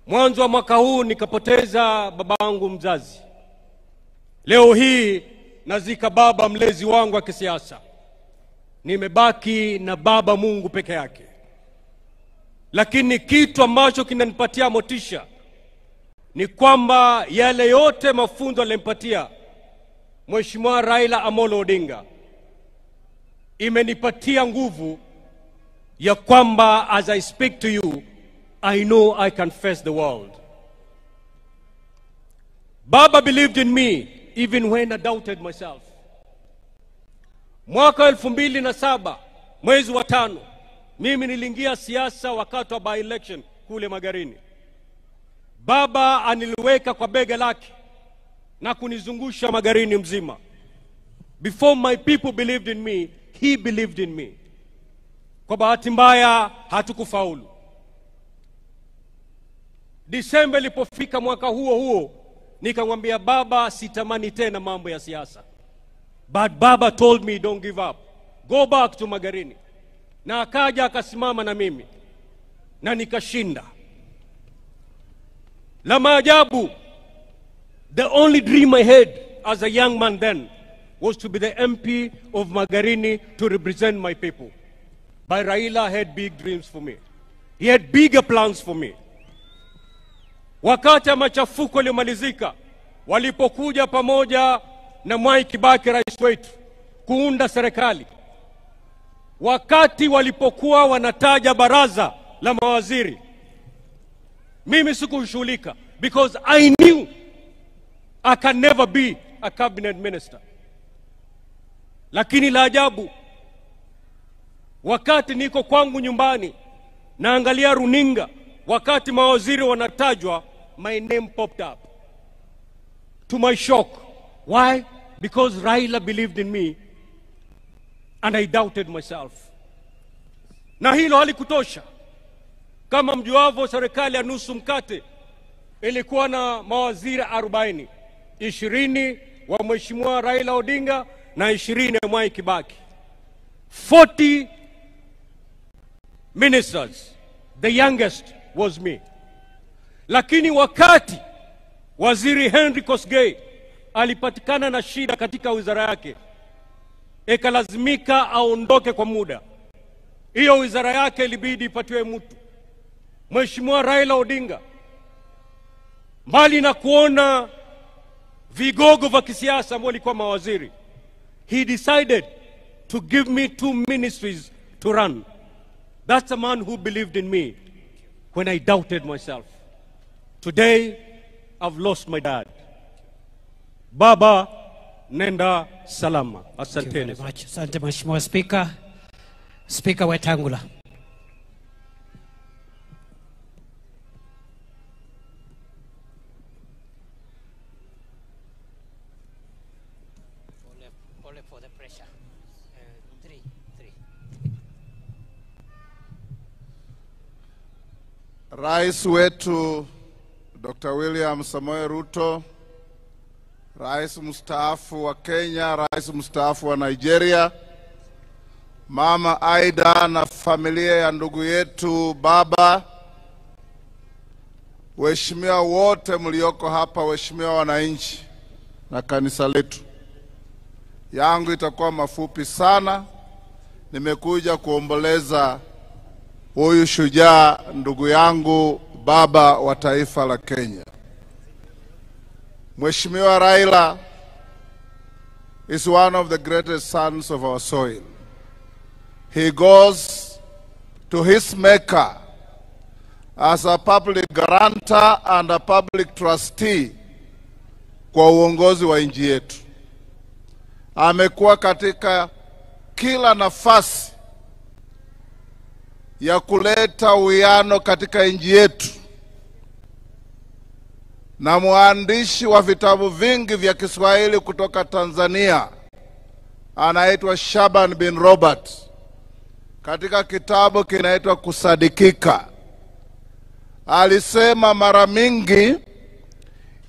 Mwanzo wa mwaka huu nikapoteza babangu mzazi. Leo hii nazika baba mlezi wangu wa kisiasa. Nimebaki na baba Mungu peke yake. Lakini kitu ambacho kinanipatia motisha ni kwamba yale yote mafunzo alimpatia Mheshimiwa Raila Amolo Odinga imenipatia nguvu ya kwamba as I speak to you, I know I can face the world. Baba believed in me even when I doubted myself. Mwaka 2007 mwezi wa 5 mimi niliingia siasa wakati wa by-election kule Magarini. Baba aniliweka kwa bega lake na kunizungusha Magarini mzima. Before my people believed in me, he believed in me. Kwa bahati mbaya hatukufaulu. Disemba ilipofika mwaka huo nikamwambia baba sitamani tena mambo ya siasa. But baba told me don't give up. Go back to Magarini. Na akaja akasimama na mimi na nikashinda. La maajabu, the only dream I had as a young man then was to be the MP of Magarini to represent my people. But Raila had big dreams for me. He had bigger plans for me. Wakati machafuko yalipomalizika, walipokuja pamoja na Mwai Kibaki rais wetu kuunda serikali, wakati walipokuwa wanataja baraza la mawaziri, mimi sikushughulika because I knew I can never be a cabinet minister. Lakini la ajabu, wakati niko kwangu nyumbani naangalia runinga, wakati mawaziri wanatajwa, my name popped up. To my shock. Why? Because Raila believed in me and I doubted myself. Na hilo halikutosha. Kama mjuavyo, serikali ya nusu mkate ilikuwa na mawaziri 40. 20 wa Mheshimiwa Raila Odinga na 20 ya Mwai Kibaki. 40 ministers. The youngest was me. Lakini wakati waziri Henry Kosgei alipatikana na shida katika wizara yake, ikalazimika aondoke kwa muda. Hiyo wizara yake ilibidi ipatiwe mtu. Mheshimiwa Raila Odinga, mbali na kuona vigogo vya kisiasa ambao walikuwa mawaziri, he decided to give me 2 ministries to run. That's a man who believed in me when I doubted myself. Today, I've lost my dad. Baba, nenda salama. Asanteni. Asante Mheshimiwa Speaker. Speaker Wetangula. Pole for the pressure. 3. Rais wetu Dr. William Samoei Ruto, Rais mstaafu wa Kenya, Rais mstaafu wa Nigeria, Mama Aida na familia ya ndugu yetu baba, waheshimiwa wote mlioko hapa, waheshimiwa wananchi na kanisa letu, yangu itakuwa mafupi sana. Nimekuja kuomboleza huyu shujaa, ndugu yangu, baba wa taifa la Kenya. Mheshimiwa Raila is one of the greatest sons of our soil. He goes to his maker as a public guarantor and a public trustee kwa uongozi wa nchi yetu. Amekuwa katika kila nafasi ya kuleta uwiano katika nchi yetu, na mwandishi wa vitabu vingi vya Kiswahili kutoka Tanzania anaitwa Shaban bin Robert, katika kitabu kinaitwa Kusadikika, alisema mara mingi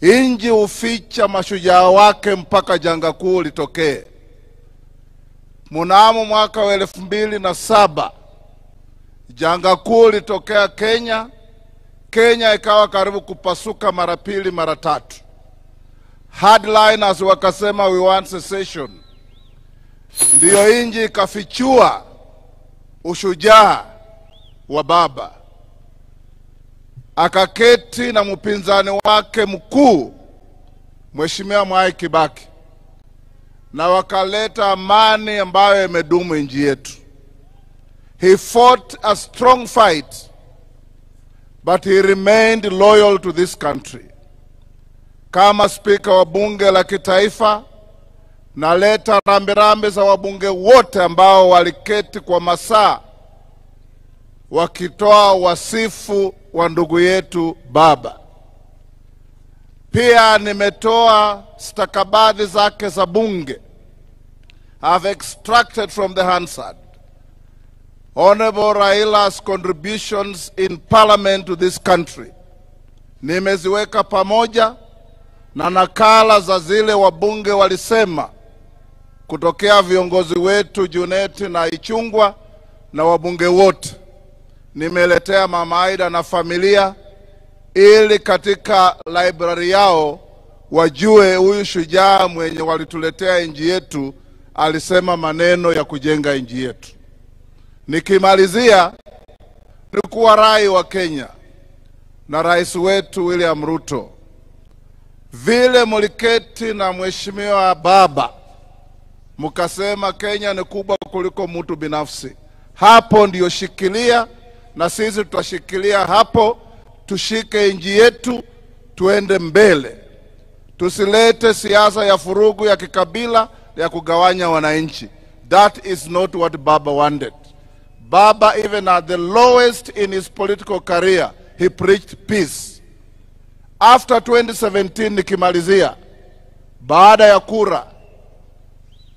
inji uficha mashujaa wake mpaka janga kuu litokee. Mnamo mwaka wa 2007 janga kuu litokea Kenya. Kenya ikawa karibu kupasuka mara pili mara tatu. Hardliners wakasema we want secession. Ndiyo inji ikafichua ushujaa wa baba. Akaketi na mpinzani wake mkuu Mheshimiwa Mwai Kibaki, na wakaleta amani ambayo imedumu nchi yetu. He fought a strong fight, but he remained loyal to this country. Kama spika wa bunge la kitaifa, naleta rambirambi za wabunge wote ambao waliketi kwa masaa wakitoa wasifu wa ndugu yetu baba. Pia nimetoa stakabadhi zake za bunge. I've extracted from the Hansard Honorable Raila's contributions in parliament to this country. Nimeziweka pamoja na nakala za zile wabunge walisema kutokea viongozi wetu Juneti na Ichungwa na wabunge wote. Nimeletea Mama Aida na familia ili katika library yao wajue huyu shujaa mwenye walituletea nchi yetu alisema maneno ya kujenga nchi yetu. Nikimalizia ni kuwa rai wa Kenya na rais wetu William Ruto, vile muliketi na mheshimiwa baba mukasema Kenya ni kubwa kuliko mtu binafsi, hapo ndiyo shikilia, na sisi tutashikilia hapo. Tushike nchi yetu tuende mbele, tusilete siasa ya furugu ya kikabila ya kugawanya wananchi. That is not what Baba wanted. Baba, even at the lowest in his political career, he preached peace. After 2017, nikimalizia, baada ya kura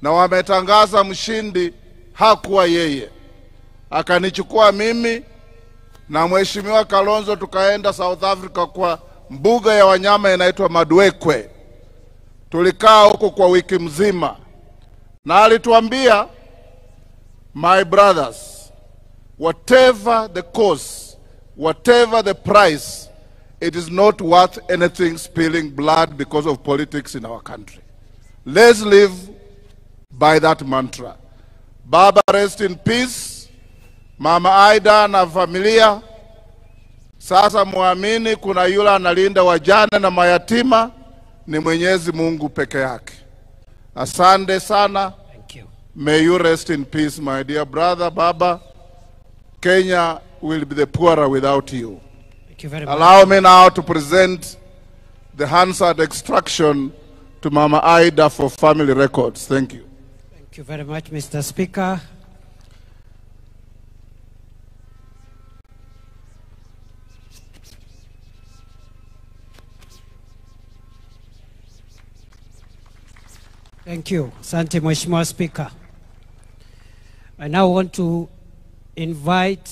na wametangaza mshindi, hakuwa yeye. Akanichukua mimi na mheshimiwa Kalonzo tukaenda South Africa kwa mbuga ya wanyama inaitwa Madwekwe. Tulikaa huko kwa wiki mzima, na alituambia, my brothers, whatever the cost, whatever the price, it is not worth anything spilling blood because of politics in our country. Let's live by that mantra. Baba, rest in peace. Mama Aida na familia, sasa muamini kuna yule analinda wajane na mayatima, ni Mwenyezi Mungu peke yake. Asante sana. Thank you. May you rest in peace, my dear brother. Baba, Kenya will be the poorer without you. Thank you very much. Allow me now to present the Hansard extraction to Mama Aida for family records. Thank you. Thank you very much, Mr. Speaker. Thank you. Asante Mheshimiwa Speaker. I now want to invite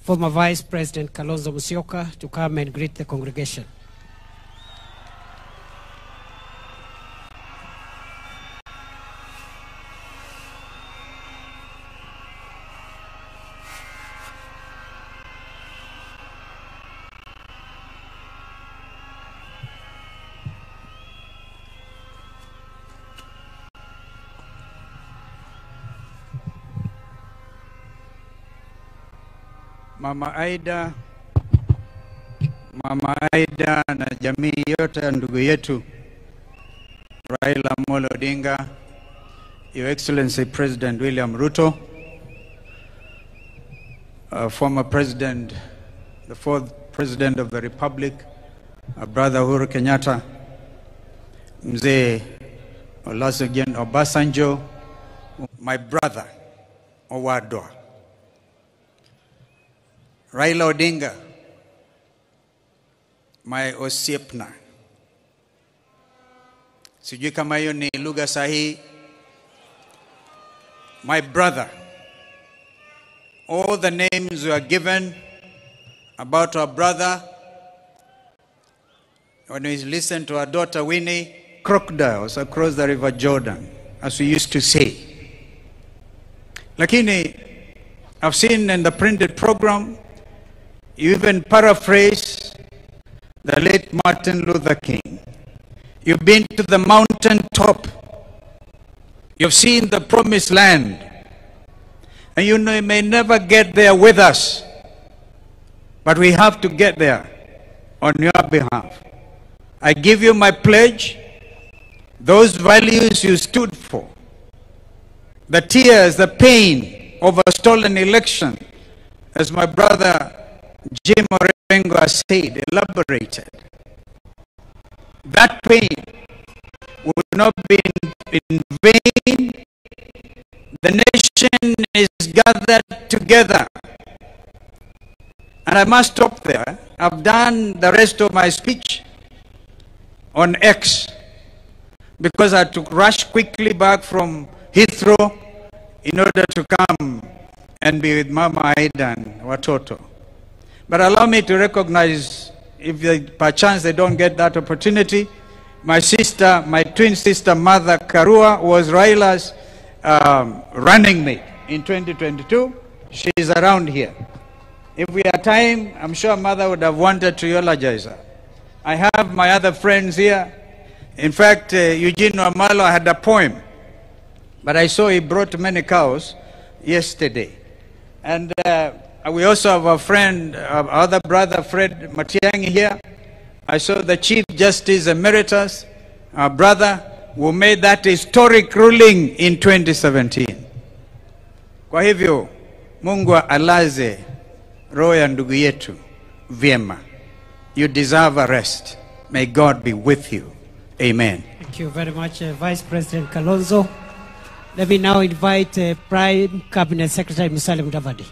former Vice President Kalonzo Musyoka to come and greet the congregation. Mama Aida na jamii yote ya ndugu yetu Raila Amolo Odinga, Your Excellency President William Ruto, former President, the fourth President of the Republic, Brother Uhuru Kenyatta, Mzee Olusegun Obasanjo, my brother Owadwa, Raila Odinga, my osiepna. Sijui kama hiyo ni lugha sahihi. My brother. All the names were given about our brother. When we listened to our daughter Winnie, crocodiles across the River Jordan, as we used to say. Lakini, I've seen in the printed program, you even paraphrase the late Martin Luther King. You've been to the mountain top. You've seen the promised land. And you know you may never get there with us. But we have to get there on your behalf. I give you my pledge. Those values you stood for. The tears, the pain of a stolen election. As my brother Jim Orengo has said, elaborated. That pain will not be in vain. The nation is gathered together. And I must stop there. I've done the rest of my speech on X because I had to rush quickly back from Heathrow in order to come and be with Mama Aida and Watoto. But allow me to recognize, if they, perchance they don't get that opportunity, my sister, my twin sister, Mother Karua, was Raila's running mate in 2022. She is around here. If we had time, I'm sure Mother would have wanted to eulogize her. I have my other friends here. In fact, Eugene Wamalo had a poem, but I saw he brought many cows yesterday. And we also have a friend, our other brother, Fred Matiang'i here. I saw the Chief Justice Emeritus, our brother, who made that historic ruling in 2017. Kwa hivyo, Mungu alaze roho ya ndugu yetu vyema. You deserve a rest. May God be with you. Amen. Thank you very much, Vice President Kalonzo. Let me now invite Prime Cabinet Secretary Musalia Mudavadi.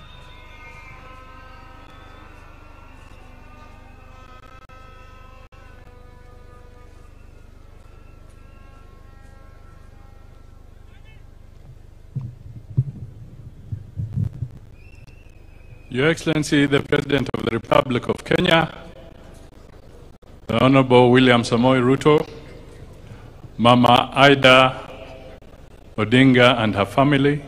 Your Excellency, the President of the Republic of Kenya, the Honorable William Samoei Ruto, Mama Aida Odinga and her family,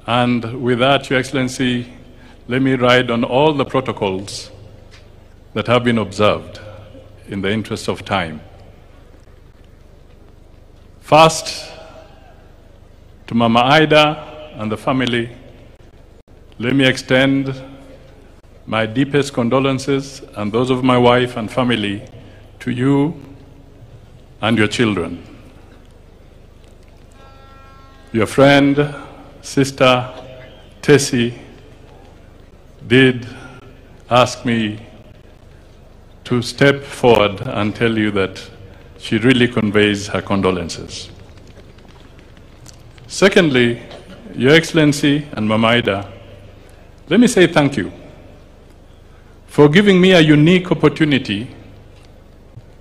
and with that, Your Excellency, let me ride on all the protocols that have been observed in the interest of time. First, to Mama Aida and the family, let me extend my deepest condolences and those of my wife and family to you and your children. Your friend, Sister Tessie, did ask me to step forward and tell you that she really conveys her condolences. Secondly, Your Excellency and Mama Aida, let me say thank you for giving me a unique opportunity,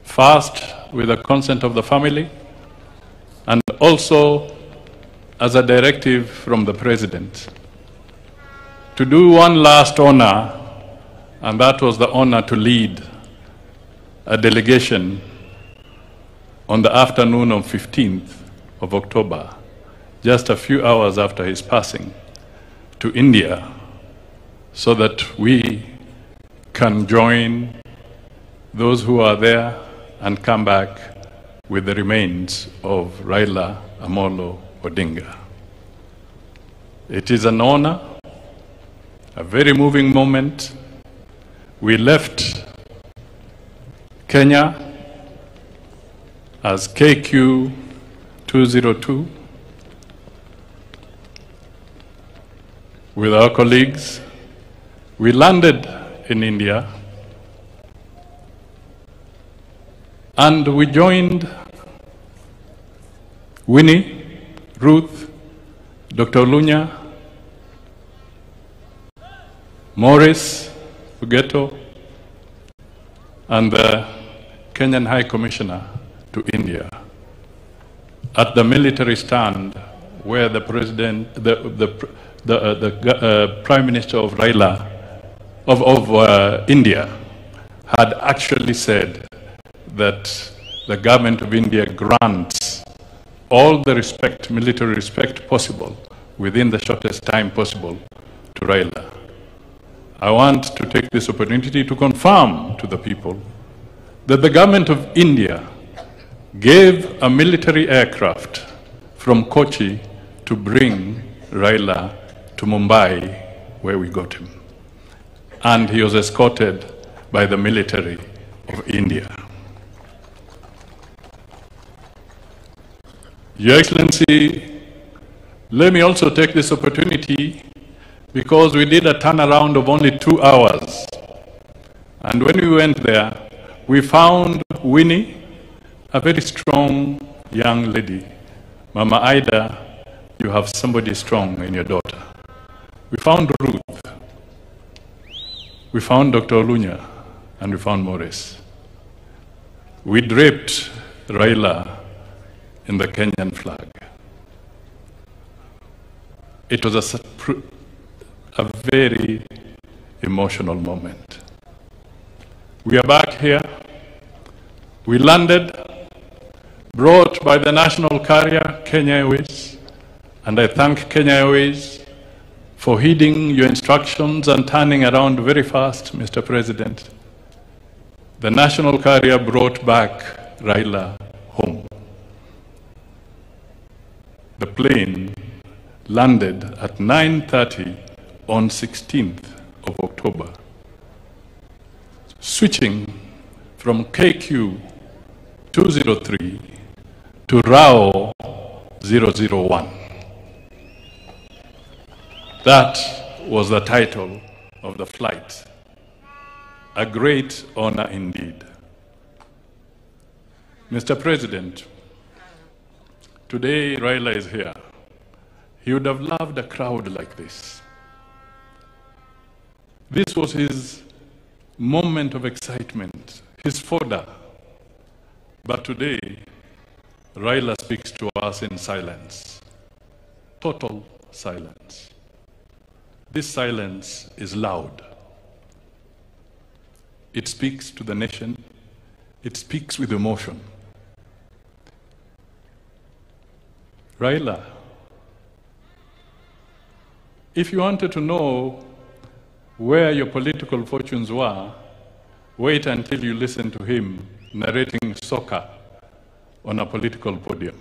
first with the consent of the family, and also as a directive from the President, to do one last honor, and that was the honor to lead a delegation on the afternoon of 15th of October, just a few hours after his passing, to India, so that we can join those who are there and come back with the remains of Raila Amolo Odinga. It is an honor, a very moving moment. We left Kenya as KQ 202 with our colleagues. We landed in India and we joined Winnie, Ruth, Dr. Lunya, Morris Ugeto, and the Kenyan High Commissioner to India at the military stand where the president, the Prime Minister of Raila of India had actually said that the government of India grants all the respect, military respect possible within the shortest time possible to Raila. I want to take this opportunity to confirm to the people that the government of India gave a military aircraft from Kochi to bring Raila to Mumbai, where we got him. And he was escorted by the military of India. Your Excellency, let me also take this opportunity because we did a turnaround of only 2 hours. And when we went there, we found Winnie, a very strong young lady. Mama Ida, you have somebody strong in your daughter. We found Ruth. We found Dr. Lunya, and we found Morris. We draped Raila in the Kenyan flag. It was a very emotional moment. We are back here. We landed, brought by the national carrier, Kenya Airways, and I thank Kenya Airways for heeding your instructions and turning around very fast, Mr. President. The national carrier brought back Raila home. The plane landed at 9:30 on 16th of October, switching from KQ 203 to RAO 001. That was the title of the flight. A great honor indeed. Mr. President, today Raila is here. He would have loved a crowd like this. This was his moment of excitement, his fodder. But today, Raila speaks to us in silence, total silence. This silence is loud. It speaks to the nation. It speaks with emotion. Raila, if you wanted to know where your political fortunes were, wait until you listen to him narrating soccer on a political podium.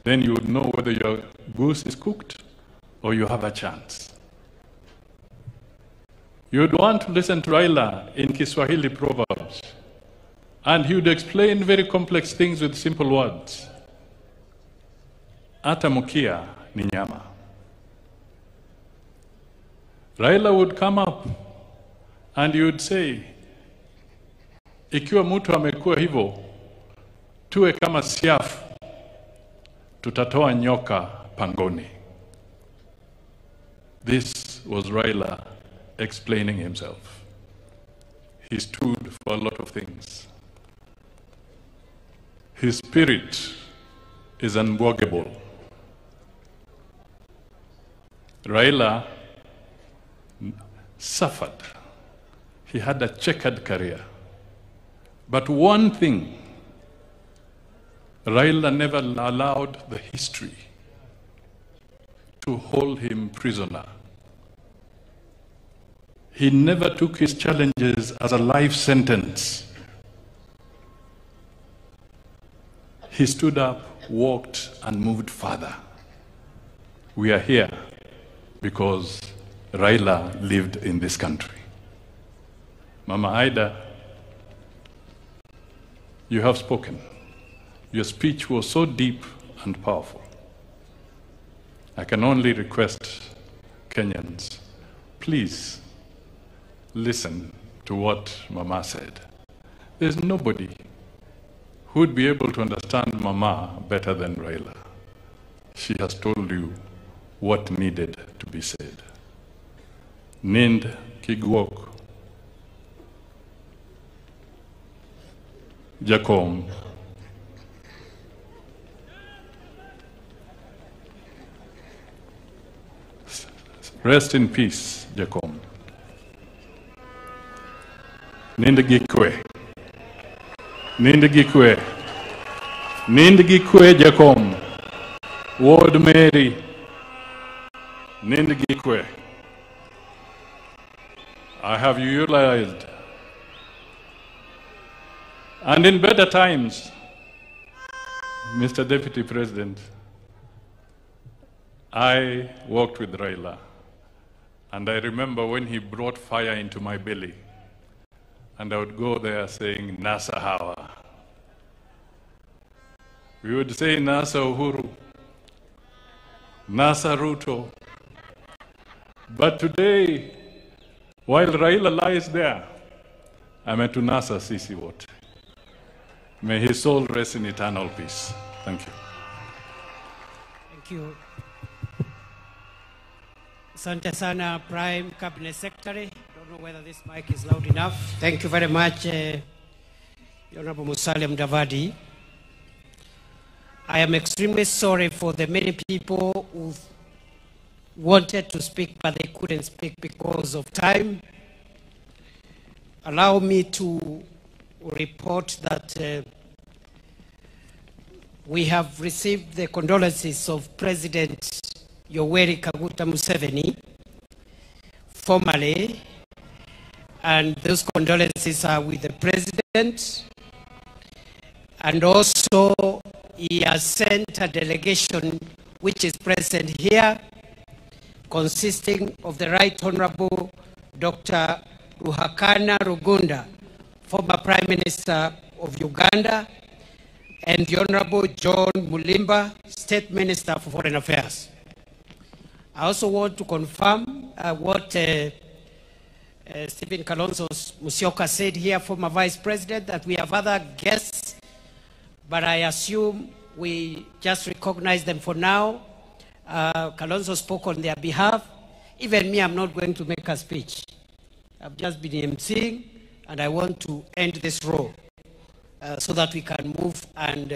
Then you would know whether your goose is cooked or you have a chance. You would want to listen to Raila in Kiswahili proverbs, and he would explain very complex things with simple words. Ata mukia ni nyama. Raila would come up and he would say, ikiwa mtu amekuwa hivyo, tuwe kama siafu, tutatoa nyoka pangoni. This was Raila explaining himself. He stood for a lot of things. His spirit is unbogable. Raila suffered. He had a checkered career. But one thing, Raila never allowed the history to hold him prisoner. He never took his challenges as a life sentence. He stood up, walked, and moved further. We are here because Raila lived in this country. Mama Aida, you have spoken. Your speech was so deep and powerful. I can only request Kenyans, please listen to what Mama said. There's nobody who would be able to understand Mama better than Raila. She has told you what needed to be said. Nind Kigwok, Jakom, rest in peace, Jakom. Nindagikwe. Nindagikwe. Nindagikwe, Jakom. Ward Mary. Nindagikwe. I have utilized. And in better times, Mr. Deputy President, I worked with Raila. And I remember when he brought fire into my belly, and I would go there saying, Nasa Hawa. We would say, Nasa Uhuru, Nasa Ruto. But today, while Raila lies there, I'm at Nasa Sisi Wote. May his soul rest in eternal peace. Thank you. Thank you. Asante sana, Prime Cabinet Secretary. Don't know whether this mic is loud enough. Thank you very much, Honorable Musalia Mudavadi. I am extremely sorry for the many people who wanted to speak, but they couldn't speak because of time. Allow me to report that we have received the condolences of President Yoweri Kaguta Museveni formally, and those condolences are with the President, and also he has sent a delegation which is present here, consisting of the Right Honorable Dr. Ruhakana Rugunda, former Prime Minister of Uganda, and the Honorable John Mulimba, State Minister for Foreign Affairs. I also want to confirm what Stephen Kalonzo Musyoka said here, former Vice President, that we have other guests, but I assume we just recognize them for now. Kalonzo spoke on their behalf. Even me, I'm not going to make a speech. I've just been emceeing, and I want to end this role so that we can move and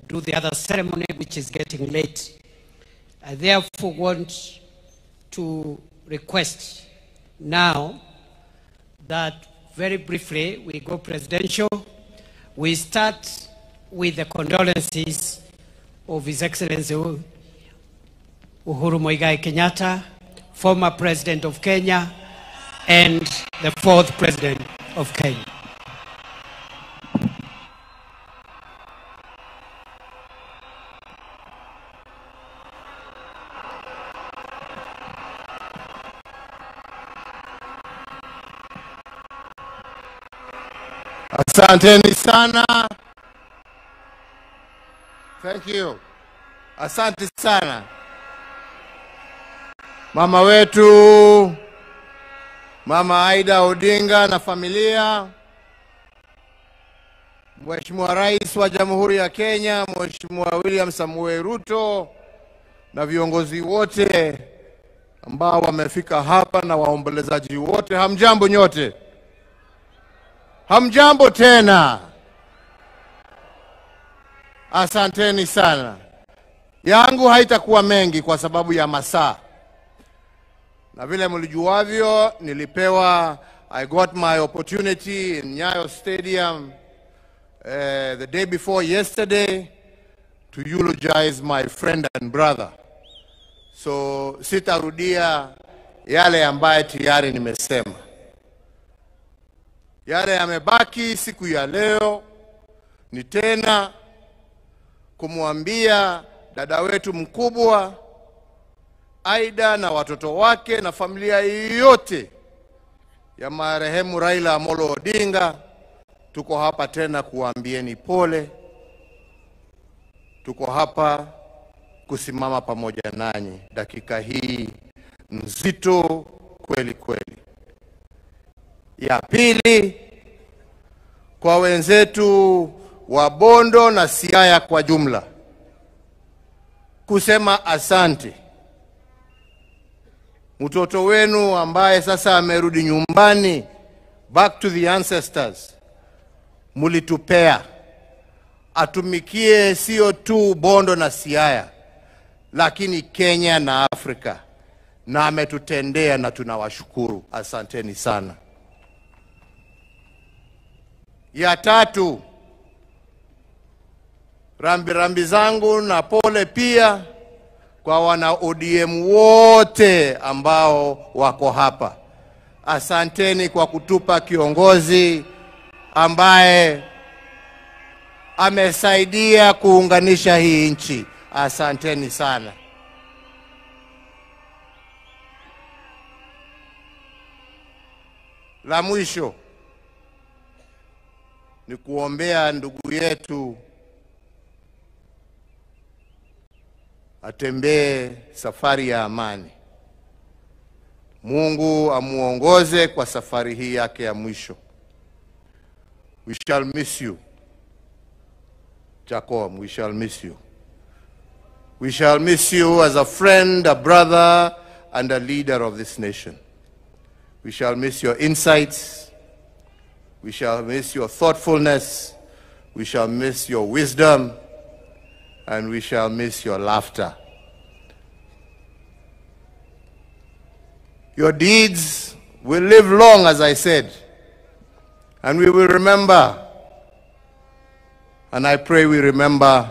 do the other ceremony, which is getting late. I therefore want to request now that very briefly we go presidential. We start with the condolences of His Excellency Uhuru Muigai Kenyatta, former President of Kenya, and the fourth President of Kenya. Asanteni sana. Thank you. Asante sana. Mama wetu, Mama Aida Odinga na familia, Mheshimiwa Rais wa Jamhuri ya Kenya, Mheshimiwa William Samoei Ruto, na viongozi wote ambao wamefika hapa na waombolezaji wote, hamjambo nyote. Hamjambo tena. Asanteni sana. Yangu haitakuwa mengi kwa sababu ya masaa. Na vile mlijuavyo, I got my opportunity in Nyayo Stadium the day before yesterday to eulogize my friend and brother. So sitarudia yale ambaye tayari nimesema. Yale yamebaki siku ya leo ni tena kumwambia dada wetu mkubwa Aida na watoto wake na familia yote ya marehemu Raila Amolo Odinga, tuko hapa tena kuambieni pole. Tuko hapa kusimama pamoja nanyi dakika hii nzito kweli kweli. Ya pili, kwa wenzetu wa Bondo na Siaya kwa jumla, kusema asante. Mtoto wenu ambaye sasa amerudi nyumbani, back to the ancestors, mulitupea atumikie sio tu Bondo na Siaya, lakini Kenya na Afrika, na ametutendea na tunawashukuru. Asanteni sana. Ya tatu, rambi zangu na pole pia kwa wana ODM wote ambao wako hapa. Asanteni kwa kutupa kiongozi ambaye amesaidia kuunganisha hii nchi. Asanteni sana. La mwisho ni kuombea ndugu yetu atembee safari ya amani. Mungu amuongoze kwa safari hii yake ya mwisho. We shall miss you, Jacob. We shall miss you. We shall miss you as a friend, a brother, and a leader of this nation. We shall miss your insights. We shall miss your thoughtfulness. We shall miss your wisdom. And we shall miss your laughter. Your deeds will live long, as I said, and we will remember. And I pray we remember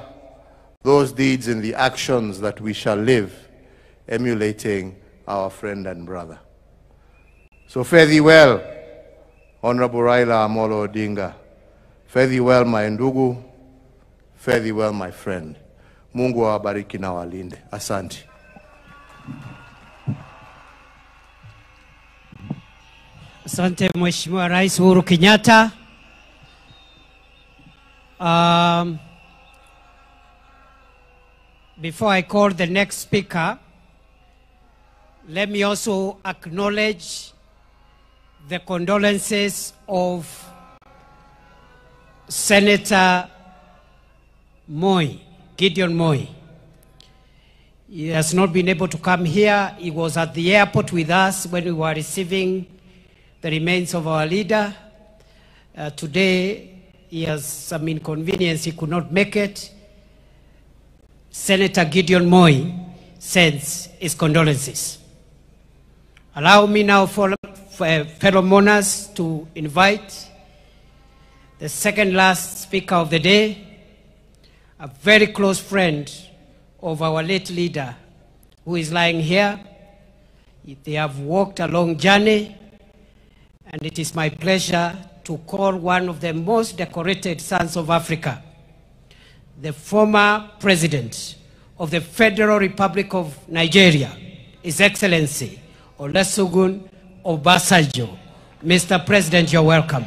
those deeds in the actions that we shall live, emulating our friend and brother. So fare thee well, Honorable Raila Amolo Odinga. Fare thee well, my ndugu. Fare thee well, my friend. Mungu awabariki na walinde. Asante. Asante Mheshimiwa Rais Uhuru Kenyatta. Before I call the next speaker, let me also acknowledge the condolences of Senator Moi, Gideon Moi. He has not been able to come here. He was at the airport with us when we were receiving the remains of our leader. Today, he has some inconvenience. He could not make it. Senator Gideon Moi sends his condolences. Allow me now, for fellow mourners, to invite the second last speaker of the day, a very close friend of our late leader, who is lying here. They have walked a long journey, and it is my pleasure to call one of the most decorated sons of Africa, the former president of the Federal Republic of Nigeria, His Excellency Olusegun Obasanjo. Mr. President, you're welcome.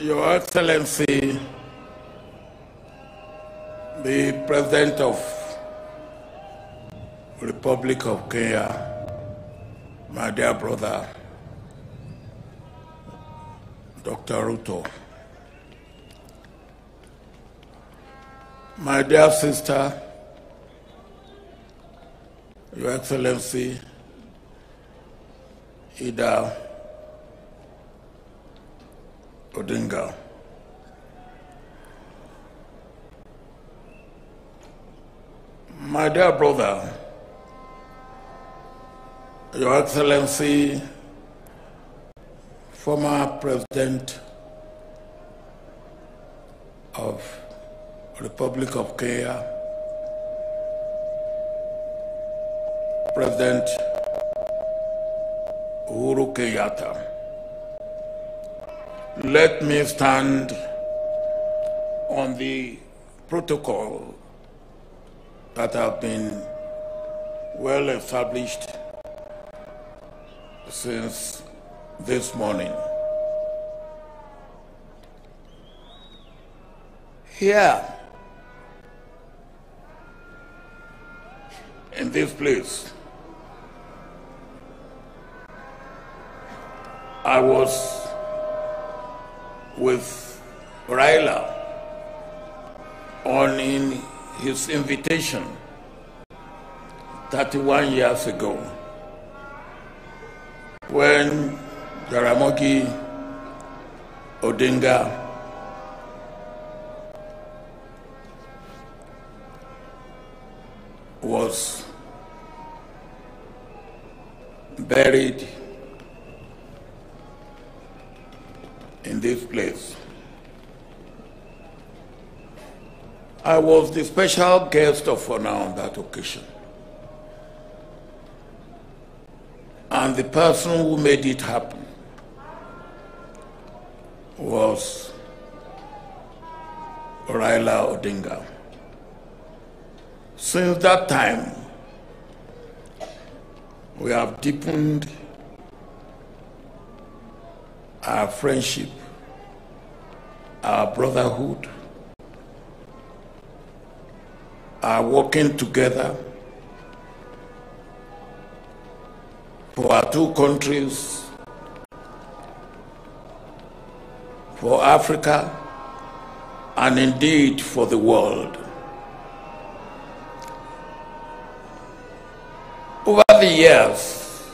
Your Excellency, the President of the Republic of Kenya, my dear brother, Dr. Ruto, my dear sister, Your Excellency, Ida Odinga, my dear brother, Your Excellency, former president of Republic of Kenya, President Uhuru Kenyatta. Let me stand on the protocol that have been well established since this morning. Here, in this place, I was with Raila on his invitation 31 years ago when Jaramogi Odinga was buried in this place. I was the special guest of honor on that occasion. And the person who made it happen was Raila Odinga. Since that time, we have deepened our friendship, our brotherhood, our working together for our two countries, for Africa, and indeed for the world. Over the years,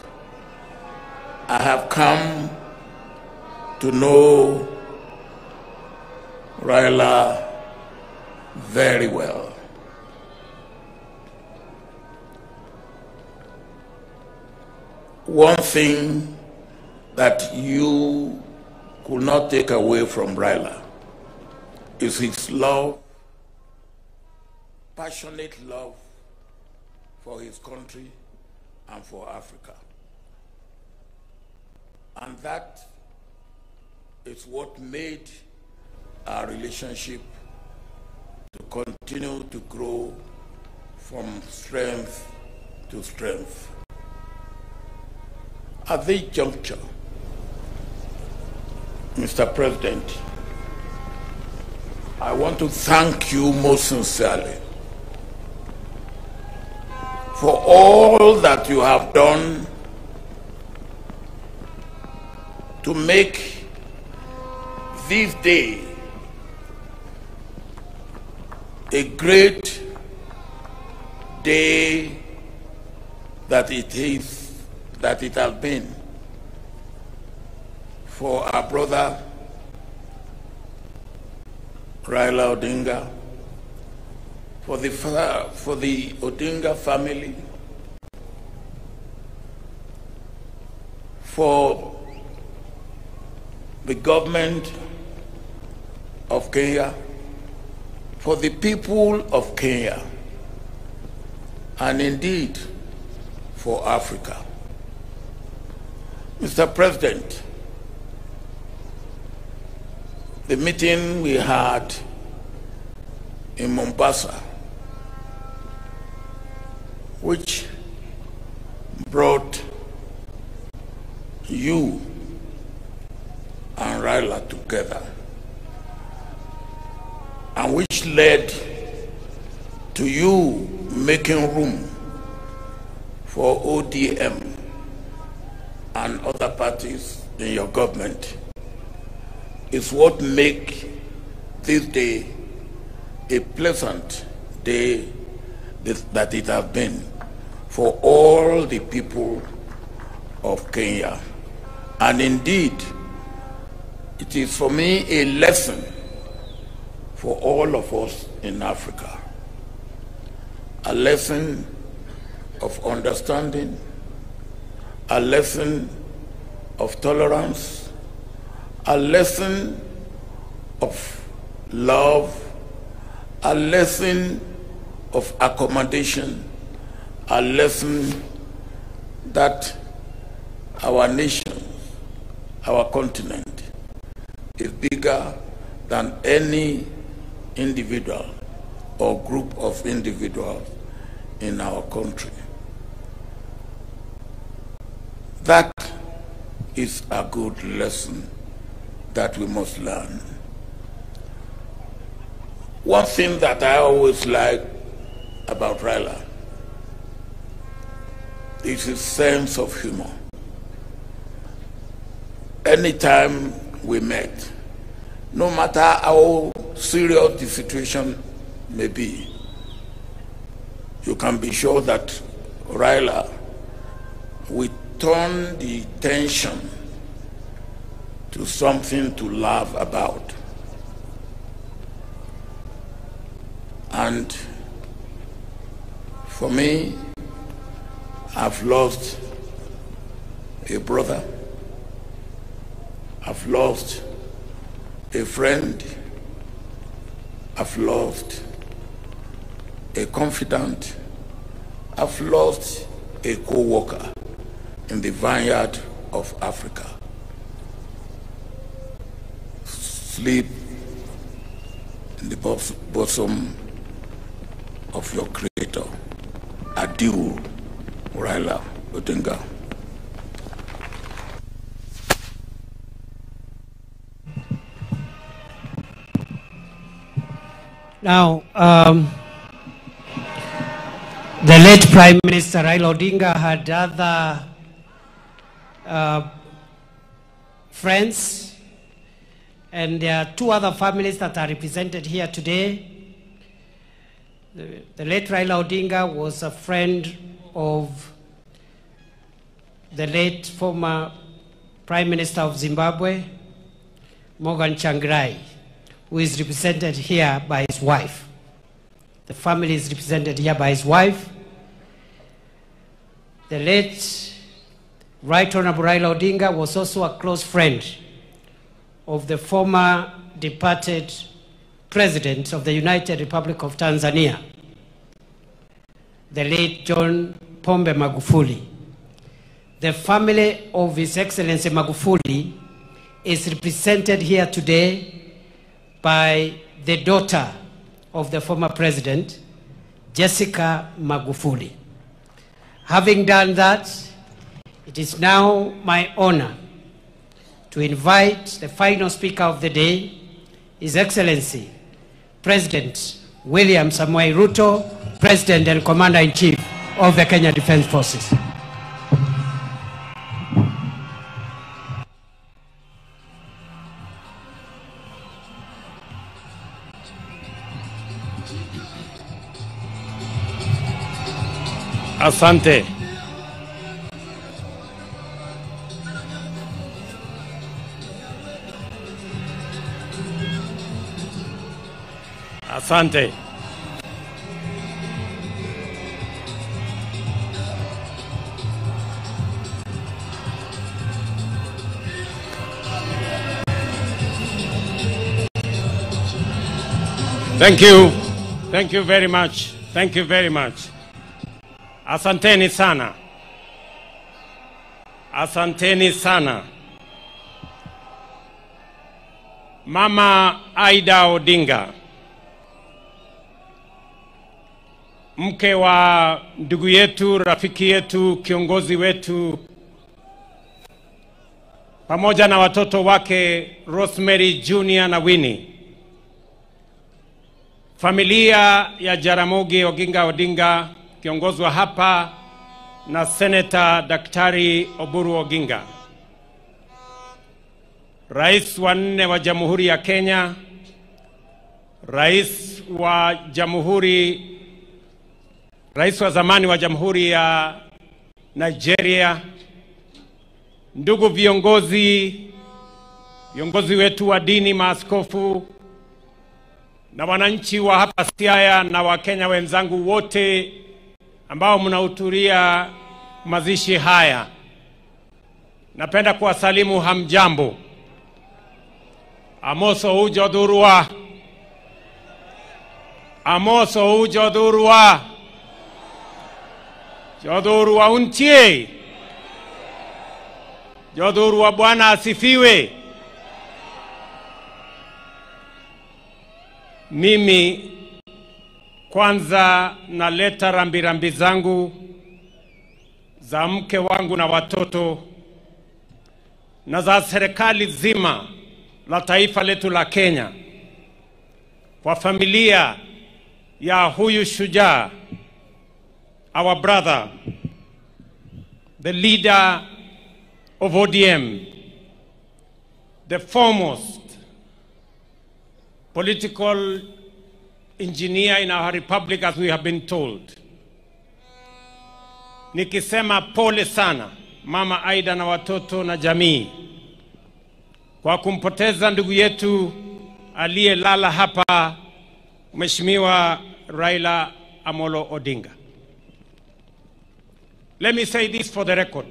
I have come to know Raila very well. One thing that you could not take away from Raila is his love, passionate love for his country and for Africa. And that is what made our relationship to continue to grow from strength to strength. At this juncture, Mr. President, I want to thank you most sincerely for all that you have done to make this day a great day that it has been for our brother Raila Odinga, for the Odinga family, for the government of Kenya, for the people of Kenya, and indeed for Africa. Mr. President, the meeting we had in Mombasa, which brought you and Raila together, and which led to you making room for ODM and other parties in your government, is what make this day a pleasant day that it has been for all the people of Kenya. And indeed, it is for me a lesson for all of us in Africa, a lesson of understanding, a lesson of tolerance, a lesson of love, a lesson of accommodation, a lesson that our nation, our continent, is bigger than any individual or group of individuals in our country. That is a good lesson that we must learn. One thing that I always like about Raila is his sense of humor. Anytime we met, no matter how serious the situation may be, you can be sure that Raila will turn the tension to something to laugh about. And for me, I've lost a brother, I've lost a friend, I've lost a confidant, I've lost a co-worker in the vineyard of Africa. Sleep in the bosom of your Creator. Adieu, Raila Odinga. Now, the late Prime Minister Raila Odinga had other friends, and there are two other families that are represented here today. The late Raila Odinga was a friend of the late former Prime Minister of Zimbabwe, Morgan Tsvangirai, who is represented here by his wife. The family is represented here by his wife. The late Right Honorable Raila Odinga was also a close friend of the former departed President of the United Republic of Tanzania, the late John Pombe Magufuli. The family of His Excellency Magufuli is represented here today by the daughter of the former president, Jessica Magufuli. Having done that, it is now my honor to invite the final speaker of the day, His Excellency, President William Samoei Ruto, President and Commander-in-Chief of the Kenya Defence Forces. Asante. Asante. Thank you. Thank you very much. Thank you very much. Asanteni sana. Asanteni sana. Mama Aida Odinga, mke wa ndugu yetu, rafiki yetu, kiongozi wetu, pamoja na watoto wake Rosemary Junior na Winnie. Familia ya Jaramogi Oginga Odinga kiongozwa hapa na Senator Daktari Oburu Oginga. Rais wa 4 wa Jamhuri ya Kenya, Rais wa zamani wa Jamhuri ya Nigeria, ndugu viongozi wetu wa dini, maaskofu na wananchi wa hapa Siaya na Wakenya wenzangu wote ambao mnahudhuria mazishi haya. Napenda kuwasalimu hamjambo. Amoso ujodurwa. Amoso ujodurwa. Jodurwa untie. Jodurwa Bwana asifiwe. Mimi kwanza naleta rambirambi zangu za mke wangu na watoto na za serikali zima la taifa letu la Kenya kwa familia ya huyu shujaa, our brother, the leader of ODM, the foremost political engineer in our republic, as we have been told. Nikisema pole sana Mama Aida na watoto na jamii kwa kumpoteza ndugu yetu aliyelala hapa, Mheshimiwa Raila Amolo Odinga. Let me say this for the record.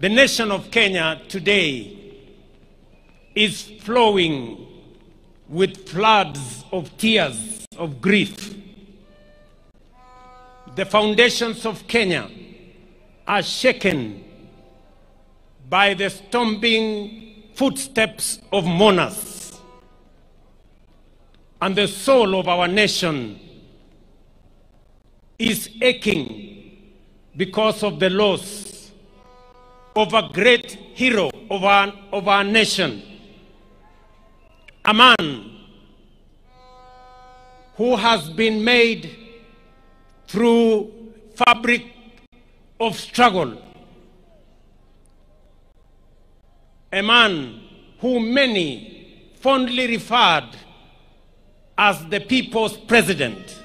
The nation of Kenya today is flowing with floods of tears of grief. The foundations of Kenya are shaken by the stomping footsteps of mourners, and the soul of our nation is aching because of the loss of a great hero of our nation, a man who has been made through fabric of struggle, a man who many fondly referred as the people's president,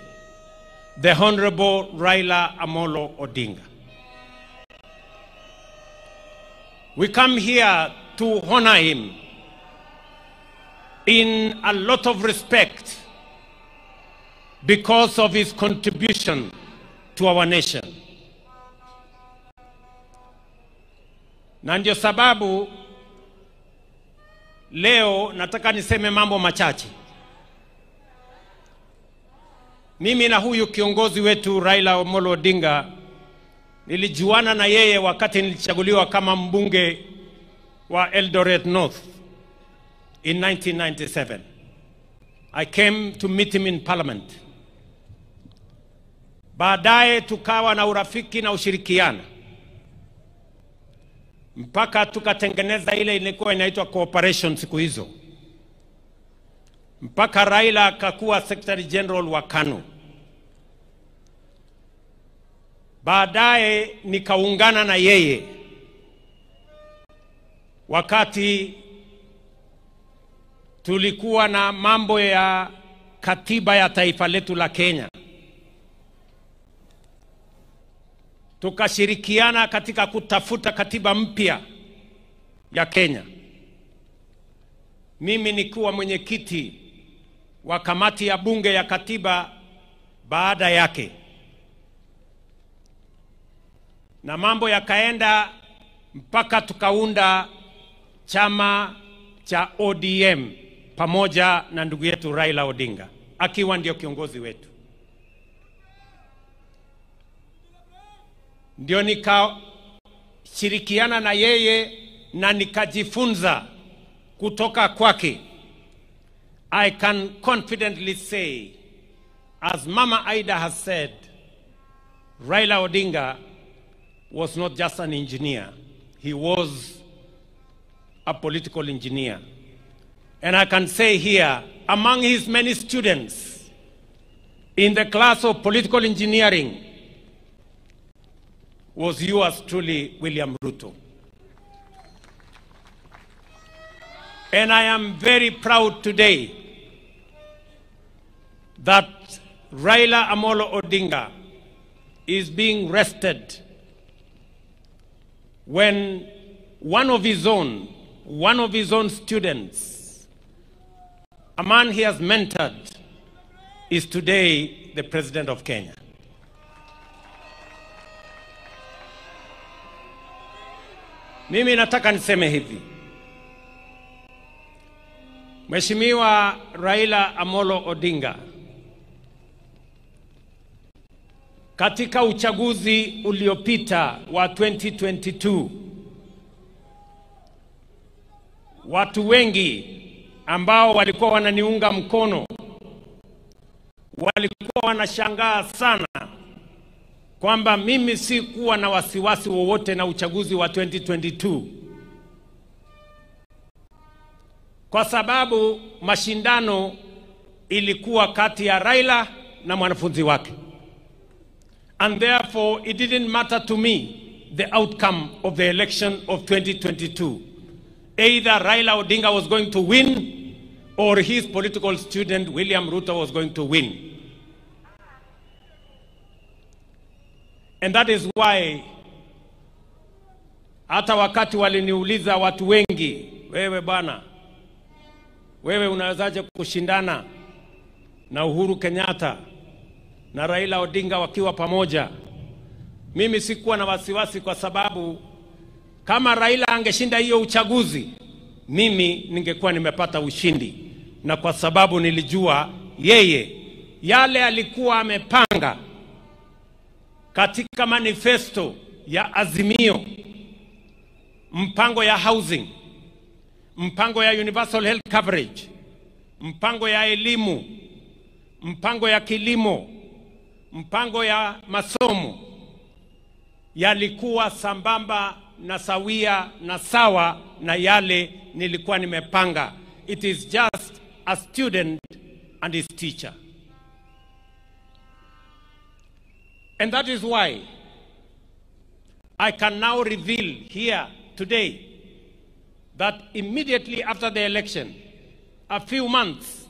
the Honorable Raila Amolo Odinga. We come here to honor him in a lot of respect because of his contribution to our nation. Na ndio sababu leo nataka niseme mambo machache. Mimi na huyu kiongozi wetu Raila Amolo Odinga nilijuana na yeye wakati nilichaguliwa kama mbunge wa Eldoret North in 1997. I came to meet him in parliament. Baadaye tukawa na urafiki na ushirikiana mpaka tukatengeneza ile ilikuwa inaitwa cooperation siku hizo, mpaka Raila akakuwa Secretary General wa KANU. Baadaye nikaungana na yeye wakati tulikuwa na mambo ya katiba ya taifa letu la Kenya. Tukashirikiana katika kutafuta katiba mpya ya Kenya. Mimi nikuwa mwenyekiti wa kamati ya bunge ya katiba baada yake. Na mambo yakaenda mpaka tukaunda chama cha ODM pamoja na ndugu yetu Raila Odinga akiwa ndio kiongozi wetu. Ndio nikashirikiana na yeye na nikajifunza kutoka kwake. I can confidently say, as Mama Aida has said, Raila Odinga was not just an engineer, he was a political engineer. And I can say here, among his many students in the class of political engineering was yours truly, William Ruto. And I am very proud today that Raila Amolo Odinga is being rested when one of his own students, a man he has mentored, is today the President of Kenya. Mimi nataka niseme hivi. Mheshimiwa Raila Amolo Odinga, katika uchaguzi uliopita wa 2022, watu wengi ambao walikuwa wananiunga mkono walikuwa wanashangaa sana kwamba mimi si kuwa na wasiwasi wowote na uchaguzi wa 2022, kwa sababu mashindano ilikuwa kati ya Raila na mwanafunzi wake. And therefore it didn't matter to me the outcome of the election of 2022. Either Raila Odinga was going to win or his political student William Ruto was going to win. And that is why hata wakati waliniuliza watu wengi, wewe bwana, wewe unawezaje kushindana na Uhuru Kenyatta na Raila Odinga wakiwa pamoja? Mimi sikuwa na wasiwasi, kwa sababu kama Raila angeshinda hiyo uchaguzi, mimi ningekuwa nimepata ushindi, na kwa sababu nilijua yeye yale alikuwa amepanga katika manifesto ya Azimio, mpango ya housing, mpango ya universal health coverage, mpango ya elimu, mpango ya kilimo, mpango ya masomo, yalikuwa sambamba na sawia na sawa na yale nilikuwa nimepanga. It is just a student and his teacher. And that is why I can now reveal here today that immediately after the election, a few months,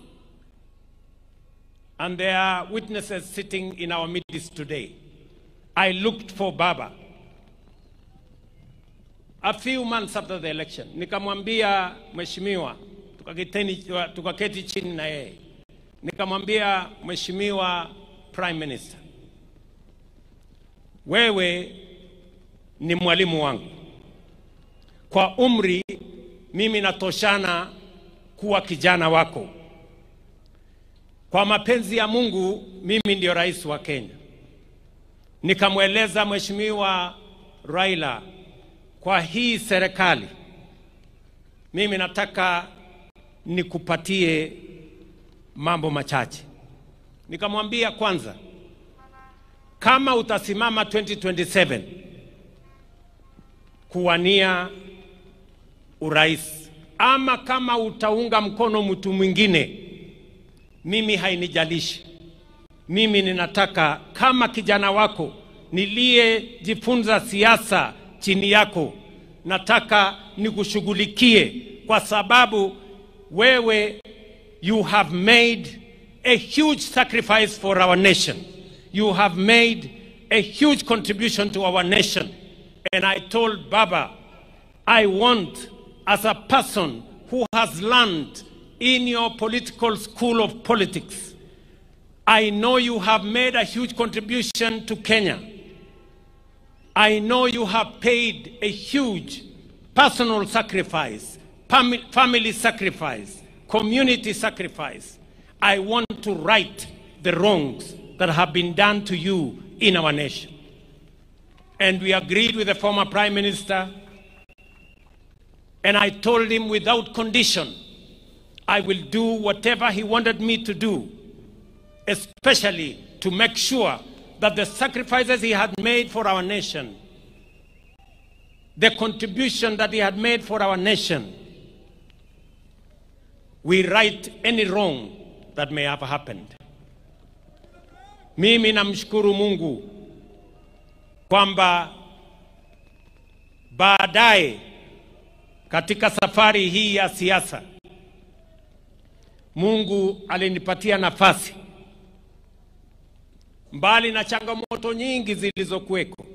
and there are witnesses sitting in our midst today, I looked for Baba. A few months after the election, nikamwambia mheshimiwa, tukaketi chini na yeye, nikamwambia mheshimiwa Prime Minister, wewe ni mwalimu wangu. Kwa umri mimi natoshana kuwa kijana wako. Kwa mapenzi ya Mungu mimi ndio rais wa Kenya. Nikamweleza mheshimiwa Raila, kwa hii serikali mimi nataka nikupatie mambo machache. Nikamwambia, kwanza, kama utasimama 2027 kuwania urais, ama kama utaunga mkono mtu mwingine, mimi hainijalishi. Mimi ninataka kama kijana wako niliyejifunza siasa chini yako, nataka nikushughulikie, kwa sababu wewe, you have made a huge sacrifice for our nation. You have made a huge contribution to our nation. And I told Baba, I want, as a person who has learned in your political school of politics, I know you have made a huge contribution to Kenya. I know you have paid a huge personal sacrifice, family sacrifice, community sacrifice. I want to right the wrongs that have been done to you in our nation. And we agreed with the former Prime Minister, and I told him without condition, I will do whatever he wanted me to do, especially to make sure that the sacrifices he had made for our nation, the contribution that he had made for our nation, we right any wrong that may have happened. Mimi namshukuru Mungu kwamba baadaye katika safari hii ya siasa, Mungu alinipatia nafasi, mbali na changamoto nyingi zilizokuweko,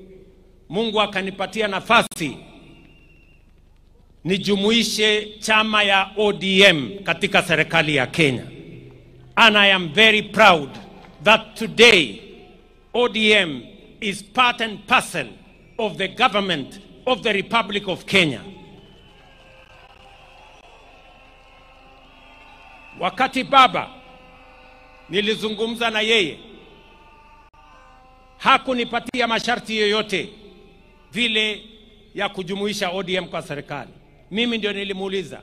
Mungu akanipatia nafasi nijumuishe chama ya ODM katika serikali ya Kenya. And I am very proud that today ODM is part and parcel of the government of the Republic of Kenya. Wakati baba nilizungumza na yeye, hakunipatia masharti yoyote vile ya kujumuisha ODM kwa serikali. Mimi ndio nilimuuliza,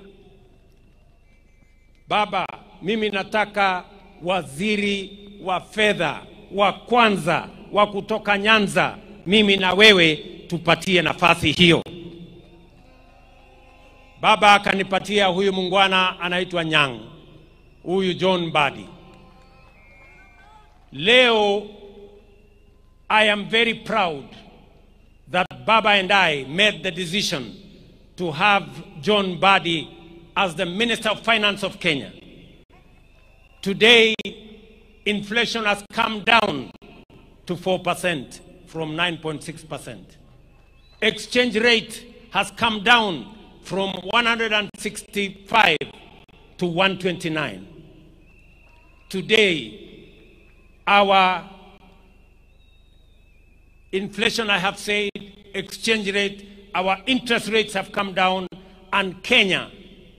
baba, mimi nataka waziri wa fedha wa kwanza wa kutoka Nyanza, mimi na wewe tupatie nafasi hiyo. Baba akanipatia huyu mungwana anaitwa Nyang', huyu John Mbadi. Leo I am very proud that Baba and I made the decision to have John Mbadi as the Minister of Finance of Kenya. Today, inflation has come down to 4% from 9.6%. Exchange rate has come down from 165 to 129. Today, our inflation, I have said, exchange rate, our interest rates have come down, and Kenya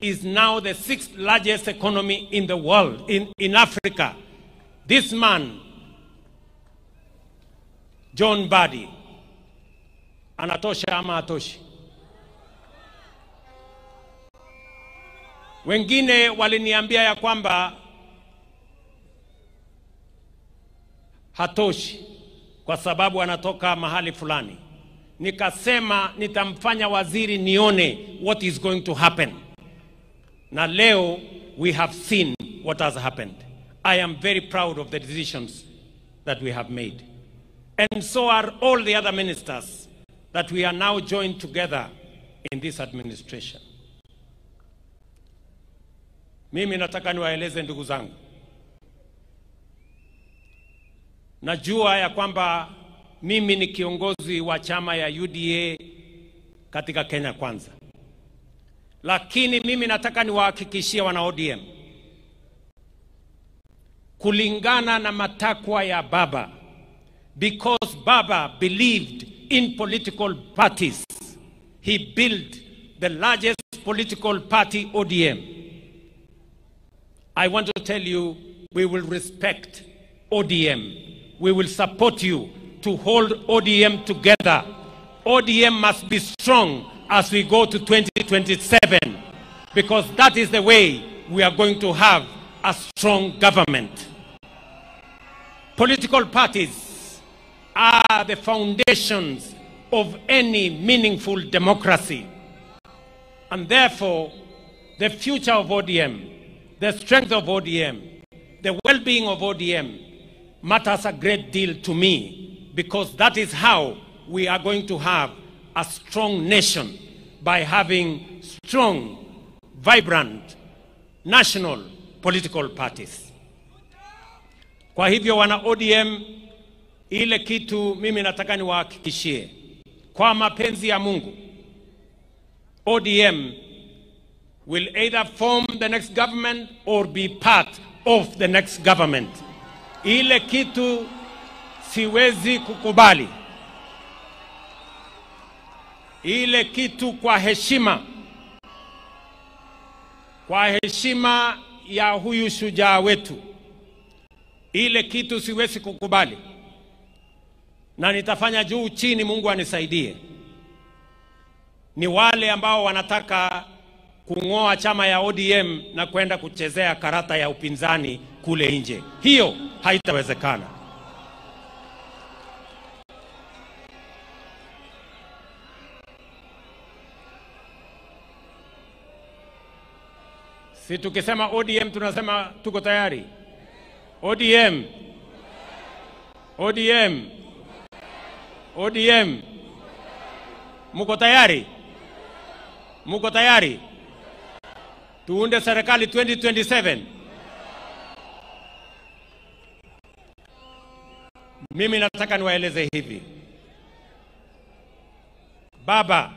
is now the 6th largest economy in the world, in Africa. This man, John Mbadi, anatosha ama atoshi? Wengine waliniambia ya kwamba hatoshi kwa sababu anatoka mahali fulani. Nikasema nitamfanya waziri nione what is going to happen. Na leo we have seen what has happened. I am very proud of the decisions that we have made. And so are all the other ministers that we are now joined together in this administration. Mimi nataka niwaeleze ndugu zangu. Najua ya kwamba mimi ni kiongozi wa chama ya UDA katika Kenya Kwanza. Lakini mimi nataka niwahakikishie wana ODM, kulingana na matakwa ya Baba, because Baba believed in political parties, he built the largest political party, ODM. I want to tell you, we will respect ODM. We will support you to hold ODM together. ODM must be strong as we go to 2027, because that is the way we are going to have a strong government. Political parties are the foundations of any meaningful democracy. And therefore, the future of ODM, the strength of ODM, the well-being of ODM matters a great deal to me, because that is how we are going to have a strong nation, by having strong, vibrant, national political parties. Kwa hivyo wana ODM, ile kitu mimi nataka niwahakikishie, kwa mapenzi ya Mungu, ODM will either form the next government or be part of the next government. Ile kitu siwezi kukubali. Ile kitu kwa heshima ya huyu shujaa wetu, ile kitu siwezi kukubali, na nitafanya juu chini, Mungu anisaidie. Ni wale ambao wanataka kung'oa chama ya ODM na kwenda kuchezea karata ya upinzani kule nje. Hiyo haitawezekana. Si tukisema ODM tunasema tuko tayari. ODM. ODM. ODM. Muko tayari? Muko tayari? Tuunde serikali 2027. Mimi nataka niwaeleze hivi. Baba,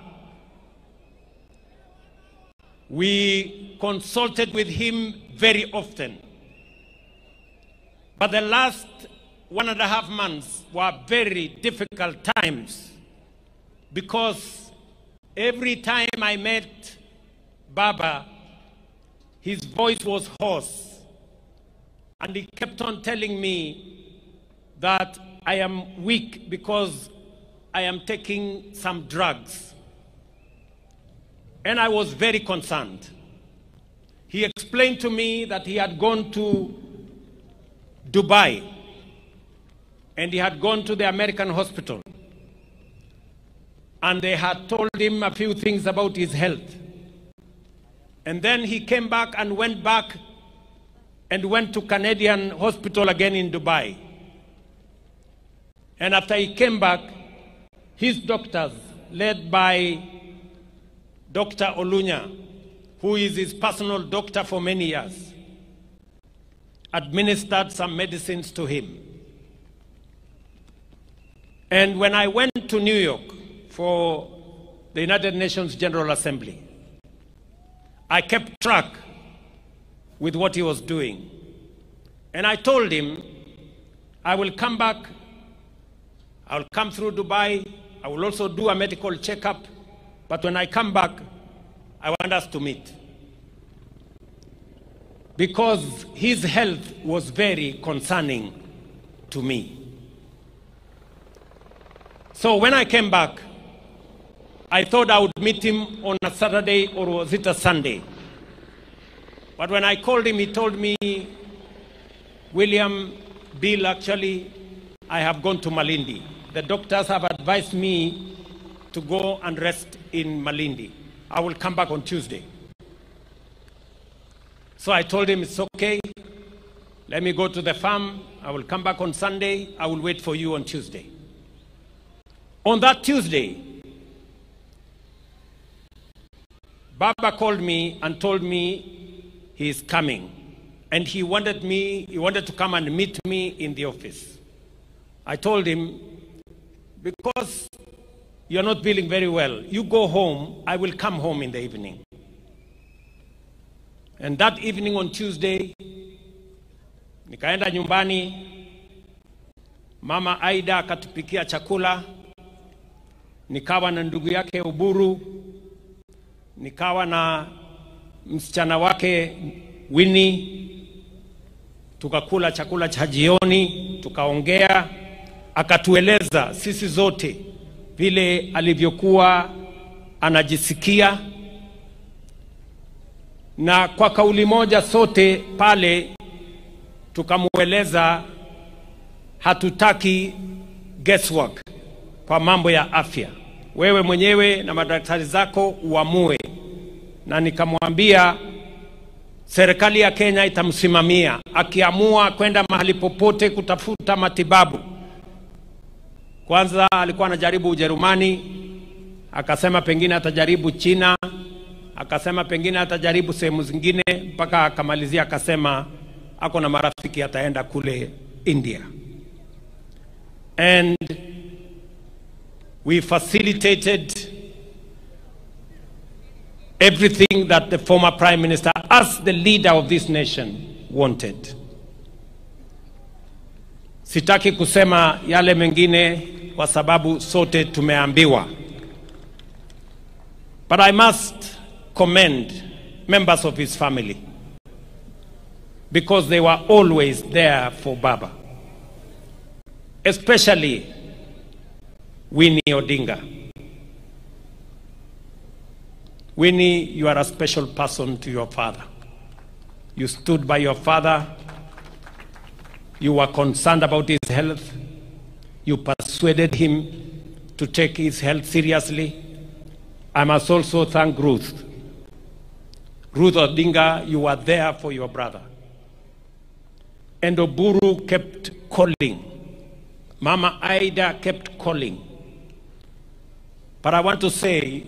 we consulted with him very often. But the last 1.5 months were very difficult times, because every time I met Baba, his voice was hoarse. And he kept on telling me that I am weak because I am taking some drugs. And I was very concerned. He explained to me that he had gone to Dubai and he had gone to the American hospital. And they had told him a few things about his health. And then he came back and went to Canadian hospital again in Dubai. And after he came back, his doctors, led by Dr. Olunya, who is his personal doctor for many years, administered some medicines to him. And when I went to New York for the United Nations General Assembly, I kept track with what he was doing. And I told him, I will come back, I will come through Dubai, I will also do a medical checkup, but when I come back, I want us to meet. Because his health was very concerning to me. So when I came back, I thought I would meet him on a Saturday or was it a Sunday. But when I called him, he told me, William, Bill, actually, I have gone to Malindi. The doctors have advised me to go and rest in Malindi. I will come back on Tuesday. So I told him, it's okay. Let me go to the farm. I will come back on Sunday. I will wait for you on Tuesday. On that Tuesday, Baba called me and told me he is coming. And he wanted to come and meet me in the office. I told him, because you're not feeling very well, you go home, I will come home in the evening. And that evening on Tuesday, nikaenda nyumbani, Mama Aida akatupikia chakula, nikawa na ndugu yake Uburu, nikawa na msichana wake Winnie, tukakula chakula cha jioni, tukaongea, akatueleza sisi zote vile alivyokuwa anajisikia, na kwa kauli moja sote pale tukamueleza hatutaki guesswork kwa mambo ya afya. Wewe mwenyewe na madaktari zako uamue. Na nikamwambia serikali ya Kenya itamsimamia. Akiamua kwenda mahali popote kutafuta matibabu. Kwanza alikuwa anajaribu Ujerumani, akasema pengine atajaribu China, akasema pengine atajaribu sehemu zingine, mpaka akamalizia akasema ako na marafiki ataenda kule India. And we facilitated everything that the former Prime Minister, as the leader of this nation, wanted. Sitaki kusema yale mengine kwa sababu sote tumeambiwa. But I must commend members of his family because they were always there for Baba. Especially Winnie Odinga. Winnie, you are a special person to your father. You stood by your father. You were concerned about his health. You persuaded him to take his health seriously. I must also thank Ruth. Ruth Odinga, you were there for your brother. And Oburu kept calling. Mama Aida kept calling. But I want to say,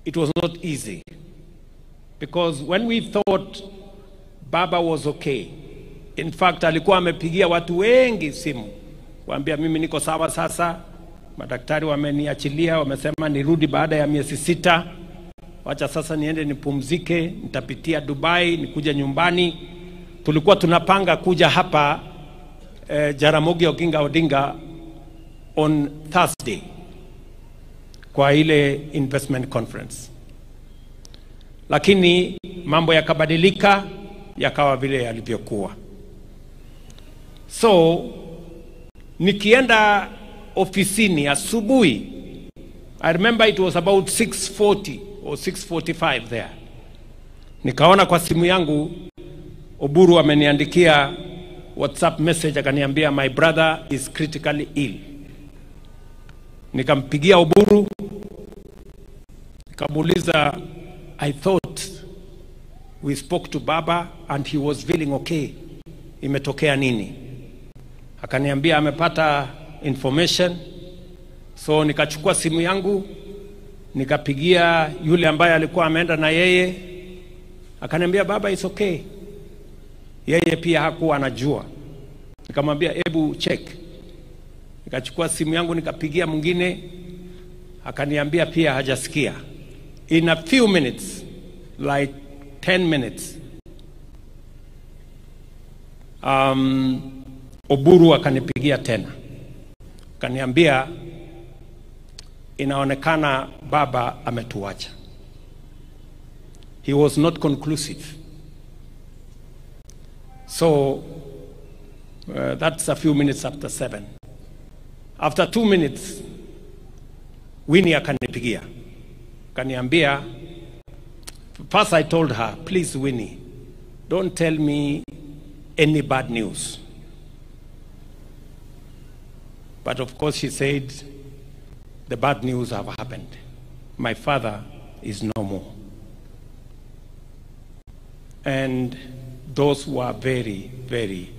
it was not easy. Because when we thought Baba was okay, in fact, alikuwa amepigia watu wengi simu. Waambia mimi niko sawa sasa, madaktari wameniachilia, wamesema nirudi baada ya miezi 6. Wacha sasa niende nipumzike, nitapitia Dubai, nikuja nyumbani. Tulikuwa tunapanga kuja hapa Jaramogi Oginga Odinga on Thursday kwa ile investment conference. Lakini mambo yakabadilika yakawa vile yalivyokuwa. So nikienda ofisini asubuhi, I remember it was about 6:40 or 6:45 there, nikaona kwa simu yangu Oburu ameniandikia WhatsApp message, akaniambia my brother is critically ill. Nikampigia Oburu, nikamuuliza, I thought we spoke to Baba and he was feeling okay, imetokea nini? Akaniambia amepata information. So nikachukua simu yangu, nikapigia yule ambaye alikuwa ameenda na yeye, akaniambia Baba is okay. Yeye pia hakuwa anajua. Nikamwambia hebu check. Nikachukua simu yangu nikapigia mwingine, akaniambia pia hajasikia. In a few minutes, like 10 minutes, Oburu akanipigia tena, akaniambia inaonekana Baba ametuacha. He was not conclusive. So that's a few minutes after 7. After 2 minutes, Winnie akanipigia, akaniambia, first I told her, please Winnie, don't tell me any bad news. But of course she said, the bad news have happened. My father is no more. And those were very, very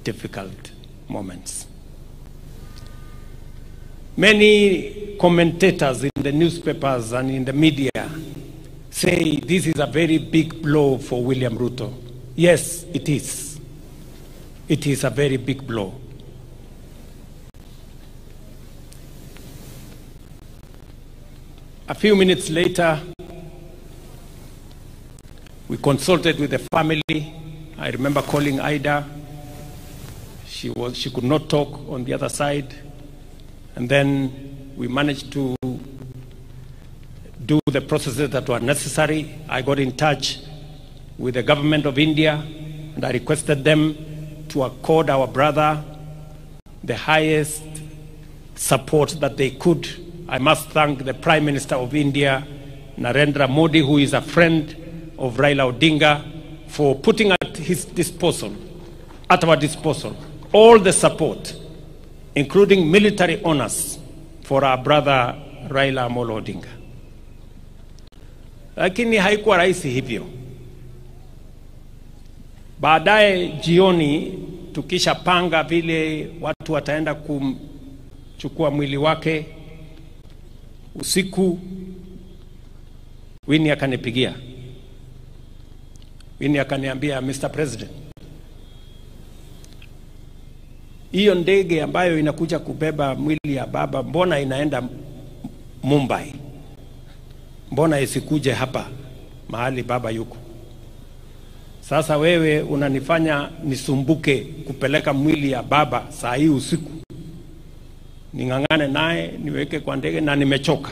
difficult moments. Many commentators in the newspapers and in the media say this is a very big blow for William Ruto. Yes, it is. It is a very big blow. A few minutes later, we consulted with the family. I remember calling Ida. She could not talk on the other side. And then we managed to do the processes that were necessary. I got in touch with the government of India, and I requested them to accord our brother the highest support that they could. I must thank the Prime Minister of India, Narendra Modi, who is a friend of Raila Odinga, for putting at his disposal, at our disposal, all the support, including military honors, for our brother Raila Amolo Odinga. Lakini haikuwa rahisi hivyo. Baadaye jioni tukisha panga vile watu wataenda kumchukua mwili wake, usiku Winnie akanipigia. Winnie akaniambia, Mr. President, hiyo ndege ambayo inakuja kubeba mwili ya baba, mbona inaenda Mumbai? Mbona isikuje hapa mahali baba yuko? Sasa wewe unanifanya nisumbuke kupeleka mwili ya baba saa hii usiku, ningangane naye niweke kwa ndege, na nimechoka.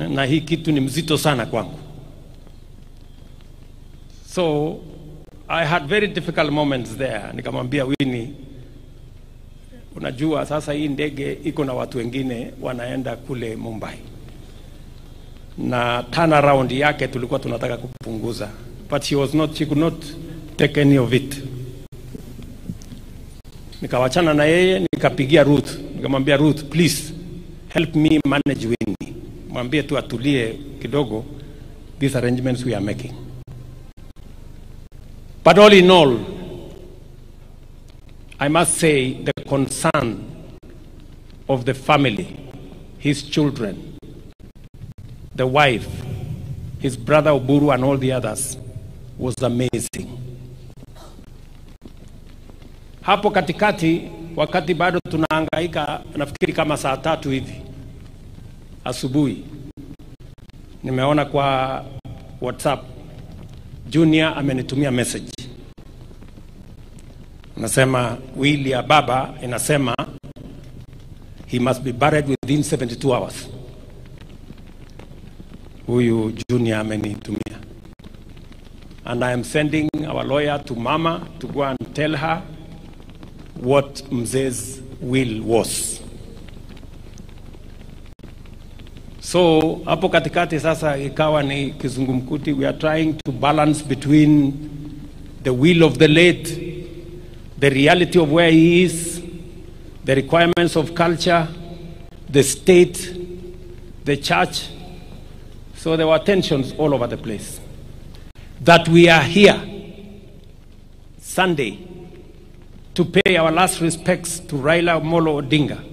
Na hii kitu ni mzito sana kwangu. So I had very difficult moments there. Nikamwambia Winnie, unajua sasa hii ndege iko na watu wengine wanaenda kule Mumbai, na turnaround yake tulikuwa tunataka kupunguza, but she could not take any of it. Nikawachana na yeye, nikapigia Ruth, nikamwambia Ruth, please help me manage Winnie, mwambie tu atulie kidogo, these arrangements we are making. But all in all, I must say the concern of the family, his children, the wife, his brother Oburu and all the others was amazing. Hapo katikati, wakati bado tunahangaika, nafikiri kama saa 3 hivi asubuhi, nimeona kwa WhatsApp Junior amenitumia message. Anasema wili ya baba inasema he must be buried within 72 hours. Huyu Junior amenitumia. And I am sending our lawyer to Mama to go and tell her what Mzee's will was. So hapo katikati sasa ikawa ni kizungumkuti. We are trying to balance between the will of the late, the reality of where he is, the requirements of culture, the state, the church. So there were tensions all over the place. That we are here Sunday to pay our last respects to Raila Amolo Odinga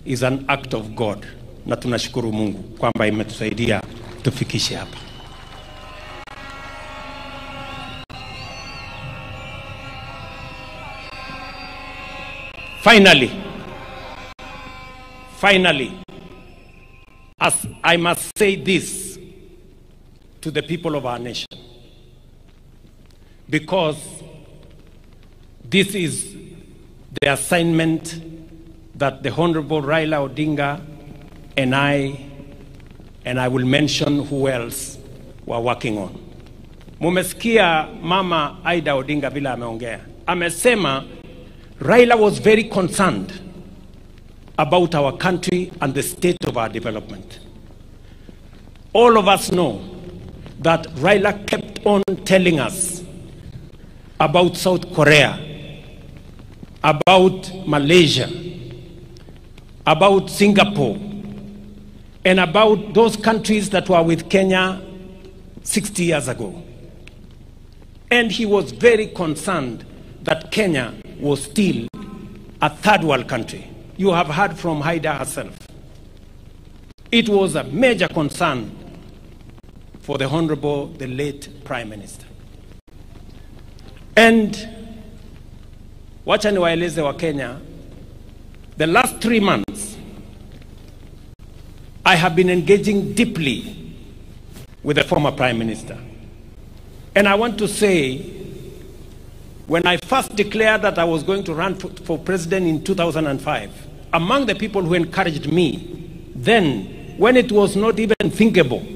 is an act of God. Na tunashukuru Mungu kwamba imetusaidia tufikishe hapa. Finally, as I must say this to the people of our nation, because this is the assignment that the Honorable Raila Odinga and I will mention who else were working on. Mumesikia Mama Aida Odinga bila ameongea. Amesema Raila was very concerned about our country and the state of our development. All of us know that Raila kept on telling us about South Korea, about Malaysia, about Singapore, and about those countries that were with Kenya 60 years ago. And he was very concerned that Kenya was still a third world country. You have heard from Haida herself. It was a major concern for the Honorable, the late Prime Minister. And wacha niwaeleze wa Kenya, the last 3 months, I have been engaging deeply with the former Prime Minister. And I want to say, when I first declared that I was going to run for president in 2005, among the people who encouraged me, then, when it was not even thinkable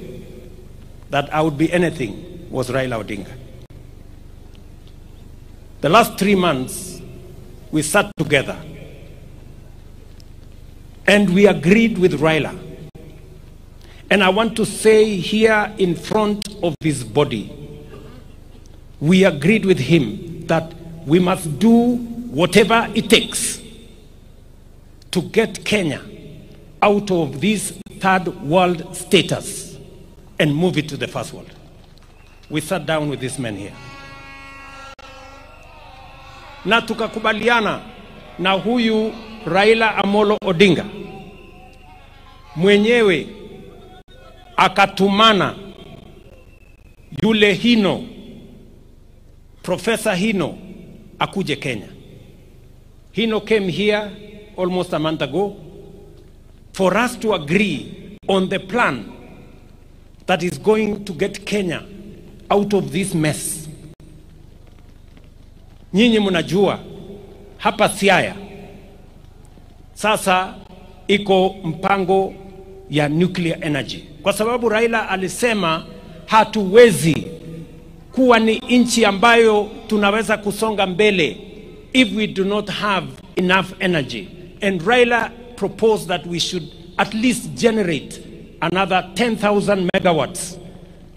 that I would be anything, was Raila Odinga. The last 3 months, we sat together and we agreed with Raila. And I want to say here in front of his body, we agreed with him that we must do whatever it takes to get Kenya out of this third world status and move it to the first world. We sat down with this man here. Na tukakubaliana na huyu Raila Amolo Odinga mwenyewe akatumana yule Hino, Professor Hino, akuje Kenya. Hino came here almost a month ago for us to agree on the plan that is going to get Kenya out of this mess. Nyinyi mnajua hapa Siaya sasa iko mpango ya nuclear energy, kwa sababu Raila alisema hatuwezi kuwa ni nchi ambayo tunaweza kusonga mbele if we do not have enough energy. And Raila proposed that we should at least generate another 10,000 megawatts.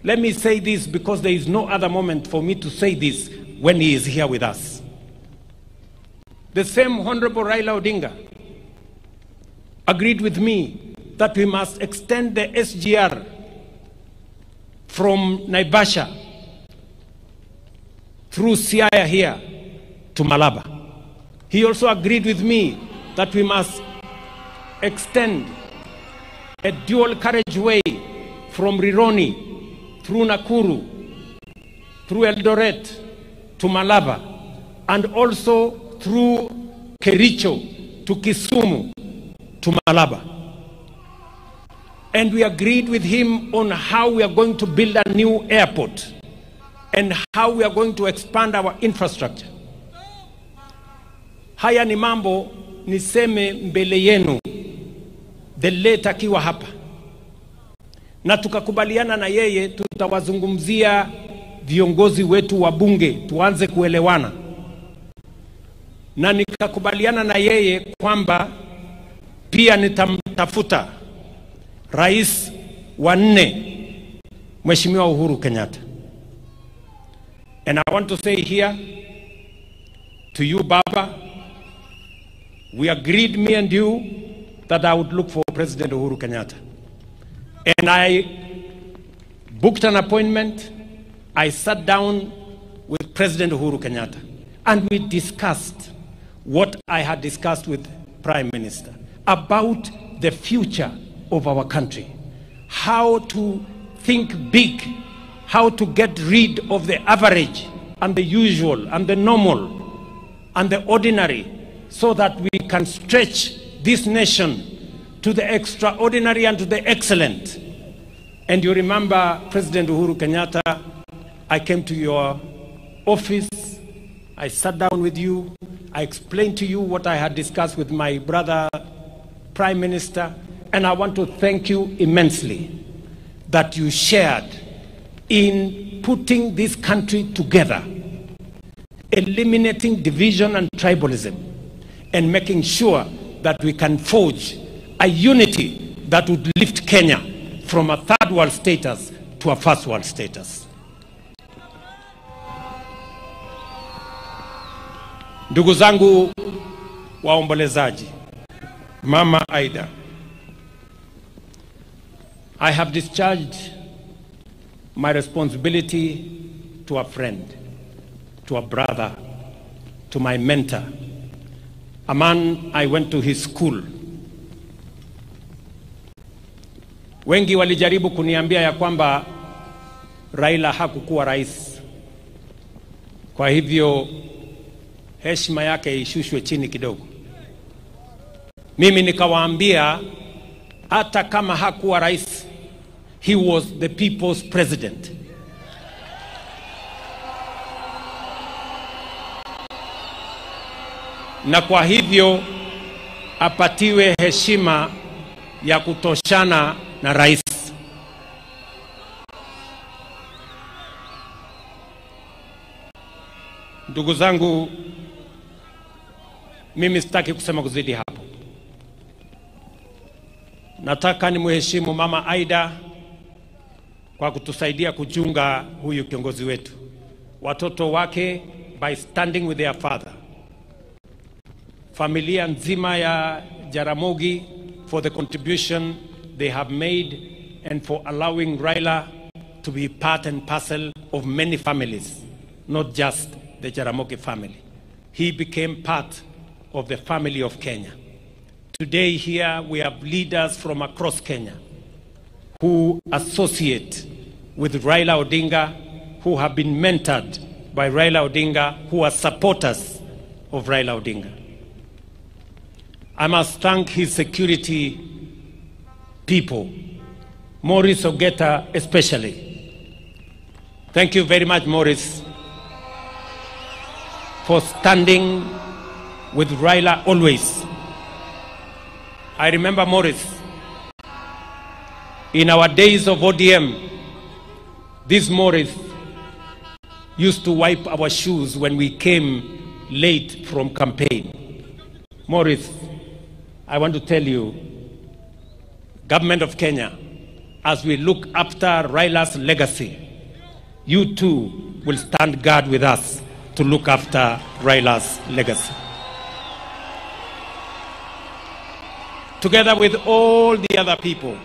Let me say this because there is no other moment for me to say this when he is here with us. The same Honorable Raila Odinga agreed with me that we must extend the SGR from Naivasha through Siaya here to Malaba. He also agreed with me that we must extend a dual carriageway from Rironi through Nakuru, through Eldoret to Malaba, and also through Kericho to Kisumu to Malaba. And we agreed with him on how we are going to build a new airport and how we are going to expand our infrastructure. Haya ni mambo niseme mbele yenu, the late akiwa hapa, na tukakubaliana na yeye tutawazungumzia viongozi wetu wa bunge tuanze kuelewana, na nikakubaliana na yeye kwamba pia nitamtafuta rais wa 4 Mheshimiwa Uhuru Kenyatta. And I want to say here to you, Baba, we agreed, me and you, that I would look for President Uhuru Kenyatta. And I booked an appointment. I sat down with President Uhuru Kenyatta, and we discussed what I had discussed with Prime Minister about the future of our country, how to think big, how to get rid of the average and the usual and the normal and the ordinary, so that we can stretch this nation to the extraordinary and to the excellent. And you remember, President Uhuru Kenyatta, I came to your office, I sat down with you, I explained to you what I had discussed with my brother, Prime Minister, and I want to thank you immensely that you shared in putting this country together, eliminating division and tribalism, and making sure that we can forge a unity that would lift Kenya from a third world status to a first world status. Ndugu zangu waombolezaji, Mama Aida, I have discharged my responsibility to a friend, to a brother, to my mentor, a man I went to his school. Wengi walijaribu kuniambia ya kwamba Raila hakukuwa rais, kwa hivyo heshima yake ishushwe chini kidogo. Mimi nikawaambia hata kama hakuwa rais, he was the people's president. Na kwa hivyo apatiwe heshima ya kutoshana na rais. Ndugu zangu, mimi sitaki kusema kuzidi hapo. Nataka nimheshimu Mama Aida kwa kutusaidia kuchunga huyu kiongozi wetu, watoto wake by standing with their father, familia nzima ya Jaramogi for the contribution they have made and for allowing Raila to be part and parcel of many families, not just the Jaramogi family. He became part of the family of Kenya. Today here we have leaders from across Kenya who associate with Raila Odinga, who have been mentored by Raila Odinga, who are supporters of Raila Odinga. I must thank his security people, Maurice Ogeta especially. Thank you very much, Maurice, for standing with Raila always. I remember Maurice, in our days of ODM, this Maurice used to wipe our shoes when we came late from campaign. Maurice, I want to tell you, government of Kenya, as we look after Raila's legacy, you too will stand guard with us to look after Raila's legacy. Together with all the other people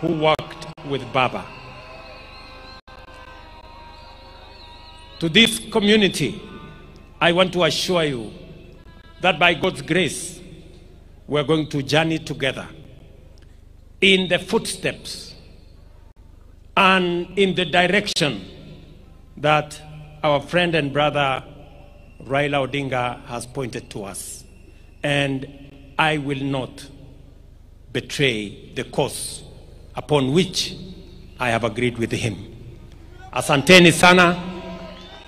who worked with Baba. To this community, I want to assure you that by God's grace, we're going to journey together in the footsteps and in the direction that our friend and brother Raila Odinga has pointed to us. And I will not betray the course upon which I have agreed with him. Asanteni sana,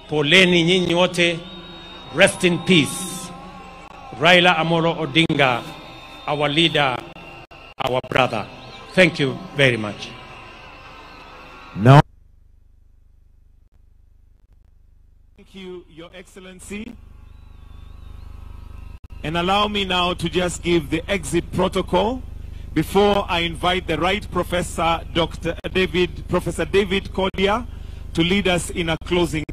poleni nyinyi wote, rest in peace. Raila Amolo Odinga, our leader, our brother. Thank you very much. Now Thank you, Your Excellency. And allow me now to just give the exit protocol before I invite the Right Professor Professor David Kodia to lead us in a closing.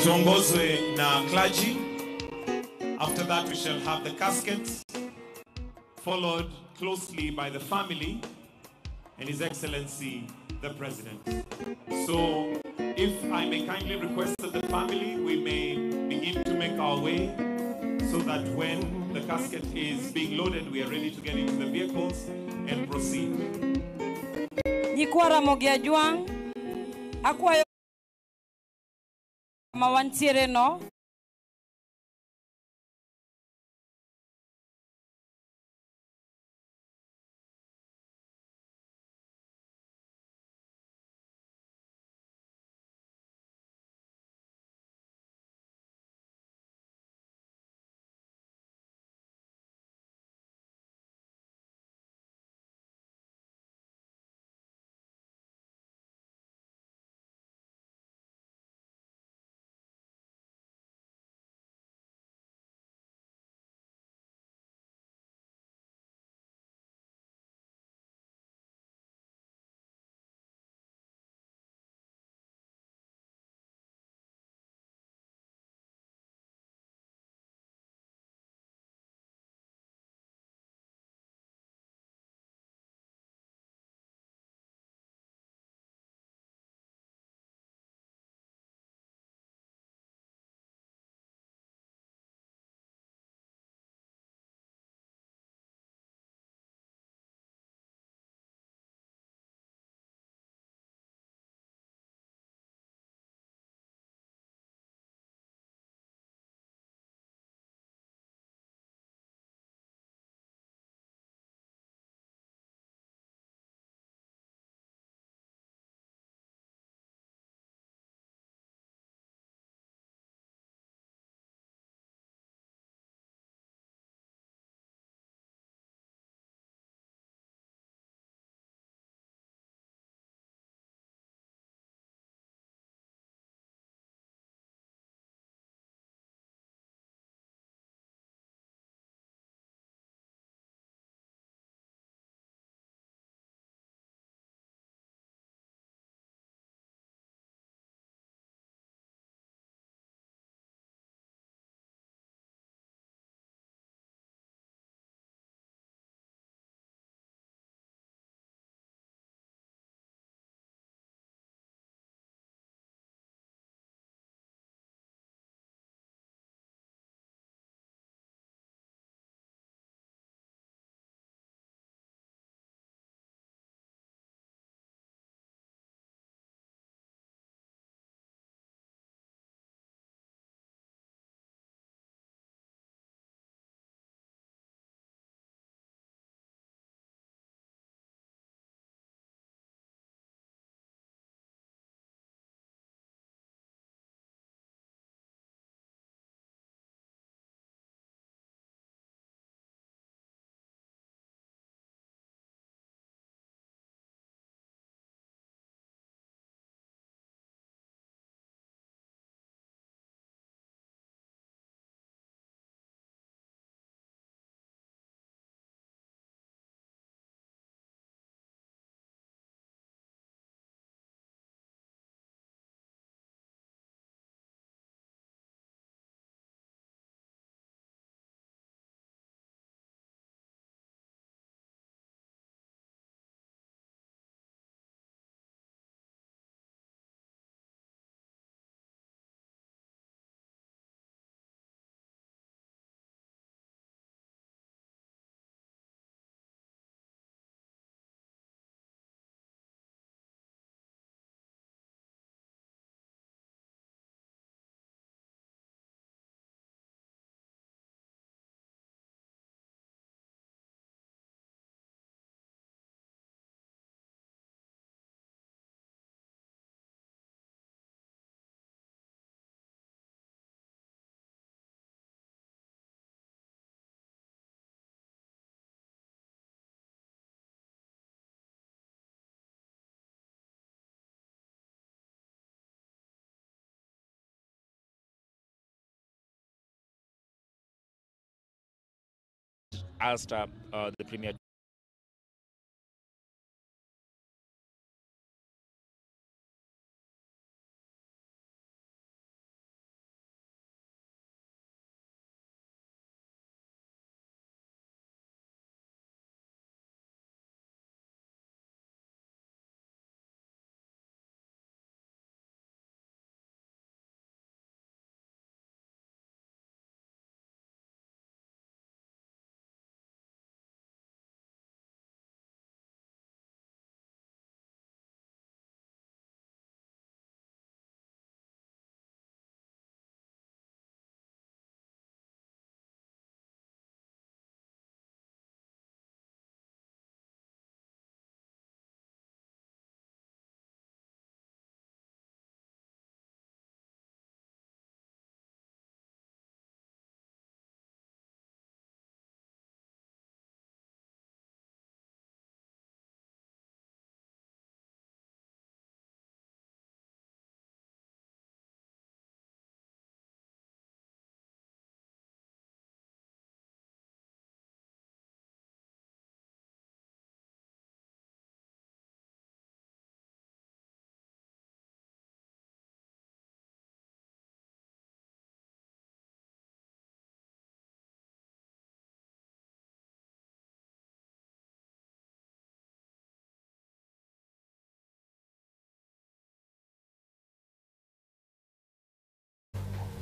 Tuongozwe na clergy. After that we shall have the caskets, followed closely by the family and His Excellency the President. So if I may kindly request that the family, we may begin to make our way so that when the casket is being loaded, we are ready to get into the vehicles and proceed. Nyikwara Mogia Juang, akwayo mawantiere no. asked the Premier.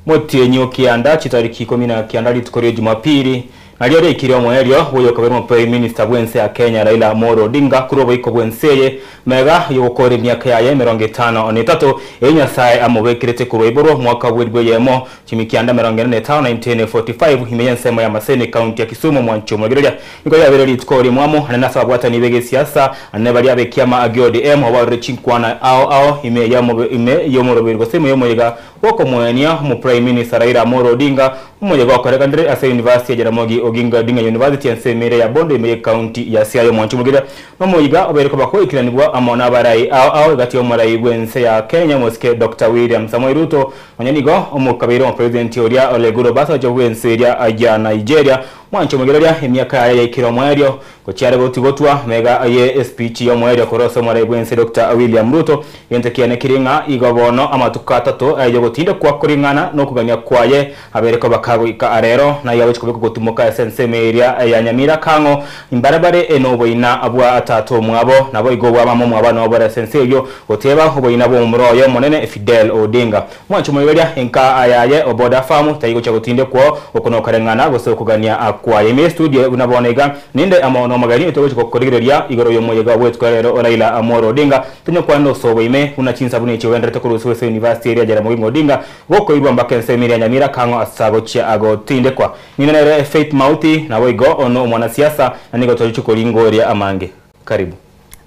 Motienyo kianda chitariki 10 kianda litukore Jumapili naliore ikiri omwerio boyo kabero Prime Minister bwense ya Kenya Raila Amolo Odinga kurobo iko bwenseye mega yokore myaka yaye 53 enyasaye amubekirete kuroiboro mwaka w'edwe yemo chimikianda 1945 himeyansema ya Maseni county ya Kisumu mwancho mwagiroja iko yabere litukore mwamo hanasa bwata nibege siasa anebali abekiama agiodm obarre chinkwana ao himeyamo yomorobirgo semo yomoyega woko mwenia mu Prime Minister Raila Amolo Odinga umuyega wakoreka ndire asa University ya Jaramogi Oginga Odinga University ya Nsemere ya Bondo imeye county ya Siaya mwancho mugira nomoyiga obereko bako ikiranibwa amona barai ao gati omurai bwense ya Kenya moske Dr. William Samoei Ruto onyanigo omukabiro mu president Oria Oleguro Basa jobwense ya Nigeria mwancho mugira emyaka ya ikiro mwerio kochiare botigotwa mega ye speech yo mwerio koroso murai bwense Dr. William Ruto yentekiane kiringa igobono amatuka 3 ayogotinda kwa kuringana no kuganya kwaye abereko bakago arero na yawe chikobeko gutumuka Nsemere ya Nyamira kango imbarabare enoboina abwa atatu mwabo nabo igobwa bamo mwaba no bora senseyo oteba oboina bo muroyo monene Fidel Odinga mwancho muyeria enka ayaye oboda famu tayigo chagotinde kwa okono karengana gose kugania akwaye me studio unabonega ninde amono magari etogo chikokoregeria igoro yomoyega wetwa rero Raila Amolo Odinga tunyo kwando soboime unachinsa bune chiwendere kurusuwe University ya Jaramogi Odinga goko irwa mbake Nsemere ya Nyamira kango asago chia agotinde kwa ninere Faith Mauti na wego ono mwanasiasa na nigo tochukuri ngoria amange karibu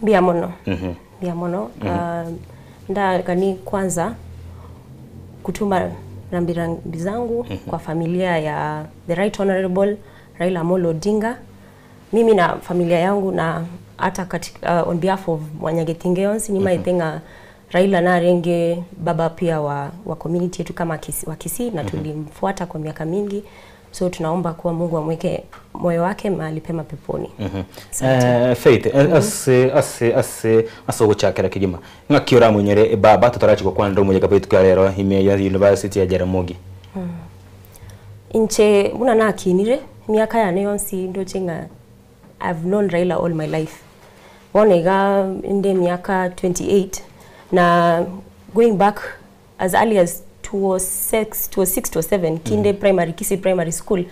biamono biamono nda kani kwanza kutuma rambirambi zangu kwa familia ya the Right Honorable Raila Amolo Odinga mimi na familia yangu na hata on behalf of Wanyagetingeons ni maitenga Raila na renge baba pia wa community yetu kama Kisii na tulimfuata kwa miaka mingi so tunaomba kuwa Mungu amweke moyo wake mahali pema peponi. Faith asogo chakera kigima ngakiora munyere baba tutarachiko kwanda umuyega petu kalero hime ya University ya Jaramogi inche muna na kinire miaka ya neonsi ndo chenga I've known Raila all my life wonega inde miaka 28 na going back as early as 6 to 7 kinde primary Kisii primary school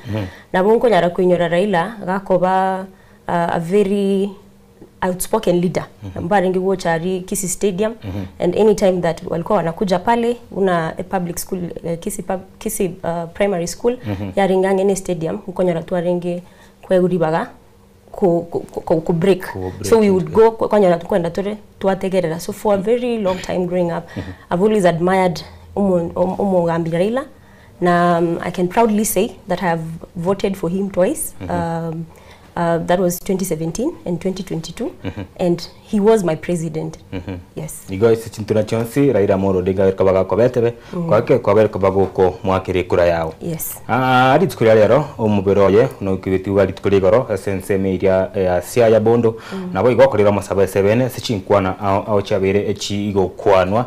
na bonko nyara kuinyora Raila gakoba a very outspoken leader mbari ngi wochari Kisii Stadium and anytime that walikuwa wanakuja pale una a public school Kisii primary school ya ringange ni stadium ukonyora tu arenge kweguribaga ku break so we would go kwanyara tukwenda tore tuategerera so for a very long time growing up I've always admired Raila na I can proudly say that I have voted for him twice That was 2017 and 2022, and he was my president. Yes. Igo isi chintuna chonsi Raila Amolo Odinga kabaga kobetebe kwake kwabere kabago ko mwakire kura yao. Yes. Ari tukuri rero omuberoye no kibiti wali tukuri goro sense media ya sia ya bondo nabo igo korera masaba 7 sichinkwana au chabere echi igo kwanwa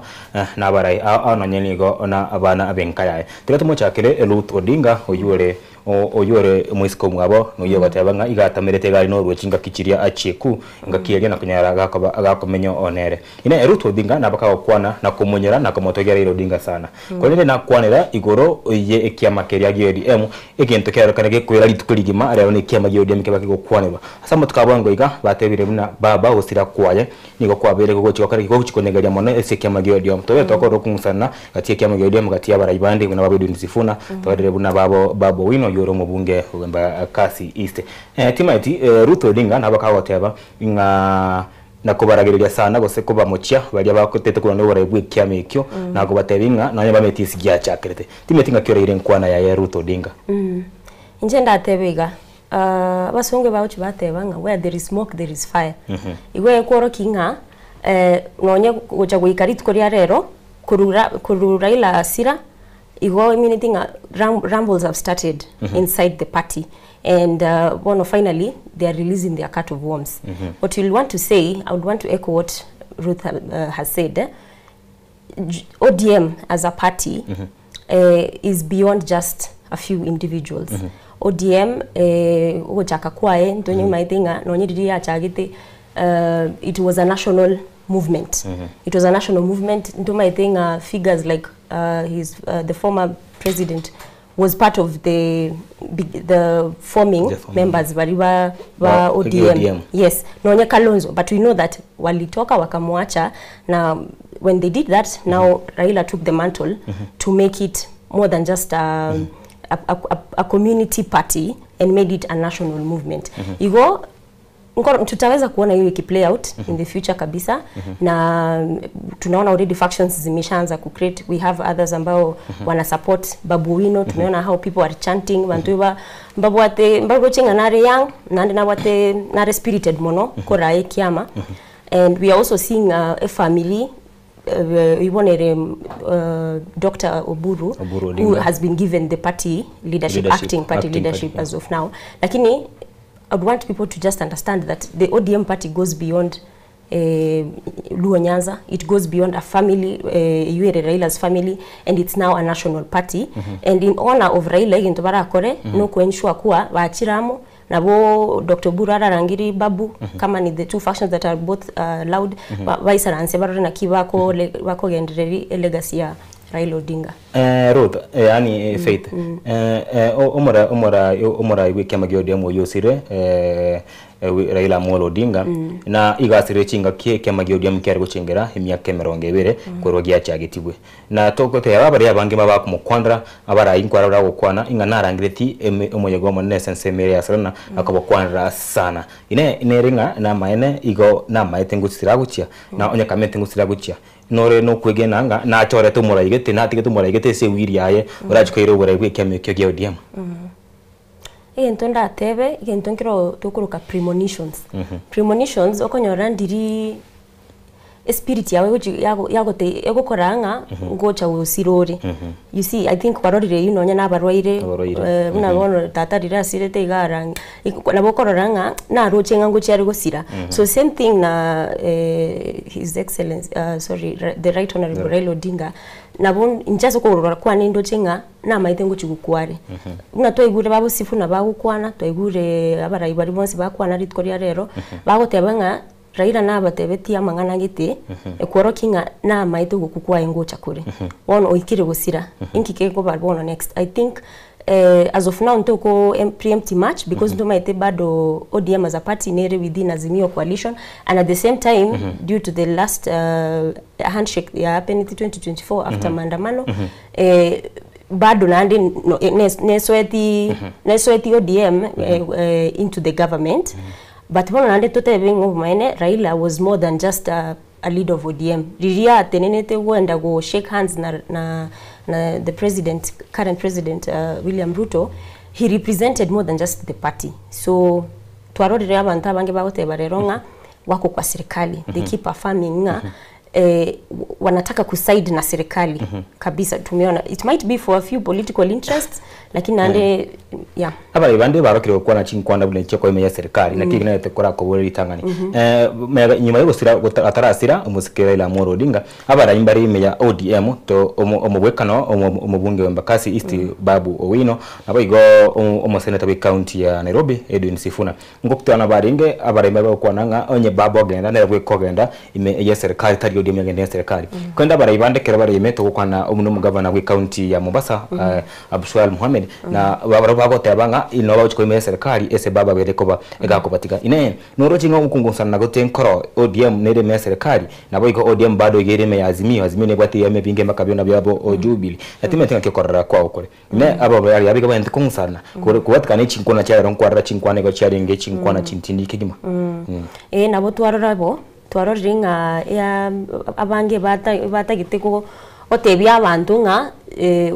na barai au nanyeni igo na abana abenkayaye. Turetumo chakire Ruth Odinga oyure mwisiko mwabo no yogatebanga igatamerete gari no rwechinga kichiria acheku ngakiria na kunyara agakomenyo onere ine Ruth Odinga nabaka kwana na kumunyera na kumotogera Raila Odinga sana konire na kwanira igoro ye ekiama keria GDM egento kero kanage kwera litukurigima arero ne kiama GDM kebaki gukwanira asa mutukabwango iga batebire buna baba osira kwaye nigo kwabere gogochika kare go chikonegaria mono ese kiama GDM tobe tokoro kumusana gati kiama GDM gati abarayibandi na babedu ndisifuna tobadere buna babo wino yoro mubunge wemba kasi east timaiti Ruth Odinga nabaka woteba inga nakubaragiria sana gose kuba mucha bali abakotete kuno no barayibwe kiame ikyo nago batebinga nanye bametisi gya chakrete timeti ngakyo ire nkwana ya Ruth Odinga inje ndatebega basonge bawuchi batebanga where there is smoke there is fire igwe koro kinga nonye gocha guikarit koria rero kurura ila asira igo meaning rumbles have started inside the party, and finally they are releasing their cut of worms. What you'll want to say, I would want to echo what Ruth has said. ODM as a party is beyond just a few individuals. ODM it was a national movement. It was a national movement. Figures like the former president was part of the forming members wa ODM. Yes, Nonya Kalonzo. But we know that walitoka wakamwacha. Now, when they did that, now Raila took the mantle to make it more than just a community party and made it a national movement. Tutaweza kuona hiyo ikiplay out in the future kabisa na tunaona already factions zimeshaanza ku create. We have others ambao wana support Babu Wino. Tumeona how people are chanting bantuwa mbabu chinga nare yang nande na wate nare spirited mono kora kiama. And we are also seeing a family Dr. Oburu who has been given the party leadership, acting party leadership as of now. Lakini I would want people to just understand that the ODM party goes beyond Luo Nyanza. It goes beyond a family, Yoweri Raila's family, and it's now a national party. And in honor of Raila Gintobara Kore, no kuensure kuwa waachiramo na bo Dr. Burara Rangiri Babu kama ni the two factions that are both loud waisara ansebara na kibako wako gendreri legacy ya Raila Odinga. Ruth, yani Faith. Umora iwe kama GDM yosire Raila Amolo Odinga na igasire chinga kama GDM kyari gucengera emyaka 20 korogia cyagitibwe na tokote abari abange mabako mukwandra abara inkwara ragokwana inga narangireti umuyego mo nesense mere yasana akabokwandra sana ine ringa na maene igo na maete ngusira gucia na onya kamente ngusira gucia nore no kwegenanga na chore to muraigete na tigete muraigete se wiriaye urajikoiro burayigwe keme kyo GDM entonda tebe entonkiro tokuruka premonitions. Premonitions okonyora ndiri spirit yawe yagote egokoranga ngocha usirori. You see, I think barorire you nonya nabarwaire una bono tata rira sirete igarang nabokoranga na rochenga ngochi ari gosira. So same thing na His Excellency the Right Honorable Raila Odinga nabon inchaso ko kwa nindo chenga na maitengo chigukware una toigure babo sifuna bagukwana toigure abarayi bari bonse bakwana ritkoria rero bagotebanga Raila na batebetia mangana gite ekworo kinga na maito gukukwa engocha kure one oikire gusira inkike ko barbono next. I think as of now ntoko preemptive match because ndo maite bado ODM as a party nere within Azimio coalition, and at the same time due to the last handshake ya happened in 2024 after maandamano bado nandi nesweti ODM into the government. But when I Raila was more than just a leader of ODM. Riria tenenete wenda go shake hands na the president, current president William Ruto. He represented more than just the party. So twarorire abantu abange bagoteba rero nga wako kwa serikali they keep affirming nga wanataka kuside na serikali kabisa. Tumeona it might be for a few political interests lakini ande yeah abari bande barokire kwa na chinkwanda bule cheko imeya serikali na kigina tekora ko buri tangani nyuma yo gusira atarasira umusikira ila Moro Odinga abara imbari imeya ODM to omubwekano omubunge wa Embakasi East Babu Owino naboigo omuseneta we county ya Nairobi Edwin Sifuna ngokutana baringe abara imbari kwa nanga onye babo genda na bwe kogenda imeya serikali tari ODM ngende serikali kwenda bara ibande kera bara imeto kwa na omuno governor we county ya Mombasa Abdulswal Mohamed na baba tabanga ino ba chiko serikali ese baba berekoba egakobatika ine noro chingo mukungusana na goten koro ODM nere me serikali na boiko ODM bado yere me azimio ne bwati ya mebinge makabyo na byabo ojubili atime tenga kekorera kwa okore ne abo yari abiga bente kungusana kuwatka ne chinkona cha ronkwara chinkwana go charinge chinkwana chintindi kigima nabo twarorabo twaroringa ya abange bata giteko otebya abantu nga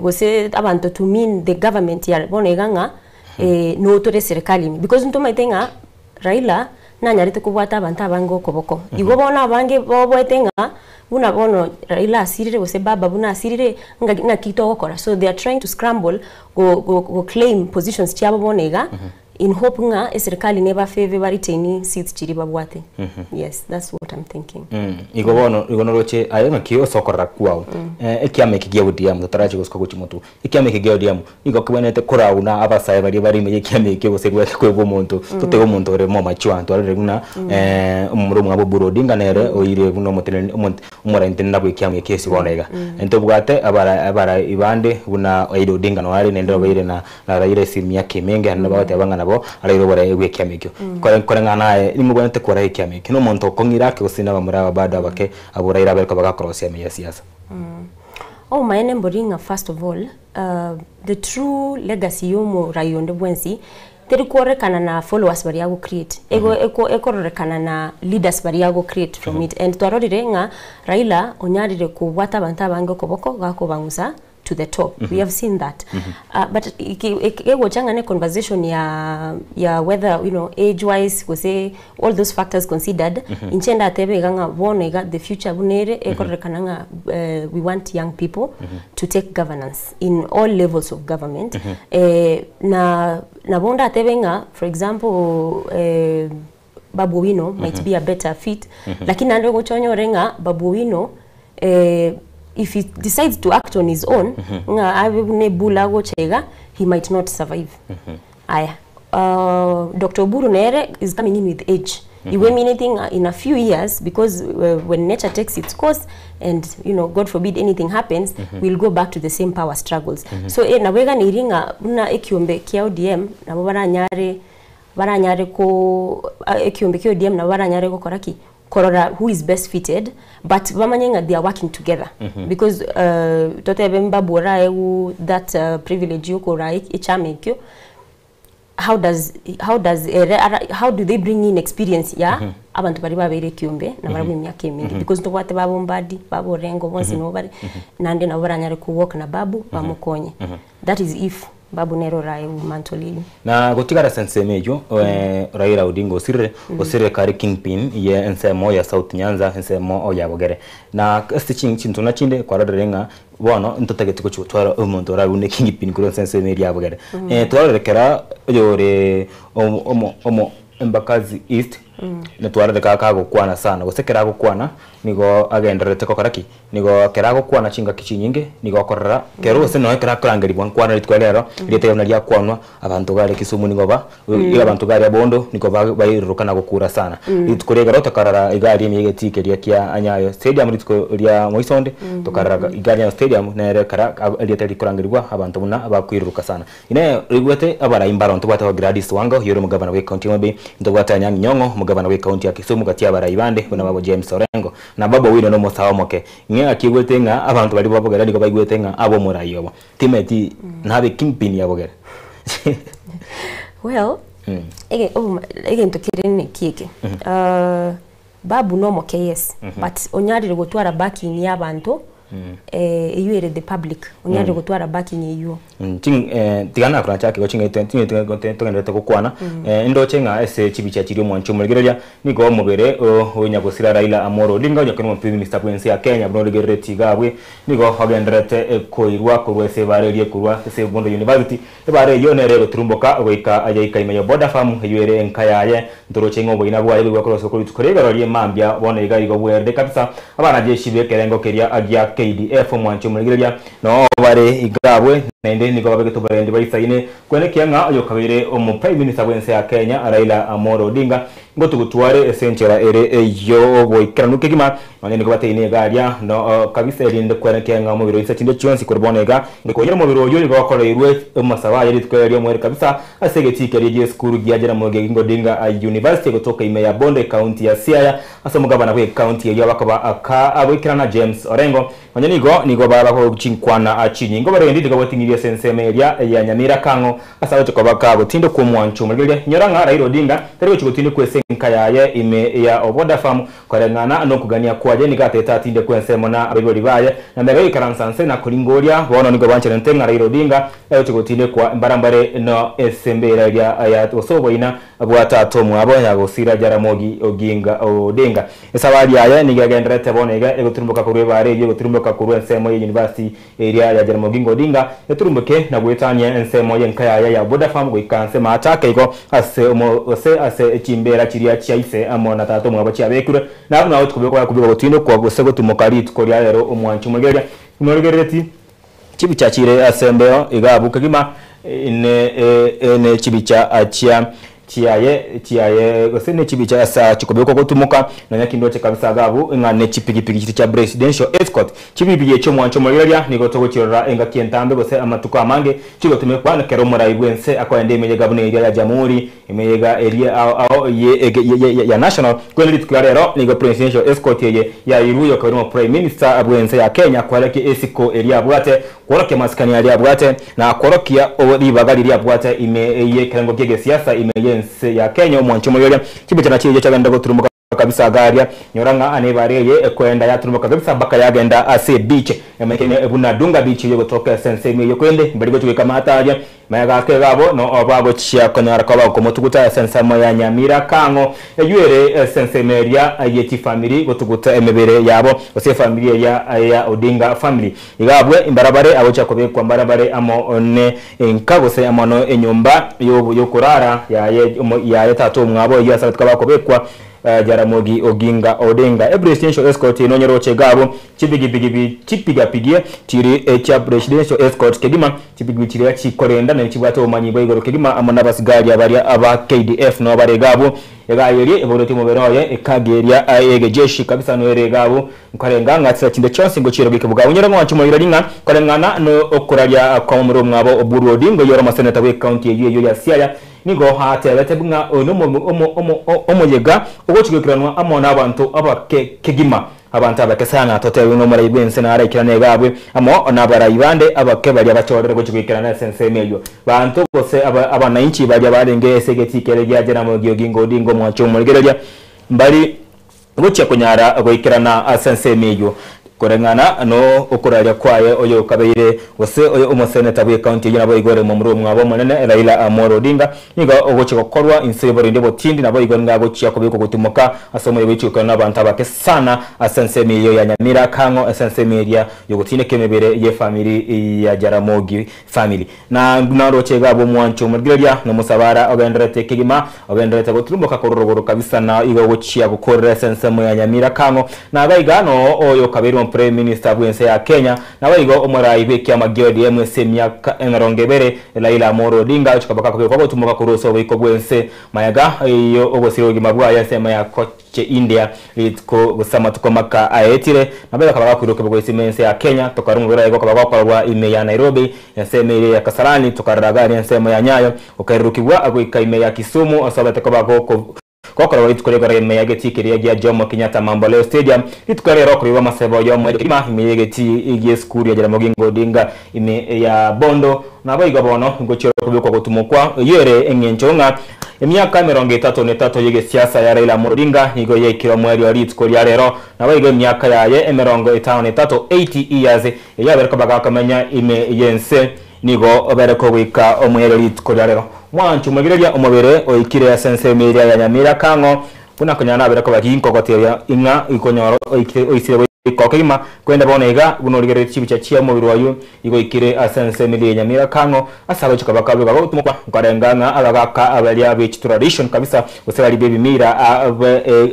gose abantu to mean the government ya bonega nga no tore serikali because nto maitenga Raila na nyarite kubwata abantu abango koboko igo bona abange bobwetenga buna bono Raila asirire gose baba buna asirire nga na kito gokora so they are trying to scramble go claim positions chabo bonega in hope nga serikali never favor retain seats chiri babwate yes that's what I'm thinking igo roche ayenga kio sokora kwao ekiame kigia ODM taraje gosko guchimotu ekiame kigia ODM igo kwenete korauna abasaye bari me ekiame kio segwa kwebo muntu tutego muntu re mo machwanto ari reguna umuro mwabo Buru Odinga nere oire buno mutene umura intenda bwekiame kesi bonega ento bwate abara ibande buna oire Odinga no ari nende oire na Raila simya kemenge anabate abanga alairo bara ewe kyamekyo kore ngana ni mubonete kora ikyamekyo no muntu kongira ke usina bamuraba bada bake aburaira berko baka cross ya siasa my name Boringa first of all the true legacy yomo Rayonde Bwensi teri korekana na followers bari yago create eko rekana na leaders bari yago create from it and twarorire nga Raila onyarire ku wata banta bango koboko gako bangusa to the top. We have seen that. But a conversation ya whether age wise we say all those factors considered in chenda tebe ganga bonega the future bunere ekorekananga we want young people to take governance in all levels of government na bonda tebenga for example Babu Owino might be a better fit lakini ando gochonyo renga Babu Owino if he decides to act on his own, he might not survive. Dr. Oburu Nere is coming in with age. You won't mean anything in a few years because when nature takes its course and God forbid anything happens, we'll go back to the same power struggles. So na wega niringa una ekiombe kia ODM na baranyare ko ekiombe kia ODM na baranyare ko koraki korora who is best fitted, but bamanyenga they are working together because tote bemba bora that privilege yuko right ichamekyo how do they bring in experience ya abantu bari babere kyombe na barabu myaka mingi because to wate babombadi babo rengo bonse no bari nande na baranyare ku work na babu bamukonye that is if Babu Nero Rai Mantolini. Na gotigara sense mejo Raila Odinga osire kari kingpin ye ensemo ya South Nyanza ensemo oya bogere. Na stitching chintuna chinde kwa renga bono ntotagete ko chutwara umuntu Raila kingpin kuro sense me ya bogere. Twarekera yore omo Embakasi East netwara de kakago kwana sana gosekera go kwana nigo agenderete ko karaki nigo kerago kwana chinga kichinyinge nigo korra kero se no ekera krangeri bwan kwana litwelero lite na lya kwanwa abantu gare Kisumu nigo ba ila abantu gare Bondo nigo bayiruka na gukura sana litkorega rotakarara igari miyege tike lya kya anyayo stadium litko lya Moisonde tokarara igari ya stadium nere kara lite likrangeri bwa abantu buna abakwiruka sana ine rigwete abara imbaro ntubata Gladys Wanga yoro mugabana we county mabe ntubata Nyang Nyongo mugabana we county ya Kisumu katia bara ibande kuna babo James Orengo na babo wino no musawa moke nge akigwetenga abantu bali babogera niko bagwetenga abo murayobo timeti nabe kingpin yabogera well again to kirene kieke babu no moke yes but onyarire gotwara backing y'abantu iyo ere the public unyari gutwara backing iyo tigana kura chake gochinga tugende kukwana ndo chenga ese chibicha chiri mwancho muligereria nigo mubere onya gusira Raila Amolo Odinga onya kwenye prime minister bwense ya Kenya bronogere tigabwe nigo hagenderete koirwa kurwese barerie kurwa ese Bondo University bare yone rero turumboka goika ajaika imeyo boda farm yere enkayaye ndoro chengo boina bwa yebe kwa sokoli tukorega rorie mambya bone iga igo bwerde kabisa abana jeshi bekerengo keria agia KDF mwancho muligereria no bare igabwe nende nigo babege tubarende bayisaine kwene kianga oyo kabire omu prime minister bwense ya Kenya Raila Amolo Odinga ngoto gutware essential ere yo boikiranuke gima none nigo bateine garia no kabisa erinde kwene kianga mu biro isatinde chonsi kurbonega ngikonyera mu biro yo nigo bakoreirwe masaba yari twereye mu kabisa asegeti kere school giajera mu Odinga University kutoka ime ya Bonde county ya Siaya asomo gabana kwe county ya bakaba aka abikirana James Orengo none nigo baba ko chinkwana achinyi ngo bare ndiga botingiria sensemeria ya Nyamira Kango asawe tukobaka gotindo ku mwancho muligeria nyoranga Raila Odinga tari chigotinde kwesenka yaye ime ya Oboda farm korengana no kugania kwaje nigateta tinde kwensemo na abibori baye na mbere ikaransanse na kulingoria bono nigo banche ntenga Raila Odinga ayo chigotinde kwa mbarambare no esembera ya osobo ina abwata tomu abo ya gosira Jaramogi Odinga esabari yaye nigagenderete bonega egoturumbuka kurwe bare egoturumbuka kurwe ensemo ya University area ya Jaramogi Odinga eturumbuke na gwetanya ensemo yenkaya ya Boda farm gwikanse matake iko ase chimbera chiria chaise amona tato mwabo chiabekure na nawo tukubeko kubiko gotino kwa gosego tumokari tukoria rero omwanchu mugeria mugereti chibicha chire asembeo igabuka gima ne chibicha achia tiaye gosene chibicha sa chikobeko gotumuka na nyakindo che kabisa gabu ngane chipigipigi cha presidential escort chibibiye cyo mwancho mugeria nigotogo kirora enga kientambe gose amatuko amange chigotume kwa kero murai bwense akwende imeye gabune area ya jamhuri imeyega area ya national kweli tuklarero nigo presidential escort ya iruyo kwa prime minister abwense ya Kenya kwa leke esiko area bwate kworoke maskani area bwate na kworokia ori bagali area bwate imeye kerengo kege siasa imeye ya Kenya mwancho mugeria chibicha na chije chagenda goturumuka kabisa garia nyoranga anebareye kwenda yaturumuka kabisa baka yagenda ase beach emekene ebunadunga beach yo gotoka sense me yo kwende mbere gotuwe kamataje mayaga ke gabo no obago chia konyara kwa bako motuguta sense moya Nyamira Kango eyure sense meria yeti family gotuguta emebere yabo ose family ya Odinga family igabwe imbarabare abocha kobekwa mbarabare amo ne nkagose amono enyumba yo kurara ya tato mwabo ya sa tukabako bekwa Jaramogi Odinga presidential escort inonyeroche gabo chipigapigie tiri cha presidential escort kegima chipigwitire chikorenda na chibwato manyibo igoro kegima amona basigari abaria aba KDF no bare gabo yagayeri ebonoti mu beroye ekageria ayege jeshi kabisa no ere gabo nkarenga ngatsa chinde chonse ngo chiro gikebuga unyera ngwacho mu iraringa korengana no okuraria kwa umuro mwabo Oburu Odinga yoro maseneta we county ya Siaya nigo hatebete bunga omuyega ogochigekiranwa amona abantu abakegima abantu abakesanga totewe no mara ibwense na arakirane gabwe amo onabara ibande abake bali abachorere gochigikirana sense meyo bantu bose abana inchi bali abarenge esegeti kere Jaramogi Odinga mwancho muligereria mbali gochya kunyara goikirana sense meyo korengana no okuraria kwaye oyo kabeire wose oyo umuseneta bwe county y'abo igore mu muri mwabo munene Raila Amolo Odinga niga ogochiko korwa insebore ndebo tindi nabo igore ngago chiya kubiko gutumuka asomo yebichuka n'abantu abake sana asense miyo ya Nyamira Kango asense media yogotine kemebere ye family ya Jaramogi family na naroche gabo mwancho mugireria no musabara ogenderete kigima ogenderete gotumuka kororogoro kabisa na igo gochiya gukorera asense mo ya Nyamira Kango na baigano oyo kabiri prime minister bwense ya Kenya na waigo omurai beki amagodi emwese myaka enrongebere Raila Amolo Odinga chikabaka kwa gutumuka kuroso biko bwense mayaga iyo ogosirogi mabwa ya sema ya koche India litko gusama tukomaka aetire nabela kabaka kuroke bwo simense ya Kenya tokarungura ego kabaka kwa ime ya Nairobi ya sema ya Kasarani tokaragani ya sema ya Nyayo okairukibwa ago ikaime ya Kisumu asaba takabako kokora witukore gore meyageti kiriya Jomo Kenyatta Mamboleo Stadium litukore ro kuri masebo yo mwema meyageti igiye school ya Jaramogi Odinga ime ya Bondo nabayiga bono ngochero kubiko gutumukwa yere enyenchonga emyaka 33 yege siasa ya Raila Odinga igo yekiro mweri wa litukore ya rero nabayiga emyaka yaye 53 years yabereka bagakamenya ime yense nigo obereko wika omwero litukore rero mwanchu magireria omobere oikire sense media ya Nyamira Kango kuna kanyana abereko baginko goteria inga ikonyoro oisire kokima kwenda bonega bunorigere chibicha chia mubiri wayo igo ikire sense media ya Nyamira Kango asaba chikabakabe bago tumukwa nkarenganga abagaka abalia beach tradition kabisa usali baby mira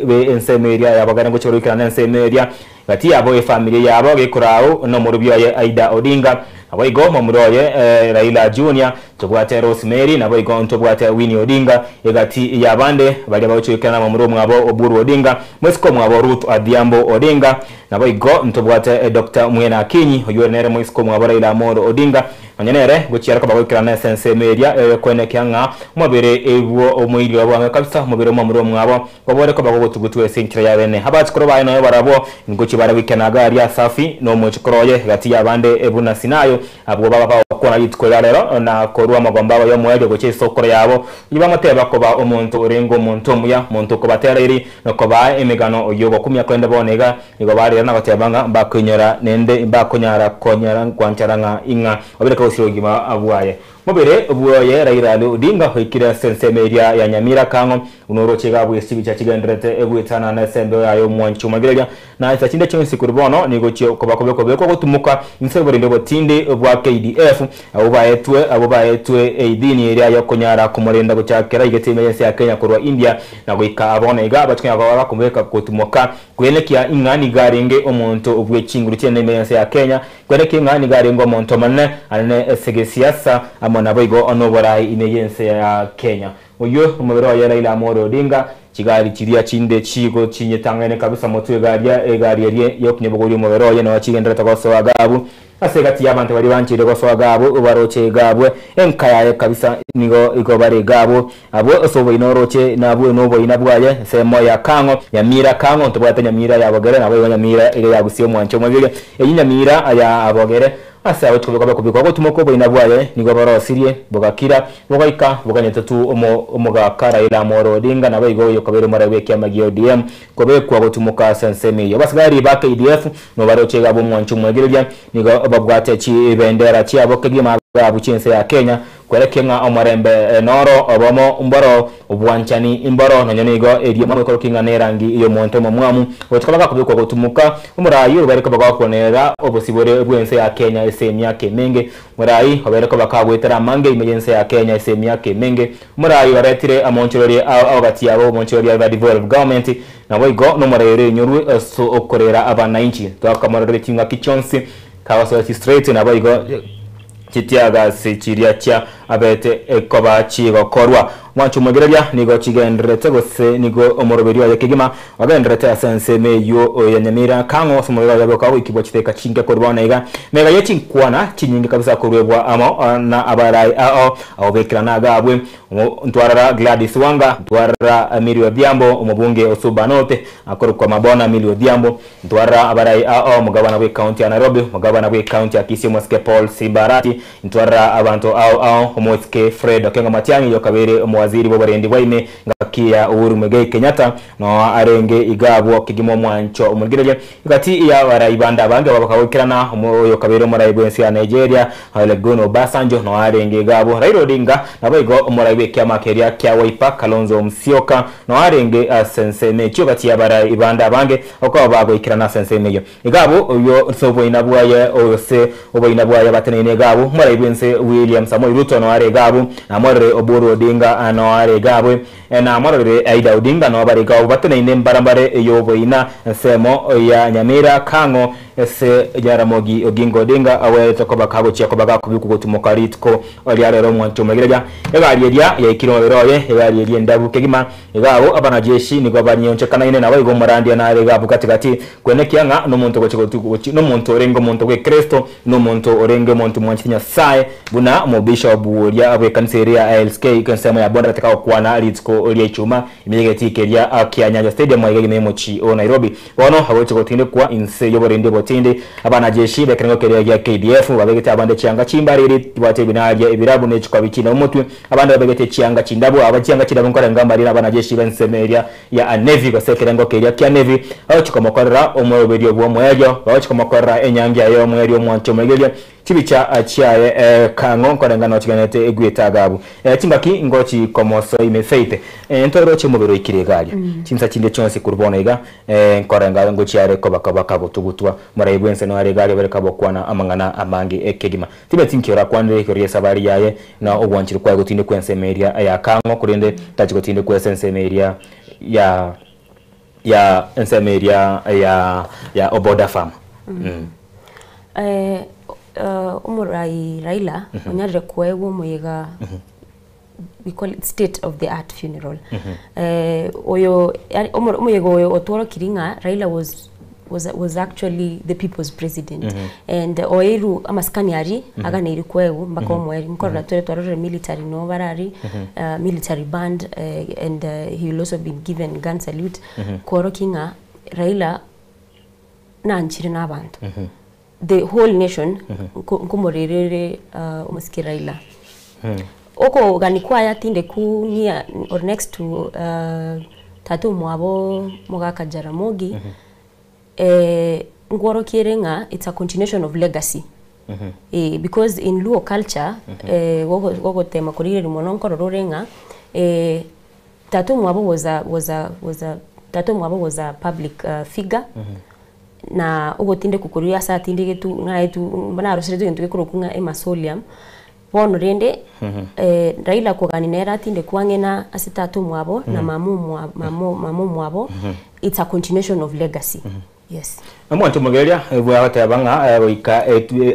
be sense media ya bagana ngo chorikana sense media gati abo familia yabo gekurao no murubyo ya Aida Odinga abayigo muroye Raila Junior tubwate Rosemary nabayigo ntubwate Winnie Odinga egati yabande bali abachuikana mu murumu abo Oburu Odinga mwesiko mwabo Ruth Adhiambo Odinga nabayigo ntubwate Dr. Mwena Akinyi oyonere mwesiko mwabo Raila Amolo Odinga anyenere guchira ko bagokirana sense media kwene kyanga mubere ewo omuyiri wabanga kabisa mubere mu murumu abo babore ko bagotugutwe sentira yabene habachikoro bayo nayo barabo nguchi barabikanaga ari asafi no muchikoroye gati yabande ebuna sinayo abo baba bakora yitwera rero na korwa magomba yo mwede goche sokoro yabo yiba mateba ko ba omuntu urengo omuntu muya muntu ko batereri no ko ba emigano oyogo kumya kwenda bonega nigo bari na batebanga bakunyara nende bakonyara konyara kwancaranga inga obireka osirogima abuaye mubere ubuye Raila Odinga hoikira sense media ya Nyamira Kango unorochega bwesibi cha kigendrete ebwetana na sembe yayo mwanchu magireria na isachinde chonsi kurbono nigochio kobako gutumuka insebore ndebo tinde bwa KDF abo baetwe eidini area yo konyara kumurenda guchakera igetime yense ya Kenya kurwa India na goika abona iga batwanya baba kumweka gutumuka kwelekia ingani garenge omuntu obwechinguru cyene yense ya Kenya kwelekia ingani garenge omuntu manne ane segesiasa nabayigo onobora imeyense ya Kenya uyo umubero ya Raila Amolo Odinga kigali kiriya kinde kigo kinyetangane kabisa mutwe gari yo kunyebogori umubero ya no kigendera tagoso agabu asegati yabantu bari bancire goso agabu ubaroche gabwe enkaya kabisa nigo igo bare gabo abo osobo inoroche nabwe nobo inabwaye semo ya Kango Nyamira Kango tubwata Nyamira ya Bogere nabo Nyamira ile yagusiye mwancho mubire Nyamira ya Abogere asa wetubika kubikwa gutumoko boinabwaye nigo barosirie bogakira bogaika boganyetatu omuga Raila Amolo Odinga nabayigo yo kabere marawe kyamagi ODM kobekwa gutumuka sense media basigari ba KDF no barochega bo mwanchu mwegereja nigo babwate chi bendera chi abokegima abuchense ya Kenya kwelekenga omorembe noro obomo mboro obwanchani imboro nanyonigo eriyo mwekoro kinga nerangi iyo monto mwamu otukabaka kubikwa gutumuka umurayi bariko bagakonera obosibore bwense ya Kenya esemya kemenge murayi bariko bakagwetera mange imejense ya Kenya esemya kemenge murayi baretire amonchorori abati yabo monchorori ya devolve government naboigo no murayere nyuru so okorera abananchi twakamorere tinga kichonsi kawaso straight naboigo kitiaga sichiria cha abete ekoba chigo korwa mwanchu mugereria nigo chigendrete gose nigo omoroberi wa kigima wagendrete sense meyo ya Nyamira Kango somorera yabo kawo ikibo chiteka chinge korwana iga mega yechinkwana chinyingi kabisa korwebwa amo na abarai ao bekirana gabwe ntwarara Gladys Wanga ntwarara Emilio Odhiambo umubunge Osubanote akorukwa mabona Emilio Odhiambo ntwarara abarai mugabana we county ya Nairobi mugabana we county ya Kisii Mweske Paul Sibarati ntwarara abantu Mweske Fred Okenga Matiang'i yokabere waziri bobarendi waime ngakia Uhuru Muigai Kenyatta no arenge igabo kigimo mwancho umugireje igati ya barayibanda bange babakawikirana umuyo kabere murayibwensi ya Nigeria Olusegun Obasanjo no arenge igabo Raila Odinga nabayigo umurayibe kyamakeria kya Wiper Kalonzo Musyoka no arenge sense mecho gati ya barayibanda bange okaba bagwikirana sense meyo igabo uyo sobo inabwaye ose obo inabwaye batenene igabo murayibwensi William Samoei Ruto no arenge igabo amore Oburu Odinga no are gabwe na amore Aida Odinga no bare gabo batene ine mbarambare yobo ina semo ya Nyamira Kango ese Jaramogi Oginga Odinga awe tokoba kago chia kobaga kubiku gutumoka ritko oliare ro mwancho megereja egarieria ya ikiro beroye egarieria ndabu kegima egabo abana jeshi nigo banyonche kana ine nawe go marandi na rega bukatigati kwene kianga no muntu gochi no muntu orengo muntu gwe Kristo no muntu orenge muntu mwanchinya sae buna mo bishop buria abwe kanseria LSK kansema ya bonda takao kwana ritko olie chuma imegeti keria akianya stadium ayege memochi o Nairobi wono hawoche gotinde kwa inse yoborende botinde abana jeshi bekengo keria ya KDF babegete abande chianga chimbariri bwate binaje ibirabu nechukwa bikina umutwe abande babegete chianga chindabo abachianga chindabo nkora ngamba rina abana jeshi bensemeria ya Navy basekerengo keria kya Navy abachikomokora omweberio bwo mwejo abachikomokora enyangi ayo mwerio mwancho megelia chibicha achiaye kango nkorengano chiganete egweta gabu timbaki ngochi komoso imefeite ntoro chimubero ikiregaje chimsa chinde chonse kurbona iga nkorenga ngochi are kobaka gutugutwa murayibwense no aregage berekabo kwana amangana amangi ekegima tibe tinkira kwande koriye sabari yaye na ogwanchiri kwa gutinde kwense meria ya kango kurinde tachigotinde kwense meria ya ensemeria ya Oboda Farm umurai Raila onyarire kwewo muyiga we call it state of the art funeral oyo umuyiga oyo otoro kiringa Raila was actually the people's president and oiru amaskani ari agana iri kwewo mbaka omweri mkorra tore military no barari military band and he will also been given gun salute koro kinga Raila nanchiri n'abantu the whole nation kumorerere umuski Raila oko ganikwa yatinde ku near or next to tatu mwabo mugaka Jaramogi ngoro kirenga it's a continuation of legacy because in Luo culture wogo tema kurire mononko rorenga tatu mwabo was a public figure na ugotinde kukuria sa tinde getu na etu bana rosere tu ntuke kurokunga emasolium bono rende Raila koganinera tinde kwangena asitatu mwabo na mamu mwabo it's a continuation of legacy yes amwantu mugeria bwa batabanga boika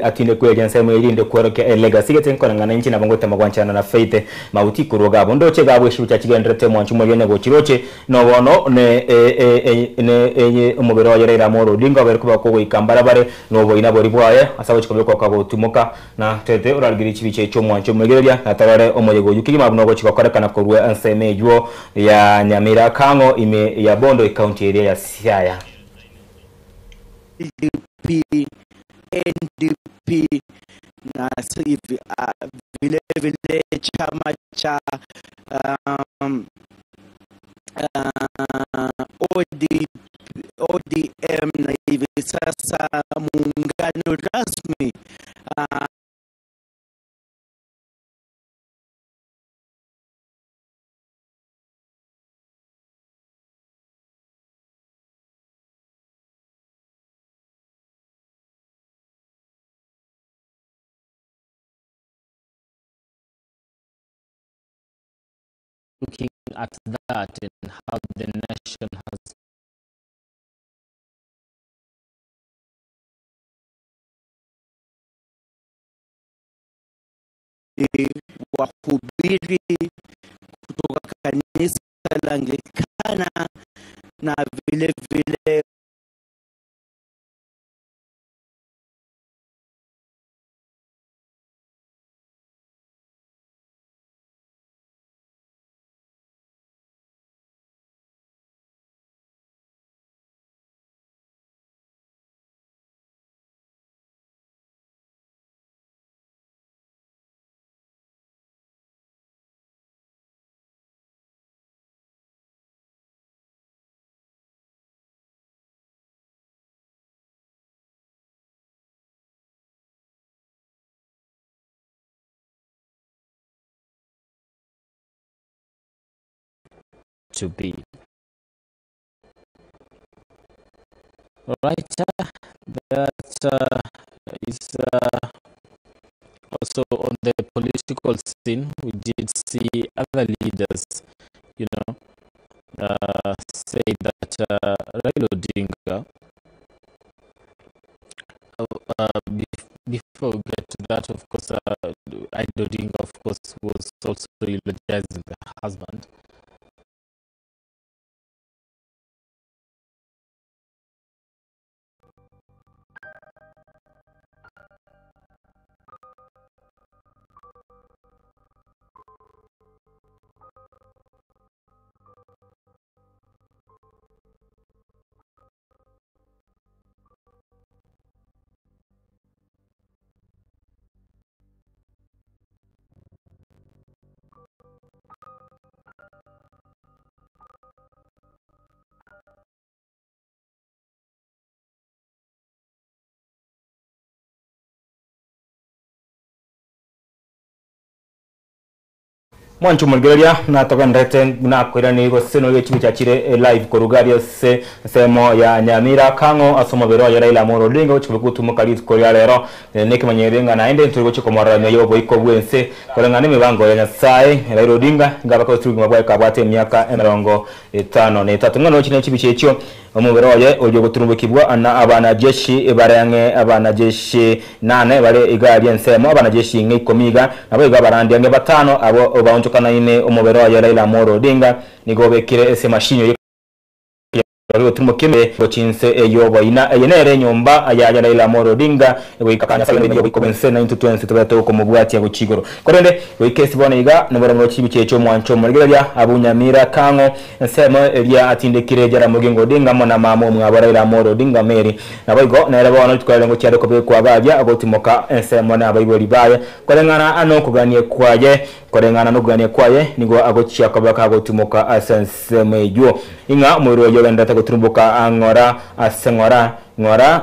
atinde kweja nsemo irinde kworoke legacy gete nkorangana inchi nabangote magwanchana na faith mauti kuroga bondo che gabo shucha kigendrete mwanchu mugene go chiroche no bono ne umugero wa Raila Amolo Odinga bari kuba ko ikambara bare no boina bori bwaye asabo chikobe ko kabo tumuka na tete uralgiri chibiche cyo mwanchu mugeria natarare omuyego yukigima buno chikokorekana ko rwe anseme jwo ya Nyamira Kango ime ya Bondo county area ya Siaya NDP na vile chama cha ODM na hivi sasa muungano rasmi looking at that and how the nation has wahubiri kutoka kanisa la Anglikana na vile vile to be. Right, that is also on the political scene. We did see other leaders, you know, say that Raila Odinga before we get to that, of course, Aida Odinga, of course, was also eulogizing the husband. Mwanchu mulgeria na toka ndete na kwira ni go seno ye chibi chachire live korugaria se semo ya Nyamira Kango asoma bero ya Raila Amolo Odinga chibi kutumo kali koria lero neki manyerenga na ende turigo chiko mara nyo boy ko bwense kolengane mibango ya Nyasaye Raila Odinga ngaba ko turigo mabwa ka bwate myaka 53 ne tatungano chine chibi checho omubero ye ojo guturumbo kibwa ana abana jeshi barange abana jeshi 8 bare igari ensemo abana jeshi ngi komiga nabo igabarandi nge batano abo baonchokana ine omubero ya Raila Amolo Odinga nigobekire ese mashinyo Tumo kime gochinse eyobo ina yenere nyomba aya Raila Amolo Odinga wikakanya sala nyo bikomense na into 20 tubeto ko mubwati ya guchigoro korende wikesi bona iga nomero mo chibi checho mwancho mulgeria abunyamira Kango nsemo elia atindekire jara mugingo Odinga mona mamo mwaba Raila Amolo Odinga meri naboigo na rabona twale ngo cyare ko be kwagabya agotimoka nsemo na abayiboli baye kolengana ano kuganie kwaje korengana no kuganie kwaye nigo agochya kabaka agotimoka asense mejo inga mwiro yolenda turumbuka angora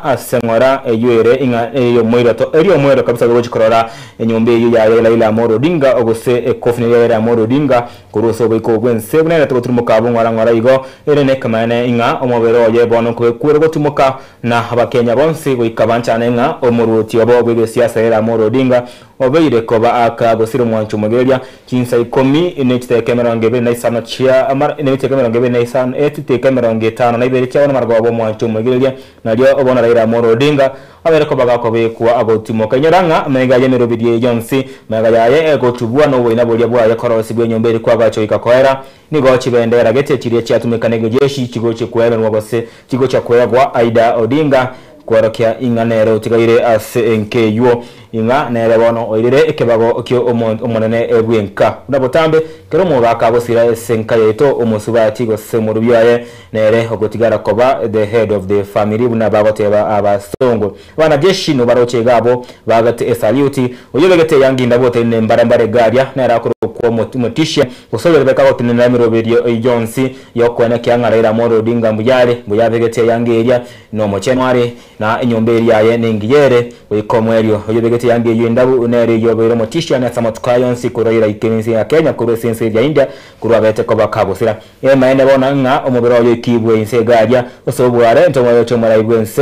asengora eyere inga eyo moirato eriyo moiro kabisa gochikorora enyombe eyo ya Raila Amolo Odinga ogose ekofne ya Raila Amolo Odinga kuruso biko gwense bune turumbuka abungora igo erene kamane inga omobero ye bono ko kwero gotumuka na abakenya bonse goikabanchane nga omuruti abo bwege siasa Raila Amolo Odinga obeire koba aka gosiro mwancho mugeria kinsa 10 inechite kamera ngebe na isano chia amar inechite kamera ngebe na isano etite kamera ngeta na ibere cyawo margo abo mwancho mugeria na dio obona Raila Amolo Odinga abere koba gakobe kuwa agotimoka nyaranga mega yemero bidie Jonsi mega yaye egotubwa no wina bolya bwa yakorosi bwe nyombere kwa gacho ikakoera nigo chibendera gete chirie cyatumika nego jeshi kigo cyekwera nwagose kigo cyakwegwa Aida Odinga kwarakia inganero tigaire asenkeyo inga nere bono oirire ekebago kyo omonene ebwenka ndabotambe kero mubaka bosira senka yeto omusubati go semurubyaye nere ogotigara koba the head of the family buna bagoteba abasongo bana jeshi no baroche gabo bagate salute oyobegete yanginda bote ne mbarambare garia nera ko motisha gusobera beka bote ne namiro video Jonsi yokwana kyanga Raila Amolo Odinga mbuyabegete yangeria no mochenware na enyomberi yaye ningiyere wikomweryo oyobegete yange yendabu unere yobero motisha na samatukayo nsi kuroira ikeminsi ya Kenya kuro sense ya India kurabete ko bakabusira emaene bona nga omubero yo kibwe inse gaja osobware ntomoyo chomara ibwense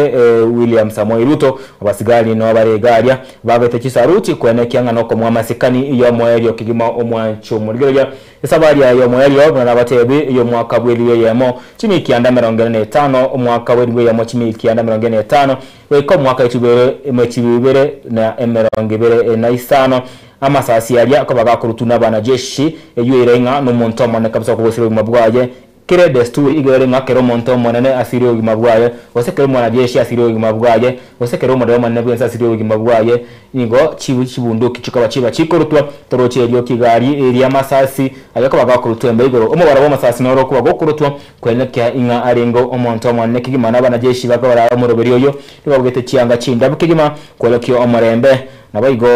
William Samoei Ruto abasigali no bare gaja babete kisaruti kwene kyanga no komwa masikani iyo moyo kigima omwancho mulgeya esabari ya yo moyo na batebi yo mwaka bweliye yemo chimi kianda 45 omwaka bweliye yemo chimi kianda 45 weko mwaka itubere emechibere na emerongibere na isano amasasi yalia ko bagakurutuna bana jeshi eyirenga no monto mane kabisa ko bosiro mabwaje kire desturi igere ngakero monto monene asirio gimabwaye osekero mwana jeshi asirio gimabwaye osekero mwana mane bwensa asirio gimabwaye ingo chibundo kichukaba chiba chikorutwa toroche elyo kigari eri amasasi ayako bagakurutwa mbegoro omubara bo masasi noro kuba gokurutwa kwenekya inga arengo omonto mane kigimana bana jeshi bagora omuroberi oyo nibabugete chianga chinda bukigima kwelekyo omurembe nabaigo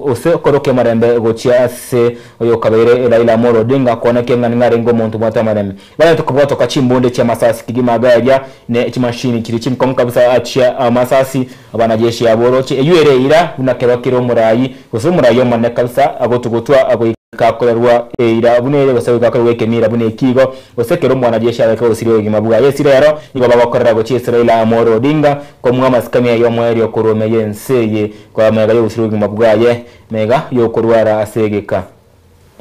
ose koroke marembe gochia se oyo kabere Raila Amolo Odinga kona kenga ngarengo muntu mata marembe bana tukuboto kachimbonde cha masasi kigima gaja ne chimashini kiri chimkom kabisa achia masasi abana jeshi ya boroche eyure ira unakero kiro murayi ose murayi manne kabisa agotugotwa ago kakorerwa ira bunere basawe kakorwe kemira bune kigo osekero mwana jeshi ya ko siriyo gimabuga yesire yaro niba bakorera gochia Raila Amolo Odinga ko mwama sikame yo mweri okorome yenseye kwa mega yo siriyo gimabuga ye mega yo korwara asegeka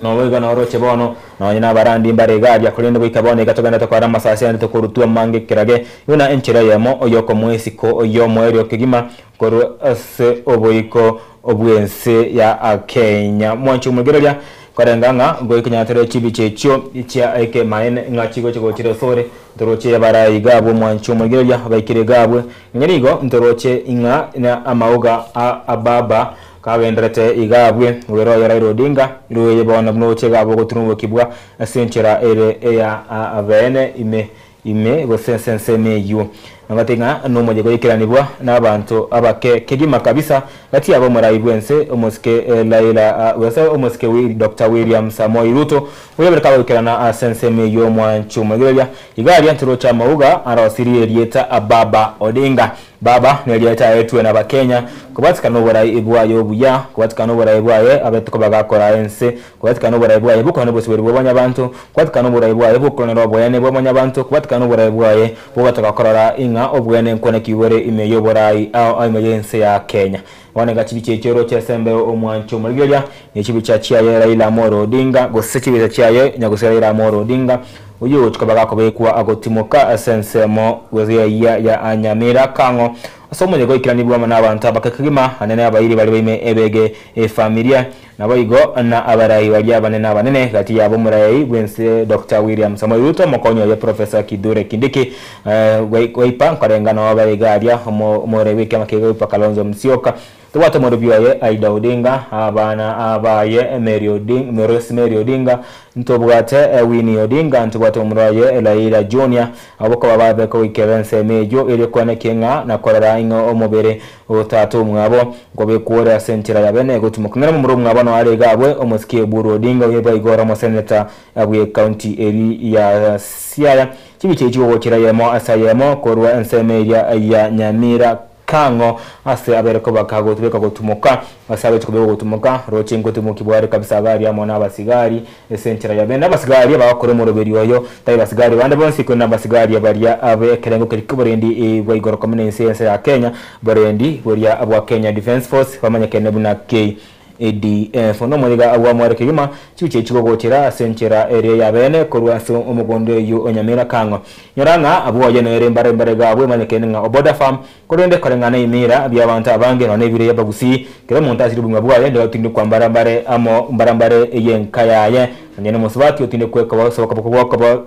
no wega no roche bono no nyina barandi mbare gadia kulinde bikabone gatoganda to kwara masasi ande to kurutua mange kirage yuna enchira yemo oyoko mwesi ko oyomo erio kigima koru ase oboiko obwense ya Kenya mwanchu mugereria kwarenganga ngo ikinyatere chibi checho icha ake maene ngachigo chego chire sore ndoroche yabara igabo mwanchu mugereria baikire gabwe nyirigo ndoroche inga na amauga ababa kawenderete igabwe wero ya Raila Odinga ruye bona mnoche gabo gotunwo kibwa asenchera ere ya avene ime gosensense meyu ngatinga no moje goikiranibwa n'abantu abake kegima kabisa gati abo murayibwense omuske Raila wesa omuske Dr. William Samoei Ruto webereka goikirana asense meyu mwanchu mugereria igari antiro cha mauga arasiri elieta ababa Odinga baba nelieta yetu na bakenya kubatika no borai ibwayo buya kubatika no borai ibwaye abetuko bagakora ense kubatika no borai ibwaye buko no bosiberi bwanya abantu kubatika no borai ibwaye buko no boyane bwanya abantu kubatika no borai ibwaye bubataka korora inga obwene nkone kiwere imeyo borai au imeyense ya Kenya wane gachibiche chero cha sembe omwancho muligeria nichibicha chiaye Raila Amolo Odinga gosechibicha chiaye nyagosera Raila Amolo Odinga uyu tukabaga kubekwa agotimoka asensemo weziya ya anyamira kango asomo lego ikiranibwa n'abantu abakakigima anene abayiri bali bime ebege familia nabayigo na abarayi bali abanene abanene gati yabo murayi bwense Dr. William Samoei Ruto mokonyo ya Professor Kidure Kindiki weipa karengana abayigaria morewe makego pa Kalonzo Musyoka tuwate morubyoye Aida Odinga abana abaye Mary Odinga ntobwate Winnie Odinga ntobwate omuraye Raila Junior aboko bababe ko ikerense mejo ile kwane kenga na korara ingo omubere otatu mwabo gobe kuora sentira ya bene gutumukunira mu murumu mwabo no ale gabwe omusikie Buru Odinga yeba igora mo senator abwe county eri ya Siaya kibiche chiwo kirayemo asayemo korwa ensemeria ya Nyamira kango ase abereko bakago tubeka gutumuka asabe tukubeko gutumuka roche ngotumuki bware kabisa bari amona abasigari esentira ya benda abasigari abakore mu roberi oyo tayi basigari bande bonsi ko nabasigari abaria abe kerengo kelikuberendi bwigoro community ya Kenya borendi boria abwa Kenya Defence Force bamanya kenebuna ADF no muriga abwa mwareke yuma chiche chigogotera asenchera ere ya bene korwa so umugondo yu Onyamira kango nyoranga abwa yenere mbare gabwe manyekenga oboda farm korende korengana imira bya abantu abange no nebire yabagusi kera muntu asiri bumwa bwaye ndo tindi kwambara mbare amo mbare yenkayaye nyene musubati otinde kweka basoboka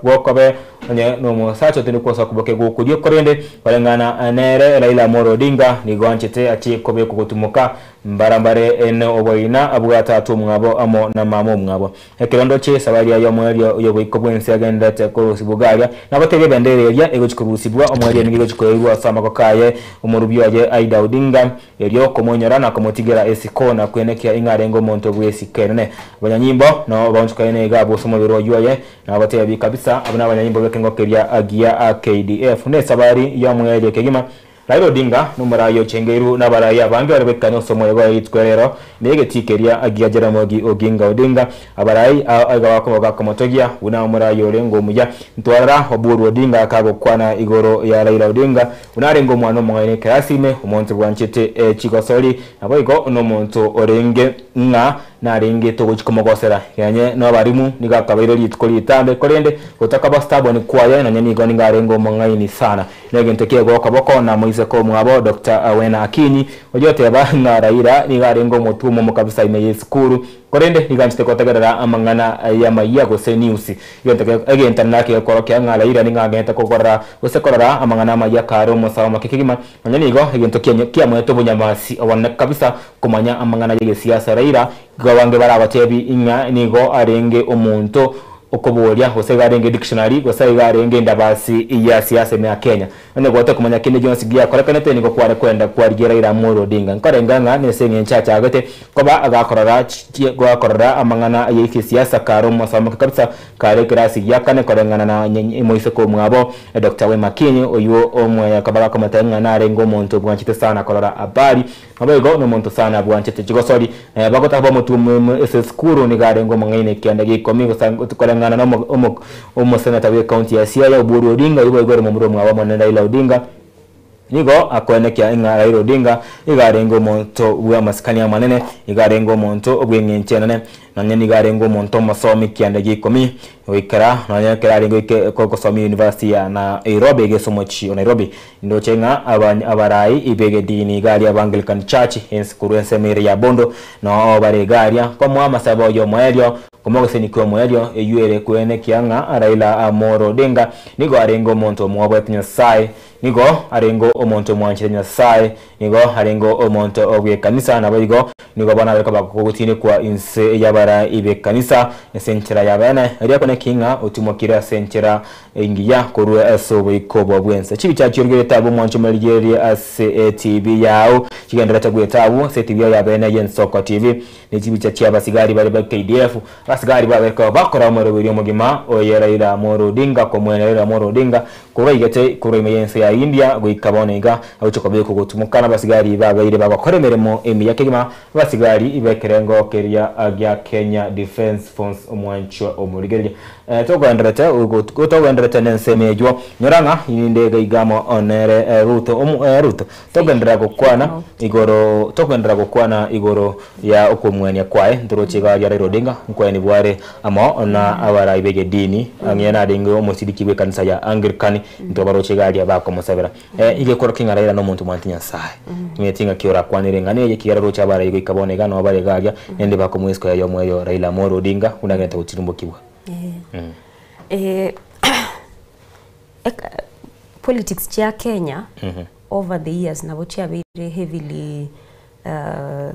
bokobe nye no musacho otinde kwasa kuboke gukudyo korende korengana nere Raila Amolo Odinga ni gwanchete achi kobe kugutumuka mbare ene oboina abwata atumwabo amo na mamo mwabo ekirondo che sabari ya mweri yo bikobwense agenda te ko sibugaria nabatebe bendereria ego chikubusibwa omweri nigo chikoyirwa samako kaye umurubyoje Aida Odinga eryo komonyarana komotigera esiko na kwenekia ingarengo monto bwesikene abanyanyimbo no banchukane gabo somo biro yoye nabatebe kabisa abana abanyanyimbo bekengo keria agia KDF ne sabari ya mweri kegima Raila Odinga numarayo chengeru nabaraya bange barebekano somo yego yitwerero nege tikeria agia Jaramogi Oginga Odinga abarayi agawako bakamotogia una umarayo rengo muya ntwara Oburu Odinga akago kwana igoro ya Raila Odinga unarengo mwana mwene kasime umuntu bwanchete chigosori aboigo no muntu orenge nga narenge to guchikomogosera yanye no barimu nigakabairo litkoli tambe korende utakaba stable kwaye na nyani goni ngarengo mwangaini sana nege ntekie go kaboko na moise ko mwabo Dr. Awena Akinyi ojote banga Raila nigarengo mutumo mukabisa ime skuru korende nigamste kotagarara amangana ya maiya go se news yonte agenta nake koroke nga Raila ningagenta kokora usekorara amangana maiya karo musawa makikigima nyani go egento kia mweto bunyamasi awana kabisa kumanya amangana yege siasa Raila gawange barabatebi inga nigo arenge omuntu okoboria hosegarenge dictionary gosagarenge ndabasi iya siasa ya Kenya ane gote kumanya kinde Jones giya korekanete niko kware kwenda kwarigira Raila Amolo Odinga nkarenganga nesenge nchacha agate koba agakorora amangana yiki siasa karo musama kabisa kare krasi yakane korengana na moise ko mwabo Dr. Wema Kinyi oyo omwe yakabaka komatanga na rengo muntu bwanchite sana korora abari abego no muntu sana bwanchite chigosori bagota ba mutu eseskuru ni garengo mangine kenda gikomi ngana no senator we county ya Siaya Oburu Odinga yuko igoro mu muromo wa Raila Odinga nigo akwenekia inga Raila Odinga igarengo monto bwa maskani manene igarengo monto obwengenchene nanye nigarengo monto masomi kiande gikomi wikara nanye kirarengo ko somi university ya Nairobi gesomochi Nairobi ndo chenga abarai ibege dini gari ya Anglican Church enskuru semere ya Bondo no bare garia kwa masabo yo moelio komo seni kwa moelio eyuere kwene kianga Raila Amolo Odinga nigo arengo monto mwabwe Nyasaye nigo arengo omonto mwanchire Nyasaye nigo arengo omonto obwe kanisa na bigo nigo bana bereka bakugutine kwa inse yabara ibe kanisa esenchera yabana ari kone kinga utumokira senchera ingiya koru asobo ikobo bwense chibi cha kirgere tabo mwancho merigeri TV yao kigendera tagwe tabo TV yabana yensoko TV ni chibi cha chia basigari bari ba KDF basigari babereka bakora mu rubiri mugima oye Raila Amolo Odinga komwe Raila Amolo Odinga kuro igete kuro imeyense ya India goikabonega abuchokobe kugutumukana basigari babaire babakoremeremo emiya kegima basigari ibekerengo keria agya Kenya Defense Force omwancho omurigeje togwanderete utogwanderete nensemejo nyoranga indega igamo onere ruto togwendera gukwana igoro togwendera gukwana igoro ya okumwenya kwae ndorochega ya Raila Odinga nkweni bware amo na abara ibege dini angena dingo omusidikibwe kanisa ya Anglican ntobarochega ya bako musabira ige kora kinga Raila no muntu mwantinya sahe metinga kiora kwanire ngane ye kigara rocha bara igo ikabonega no bare gaga nende bako mwesko ya yomweyo Raila Amolo Odinga unagenda utirumbo kibwa politics ya Kenya over the years na bochi very heavily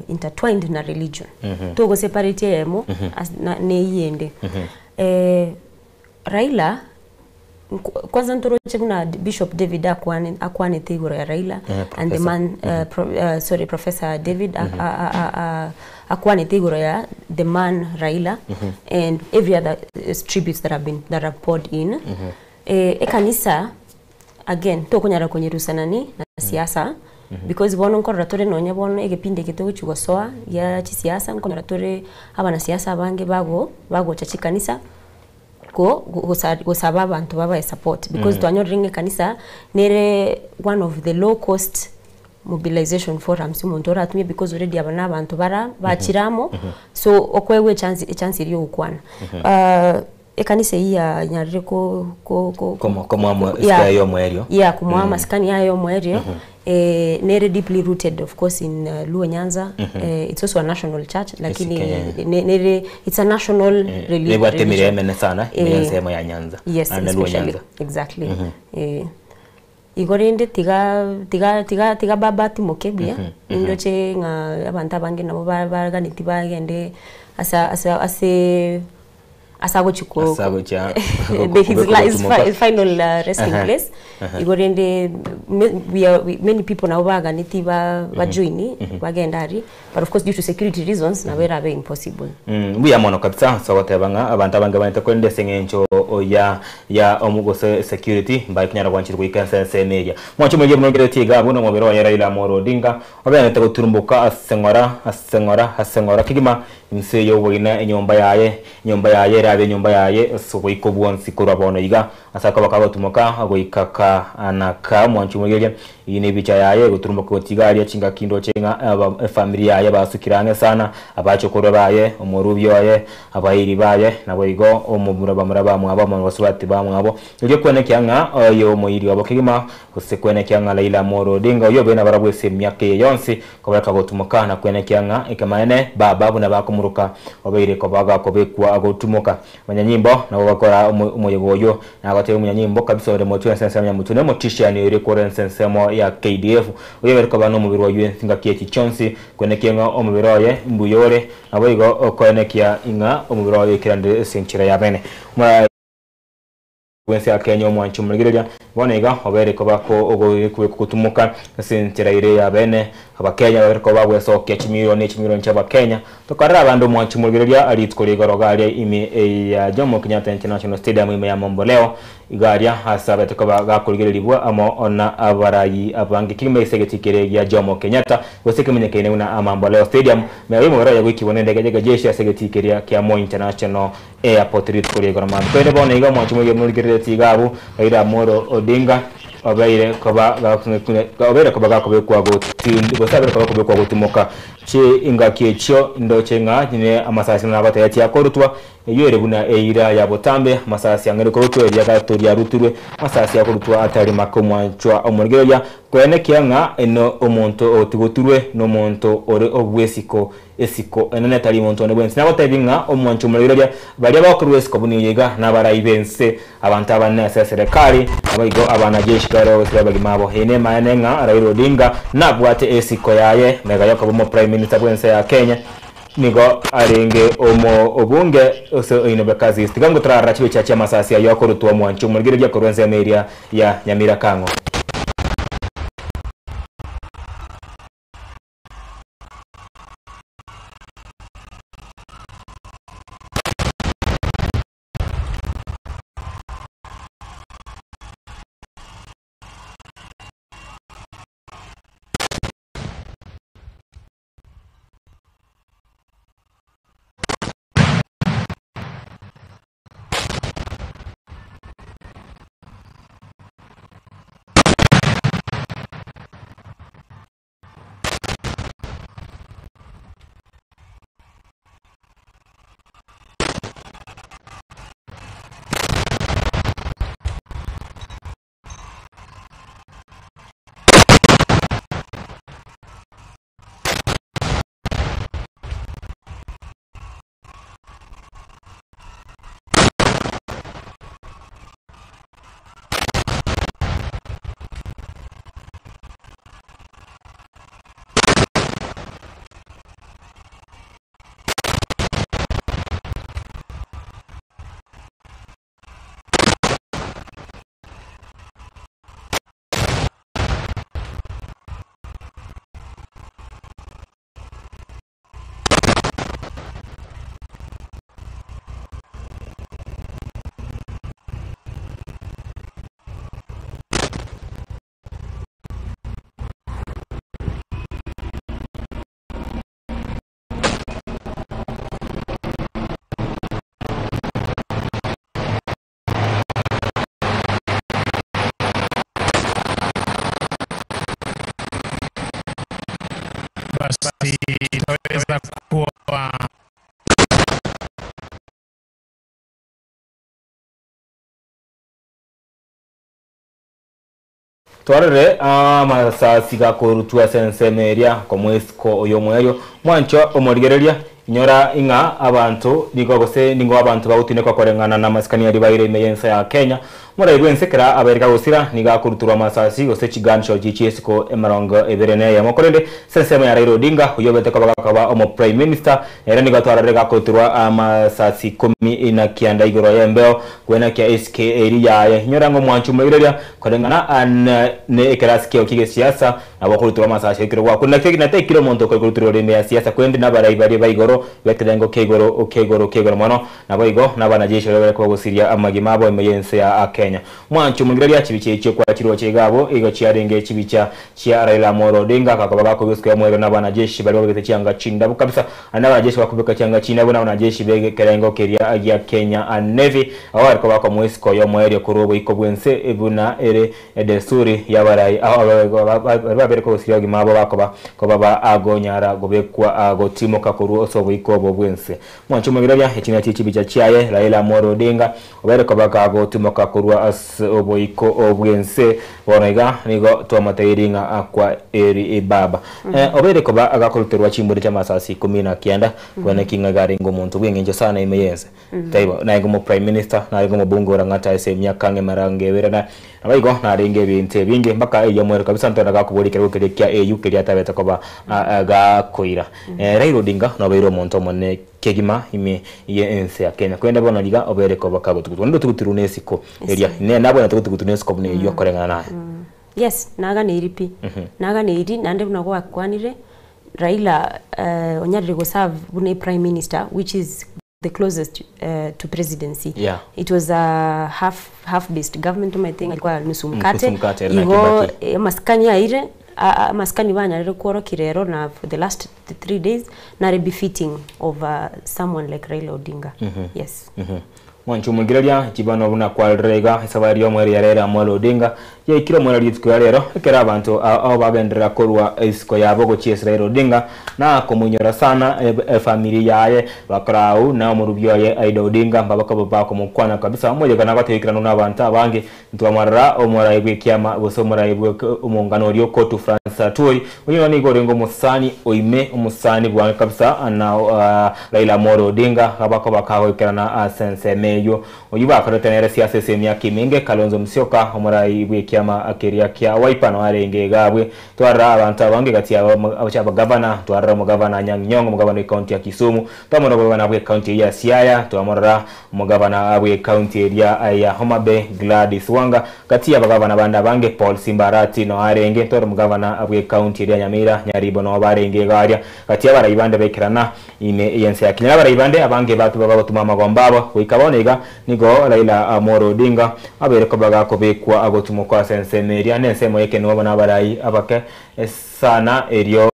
intertwined na religion togo separate yemo ne yende Raila kwanza ntoroche kuna Bishop David akwane tegoro ya Raila and the man Professor David akwane tegoro ya the man Raila and every other tributes that have poured in kanisa again to kunyara kwenye rusanani na siasa because bono nkoratore nonya bono egepinde kito chugo soa ya siasa nkoratore abana siasa abange bago chachi kanisa ko gusaba abantu baba support because twanyoringe kanisa nere one of the low cost mobilization forums umuntu atumye because already abana abantu bara bachiramo so okwewe chance iriyo ukwana ekanisa iya nyarire ko komwa iskayo mwerio komwa maskani yayo mwerio nere deeply rooted of course in Luo Nyanza it's also a national church lakini nere it's a national religion nebatemireme sana sema ya Nyanza na Luo Nyanza exactly igorinde tiga baba timokebia indoche nga abantu abange nabo baraganiti bagende asago chiko his final resting place igorende many people now baganiti ba joini bagendari but of course due to security reasons na wera very impossible buya mono kabisa sawote banga abantu abange banete kwende sengencho ya omugo security mbaye kunyara kwanchira kuikansa seneja mwacho mweje mnogere tiga buno mobero ya Raila Amolo Odinga obanete guturumbuka asengora kigima imse yo wina enyomba yaye rabe nyomba yaye so ikobwonsi kurabona iga asaka bakabatumoka agoikaka anaka mwancho mweje ine bicha yaye guturumbuka tiga ya chinga kindo chenga familia yaye basukirange sana abacho korobaye omurubyo yaye abayiri baye nabo igo omubura bamuraba mwaba mwasubati bamwabo ije kwenekya nga yo moyiri wabo kigima kusekwenekya nga Raila Amolo Odinga yo bena barabwese myake yonsi kobaka gutumuka na kwenekya nga ikamane baba buna bakumuruka obeire ko baga kobekwa agotumoka banyanyimbo nabo bakora umuyegoyo nagate umunyanyimbo kabisa ore motu ensense mutune motisha ni ire ko ensensemo ya KDF oyo berko bano mubiri wa yuensinga kieti chonsi kwenekya nga omubiri oye mbuyore nabo igo kwenekya inga omubiri oye kirande senchira ya bene wense ya Kenya omwancho murigereria bonega obereko bako ogoye kutumuka sentera ire ya bene abakenya babereko babwe soke chimiliyoni chaba Kenya tokarra abandu omwancho murigereria alitkolie gorogaria ime ya Jomo Kenyatta International Stadium ime ya Momboleo igaria hasa beteko bagakurigereribwa amo ona abarayi abange kime isegetikere ya Jomo Kenyatta weseke menyekene una Momboleo Stadium mewe mugara ya wikibone ndege jeshi asegetikere ya Moi International Airport ritkolie goroma kwende bonega omwancho murigereria tigabu Raila Amolo Odinga obeire koba gakobe kwa gotindi gosabira koba kwa gotimoka che ingakiecho ndochenga nyine amasasi na batayati yakorutwa yere buna eira ya botambe masasi angere korutwa ya gatori ya ruturwe masasi yakorutwa atari makomwanchwa omurgeya kwene kyanga eno omonto otigoturwe no monto ore obwesiko esiko enene tali monto ne bwensi nabo tabinga omwancho omurgeya bali abakorwe esiko buni yega nabarayibense abantu abanne serikali abayigo abanajeshi karo osirabagimabo ene mayenga Raila Odinga nabwate esiko yaye mega yakobo prime minister bwense ya Kenya nigo arenge omo obunge oso inobekazi stigango trara chibe cha masasi ya korutwa mwancho murgire ya korwense ya meria ya Nyamira Kango. basi itaweza kuwa twarere amasasi gakorutwa sensemeria komwesiko oyo mweyo mwancho omorigereria nyora inga abantu ligogose ningo abantu bawutine kwa korengana na maskani ari bayire meyensa ya Kenya murairwense kera aberika gusira niga kuruturwa masasi gose kiganisho gichesiko emarongo eberene ya mokorende sensema ya Raila Odinga uyobete kwa omo prime minister era niga twararega kuruturwa amasasi 10 ina kianda igoro yembeo kwena kya SK area nyora ngo mwanchu mwireria korengana an ne ekeraski okige siasa abakuruturwa masasi kirwa kuna kigina tekiro monto ko kuruturwa reme ya siasa kwende na baraibari baigoro betelengo kegoro mono naboigo nabanajeshi bere ko gusiria amagimabo emeyense ya Kenya mwancho mwireria chibiche cyo kwa kirwa chegabo igo chiarenge chibicha chia Raila Amolo Odinga kakaba ko bisko mwero nabanajeshi bari bagete cyanga chinda kabisa anabanajeshi bakubika cyanga chinda bona abanajeshi bege kerengo keria ya Kenya Navy awari ko bako mwisiko yo mwero kurobo ikobwense ebuna ere edesuri yabarai babere ko gusiria agimabo bakoba ko baba agonyara gobekwa agotimo kakuru osobo ikobo bwense mwancho mwireria echina chibicha chiaye Raila Amolo Odinga obere ko baka agotimo kakuru as oboiko obwense bonaiga nigo twamateiringa akwa eri baba obere ko ba agakuruterwa chimburi cha masasi 19 kwene kinga gari ngo muntu bwengenje sana imeyense taibo na ngo prime minister na ngo bungora ngata ese myaka ngemerange werana abaigo na ringe binte binge mpaka iyo mwero kabisa ntondaga kuburikira ukerekia EU keria tabeta ko ba ga koira Raila Odinga no beiro muntu mone kegima ime ye ense ya Kenya kwenda bona liga obere ko bakagotukutu ndo tukuturu nesiko eria ne nabo na tukuturu nesiko ne yo korengana naye yes naga ni iripi naga ni iri nande buna kwa kwanire Raila onyarire go serve bune prime minister which is the closest to presidency. Yeah. It was a half-based government, I think. Alikuwa nusu mkate. Igo maskani ya ire, maskani wana rero kuoro kirero na for the last 3 days na befitting of someone like Raila Odinga. Yes. mwanchu mugireria chibano buna kwalrega sabari yo mweri yarera Amolo Odinga ye kiro mwera litwa rero ekera abantu abo bagendera korwa isiko yabo go chiesra Raila Odinga na kumunyora sana familia yaye bakrau na murubyo ye Aida Odinga babako babako mukwana kabisa mmoja kana batekirana n'abantu abange ntwamarara omora ibwekiama bosomora ibwe umungano ryo kotu France Tori unyino ni gorengo musani oime umusani bwa kabisa na Raila Amolo Odinga babako bakahokerana sense meyo oyuba akarotenera siasa semya kiminge Kalonzo Musyoka omora ibwekiama akeria kya waipano arenge gabwe twara abantu abange gati abachaba governor twara mu governor Nyang'nyongo mu governor county ya Kisumu twamora governor bwe county ya Siaya twamora mu governor bwe county ya Homa Bay Gladys Wanga kati abagavana banda bange Paul Simbarati no arenge twara mu governor bwe county ya Nyamira Nyaribo no barenge garia kati abarayibande bekirana ine yense yakina abarayibande abange batu baba batuma magombabo wikabonega nigo Raila Amolo Odinga abereko bagako bekwa agotumo kwa sense meria nense moyeke no bana barayi abake sana elio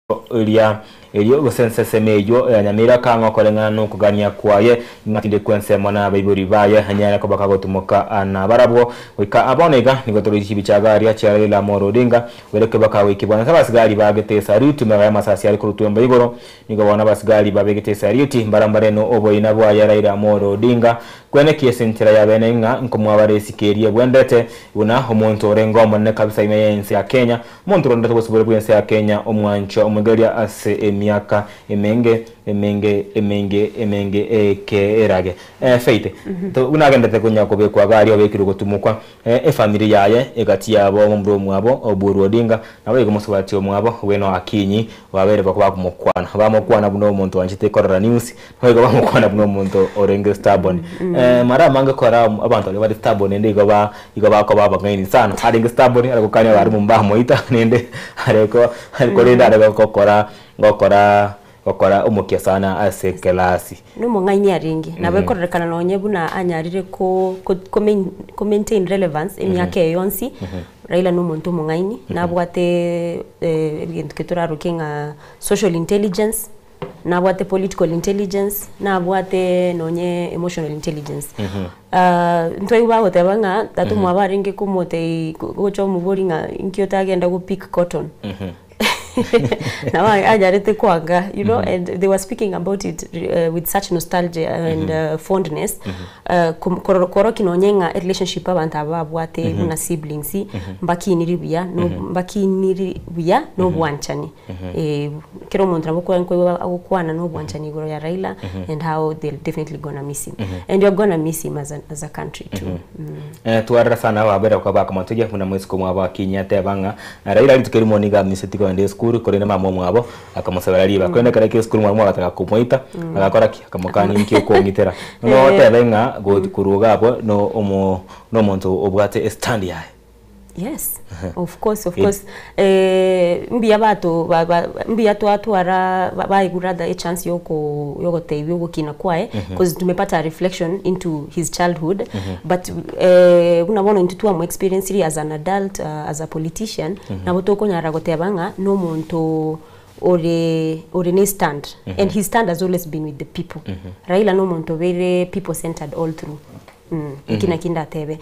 gosense semeyo ya Nyamira kango kolengana no kugania kwaye ngatinde kwense mona baiburi baye hanyara ko bakagotumoka ana barabwo wika abonega nigotorishi bichagari ya Raila Amolo Odinga wereke bakawe kibwana sabasigari bagete saruti mara masasi ari kurutumba igoro nigobona basigari babegete saruti mbarambare no oboyina bwa ya Raila Amolo Odinga kwene kiesentira ya benenga nkomwabare sikerie bwendete una omuntu orengo monne kabisa imeyense ya Kenya omuntu ronda bosubure bwense ya Kenya omwancho omugeria ase emyaka emenge erage feite to unagendete kunya kubekwa gari obekiro gutumukwa family yaye egati yabo ombro mwabo Oburu Odinga nawe gumusubati omwabo weno akinyi wabere bakwa kumukwana bamukwana buno omuntu wanjite korora news nawe bamukwana buno omuntu orenge stubborn mara manga kora abantu bali stubborn ende igoba ko baba ngaini sana arenge stubborn aragukanya bari mumba moita nende areko renda gokora umukia sana ase kelasi no mungaini aringi nawe korekana no nyebu na anyarire ko maintain relevance emyake yonsi Raila no muntu mungaini nabwate ebintu keturaro kinga social intelligence nabwate political intelligence nabwate nonye emotional intelligence ntoi bawo tebanga tatu mwabaringe kumote gocho muboringa inkiota agenda go pick cotton now I jarete kwanga, you know, and they were speaking about it with such nostalgia and fondness. Koro kinonyenga relationship abantu ababwate na siblings mbaki niribuya no bwanchani kero montra bokwana no bwanchani goro ya Raila and how they're definitely gonna miss him and you're gonna miss him as a country too. Tuarra sana wabera kwa baka matoje kuna mwezi kumwa bakinya tebanga Raila litukeri moniga misetiko ande skuru korena mamo mwabo akamusabira liba kwenda kareke skuru mwabo ataka kumwita agakora ki akamukani mki ko ngitera no tebenga go kuruga abo no muntu obwate stand yae. Yes, of course. Mbia bato atwara baigurada a chance yoko teibi yoko kina kwae because tumepata a reflection into his childhood but unabona into mu experience as an adult as a politician na botoko nyara gotebanga no muntu ore ne stand and his stand has always been with the people. Raila no muntu very people centered all through. Kinda tebe.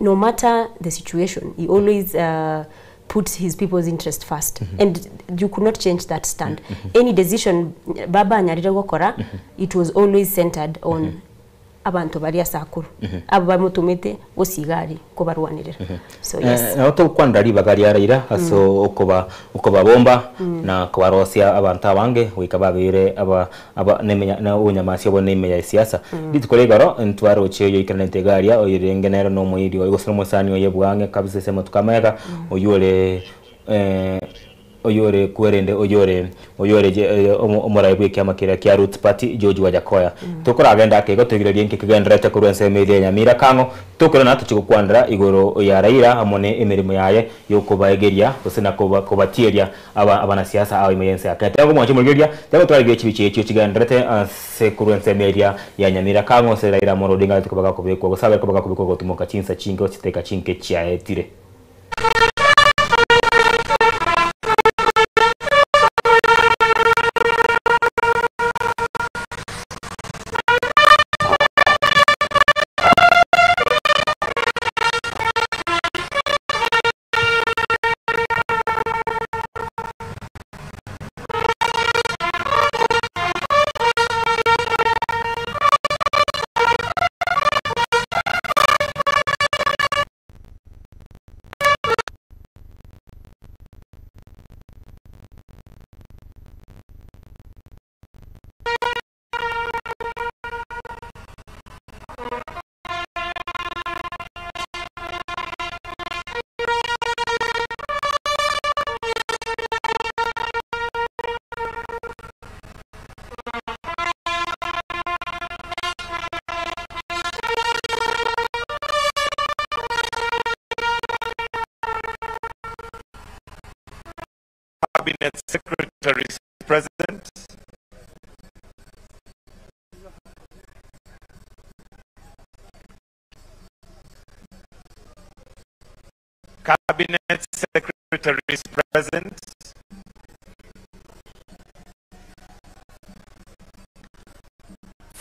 No matter the situation, he always puts his people's interest first, and you could not change that stand. Any decision Baba Nyarire gokora, it was always centered on abantu bari asakuru aba mutumete osigari ko barwanirira. So yes, na to kwandari bagari araira aso ukoba bomba na kwarosia abantu abange wikababire aba nemenya na unyamasi abo nemenya siasa ditukoregaro ntwaro cheyo ikanete garia oyirengenera no muiri oyosno musani oyebwange kabisa sema tukameka oyore kuerende oyore omoraibu kya makira kya Roots Party George Wajakoya tokora agenda ke gotegire linki kigendrete ku Rwense media Nyamira kango tokora nato chikukwandra igoro ya Raila amone emirimo yaye yokubaegeria osena kubatieria abana siasa awo imeyense akate ngo mwache mugeria tabo twari kibiche cyo kigendrete se ku Rwense media ya Nyamira kango se Raila Amolo Odinga tukubaka kubekwa gusabe kubaka kubekwa gotumoka chinsa chingo chiteka chinke chia etire. Cabinet Secretaries present. Cabinet Secretaries present.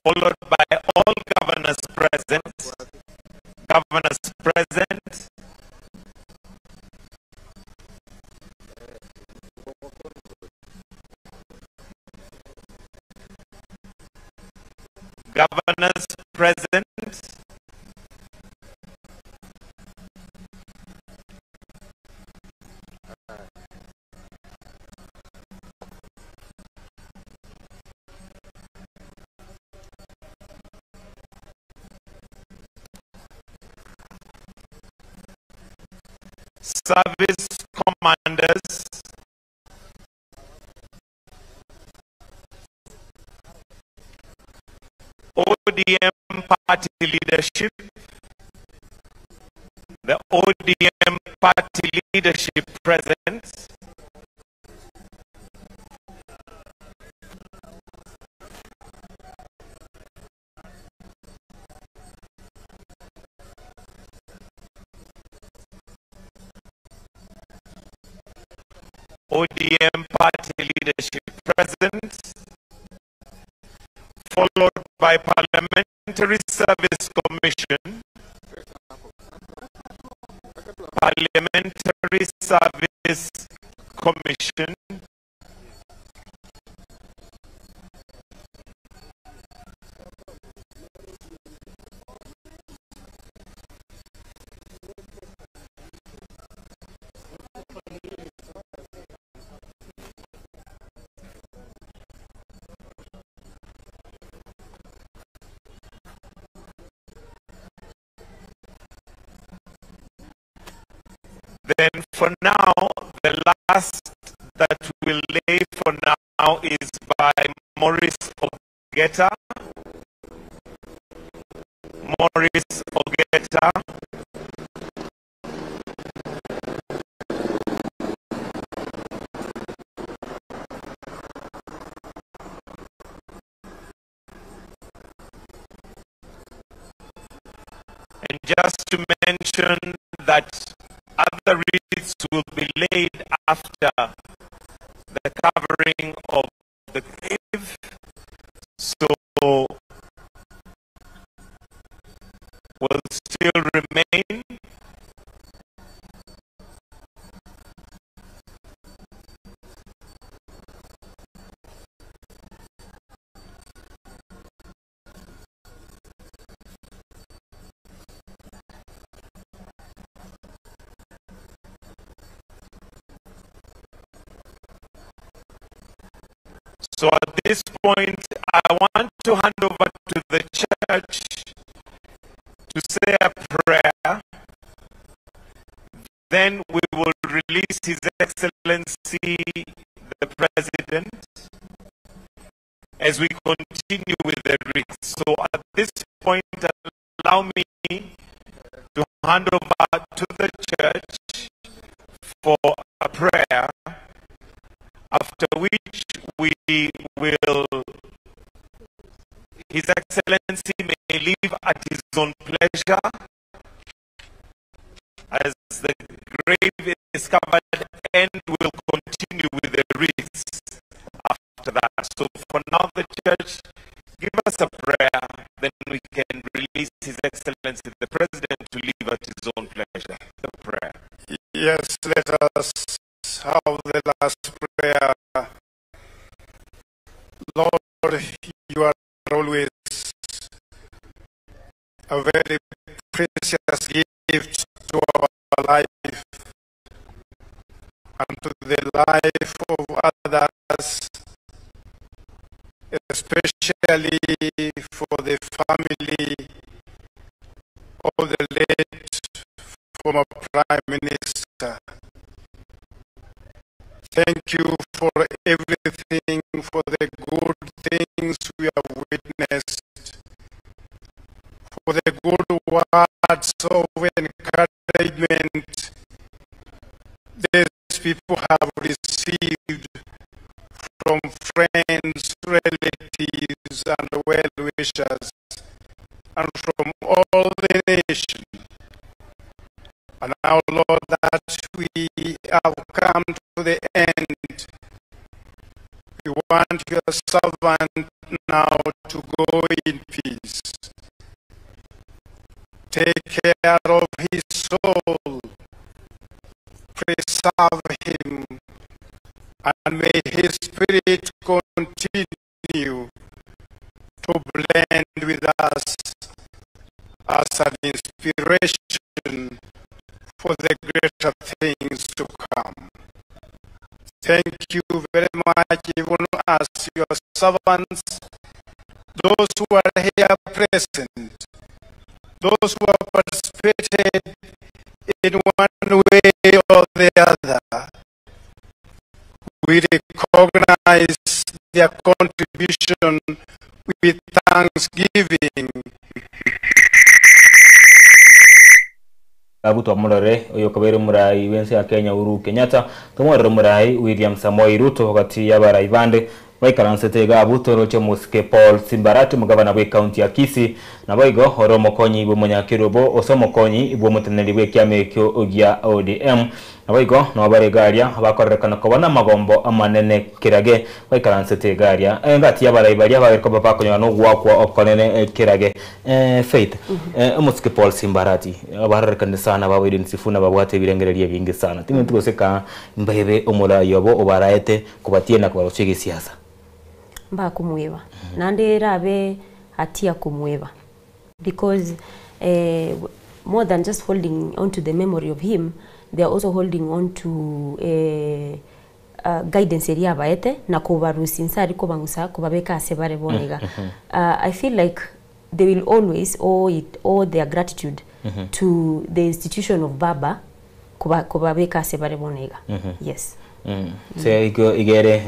Followed by all governors present. Governors present. Governors present. Service commanders. ODM party leadership. The ODM party leadership present. ODM party leadership present, followed by Parliamentary Service Commission, Parliamentary Service Commission, then for now, the last that we'll lay for now is by Maurice Ogeta. Maurice Ogeta. And just to mention that other wreaths will be laid after the covering of the grave, so will still remain. So at this point, I want to hand over to the church to say a prayer. Then we will release His Excellency, the President, as we continue with the wreath. So at this point, allow me to hand over to the church for a prayer, after which we will, His Excellency may leave at his own pleasure, as the grave is covered, and will continue with the wreaths after that. So for now, the church, give us a prayer, then we can release His Excellency the President to leave at his own pleasure. The prayer. Yes, let us have the last prayer. Lord, you are always a very precious gift to our life and to the life of others, especially for the family of the late former Prime Minister. Thank you for everything, for the good things we have witnessed, for the good words of encouragement these people have received friends, relatives, and well-wishers, and from all the nation. And now, Lord, that we have come to the end, we want your servant now to go in peace. Take care of his soul, preserve him, and may his spirit continue to blend with us as an inspiration for the greater things to come. Thank you very much, even as your servants, those who are here present, those who have participated in one way or the other. We recognize their contribution with thanksgiving. Abuto Amurare, Oyokabere Murai, Wense ya Kenya Uhuru Kenyatta, Tomorre Murai, William Samoei Ruto, wakati yabara Ivande, Waikaransete Abuto Roche Muske Paul Simbarati, Mugavana we County ya Kisii, na Waigo, Oromo Konyi, Ibu Monyakirobo, Osomo Konyi, Ibu Muteneli we Kiamekyo Ogia ODM, na Waigo, na Wabare Garia, Wakorekana Kawana Magombo, Amanene Kirage, Waikaransete Garia, Ngati yabara Ibaria, Waikoba Pako Yano, Wakwa Okonene Kirage, Faith, Muske Paul Simbarati, Wabarekana sana, Wawidin Sifuna, Wawate Virengeria vingi sana. Timu tukoseka mbebe Omola Yobo, Obaraete, Kubatie na Kubarochege siasa. Mba kumweba. Nande rabe hatia kumweba. Because more than just holding on to the memory of him, they are also holding on to guidance area baete na kubarusi nsari kubangusa kubabeka asebare bonega. I feel like they will always owe their gratitude to the institution of Baba kubabeka asebare bonega. Yes. Se igere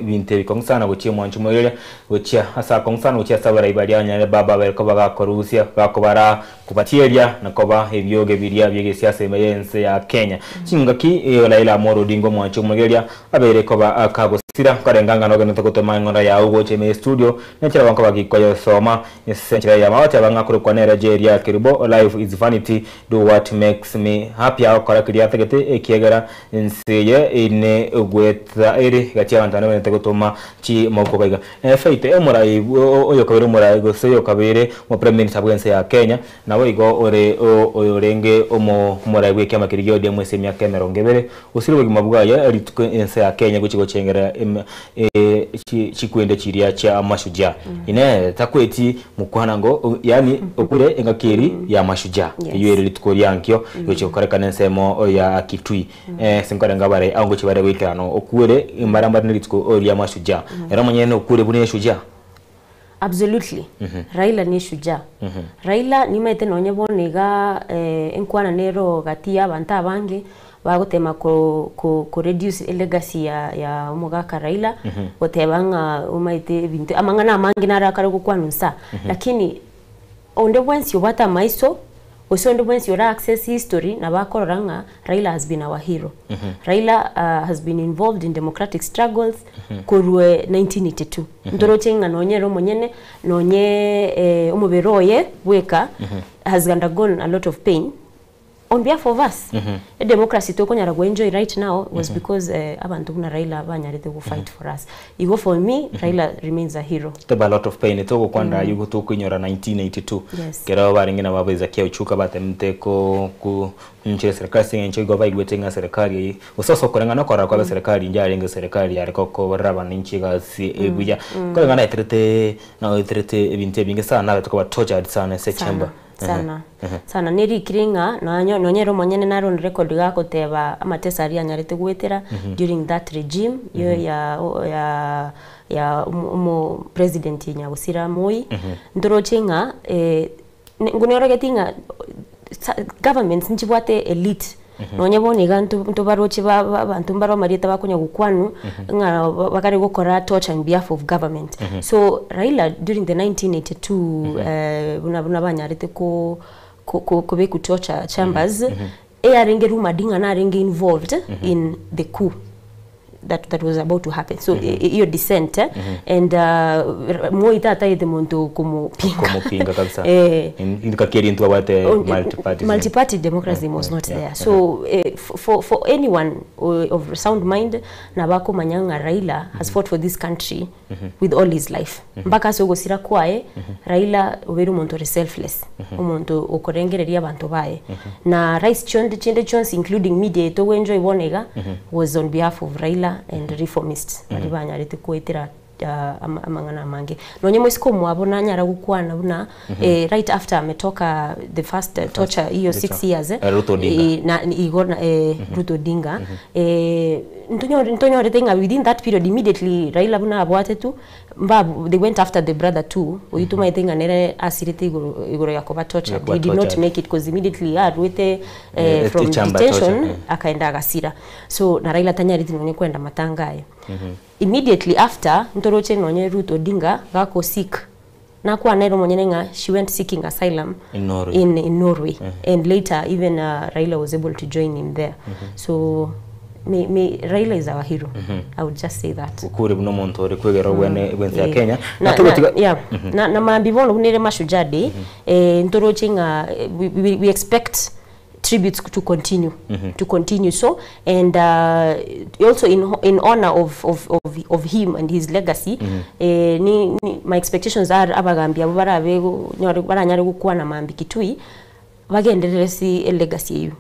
vinte kongsana gochie mwanchu moyele gochia asa kongsana gochia sabara ibalia nya baba berko baga korusia bakobara kubatieria nakoba ebyoge biria byege siasa emeyense ya Kenya chingaki Raila Amolo Odinga mwanchu moyele abere koba akagosira karenganga no gano tokotoma ngora ya ugoche me studio nechira banko bagikoyo soma essential ya mawati abanga kuri kwa Nigeria kiribo life is vanity, do what makes me happy akora kiriya tegete ekiegera nseye ne gweta ere gati abantana bene tegotoma chi mokobaiga Faith Murai Oyokabere Murai gose Oyokabere mo Prime Minister bwense ya Kenya na wigo ore orenge omo Murai bwe kama kirigyo de mwese myaka 20 usirwe gimabwaye arituko ense ya Kenya guchigo chengera chikwende chiria cha amashuja ine takweti mukwana ngo yani okure engakeri ya mashuja iyo ere litukori yankyo yoche korekana nsemo ya Kitui sinkore ngabare ango chibare wikano okure imbaramba nilituko ya mashuja era mwenyene okure bune shuja. Absolutely. Raila ni shuja. Raila ni maite nonye bonega enkwana nero gatia banta bange bagotema ko reduce legacy ya umugaka Raila otebanga umaite bintu amangana amangina rakare kukwanunsa lakini onde once yobata maiso osonde once yora access history na bakoranga Raila has been our hero. Raila has been involved in democratic struggles kurwe 1982 ndorochenga nonyero monyene nonye umuberoye weka has undergone a lot of pain on behalf of us. The democracy to konyara go enjoy right now was because abantu na Raila banyarete go fight for us. You go for me, Raila remains a hero. Teba a lot of pain itoko kwanda yugo to kunyora 1982 kera baringina babeza kia uchuka batemte ko nchire serikali singe go bayi gwetenga serikali usoso korengana kora kwa serikali njarenga serikali yariko ko raba ninchiga si ebuja korengana itrete ebinte binge sana batoko tortured sana se chamber sana neri kiringa nonyero monyene na ron record gako teba amatesa ari anyarete gwetera during that regime yo ya president Nyagusira Moi ndorochenga ngunero getinga governments nchibwate elite nonye boniga ntubaroche bantu mbaro marieta bakunya gukwanu nga bakari gukora torture on behalf of government. So Raila during the 1982 buna banyarete ko beku torture chambers arenge rumadinga na arenge involved in the coup that was about to happen. So hiyo dissent and Moi tata yete muntu kumupinga kabisa. Indikakiri into about multi-party democracy was not there. So for anyone of sound mind na bako manyanga Raila has fought for this country with all his life. Mpaka so gosira kwae Raila oberu muntu selfless. Umuntu okorengereria abantu bae. Na Rice chinde chons including media to enjoy bonega was on behalf of Raila and reformists. Maribanya rete kuetira amangana mange nonye mwesiko mwabona nyara gukwana buna right after ametoka the first torture hiyo 6 years na igona Ruto Odinga ntonyo retenga within that period immediately Raila buna abwate tu mbabu they went after the brother too uyituma itenga nere asirite igoro yakoba torture he did not make it because immediately arwete from detention akaenda agasira so na Raila tanyariti nonye kwenda matangaye immediately after ntoroche nonye Ruto Odinga gako sick na kwa nairo monyenenga she went seeking asylum in Norway and later even Raila was able to join him there so Raila is our hero. I would just say that. Ukuri buno muntu ori kwegera wense ya Kenya. Na mambibono bunere mashujade ntorochenga we expect tributes to continue so and also in honor of him and his legacy my expectations are abagambia baranyare gukwana mambi kitui bagenderere si legacy you